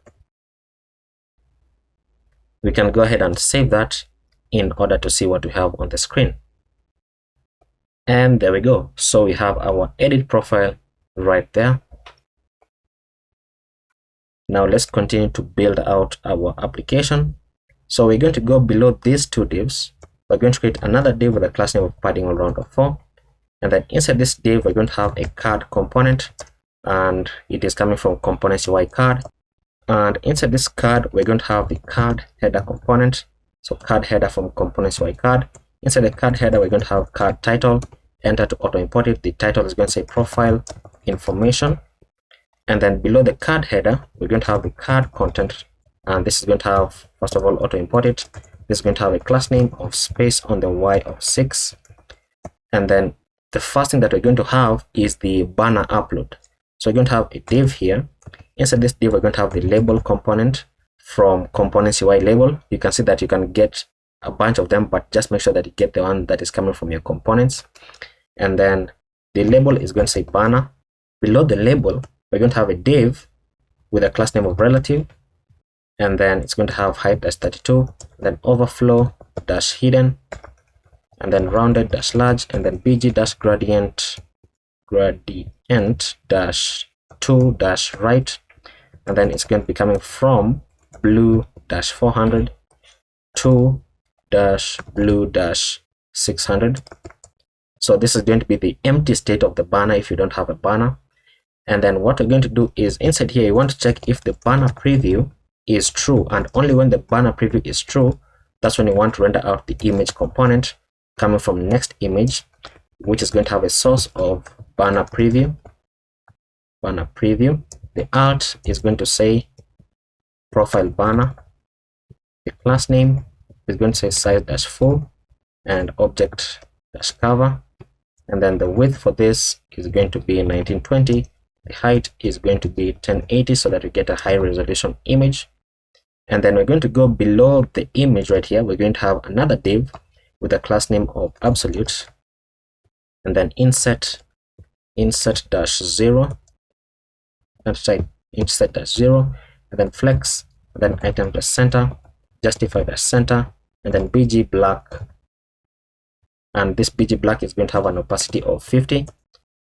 We can go ahead and save that in order to see what we have on the screen. And there we go. So we have our edit profile right there. Now let's continue to build out our application. So we're going to go below these two divs. We're going to create another div with a class name of padding all round of 4. And then inside this div, we're going to have a card component, and it is coming from components UI card. And inside this card, we're going to have the card header component. So card header from components UI card. Inside the card header, we're going to have card title. Enter to auto import it. The title is going to say profile information. And then below the card header, we're going to have the card content. And this is going to have, first of all, auto import it. This is going to have a class name of space on the Y of 6. And then the first thing that we're going to have is the banner upload. So we're going to have a div here. Inside this div, we're going to have the label component from components UI label. You can see that you can get a bunch of them, but just make sure that you get the one that is coming from your components. And then the label is going to say banner. Below the label, we're going to have a div with a class name of relative. And then it's going to have height -32, then overflow -hidden, and then rounded -large, and then bg -gradient -2 -right, and then it's going to be coming from blue -400 to blue -600. So this is going to be the empty state of the banner if you don't have a banner. And then what we're going to do is inside here, you want to check if the banner preview is true, and only when the banner preview is true, that's when you want to render out the image component coming from next image, which is going to have a source of banner preview. The alt is going to say profile banner. The class name is going to say size-full and object-cover. And then the width for this is going to be 1920. The height is going to be 1080 so that we get a high resolution image. And then we're going to go below the image right here. We're going to have another div with a class name of absolute, and then insert -0, and then flex, and then item center, justify center, and then bg black. And this bg black is going to have an opacity of 50.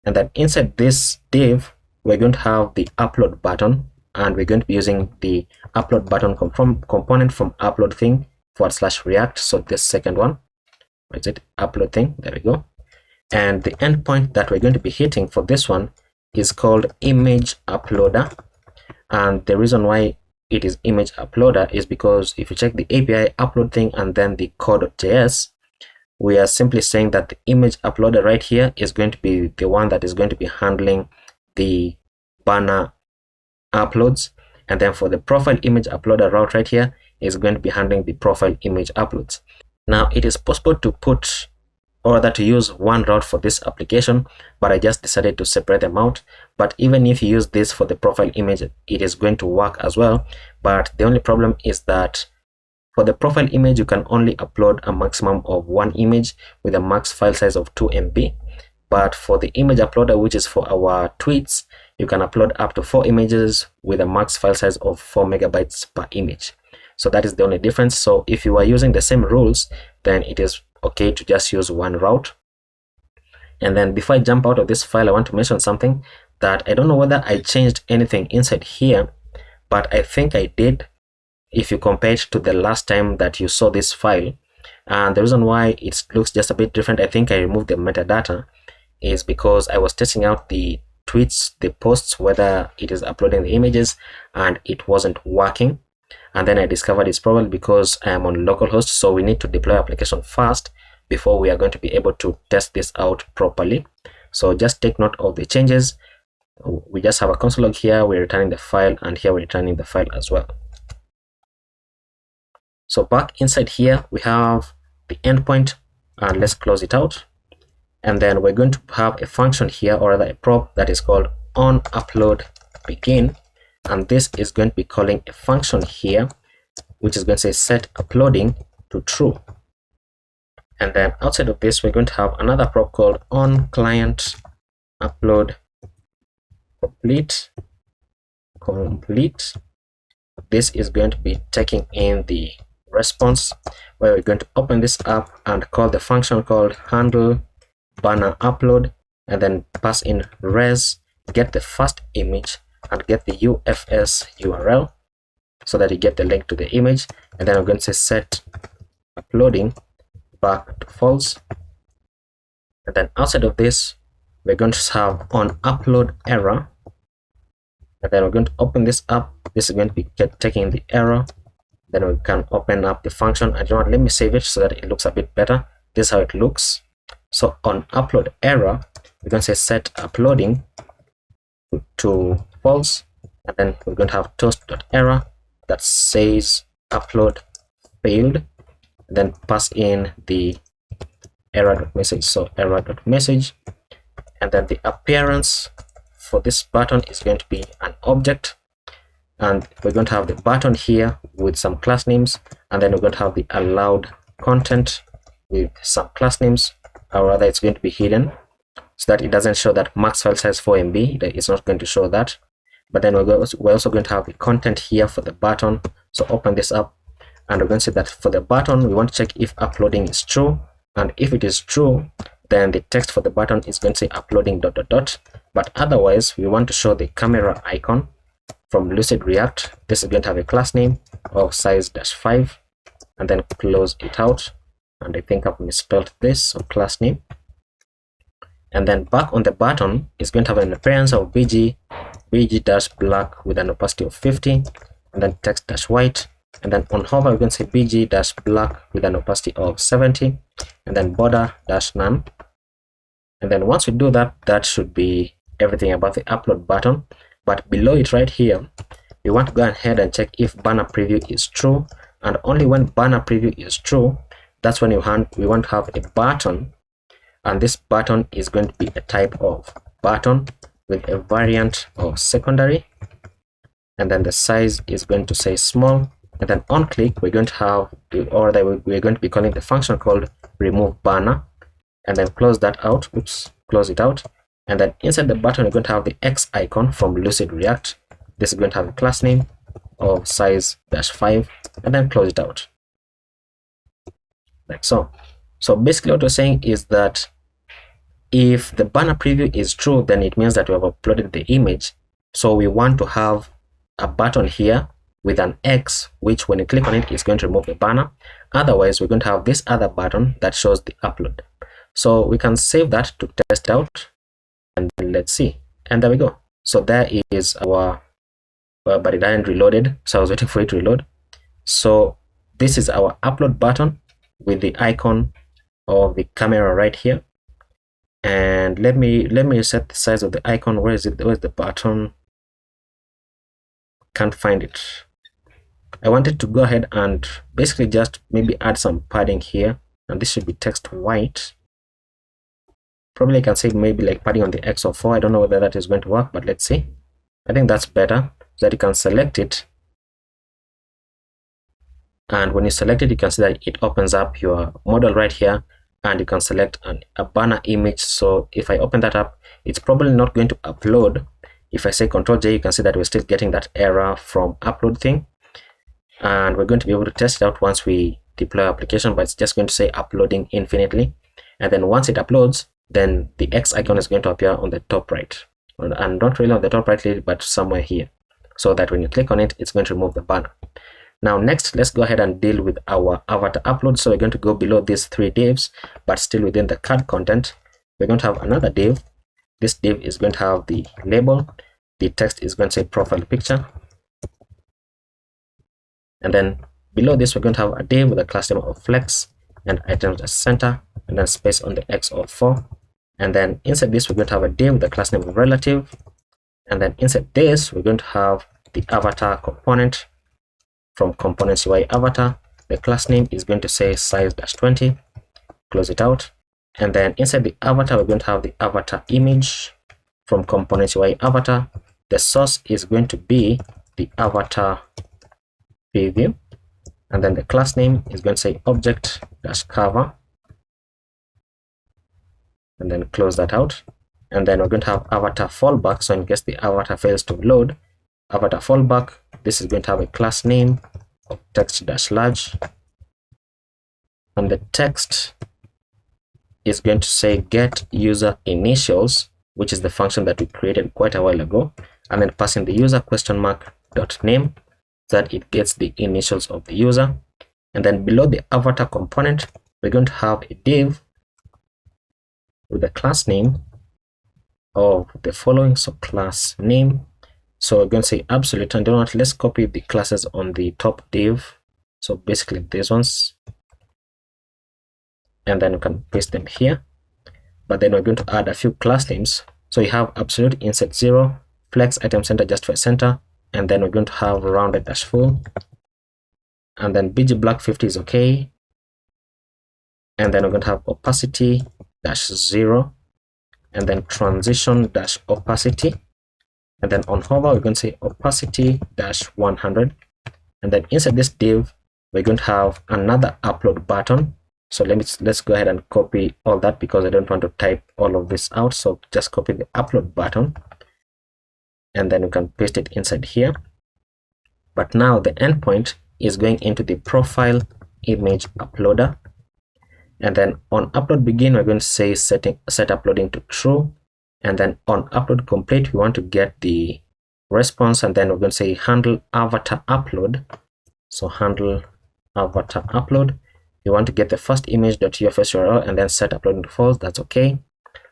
And then inside this div, we're going to have the upload button, and we're going to be using the upload button component from upload thing /react. So this second one, is it upload thing? There we go. And the endpoint that we're going to be hitting for this one is called image uploader. And the reason why it is image uploader is because if you check the API upload thing and then the core.js, we are simply saying that the image uploader right here is going to be the one that is going to be handling the banner uploads, and then for the profile image uploader route right here is going to be handling the profile image uploads. Now it is possible to put or rather to use one route for this application, but I just decided to separate them out. But even if you use this for the profile image, it is going to work as well. But the only problem is that for the profile image, you can only upload a maximum of one image with a max file size of 2 MB. But for the image uploader, which is for our tweets, you can upload up to 4 images with a max file size of 4 megabytes per image. So that is the only difference. So if you are using the same rules, then it is okay to just use one route. And then before I jump out of this file, I want to mention something that I don't know whether I changed anything inside here, but I think I did if you compare it to the last time that you saw this file. And the reason why it looks just a bit different, I think I removed the metadata, is because I was testing out the tweets, the posts, whether it is uploading the images, and it wasn't working. And then I discovered it's probably because I am on localhost, so we need to deploy application first before we are going to be able to test this out properly. So just take note of the changes. We just have a console log here, we're returning the file, and here we're returning the file as well. So back inside here, we have the endpoint, and let's close it out. And then we're going to have a function here, or rather a prop, that is called onUploadBegin. And this is going to be calling a function here, which is going to say set uploading to true. And then outside of this, we're going to have another prop called onClientUploadComplete. This is going to be taking in the response, where we're going to open this up and call the function called handle banner upload, and then pass in res, get the first image, and get the UFS URL so that you get the link to the image. And then I'm going to say set uploading back to false. And then outside of this, we're going to have on upload error. And then we're going to open this up. This is going to be taking the error. Then we can open up the function. And you know what, let me save it so that it looks a bit better. This is how it looks. So on upload error, we're going to say set uploading to false. And then we're going to have toast.error that says upload failed. And then pass in the error.message. So error.message. And then the appearance for this button is going to be an object. And we're going to have the button here with some class names, and then we're going to have the allowed content with some class names, or rather it's going to be hidden so that it doesn't show that max file size 4 MB. It's not going to show that. But then we're also going to have the content here for the button. So open this up, and we're going to say that for the button we want to check if uploading is true, and if it is true, then the text for the button is going to say uploading ... But otherwise we want to show the camera icon from Lucid React. This is going to have a class name of size-5, and then close it out. And I think I've misspelled this, so class name. And then back on the button is going to have an appearance of bg-black with an opacity of 50, and then text-white. And then on hover, we're going to say bg-black with an opacity of 70, and then border-none. And then once we do that, that should be everything about the upload button. But below it right here, we want to go ahead and check if banner preview is true, and only when banner preview is true, that's when we want to have a button, and this button is going to be a type of button with a variant of secondary, and then the size is going to say small. And then on click, we're going to have, or we're going to be calling the function called remove banner, and then close that out. Oops, close it out. And then inside the button, we're going to have the X icon from Lucid React. This is going to have a class name of size-5, and then close it out. Like so. So basically what we're saying is that if the banner preview is true, then it means that we have uploaded the image. So we want to have a button here with an X, which when you click on it, it's going to remove the banner. Otherwise, we're going to have this other button that shows the upload. So we can save that to test it out. And let's see, and there we go. So there is our but it hadn't reloaded, so I was waiting for it to reload. So this is our upload button with the icon of the camera right here. And let me set the size of the icon. Where is it? Where's the button? Can't find it. I wanted to go ahead and basically just maybe add some padding here, and this should be text white. Probably I can say maybe like padding on the X of 4. I don't know whether that is going to work, but let's see. I think that's better, so that you can select it. And when you select it, you can see that it opens up your model right here, and you can select a banner image. So if I open that up, it's probably not going to upload. If I say Ctrl-J, you can see that we're still getting that error from upload thing. And we're going to be able to test it out once we deploy our application, but it's just going to say uploading infinitely. And then once it uploads, then the X icon is going to appear on the top right, and not really on the top right, but somewhere here, so that when you click on it, it's going to remove the banner. Now next, let's go ahead and deal with our avatar upload. So we're going to go below these 3 divs, but still within the card content, we're going to have another div. This div is going to have the label. The text is going to say profile picture. And then below this, we're going to have a div with a class name of flex and items as center, and then space on the X of 4. And then inside this, we're going to have a div with the class name of relative. And then inside this, we're going to have the avatar component from components UI avatar. The class name is going to say size-20. Close it out. And then inside the avatar, we're going to have the avatar image from components UI avatar. The source is going to be the avatar preview. And then the class name is going to say object-cover. And then close that out. And then we're going to have avatar fallback. So in case the avatar fails to load, avatar fallback, this is going to have a class name of text-large. And the text is going to say get user initials, which is the function that we created quite a while ago. and then passing the user question mark dot name, so that it gets the initials of the user. And then below the avatar component, we're going to have a div with the class name of the following. So class name, so we're going to say absolute, and let's copy the classes on the top div, so basically these ones, and then you can paste them here. But then we're going to add a few class names. So you have absolute insert 0, flex item center justify center, and then we're going to have rounded dash full, and then bg black 50 is okay, and then we're going to have opacity dash 0, and then transition dash opacity, and then on hover we're going to say opacity dash 100, and then inside this div we're going to have another upload button. So let's go ahead and copy all that, because I don't want to type all of this out. So just copy the upload button, and then you can paste it inside here. But now the endpoint is going into the profile image uploader, and then on upload begin we're going to say set uploading to true, and then on upload complete we want to get the response, and then we're going to say handle avatar upload. So handle avatar upload, you want to get the first image.ufs URL and then set uploading to false. That's okay.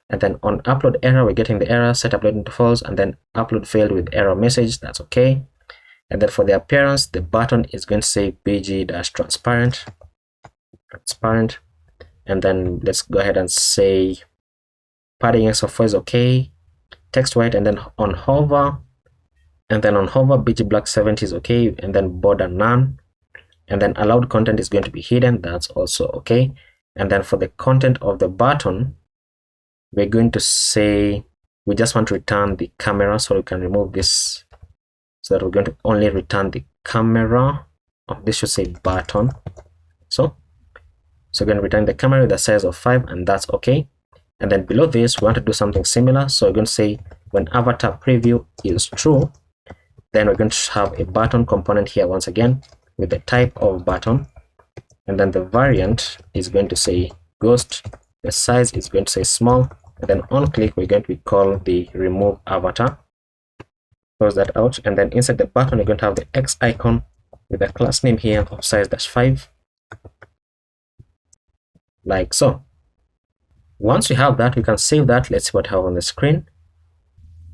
And then on upload error we're getting the error set uploading to false, and then upload failed with error message. That's okay. And then for the appearance, the button is going to say bg-transparent, and then let's go ahead and say padding x of 4 is okay, text white, and then on hover bg black 70 is okay, and then border none, and then allowed content is going to be hidden. That's also okay. And then for the content of the button, we're going to say we just want to return the camera, so we can remove this, so that we're going to only return the camera. This should say button. So we're going to return the camera with a size of 5, and that's okay. And then below this we want to do something similar, so we're going to say when avatar preview is true, then we're going to have a button component here once again with the type of button, and then the variant is going to say ghost, the size is going to say small, and then on click we're going to call the remove avatar. Close that out, and then inside the button we're going to have the X icon with a class name here of size -5, like so. Once we have that, we can save that. Let's see what I have on the screen,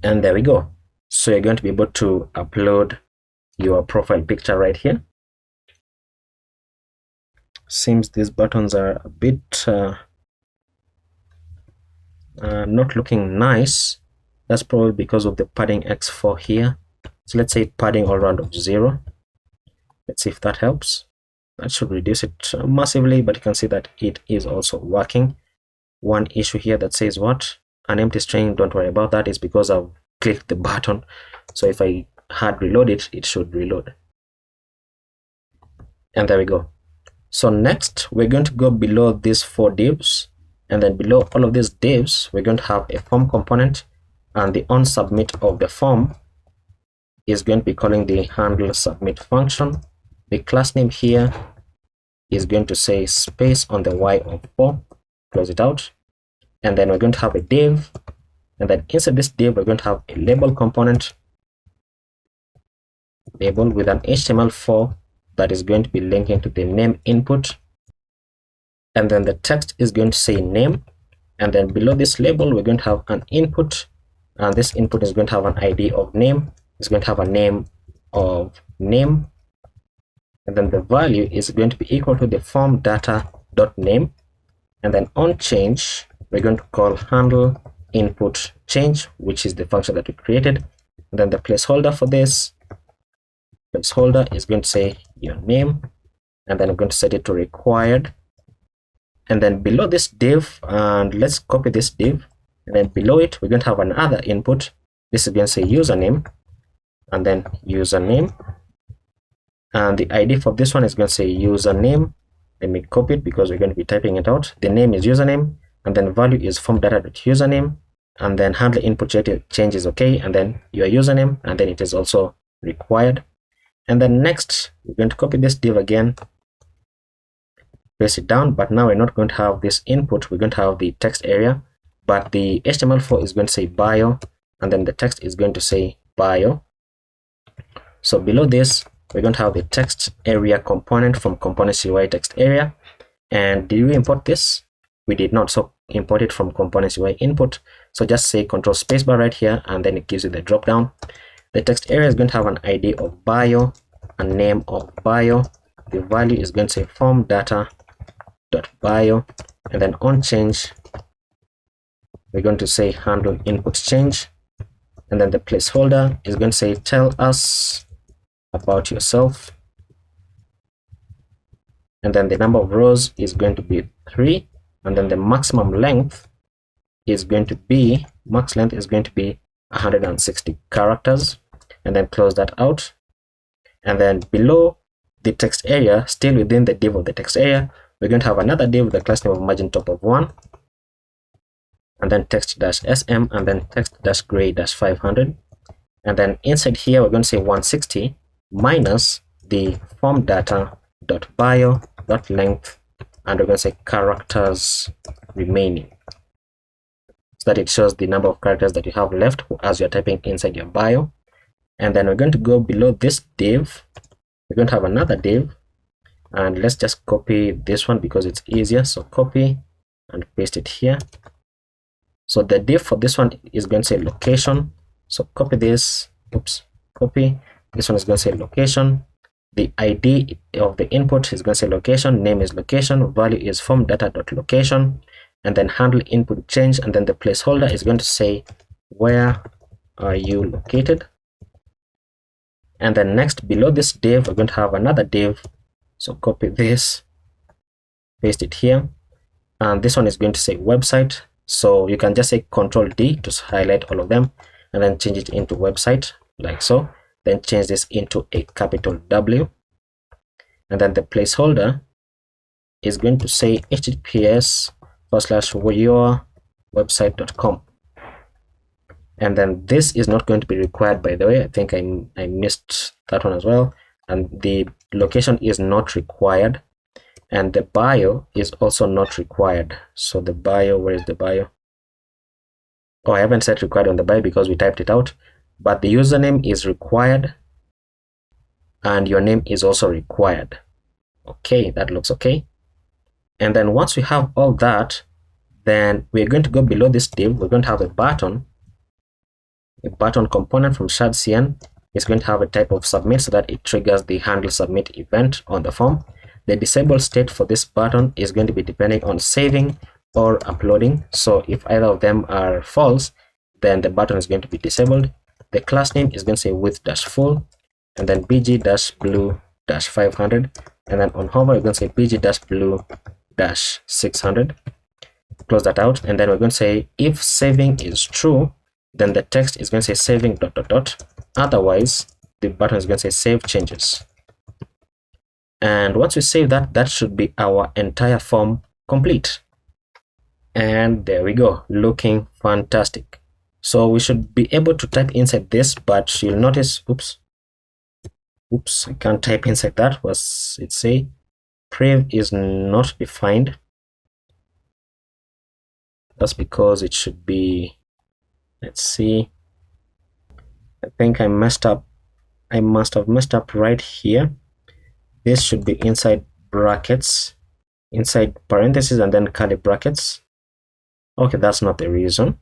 and there we go. So you're going to be able to upload your profile picture right here. Seems these buttons are a bit not looking nice. That's probably because of the padding x4 here. So let's say padding all around of 0. Let's see if that helps. That should reduce it massively, but you can see that it is also working. One issue here that says what? An empty string. Don't worry about that. It's because I've clicked the button. So if I had reloaded, it should reload. And there we go. So next we're going to go below these 4 divs, and then below all of these divs we're going to have a form component, and the on submit of the form is going to be calling the handle submit function. The class name here is going to say space on the y of 4. Close it out, and then we're going to have a div, and then inside this div we're going to have a label component, label with an HTML4 that is going to be linking to the name input, and then the text is going to say name, and then below this label we're going to have an input, and this input is going to have an ID of name. It's going to have a name of name, and then the value is going to be equal to the form data dot name, and then on change we're going to call handle input change, which is the function that we created. And then the placeholder for this placeholder is going to say your name, and then we're going to set it to required. And then below this div, and let's copy this div, and then below it we're going to have another input. This is going to say username, and then username, and the ID for this one is going to say username. Let me copy it because we're going to be typing it out. The name is username, and then value is form data.username, and then handle input change is okay, and then your username, and then it is also required. And then next we're going to copy this div again, paste it down, but now we're not going to have this input. We're going to have the text area, but the HTML4 is going to say bio, and then the text is going to say bio. So below this, we're going to have the text area component from components UI text area. And did we import this? We did not. So import it from components UI input. So just say control spacebar right here, and then it gives you the drop down. The text area is going to have an ID of bio, a name of bio. The value is going to say form data dot bio, and then on change, we're going to say handle input change, and then the placeholder is going to say tell us about yourself, and then the number of rows is going to be 3, and then the maximum length is going to be 160 characters, and then close that out. And then below the text area, still within the div of the text area, we're going to have another div with the class name of margin top of 1, and then text-sm, and then text-gray-500, and then inside here we're going to say 160 minus the form data dot bio dot length, and we're going to say characters remaining, so that it shows the number of characters that you have left as you're typing inside your bio. And then we're going to go below this div. We're going to have another div, and let's just copy this one because it's easier. So copy and paste it here. So the div for this one is going to say location. So copy this, copy. This one is going to say location. The ID of the input is going to say location, name is location, value is form data dot location, and then handle input change, and then the placeholder is going to say where are you located. And then next, below this div, we're going to have another div. So copy this, paste it here, and this one is going to say website. So you can just say Control D to highlight all of them, and then change it into website like so. Then change this into a capital W, and then the placeholder is going to say https://yourwebsite.com. And then this is not going to be required, by the way. I think I missed that one as well. And the location is not required, and the bio is also not required. So the bio, where is the bio? Oh, I haven't set required on the bio because we typed it out, but the username is required and your name is also required. Okay, that looks okay. And then once we have all that, then we're going to go below this div. We're going to have a button component from shardcn. Is going to have a type of submit so that it triggers the handle submit event on the form. The disabled state for this button is going to be depending on saving or uploading. So if either of them are false, then the button is going to be disabled. The class name is going to say width-full, and then bg-blue-500, and then on hover, we're going to say bg-blue-600. Close that out, and then we're going to say if saving is true, then the text is going to say saving ... Otherwise, the button is going to say save changes. And once we save that, that should be our entire form complete. And there we go, looking fantastic. So we should be able to type inside this, but you'll notice, oops, I can't type inside that. Was it say prev is not defined? That's because it should be, let's see, I think I messed up. I must have messed up right here. This should be inside brackets, inside parentheses, and then curly brackets. Okay, that's not the reason.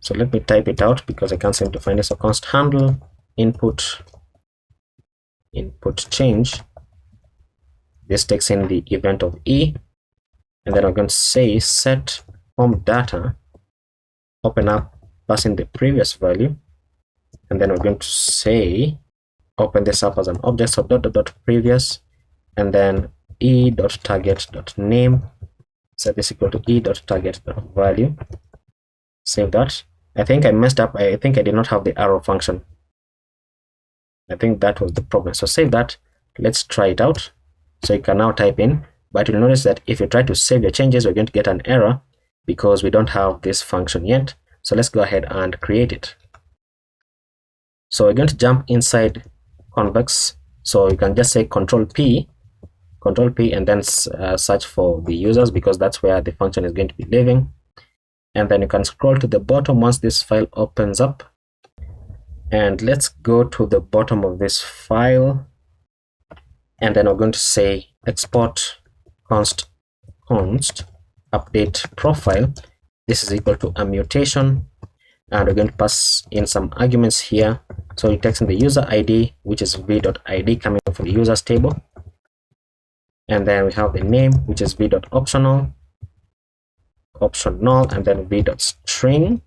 So let me type it out because I can't seem to find it. So const handle input change. This takes in the event of E, and then I'm going to say set form data, open up, pass in the previous value, and then we're going to say open this up as an object, so previous, and then e.target.name, set this equal to e.target.value. Save that. I think I messed up. I think I did not have the arrow function. I think that was the problem. So save that. Let's try it out. So you can now type in, but you'll notice that if you try to save your changes, we're going to get an error because we don't have this function yet. So let's go ahead and create it. So we're going to jump inside convex. So you can just say Control P, and then search for the users because that's where the function is going to be living. And then you can scroll to the bottom once this file opens up. And let's go to the bottom of this file, and then we're going to say export const update profile. This is equal to a mutation, and we're going to pass in some arguments here. So it takes in the user ID, which is v.id coming from the users table, and then we have the name, which is v.optional, and then v.string,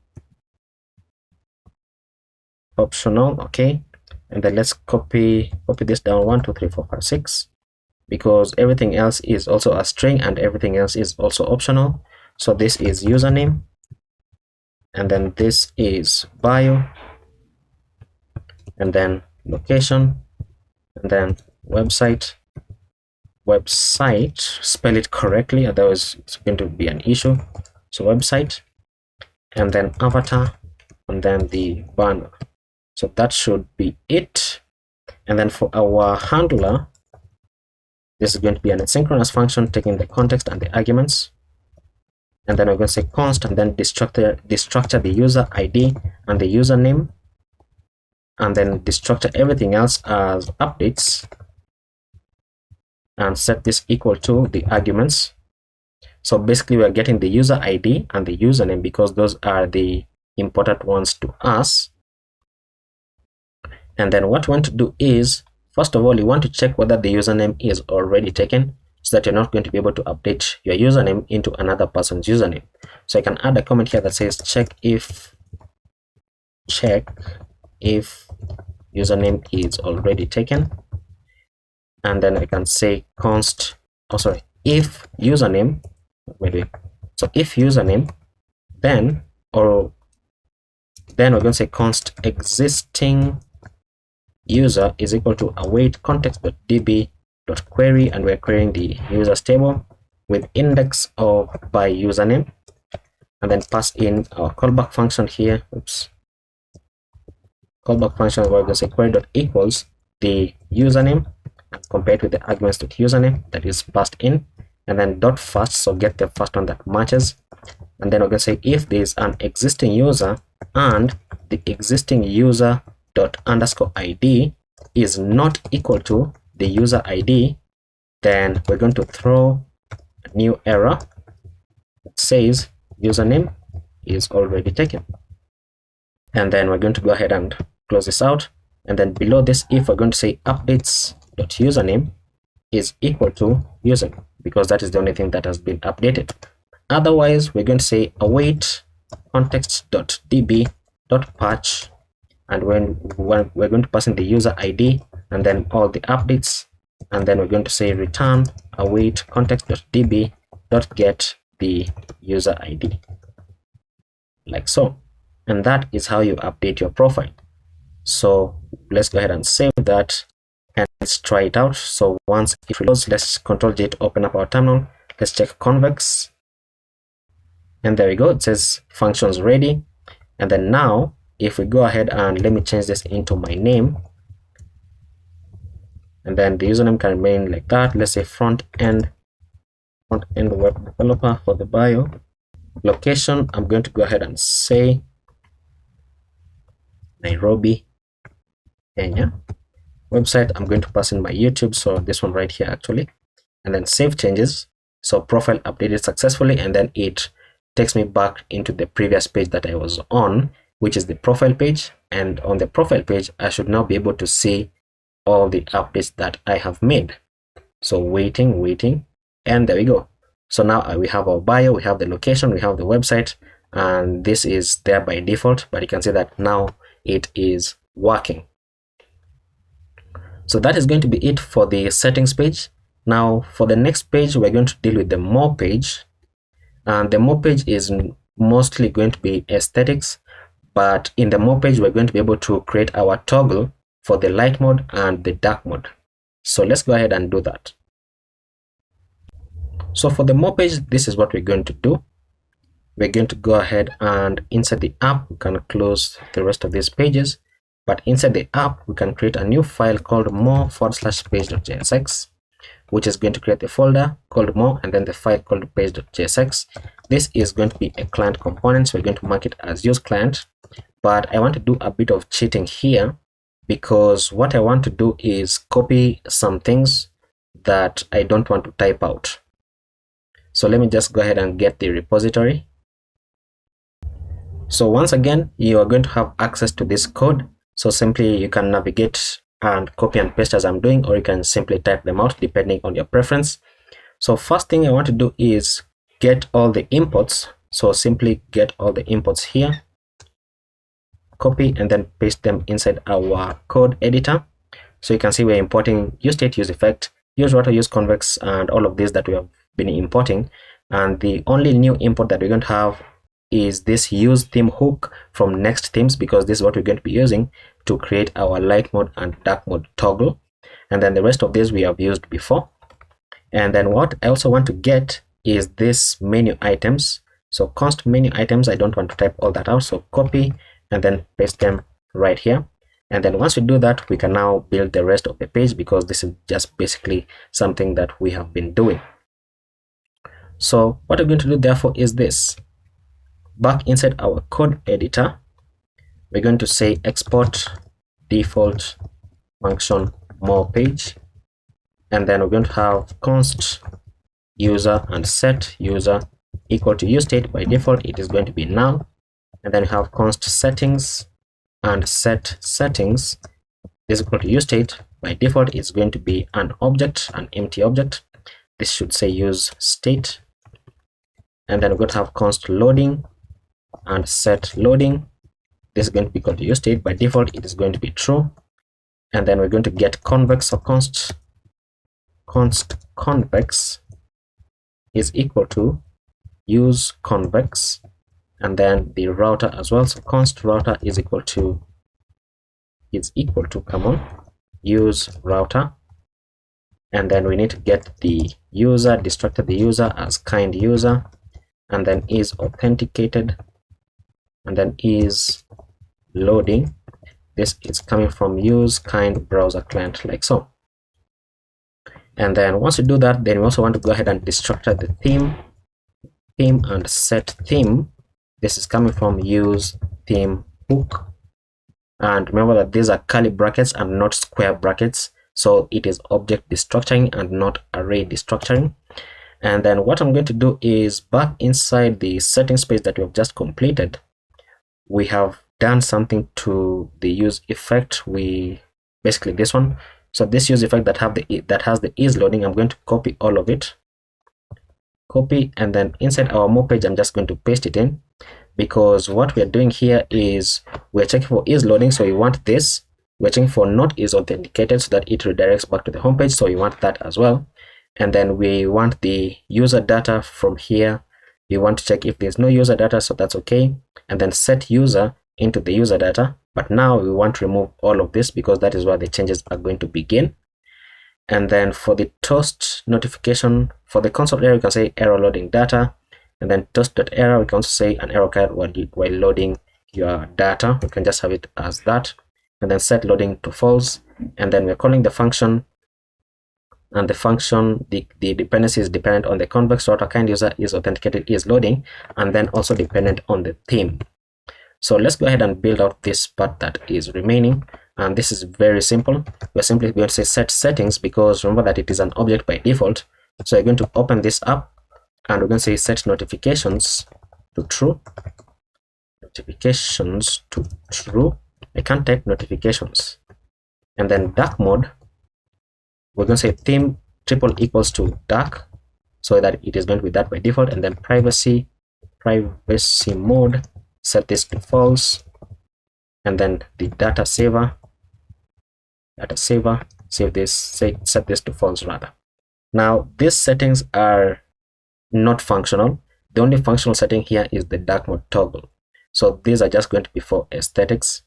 optional. Okay, and then let's copy this down 1 2 3 4 5 6, because everything else is also a string and everything else is also optional. So this is username, and then this is bio, and then location, and then website, spell it correctly, otherwise it's going to be an issue. So website, and then avatar, and then the banner. So that should be it. And then for our handler, this is going to be an asynchronous function taking the context and the arguments, and then we're going to say const and then destructure the user ID and the username, and then destructure everything else as updates, and set this equal to the arguments. So basically we're getting the user ID and the username because those are the important ones to us. And then what we want to do is, first of all, you want to check whether the username is already taken, so that you're not going to be able to update your username into another person's username. So I can add a comment here that says check if username is already taken, and then I can say const, if username, so if username, then we're going to say const existing user is equal to await context.db.query, and we're querying the users table with index of by username, and then pass in our callback function here. Callback function, we're going to say query.equals the username and compare it with the arguments.username that is passed in, and then dot first, so get the first one that matches. And then we're going to say if there is an existing user and the existing user dot underscore ID is not equal to the user ID, then we're going to throw a new error that says username is already taken. And then we're going to go ahead and close this out, and then below this, if we're going to say updates dot username is equal to username, because that is the only thing that has been updated. Otherwise, we're going to say await context.db.patch, and when we're going to pass in the user ID and then all the updates, and then we're going to say return await context.db.get the user ID, like so. And that is how you update your profile. So let's go ahead and save that and let's try it out. So once it reloads, let's Ctrl J to open up our terminal. Let's check convex, and there we go, it says functions ready. And then now if we go ahead and let me change this into my name, and then the username can remain like that. Let's say front end web developer for the bio. Location, I'm going to go ahead and say Nairobi, Kenya. Website, I'm going to pass in my YouTube, so this one right here actually, and then save changes. So profile updated successfully, and then it takes me back into the previous page that I was on, which is the profile page. And on the profile page, I should now be able to see all the updates that I have made. So waiting, and there we go. So now we have our bio, we have the location, we have the website, and this is there by default, but you can see that now it is working. So that is going to be it for the settings page. Now for the next page, we're going to deal with the more page, and the more page is mostly going to be aesthetics, but in the more page, we're going to be able to create our toggle for the light mode and the dark mode. So let's go ahead and do that. So for the more page, this is what we're going to do. We're going to go ahead and inside the app, we can close the rest of these pages, but inside the app, we can create a new file called more/page.jsx, which is going to create a folder called more and then the file called page.jsx. This is going to be a client component, so we're going to mark it as use client. but I want to do a bit of cheating here, because what I want to do is copy some things that I don't want to type out. So let me just go ahead and get the repository. So once again, you are going to have access to this code. So simply you can navigate and copy and paste as I'm doing, or you can simply type them out depending on your preference. So first thing I want to do is get all the imports. So simply get all the imports here, copy and then paste them inside our code editor. So you can see we're importing useState, useEffect, useRouter, useConvex, and all of these that we have been importing. And the only new import that we're going to have is this use theme hook from Next Themes, because this is what we're going to be using to create our light mode and dark mode toggle. And then the rest of these we have used before. And then what I also want to get is this menu items. So const menu items, I don't want to type all that out. So copy and then paste them right here. And then once we do that, we can now build the rest of the page, because this is just basically something that we have been doing. So what we're going to do therefore is this. Back inside our code editor, we're going to say export default function more page, and then we're going to have const user and set user equal to useState. By default it is going to be null, and then we have const settings and set settings is equal to useState. By default it's going to be an object, an empty object. This should say use state, and then we're going to have const loading and set loading. This is going to be equal to useState. By default it is going to be true, and then we're going to get convex. So const convex is equal to use convex, and then the router as well. So const router is equal to come on, use router, and then we need to get the user, destructor the user as kind user, and then is authenticated, and then is loading. This is coming from use kind browser client, like so. And then once you do that, then we also want to go ahead and destructor the theme and set theme. This is coming from use theme hook, and remember that these are curly brackets and not square brackets, so it is object destructuring and not array destructuring. And then what I'm going to do is, back inside the settings page that we have just completed, we have done something to the use effect. Basically this one. So this use effect that has the is loading, I'm going to copy all of it, copy, and then inside our more page I'm just going to paste it in, because what we are doing here is we're checking for is loading, so we want this. We're checking for not is authenticated, so that it redirects back to the home page, so we want that as well. And then we want the user data from here. We want to check if there's no user data, so that's okay, and then set user into the user data. But now we want to remove all of this, because that is where the changes are going to begin. And then for the toast notification, for the console error, you can say error loading data, and then toast.error, we can also say an error card while loading your data. We can just have it as that, and then set loading to false. And then we're calling the function, and the function, the dependency is dependent on the convex router kind user is authenticated is loading, and then also dependent on the theme. So let's go ahead and build out this part that is remaining, and this is very simple. We're simply going to say set settings, because remember that it is an object by default. So you're going to open this up, and we're going to say set notifications to true. Notifications to true. I can't type notifications. And then dark mode, we're going to say theme triple equals to dark, so that it is going to be that by default. And then privacy mode, set this to false, and then the data saver, set this to false rather. Now these settings are not functional. The only functional setting here is the dark mode toggle. So these are just going to be for aesthetics.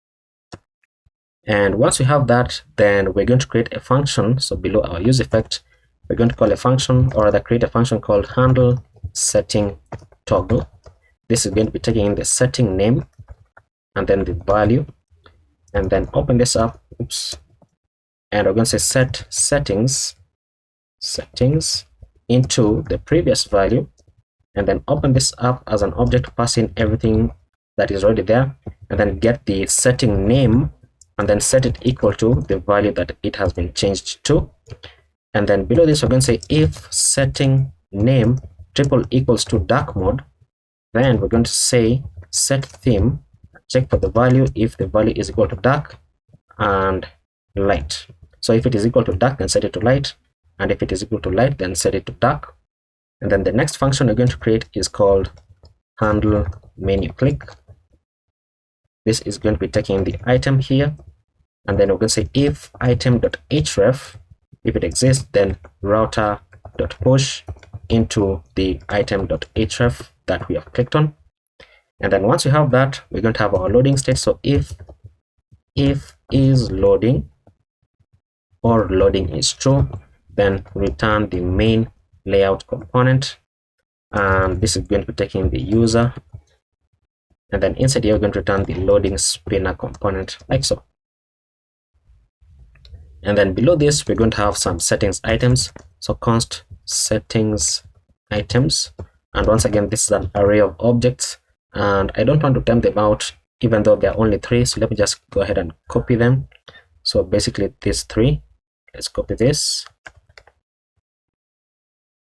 And once we have that, then we're going to create a function. So below our use effect, we're going to call a function, or rather create a function called handle setting toggle. This is going to be taking in the setting name and then the value, and then open this up. And we're going to say set settings into the previous value, and then open this up as an object, pass in everything that is already there, and then get the setting name and then set it equal to the value that it has been changed to. And then below this, we're going to say if setting name triple equals to dark mode, then we're going to say set theme, check for the value if the value is equal to dark and light. So if it is equal to dark, then set it to light, and if it is equal to light, then set it to dark. And then the next function we're going to create is called handle menu click. This is going to be taking the item here, and then we're going to say if item.href, if it exists, then router.push into the item.href that we have clicked on. And then once we have that, we're going to have our loading state. So if is loading or loading is true, then return the main layout component, and this is going to be taking the user, and then inside here we're going to return the loading spinner component like so. And then below this, we're going to have some settings items. So const settings items, and once again, this is an array of objects, and I don't want to tempt them out even though there are only 3. So let me just go ahead and copy them. So basically these 3, let's copy this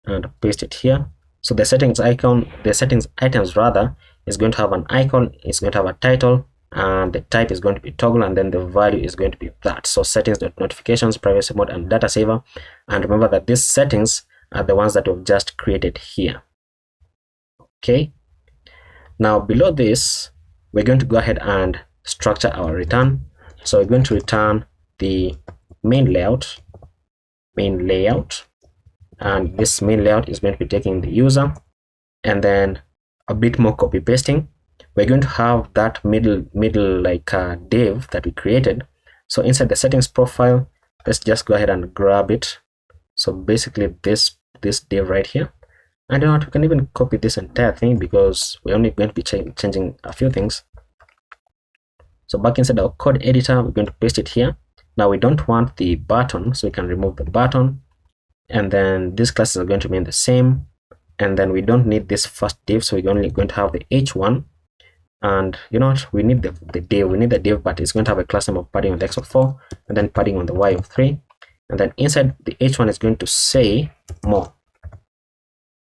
and paste it here. So the settings icon, the settings items rather, is going to have an icon, it's going to have a title, and the type is going to be toggle, and then the value is going to be that. So settings.notifications, privacy mode, and data saver. And remember that these settings are the ones that we've just created here. Okay. Now below this, we're going to go ahead and structure our return. So we're going to return the main layout, and this main layout is going to be taking the user, and then a bit more copy pasting. We're going to have that middle like div that we created. So inside the settings profile, let's just go ahead and grab it. So basically this div right here, and you know what, we can even copy this entire thing because we're only going to be changing a few things. So back inside our code editor, we're going to paste it here. Now we don't want the button, so we can remove the button, and then these classes are going to remain the same, and then we don't need this first div, so we're only going to have the h1. And you know what, we need the div, but it's going to have a class name of padding on the x of 4 and then padding on the y of 3, and then inside the h1 is going to say more.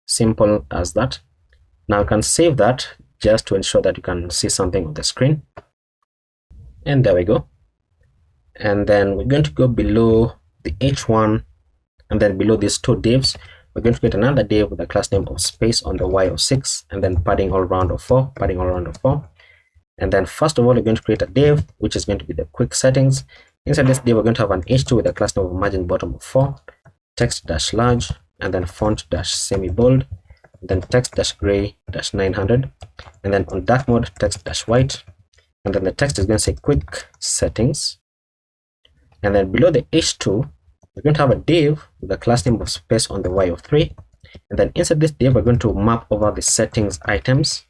Simple as that. Now you can save that just to ensure that you can see something on the screen, and there we go. And then we're going to go below the h1, and then below these 2 divs, we're going to create another div with a class name of space on the y of 6, and then padding all around of 4, And then first of all, we're going to create a div which is going to be the quick settings. Inside this div, we're going to have an h2 with a class name of margin bottom of 4, text dash large, and then font dash semi bold, then text dash gray dash 900, and then on dark mode text dash white, and then the text is going to say quick settings. And then below the h2, we're going to have a div with a class name of space on the y of 3, and then inside this div, we're going to map over the settings items.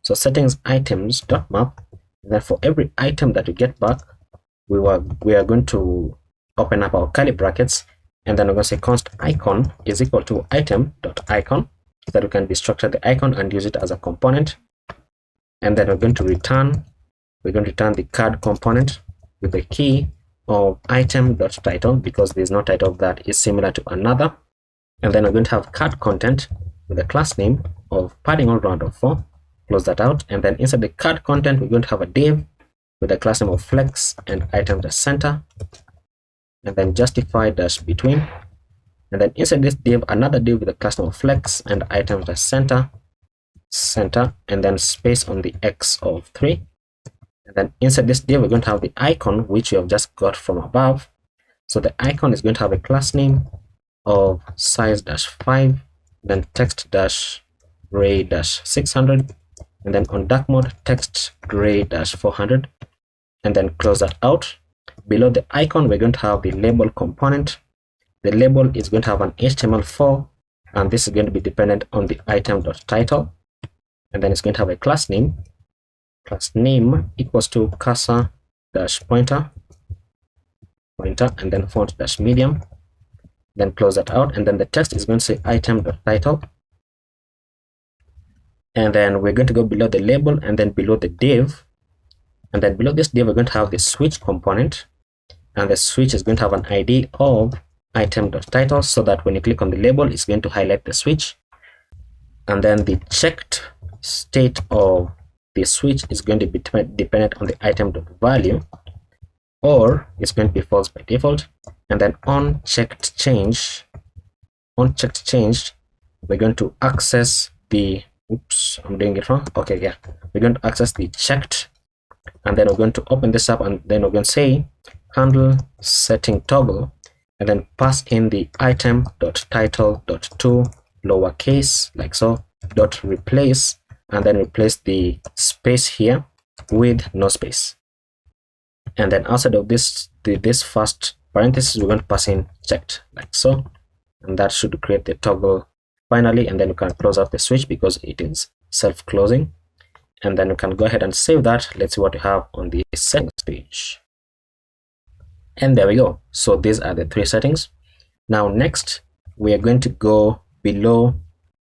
So settings items dot map, and then for every item that we get back, we are going to open up our curly brackets, and then we're going to say const icon is equal to item dot icon, so that we can destructure the icon and use it as a component. And then we're going to return the card component with the key of item.title, because there is no title that is similar to another. And then we're going to have card content with a class name of padding all around of 4. Close that out. And then inside the card content, we're going to have a div with a class name of flex and item.center, and then justify dash between. And then inside this div, another div with a class name of flex and item.center, and then space on the x of 3. And then inside this div, we're going to have the icon, which we have just got from above. So the icon is going to have a class name of size-5, then text-gray-600, and then on dark mode, text-gray-400, and then close that out. Below the icon, we're going to have the label component. The label is going to have an HTML4, and this is going to be dependent on the item.title. And then it's going to have a class name. Class name equals to cursor dash pointer, and then font dash medium. Then close that out, and then the text is going to say item.title. And then we're going to go below the label, and then below the div, And then below this div, we're going to have the switch component, and the switch is going to have an ID of item.title, so that when you click on the label, it's going to highlight the switch. And then the checked state of the switch is going to be dependent on the item.value, or it's going to be false by default. And then unchecked change, we're going to access the, oops, I'm doing it wrong. Okay, yeah, we're going to access the checked, and then we're going to open this up, and then we're going to say handle setting toggle, and then pass in the item.title.to lowercase, like so, dot replace, and then replace the space here with no space. And then outside of this, this first parenthesis, we're going to pass in checked, like so, and that should create the toggle finally. And then you can close out the switch because it is self-closing. And then you can go ahead and save that. Let's see what you have on the settings page. And there we go. So these are the 3 settings. Now next, we are going to go below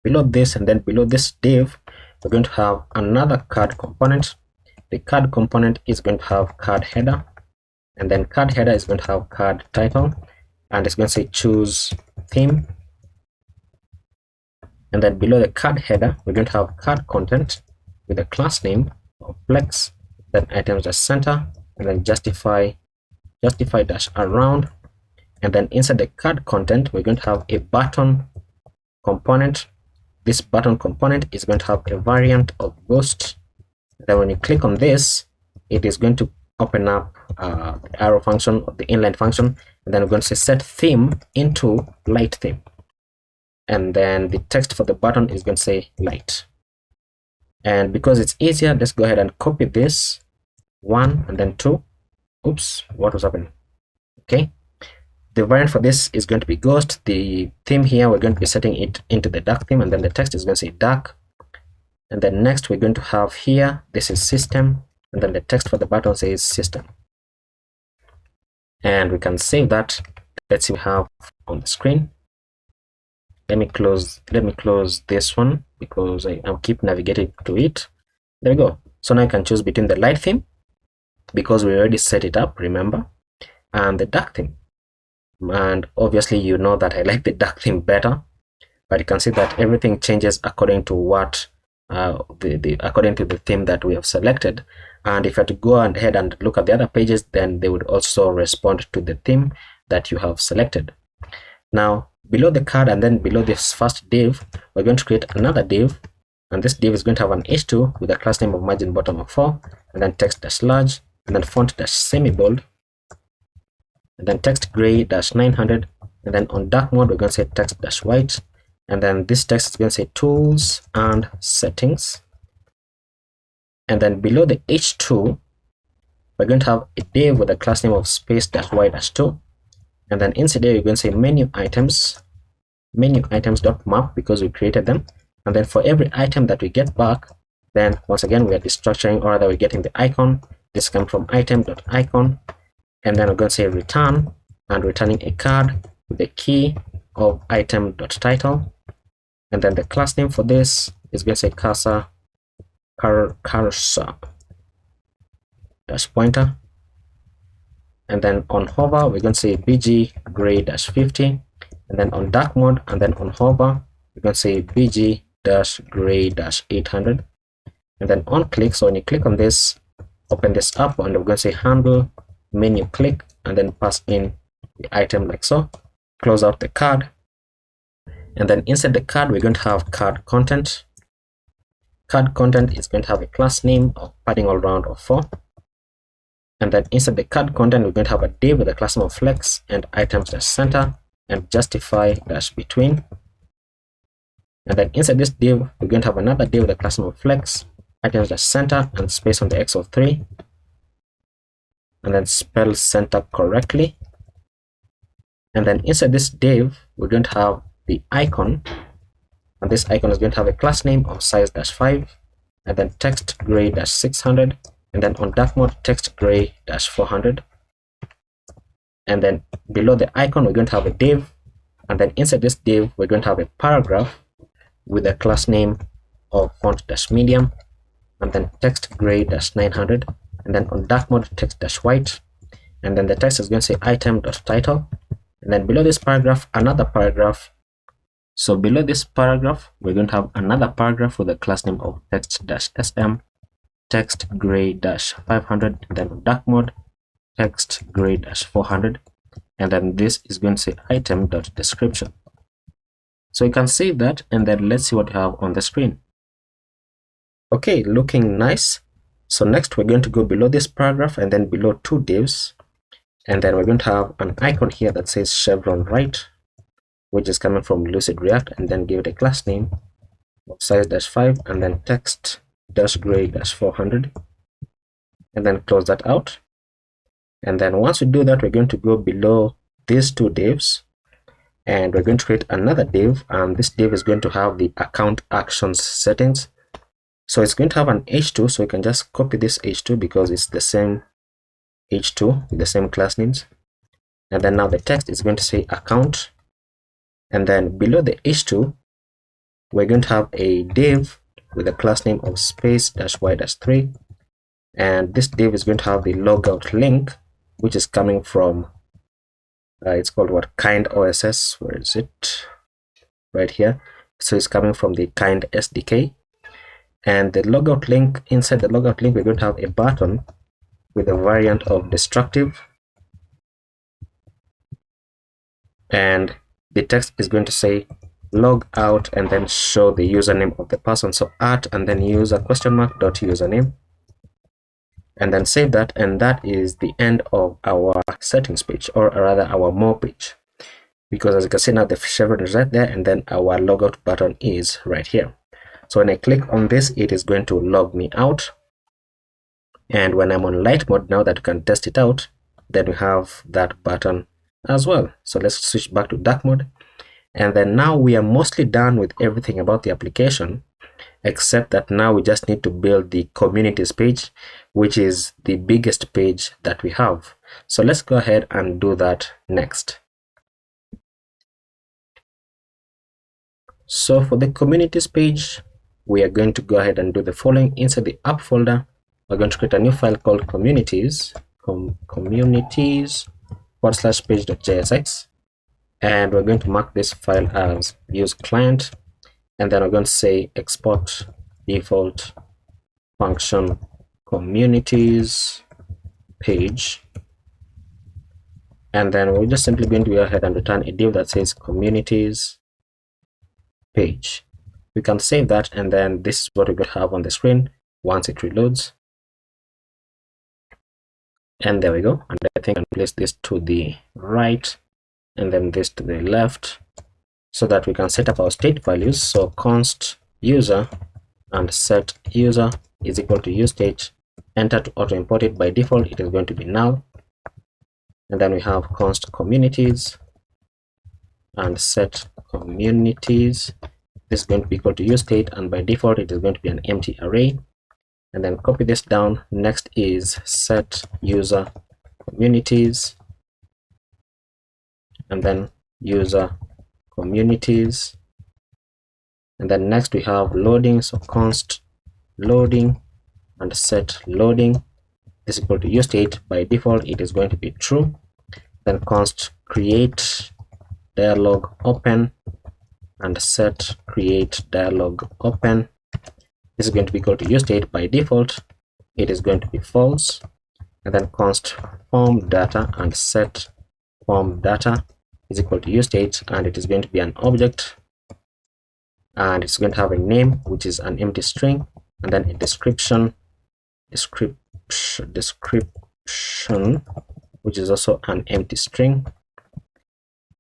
this, and then below this div, we're going to have another card component. The card component is going to have card header, and then card header is going to have card title, and it's going to say choose theme. And then below the card header, we're going to have card content with a class name of flex, then items.center, and then justify dash around. And then inside the card content, we're going to have a button component. This button component is going to have a variant of ghost. Then when you click on this, it is going to open up the arrow function or the inline function, and then we're going to say set theme into light theme. And then the text for the button is going to say light. And because it's easier, let's go ahead and copy this 1 and then 2. Oops, what was happening? Okay, the variant for this is going to be ghost. The theme here, we're going to be setting it into the dark theme, and then the text is going to say dark. And then next, we're going to have here, this is system, and then the text for the button says system. And we can save that. Let's see what we have on the screen. Let me close this one because I'll keep navigating to it. There we go. So now I can choose between the light theme, because we already set it up, remember, and the dark theme. And obviously you know that I like the dark theme better, but you can see that everything changes according to what according to the theme that we have selected. And if you had to go ahead and look at the other pages, then they would also respond to the theme that you have selected. Now below the card and then below this first div, we're going to create another div, and this div is going to have an h2 with a class name of margin bottom of 4, and then text dash large, and then font dash semi bold, and then text gray dash 900, and then on dark mode we're going to say text dash white, and then this text is going to say tools and settings. And then below the h2 we're going to have a div with a class name of space dash y dash 2, and then inside there you're going to say menu items dot map, because we created them. And then for every item that we get back, then once again we are destructuring, or rather we're getting the icon. This comes from item.icon, and then we're going to say return, and returning a card with the key of item.title. And then the class name for this is going to say cursor dash pointer. And then on hover we're going to say bg gray dash 50, and then on dark mode and then on hover we're going to say bg dash gray dash 800. And then on click, so when you click on this, open this up, and we're going to say handle menu click, and then pass in the item like so. Close out the card, and then inside the card we're going to have card content. Card content is going to have a class name of padding all round of 4. And then inside the card content we're going to have a div with a class name of flex and items dash center and justify dash between. And then inside this div we're going to have another div with a class name of flex, items dash center, and space on the x of 3, and then spell center correctly. And then inside this div we're going to have the icon, and this icon is going to have a class name of size dash 5, and then text gray dash 600, and then on dark mode text gray dash 400. And then below the icon we're going to have a div, and then inside this div we're going to have a paragraph with a class name of font dash medium, and then text gray dash 900. and then on dark mode text dash white, and then the text is going to say item.title, and then below this paragraph another paragraph. So below this paragraph we're going to have another paragraph with the class name of text-sm, text gray-500, and then on dark mode text gray-400, and then this is going to say item.description. So you can save that, and then let's see what you have on the screen. Okay, looking nice. So next we're going to go below this paragraph and then below two divs, and then we're going to have an icon here that says chevron right, which is coming from Lucid React, and then give it a class name of size-5 and then text-gray-400, and then close that out. And then once we do that, we're going to go below these two divs, and we're going to create another div, and this div is going to have the account actions settings. So it's going to have an h2, so you can just copy this h2 because it's the same h2 with the same class names. And then now the text is going to say account, and then below the h2 we're going to have a div with a class name of space-y-3, and this div is going to have the logout link, which is coming from it's called what, kind OSS. Where is it? Right here. So it's coming from the kind SDK, and the logout link, inside the logout link we're going to have a button with a variant of destructive, and the text is going to say log out and then show the username of the person, so @ and then user !username, and then save that, and that is the end of our settings page, or rather our more page, because as you can see now the chevron is right there and then our logout button is right here. So when I click on this, it is going to log me out, and when I'm on light mode now that you can test it out, then we have that button as well. So let's switch back to dark mode, and then now we are mostly done with everything about the application, except that now we just need to build the communities page, which is the biggest page that we have. So let's go ahead and do that next. So for the communities page, we are going to go ahead and do the following. Inside the app folder, we're going to create a new file called communities/page.jsx, and we're going to mark this file as use client, and then we're going to say export default function communities page, and then we're just simply going to go ahead and return a div that says communities page. We can save that, and then this is what we're going to have on the screen once it reloads. And there we go. And I think I can place this to the right and then this to the left, so that we can set up our state values. So const user and set user is equal to useState, enter to auto import it. By default it is going to be null, and then we have const communities and set communities. This is going to be equal to useState, and by default it is going to be an empty array. And then copy this down. Next is set user communities, and then user communities, and then next we have loading. So const loading and set loading is equal to useState. By default it is going to be true. Then const create dialog open and set create dialog open. This is going to be equal to useState. By default it is going to be false. And then const form data and set form data is equal to useState, and it is going to be an object, and it's going to have a name which is an empty string, and then a description which is also an empty string.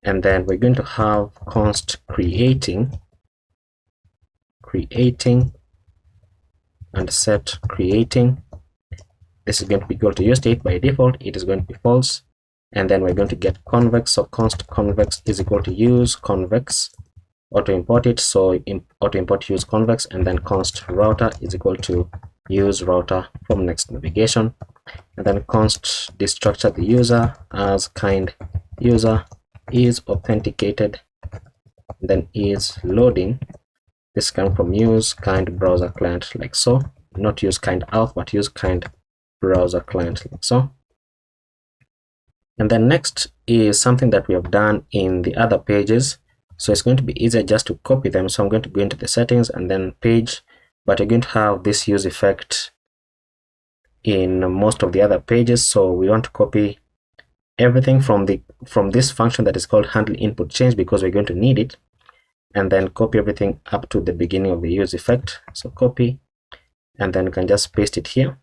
And then we're going to have const creating and set creating. This is going to be equal to useState. By default it is going to be false. And then we're going to get convex. So const convex is equal to use convex, auto import it, so auto import use convex, and then const router is equal to use router from next navigation. And then const destructure the user as kind user is authenticated, then is loading. This comes from use kind browser client, like so, not use kind auth but use kind browser client, like so. And then next is something that we have done in the other pages. So it's going to be easier just to copy them. So I'm going to go into the settings and then page, but you're going to have this use effect in most of the other pages. So we want to copy everything from this function that is called handle input change, because we're going to need it, and then copy everything up to the beginning of the use effect. So copy, and then you can just paste it here.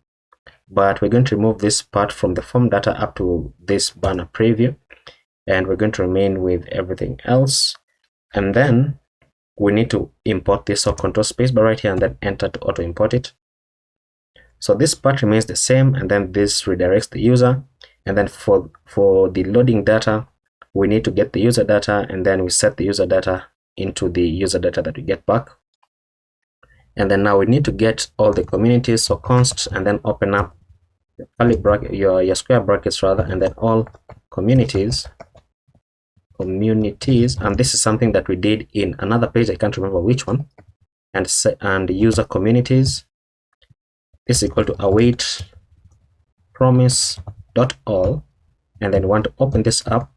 But we're going to remove this part from the form data up to this banner preview, and we're going to remain with everything else. And then we need to import this, so control space bar right here and then enter to auto import it. So this part remains the same, and then this redirects the user. And then for the loading data, we need to get the user data, and then we set the user data into the user data that we get back. And then now we need to get all the communities, so const, and then open up the curly bracket, your square brackets rather, and then all communities, and this is something that we did in another page, I can't remember which one, and user communities. This is equal to await promise.all, and then we want to open this up,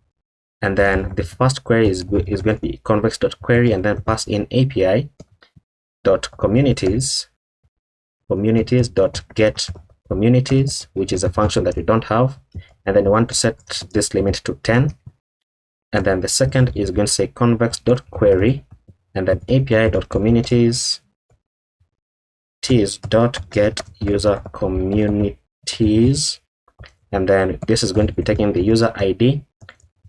and then the first query is going to be convex.query, and then pass in api.communities.get communities, which is a function that we don't have, and then we want to set this limit to 10. And then the second is going to say convex.query, and then api.communities get user communities, and then this is going to be taking the user ID,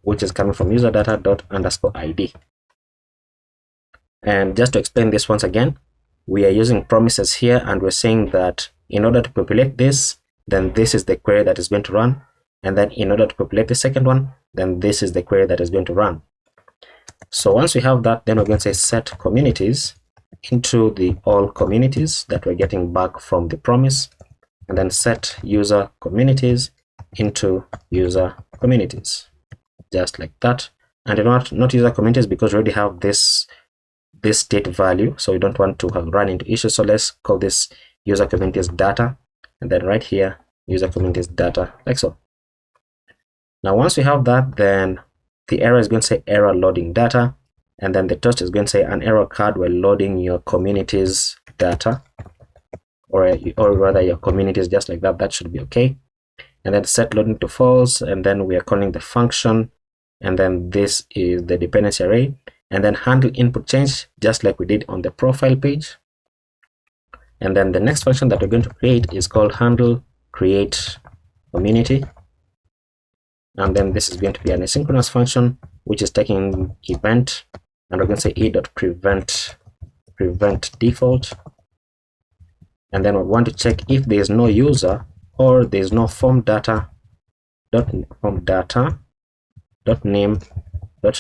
which is coming from user data._id. And just to explain this once again, we are using promises here, and we're saying that in order to populate this, then this is the query that is going to run, and then in order to populate the second one, then this is the query that is going to run. So once we have that, then we're going to say set communities into the all communities that we're getting back from the promise, and then set user communities into user communities, just like that. And not user communities, because we already have this state value, so we don't want to run into issues. So let's call this user communities data, and then right here user communities data, like so. Now once we have that, then the error is going to say error loading data, and then the toast is going to say an error card while loading your communities data, or rather your communities, just like that. That should be okay. And then set loading to false, and then we are calling the function, and then this is the dependency array, and then handle input change, just like we did on the profile page. And then the next function that we're going to create is called handle create community, and then this is going to be an asynchronous function which is taking event, and we're going to say e.prevent default, and then we want to check if there is no user or there is no form data name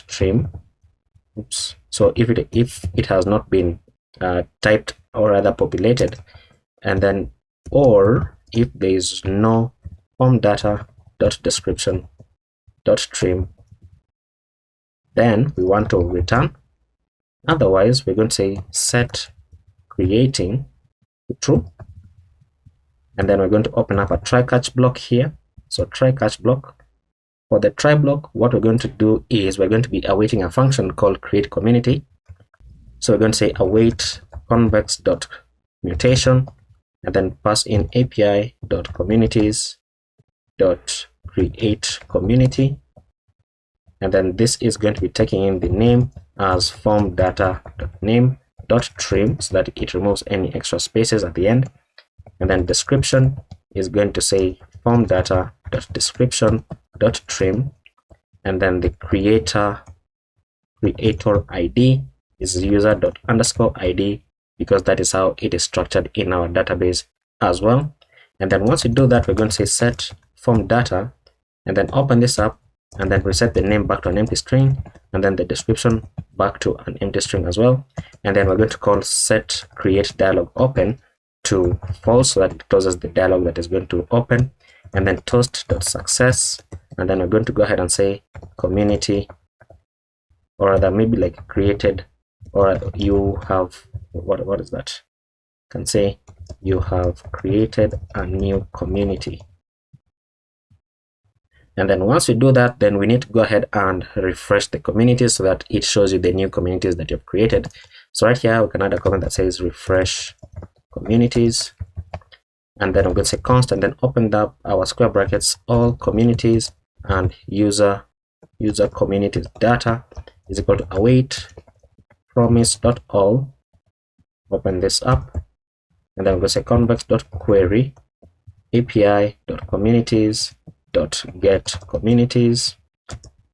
trim. Oops. So if it has not been typed or rather populated, and then or if there is no form data description trim, then we want to return. Otherwise, we're going to say set creating to true, and then we're going to open up a try catch block here. So try catch block. For the try block, what we're going to do is we're going to be awaiting a function called create community. So we're going to say await convex.mutation, and then pass in api.communities.create community, and then this is going to be taking in the name as form data.name.trim, so that it removes any extra spaces at the end. And then description is going to say form data.description.trim, and then the creator ID is user._id, because that is how it is structured in our database as well. And then once we do that, we're going to say set form data, and then open this up, and then reset the name back to an empty string, and then the description back to an empty string as well. And then we're going to call set create dialog open to false, so that it closes the dialog that is going to open, and then toast.success, and then we're going to go ahead and say community, or rather maybe like created, or you have what is that, can say you have created a new community. And then once we do that, then we need to go ahead and refresh the community so that it shows you the new communities that you've created. So right here, we can add a comment that says refresh communities. And then I'm going to say const and then open up our square brackets, all communities and user communities data is equal to await promise.all. Open this up. And then I'm going to say convex.query api.communities.get communities,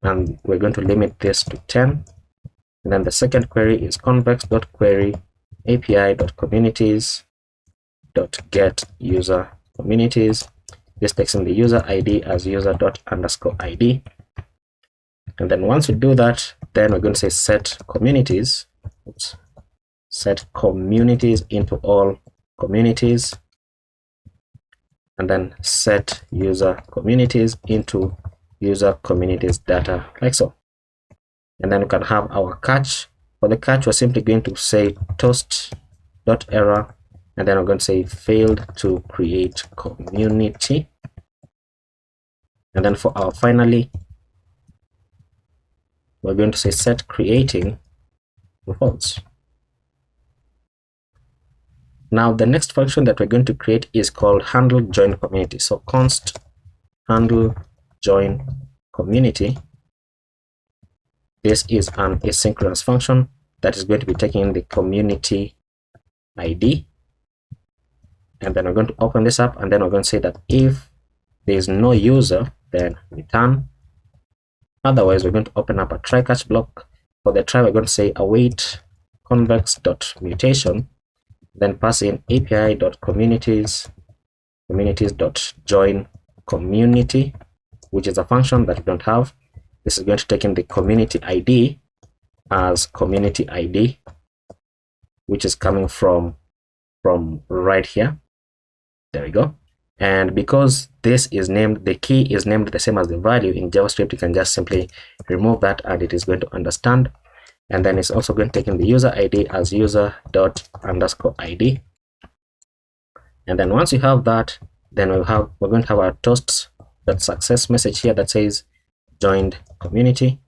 and we're going to limit this to 10. And then the second query is convex.query api.communities.get user communities. This takes in the user ID as user._id. And then once we do that, then we're going to say set communities. Set communities into all communities, and then set user communities into user communities data, like so. And then we can have our catch. For the catch, we're simply going to say toast.error, and then we're going to say failed to create community. And then for our finally, we're going to say set creating false. Now the next function that we're going to create is called handle join community. So const handle join community. This is an asynchronous function that is going to be taking the community ID. And then we're going to open this up, and then we're going to say that if there is no user, then return. Otherwise, we're going to open up a try catch block. For the try, we're going to say await convex.mutation. Then pass in api.communities.join community, which is a function that we don't have. This is going to take in the community ID as community ID, which is coming from right here. There we go. And because this is named, the key is named the same as the value in JavaScript, you can just simply remove that and it is going to understand. And then it's also going to take in the user ID as user._id. And then once you have that, then we're going to have our toast.success message here that says joined community,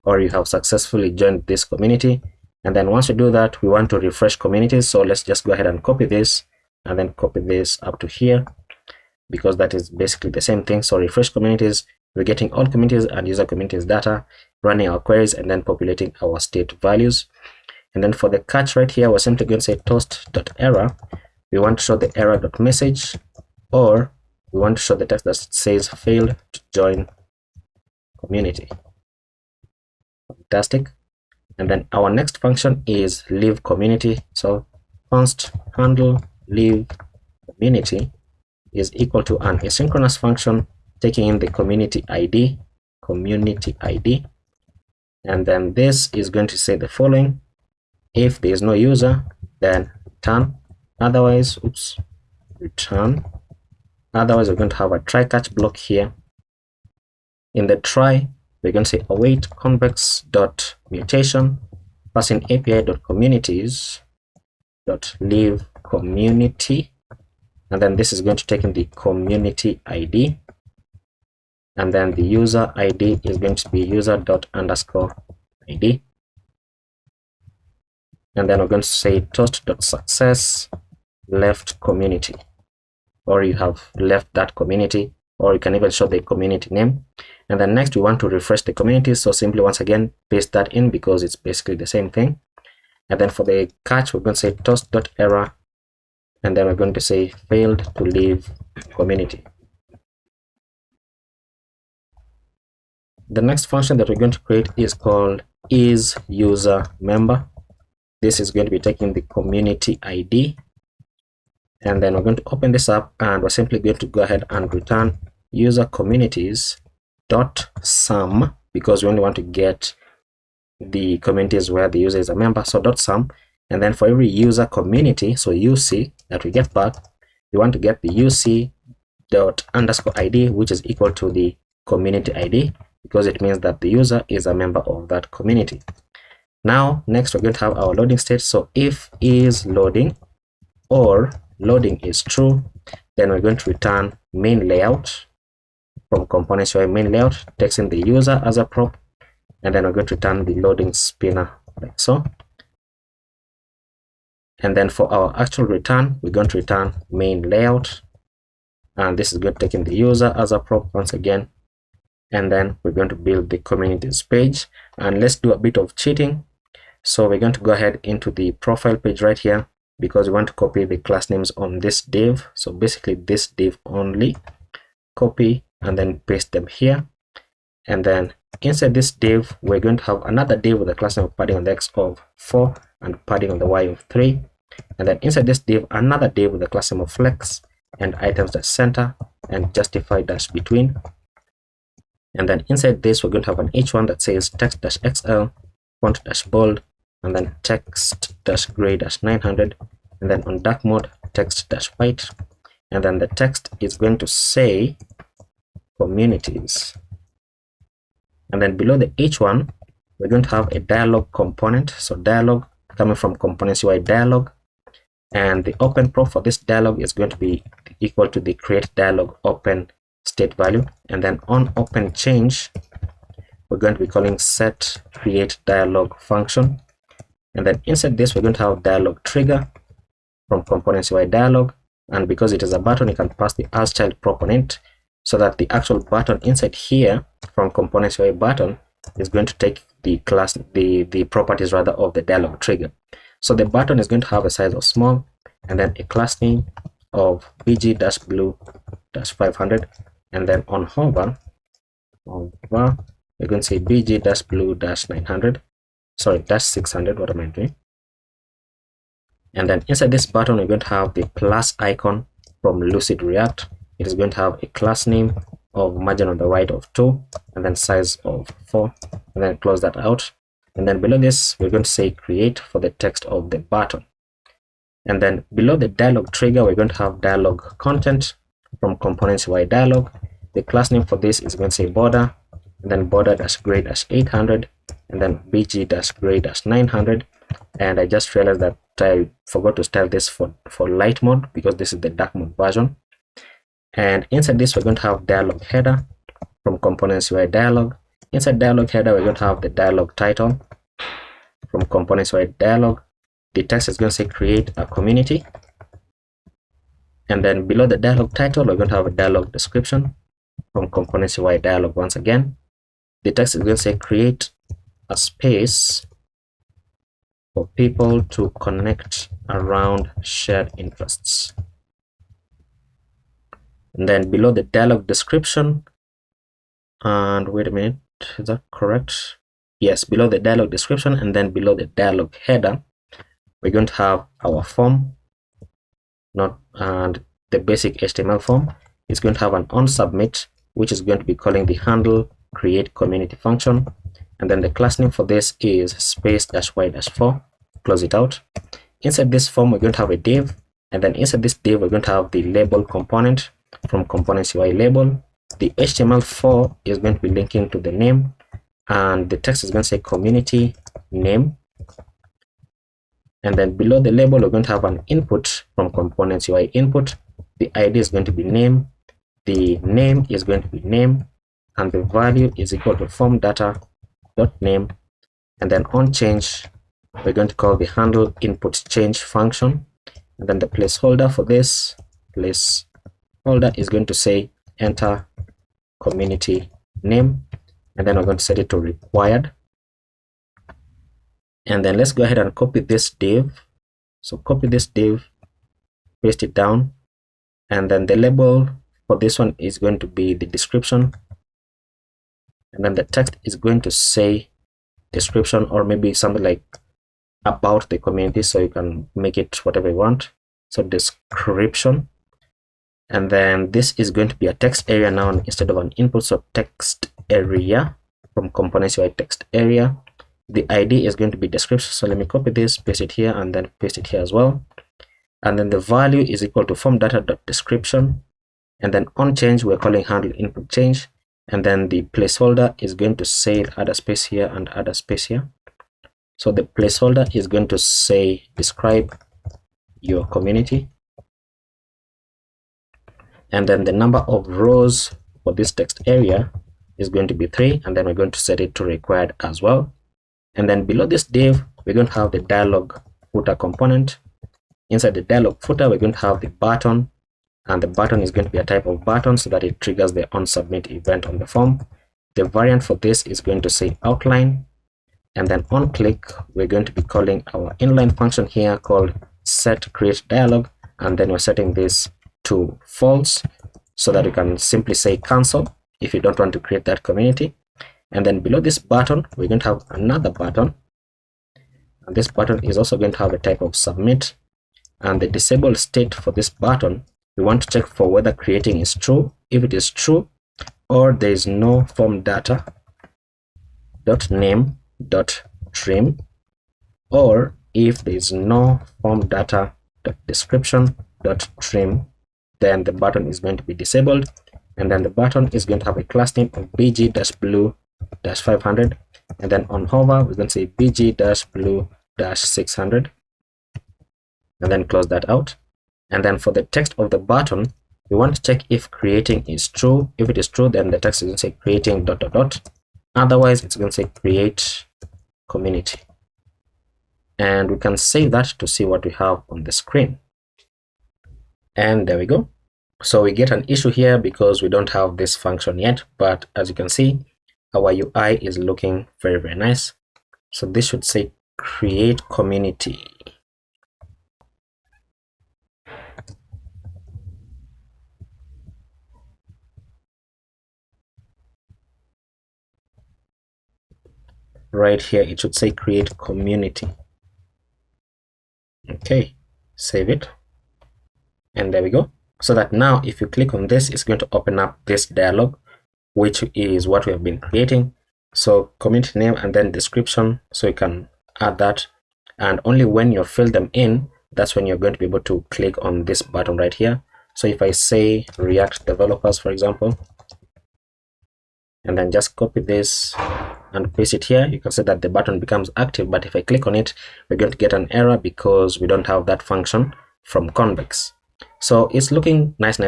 or you have successfully joined this community. And then once you do that, we want to refresh communities. So let's just go ahead and copy this and then copy this up to here, because that is basically the same thing. So refresh communities, we're getting all communities and user communities data, running our queries, and then populating our state values. And then for the catch right here, we're simply going to say toast.error. We want to show the error.message, or we want to show the text that says failed to join community. Fantastic. And then our next function is leave community. So const handle leave community is equal to an asynchronous function taking in the community ID, and then this is going to say the following: if there is no user, then return. Otherwise, return. Otherwise, we're going to have a try catch block here. In the try, we're going to say await convex.mutation, pass in api.communities.leave community, and then this is going to take in the community ID, and then the user ID is going to be user._id, and then we're going to say toast.success left community, or you have left that community, or you can even show the community name. And then next we want to refresh the community, so simply once again paste that in because it's basically the same thing. And then for the catch, we're going to say toast.error, and then we're going to say failed to leave community. The next function that we're going to create is called isUserMember. This is going to be taking the community ID, and then we're going to open this up, and we're simply going to go ahead and return user communities dot sum, because we only want to get the communities where the user is a member. So dot sum, and then for every user community, so UC that we get back, we want to get the UC._ID, which is equal to the community ID, because it means that the user is a member of that community. Now next we're going to have our loading state. So if is loading, or loading is true, then we're going to return main layout from components UI main layout, texting the user as a prop, and then we're going to return the loading spinner like so. And then for our actual return, we're going to return main layout, and this is going to take in the user as a prop once again. And then we're going to build the communities page, and let's do a bit of cheating. So we're going to go ahead into the profile page right here, because we want to copy the class names on this div. So basically this div only, copy and then paste them here. And then inside this div, we're going to have another div with a class name of padding on the x of 4 and padding on the y of 3. And then inside this div, another div with a class name of flex and items.center and justify-between. And then inside this, we're going to have an h1 that says text-xl, font-bold, and then text-gray-900. And then on dark mode, text-white. And then the text is going to say communities. And then below the h1, we're going to have a dialog component. So dialog coming from components UI dialog. And the open prop for this dialog is going to be equal to the create dialog open state value. And then on open change, we're going to be calling set create dialog function. And then inside this, we're going to have dialog trigger from components UI dialog. And because it is a button, you can pass the as child prop on it, so that the actual button inside here from components UI button is going to take the class, the properties rather of the dialog trigger. So the button is going to have a size of small, and then a class name of bg-blue-500, and then on hover, we're going to say bg-blue-900, sorry, -600, what am I doing? And then inside this button, we're going to have the plus icon from Lucid React. It is going to have a class name of margin on the right of 2, and then size of 4, and then close that out. And then below this, we're going to say create for the text of the button. And then below the dialog trigger, we're going to have dialog content from components UI dialog. The class name for this is going to say border, and then border-gray-800, and then bg-gray-900. And I just realized that I forgot to style this for light mode, because this is the dark mode version. And inside this, we're going to have dialog header from components UI dialog. Inside dialog header, we're going to have the dialog title from components UI dialog. The text is going to say create a community. And then below the dialog title, we're going to have a dialog description from components UI dialog once again. The text is going to say create a space for people to connect around shared interests. And then below the dialog description, and wait a minute, is that correct? Yes, below the dialog description and then below the dialog header, we're going to have our form, and the basic HTML form is going to have an on submit, which is going to be calling the handle create community function. And then the class name for this is space-y-4, close it out. Inside this form, we're going to have a div, and then inside this div, we're going to have the label component from components UI label. The HTML4 is going to be linking to the name, and the text is going to say community name. And then below the label, we're going to have an input from components UI input. The ID is going to be name, the name is going to be name, and the value is equal to form data dot name. And then on change, we're going to call the handle input change function. And then the placeholder for this placeholder is going to say enter community name, and then we're going to set it to required. And then let's go ahead and copy this div. So copy this div, paste it down, and then the label for this one is going to be the description, and then the text is going to say description, or maybe something like about the community, so you can make it whatever you want. So description. And then this is going to be a text area now instead of an input, so text area from components UI text area. The ID is going to be description, so let me copy this, paste it here, and then paste it here as well. And then the value is equal to form data.description, and then on change we're calling handle input change, and then the placeholder is going to say add a space here and add a space here. So the placeholder is going to say describe your community, and then the number of rows for this text area is going to be 3, and then we're going to set it to required as well. And then below this div, we're going to have the dialog footer component. Inside the dialog footer, we're going to have the button, and the button is going to be a type of button so that it triggers the onSubmit event on the form. The variant for this is going to say outline, and then on click, we're going to be calling our inline function here called set create dialog, and then we're setting this to false so that you can simply say cancel if you don't want to create that community. And then below this button, we're going to have another button, and this button is also going to have a type of submit, and the disabled state for this button, we want to check for whether creating is true. If it is true, or there is no form data dot name dot trim, or if there is no form data dot description dot trim, then the button is going to be disabled. And then the button is going to have a class name of bg-blue-500, and then on hover we're going to say bg-blue-600, and then close that out. And then for the text of the button, we want to check if creating is true. If it is true, then the text is going to say creating ... Otherwise, it's going to say create community. And we can save that to see what we have on the screen. And there we go. So we get an issue here because we don't have this function yet, but as you can see, our UI is looking very, very nice. So this should say create community. Right here, it should say create community. Okay, save it. And there we go. So that now if you click on this, it's going to open up this dialog, which is what we have been creating. So community name and then description, so you can add that, and only when you fill them in, that's when you're going to be able to click on this button right here. So if I say React developers, for example, and then just copy this and paste it here, you can see that the button becomes active. But if I click on it, we're going to get an error because we don't have that function from Convex. So it's looking nice.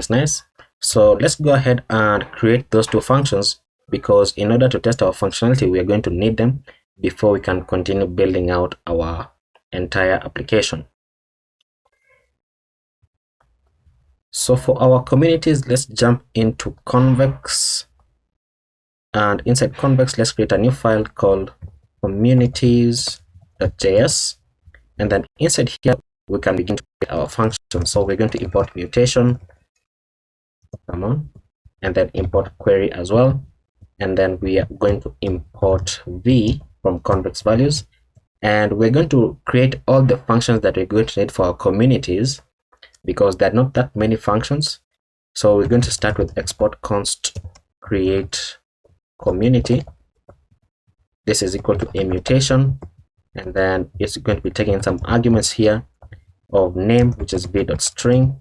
So let's go ahead and create those two functions, because in order to test our functionality, we are going to need them before we can continue building out our entire application. So for our communities, let's jump into Convex, and inside Convex, let's create a new file called communities.js, and then inside here we can begin to create our function. So we're going to import mutation, and then import query as well, and then we are going to import v from Convex values, and we're going to create all the functions that we're going to need for our communities, because there are not that many functions. So we're going to start with export const create community. This is equal to a mutation, and then it's going to be taking some arguments here of name, which is v.string.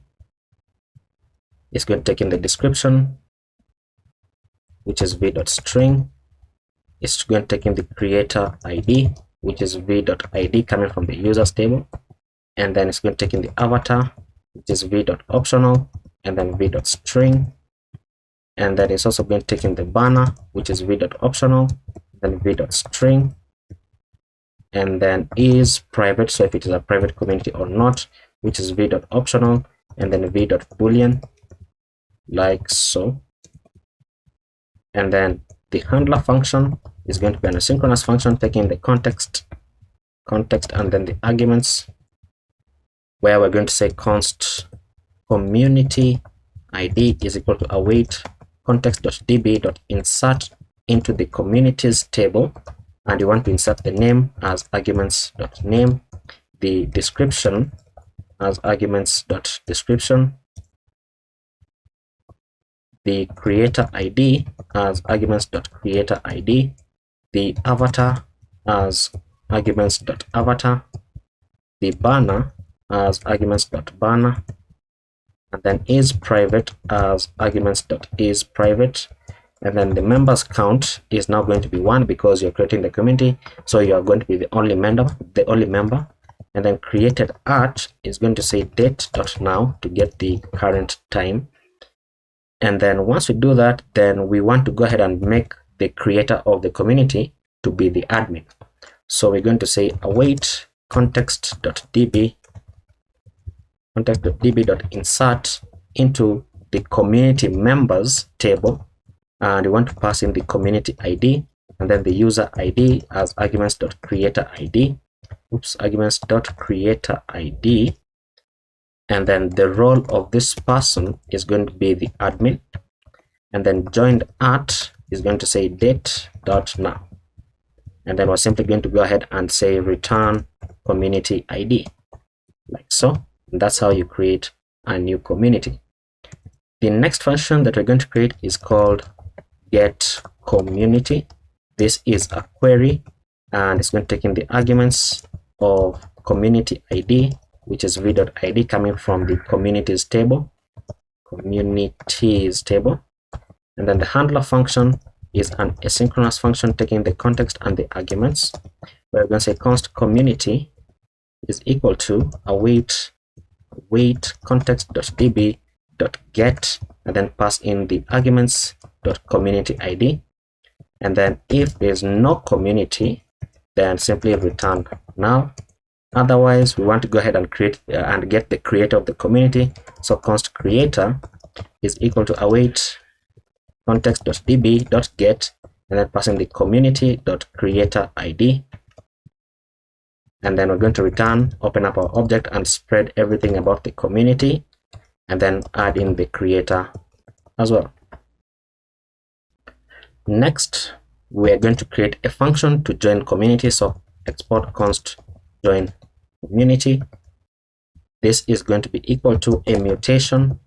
It's going to take in the description, which is v.string. It's going to take in the creator ID, which is v.id coming from the users table, and then it's going to take in the avatar, which is v.optional, and then v.string, and then it's also going to take in the banner, which is v.optional, then v.string, and then is private, so if it is a private community or not, which is v.optional, and then v.boolean, like so. And then the handler function is going to be an asynchronous function taking the context, and then the arguments, where we're going to say const community ID is equal to await context.db.insert into the communities table, and you want to insert the name as arguments.name, the description as arguments.description, the creator ID as arguments.creator ID, the avatar as arguments.avatar, the banner as arguments.banner, and then is private as arguments.isPrivate, and then the members count is now going to be 1 because you're creating the community, so you are going to be the only member, and then created at is going to say date.now to get the current time. And then once we do that, then we want to go ahead and make the creator of the community to be the admin. So we're going to say await context.db.insert into the community members table, and we want to pass in the community ID and then the user ID as arguments.creator ID. Arguments.creator ID, and then the role of this person is going to be the admin, and then joined at is going to say date.now, and then we're simply going to go ahead and say return community ID, like so. And that's how you create a new community. The next function that we're going to create is called get community. This is a query, and it's going to take in the arguments of community ID, which is v.id coming from the communities table, and then the handler function is an asynchronous function taking the context and the arguments. We're going to say const community is equal to await context.db.get, and then pass in the arguments.community ID, and then if there's no community, then simply return null. Otherwise, we want to go ahead and create and get the creator of the community. So const creator is equal to await context.db.get, and then passing the community.creator ID, and then we're going to return, open up our object and spread everything about the community, and then add in the creator as well. Next, we're going to create a function to join community. So export const join community. This is going to be equal to a mutation.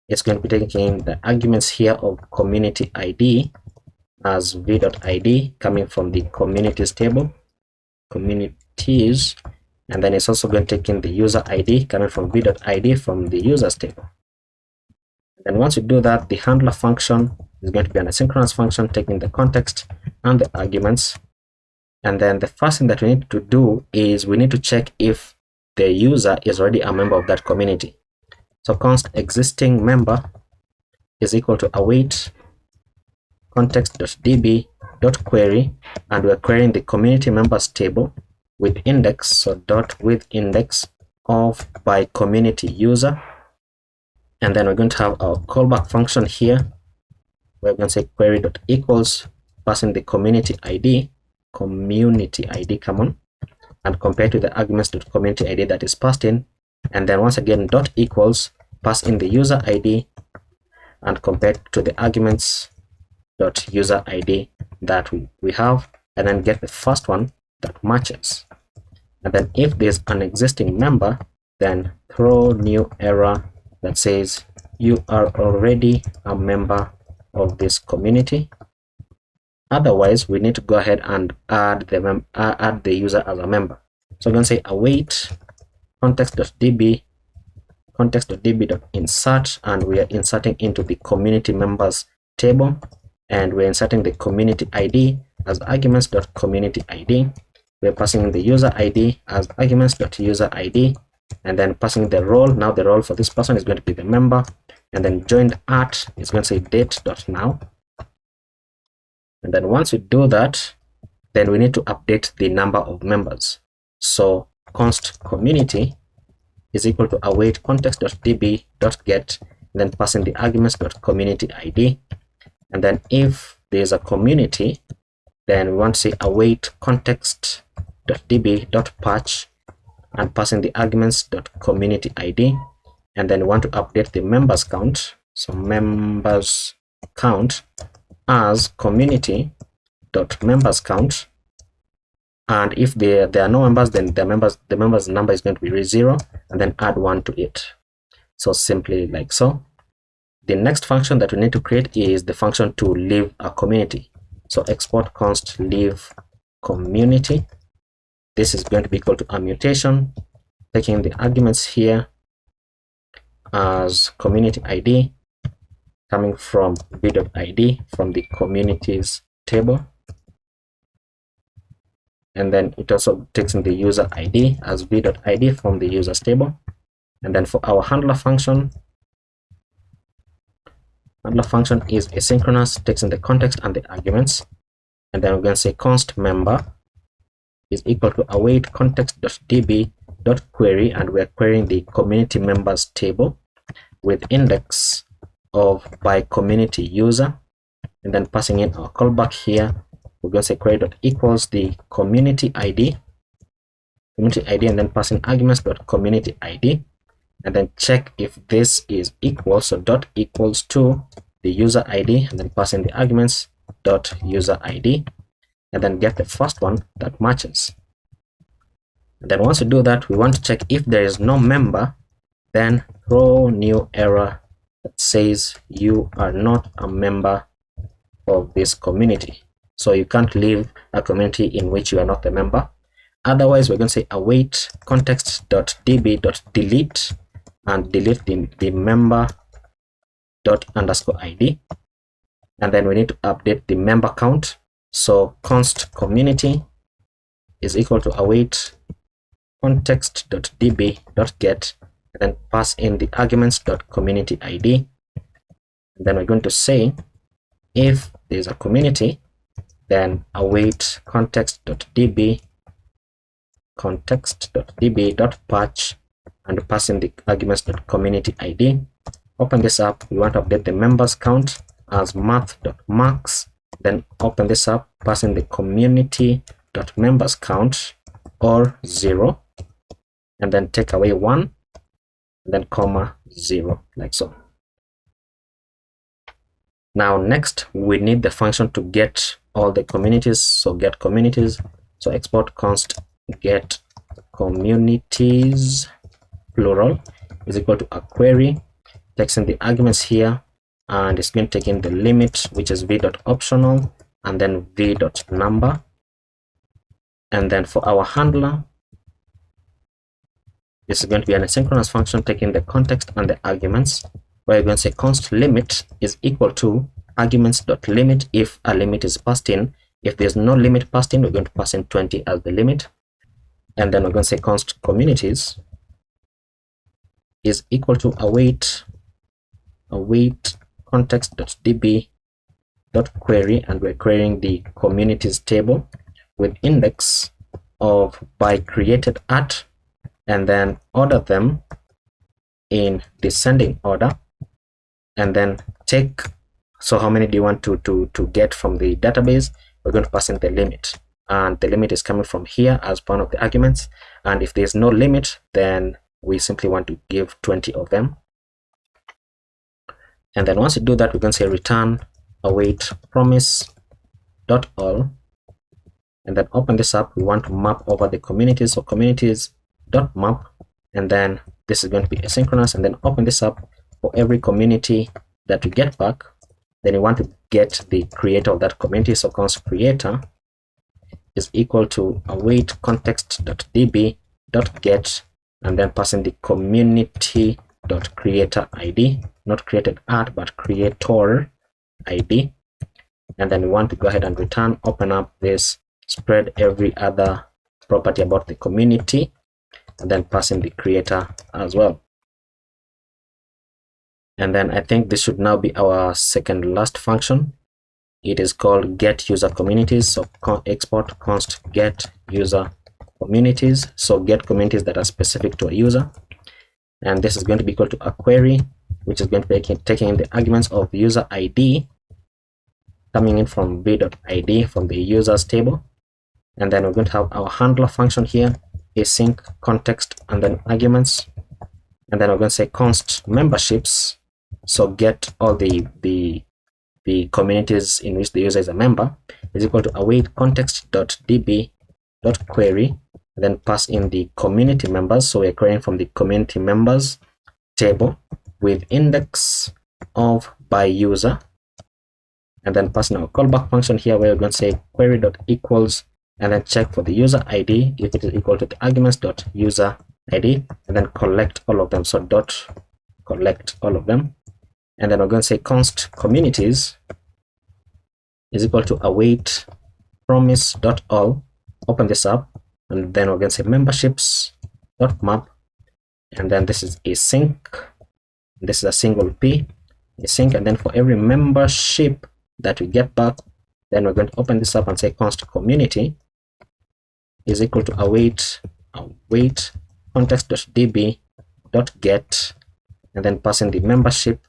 It's going to be taking the arguments here of community ID as v.id coming from the communities table, communities, and then it's also going to take in the user ID coming from v.id from the users table. And once you do that, the handler function is going to be an asynchronous function taking the context and the arguments. And then the first thing that we need to do is we need to check if the user is already a member of that community. So const existing member is equal to await context.db.query, and we're querying the community members table with index, so dot with index of by community user. And then we're going to have our callback function here. We're going to say query.equals, passing the community ID, come on, and compare to the arguments.community ID that is passed in. And then once again, dot equals, pass in the user ID and compare to the arguments dot user ID that we have, and then get the first one that matches. And then if there's an existing member, then throw new error that says you are already a member of this community. Otherwise, we need to go ahead and add the user as a member. So I'm going to say await context.db.insert, and we are inserting into the community members table, and we're inserting the community ID as arguments.community ID. We're passing in the user ID as arguments.user ID, and then passing the role. Now the role for this person is going to be the member, and then joined at is going to say date.now. And then once we do that, then we need to update the number of members. So const community is equal to await context.db.get, and then passing the arguments.community ID. And then if there's a community, then we want to say await context.db.patch and passing the arguments.community ID. And then we want to update the members count. So members count as community.members count. And if there are no members, then the members number is going to be 0, and then add 1 to it. So simply like so. The next function that we need to create is the function to leave a community. So export const leave community. This is going to be equal to a mutation, taking the arguments here as community ID coming from v.id from the communities table, and then it also takes in the user ID as v.id from the users table. And then for our handler function is asynchronous, takes in the context and the arguments. And then we're going to say const member is equal to await context.db.query, and we're querying the community members table with index of by community user, and then passing in our callback here. We're going to say query.equals the community ID, and then passing arguments.community ID, and then check if this is equal, so dot equals to the user ID, and then passing the arguments dot user ID, and then get the first one that matches. And then once we do that, we want to check if there is no member, then throw new error that says you are not a member of this community. So you can't leave a community in which you are not a member. Otherwise, we're going to say await context.db.delete and delete the member ._id, and then we need to update the member count. So const community is equal to await context.db.get, and then pass in the arguments.community ID. And then we're going to say if there's a community, then await context.db.patch and pass in the arguments.community ID. Open this up. We want to update the members count as math.max. Then open this up, pass in the community.members count or 0, and then take away 1, and then comma 0, like so. Now next we need the function to get all the communities, so get communities. So export const get communities plural is equal to a query, takes in the arguments here, and it's going to take in the limit, which is v.optional, and then v.number. And then for our handler, this is going to be an asynchronous function taking the context and the arguments, where you're going to say const limit is equal to arguments.limit if a limit is passed in. If there's no limit passed in, we're going to pass in 20 as the limit. And then we're going to say const communities is equal to await context.db.query, and we're querying the communities table with index of by created at, and then order them in descending order, and then take, so how many do you want to get from the database? We're going to pass in the limit, and the limit is coming from here as one of the arguments. And if there's no limit, then we simply want to give 20 of them. And then once you do that, we're going to say return await promise.all, and then open this up. We want to map over the communities, so communities.map, and then this is going to be asynchronous. And then open this up for every community that we get back. Then you want to get the creator of that community, so const creator is equal to await context.db.get, and then passing the community.creator ID, not created at, but creator ID. And then we want to go ahead and return, open up this, spread every other property about the community, and then pass in the creator as well. And then I think this should now be our second last function. It is called get user communities. So export const get user communities. So get communities that are specific to a user. And this is going to be equal to a query, which is going to be taking in the arguments of user ID coming in from v.id from the users table. And then we're going to have our handler function here, async context and then arguments. And then we're going to say const memberships. So get all the communities in which the user is a member is equal to await context.db.query, then pass in the community members. So we're querying from the community members table with index of by user, and then passing our callback function here, where we're going to say query.equals, and then check for the user ID if it is equal to the arguments.user ID, and then collect all of them. So dot collect all of them. And then we're going to say const communities is equal to await promise.all open this up, and then we're going to say memberships dot map, and then this is a sync. This is a single p, a sync, and then for every membership that we get back, then we're going to open this up and say const community is equal to await context.db.get, and then pass in the membership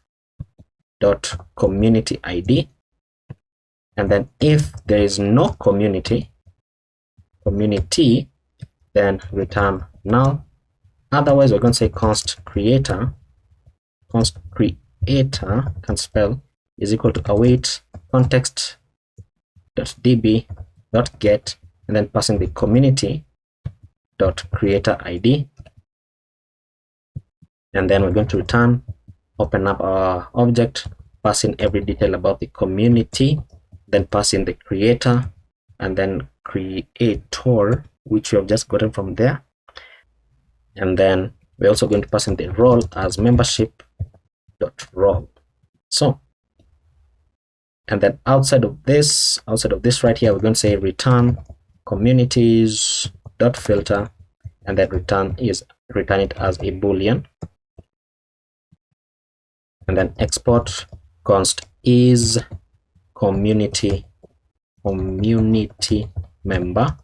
dot community ID, and then if there is no community, then return null. Otherwise, we're going to say const creator can spell is equal to await context.db.get, and then passing the community dot creator ID, and then we're going to return, open up our object, pass in every detail about the community, then pass in the creator and then creator, which we have just gotten from there, and then we're also going to pass in the role as membership.role. So, and then outside of this right here, we're going to say return communities.filter, and then return it as a boolean, and then export const is community member.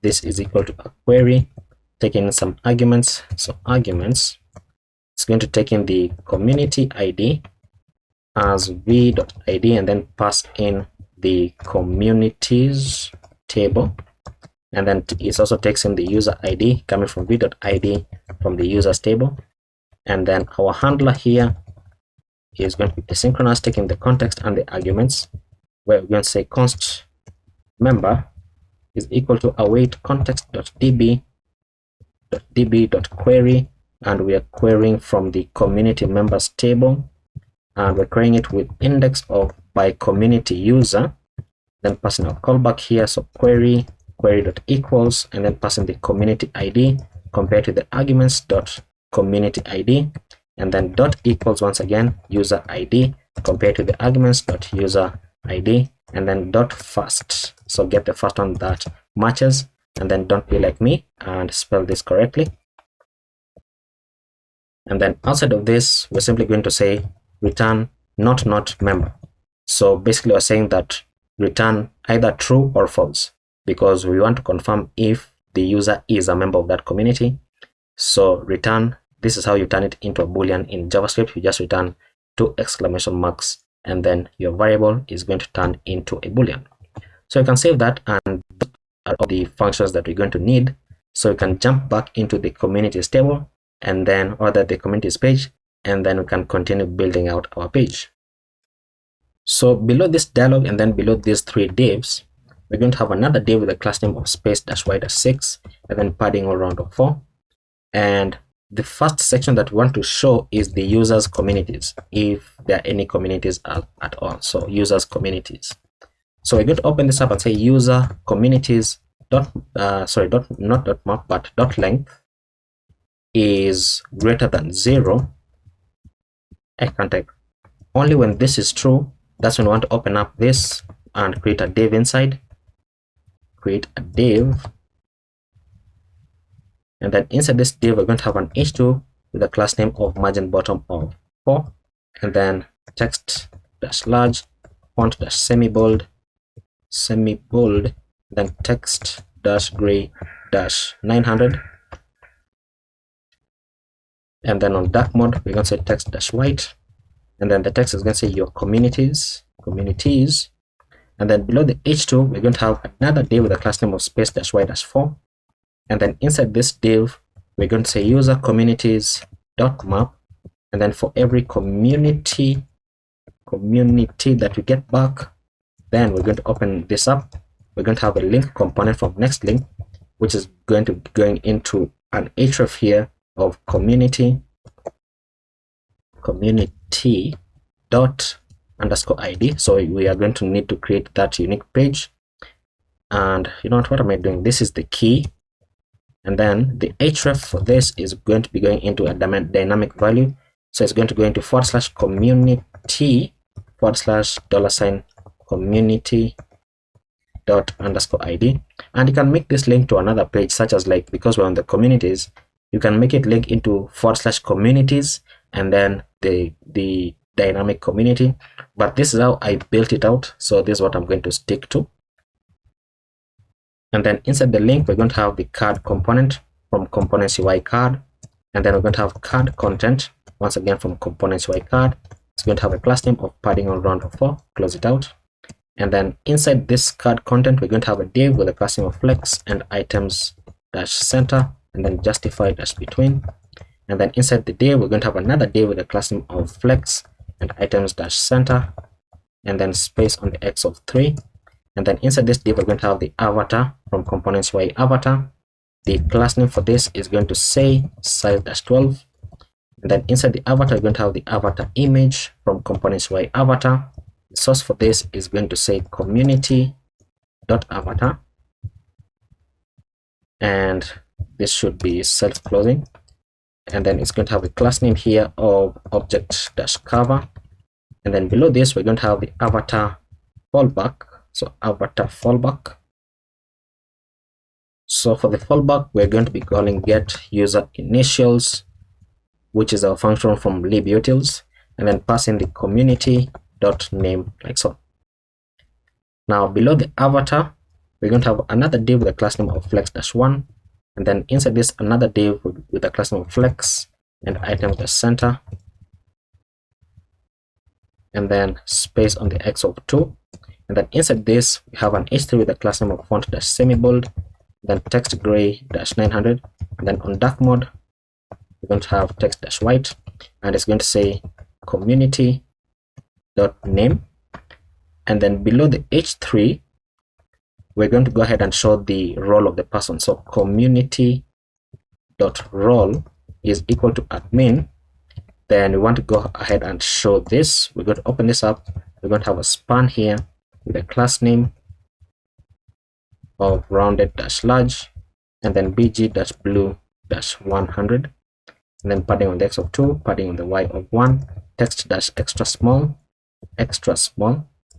This is equal to a query taking in some arguments. So arguments, it's going to take in the community ID as v.id, and then pass in the communities table, and then it also takes in the user ID coming from v.id from the users table, and then our handler here is going to be asynchronous, taking the context and the arguments, where we're going to say const member is equal to await context.db.query, and we are querying from the community members table, and we're querying it with index of by community user, then passing our callback here, so query.equals, and then passing the community ID compared to the arguments dot community ID, and then dot equals once again user ID compared to the arguments dot user ID, and then dot first, so get the first one that matches, and then don't be like me and spell this correctly. And then outside of this, we're simply going to say return not member. So basically we're saying that return either true or false, because we want to confirm if the user is a member of that community. So return, this is how you turn it into a boolean in JavaScript. You just return 2 exclamation marks, and then your variable is going to turn into a boolean. So you can save that, and are all the functions that we're going to need. So you can jump back into the communities table, and then order the communities page, and then we can continue building out our page. So below this dialog and then below these 3 divs, we're going to have another div with a class name of space-y-6, and then padding all around of 4. And the first section that we want to show is the users communities, if there are any communities at all. So users communities. So we're going to open this up and say user communities dot map, but dot length is greater than 0. I can type only when this is true. That's when we want to open up this and create a div inside. Create a div, and then inside this div we're going to have an h2 with a class name of margin bottom of 4, and then text dash large, font dash semi bold, then text dash gray dash 900, and then on dark mode we're going to say text dash white, and then the text is going to say your communities, and then below the h2 we're going to have another div with a class name of space dash y dash 4, and then inside this div we're going to say user communities dot map, and then for every community that we get back, then we're going to open this up. We're going to have a link component from next link, which is going to be going into an href here of community dot underscore id. So we are going to need to create that unique page, and you know what am I doing? This is the key, and then the href for this is going to be going into a dynamic value. So it's going to go into /community $community dot underscore id, and you can make this link to another page, such as, like, because we're on the communities, you can make it link into /communities and then the dynamic community. But this is how I built it out, so this is what I'm going to stick to. And then inside the link, we're going to have the card component from components UI card, and then we're going to have card content once again from components UI card. It's going to have a class name of padding on round of 4, close it out. And then inside this card content, we're going to have a div with a class name of flex and items dash center, and then justify dash between. And then inside the div, we're going to have another div with a class name of flex and items dash center, and then space on the x of 3. And then inside this div, we're going to have the avatar from components UI avatar. The class name for this is going to say size dash 12. And then inside the avatar, you're going to have the avatar image from components UI avatar. The source for this is going to say community.avatar, and this should be self-closing. And then it's going to have a class name here of object-cover. And then below this, we're going to have the avatar fallback. So avatar fallback. So for the fallback, we're going to be calling get user initials, which is our function from libutils, and then pass in the community.name, like so. Now below the avatar, we're going to have another div with a class name of flex-1, and then inside this another div with a class name of flex and items-center, and then space on the x of 2. And then inside this, we have an h3 with a class name of font-semi-bold, then text gray-900, and then on dark mode, we're going to have text-white, and it's going to say community.name. And then below the h3, we're going to go ahead and show the role of the person. So community.role is equal to admin. Then we want to go ahead and show this. We're going to open this up. We're going to have a span here with a class name of rounded-large, and then bg-blue-100, and then padding on the x of 2, padding on the y of 1, text-extra small, and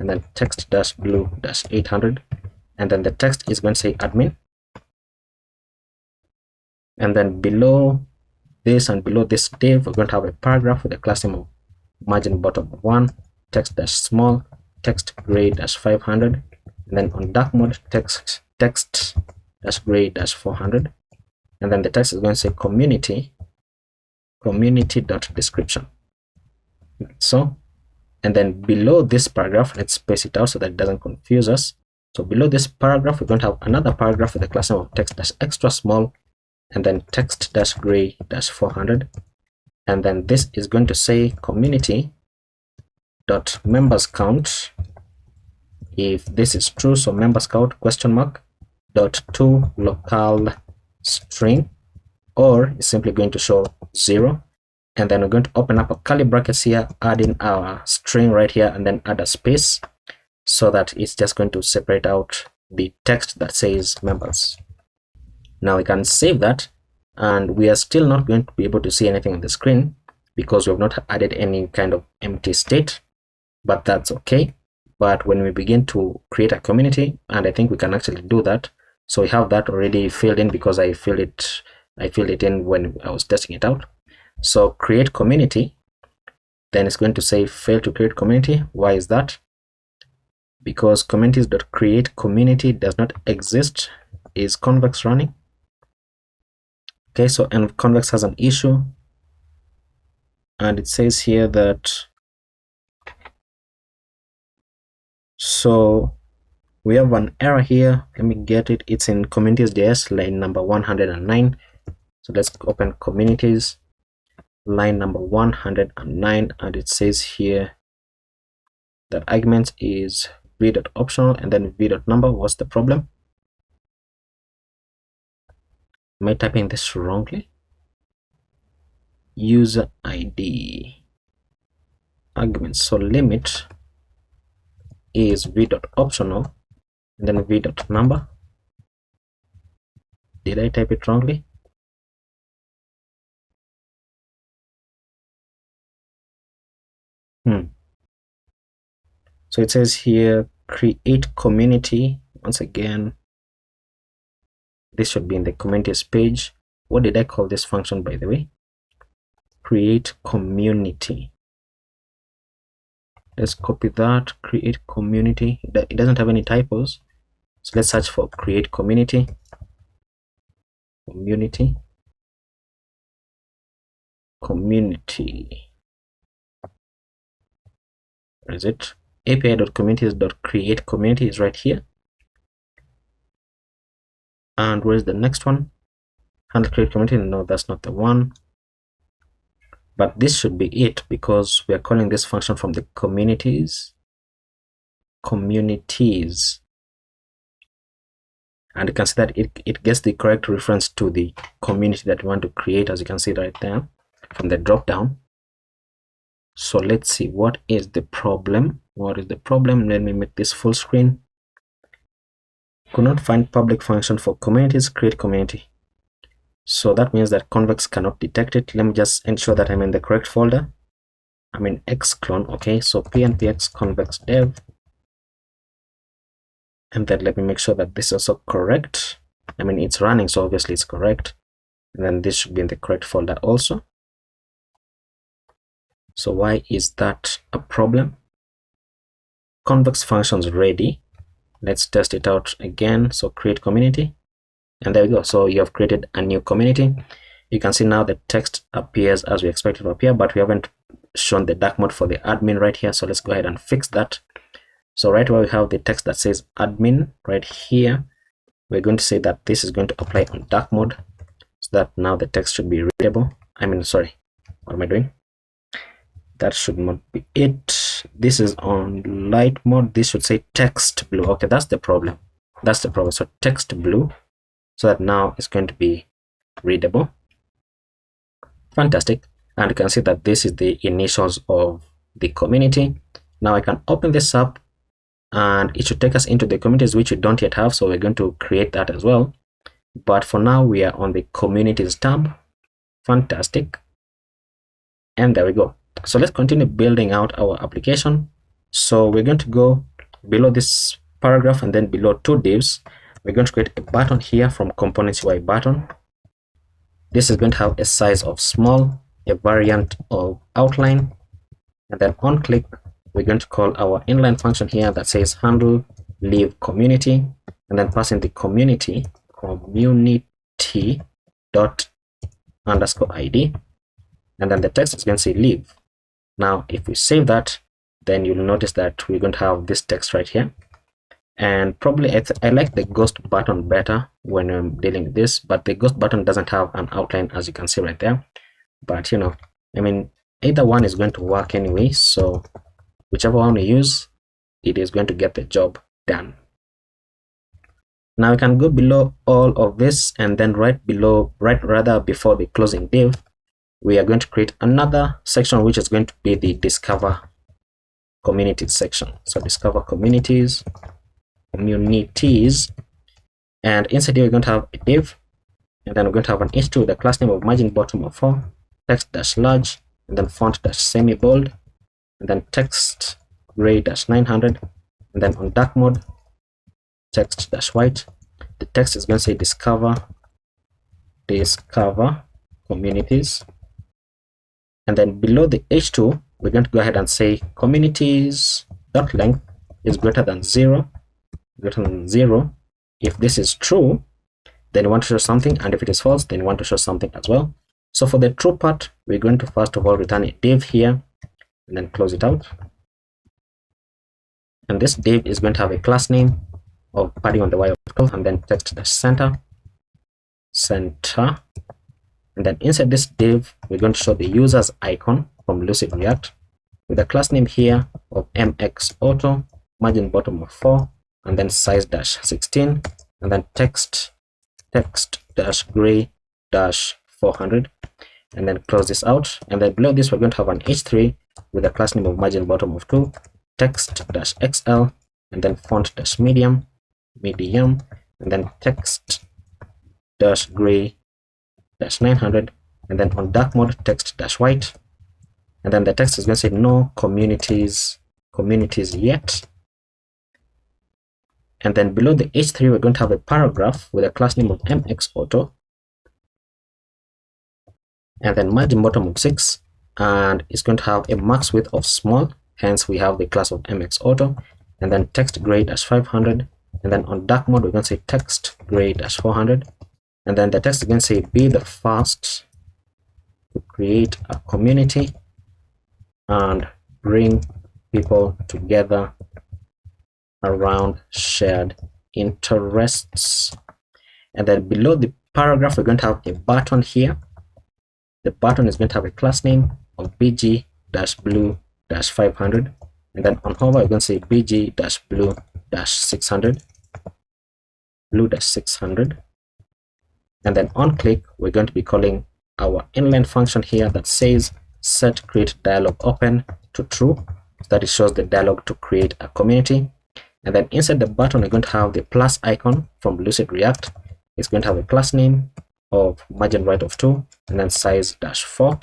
then text-blue-800, and then the text is going to say admin. And then below this and below this div, we're going to have a paragraph with a class name of margin bottom of 1, text-small, text gray-500, and then on dark mode, text-gray-400, and then the text is going to say community.description. So, and then below this paragraph, let's space it out so that it doesn't confuse us. So below this paragraph, we're going to have another paragraph with a class name of text-extra small, and then text-gray-400, and then this is going to say community.members count. If this is true, so members count .to local string, or it's simply going to show 0. And then we're going to open up a curly brackets here, add in our string right here, and then add a space so that it's just going to separate out the text that says members. Now we can save that, and we are still not going to be able to see anything on the screen because we have not added any kind of empty state, but that's okay. But when we begin to create a community, and I think we can actually do that, so we have that already filled in because I filled it in when I was testing it out. So create community, then it's going to say fail to create community. Why is that? Because communities.create community does not exist. Is convex running? Okay, so and convex has an issue, and it says here that, so we have an error here. Let me get it. It's in communities.js line number 109. So let's open communities line number 109, and it says here that argument is v.optional and then v.number. What's the problem? Am I typing this wrongly? User ID arguments. So limit is v.optional and then v.number. Did I type it wrongly? So it says here create community once again, this should be in the communities page. What did I call this function, by the way? Create community. Let's copy that, create community. It doesn't have any typos, so let's search for create community. Community. Where is it? api.communities.create community is right here. And where's the next one? Handle create community. No, that's not the one. But this should be it, because we are calling this function from the communities. And you can see that it gets the correct reference to the community that we want to create, as you can see right there from the drop down. So let's see, what is the problem? What is the problem? Let me make this full screen. Could not find public function for communities, create community. So that means that Convex cannot detect it. Let me just ensure that I'm in the correct folder. I'm in xclone. Okay, so pnpx convex dev. And then let me make sure that this is also correct. I mean, it's running, so obviously it's correct. And then this should be in the correct folder also. So why is that a problem? Convex functions ready. Let's test it out again. So create community. And there we go. So you have created a new community. You can see now the text appears as we expect it to appear, but we haven't shown the dark mode for the admin right here. So let's go ahead and fix that. So right where we have the text that says admin right here, we're going to say that this is going to apply on dark mode, so that now the text should be readable. I mean, sorry, what am I doing? That should not be it. This is on light mode. This should say text blue. Okay, that's the problem. That's the problem. So text blue, so that now it's going to be readable. Fantastic. And you can see that this is the initials of the community. Now I can open this up and it should take us into the communities, which we don't yet have. So we're going to create that as well. But for now, we are on the communities tab. Fantastic. And there we go. So let's continue building out our application. So we're going to go below this paragraph and then below two divs. We're going to create a button here from components UI button. This is going to have a size of small, a variant of outline, and then on click, we're going to call our inline function here that says handle leave community, and then pass in the community dot underscore ID, and then the text is going to say leave. Now, if we save that, then you'll notice that we're going to have this text right here. And probably I like the ghost button better when I'm dealing with this, but the ghost button doesn't have an outline, as you can see right there. But you know, I mean, either one is going to work anyway, so whichever one we use, it is going to get the job done. Now we can go below all of this, and then right before the closing div, we are going to create another section, which is going to be the discover communities section. So discover communities, and inside here we're going to have a div, and then we're going to have an h2 with the class name of margin bottom of 4, text dash large, and then font dash semi bold, and then text gray dash 900, and then on dark mode text dash white. The text is going to say discover communities, and then below the h2 we're going to go ahead and say communities dot length is greater than 0. If this is true, then you want to show something, and if it is false, then you want to show something as well. So for the true part, we're going to first of all return a div here and then close it out. And this div is going to have a class name of padding on the y of 12, and then text dash center, and then inside this div we're going to show the user's icon from Lucid React with a class name here of mx auto, margin bottom of 4, and then size dash 16, and then text dash gray dash 400, and then close this out. And then below this we're going to have an h3 with a class name of margin bottom of 2, text dash xl, and then font dash medium, and then text dash gray dash 900, and then on dark mode text dash white, and then the text is going to say no communities yet. And then below the h3, we're going to have a paragraph with a class name of mxauto, and then margin bottom of 6, and it's going to have a max width of small, hence we have the class of mxauto, and then text gray -500, and then on dark mode we're going to say text gray -400, and then the text is going to say be the first to create a community and bring people together around shared interests. And then below the paragraph we're going to have a button here. The button is going to have a class name of bg-blue-500, and then on hover we're going to say bg-blue-600, blue-600, and then on click we're going to be calling our inline function here that says set create dialog open to true, so that it shows the dialog to create a community. And then inside the button we're going to have the plus icon from Lucid React. It's going to have a class name of margin right of 2 and then size -4,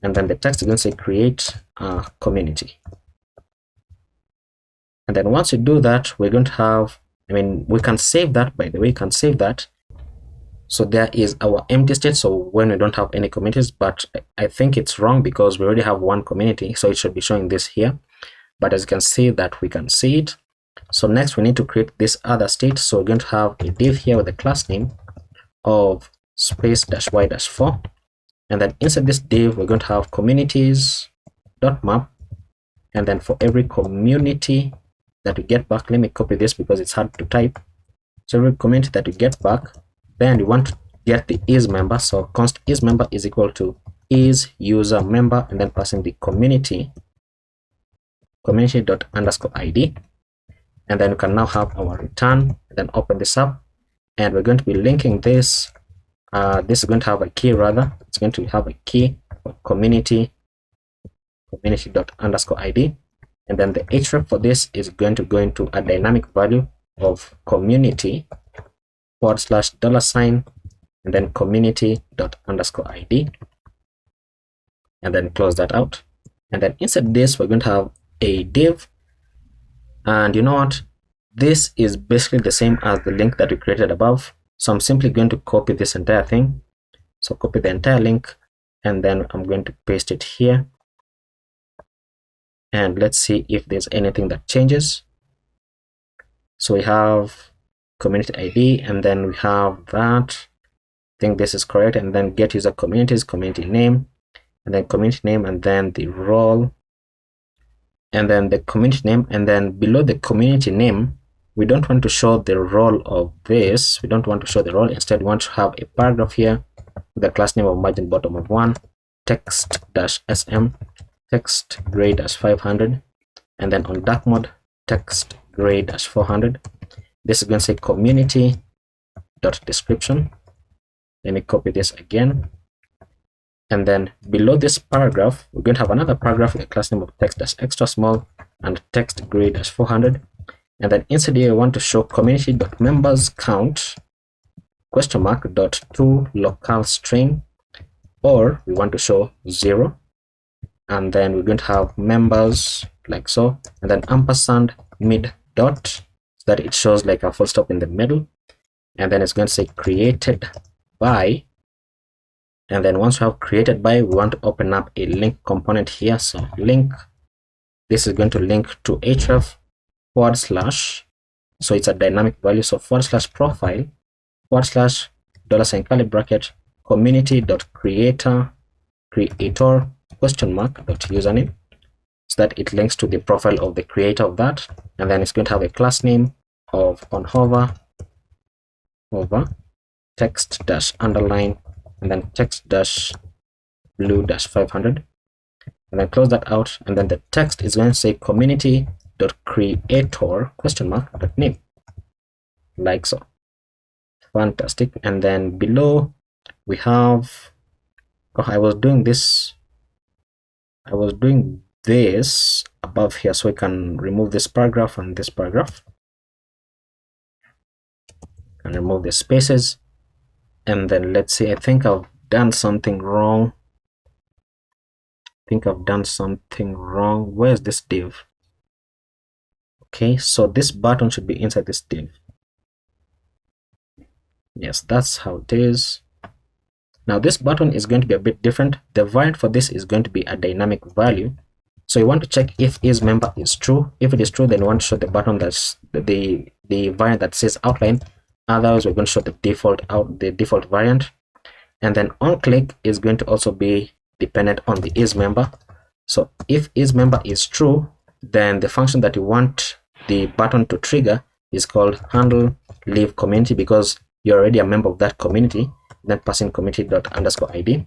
and then the text is going to say create a community. And then once you do that, we're going to have, we can save that, by the way, you can save that. So there is our empty state, so when we don't have any communities, but I think it's wrong because we already have one community, so it should be showing this here. But as you can see that we can see it. So next we need to create this other state, so we're going to have a div here with a class name of space -y-4, and then inside this div we're going to have communities.map, and then for every community that we get back, let me copy this because it's hard to type. So every community that we get back, then we want to get the is member, so const is member is equal to is user member, and then passing the community._id, and then we can now have our return, and then open this up, and we're going to be linking this. This is going to have a key, rather it's going to have a key for community._id, and then the href for this is going to go into a dynamic value of community /$ and then community._id, and then close that out. And then inside this we're going to have a div, and you know what, this is basically the same as the link that we created above. So I'm simply going to copy this entire thing. So copy the entire link, and then I'm going to paste it here, and let's see if there's anything that changes. So we have community ID, and then we have that. I think this is correct, and then get user communities, community name, and then community name, and then the role, and then the community name, and then below the community name we don't want to show the role of this. We don't want to show the role. Instead, we want to have a paragraph here with a class name of margin bottom of 1, text-sm, text gray -500, and then on dark mode, text gray -400. This is going to say community.description. Let me copy this again. And then below this paragraph, we're going to have another paragraph with a class name of text-extra small and text gray -400. And then inside here, we want to show community.members count $to local string, or we want to show 0. And then we're going to have members like so, and then ampersand mid dot, so that it shows like a full stop in the middle. And then it's going to say created by. And then once we have created by, we want to open up a link component here. So link, this is going to link to href /, so it's a dynamic value, so /profile $$ bracket community.creator $username, so that it links to the profile of the creator of that. And then it's going to have a class name of on hover text _ and then text -blue-500, and then close that out. And then the text is going to say community.creator $name, like so. Fantastic. And then below we have, I was doing this above here, so we can remove this paragraph and this paragraph, and remove the spaces. And then let's see, I think I've done something wrong. Where's this div? Okay, so this button should be inside this div. Yes, that's how it is. Now this button is going to be a bit different. The variant for this is going to be a dynamic value. So you want to check if isMember is true. If it is true, then you want to show the button that's the variant that says outline. Otherwise, we're going to show the default variant. And then onClick is going to also be dependent on the isMember. So if isMember is true, then the function that you want the button to trigger is called handle leave community, because you're already a member of that community. Then passing community._id.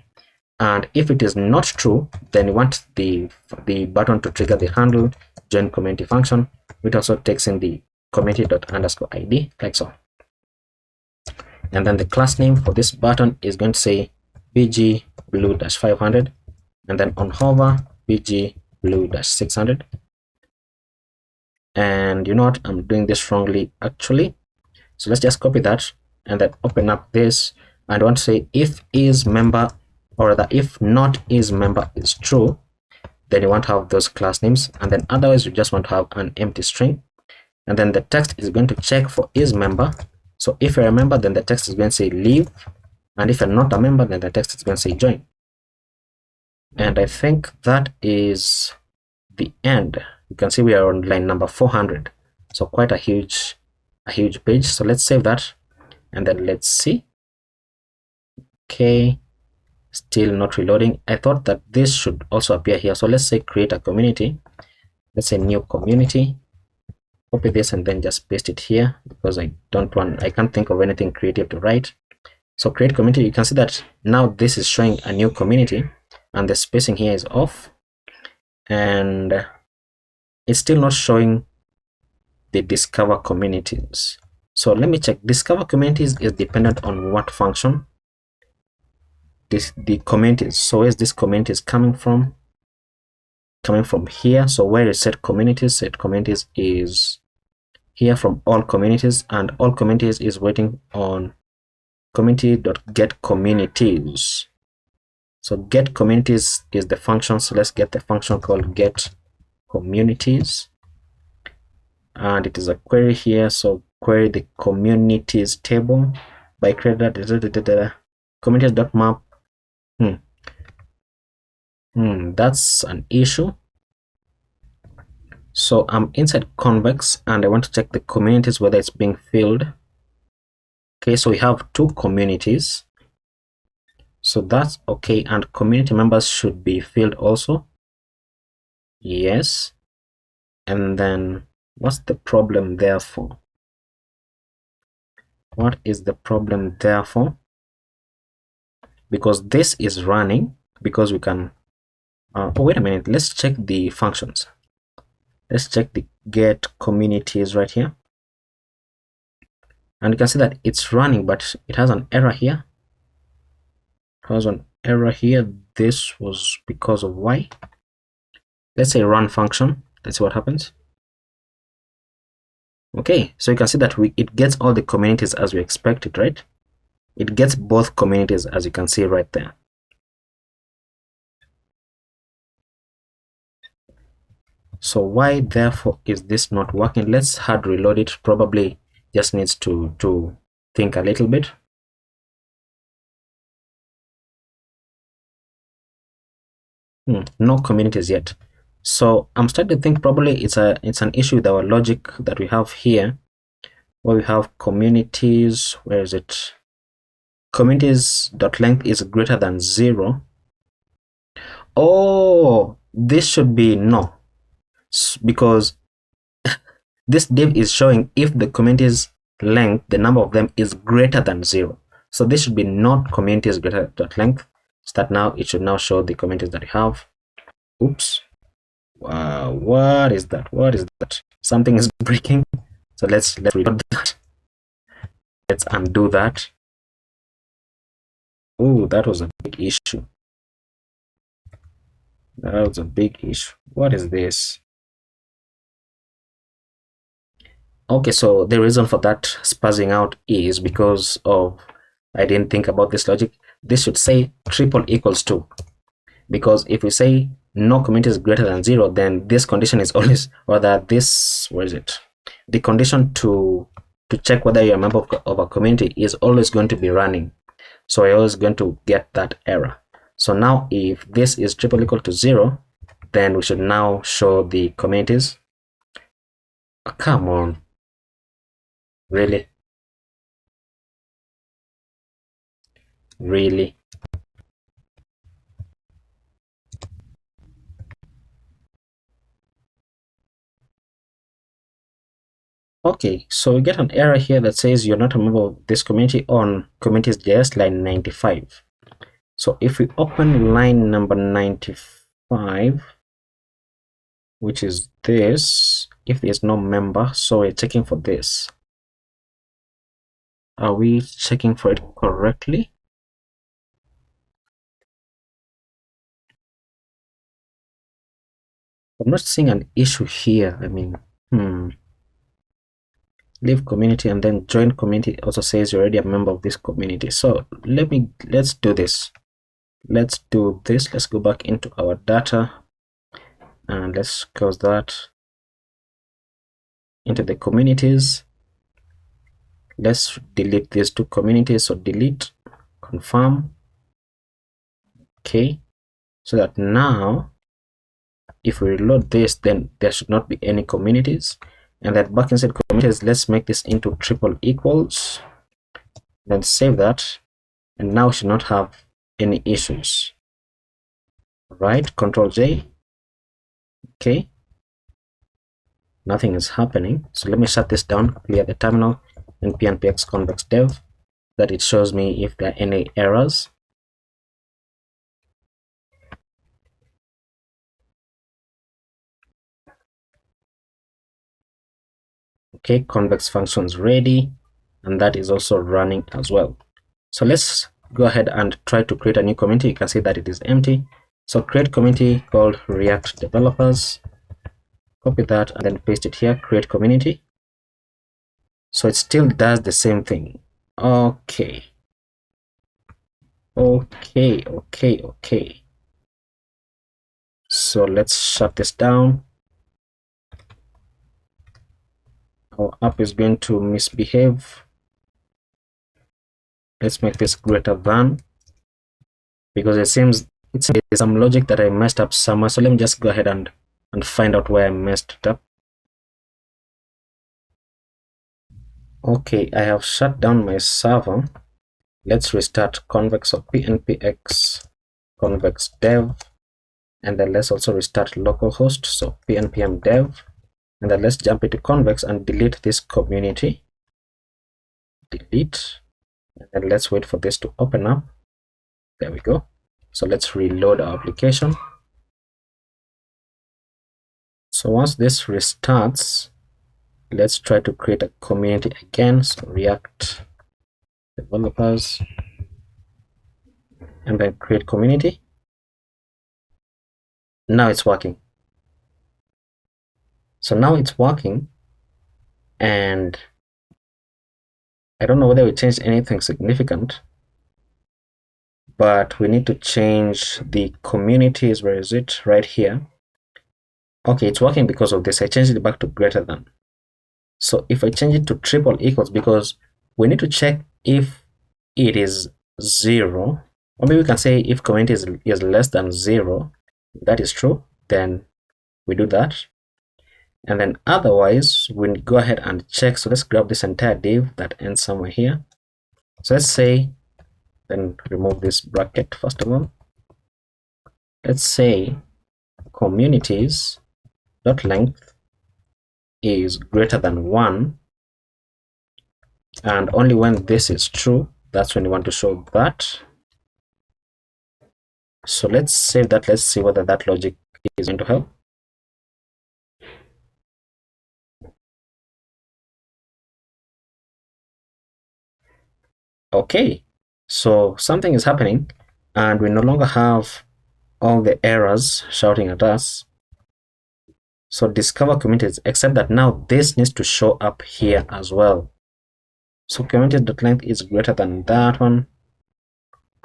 And if it is not true, then you want the button to trigger the handle join community function, which also takes in the community._id, like so. And then the class name for this button is going to say bg blue-500, and then on hover bg blue-600. And you know what, I'm doing this wrongly actually, so let's just copy that and then open up this, and I want to say if isMember, or rather if not isMember is true, then you want to have those class names, and then otherwise you just want to have an empty string. And then the text is going to check for isMember. So if you're a member, then the text is going to say leave, and if you're not a member, then the text is going to say join. And I think that is the end. You can see we are on line number 400, so quite a huge page. So let's save that, and then let's see. Okay, still not reloading. I thought that this should also appear here, so let's say create a community. Let's say new community, copy this and then just paste it here, because I can't think of anything creative to write. So create community. You can see that now this is showing a new community, and the spacing here is off, and it's still not showing the discover communities. So let me check. Discover communities is dependent on what function? The communities. So where's this communities coming from? Coming from here. So where is set communities? Set communities is here from all communities, and all communities is waiting on community.getCommunities. So get communities is the function. So let's get the function called get communities, and it is a query here. So query the communities table by creator communities.map. That's an issue. So I'm inside convex and I want to check the communities whether it's being filled. Okay, so we have 2 communities, so that's okay, and community members should be filled also. Yes. And then what's the problem therefore? What is the problem therefore? Because this is running, because we can oh, wait a minute, let's check the functions. Let's check the get communities right here, and you can see that it's running, but it has an error here. It has an error here. This was because of why. Let's say run function. Let's see what happens. Okay, so you can see that it gets all the communities as we expected, right? It gets both communities, as you can see right there. So why therefore is this not working? Let's hard reload it. Probably just needs to think a little bit. No communities yet. So I'm starting to think probably it's an issue with our logic that we have here, where we have communities. Where is it? Communities.length is greater than 0. Oh, this should be no, because this div is showing if the communities length, the number of them, is greater than 0. So this should be not communities greater than length. So that now it should now show the communities that you have. Oops. Wow, what is that? What is that? Something is breaking. So let's reload that. Let's undo that. Oh, that was a big issue. That was a big issue. What is this? Okay, so the reason for that spazzing out is because of I didn't think about this logic. This should say triple equals 2, because if we say no community is greater than 0, then this condition is always, or that this, where is it? The condition to check whether you're a member of a community is always going to be running. So you're always going to get that error. So now if this is triple equal to 0, then we should now show the communities. Oh, come on. Really? Really? Okay, so we get an error here that says you're not a member of this community on communities.js line 95. So if we open line number 95, which is this, if there's no member, so we're checking for this. Are we checking for it correctly? I'm not seeing an issue here. I mean, leave community and then join community also says you're already a member of this community. So let's do this. Let's do this. Let's go back into our data and let's close that into the communities. Let's delete these two communities. So delete, confirm. Okay. So that now if we reload this, then there should not be any communities. And that back inside communities, let's make this into triple equals. Then save that. And now we should not have any issues. Right, Control J. Okay. Nothing is happening. So let me shut this down, clear the terminal, and npx convex dev, that it shows me if there are any errors. Okay, convex functions ready, and that is also running as well. So let's go ahead and try to create a new community. You can see that it is empty. So create community called React Developers. Copy that and then paste it here, create community. So it still does the same thing. Okay. So let's shut this down. Our app is going to misbehave. Let's make this greater than, because it seems it's some logic that I messed up somewhere. So let me just go ahead and find out where I messed it up. Okay, I have shut down my server. Let's restart convex or pnpx convex dev, and then let's also restart localhost. So pnpm dev, and then let's jump into convex and delete this community. Delete, and then let's wait for this to open up. There we go. So let's reload our application. So once this restarts, let's try to create a community again. So React Developers, and then create community. Now it's working. So now it's working, and I don't know whether we changed anything significant, but we need to change the communities. Where is it? Right here. Okay, it's working because of this. I changed it back to greater than. So if I change it to triple equals, because we need to check if it is 0, or maybe we can say if community is less than 0, if that is true, then we do that. And then otherwise, we go ahead and check. So let's grab this entire div that ends somewhere here. So let's say, then remove this bracket first of all. Let's say communities dot length is greater than 1, and only when this is true, that's when you want to show that. So let's save that. Let's see whether that logic is going to help. Okay, so something is happening, and we no longer have all the errors shouting at us. So discover communities, except that now this needs to show up here as well. So community.length is greater than that one,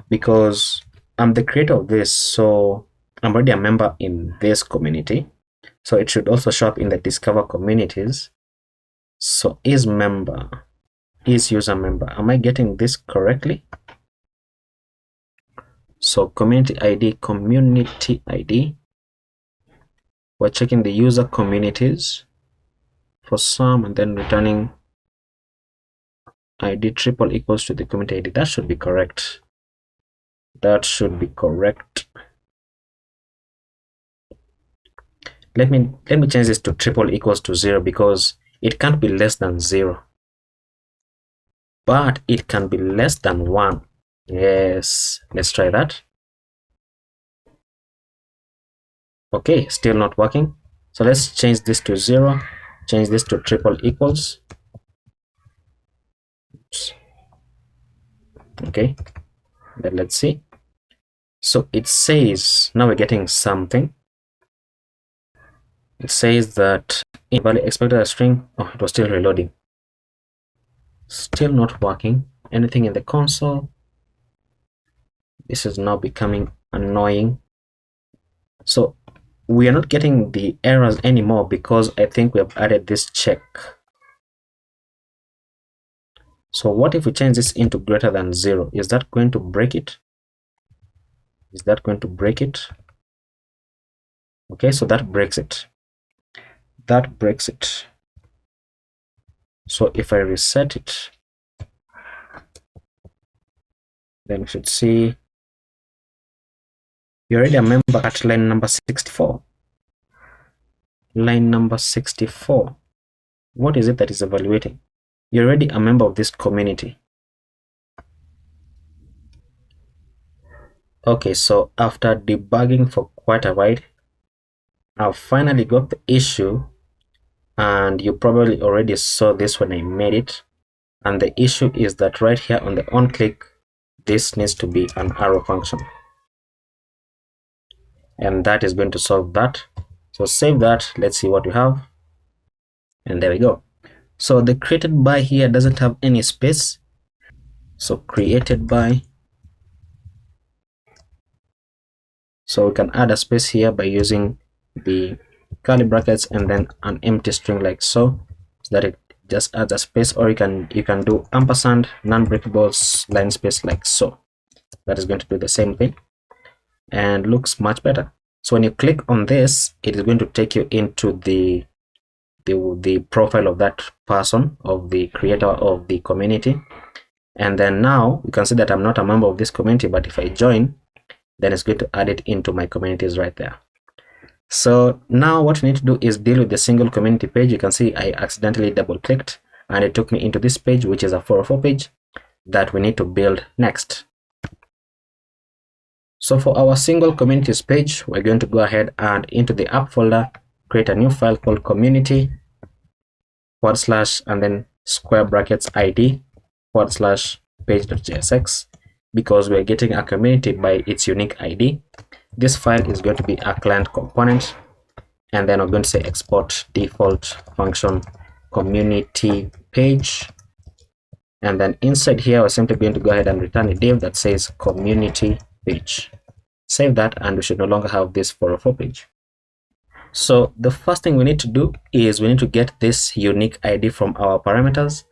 because I'm the creator of this. So I'm already a member in this community, so it should also show up in the discover communities. So is member, is user member. Am I getting this correctly? So community ID, we're checking the user communities for some and then returning ID triple equals to the community ID. That should be correct. That should be correct. Let me change this to triple equals to 0 because it can't be less than 0. But it can be less than 1. Yes, let's try that. Okay, still not working. So let's change this to 0, change this to triple equals. Oops. Okay, then let's see. So it says, now we're getting something. It says that in value expected a string. Oh, it was still reloading. Still not working. Anything in the console? This is now becoming annoying. So we are not getting the errors anymore because I think we have added this check. So what if we change this into greater than 0? Is that going to break it? Is that going to break it? Okay, so that breaks it. That breaks it. So if I reset it, then we should see you're already a member at line number 64. Line number 64. What is it that is evaluating? You're already a member of this community. Okay, so after debugging for quite a while, I've finally got the issue, and you probably already saw this when I made it. And the issue is that right here on the on click, this needs to be an arrow function. And that is going to solve that. So save that. Let's see what we have. And there we go. So the created by here doesn't have any space. So created by. So we can add a space here by using the curly brackets and then an empty string like so that it just adds a space, or you can do ampersand non-breakable line space like so. That is going to do the same thing and looks much better. So when you click on this, it is going to take you into the profile of that person, of the creator of the community. And then now you can see that I'm not a member of this community, but if I join, then it's going to add it into my communities right there. So now what we need to do is deal with the single community page. You can see I accidentally double clicked and it took me into this page, which is a 404 page that we need to build next. So for our single communities page, we're going to go ahead and into the app folder, create a new file called community / and then square brackets ID / page.jsx, because we're getting a community by its unique ID. This file is going to be a client component, and then we're going to say export default function community page, and then inside here we're simply going to go ahead and return a div that says community page. Save that, and we should no longer have this 404 page. So the first thing we need to do is we need to get this unique ID from our parameters,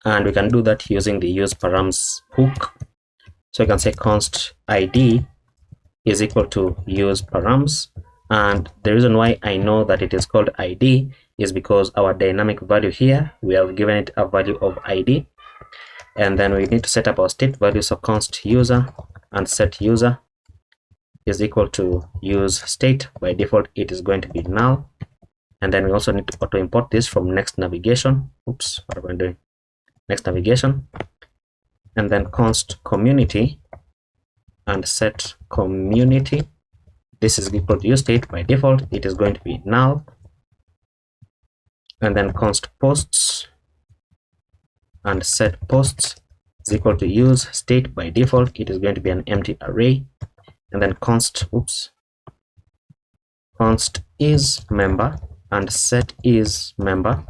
and we can do that using the use params hook. So you can say const ID is equal to use params, and the reason why I know that it is called ID is because our dynamic value here, we have given it a value of ID, and then we need to set up our state value. So const user and set user is equal to use state. By default it is going to be null, and then we also need to auto import this from next navigation. Oops, what am I doing? Next navigation, and then const community and set community. This is equal to use state. By default it is going to be null, and then const posts and set posts is equal to use state. By default it is going to be an empty array, and then const is member and set is member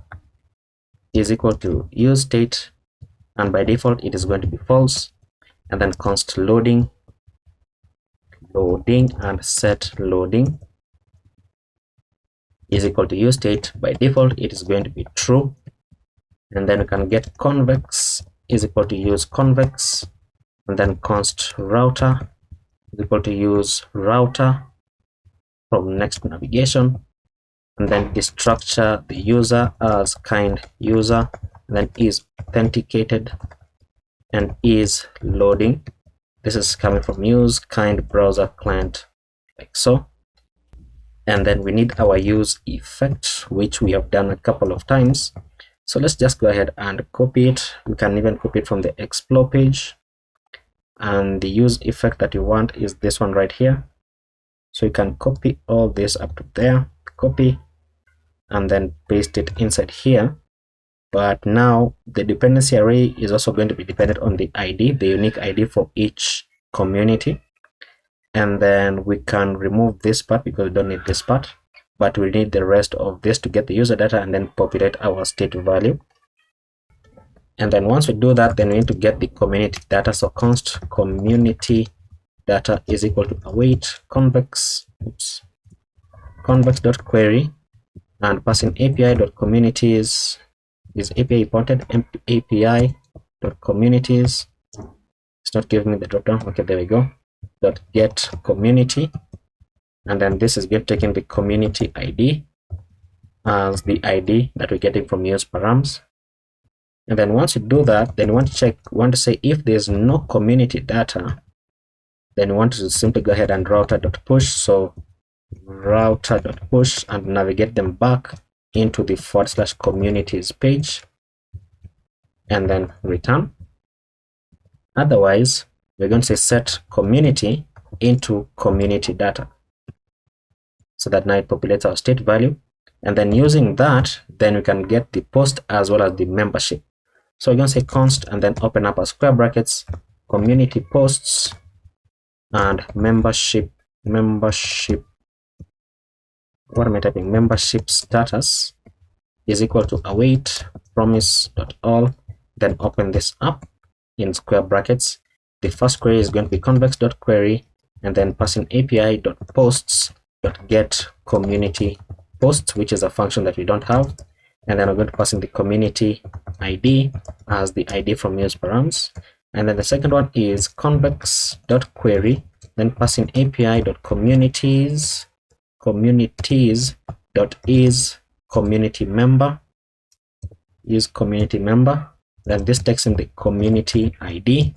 is equal to use state, and by default it is going to be false, and then const loading loading and set loading is equal to use state. By default it is going to be true, and then we can get convex is equal to use convex, and then const router is equal to use router from next navigation, and then destructure the user as kind user, and then is authenticated and is loading. This is coming from use kind browser client, like so. And then we need our use effect, which we have done a couple of times. So let's just go ahead and copy it. We can even copy it from the explore page, and the use effect that you want is this one right here. So you can copy all this up to there, copy, and then paste it inside here. But now the dependency array is also going to be dependent on the ID, the unique ID for each community. And then we can remove this part because we don't need this part, but we need the rest of this to get the user data and then populate our state value. And then once we do that, then we need to get the community data. So const community data is equal to await convex convex.query, and passing api.communities is API imported, api.communities. It's not giving me the dropdown. Okay, there we go. Get community, and then this is taking the community ID as the ID that we're getting from use params. And then once you do that, then you want to say if there's no community data, then you want to simply go ahead and router.push. So router.push and navigate them back into the /communities page, and then return. Otherwise, we're going to say set community into community data, so that now it populates our state value. And then using that, then we can get the post as well as the membership. So we're going to say const and then open up a square brackets, community posts and membership. What am I typing? Membership status is equal to await promise.all. Then open this up in square brackets. The first query is going to be convex.query, and then passing api.posts.get community posts, which is a function that we don't have. And then we're going to pass in the community ID as the ID from use params. And then the second one is convex.query, then passing api.communities communities.is community member, is community member. Then this takes in the community ID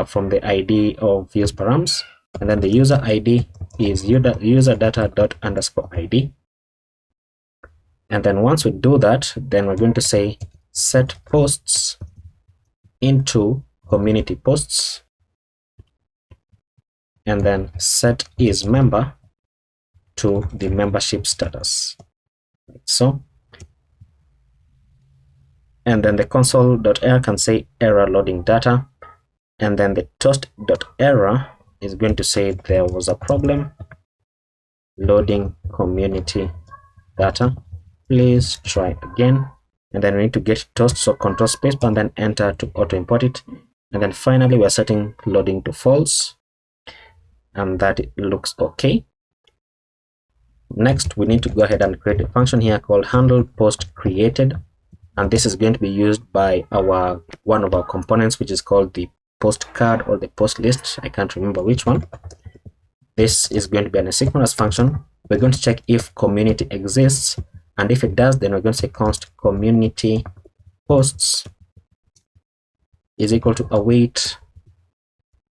from the ID of use params, and then the user ID is user data._ID. And then once we do that, then we're going to say set posts into community posts, and then set is member to the membership status, like so. And then the console.error can say error loading data, and then the toast.error is going to say there was a problem loading community data, please try again. And then we need to get toast, so control space and then enter to auto import it. And then finally we're setting loading to false, and that it looks okay. Next, we need to go ahead and create a function here called handle post created, and this is going to be used by one of our components, which is called the post card or the post list. I can't remember which one. This is going to be an asynchronous function. We're going to check if community exists, and if it does, then we're going to say const community posts is equal to await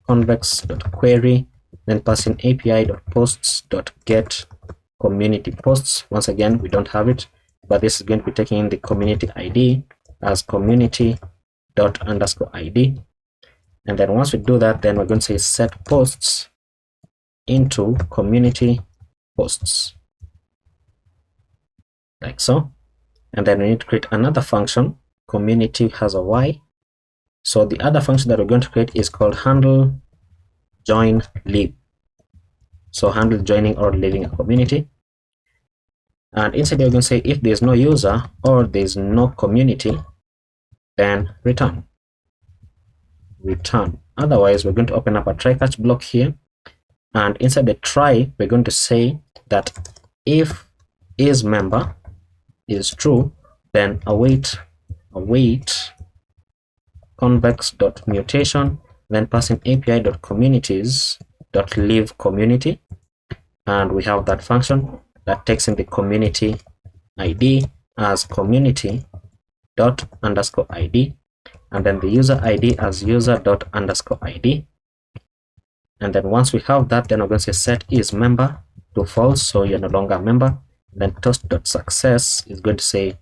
convex.query, then passing api.posts.get community posts. Once again, we don't have it, but this is going to be taking in the community ID as community._ID. And then once we do that, then we're going to say set posts into community posts, like so. And then we need to create another function. Community has a Y, so the other function that we're going to create is called handle join leave. So handle joining or leaving a community, and inside we're going to say if there's no user or there's no community, then return. Otherwise, we're going to open up a try catch block here, And inside the try, we're going to say that if is member is true, then await convex.mutation, then passing api.communities.leave community, and we have that function that takes in the community ID as community._ID, and then the user ID as user._ID. And then once we have that, then we're going to say set is member to false, so you're no longer a member. Then toast.success is going to say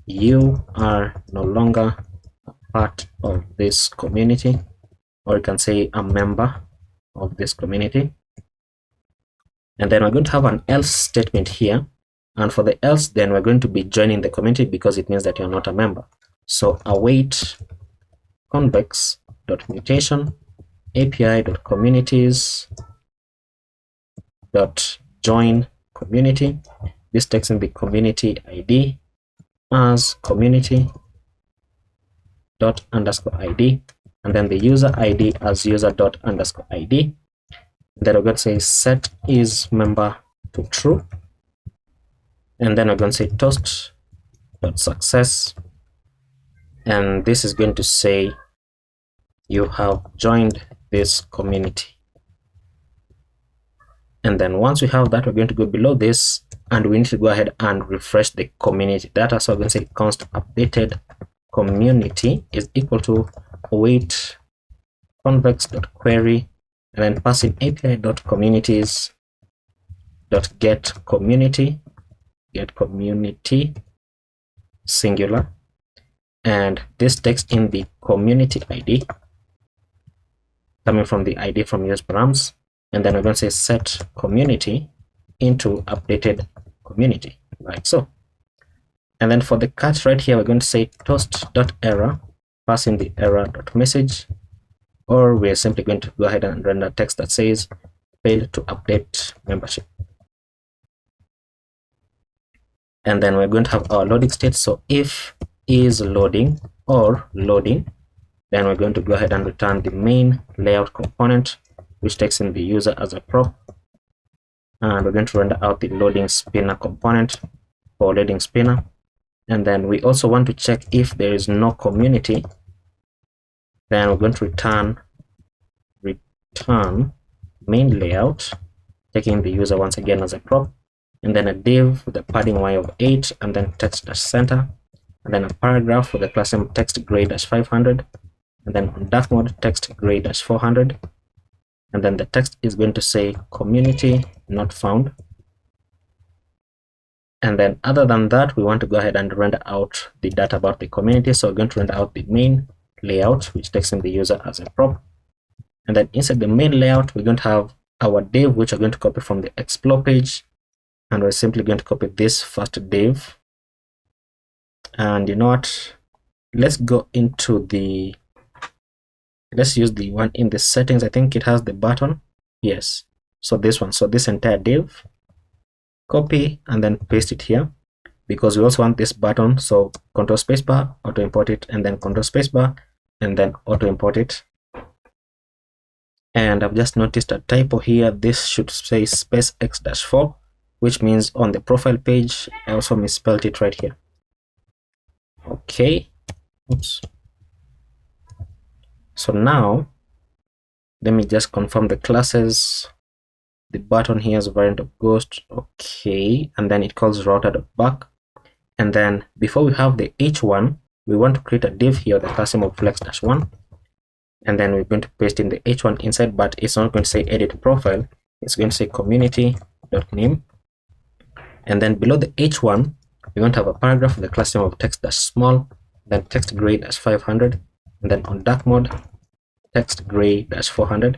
you are no longer a part of this community, or you can say a member of this community. And then we're going to have an else statement here, and for the else, then we're going to be joining the community because it means that you're not a member. So await convex.mutation api.communities.join community. This takes in the community ID as community._ID, and then the user ID as user._ID. Then we're going to say set is member to true, and then we're going to say toast.success, and this is going to say you have joined this community. And then once we have that, we're going to go below this, and we need to go ahead and refresh the community data. So we're going to say const updated community is equal to await convex.query, and then passing api.communities.get community, get community singular, and this takes in the community ID coming from the ID from use params, and then we're going to say set community into updated community, like so. And then for the catch right here, we're going to say toast.error, passing the error.message, or we're simply going to go ahead and render text that says failed to update membership. And then we're going to have our loading state. So if is loading or loading, then we're going to go ahead and return the main layout component, which takes in the user as a prop, and we're going to render out the loading spinner component for loading spinner. And then we also want to check if there is no community, then we're going to return main layout, taking the user once again as a prop, and then a div with a padding y of 8, and then text-center, and then a paragraph with a class name text gray-500, and then on dark mode text gray-400, and then the text is going to say community not found. And then other than that, we want to go ahead and render out the data about the community. So we're going to render out the main layout, which takes in the user as a prop, and then inside the main layout, we're going to have our div, which we're going to copy from the explore page, and we're simply going to copy this first div. And you know what, let's go into the, let's use the one in the settings. I think it has the button. Yes, so this one, so this entire div, copy and then paste it here, because we also want this button. So control spacebar, auto import it, and then control spacebar, and then auto import it. And I've just noticed a typo here. This should say space x-4, which means on the profile page I also misspelled it right here. Okay, oops. So now let me just confirm the classes. The button here is variant of ghost, okay, and then it calls router.back. And then before we have the h1, we want to create a div here, the class name of flex-1, and then we're going to paste in the h1 inside, but it's not going to say edit profile, it's going to say community.name. And then below the h1, we're going to have a paragraph with the class name of text-small, then text gray-500, and then on dark mode text gray-400,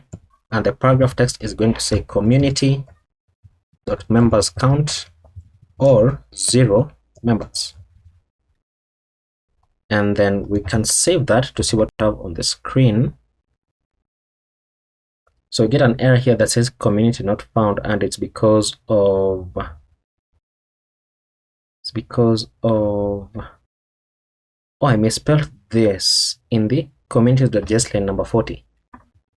and the paragraph text is going to say community.members count or 0 members. And then we can save that to see what we have on the screen. So we get an error here that says community not found, and it's because of oh, I misspelled this in the communities.js line number 40.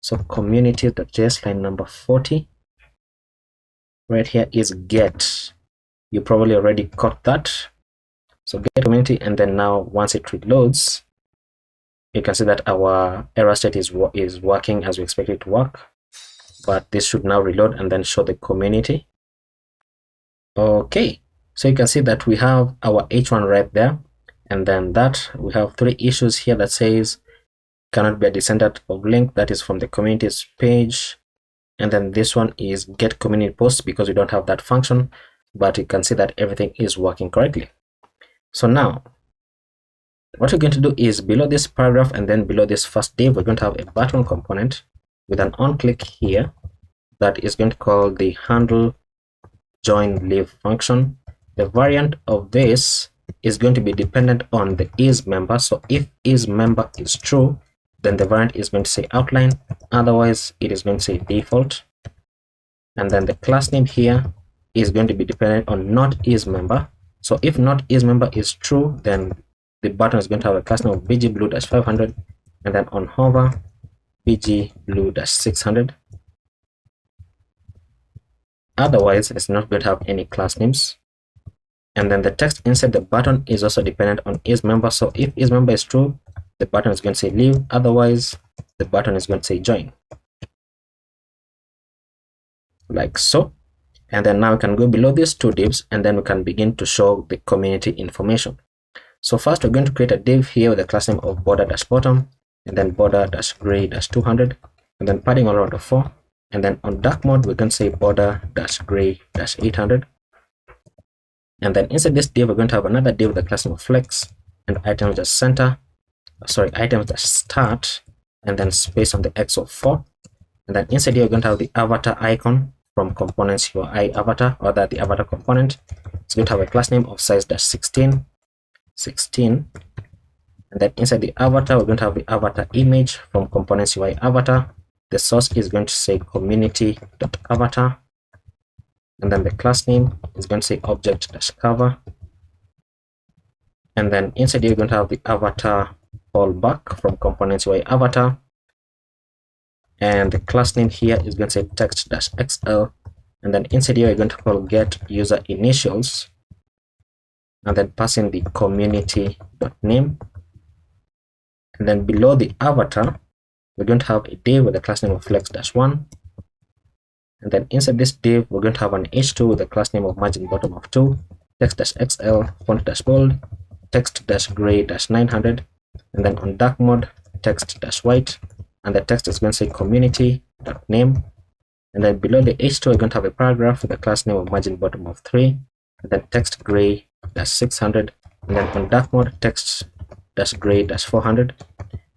So communities.js line number 40, right here is get. You probably already caught that. So get community, and then now once it reloads, you can see that our error state is working as we expect it to work. But this should now reload and then show the community. Okay, so you can see that we have our H1 right there, and then that we have 3 issues here that says cannot be a descendant of link, that is from the communities page. And then this one is get community post because we don't have that function, but you can see that everything is working correctly. So now what we're going to do is below this paragraph and then below this first div, we're going to have a button component with an on click here that is going to call the handle join leave function. The variant of this is going to be dependent on the is member. So if is member is true, then the variant is going to say outline, otherwise it is going to say default. And then the class name here is going to be dependent on not is member. So if not is member is true, then the button is going to have a class name of bgblue-500, and then on hover bgblue-600. Otherwise it's not going to have any class names. And then the text inside the button is also dependent on is member. So if is member is true, the button is going to say leave, otherwise the button is going to say join, like so. And then now we can go below these 2 divs and then we can begin to show the community information. So first we're going to create a div here with the class name of border-bottom, and then border-gray-200, and then padding all around of 4, and then on dark mode we're going to say border-gray-800. And then inside this div we're going to have another div with the class name of flex and items-center, items-start, and then space on the x of 4. And then inside here we're going to have the avatar icon from components UI avatar, or that the avatar component. It's going to have a class name of size-16, and then inside the avatar we're going to have the avatar image from components UI avatar. The source is going to say community.avatar, and then the class name is going to say object-cover. And then inside here you're going to have the avatar fallback from components UI avatar, and the class name here is going to say text-xl. And then inside here you're going to call get user initials, and then pass in the community.name. And then below the avatar we're going to have a div with the class name of flex-1, and then inside this div we're going to have an h2 with the class name of margin bottom of 2, text-xl, font-bold, text-gray-900, and then on dark mode text-white, and the text is going to say community.name. And then below the h2 we're going to have a paragraph with the class name of margin bottom of 3, and then text-gray-600, and then on dark mode text-gray-400,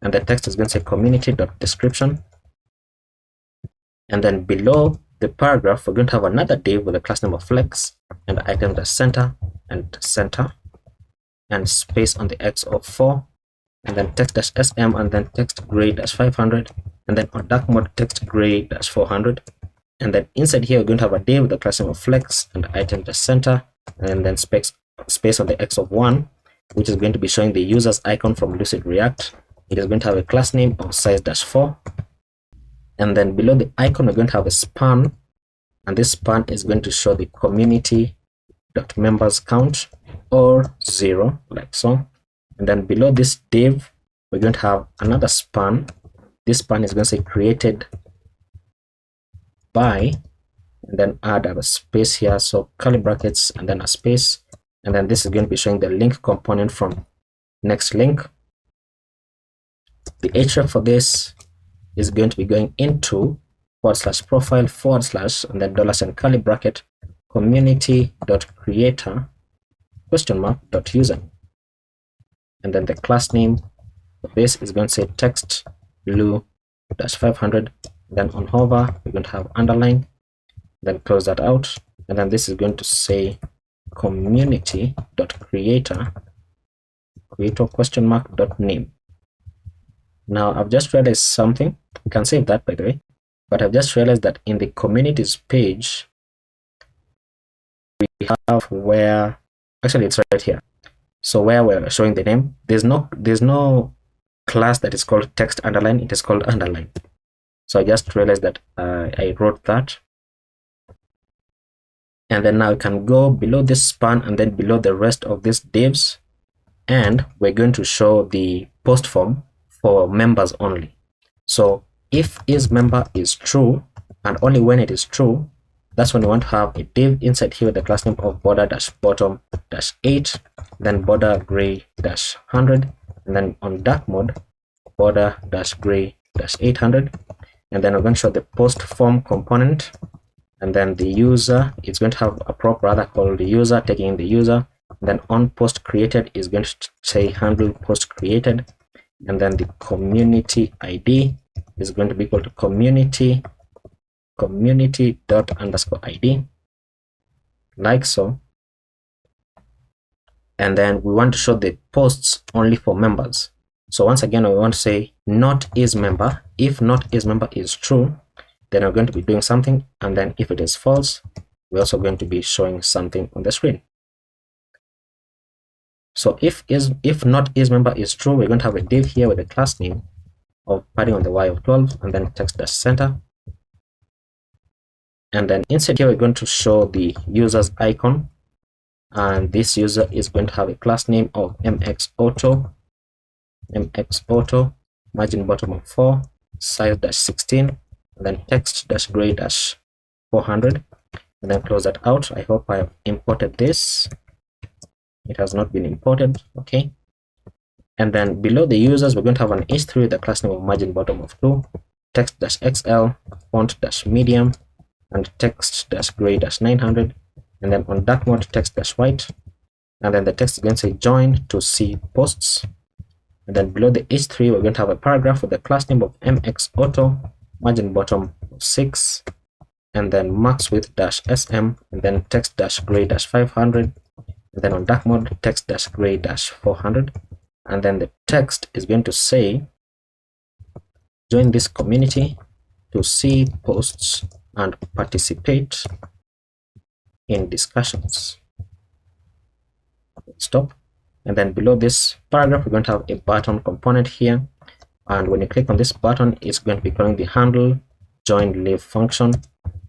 and the text is going to say community.description. And then below the paragraph we're going to have another div with the class name of flex and item-center and center, and space on the x of 4, and then text-sm, and then text-gray-500, and then on dark mode text-gray-400. And then inside here we're going to have a div with the class name of flex and item-center, and then space on the x of 1, which is going to be showing the user's icon from Lucid React. It is going to have a class name of size-4, and then below the icon we're going to have a span, and this span is going to show the community.members count or 0, like so. And then below this div we're going to have another span. This span is going to say created by, and then add a space here, so curly brackets and then a space, and then this is going to be showing the link component from next link. The href for this is going to be going into /profile/ and then $ curly bracket community.creator ? .user, and then the class name for this is going to say text blue-500. Then on hover we're going to have underline, then close that out, and then this is going to say community.creator ? .name. Now I've just realized something. You can save that, by the way, but I've just realized that in the communities page we have where, actually it's right here, so where we're showing the name, there's no class that is called text underline, it is called underline. So I just realized that I wrote that And then now we can go below this span and then below the rest of these divs, and we're going to show the post form for members only. So if isMember is true, and only when it is true, that's when we want to have a div inside here with the class name of border-bottom-8, then border gray-100, and then on dark mode border-gray-800, and then we're going to show the post form component, and then the user is going to have a prop rather called the user, taking in the user, and then on post created is going to say handle post created, and then the community ID is going to be equal to community._ID, like so. And then we want to show the posts only for members. So once again, we want to say not isMember. If not isMember is true, then we're going to be doing something, and then if it is false, we're also going to be showing something on the screen. So if not isMember is true, we're going to have a div here with a class name of padding on the y of 12, and then text-center. And then inside here, we're going to show the user's icon, and this user is going to have a class name of mxauto, margin bottom of 4, size-16, and then text-gray-400, and then close that out. I hope I have imported this. It has not been imported. Okay. And then below the users, we're going to have an h3 with the class name of margin bottom of 2, text-xl, font-medium, and text-gray-900, and then on dark mode text-white, and then the text is going to say join to see posts. And then below the h3, we're going to have a paragraph with the class name of mxauto, margin bottom of 6, and then max width -sm, and then text-gray-500, and then on dark mode text-gray-400, and then the text is going to say join this community to see posts and participate in discussions. Stop. And then below this paragraph, we're going to have a button component here, and when you click on this button, it's going to be calling the handle join leave function.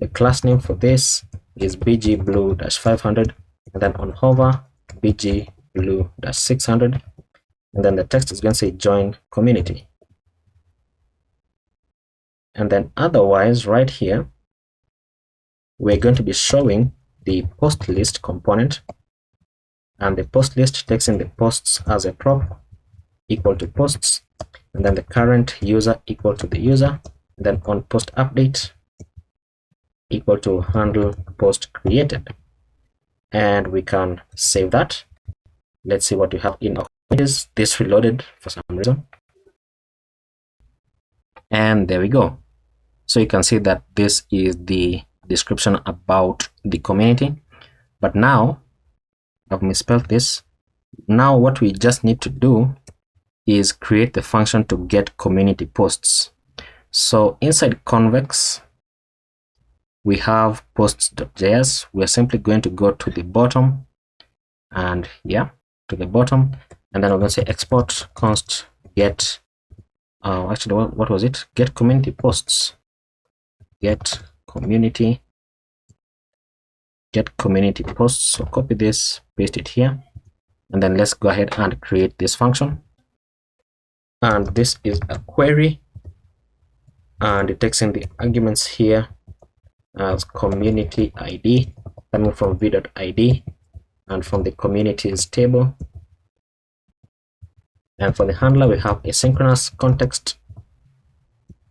The class name for this is bgblue-500, and then on hover bgblue-600, and then the text is going to say join community. And then otherwise, right here, we're going to be showing the post list component, and the post list takes in the posts as a prop equal to posts, and then the current user equal to the user, and then on post update equal to handle post created. And we can save that. Let's see what we have in our images. This reloaded for some reason, and there we go. So you can see that this is the description about the community, but now I've misspelled this. Now what we just need to do is create the function to get community posts. So inside convex, we have posts.js. We're simply going to go to the bottom, and to the bottom, and then we're going to say export const get actually what was it, get community posts, get community posts. So copy this, paste it here, and then let's go ahead and create this function. And this is a query, and it takes in the arguments here as community ID coming from v.id and from the communities table. And for the handler, we have asynchronous context,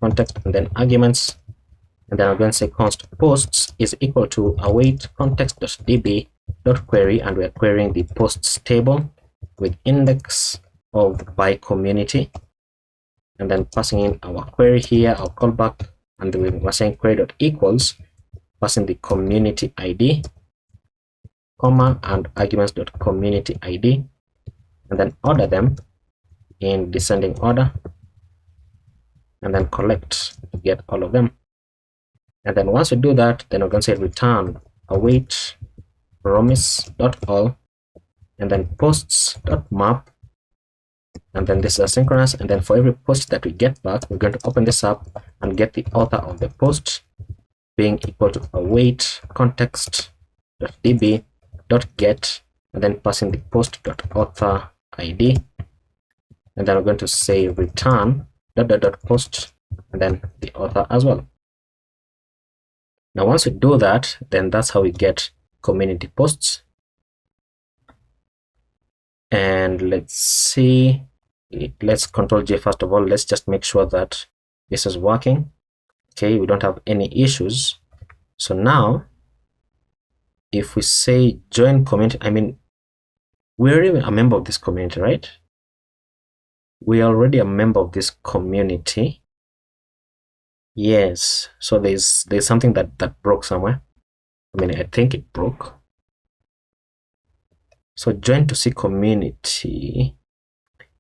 and then arguments, and then I'm going to say const posts is equal to await context.db.query, and we're querying the posts table with index of by community, and then passing in our query here, our callback, and then we're saying query.equals, passing the community ID, comma, and arguments.community ID, and then order them in descending order, and then collect to get all of them. And then once we do that, then we're going to say return await promise.all, and then posts.map, and then this is asynchronous, and then for every post that we get back, we're going to open this up and get the author of the post being equal to await context db.get, and then passing the post.author id, and then we're going to say return post, and then the author as well. Now once we do that, then that's how we get community posts. And let's see, let's Control J first of all. Let's just make sure that this is working. Okay, we don't have any issues. So now if we say join community, I mean, we're already a member of this community, right? We are already a member of this community. Yes, so there's something that broke somewhere. I mean, I think it broke. So join to see community.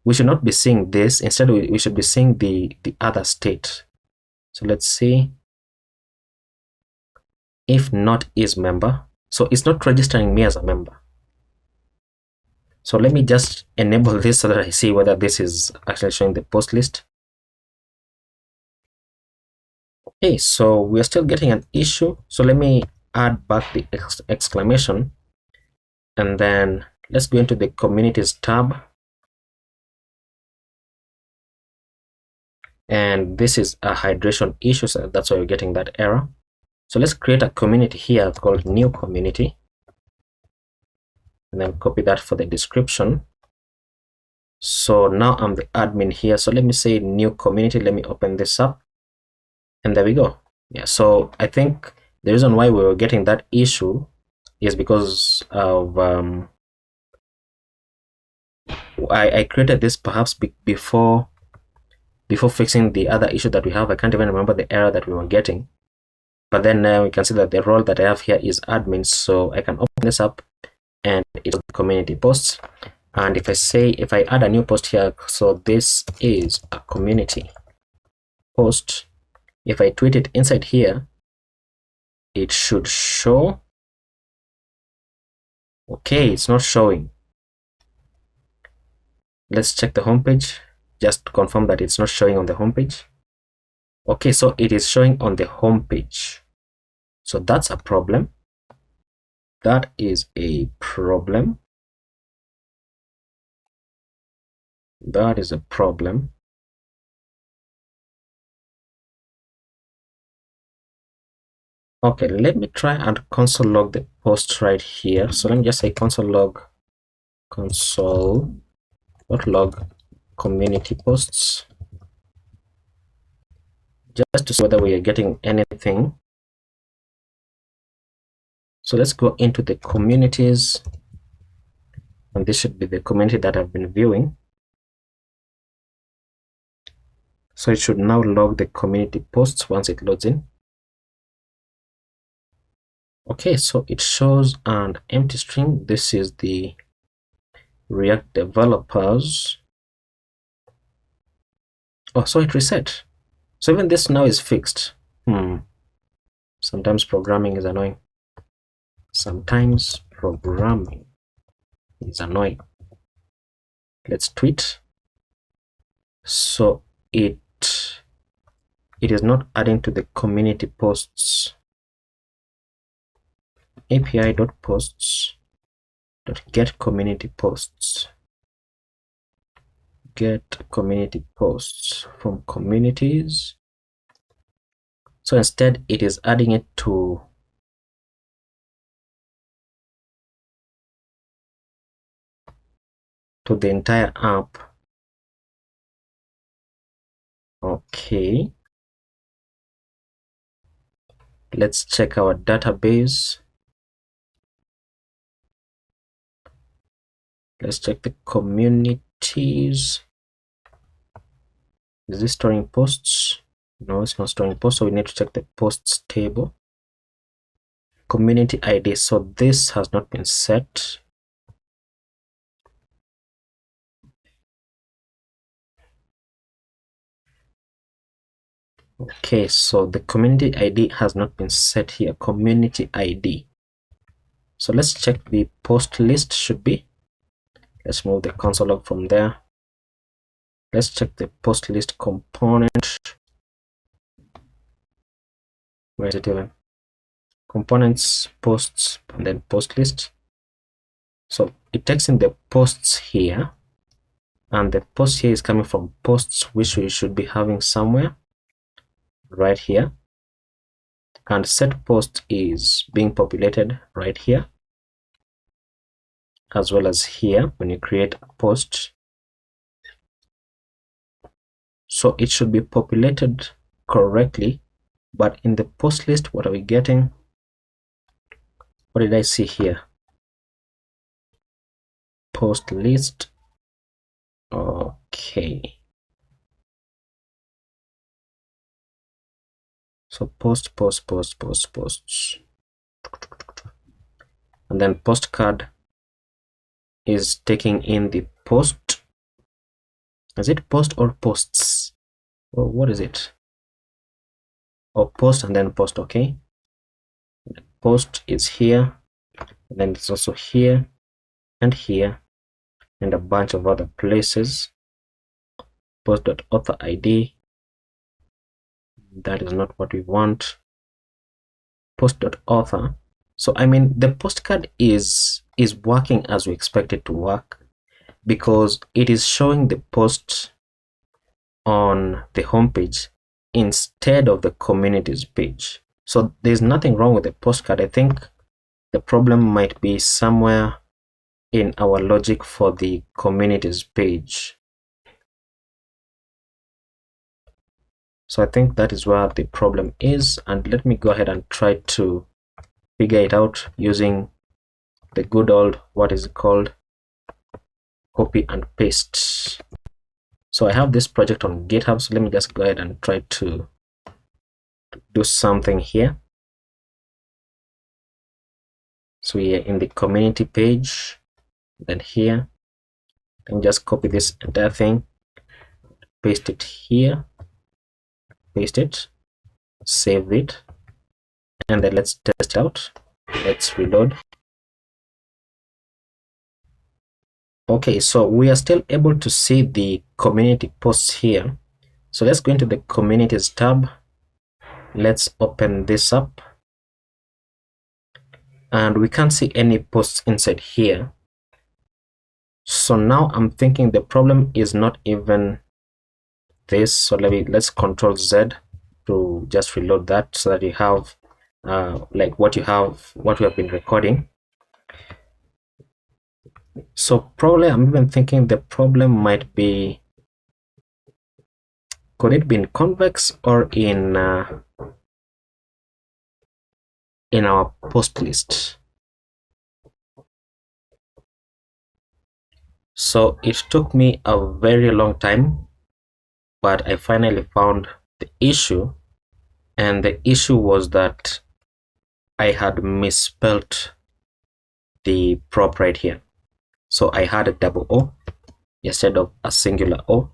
We should not be seeing this. Instead, we should be seeing the other state. So let's see. If not is member. So it's not registering me as a member. So let me just enable this so that I see whether this is actually showing the post list. Okay, so we're still getting an issue. So let me add back the exclamation, and then let's go into the communities tab. And this is a hydration issue, so that's why we're getting that error. So let's create a community here called new community, and then copy that for the description. So now I'm the admin here. So let me say new community. Let me open this up, and there we go. Yeah, so I think the reason why we were getting that issue is because of I created this perhaps before fixing the other issue that we have. I can't even remember the error that we were getting. But then we can see that the role that I have here is admin. So I can open this up, and it's community posts. And if I add a new post here, so this is a community post. If I tweet it inside here, it should show. Okay, it's not showing. Let's check the homepage just to confirm that it's not showing on the homepage. Okay, so it is showing on the homepage. So that's a problem. That is a problem. That is a problem. Okay, let me try and console log the post right here. So let me just say console.log community posts, just to see whether we are getting anything. So let's go into the communities, and this should be the community that I've been viewing. So it should now log the community posts once it loads in. Okay, so it shows an empty string. This is the React developers. Oh, so it reset. So even this now is fixed. Sometimes programming is annoying. Sometimes programming is annoying. Let's tweet. So it is not adding to the community posts. API.posts.get community posts. Get community posts from communities. So instead, it is adding it to the entire app. Okay. Let's check our database. Let's check the communities. Is this storing posts? No, it's not storing posts, so we need to check the posts table. Community ID, so this has not been set. Okay, so the community ID has not been set here. Community ID. So let's check the post list should be. Let's move the console log from there. Let's check the post list component. Where is it even? components, posts, and then post list. So it takes in the posts here, and the post here is coming from posts, which we should be having somewhere right here. And set post is being populated right here, as well as here when you create a post. So it should be populated correctly, but in the post list, what are we getting? What did I see here? Post list. Okay. So posts. And then postcard is taking in the post. Is it post or posts? Or what is it? Or post and then post, okay. Post is here, and then it's also here and here and a bunch of other places. Post.author ID, that is not what we want. Post.author. So I mean the postcard is working as we expect it to work, because it is showing the post on the homepage instead of the communities page. So there's nothing wrong with the postcard. I think the problem might be somewhere in our logic for the communities page. So I think that is where the problem is, and let me go ahead and try to figure it out using the good old, what is it called, copy and paste. So I have this project on GitHub, so let me just go ahead and try to do something here. So we are in the community page, then here, and just copy this entire thing, paste it here, paste it, save it, and then let's test it out. Let's reload. Okay, so we are still able to see the community posts here. So let's go into the communities tab. Let's open this up, and we can't see any posts inside here. So now I'm thinking the problem is not even this. So let's Control Z to just reload that, so that you have like what we have been recording. So probably I'm even thinking the problem might be, could it be in convex or in our post list? So it took me a very long time, but I finally found the issue, and the issue was that I had misspelled the prop right here. So I had a double O instead of a singular O,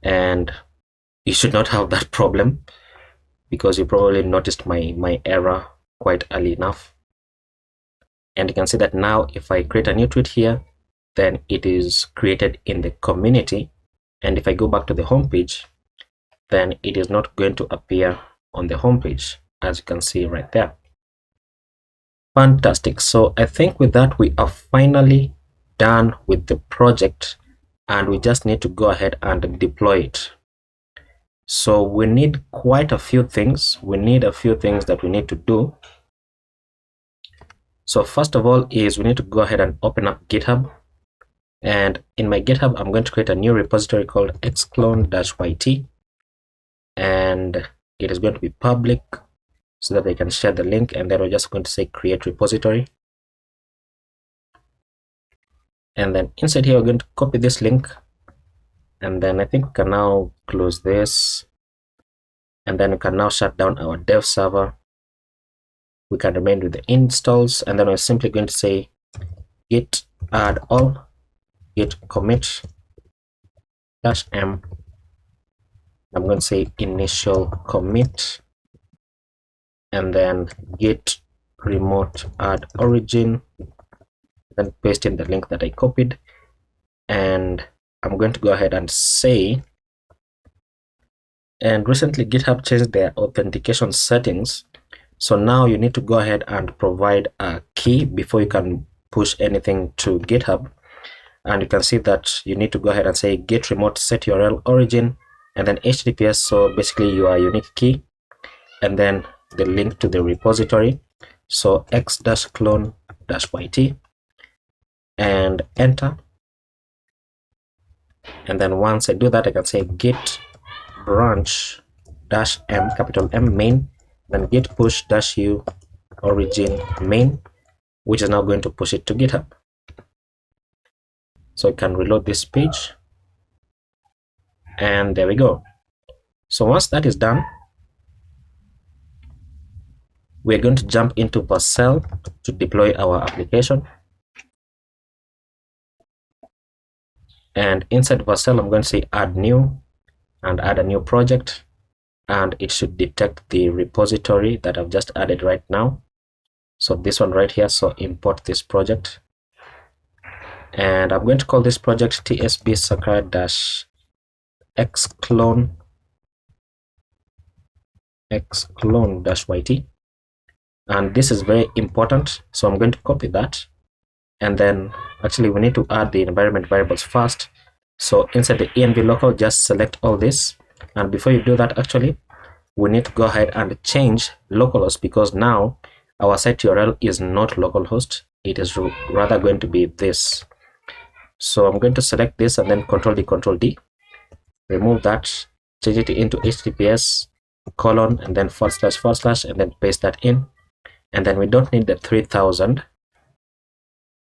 and you should not have that problem, because you probably noticed my error quite early enough. And you can see that now if I create a new tweet here, then it is created in the community, and if I go back to the home page, then it is not going to appear on the home page, as you can see right there. Fantastic. So I think with that we are finally done with the project, and we just need to go ahead and deploy it. So we need quite a few things. We need a few things that we need to do. So first of all is we need to go ahead and open up GitHub, and in my GitHub I'm going to create a new repository called xclone-yt, and it is going to be public so that they can share the link, and then we're just going to say create repository. And then inside here we're going to copy this link, and then I think we can now close this, and then we can now shut down our dev server. We can remain with the installs, and then we're simply going to say git add all, git commit -m. I'm going to say initial commit, and then git remote add origin, then paste in the link that I copied, and I'm going to go ahead and say, and recently GitHub changed their authentication settings, So now you need to go ahead and provide a key before you can push anything to GitHub. And you can see that you need to go ahead and say get remote set URL origin and then HTTPS. So basically your unique key and then the link to the repository. So x-clone-yt and enter. And then once I do that, I can say git branch -m, capital M main, then git push -u origin main, which is now going to push it to GitHub. So I can reload this page. And there we go. So once that is done, we're going to jump into Vercel to deploy our application. And inside Vercel, I'm going to say add new and add a new project. And it should detect the repository that I've just added right now. So this one right here. So import this project. And I'm going to call this project TsbSankara-xclone-yt. And this is very important. So I'm going to copy that. And then actually we need to add the environment variables first. So inside the env local, just select all this. And before you do that, actually, we need to go ahead and change localhost, because now our site URL is not localhost. It is rather going to be this. So I'm going to select this and then Control D, remove that, change it into HTTPS colon and then / and then paste that in. And then we don't need the 3000,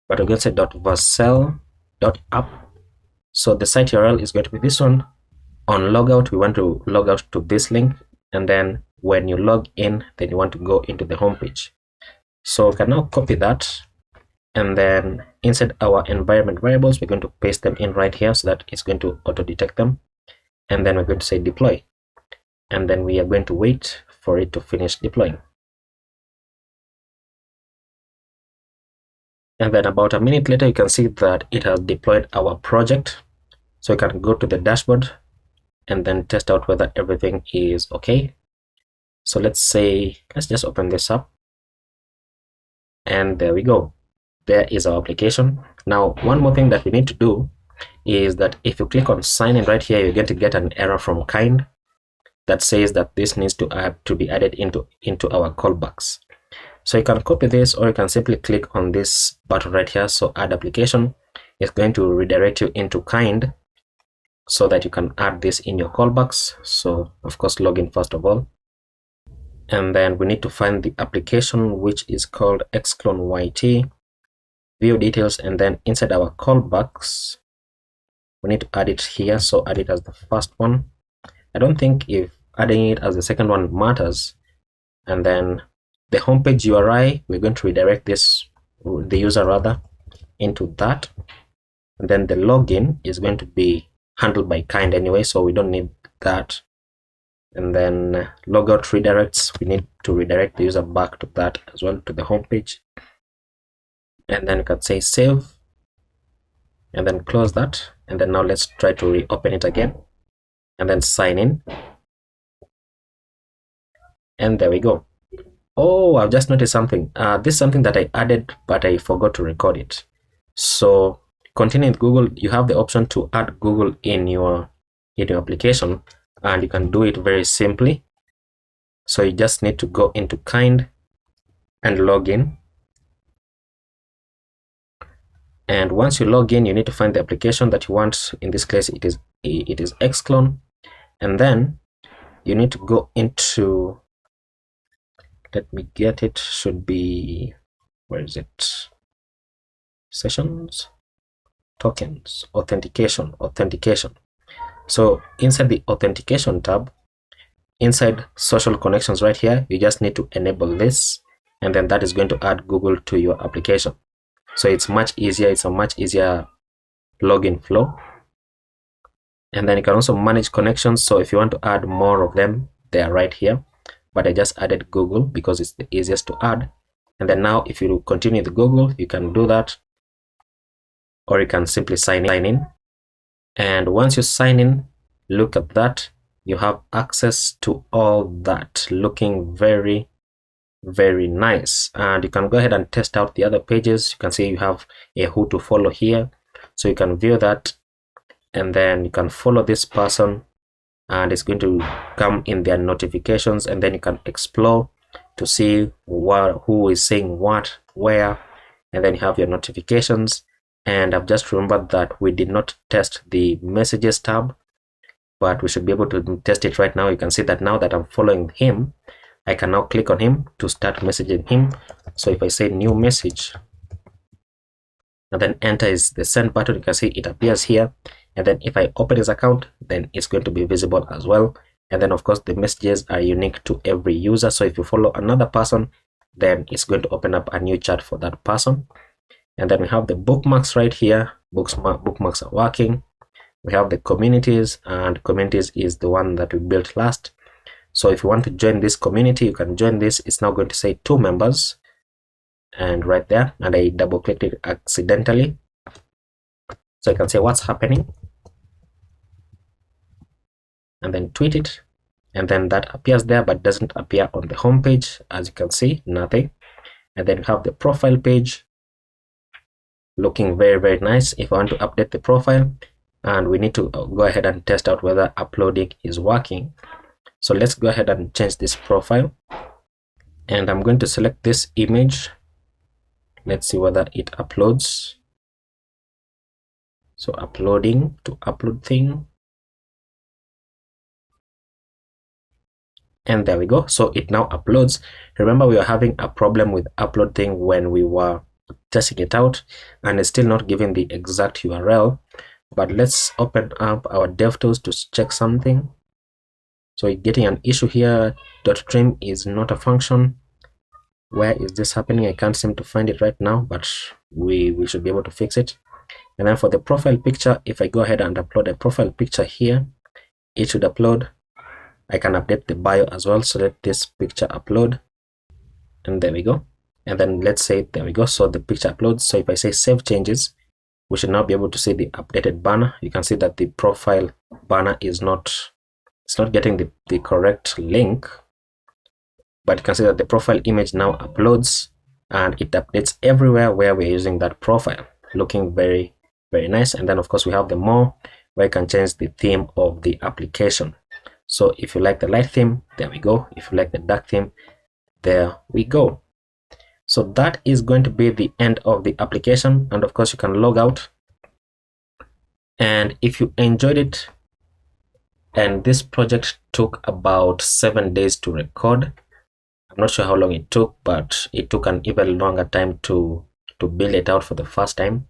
but we're going to say .vercel.app. So the site URL is going to be this one. On logout, we want to log out to this link. And then when you log in, then you want to go into the home page. So we can now copy that. And then inside our environment variables, we're going to paste them in right here so that it's going to auto detect them. And then we're going to say deploy. And then we are going to wait for it to finish deploying. And then about a minute later, you can see that it has deployed our project. So you can go to the dashboard and then test out whether everything is okay. So let's just open this up. And there we go. There is our application. Now, one more thing that we need to do is that if you click on sign in right here, you're going to get an error from kind that says that this needs to be added into our callbacks. So you can copy this, or you can simply click on this button right here. So add application is going to redirect you into kind so that you can add this in your callbacks. So of course, log in first of all. And then we need to find the application, which is called xclone-yt, view details, and then inside our callbacks, we need to add it here. So add it as the first one. I don't think if adding it as the second one matters. And then the homepage URI, we're going to redirect the user rather, into that. And then the login is going to be handled by kind anyway, so we don't need that. And then logout redirects, we need to redirect the user back to that as well, to the homepage. And then you can say save and then close that. And then now let's try to reopen it again and then sign in. And there we go. Oh, I've just noticed something. This is something that I added, but I forgot to record it. So continue with Google, you have the option to add Google in your application, and you can do it very simply. So you just need to go into kind and log in. And once you log in, you need to find the application that you want. In this case, it is xclone. And then you need to go into, let me get it, should be, where is it? Sessions, tokens, authentication. So inside the authentication tab, inside social connections right here, you just need to enable this, and then that is going to add Google to your application. So it's much easier. It's a much easier login flow. And then you can also manage connections. So if you want to add more of them, they are right here. But I just added Google because it's the easiest to add. And then now if you continue the Google, you can do that. Or you can simply sign in. And once you sign in, look at that. You have access to all that, looking very, Very nice. And you can go ahead and test out the other pages. You can see you have a who to follow here, so you can view that, and then you can follow this person, and it's going to come in their notifications, and then you can explore to see who is saying what, where, and then you have your notifications. And I've just remembered that we did not test the messages tab, but we should be able to test it right now. You can see that now that I'm following him, I can now click on him to start messaging him. So if I say new message and then enter is the send button, you can see it appears here. And then if I open his account, then it's going to be visible as well. And then of course the messages are unique to every user. So if you follow another person, then it's going to open up a new chat for that person. And then we have the bookmarks right here. Bookmarks are working. We have the communities, and communities is the one that we built last. So if you want to join this community, you can join this. It's now going to say 2 members, and right there, and I double clicked it accidentally, so I can say what's happening and then tweet it, and then that appears there but doesn't appear on the home page. As you can see, nothing. And then you have the profile page looking very, very nice. If I want to update the profile, and we need to go ahead and test out whether uploading is working. So let's go ahead and change this profile, and I'm going to select this image. Let's see whether it uploads. So uploading to upload thing, and there we go. So it now uploads. Remember, we were having a problem with upload thing when we were testing it out, and it's still not giving the exact URL. But let's open up our DevTools to check something. So we're getting an issue here. .trim is not a function. Where is this happening? I can't seem to find it right now, but we should be able to fix it. And then for the profile picture, if I go ahead and upload a profile picture here, it should upload. I can update the bio as well. So let this picture upload, and there we go. And then let's say, there we go. So the picture uploads. So if I say save changes, we should now be able to see the updated banner. You can see that the profile banner is not getting the correct link, but you can see that the profile image now uploads, and it updates everywhere where we're using that profile, looking very, very nice. And then of course we have the more, where you can change the theme of the application. So if you like the light theme, there we go. If you like the dark theme, there we go. So that is going to be the end of the application, and of course you can log out. And if you enjoyed it, and this project took about 7 days to record. I'm not sure how long it took, but it took an even longer time to build it out for the first time.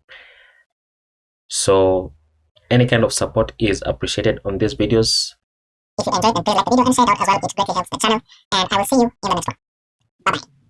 So any kind of support is appreciated on these videos. If you enjoyed, then please like the video and share it out as well. It greatly helps the channel, and I will see you in the next one. Bye bye.